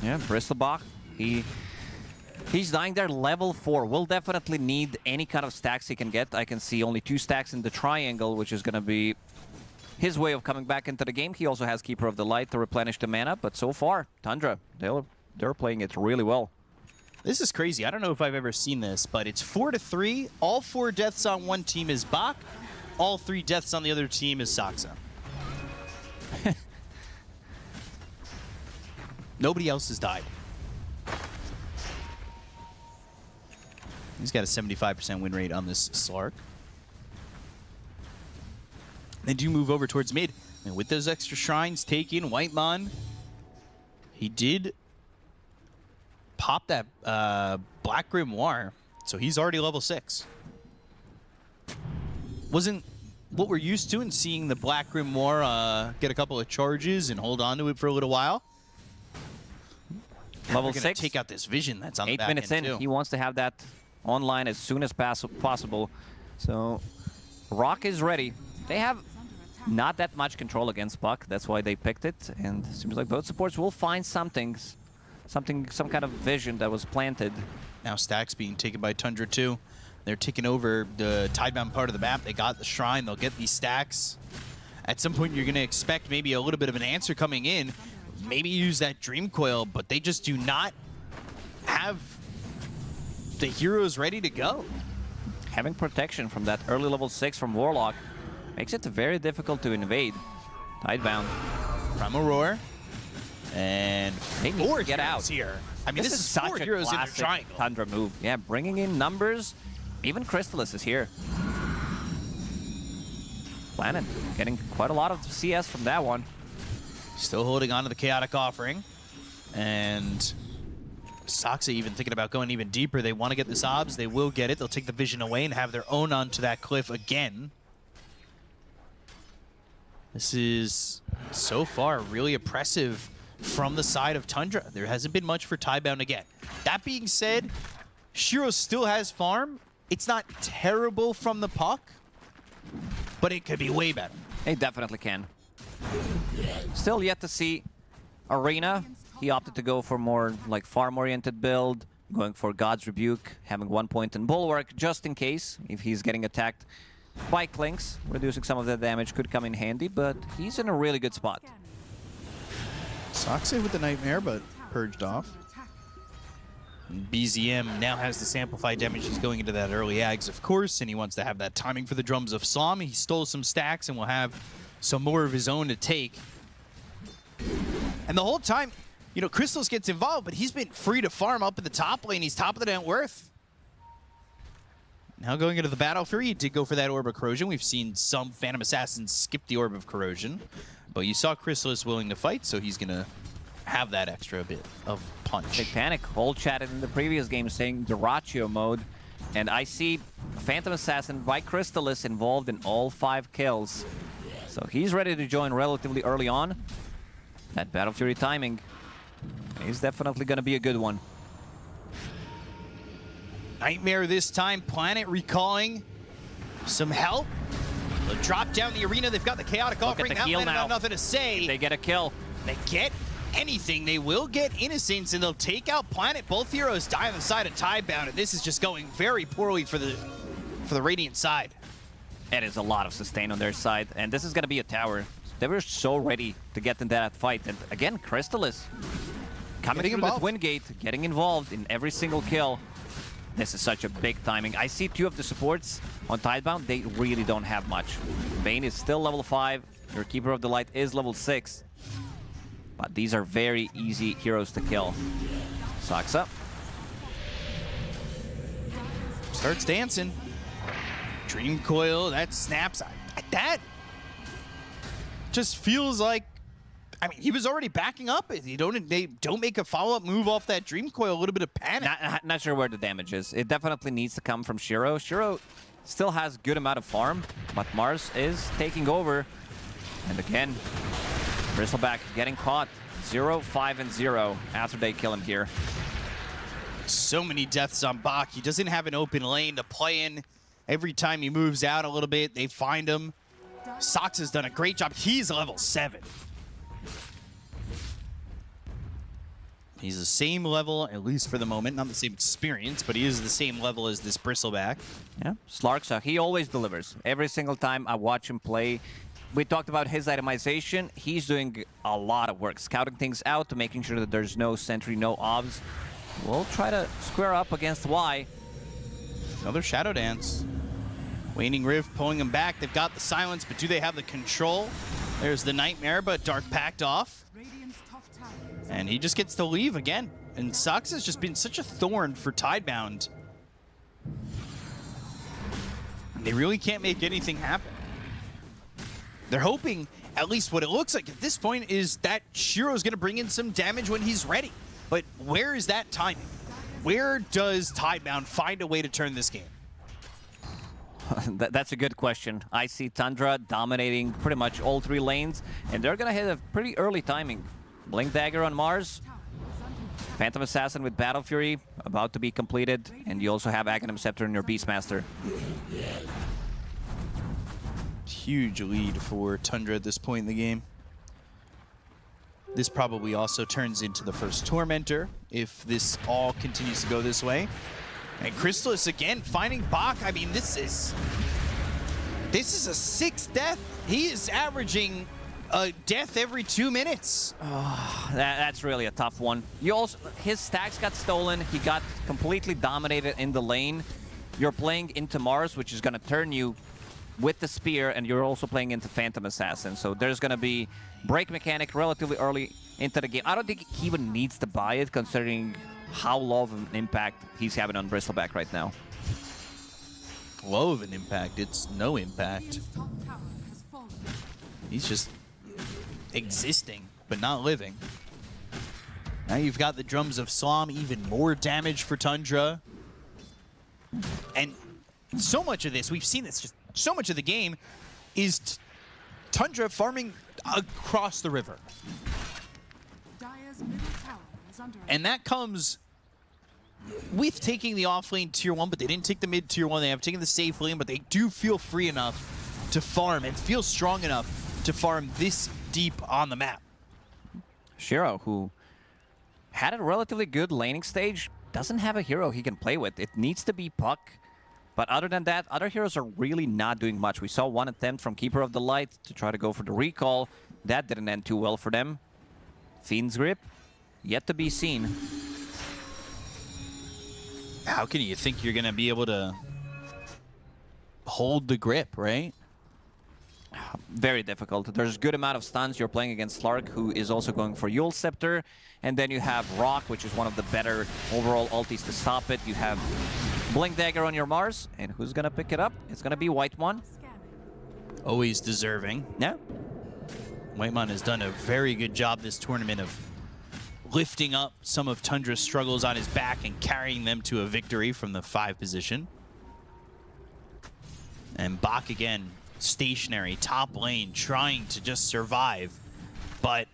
Yeah, Bristolbach, he's dying there level 4. Will definitely need any kind of stacks he can get. I can see only 2 stacks in the triangle, which is going to be his way of coming back into the game. He also has Keeper of the Light to replenish the mana, but so far, Tundra, they're playing it really well. This is crazy. I don't know if I've ever seen this, but it's 4-3. All 4 deaths on one team is Bach. All 3 deaths on the other team is Soxa. Nobody else has died. He's got a 75% win rate on this Slark. They do move over towards mid. And with those extra shrines taken, Whitemon, he did pop that Black Grimoire, so he's already level 6. Wasn't what we're used to in seeing the Black Grimoire get a couple of charges and hold on to it for a little while. Level 6. Take out this vision that's on the 8 back minutes end in. too. He wants to have that online as soon as possible. So Rock is ready. They have not that much control against Puck. That's why they picked it. And it seems like both supports will find some kind of vision that was planted. Now stacks being taken by Tundra too. They're taking over the Tidebound part of the map. They got the shrine. They'll get these stacks. At some point, you're going to expect maybe a little bit of an answer coming in. Maybe use that Dream Coil, but they just do not have the heroes ready to go. Having protection from that early level 6 from Warlock makes it very difficult to invade. Tidebound. Primal Roar. And they need to get out here. I mean, this is such 4 a heroes in the classic triangle. Tundra move. Yeah, bringing in numbers. Even Crystallis is here. Planet getting quite a lot of CS from that one. Still holding on to the Chaotic Offering. And Soxa even thinking about going even deeper. They want to get this Obs. They will get it. They'll take the vision away and have their own onto that cliff again. This is, so far, really oppressive from the side of Tundra. There hasn't been much for Tidebound again. That being said, Shiro still has farm. It's not terrible from the Puck, but it could be way better. It definitely can. Still yet to see Arena. He opted to go for more like farm-oriented build, going for God's Rebuke, having 1 point in Bulwark just in case if he's getting attacked by Clinks. Reducing some of the damage could come in handy, but he's in a really good spot. Soxa with the Nightmare, but purged off. And BZM now has this amplified damage. He's going into that early Ags, of course, and he wants to have that timing for the drums of Som. He stole some stacks and will have some more of his own to take. And the whole time, you know, Crystallis gets involved, but he's been free to farm up in the top lane. He's top of the net worth. Now going into the Battle Fury, he did go for that Orb of Corrosion. We've seen some Phantom Assassins skip the Orb of Corrosion. But you saw Crystallis willing to fight, so he's going to have that extra bit of punch. Big Panic all chatted in the previous game saying Duratio mode. And I see Phantom Assassin by Crystallis involved in all 5 kills. So he's ready to join relatively early on. That Battle Fury timing is definitely going to be a good one. Nightmare this time. Planet recalling some help. They'll drop down the arena. They've got the Chaotic Offering. That Planet have nothing to say. If they get a kill. They get anything. They will get Innocence, and they'll take out Planet. Both heroes die on the side of Tidebound, and this is just going very poorly for the Radiant side. It is a lot of sustain on their side, and this is going to be a tower. They were so ready to get into that fight. And again, Crystallis coming through the Twin Gate, getting involved in every single kill. This is such a big timing. I see 2 of the supports on Tidebound. They really don't have much. Bane is still level 5. Your Keeper of the Light is level 6. But these are very easy heroes to kill. Soxa starts dancing. Dream Coil, that snaps. That just feels like, I mean, he was already backing up. They don't make a follow-up move off that Dream Coil. A little bit of panic. Not sure where the damage is. It definitely needs to come from Shiro. Shiro still has good amount of farm, but Mars is taking over. And again, Bristleback getting caught. 0, 5, and 0 after they kill him here. So many deaths on Bach. He doesn't have an open lane to play in. Every time he moves out a little bit, they find him. Sox has done a great job. He's level 7. He's the same level, at least for the moment. Not the same experience, but he is the same level as this Bristleback. Yeah, Slarksa, he always delivers. Every single time I watch him play. We talked about his itemization. He's doing a lot of work, scouting things out, making sure that there's no sentry, no obs. We'll try to square up against Y. Another Shadow Dance. Waning Rift pulling him back. They've got the silence, but do they have the control? There's the Nightmare, but Dark packed off. And he just gets to leave again. And Sox has just been such a thorn for Tidebound. They really can't make anything happen. They're hoping, at least what it looks like at this point, is that Shiro's going to bring in some damage when he's ready. But where is that timing? Where does Tidebound find a way to turn this game? That's a good question. I see Tundra dominating pretty much all 3 lanes, and they're going to hit a pretty early timing. Blink Dagger on Mars. Phantom Assassin with Battle Fury about to be completed, and you also have Aghanim Scepter in your Beastmaster. Huge lead for Tundra at this point in the game. This probably also turns into the first Tormentor if this all continues to go this way. And Crystallis again finding Bach. I mean, this is a 6th death. He is averaging a death every 2 minutes. Oh, that's really a tough one. His stacks got stolen. He got completely dominated in the lane. You're playing into Mars, which is going to turn you with the spear, and you're also playing into Phantom Assassin. So there's going to be break mechanic relatively early into the game. I don't think he even needs to buy it, considering how low of an impact he's having on Bristleback right now. Low of an impact? It's no impact. He's just existing, but not living. Now you've got the drums of Slom, even more damage for Tundra. And so much of this, we've seen this, just so much of the game is Tundra farming across the river. And that comes with taking the off lane tier 1, but they didn't take the mid tier 1. They have taken the safe lane, but they do feel free enough to farm and feel strong enough to farm this deep on the map. Shiro, who had a relatively good laning stage, doesn't have a hero he can play with. It needs to be Puck. But other than that, other heroes are really not doing much. We saw one attempt from Keeper of the Light to try to go for the recall. That didn't end too well for them. Fiend's Grip, yet to be seen. How can you think you're going to be able to hold the grip, right? Very difficult. There's a good amount of stuns. You're playing against Slark, who is also going for Yule Scepter. And then you have Rock, which is one of the better overall ultis to stop it. You have Blink Dagger on your Mars. And who's going to pick it up? It's going to be Whitemon. Always deserving. Yeah. Whitemon has done a very good job this tournament of lifting up some of Tundra's struggles on his back and carrying them to a victory from the 5 position. And Bach again, stationary, top lane, trying to just survive. But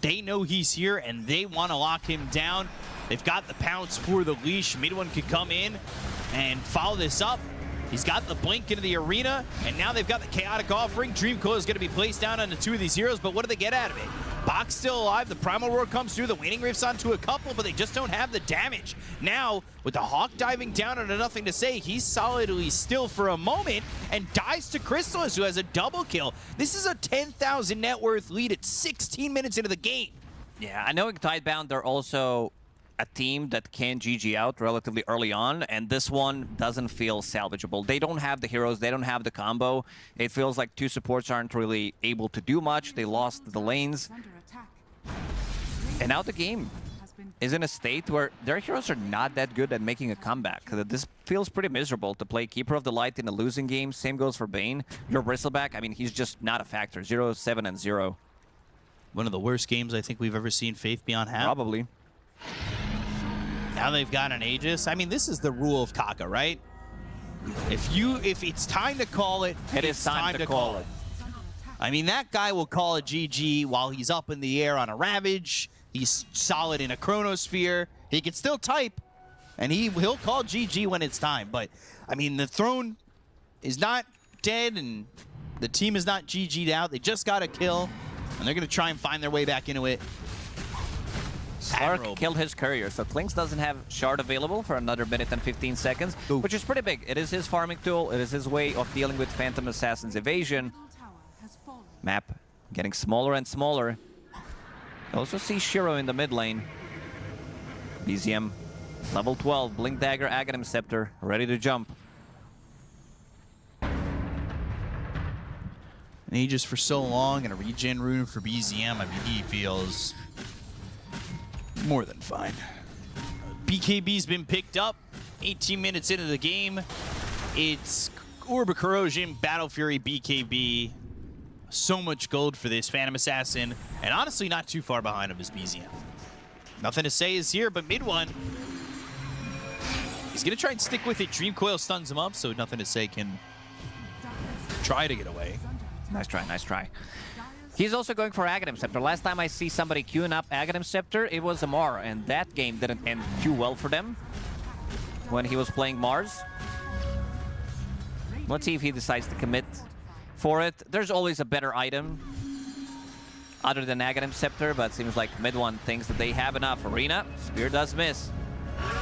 they know he's here and they want to lock him down. They've got the pounce for the leash. Mid one could come in and follow this up. He's got the blink into the arena, and now they've got the chaotic offering. Dream Coil is going to be placed down onto 2 of these heroes, but what do they get out of it? Bach's still alive. The Primal Roar comes through. The Waning Rift's onto a couple, but they just don't have the damage. Now, with the Hawk diving down onto nothing to say, he's solidly still for a moment and dies to Crystallis, who has a double kill. This is a 10,000 net worth lead at 16 minutes into the game. Yeah, I know in Tidebound they're also a team that can GG out relatively early on, and this one doesn't feel salvageable. They don't have the heroes, they don't have the combo. It feels like 2 supports aren't really able to do much. They lost the lanes. And now the game is in a state where their heroes are not that good at making a comeback. This feels pretty miserable to play Keeper of the Light in a losing game. Same goes for Bane. Your Bristleback, I mean, he's just not a factor. 0, 7, and 0. One of the worst games I think we've ever seen Faith Beyond have. Probably. Now they've got an Aegis. I mean, this is the rule of Kaka, right? If it's time to call it, it's time to call it. I mean, that guy will call a GG while he's up in the air on a Ravage. He's solid in a Chronosphere. He can still type, and he'll call GG when it's time. But, I mean, the throne is not dead, and the team is not GG'd out. They just got a kill, and they're going to try and find their way back into it. Slark killed his courier, so Klinks doesn't have Shard available for another minute and 15 seconds, which is pretty big. It is his farming tool. It is his way of dealing with Phantom Assassin's evasion. Map getting smaller and smaller. You also see Shiro in the mid lane. BZM, level 12, Blink Dagger, Aghanim Scepter, ready to jump. An Aegis for so long and a regen rune for BZM. I mean, he feels more than fine. BKB's been picked up. 18 minutes into the game. It's Orb of Corrosion, Battle Fury, BKB. So much gold for this Phantom Assassin. And honestly, not too far behind him is BZM. Nothing to say is here, but mid one. He's going to try and stick with it. Dream Coil stuns him up, so Nothing to Say can try to get away. Nice try, nice try. He's also going for Aghanim Scepter. Last time I see somebody queuing up Aghanim Scepter, it was Amar, and that game didn't end too well for them when he was playing Mars. Let's see if he decides to commit for it. There's always a better item other than Aghanim Scepter, but it seems like mid one thinks that they have enough. Arena, Spear does miss.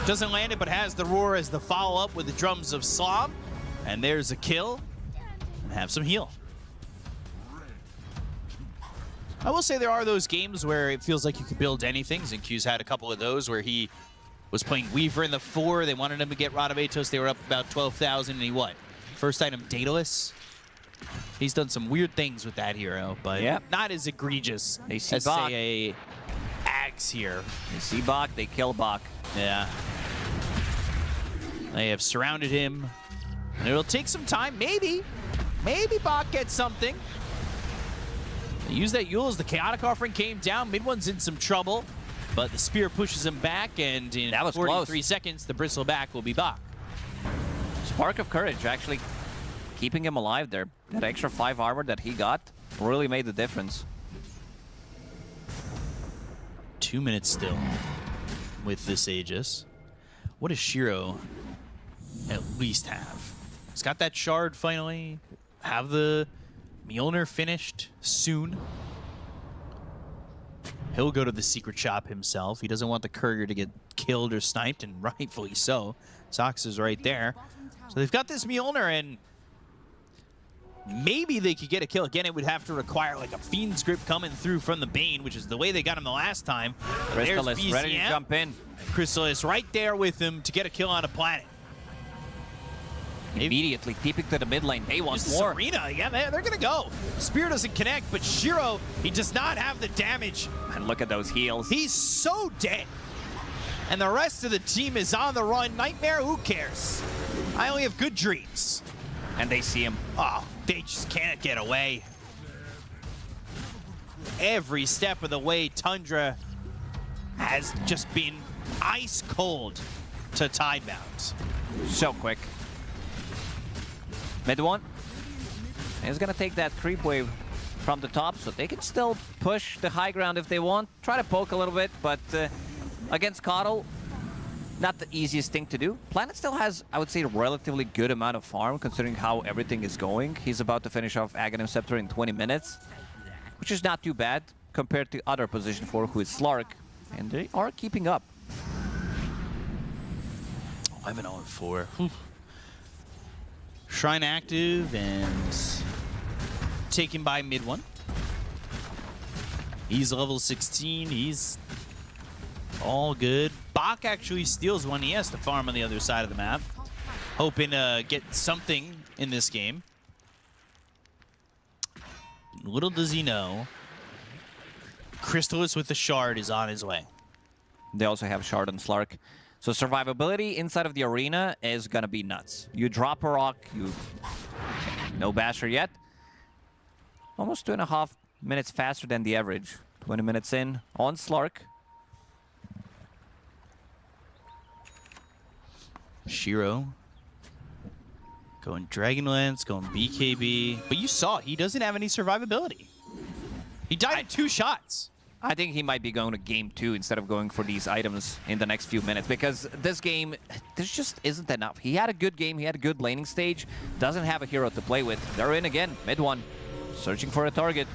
Doesn't land it, but has the Roar as the follow-up with the Drums of Slav. And there's a kill. And have some heal. I will say there are those games where it feels like you could build anything. Zinq's had a couple of those where he was playing Weaver in the 4. They wanted him to get Radabatos. They were up about 12,000, and he what? First item, Daedalus. He's done some weird things with that hero, but not as egregious as, say, a Ags here. They see Bach, they kill Bach. Yeah. They have surrounded him, and it'll take some time. Maybe Bach gets something. They use that Yule as the Chaotic Offering came down. Mid one's in some trouble, but the Spear pushes him back, and in 43 seconds, the Bristleback will be Bach. Spark of Courage actually keeping him alive there. That extra 5 armor that he got really made the difference. 2 minutes still with this Aegis. What does Shiro at least have? He's got that shard finally. Have the Mjolnir finished soon. He'll go to the secret shop himself. He doesn't want the courier to get killed or sniped, and rightfully so. Sox is right there. So they've got this Mjolnir, and maybe they could get a kill. Again, it would have to require like a Fiend's Grip coming through from the Bane, which is the way they got him the last time. Crystallis ready to jump in. Crystallis right there with him to get a kill on a Planet. Immediately peeping to the mid lane. They want Just more. Arena, yeah, they're going to go. Spear doesn't connect, but Shiro, he does not have the damage. And look at those heals. He's so dead. And the rest of the team is on the run. Nightmare, who cares? I only have good dreams. And they see him. Oh, they just can't get away. Every step of the way, Tundra has just been ice cold to Tidebound. So quick. Mid one. He's gonna take that creep wave from the top, so they can still push the high ground if they want. Try to poke a little bit, but against Coddle, not the easiest thing to do. Planet still has, I would say, a relatively good amount of farm considering how everything is going. He's about to finish off Aghanim Scepter in 20 minutes, which is not too bad compared to other position 4 who is Slark, and they are keeping up. 11-0-4. Shrine active and taken by mid one. He's level 16. He's all good. Bach actually steals one. He has to farm on the other side of the map, hoping to get something in this game. Little does he know, Crystallis with the Shard is on his way. They also have Shard and Slark. So survivability inside of the arena is gonna be nuts. You drop a rock, no basher yet. Almost 2.5 minutes faster than the average. 20 minutes in on Slark. Shiro going Dragonlance, going BKB. But you saw, he doesn't have any survivability. He died in 2 shots. I think he might be going to game 2 instead of going for these items in the next few minutes, because this game, there just isn't enough. He had a good game, he had a good laning stage, doesn't have a hero to play with. They're in again, mid one, searching for a target.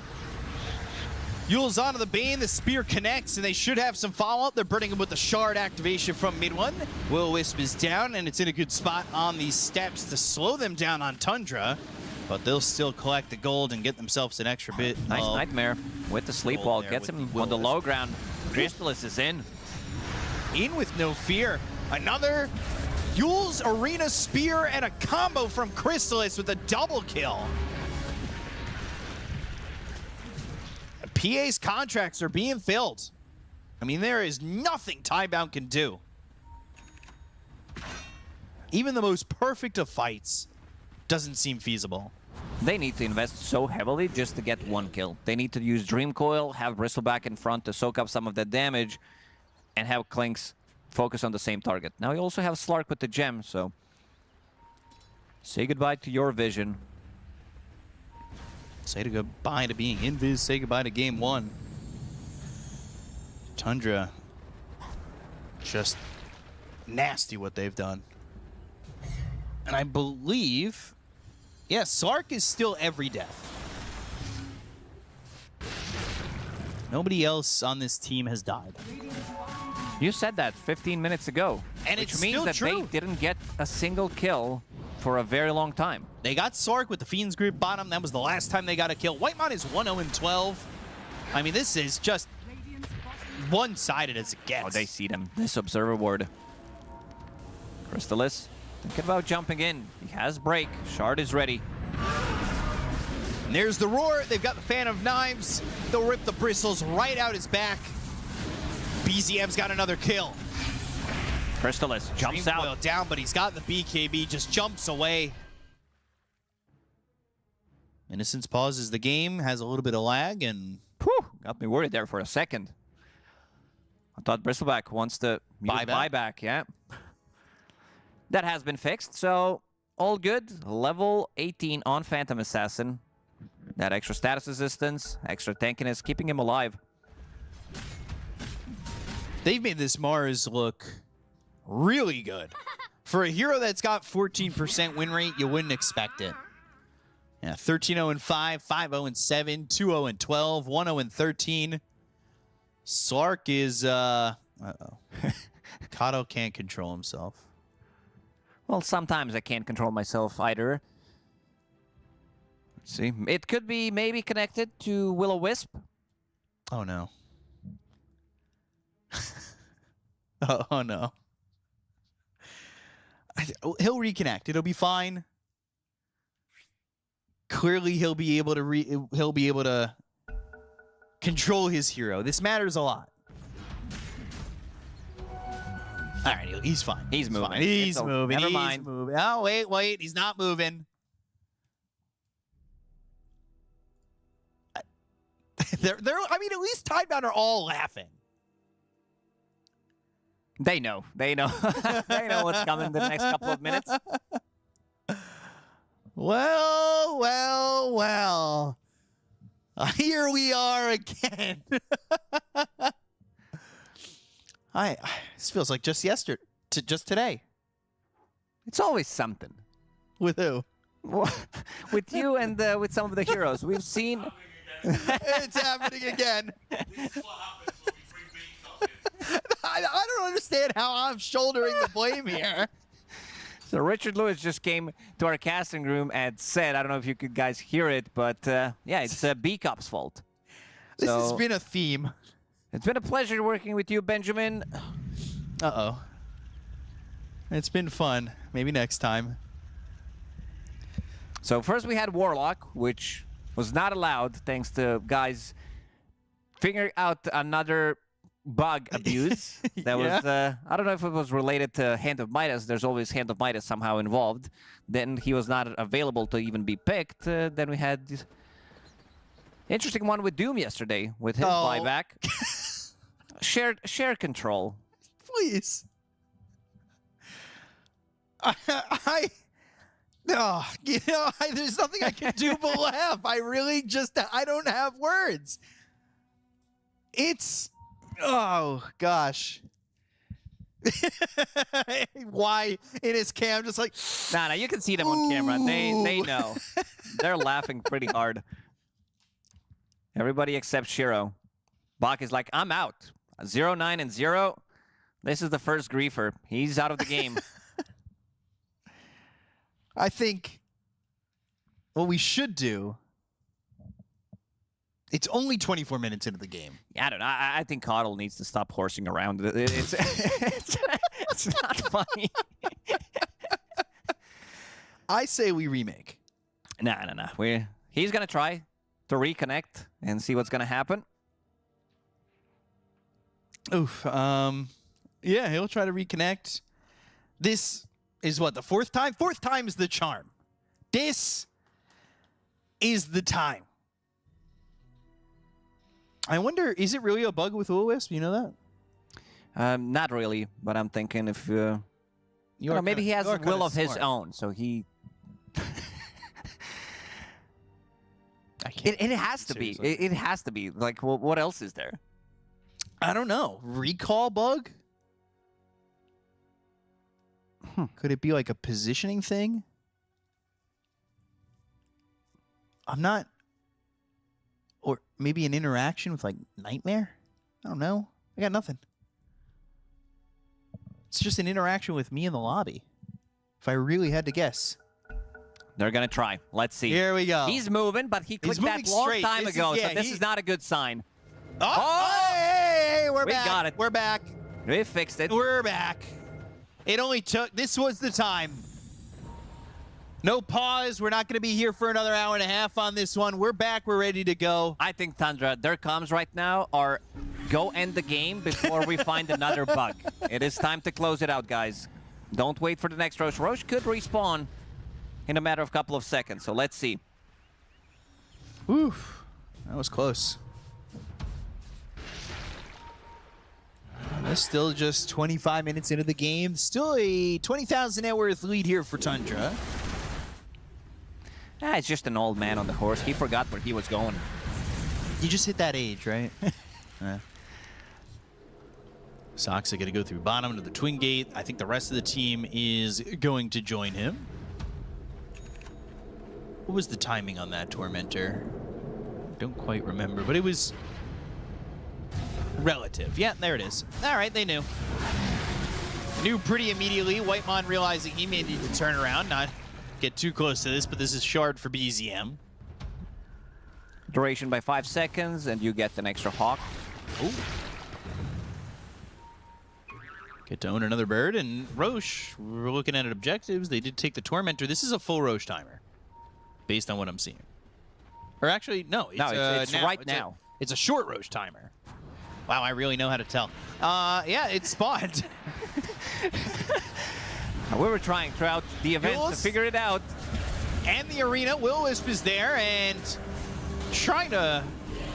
Yule's onto the Bane, the Spear connects, and they should have some follow-up. They're burning him with the Shard activation from mid one. Will-O-Wisp is down, and it's in a good spot on these steps to slow them down on Tundra, but they'll still collect the gold and get themselves an extra bit. Nice Nightmare with the sleep wall, gets him on the low ground. Crystallis is in. In with no fear. Another Yule's Arena Spear and a combo from Crystallis with a double kill. PA's contracts are being filled. I mean, there is nothing Tidebound can do. Even the most perfect of fights doesn't seem feasible. They need to invest so heavily just to get 1 kill. They need to use Dream Coil, have Bristleback in front to soak up some of that damage, and have Clinks focus on the same target. Now you also have Slark with the gem, so say goodbye to your vision. Say goodbye to being invis, say goodbye to game 1. Tundra, just nasty what they've done. And I believe, yeah, Slark is still every death. Nobody else on this team has died. You said that 15 minutes ago. And which it's means still that true. they didn't get a single kill for a very long time. They got Slark with the Fiend's Grip bottom. That was the last time they got a kill. Whitemon is 1-0-12. I mean, this is just one-sided as it gets. Oh, they see them. This Observer Ward. Crystallis thinking about jumping in. He has break. Shard is ready. And there's the roar. They've got the Fan of Knives. They'll rip the bristles right out his back. BZM's got another kill. Crystallis jumps out. Down, but he's got the BKB, just jumps away. Innocence pauses the game, has a little bit of lag, and got me worried there for a second. I thought Bristleback wants to use buyback, yeah. That has been fixed, so all good. Level 18 on Phantom Assassin. That extra status resistance, extra tankiness, keeping him alive. They've made this Mars look really good. For a hero that's got 14% win rate, you wouldn't expect it. Yeah, 13-0-5, 5-0-7, 2-0-12, 1-0-13. Slark is, Kato can't control himself. Well, sometimes I can't control myself either. See, it could be maybe connected to Will-O-Wisp. Oh no. oh no. He'll reconnect. It'll be fine. Clearly, he'll be able to control his hero. This matters a lot. All right, he's fine. He's moving. Fine. He's moving. Never He's mind. moving. Oh, wait. He's not moving. I mean, at least Tidebound are all laughing. They know. They know. They know what's coming the next couple of minutes. Well. Here we are again. This feels like just yesterday, just today. It's always something. With who? With you and with some of the heroes. We've seen... It's happening again. I don't understand how I'm shouldering the blame here. So Richard Lewis just came to our casting room and said, I don't know if you could guys hear it, but yeah, it's B-Cop's fault. This has been a theme. It's been a pleasure working with you, Benjamin. Uh-oh. It's been fun. Maybe next time. So first we had Warlock, which was not allowed thanks to guys figuring out another bug abuse. That was, I don't know if it was related to Hand of Midas. There's always Hand of Midas somehow involved. Then he was not available to even be picked. Then we had this interesting one with Doom yesterday with his buyback. Share control. Please. There's nothing I can do but laugh. I don't have words. It's, oh gosh. Why in his cam just like, Nah, you can see them on camera. They know. They're laughing pretty hard. Everybody except Shiro. Bach is like, I'm out. 0-9 and 0. This is the first griefer. He's out of the game. I think what we should do, it's only 24 minutes into the game. Yeah, I don't know. I think Coddle needs to stop horsing around. It's not funny. I say we remake. Nah. He's going to try to reconnect and see what's going to happen. Oof. Yeah, he'll try to reconnect. This is what, the fourth time? Fourth time is the charm. This is the time. I wonder, is it really a bug with Will-O-Wisp? You know that? Not really, but I'm thinking if... maybe he has a will of his own, so he... It has to be. It has to be. Like, what else is there? I don't know. Recall bug? Could it be like a positioning thing? I'm not... Or maybe an interaction with like Nightmare? I don't know. I got nothing. It's just an interaction with me in the lobby. If I really had to guess. They're going to try. Let's see. Here we go. He's moving, but he clicked that long time ago, so this is not a good sign. Oh! Hey, we're back. We got it. We're back. We fixed it. We're back. It only took... This was the time. No pause. We're not going to be here for another hour and a half on this one. We're back. We're ready to go. I think, Tundra, their comms right now are go end the game before we find another bug. It is time to close it out, guys. Don't wait for the next Roche. Roche could respawn in a matter of a couple of seconds, so let's see. Oof. That was close. That's still just 25 minutes into the game. Still a 20,000 net worth lead here for Tundra. It's just an old man on the horse. He forgot where he was going. You just hit that age, right? Soxa going to go through bottom to the twin gate. I think the rest of the team is going to join him. What was the timing on that, Tormentor? Don't quite remember, but it was relative. Yeah, there it is. All right, they knew. Knew pretty immediately. Whitemon realizing he may need to turn around, not get too close to this, but this is Shard for BZM. duration by 5 seconds, and you get an extra hawk. Ooh. Get to own another bird, and Roche, we're looking at objectives. They did take the Tormentor. This is a full Roche timer, based on what I'm seeing. Or actually, no. It's now. It's a short Roche timer. Wow, I really know how to tell. Yeah, it's spawned. We were trying throughout the event to figure it out. And the arena, Will-Wisp is there and trying to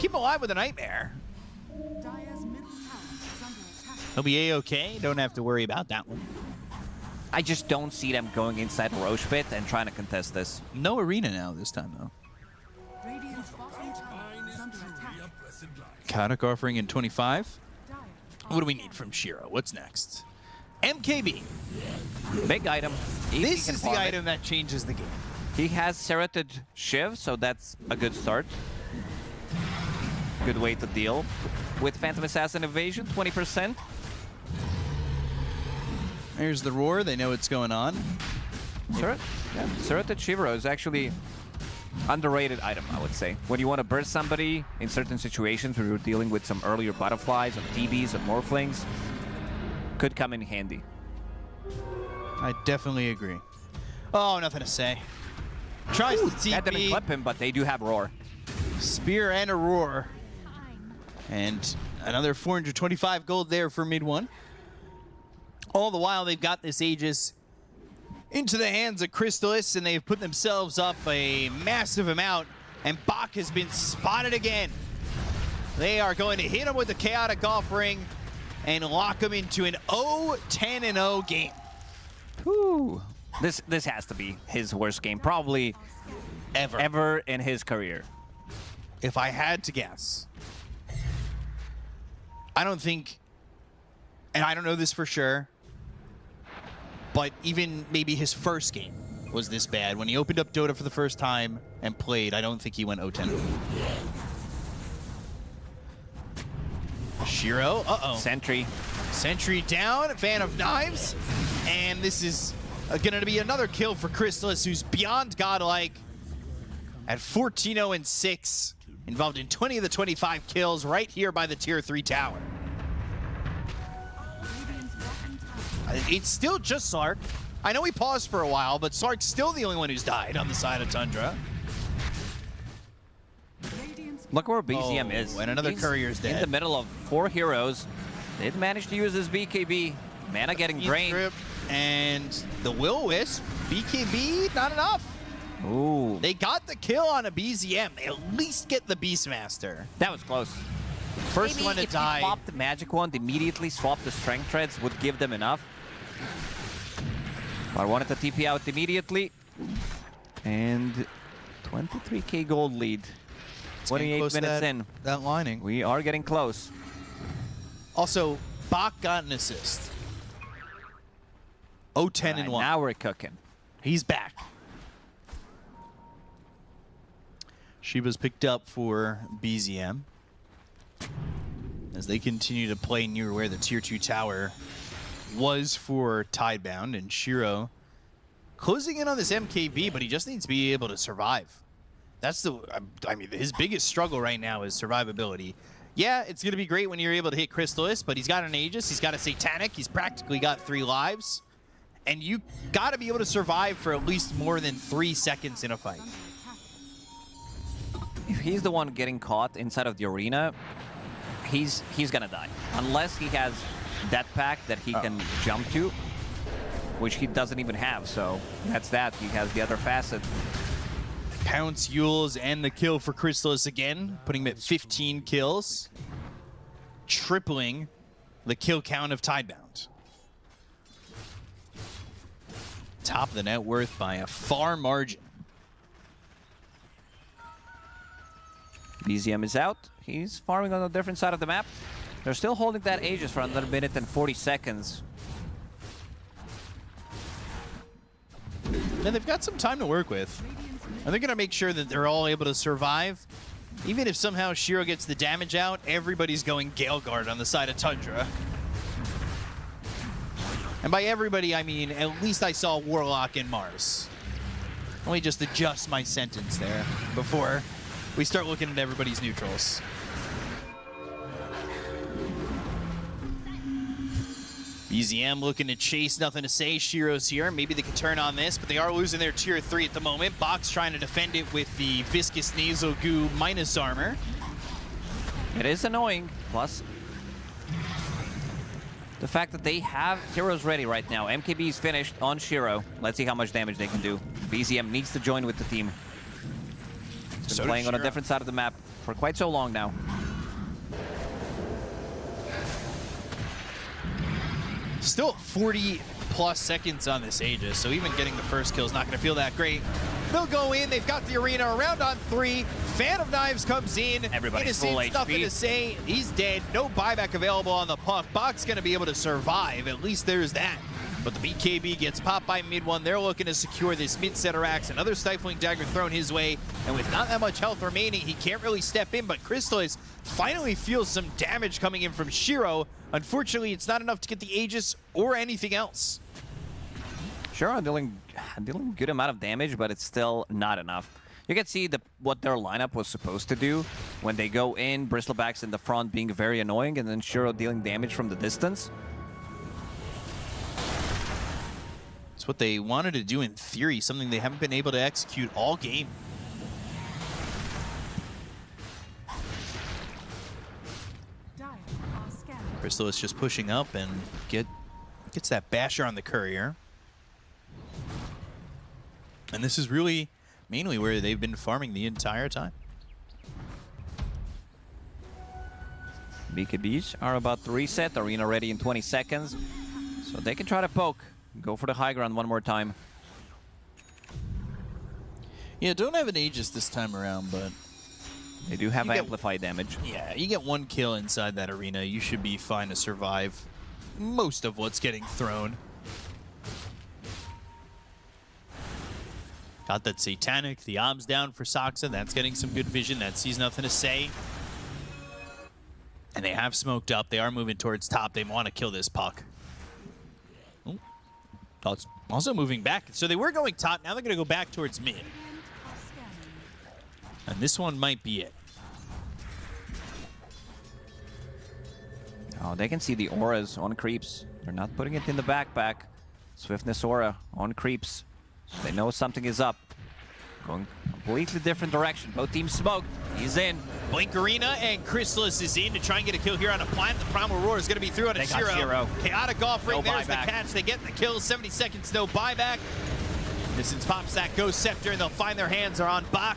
keep him alive with a nightmare. He'll be A-okay. Don't have to worry about that one. I just don't see them going inside Roche pit and trying to contest this. No arena now this time, though. Kadak offering in 25. What do we need from Shiro? What's next? MKB. Big item. This is the item that changes the game. He has Serrated Shiv, so that's a good start. Good way to deal with Phantom Assassin Evasion, 20%. There's the roar. They know what's going on. Serrated Shivero is actually underrated item, I would say. When you want to burst somebody in certain situations where you're dealing with some earlier butterflies or TBs or morphlings, could come in handy. I definitely agree. Oh, nothing to say. Tries to TP. That didn't clip him, but they do have roar. Spear and a roar. And another 425 gold there for mid one. All the while, they've got this Aegis into the hands of Crystallis, and they've put themselves up a massive amount, and Bach has been spotted again. They are going to hit him with the Chaotic Offering and lock him into an 0-10-0 game. Whew. This has to be his worst game, probably ever in his career. If I had to guess. I don't think, and I don't know this for sure, but even maybe his first game was this bad. When he opened up Dota for the first time and played, I don't think he went 0-10. Shiro, Sentry. Sentry down, Fan of Knives. And this is going to be another kill for Crystallis, who's beyond godlike at 14-0-6. Involved in 20 of the 25 kills right here by the Tier 3 tower. It's still just Sark. I know he paused for a while, but Sark's still the only one who's died on the side of Tundra. Look where BZM is. And another Courier's dead. In the middle of 4 heroes. They'd managed to use his BKB. Mana getting drained. And the Will-Wisp, BKB, not enough. Ooh. They got the kill on a BZM. They at least get the Beastmaster. That was close. First Maybe one to if die. If swapped the Magic Wand, immediately swap the Strength Treads would give them enough. But I wanted to TP out immediately. And 23k gold lead. 28 minutes in. That lining. We are getting close. Also, Bach got an assist. 0-10-1. Now we're cooking. He's back. Shiba's picked up for BZM as they continue to play near where the Tier 2 tower was for Tidebound, and Shiro closing in on this MKB, but he just needs to be able to survive. That's the, I mean, his biggest struggle right now is survivability. Yeah, it's going to be great when you're able to hit Crystallis, but he's got an Aegis, he's got a Satanic, he's practically got 3 lives, and you got to be able to survive for at least more than 3 seconds in a fight. If he's the one getting caught inside of the arena, he's gonna die. Unless he has that pack that he can jump to, which he doesn't even have, so that's that. He has the other facet. Pounce, Yules, and the kill for Crystallis again, putting him at 15 kills, tripling the kill count of Tidebound. Top of the net worth by a far margin. BZM is out. He's farming on a different side of the map. They're still holding that Aegis for another minute and 40 seconds. And they've got some time to work with. And they're going to make sure that they're all able to survive. Even if somehow Shiro gets the damage out, everybody's going Gale Guard on the side of Tundra. And by everybody, I mean at least I saw Warlock and Mars. Let me just adjust my sentence there before we start looking at everybody's neutrals. BZM looking to chase, nothing to say. Shiro's here. Maybe they could turn on this, but they are losing their tier 3 at the moment. Box trying to defend it with the viscous nasal goo minus armor. It is annoying. Plus, the fact that they have heroes ready right now. MKB is finished on Shiro. Let's see how much damage they can do. BZM needs to join with the team. He's been playing on a different side of the map for quite so long now. Still 40+ seconds on this Aegis, so even getting the first kill is not going to feel that great. They'll go in. They've got the arena around on 3. Fan of Knives comes in. Everybody's full Innocent's nothing HP. to say. He's dead. No buyback available on the puck. Bach's going to be able to survive. At least there's that. But the BKB gets popped by mid one. They're looking to secure this mid center axe. Another stifling dagger thrown his way. And with not that much health remaining, he can't really step in. But Crystallis finally feels some damage coming in from Shiro. Unfortunately, it's not enough to get the Aegis or anything else. Sure, dealing good amount of damage, but it's still not enough. You can see what their lineup was supposed to do when they go in, Bristlebacks in the front being very annoying, and then Shiro dealing damage from the distance. It's what they wanted to do in theory, something they haven't been able to execute all game. Crystal is just pushing up and gets that basher on the courier. And this is really mainly where they've been farming the entire time. BKBs are about to reset, arena ready in 20 seconds. So they can try to poke, go for the high ground one more time. Yeah, don't have an Aegis this time around, but they do have amplified damage. Yeah, you get 1 kill inside that arena, you should be fine to survive most of what's getting thrown. Got that Satanic, the arms down for Saksa. That's getting some good vision. That sees nothing to say. And they have smoked up. They are moving towards top. They want to kill this puck. Oh. Also moving back. So they were going top. Now they're going to go back towards mid. And this one might be it. Oh, they can see the auras on creeps. They're not putting it in the backpack. Swiftness aura on creeps. So they know something is up. Going completely different direction. Both teams smoked. He's in. Blink Arena and Crystallis is in to try and get a kill here on a plant. The Primal Roar is going to be through on a Shiro. Chaotic offering. No There's buyback. the catch. They get the kill. 70 seconds, no buyback. Distance pops that Ghost Scepter, and they'll find their hands are on Bach.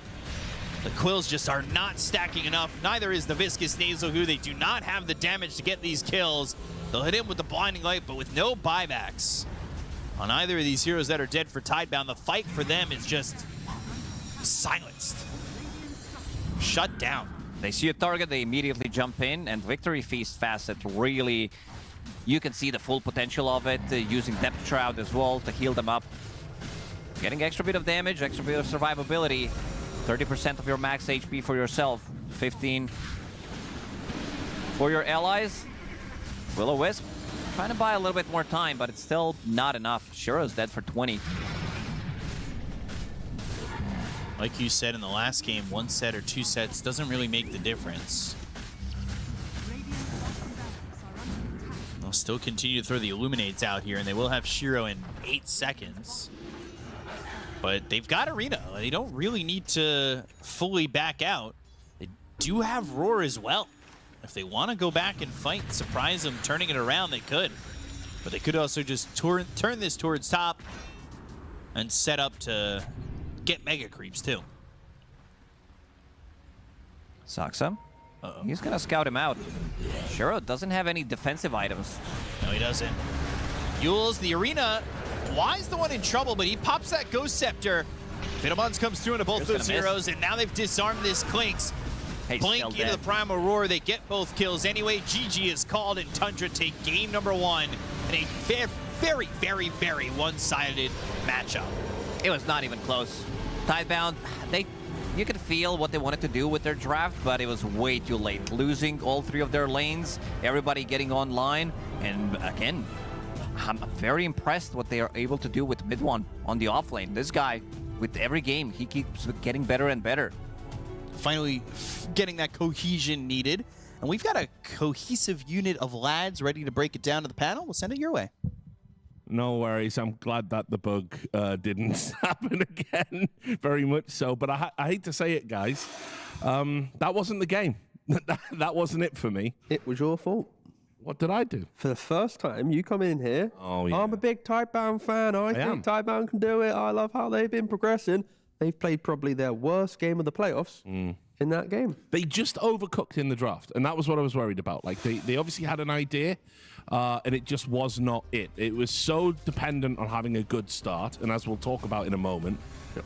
The Quills just are not stacking enough. Neither is the Viscous Nasal Goo. They do not have the damage to get these kills. They'll hit him with the Blinding Light, but with no buybacks on either of these heroes that are dead for Tidebound. The fight for them is just silenced. Shut down. They see a target, they immediately jump in, and Victory Feast Facet really, you can see the full potential of it, using Depth Shroud as well to heal them up. Getting extra bit of damage, extra bit of survivability, 30% of your max HP for yourself, 15 for your allies. Will-O-Wisp trying to buy a little bit more time, but it's still not enough. Shiro's dead for 20. Like you said in the last game, 1 set or 2 sets doesn't really make the difference. They'll still continue to throw the Illuminates out here, and they will have Shiro in 8 seconds. But they've got Arena. They don't really need to fully back out. They do have Roar as well. If they want to go back and fight, surprise them, turning it around, they could. But they could also just turn this towards top and set up to get Mega Creeps too. Saksa. He's gonna scout him out. Shiro doesn't have any defensive items. No, he doesn't. Yules, the Arena, Why's the one in trouble, but he pops that Ghost Scepter. Fiddlebuns comes through into both those heroes, and now they've disarmed this Clinks. Blink into the Primal Roar. They get both kills anyway. GG is called, and Tundra take game number 1 in a very, very, very one-sided matchup. It was not even close. Tidebound, you could feel what they wanted to do with their draft, but it was way too late. Losing all 3 of their lanes, everybody getting online, and again, I'm very impressed what they are able to do with mid one on the off lane. This guy, with every game, he keeps getting better and better. finally getting that cohesion needed. And we've got a cohesive unit of lads ready to break it down to the panel. We'll send it your way. No worries. I'm glad that the bug didn't happen again. Very much so. But I hate to say it, guys. That wasn't the game. That wasn't it for me. It was your fault. What did I do? For the first time, you come in here. Oh, yeah. I'm a big Tidebound fan. I think Tidebound can do it. I love how they've been progressing. They've played probably their worst game of the playoffs in that game. They just overcooked in the draft, and that was what I was worried about. Like, they obviously had an idea, and it just was not it. It was so dependent on having a good start, and as we'll talk about in a moment,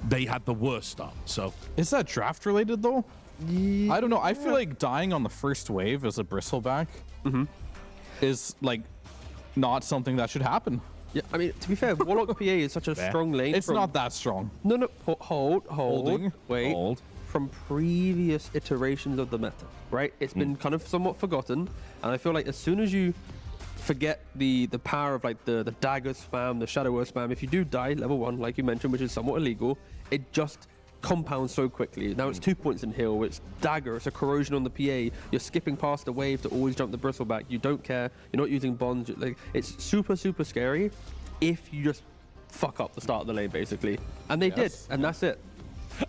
they had the worst start. So, is that draft related, though? Yeah. I don't know. I feel like dying on the first wave as a bristleback is, like, not something that should happen. Yeah, I mean, to be fair, Warlock PA is such a strong lane. It's not that strong. No, wait. From previous iterations of the meta, right? It's been kind of somewhat forgotten, and I feel like as soon as you forget the power of like the dagger spam, the shadow spam, if you do die level 1, like you mentioned, which is somewhat illegal, it just compounds so quickly. Now it's 2 points in heal, it's dagger, it's a corrosion on the PA, you're skipping past the wave to always jump the bristleback, you don't care, you're not using bonds, like it's super scary if you just fuck up the start of the lane basically. And they did, and that's it.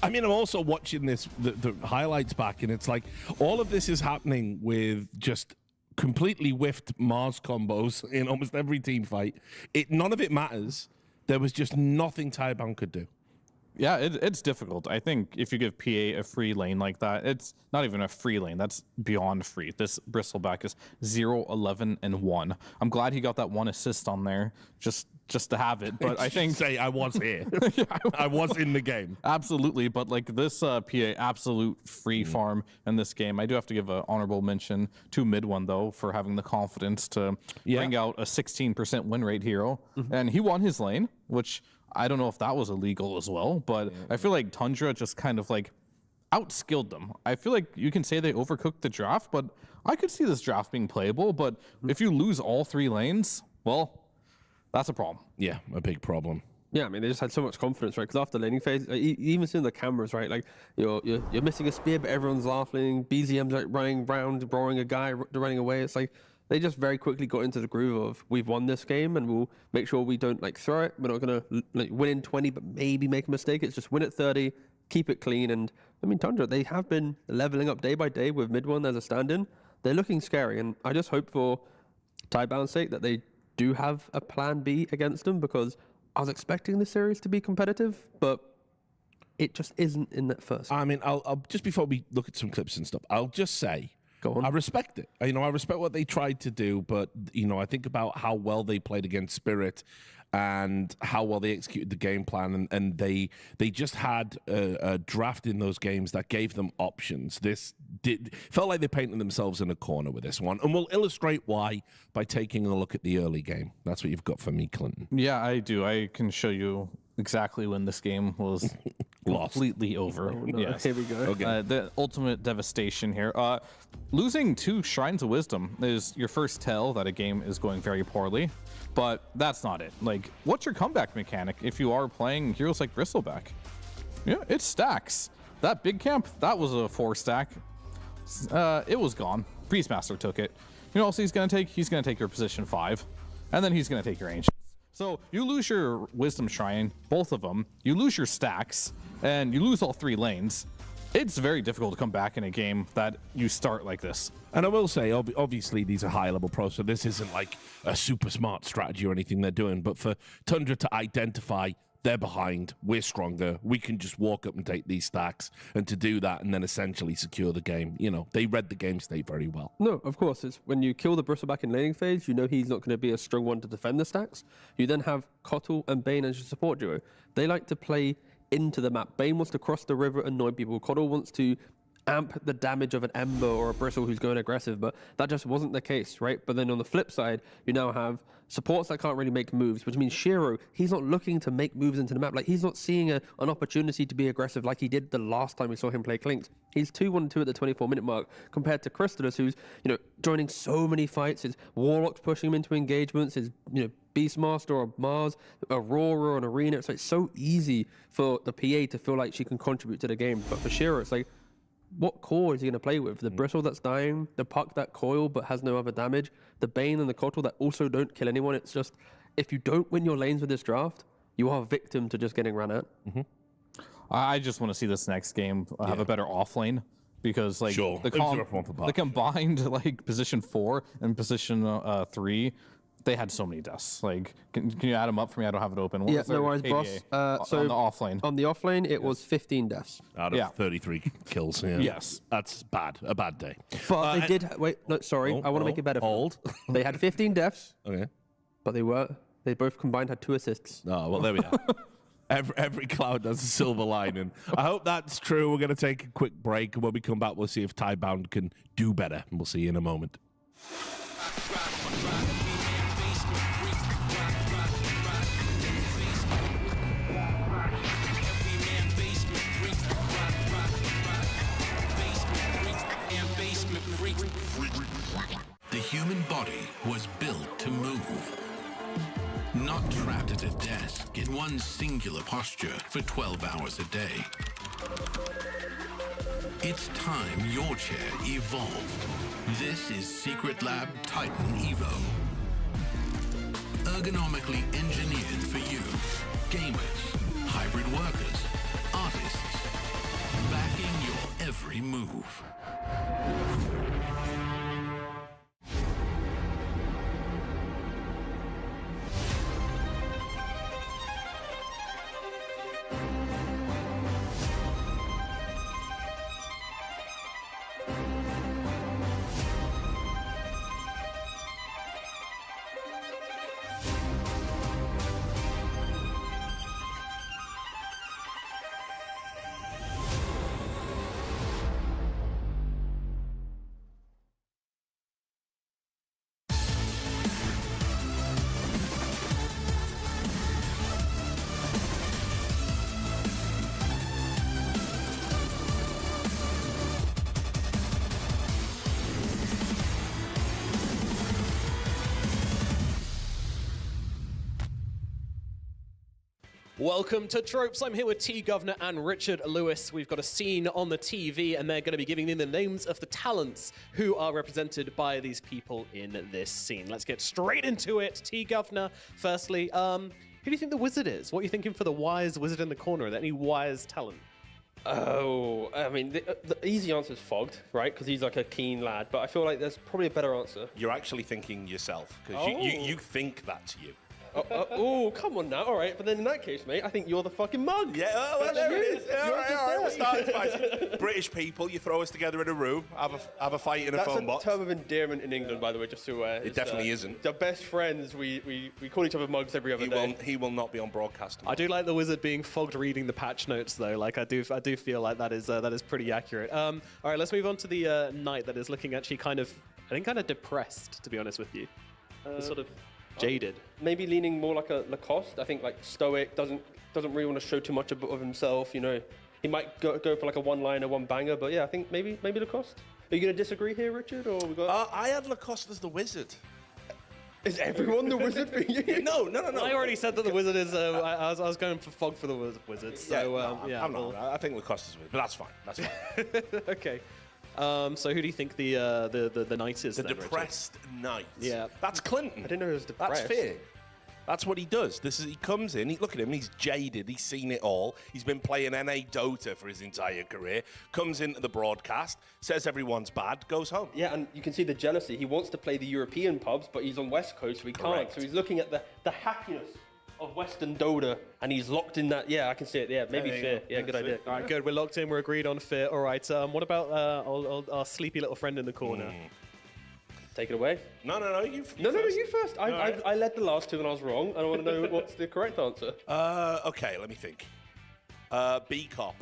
I mean, I'm also watching the highlights back, and it's like all of this is happening with just completely whiffed Mars combos in almost every team fight. None of it matters. There was just nothing Tidebound could do. Yeah, it's difficult. I think if you give PA a free lane like that, it's not even a free lane. That's beyond free. This bristleback is 0, 11, and 1. I'm glad he got that 1 assist on there just to have it. But I think say I was here. I was in the game. Absolutely. But like this PA absolute free farm in this game. I do have to give an honorable mention to Mid1 though for having the confidence to bring out a 16% win rate hero, and he won his lane, which I don't know if that was illegal as well, but I feel like Tundra just kind of like outskilled them. I feel like you can say they overcooked the draft, but I could see this draft being playable. But if you lose all 3 lanes, well, that's a problem. Yeah, a big problem. Yeah, I mean, they just had so much confidence, right? Because after laning phase, like, even seeing the cameras, right? Like, you're missing a spear, but everyone's laughing. BZM's like running around, roaring a guy, running away. It's like, they just very quickly got into the groove of, we've won this game and we'll make sure we don't like throw it. We're not going to like win in 20, but maybe make a mistake. It's just win at 30, keep it clean. And I mean, Tundra, they have been leveling up day by day with Mid1 as a stand-in. They're looking scary. And I just hope for Tidebound's sake that they do have a plan B against them, because I was expecting the series to be competitive, but it just isn't in that first. I mean, I'll just before we look at some clips and stuff, I'll just say, go on. I respect it. I respect what they tried to do, but I think about how well they played against Spirit and how well they executed the game plan, and they just had a draft in those games that gave them options. Felt like they painted themselves in a corner with this one, and we'll illustrate why by taking a look at the early game. That's what you've got for me, Clinton. Yeah, I do. I can show you exactly when this game was completely over. Oh, no. Yes. Here we go. Okay. The ultimate devastation here. Losing 2 Shrines of Wisdom is your first tell that a game is going very poorly, but that's not it. Like, what's your comeback mechanic if you are playing heroes like Bristleback? Yeah, it stacks. That big camp, that was a 4 stack. It was gone. Beastmaster took it. You know what else he's gonna take? He's gonna take your position 5, and then he's gonna take your Ancient. So you lose your Wisdom Shrine, both of them, you lose your stacks, and you lose all 3 lanes. It's very difficult to come back in a game that you start like this. And I will say, obviously, these are high-level pros, so this isn't like a super smart strategy or anything they're doing, but for Tundra to identify they're behind, we're stronger, we can just walk up and take these stacks, and to do that and then essentially secure the game. They read the game state very well. No, of course. It's when you kill the Bristleback in laning phase, you know he's not going to be a strong one to defend the stacks. You then have Kotl and Bane as your support duo. They like to play into the map. Bane wants to cross the river and annoy people. Kotl wants to amp the damage of an Ember or a Bristle who's going aggressive, but that just wasn't the case, right? But then on the flip side, you now have supports that can't really make moves, which means Shiro, he's not looking to make moves into the map. Like, he's not seeing an opportunity to be aggressive like he did the last time we saw him play Clinked. He's 2-1-2 at the 24-minute mark compared to Crystalus, who's, joining so many fights. His Warlock's pushing him into engagements. His, Beastmaster or Mars, Aurora or an Arena. It's like so easy for the PA to feel like she can contribute to the game. But for Shiro, it's like, what core is he going to play with? The Bristle that's dying, the Puck that coil but has no other damage, the Bane and the Kotal that also don't kill anyone. It's just, if you don't win your lanes with this draft, you are a victim to just getting run at. I just want to see this next game have a better offlane. Because like the combined like position 4 and position 3, they had so many deaths. Like, can you add them up for me? I don't have it open. Yeah, no worries, boss. So on the offlane. On the offlane, it was 15 deaths. Out of 33 kills. Yeah. Yes. That's bad. A bad day. But they did. Wait, no, sorry. I want to make it better. Hold. They had 15 deaths. Okay. But they both combined had 2 assists. Oh, well, there we are. Every cloud has a silver lining. I hope that's true. We're going to take a quick break, and when we come back, we'll see if Tidebound can do better. And we'll see you in a moment. The human body was built to move. Not trapped at a desk in one singular posture for 12 hours a day. It's time your chair evolved. This is Secret Lab Titan Evo. Ergonomically engineered for you. Gamers, hybrid workers, artists. Backing your every move. Welcome to Tropes. I'm here with T Governor and Richard Lewis. We've got a scene on the TV, and they're going to be giving in the names of the talents who are represented by these people in this scene. Let's get straight into it. T Governor, firstly, who do you think the wizard is? What are you thinking for the wise wizard in the corner? Are there any wise talent? Oh, I mean, the easy answer is Fogged, right? Because he's like a keen lad. But I feel like there's probably a better answer. You're actually thinking yourself, because you think that's you. Oh, come on now. All right, but then in that case, mate, I think you're the fucking mug. Yeah, well, there it is. All right, we'll start spicy. British people, you throw us together in a room, have a fight in a phone box. That's a term of endearment in England, by the way, just so it definitely isn't. The best friends, we call each other mugs every other day. He will not be on broadcast tomorrow. I do like the wizard being Fogged reading the patch notes, though. Like, I do feel like that is pretty accurate. All right, let's move on to the knight that is looking actually kind of depressed, to be honest with you. Sort of jaded. Maybe leaning more like a Lacoste. I think like stoic, doesn't really want to show too much of himself. You know, he might go for like a one-liner, one banger. But yeah, I think maybe Lacoste. Are you going to disagree here, Richard, or we got? I had Lacoste as the wizard. Is everyone the wizard for you? No. I already said that the wizard is. I was going for Fog for the wizard. So I'm not. I think Lacoste is the wizard, but that's fine. That's fine. Okay. So who do you think the knight is? The depressed knight. Yeah, that's Clinton. I didn't know he was depressed. That's fair. That's what he does. He comes in. Look at him. He's jaded. He's seen it all. He's been playing NA Dota for his entire career. Comes into the broadcast, says everyone's bad, goes home. Yeah, and you can see the jealousy. He wants to play the European pubs, but he's on West Coast, so he can't. So he's looking at the happiness of Western Dota, and he's locked in that. Yeah, I can see it. Yeah, maybe fear. Yeah, good idea. All right, good. We're locked in. We're agreed on fear. All right. What about our sleepy little friend in the corner? Take it away. No, you first. No, you first. I led the last two and I was wrong, and I want to know what's the correct answer. Okay, let me think. B Cop.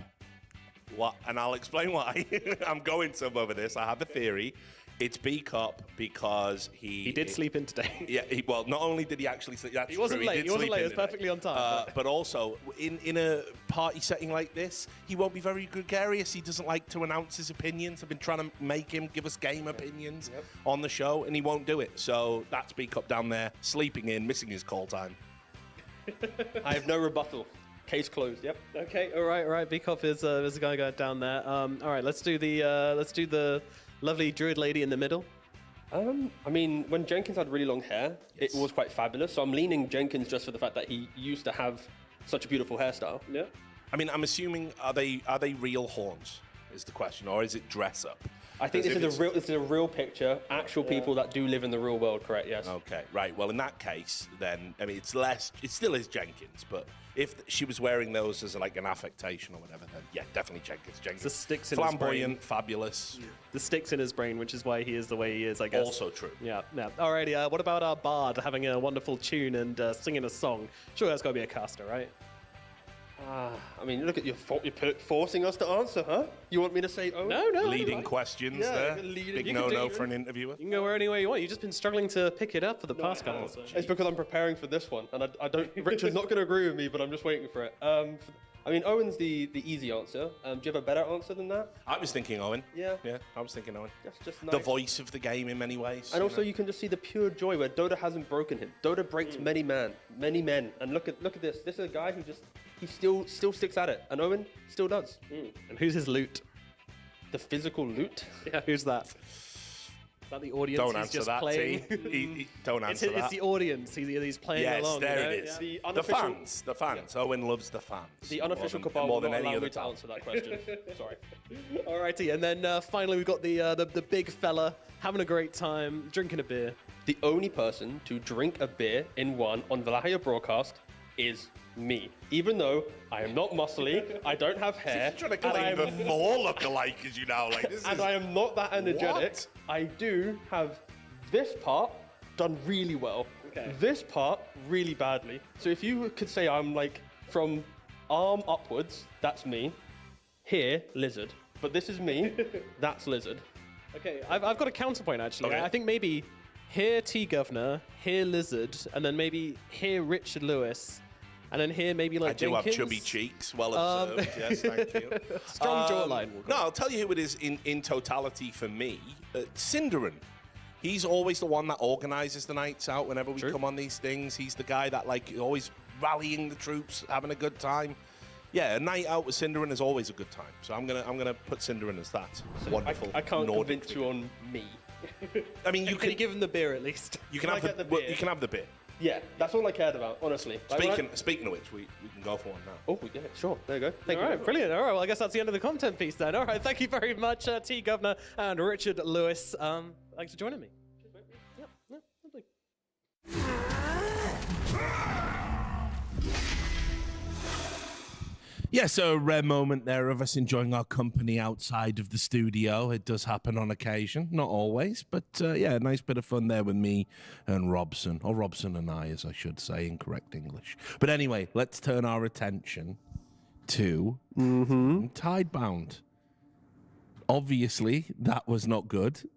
What? And I'll explain why. I'm going some over this. I have a theory. It's B Cop because he did sleep in today. Yeah, well, not only did he actually sleep, that's he wasn't true, late. He wasn't late. It was perfectly on time. But also, in a party setting like this, he won't be very gregarious. He doesn't like to announce his opinions. I've been trying to make him give us game opinions on the show, and he won't do it. So that's B Cop down there, sleeping in, missing his call time. I have no rebuttal. Case closed. Yep. Okay. All right. Bikov is the guy going down there. All right. Let's do the lovely druid lady in the middle. I mean, when Jenkins had really long hair, it was quite fabulous. So I'm leaning Jenkins just for the fact that he used to have such a beautiful hairstyle. Yeah. I mean, I'm assuming are they real horns? Is the question, or is it dress up? I think this is a real picture. Actual people that do live in the real world. Correct. Yes. Okay. Right. Well, in that case, then I mean, it still is Jenkins, but if she was wearing those as like an affectation or whatever, then yeah, definitely Jenkins. The sticks in flamboyant, his brain. fabulous. The sticks in his brain, which is why he is the way he is, I guess. Also true. Yeah. Alrighty. What about our bard having a wonderful tune and singing a song? Sure, that's got to be a caster, right? I mean, look at you forcing us to answer, huh? You want me to say, oh? No. Leading questions there. Big no for an interviewer. You can go any way you want. You've just been struggling to pick it up for the past couple. It's because I'm preparing for this one, and I don't. Richard's not going to agree with me, but I'm just waiting for it. I mean, Owen's the easy answer. Do you have a better answer than that? I was thinking Owen. Yeah. Yeah, I was thinking Owen. That's just nice. The voice of the game in many ways. And also, you can just see the pure joy where Dota hasn't broken him. Dota breaks many men, and look at this. This is a guy who he still sticks at it, and Owen still does. And who's his loot? The physical loot? Yeah, who's that? Is that the audience? Don't he's answer just that, playing? Don't answer that. It's the audience. He's playing yes, along. There you it know? is. Yeah. The fans. Yeah. Owen loves the fans. The unofficial Cabal more will than not any allow other me to time. answer that question. Sorry. Alrighty, and then finally we've got the big fella having a great time, drinking a beer. The only person to drink a beer in one on Wallachia broadcast is me. Even though I am not muscly, I don't have hair. You're trying to claim the Thor look-alike as you now. Like, and I am not that energetic. What? I do have this part done really well. Okay. This part really badly. So if you could say I'm like from arm upwards, that's me. Here, lizard. But this is me. That's lizard. Okay, I've got a counterpoint actually. Okay. I think maybe here T-Governor, here Lizard, and then maybe here Richard Lewis, and then here maybe like I do Jenkins. have chubby cheeks. Well observed. Yes, thank you. Strong jawline. No, I'll tell you who it is in totality for me. Cinderin. He's always the one that organises the nights out whenever we come on these things. He's the guy that like always rallying the troops, having a good time. Yeah, a night out with Cinderin is always a good time. So I'm gonna put Cinderin as that. Wonderful. I can't Nordic convince you on me. I mean, you can you give him the beer at least? You can have the beer. You can have the beer. Yeah, that's all I cared about, honestly. Speaking of which, we can go for one now. Oh, yeah, sure. There you go. Thank you. All right, brilliant. All right, well, I guess that's the end of the content piece then. All right, thank you very much, T-Governor and Richard Lewis. Thanks for joining me. Yep, lovely. Yeah, so a rare moment there of us enjoying our company outside of the studio. It does happen on occasion, not always, but yeah, a nice bit of fun there with me and Robson, or Robson and I, as I should say, in correct English. But anyway, let's turn our attention to Tidebound. Obviously, that was not good.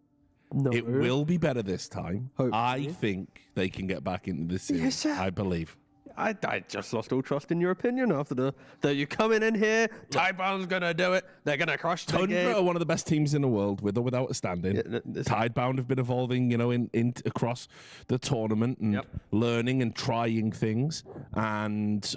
No. It will be better this time. Hopefully. I think they can get back into the series. Yes, sir. I believe. I just lost all trust in your opinion after that you're coming in here. Tidebound's gonna do it. They're gonna crush the Tundra game. are one of the best teams in the world, with or without a standing. Tidebound have been evolving, in across the tournament and learning and trying things. And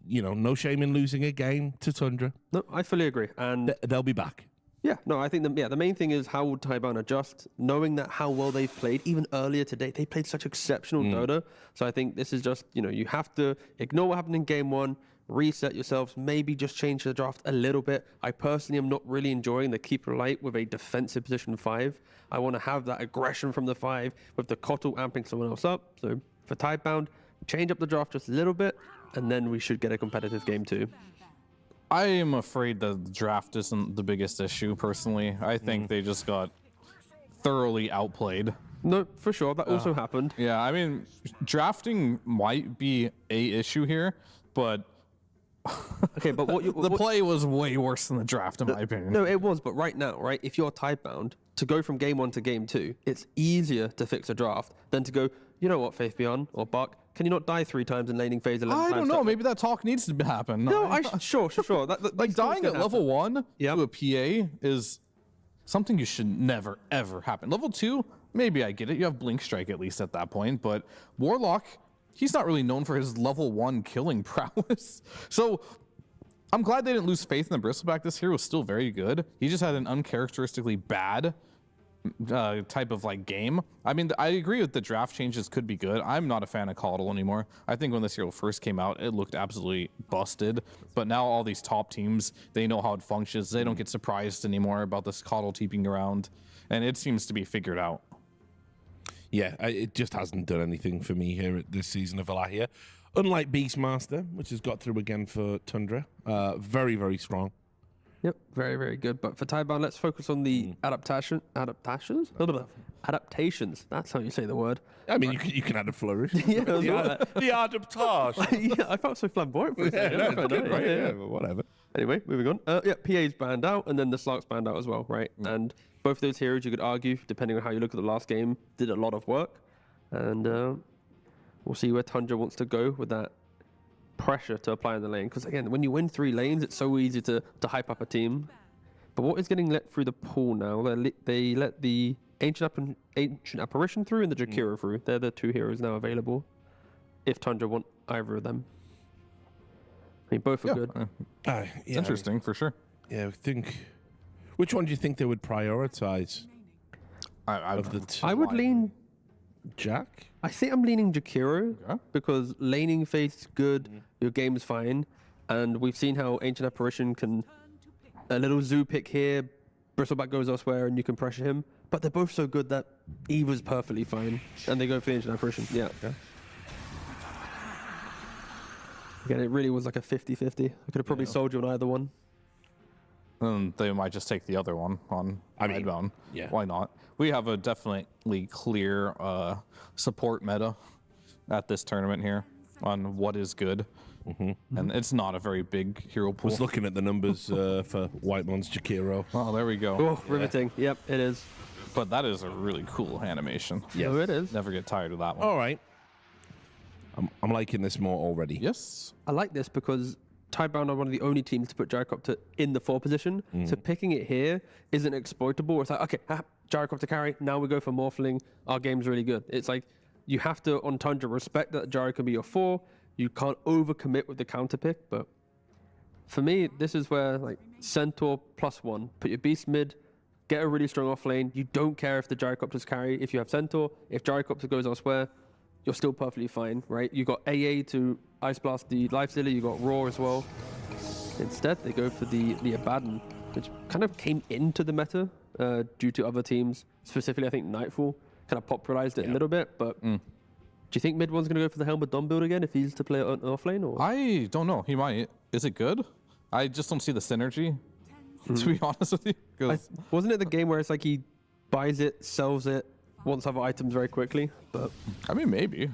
no shame in losing a game to Tundra. No, I fully agree. And they'll be back. Yeah, no, I think the main thing is how will Tidebound adjust, knowing that how well they've played. Even earlier today, they played such exceptional Dota. So I think this is just, you have to ignore what happened in game one, reset yourselves, maybe just change the draft a little bit. I personally am not really enjoying the keeper light with a defensive position 5. I want to have that aggression from the 5 with the Kotl amping someone else up. So for Tidebound, change up the draft just a little bit, and then we should get a competitive game too. I am afraid that the draft isn't the biggest issue, personally. I think they just got thoroughly outplayed. No, for sure. That also happened. Yeah, I mean, drafting might be a issue here, but okay, but the play was way worse than the draft, in my opinion. No, it was, but right now, right, if you're Tidebound, to go from game 1 to game 2, it's easier to fix a draft than to go, you know what, Faith Beyond or Buck, can you not die 3 times in laning phase 11 I times? don't know. Maybe that talk needs to happen. No, sure. Like dying at level 1 to a PA is something you should never, ever happen. Level 2, maybe I get it. You have Blink Strike at least at that point. But Warlock, he's not really known for his level 1 killing prowess. So I'm glad they didn't lose faith in the Bristleback. This hero was still very good. He just had an uncharacteristically bad type of like game. I mean, I agree with the draft changes could be good. I'm not a fan of Coddle anymore. I think when this hero first came out, it looked absolutely busted. But now all these top teams, they know how it functions. They don't get surprised anymore about this Coddle TPing around, and it seems to be figured out. Yeah, it just hasn't done anything for me here at this season of Wallachia. Unlike Beastmaster, which has got through again for Tundra. Very, very strong. Yep, very, very good. But for Tidebound, let's focus on the adaptations. Adaptations. That's how you say the word. I mean, you can add a flourish. Yeah, the adaptation. Yeah, I felt so flamboyant for a second. Yeah, no, good, right? Yeah, but whatever. Anyway, moving on. Yeah, PA's banned out, and then the Slark's banned out as well, right? And both those heroes, you could argue, depending on how you look at the last game, did a lot of work. And we'll see where Tundra wants to go with that pressure to apply in the lane, because again, when you win 3 lanes, it's so easy to hype up a team. But what is getting let through the pool now? They let the Ancient Apparition through and the Jakiro through. They're the 2 heroes now available, if Tundra want either of them. I mean, both are good. Yeah, interesting for sure. Yeah, I think. Which one do you think they would prioritize? I would lean Jack. I think I'm leaning Jakiro because laning phase good, your game is fine, and we've seen how Ancient Apparition can a little zoo pick here, Bristleback goes elsewhere, and you can pressure him. But they're both so good that Eva's perfectly fine, and they go for the Ancient Apparition. Yeah. Again, it really was like a 50-50. I could have probably sold you on either one. They might just take the other one on Tidebound. Yeah. Why not? We have a definitely clear support meta at this tournament here on what is good. And it's not a very big hero pool. I was looking at the numbers for Whitemon's Jakiro. Oh, there we go. Oh, riveting. Yep, it is. But that is a really cool animation. Yeah, it is. Never get tired of that one. All right. I'm liking this more already. Yes. I like this because Tidebound are one of the only teams to put Gyrocopter in the 4 position. So picking it here isn't exploitable. It's like, okay, Gyrocopter carry, now we go for Morphling. Our game's really good. It's like, you have to, on Tundra, respect that Gyro can be your 4. You can't overcommit with the counter pick, but for me, this is where, like, Centaur +1. Put your Beast mid, get a really strong off lane. You don't care if the Gyrocopters carry if you have Centaur. If Gyrocopter goes elsewhere, you're still perfectly fine, right? You got AA to Ice Blast the Lifestealer, you got Raw as well. Instead, they go for the Abaddon, which kind of came into the meta due to other teams. Specifically, I think Nightfall kind of popularized it a little bit, but do you think mid one's going to go for the Helmet Dom build again if he's to play it on offlane? Or? I don't know. He might. Is it good? I just don't see the synergy, to be honest with you. Wasn't it the game where it's like he buys it, sells it, wants other items very quickly? But I mean, maybe.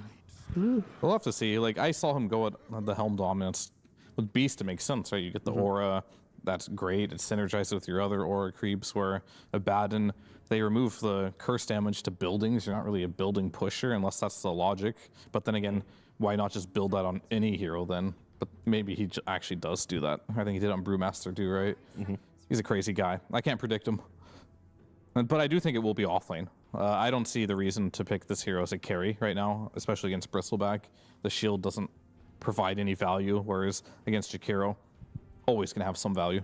We'll have to see. Like, I saw him go at the Helm Dominance. With Beast, it makes sense, right? You get the Aura. That's great. It's synergized with your other Aura creeps, where Abaddon, they remove the curse damage to buildings. You're not really a building pusher unless that's the logic. But then again, why not just build that on any hero then? But maybe he actually does do that. I think he did on Brewmaster too, right? He's a crazy guy. I can't predict him. But I do think it will be offlane. I don't see the reason to pick this hero as a carry right now, especially against Bristleback. The shield doesn't provide any value, whereas against Jakiro, always going to have some value.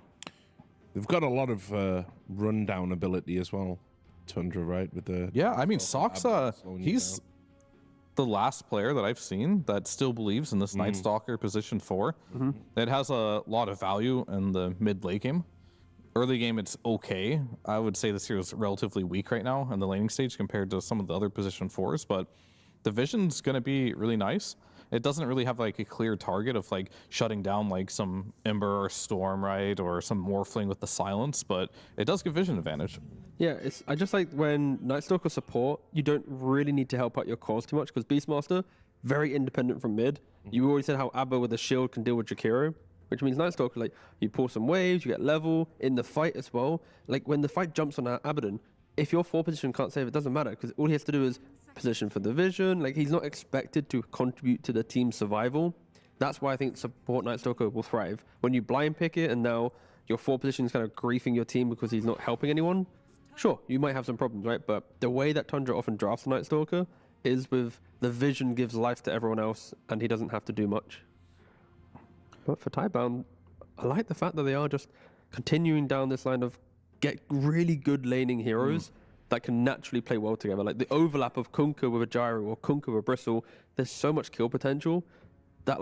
They've got a lot of rundown ability as well, Tundra, right? With the I mean, Soxa, he's the last player that I've seen that still believes in this Night Stalker position 4. It has a lot of value in the mid-late game. Early game, it's okay. I would say this hero is relatively weak right now in the laning stage compared to some of the other position 4s, but the vision's going to be really nice. It doesn't really have like a clear target of like shutting down like some Ember or Storm, right? Or some Morphling with the silence, but it does give vision advantage. Yeah, I just like when Night Stalker support, you don't really need to help out your cause too much because Beastmaster, very independent from mid. You already said how Abba with a shield can deal with Jakiro, which means Night Stalker, like, you pull some waves, you get level in the fight as well. Like, when the fight jumps on Abaddon, if your 4 position can't save, it doesn't matter, because all he has to do is position for the vision. Like, he's not expected to contribute to the team's survival. That's why I think support Night Stalker will thrive. When you blind pick it, and now your 4 position is kind of griefing your team because he's not helping anyone, sure, you might have some problems, right? But the way that Tundra often drafts Night Stalker is with the vision gives life to everyone else, and he doesn't have to do much. But for Tidebound, I like the fact that they are just continuing down this line of get really good laning heroes that can naturally play well together. Like the overlap of Kunkka with a Gyro or Kunkka with a Bristle, there's so much kill potential that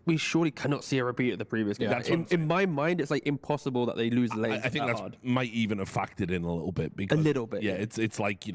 we surely cannot see a repeat of the previous game. In my mind, it's like impossible that they lose the lanes. I think that might even have factored in a little bit. Because, a little bit. Yeah, it's like,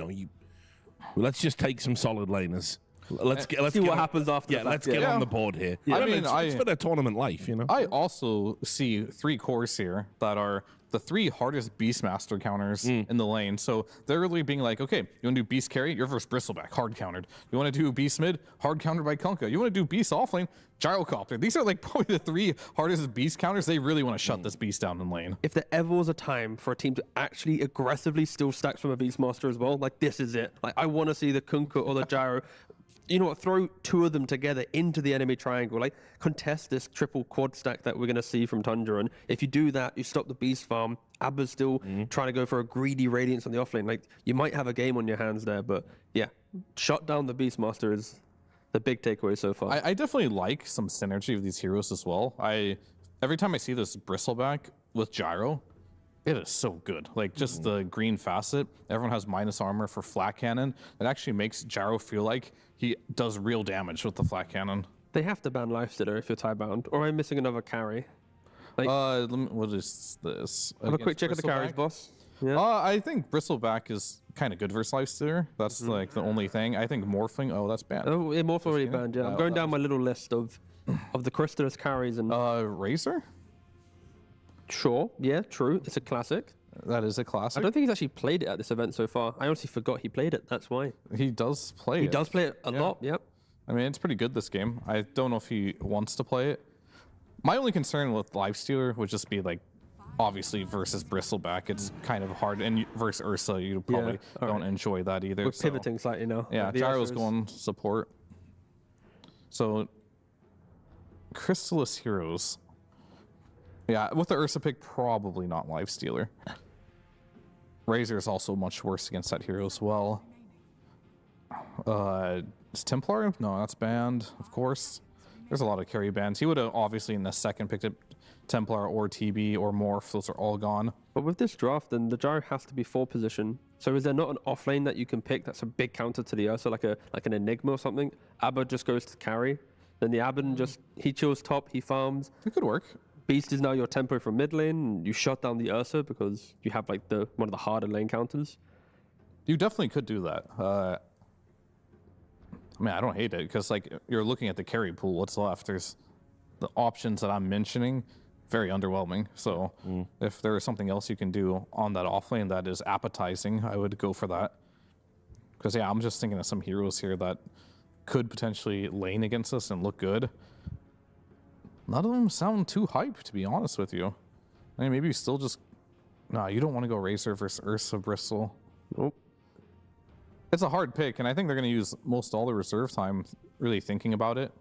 let's just take some solid laners. Let's see what happens after. Yeah, let's get on the board here. Yeah. I mean, it's for their tournament life, I also see 3 cores here that are the 3 hardest Beastmaster counters in the lane. So they're really being like, okay, you want to do Beast carry? You're versus Bristleback, hard countered. You want to do Beast mid? Hard countered by Kunkka. You want to do Beast offlane? Gyrocopter. These are like probably the 3 hardest Beast counters. They really want to shut this Beast down in lane. If there ever was a time for a team to actually aggressively steal stacks from a Beastmaster as well, like this is it. Like I want to see the Kunkka or the Gyro. You know what, throw 2 of them together into the enemy triangle, like contest this triple quad stack that we're going to see from Tundra. And if you do that, you stop the Beast farm. Abba's still trying to go for a greedy Radiance on the offlane. Like, you might have a game on your hands there, but yeah, shut down the Beastmaster is the big takeaway so far. I definitely like some synergy of these heroes as well. Every time I see this Bristleback with Gyro, it is so good. Like, just the green facet. Everyone has minus armor for flat cannon. It actually makes Gyro feel like he does real damage with the flat cannon. They have to ban Lifestealer if you're Tidebound, or am I missing another carry? Like, what is this? Have a quick check of the carries, boss. Yeah. I think Bristleback is kind of good versus Lifestealer. That's like the only thing. I think Morphling, that's banned. Oh, yeah, Morphling already banned, yeah. I'm going down my little list of the Crystallis carries and... Razor? Sure, yeah, true. It's a classic. That is a classic. I don't think he's actually played it at this event so far. I honestly forgot he played it. That's why. He does play it. He does play it a lot, yep. I mean, it's pretty good this game. I don't know if he wants to play it. My only concern with Lifestealer would just be like, obviously versus Bristleback, it's kind of hard. And versus Ursa, you probably don't enjoy that either. We're pivoting slightly now. Yeah, Gyro's going support. So, Crystallis heroes. Yeah, with the Ursa pick, probably not Lifestealer. Razor is also much worse against that hero as well. Is Templar? No, that's banned, of course. There's a lot of carry bans. He would have obviously in the second picked up Templar or TB or Morph. Those are all gone. But with this draft, then the Gyro has to be 4 position. So is there not an offlane that you can pick that's a big counter to the Ursa, like an Enigma or something? Abba just goes to carry. Then the Abaddon he chills top, he farms. It could work. Beast is now your tempo from mid lane. And you shut down the Ursa because you have like one of the harder lane counters. You definitely could do that. I mean, I don't hate it because like you're looking at the carry pool. What's left? There's the options that I'm mentioning, very underwhelming. So if there is something else you can do on that offlane that is appetizing, I would go for that. Because yeah, I'm just thinking of some heroes here that could potentially lane against us and look good. None of them sound too hyped, to be honest with you. I mean, maybe you still just... No, you don't want to go Razor versus Ursa Bristle. Nope. It's a hard pick, and I think they're going to use most all the reserve time really thinking about it.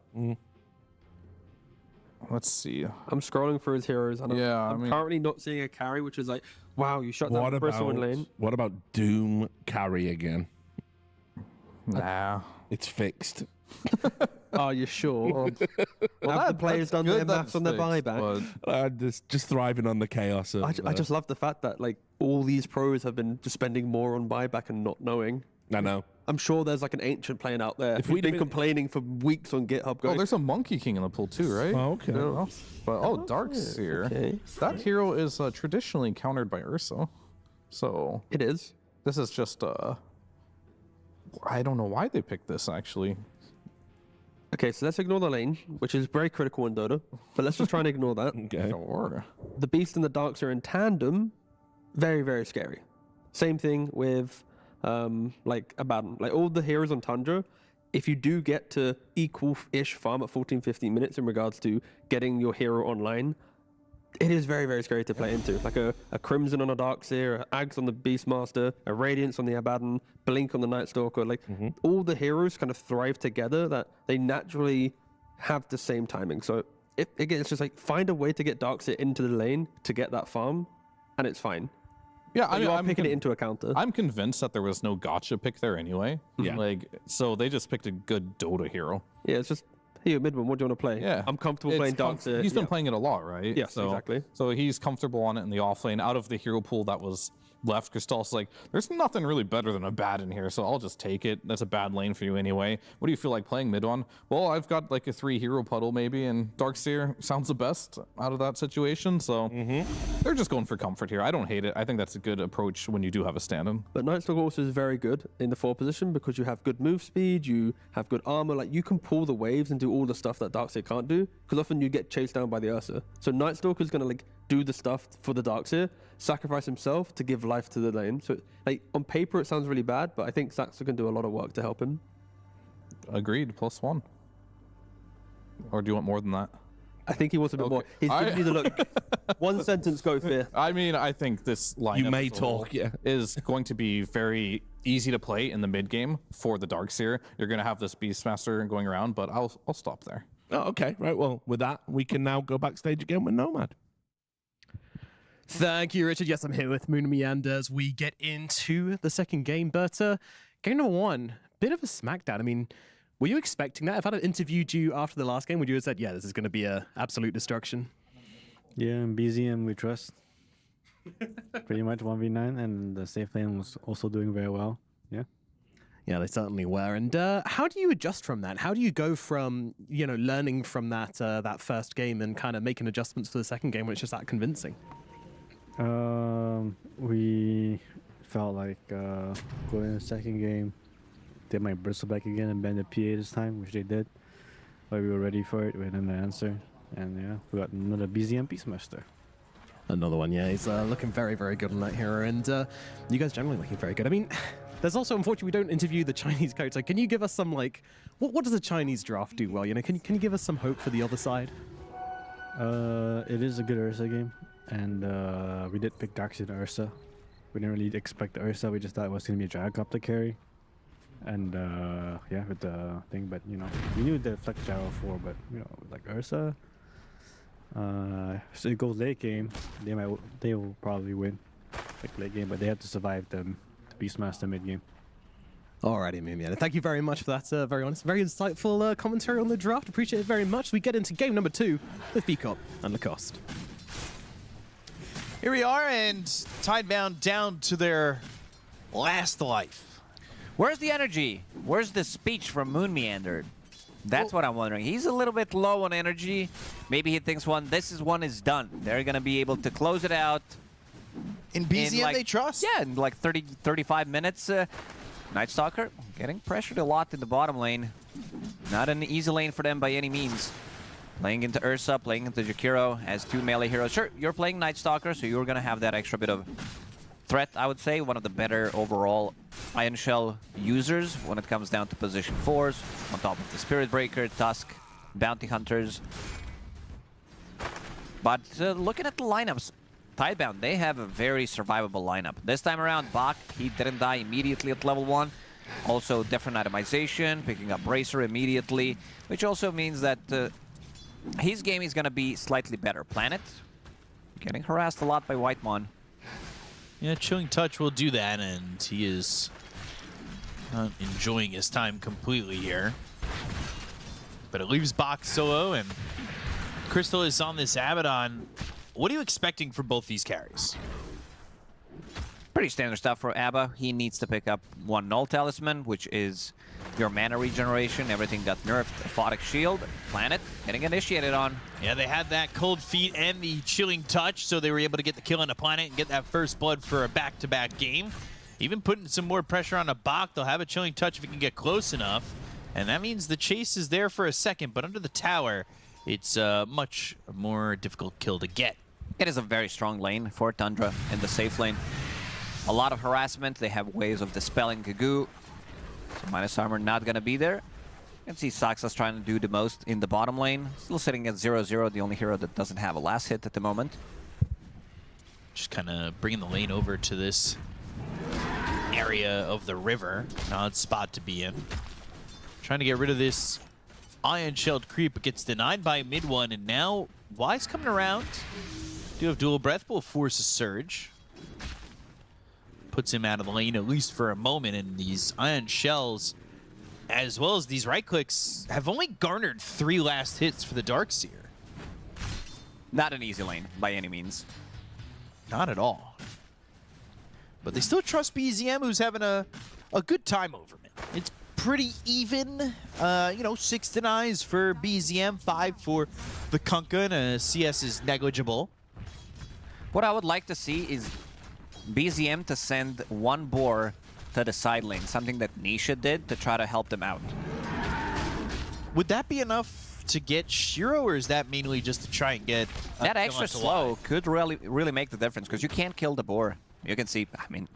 Let's see. I'm scrolling through his heroes, and I'm currently not seeing a carry, which is like, wow, you shut down Bristle in lane. What about Doom carry again? Nah. It's fixed. Are you sure? Have the players done their maths on their buyback? Just thriving on the chaos of... I just love the fact that like all these pros have been just spending more on buyback and not knowing. I know. I'm sure there's like an ancient playing out there who's been complaining for weeks on GitHub. Going, there's a Monkey King in the pool too, right? Oh, okay. No. But Darkseer. Okay. That hero is traditionally countered by Ursa. So... It is. This is just... I don't know why they picked this, actually. Okay, so let's ignore the lane, which is very critical in Dota. But let's just try and ignore that. Okay. Sure. The Beast and the Darkseer in tandem, very, very scary. Same thing with like Abaddon. Like all the heroes on Tundra, if you do get to equal-ish farm at 14-15 minutes in regards to getting your hero online, it is very, very scary to play into. Like a Crimson on a Darkseer, a Ags on the Beastmaster, a Radiance on the Abaddon, Blink on the Nightstalker. Like all the heroes kind of thrive together that they naturally have the same timing. So again, it's just like find a way to get Darkseer into the lane to get that farm, and it's fine. Yeah, But you are picking it into a counter. I'm convinced that there was no gotcha pick there anyway. Yeah. Like, so they just picked a good Dota hero. Yeah, it's just, here, Midman, what do you want to play? Yeah. I'm comfortable playing Darkseer. He's been playing it a lot, right? Yes, exactly. So he's comfortable on it in the off lane. Out of the hero pool that was left, Kristal's like, there's nothing really better than a bad in here, so I'll just take it. That's a bad lane for you anyway. What do you feel like playing mid one? Well, I've got like a 3 hero puddle maybe, and Darkseer sounds the best out of that situation, so they're just going for comfort here. I don't hate it. I think that's a good approach when you do have a stand-in. But Nightstalker also is very good in the 4 position because you have good move speed, you have good armor, like you can pull the waves and do all the stuff that Darkseer can't do, because often you get chased down by the Ursa. So Nightstalker's gonna like do the stuff for the Darkseer, sacrifice himself to give life to the lane. So like on paper it sounds really bad, but I think Saxo can do a lot of work to help him. Agreed, +1. Or do you want more than that? I think he wants a bit more. He's giving you the look. One sentence, go Fear. I mean, I think this lineup You may as a whole talk, yeah. is going to be very easy to play in the mid game for the Darkseer. You're going to have this Beastmaster going around, but I'll stop there. Oh, okay. Right. Well, with that, we can now go backstage again with Nomad. Thank you, Richard. Yes, I'm here with Moon Meander as we get into the second game. But game number 1, bit of a smackdown. I mean, were you expecting that? If I had interviewed you after the last game, would you have said, yeah, this is going to be a absolute destruction? Yeah, in BZM we trust. Pretty much 1v9, and the safe lane was also doing very well. Yeah. Yeah, they certainly were. And how do you adjust from that? How do you go from, learning from that that first game and kind of making adjustments for the second game when it's just that convincing? We felt like going in the second game, they might bristle back again and ban the PA this time, which they did. But we were ready for it. We had an answer. And yeah, we got another BZM Beastmaster. Another one, yeah. He's looking very, very good on that hero. And you guys generally looking very good. I mean, there's also, unfortunately, we don't interview the Chinese coach. So can you give us some, like, what does the Chinese draft do well? Can you give us some hope for the other side? It is a good Ursa game. And we did pick Darkseer and Ursa. We didn't really expect the Ursa. We just thought it was going to be a Gyrocopter carry. And yeah, with the thing. But, we knew the Flex Gyro 4, but, like Ursa. So it goes late game. They will probably win like late game, but they have to survive the Beastmaster mid game. Alrighty, Moon. Thank you very much for that very honest, very insightful commentary on the draft. Appreciate it very much. We get into game number 2 with Bcop and Lacoste. Here we are, and Tidebound down to their last life. Where's the energy? Where's the speech from Moon Meander? That's what I'm wondering. He's a little bit low on energy. Maybe he thinks one is done. They're going to be able to close it out. In BZM, they trust? Yeah, in like 30, 35 minutes. Nightstalker getting pressured a lot in the bottom lane. Not an easy lane for them by any means. Playing into Ursa, playing into Jakiro as 2 melee heroes. Sure, you're playing Nightstalker, so you're going to have that extra bit of threat, I would say. One of the better overall Iron Shell users when it comes down to position 4s, on top of the Spirit Breaker, Tusk, Bounty Hunters. But looking at the lineups, Tidebound, they have a very survivable lineup. This time around, Bach, he didn't die immediately at level 1. Also, different itemization, picking up Bracer immediately, which also means that his game is going to be slightly better. Planet, getting harassed a lot by Whitemon. Yeah, Chilling Touch will do that, and he is not enjoying his time completely here. But it leaves Bach solo, and Crystal is on this Abaddon. What are you expecting for both these carries? Pretty standard stuff for Abba. He needs to pick up 1 Null Talisman, which is your mana regeneration. Everything got nerfed. Aphotic Shield, Planet, getting initiated on. Yeah, they had that Cold Feet and the Chilling Touch, so they were able to get the kill on the Planet and get that first blood for a back-to-back game. Even putting some more pressure on a Bach, they'll have a Chilling Touch if he can get close enough. And that means the chase is there for a second, but under the tower, it's a much more difficult kill to get. It is a very strong lane for Tundra in the safe lane. A lot of harassment. They have ways of dispelling Gugu. So minus armor not going to be there. You can see Saxa's trying to do the most in the bottom lane. Still sitting at 0-0, the only hero that doesn't have a last hit at the moment. Just kind of bringing the lane over to this area of the river. An odd spot to be in. Trying to get rid of this Iron Shelled creep, but gets denied by mid one, and now Wise coming around. Do have dual breath, but will force a surge. puts him out of the lane, at least for a moment, and these iron shells, as well as these right clicks, have only garnered 3 last hits for the Darkseer. Not an easy lane, by any means. Not at all. But they still trust BZM, who's having a good time over him. It's pretty even. 6 denies for BZM, 5 for the Kunkka, and CS is negligible. What I would like to see is BZM to send one boar to the side lane, something that Nisha did to try to help them out. Would that be enough to get Shiro, or is that mainly just to try and get that extra slow could really make the difference, because you can't kill the boar. You can see, I mean,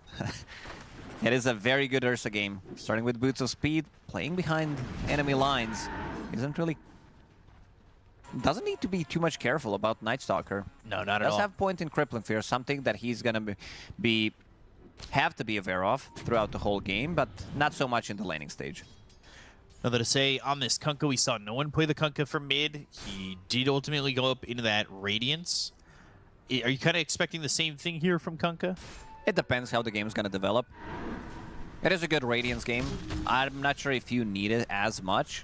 it is a very good Ursa game. Starting with Boots of Speed, playing behind enemy lines, doesn't need to be too much careful about Night Stalker. No, not at Does all. have point in Crippling Fear, something that he's gonna have to be aware of throughout the whole game, but not so much in the laning stage. Another to say, on this Kunkka, we saw no one play the Kunkka from mid. He did ultimately go up into that Radiance. Are you kind of expecting the same thing here from Kunkka? It depends how the game's gonna develop. It is a good Radiance game. I'm not sure if you need it as much.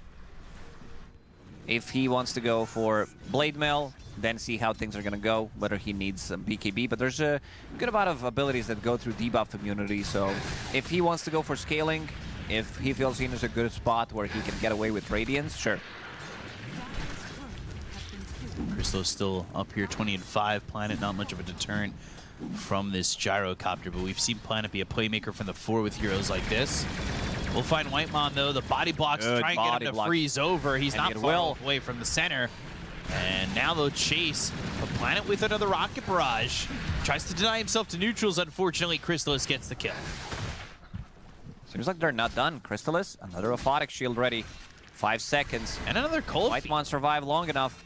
If he wants to go for Blade Mail, then see how things are going to go, whether he needs some BKB. But there's a good amount of abilities that go through debuff immunity, so if he wants to go for scaling, if he feels he's in a good spot where he can get away with Radiance, sure. Crystal's still up here, 20-5. Planet, not much of a deterrent from this gyrocopter, but we've seen Planet be a playmaker from the 4 with heroes like this. We'll find Whitemon, though. The body blocks try and get him to freeze over. He's not far away from the center. And now they'll chase a Planet with another rocket barrage. Tries to deny himself to neutrals. Unfortunately, Crystallis gets the kill. Seems like they're not done. Crystallis, another Aphotic Shield ready. 5 seconds. And another Cold Feet. Whitemon survived long enough.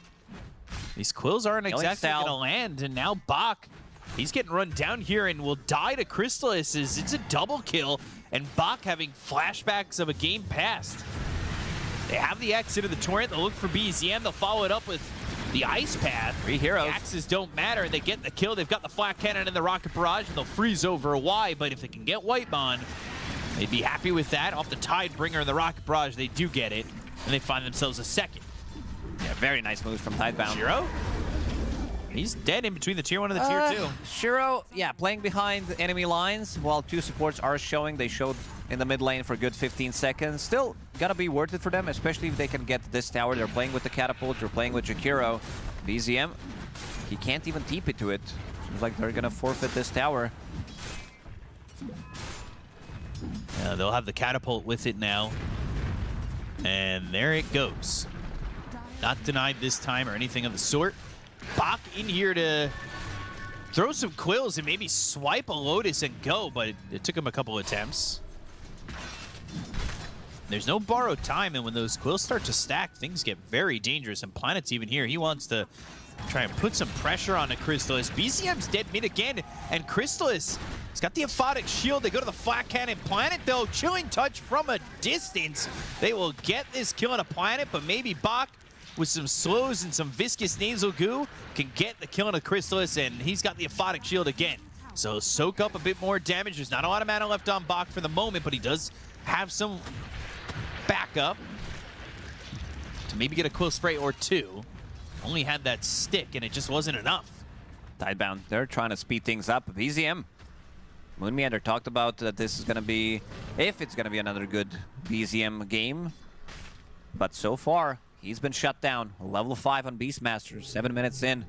These quills aren't exactly going to land. And now Bach, he's getting run down here and will die to Crystallis. It's a double kill. And Bach having flashbacks of a game past. They have the exit of the Torrent. They'll look for BZM. They'll follow it up with the Ice Path. 3 heroes. The axes don't matter. They get the kill. They've got the Flat Cannon and the Rocket Barrage, and they'll freeze over a Y. But if they can get Whitemon, they'd be happy with that. Off the Tidebringer and the Rocket Barrage, they do get it. And they find themselves a second. Yeah, very nice moves from Tidebound. Shiro? He's dead in between the tier 1 and the tier 2. Shiro, yeah, playing behind enemy lines while 2 supports are showing. They showed in the mid lane for a good 15 seconds. Still gonna be worth it for them, especially if they can get this tower. They're playing with the catapult, they're playing with Jakiro. BZM, he can't even TP to it. Seems like they're gonna forfeit this tower. Yeah, they'll have the catapult with it now. And there it goes. Not denied this time or anything of the sort. Bach in here to throw some quills and maybe swipe a Lotus and go, but it took him a couple attempts. There's no borrowed time, and when those quills start to stack, things get very dangerous, and Planet's even here. He wants to try and put some pressure on the Crystallis. BZM's dead mid again, and Crystallis has got the Aphotic Shield. They go to the Flat Cannon. Planet, though, Chilling Touch from a distance. They will get this kill on a Planet, but maybe Bach, with some slows and some viscous nasal goo, can get the kill on a Crystallis, and he's got the Aphotic Shield again. So soak up a bit more damage. There's not a lot of mana left on Bach for the moment, but he does have some backup to maybe get a quill spray or 2. Only had that stick, and it just wasn't enough. Tidebound, they're trying to speed things up. BZM, Moonmeander talked about that this is going to be, if it's going to be another good BZM game. But so far, he's been shut down. Level 5 on Beastmaster, 7 minutes in.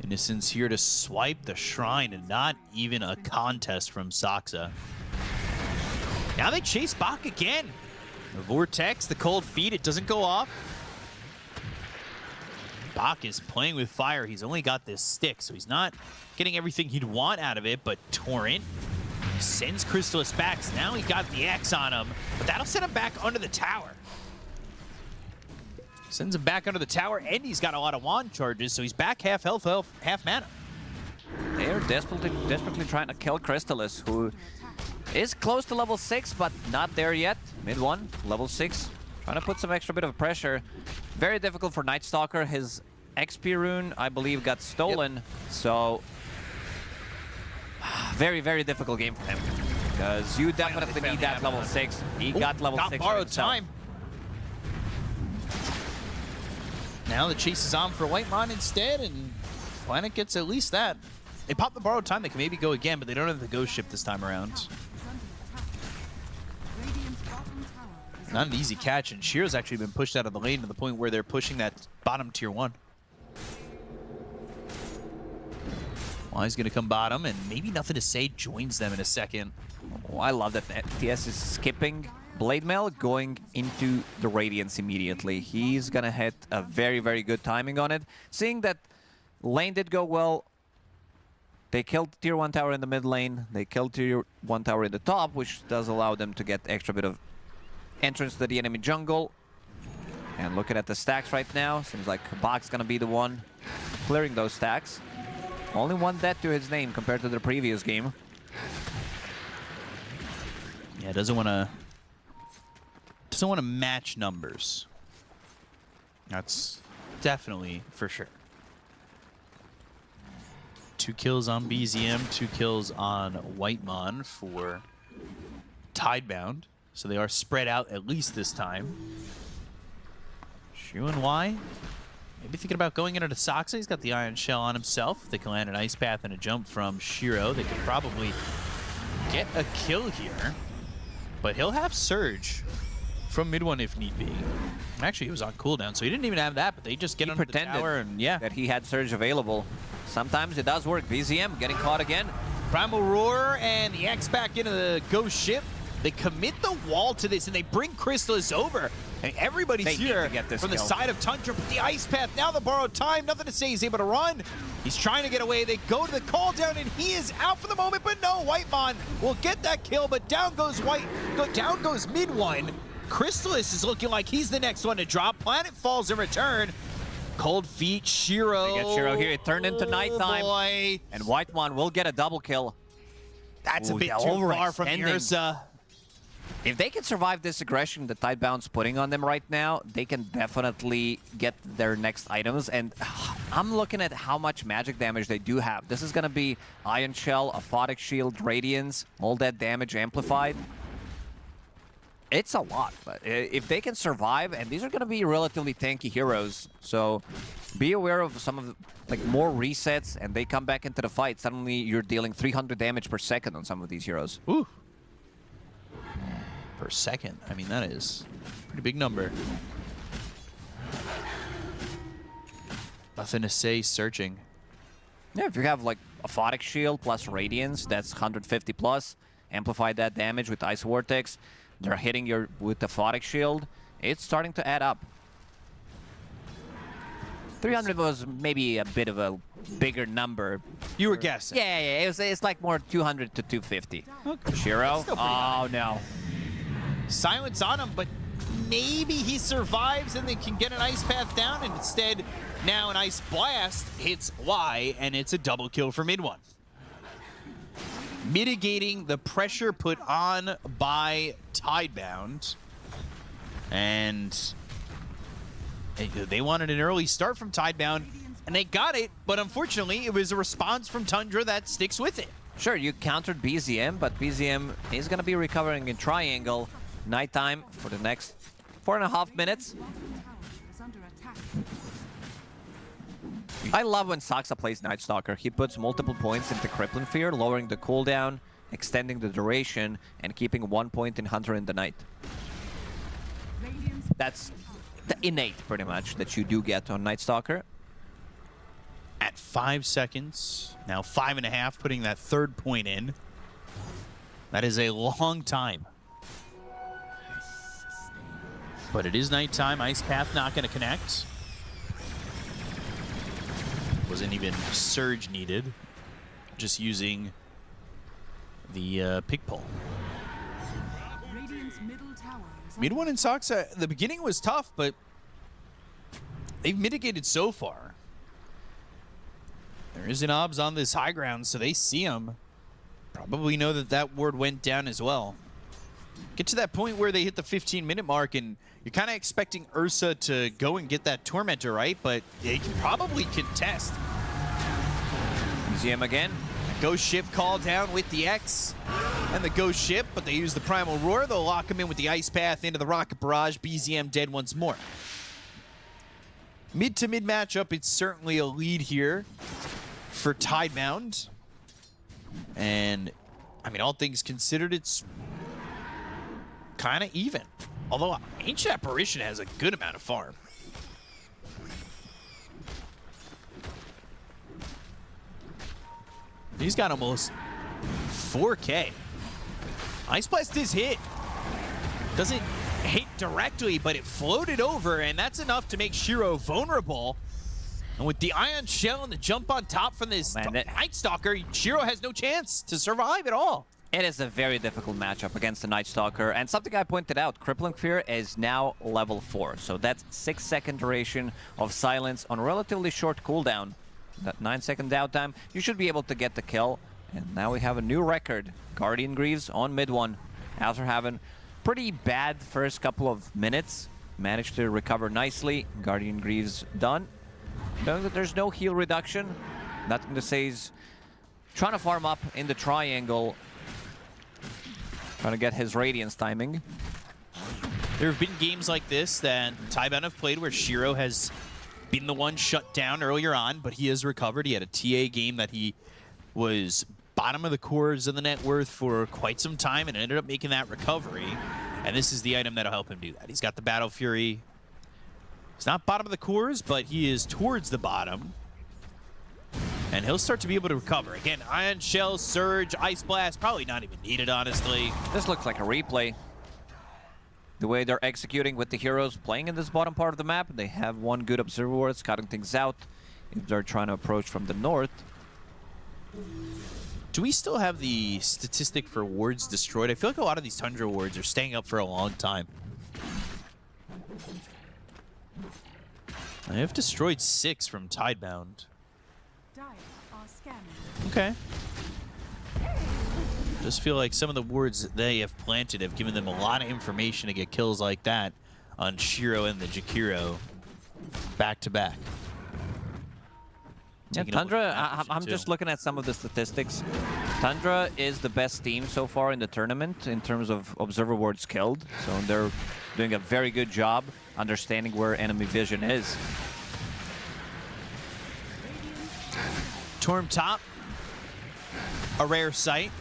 Innocence here to swipe the Shrine, and not even a contest from Saksa. Now they chase Bach again. The Vortex, the Cold Feet, it doesn't go off. Bach is playing with fire. He's only got this stick, so he's not getting everything he'd want out of it, but Torrent sends Crystallis back. So now he got the X on him, but that'll send him back under the tower. Sends him back under the tower, and he's got a lot of wand charges, so he's back half health, half mana. They are desperately trying to kill Crystallis, who is close to level 6, but not there yet. Mid 1, level 6. Trying to put some extra bit of pressure. Very difficult for Night Stalker. His XP rune, I believe, got stolen. So very, very difficult game for him. Because you definitely need that level 6. He got level 6 borrowed himself. time. Now the chase is on for Whitemon instead, and Planet gets at least that. They pop the borrowed time, they can maybe go again, but they don't have the ghost ship this time around. Not an easy catch, and Shiro's actually been pushed out of the lane to the point where they're pushing that bottom tier 1. He's going to come bottom, and maybe Nothing to Say joins them in a second. Oh, I love that TS is skipping Blade Mail, going into the Radiance immediately. He's going to hit a very, very good timing on it. Seeing that lane did go well, they killed tier 1 tower in the mid lane, they killed tier 1 tower in the top, which does allow them to get extra bit of entrance to the enemy jungle. And looking at the stacks right now, seems like Bach's going to be the one clearing those stacks. Only one death to his name compared to the previous game. Yeah, doesn't want to match numbers. That's definitely for sure. 2 kills on BZM, 2 kills on Whitemon for Tidebound. So they are spread out at least this time. Shu and Y. Maybe thinking about going into the Soxa. He's got the Iron Shell on himself. They can land an Ice Path and a jump from Shiro. They could probably get a kill here. But he'll have Surge from mid one if need be. Actually, he was on cooldown, so he didn't even have that, but they just get under the tower and yeah. That he had Surge available. Sometimes it does work. BZM getting caught again. Primal Roar and the X back into the Ghost Ship. They commit the wall to this and they bring Crystallis over. And everybody's here from the side of Tundra, but the Ice Path, now the borrowed time, Nothing to Say, he's able to run. He's trying to get away, they go to the call down and he is out for the moment, but no, Whitemon will get that kill, but down goes down goes mid one. Crystallis is looking like he's the next one to drop. Planet falls in return. Cold Feet, Shiro. They get Shiro here, it turned into nighttime. Boy. And Whitemon will get a double kill. That's a bit too far from Ursa. If they can survive this aggression that Tidebound's putting on them right now, they can definitely get their next items. And I'm looking at how much magic damage they do have. This is going to be Iron Shell, Aphotic Shield, Radiance, all that damage amplified. It's a lot, but if they can survive, and these are going to be relatively tanky heroes, so be aware of some of the, more resets, and they come back into the fight. Suddenly, you're dealing 300 damage per second on some of these heroes. Ooh. Per second. I mean, that is a pretty big number. Nothing to Say, searching. Yeah, if you have like Aphotic Shield plus Radiance, that's 150 plus. Amplify that damage with Ice Vortex. They're hitting you with the Aphotic Shield. It's starting to add up. 300 was maybe a bit of a bigger number. You were guessing. Yeah, it's like more 200 to 250. Okay. Shiro? Oh, no. Silence on him, but maybe he survives and they can get an Ice Path down, and instead now an Ice Blast hits Y, and it's a double kill for mid one. Mitigating the pressure put on by Tidebound. And they wanted an early start from Tidebound, and they got it, but unfortunately it was a response from Tundra that sticks with it. Sure, you countered BZM, but BZM is going to be recovering in Triangle. Nighttime for the next 4.5 minutes. I love when Soxa plays Night Stalker. He puts multiple points into Crippling Fear, lowering the cooldown, extending the duration, and keeping 1 point in Hunter in the night. That's the innate, pretty much, that you do get on Night Stalker. At 5 seconds, now 5.5, putting that third point in. That is a long time. But it is nighttime. Ice Path not going to connect. Wasn't even Surge needed. Just using the Pig Pole. Mid one and Soxa, the beginning was tough, but they've mitigated so far. There is an obs on this high ground, so they see him. Probably know that that ward went down as well. Get to that point where they hit the 15-minute mark, and you're kind of expecting Ursa to go and get that Tormentor, right? But they can probably contest. BZM again. Ghost Ship called down with the X and the Ghost Ship, but they use the Primal Roar. They'll lock him in with the Ice Path into the Rocket Barrage. BZM dead once more. Mid-to-mid matchup, it's certainly a lead here for Tidebound. And, I mean, all things considered, it's kind of even. Although Ancient Apparition has a good amount of farm. He's got almost 4K. Ice Blast is hit. Doesn't hit directly, but it floated over, and that's enough to make Shiro vulnerable. And with the Ion Shell and the jump on top from this Night Stalker, Shiro has no chance to survive at all. It is a very difficult matchup against the Night Stalker, and something I pointed out, Crippling Fear is now level 4, so that's 6-second duration of silence on relatively short cooldown. That 9-second downtime, you should be able to get the kill. And now we have a new record. Guardian Greaves on mid one. After having pretty bad first couple of minutes, managed to recover nicely. Guardian Greaves done. Knowing that there's no heal reduction, nothing to say is trying to farm up in the triangle. Trying to get his Radiance timing. There have been games like this that Tidebound have played where Shiro has been the one shut down earlier on, but he has recovered. He had a TA game that he was bottom of the cores of the net worth for quite some time and ended up making that recovery. And this is the item that'll help him do that. He's got the Battle Fury. He's not bottom of the cores, but he is towards the bottom. And he'll start to be able to recover. Again, Ion Shell, Surge, Ice Blast, probably not even needed, honestly. This looks like a replay. The way they're executing with the heroes playing in this bottom part of the map, they have one good observer ward, scouting things out if they're trying to approach from the north. Do we still have the statistic for wards destroyed? I feel like a lot of these Tundra wards are staying up for a long time. I have destroyed 6 from Tidebound. Okay. Just feel like some of the wards they have planted have given them a lot of information to get kills like that on Shiro and the Jakiro back to back. Yeah, Tundra, I'm just looking at some of the statistics. Tundra is the best team so far in the tournament in terms of observer wards killed. So they're doing a very good job understanding where enemy vision is. Torm top, a rare sight.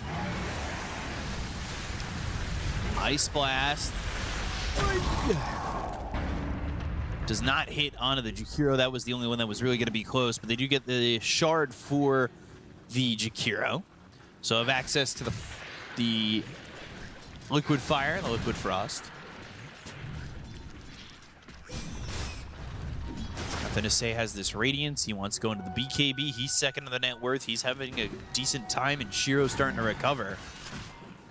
Ice Blast. Does not hit onto the Jakiro. That was the only one that was really going to be close, but they do get the shard for the Jakiro. So have access to the Liquid Fire and the Liquid Frost. Finesse has this Radiance. He wants to go into the BKB. He's second in the net worth. He's having a decent time, and Shiro's starting to recover.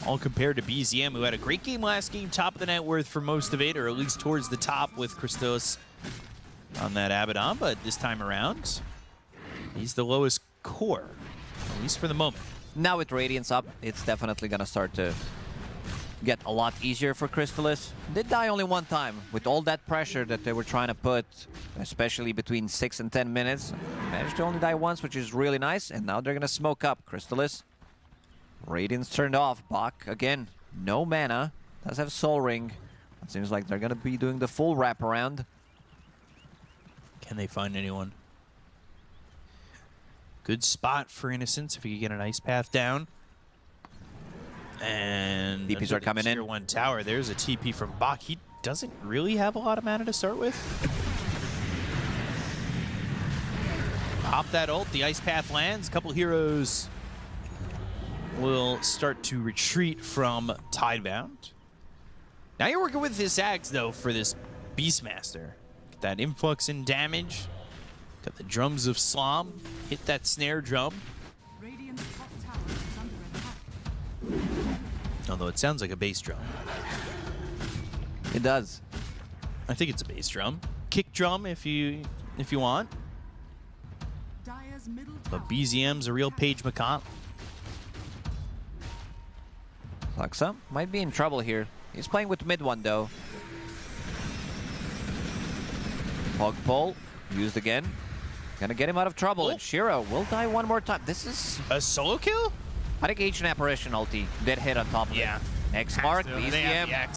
All compared to BZM, who had a great game last game, top of the net worth for most of it, or at least towards the top with Christos on that Abaddon, but this time around, he's the lowest core, at least for the moment. Now with Radiance up, it's definitely going to start to get a lot easier for Crystalis. Did die only one time. With all that pressure that they were trying to put, especially between 6 and 10 minutes, managed to only die once, which is really nice, and now they're going to smoke up Crystalis. Radiance turned off. Bach, again, no mana. Does have Soul Ring. It seems like they're going to be doing the full wraparound. Can they find anyone? Good spot for Innocence if he can get an Ice Path down. And TPs are coming in. Tier 1 tower. There's a TP from Bach. He doesn't really have a lot of mana to start with. Pop that ult. The Ice Path lands. A couple heroes will start to retreat from Tidebound. Now you're working with this Axe, though, for this Beastmaster. Get that influx in damage. Got the drums of Slom. Hit that snare drum. Although it sounds like a bass drum. It does. I think it's a bass drum. Kick drum if you want. But BZM's a real Paige McConnell. Luxa might be in trouble here. He's playing with mid one though. Hog pole used again. Gonna get him out of trouble, and Shiro will die one more time. This is a solo kill? I think Ancient Apparition ulti did hit on top of it. X mark, They have BZM. the X.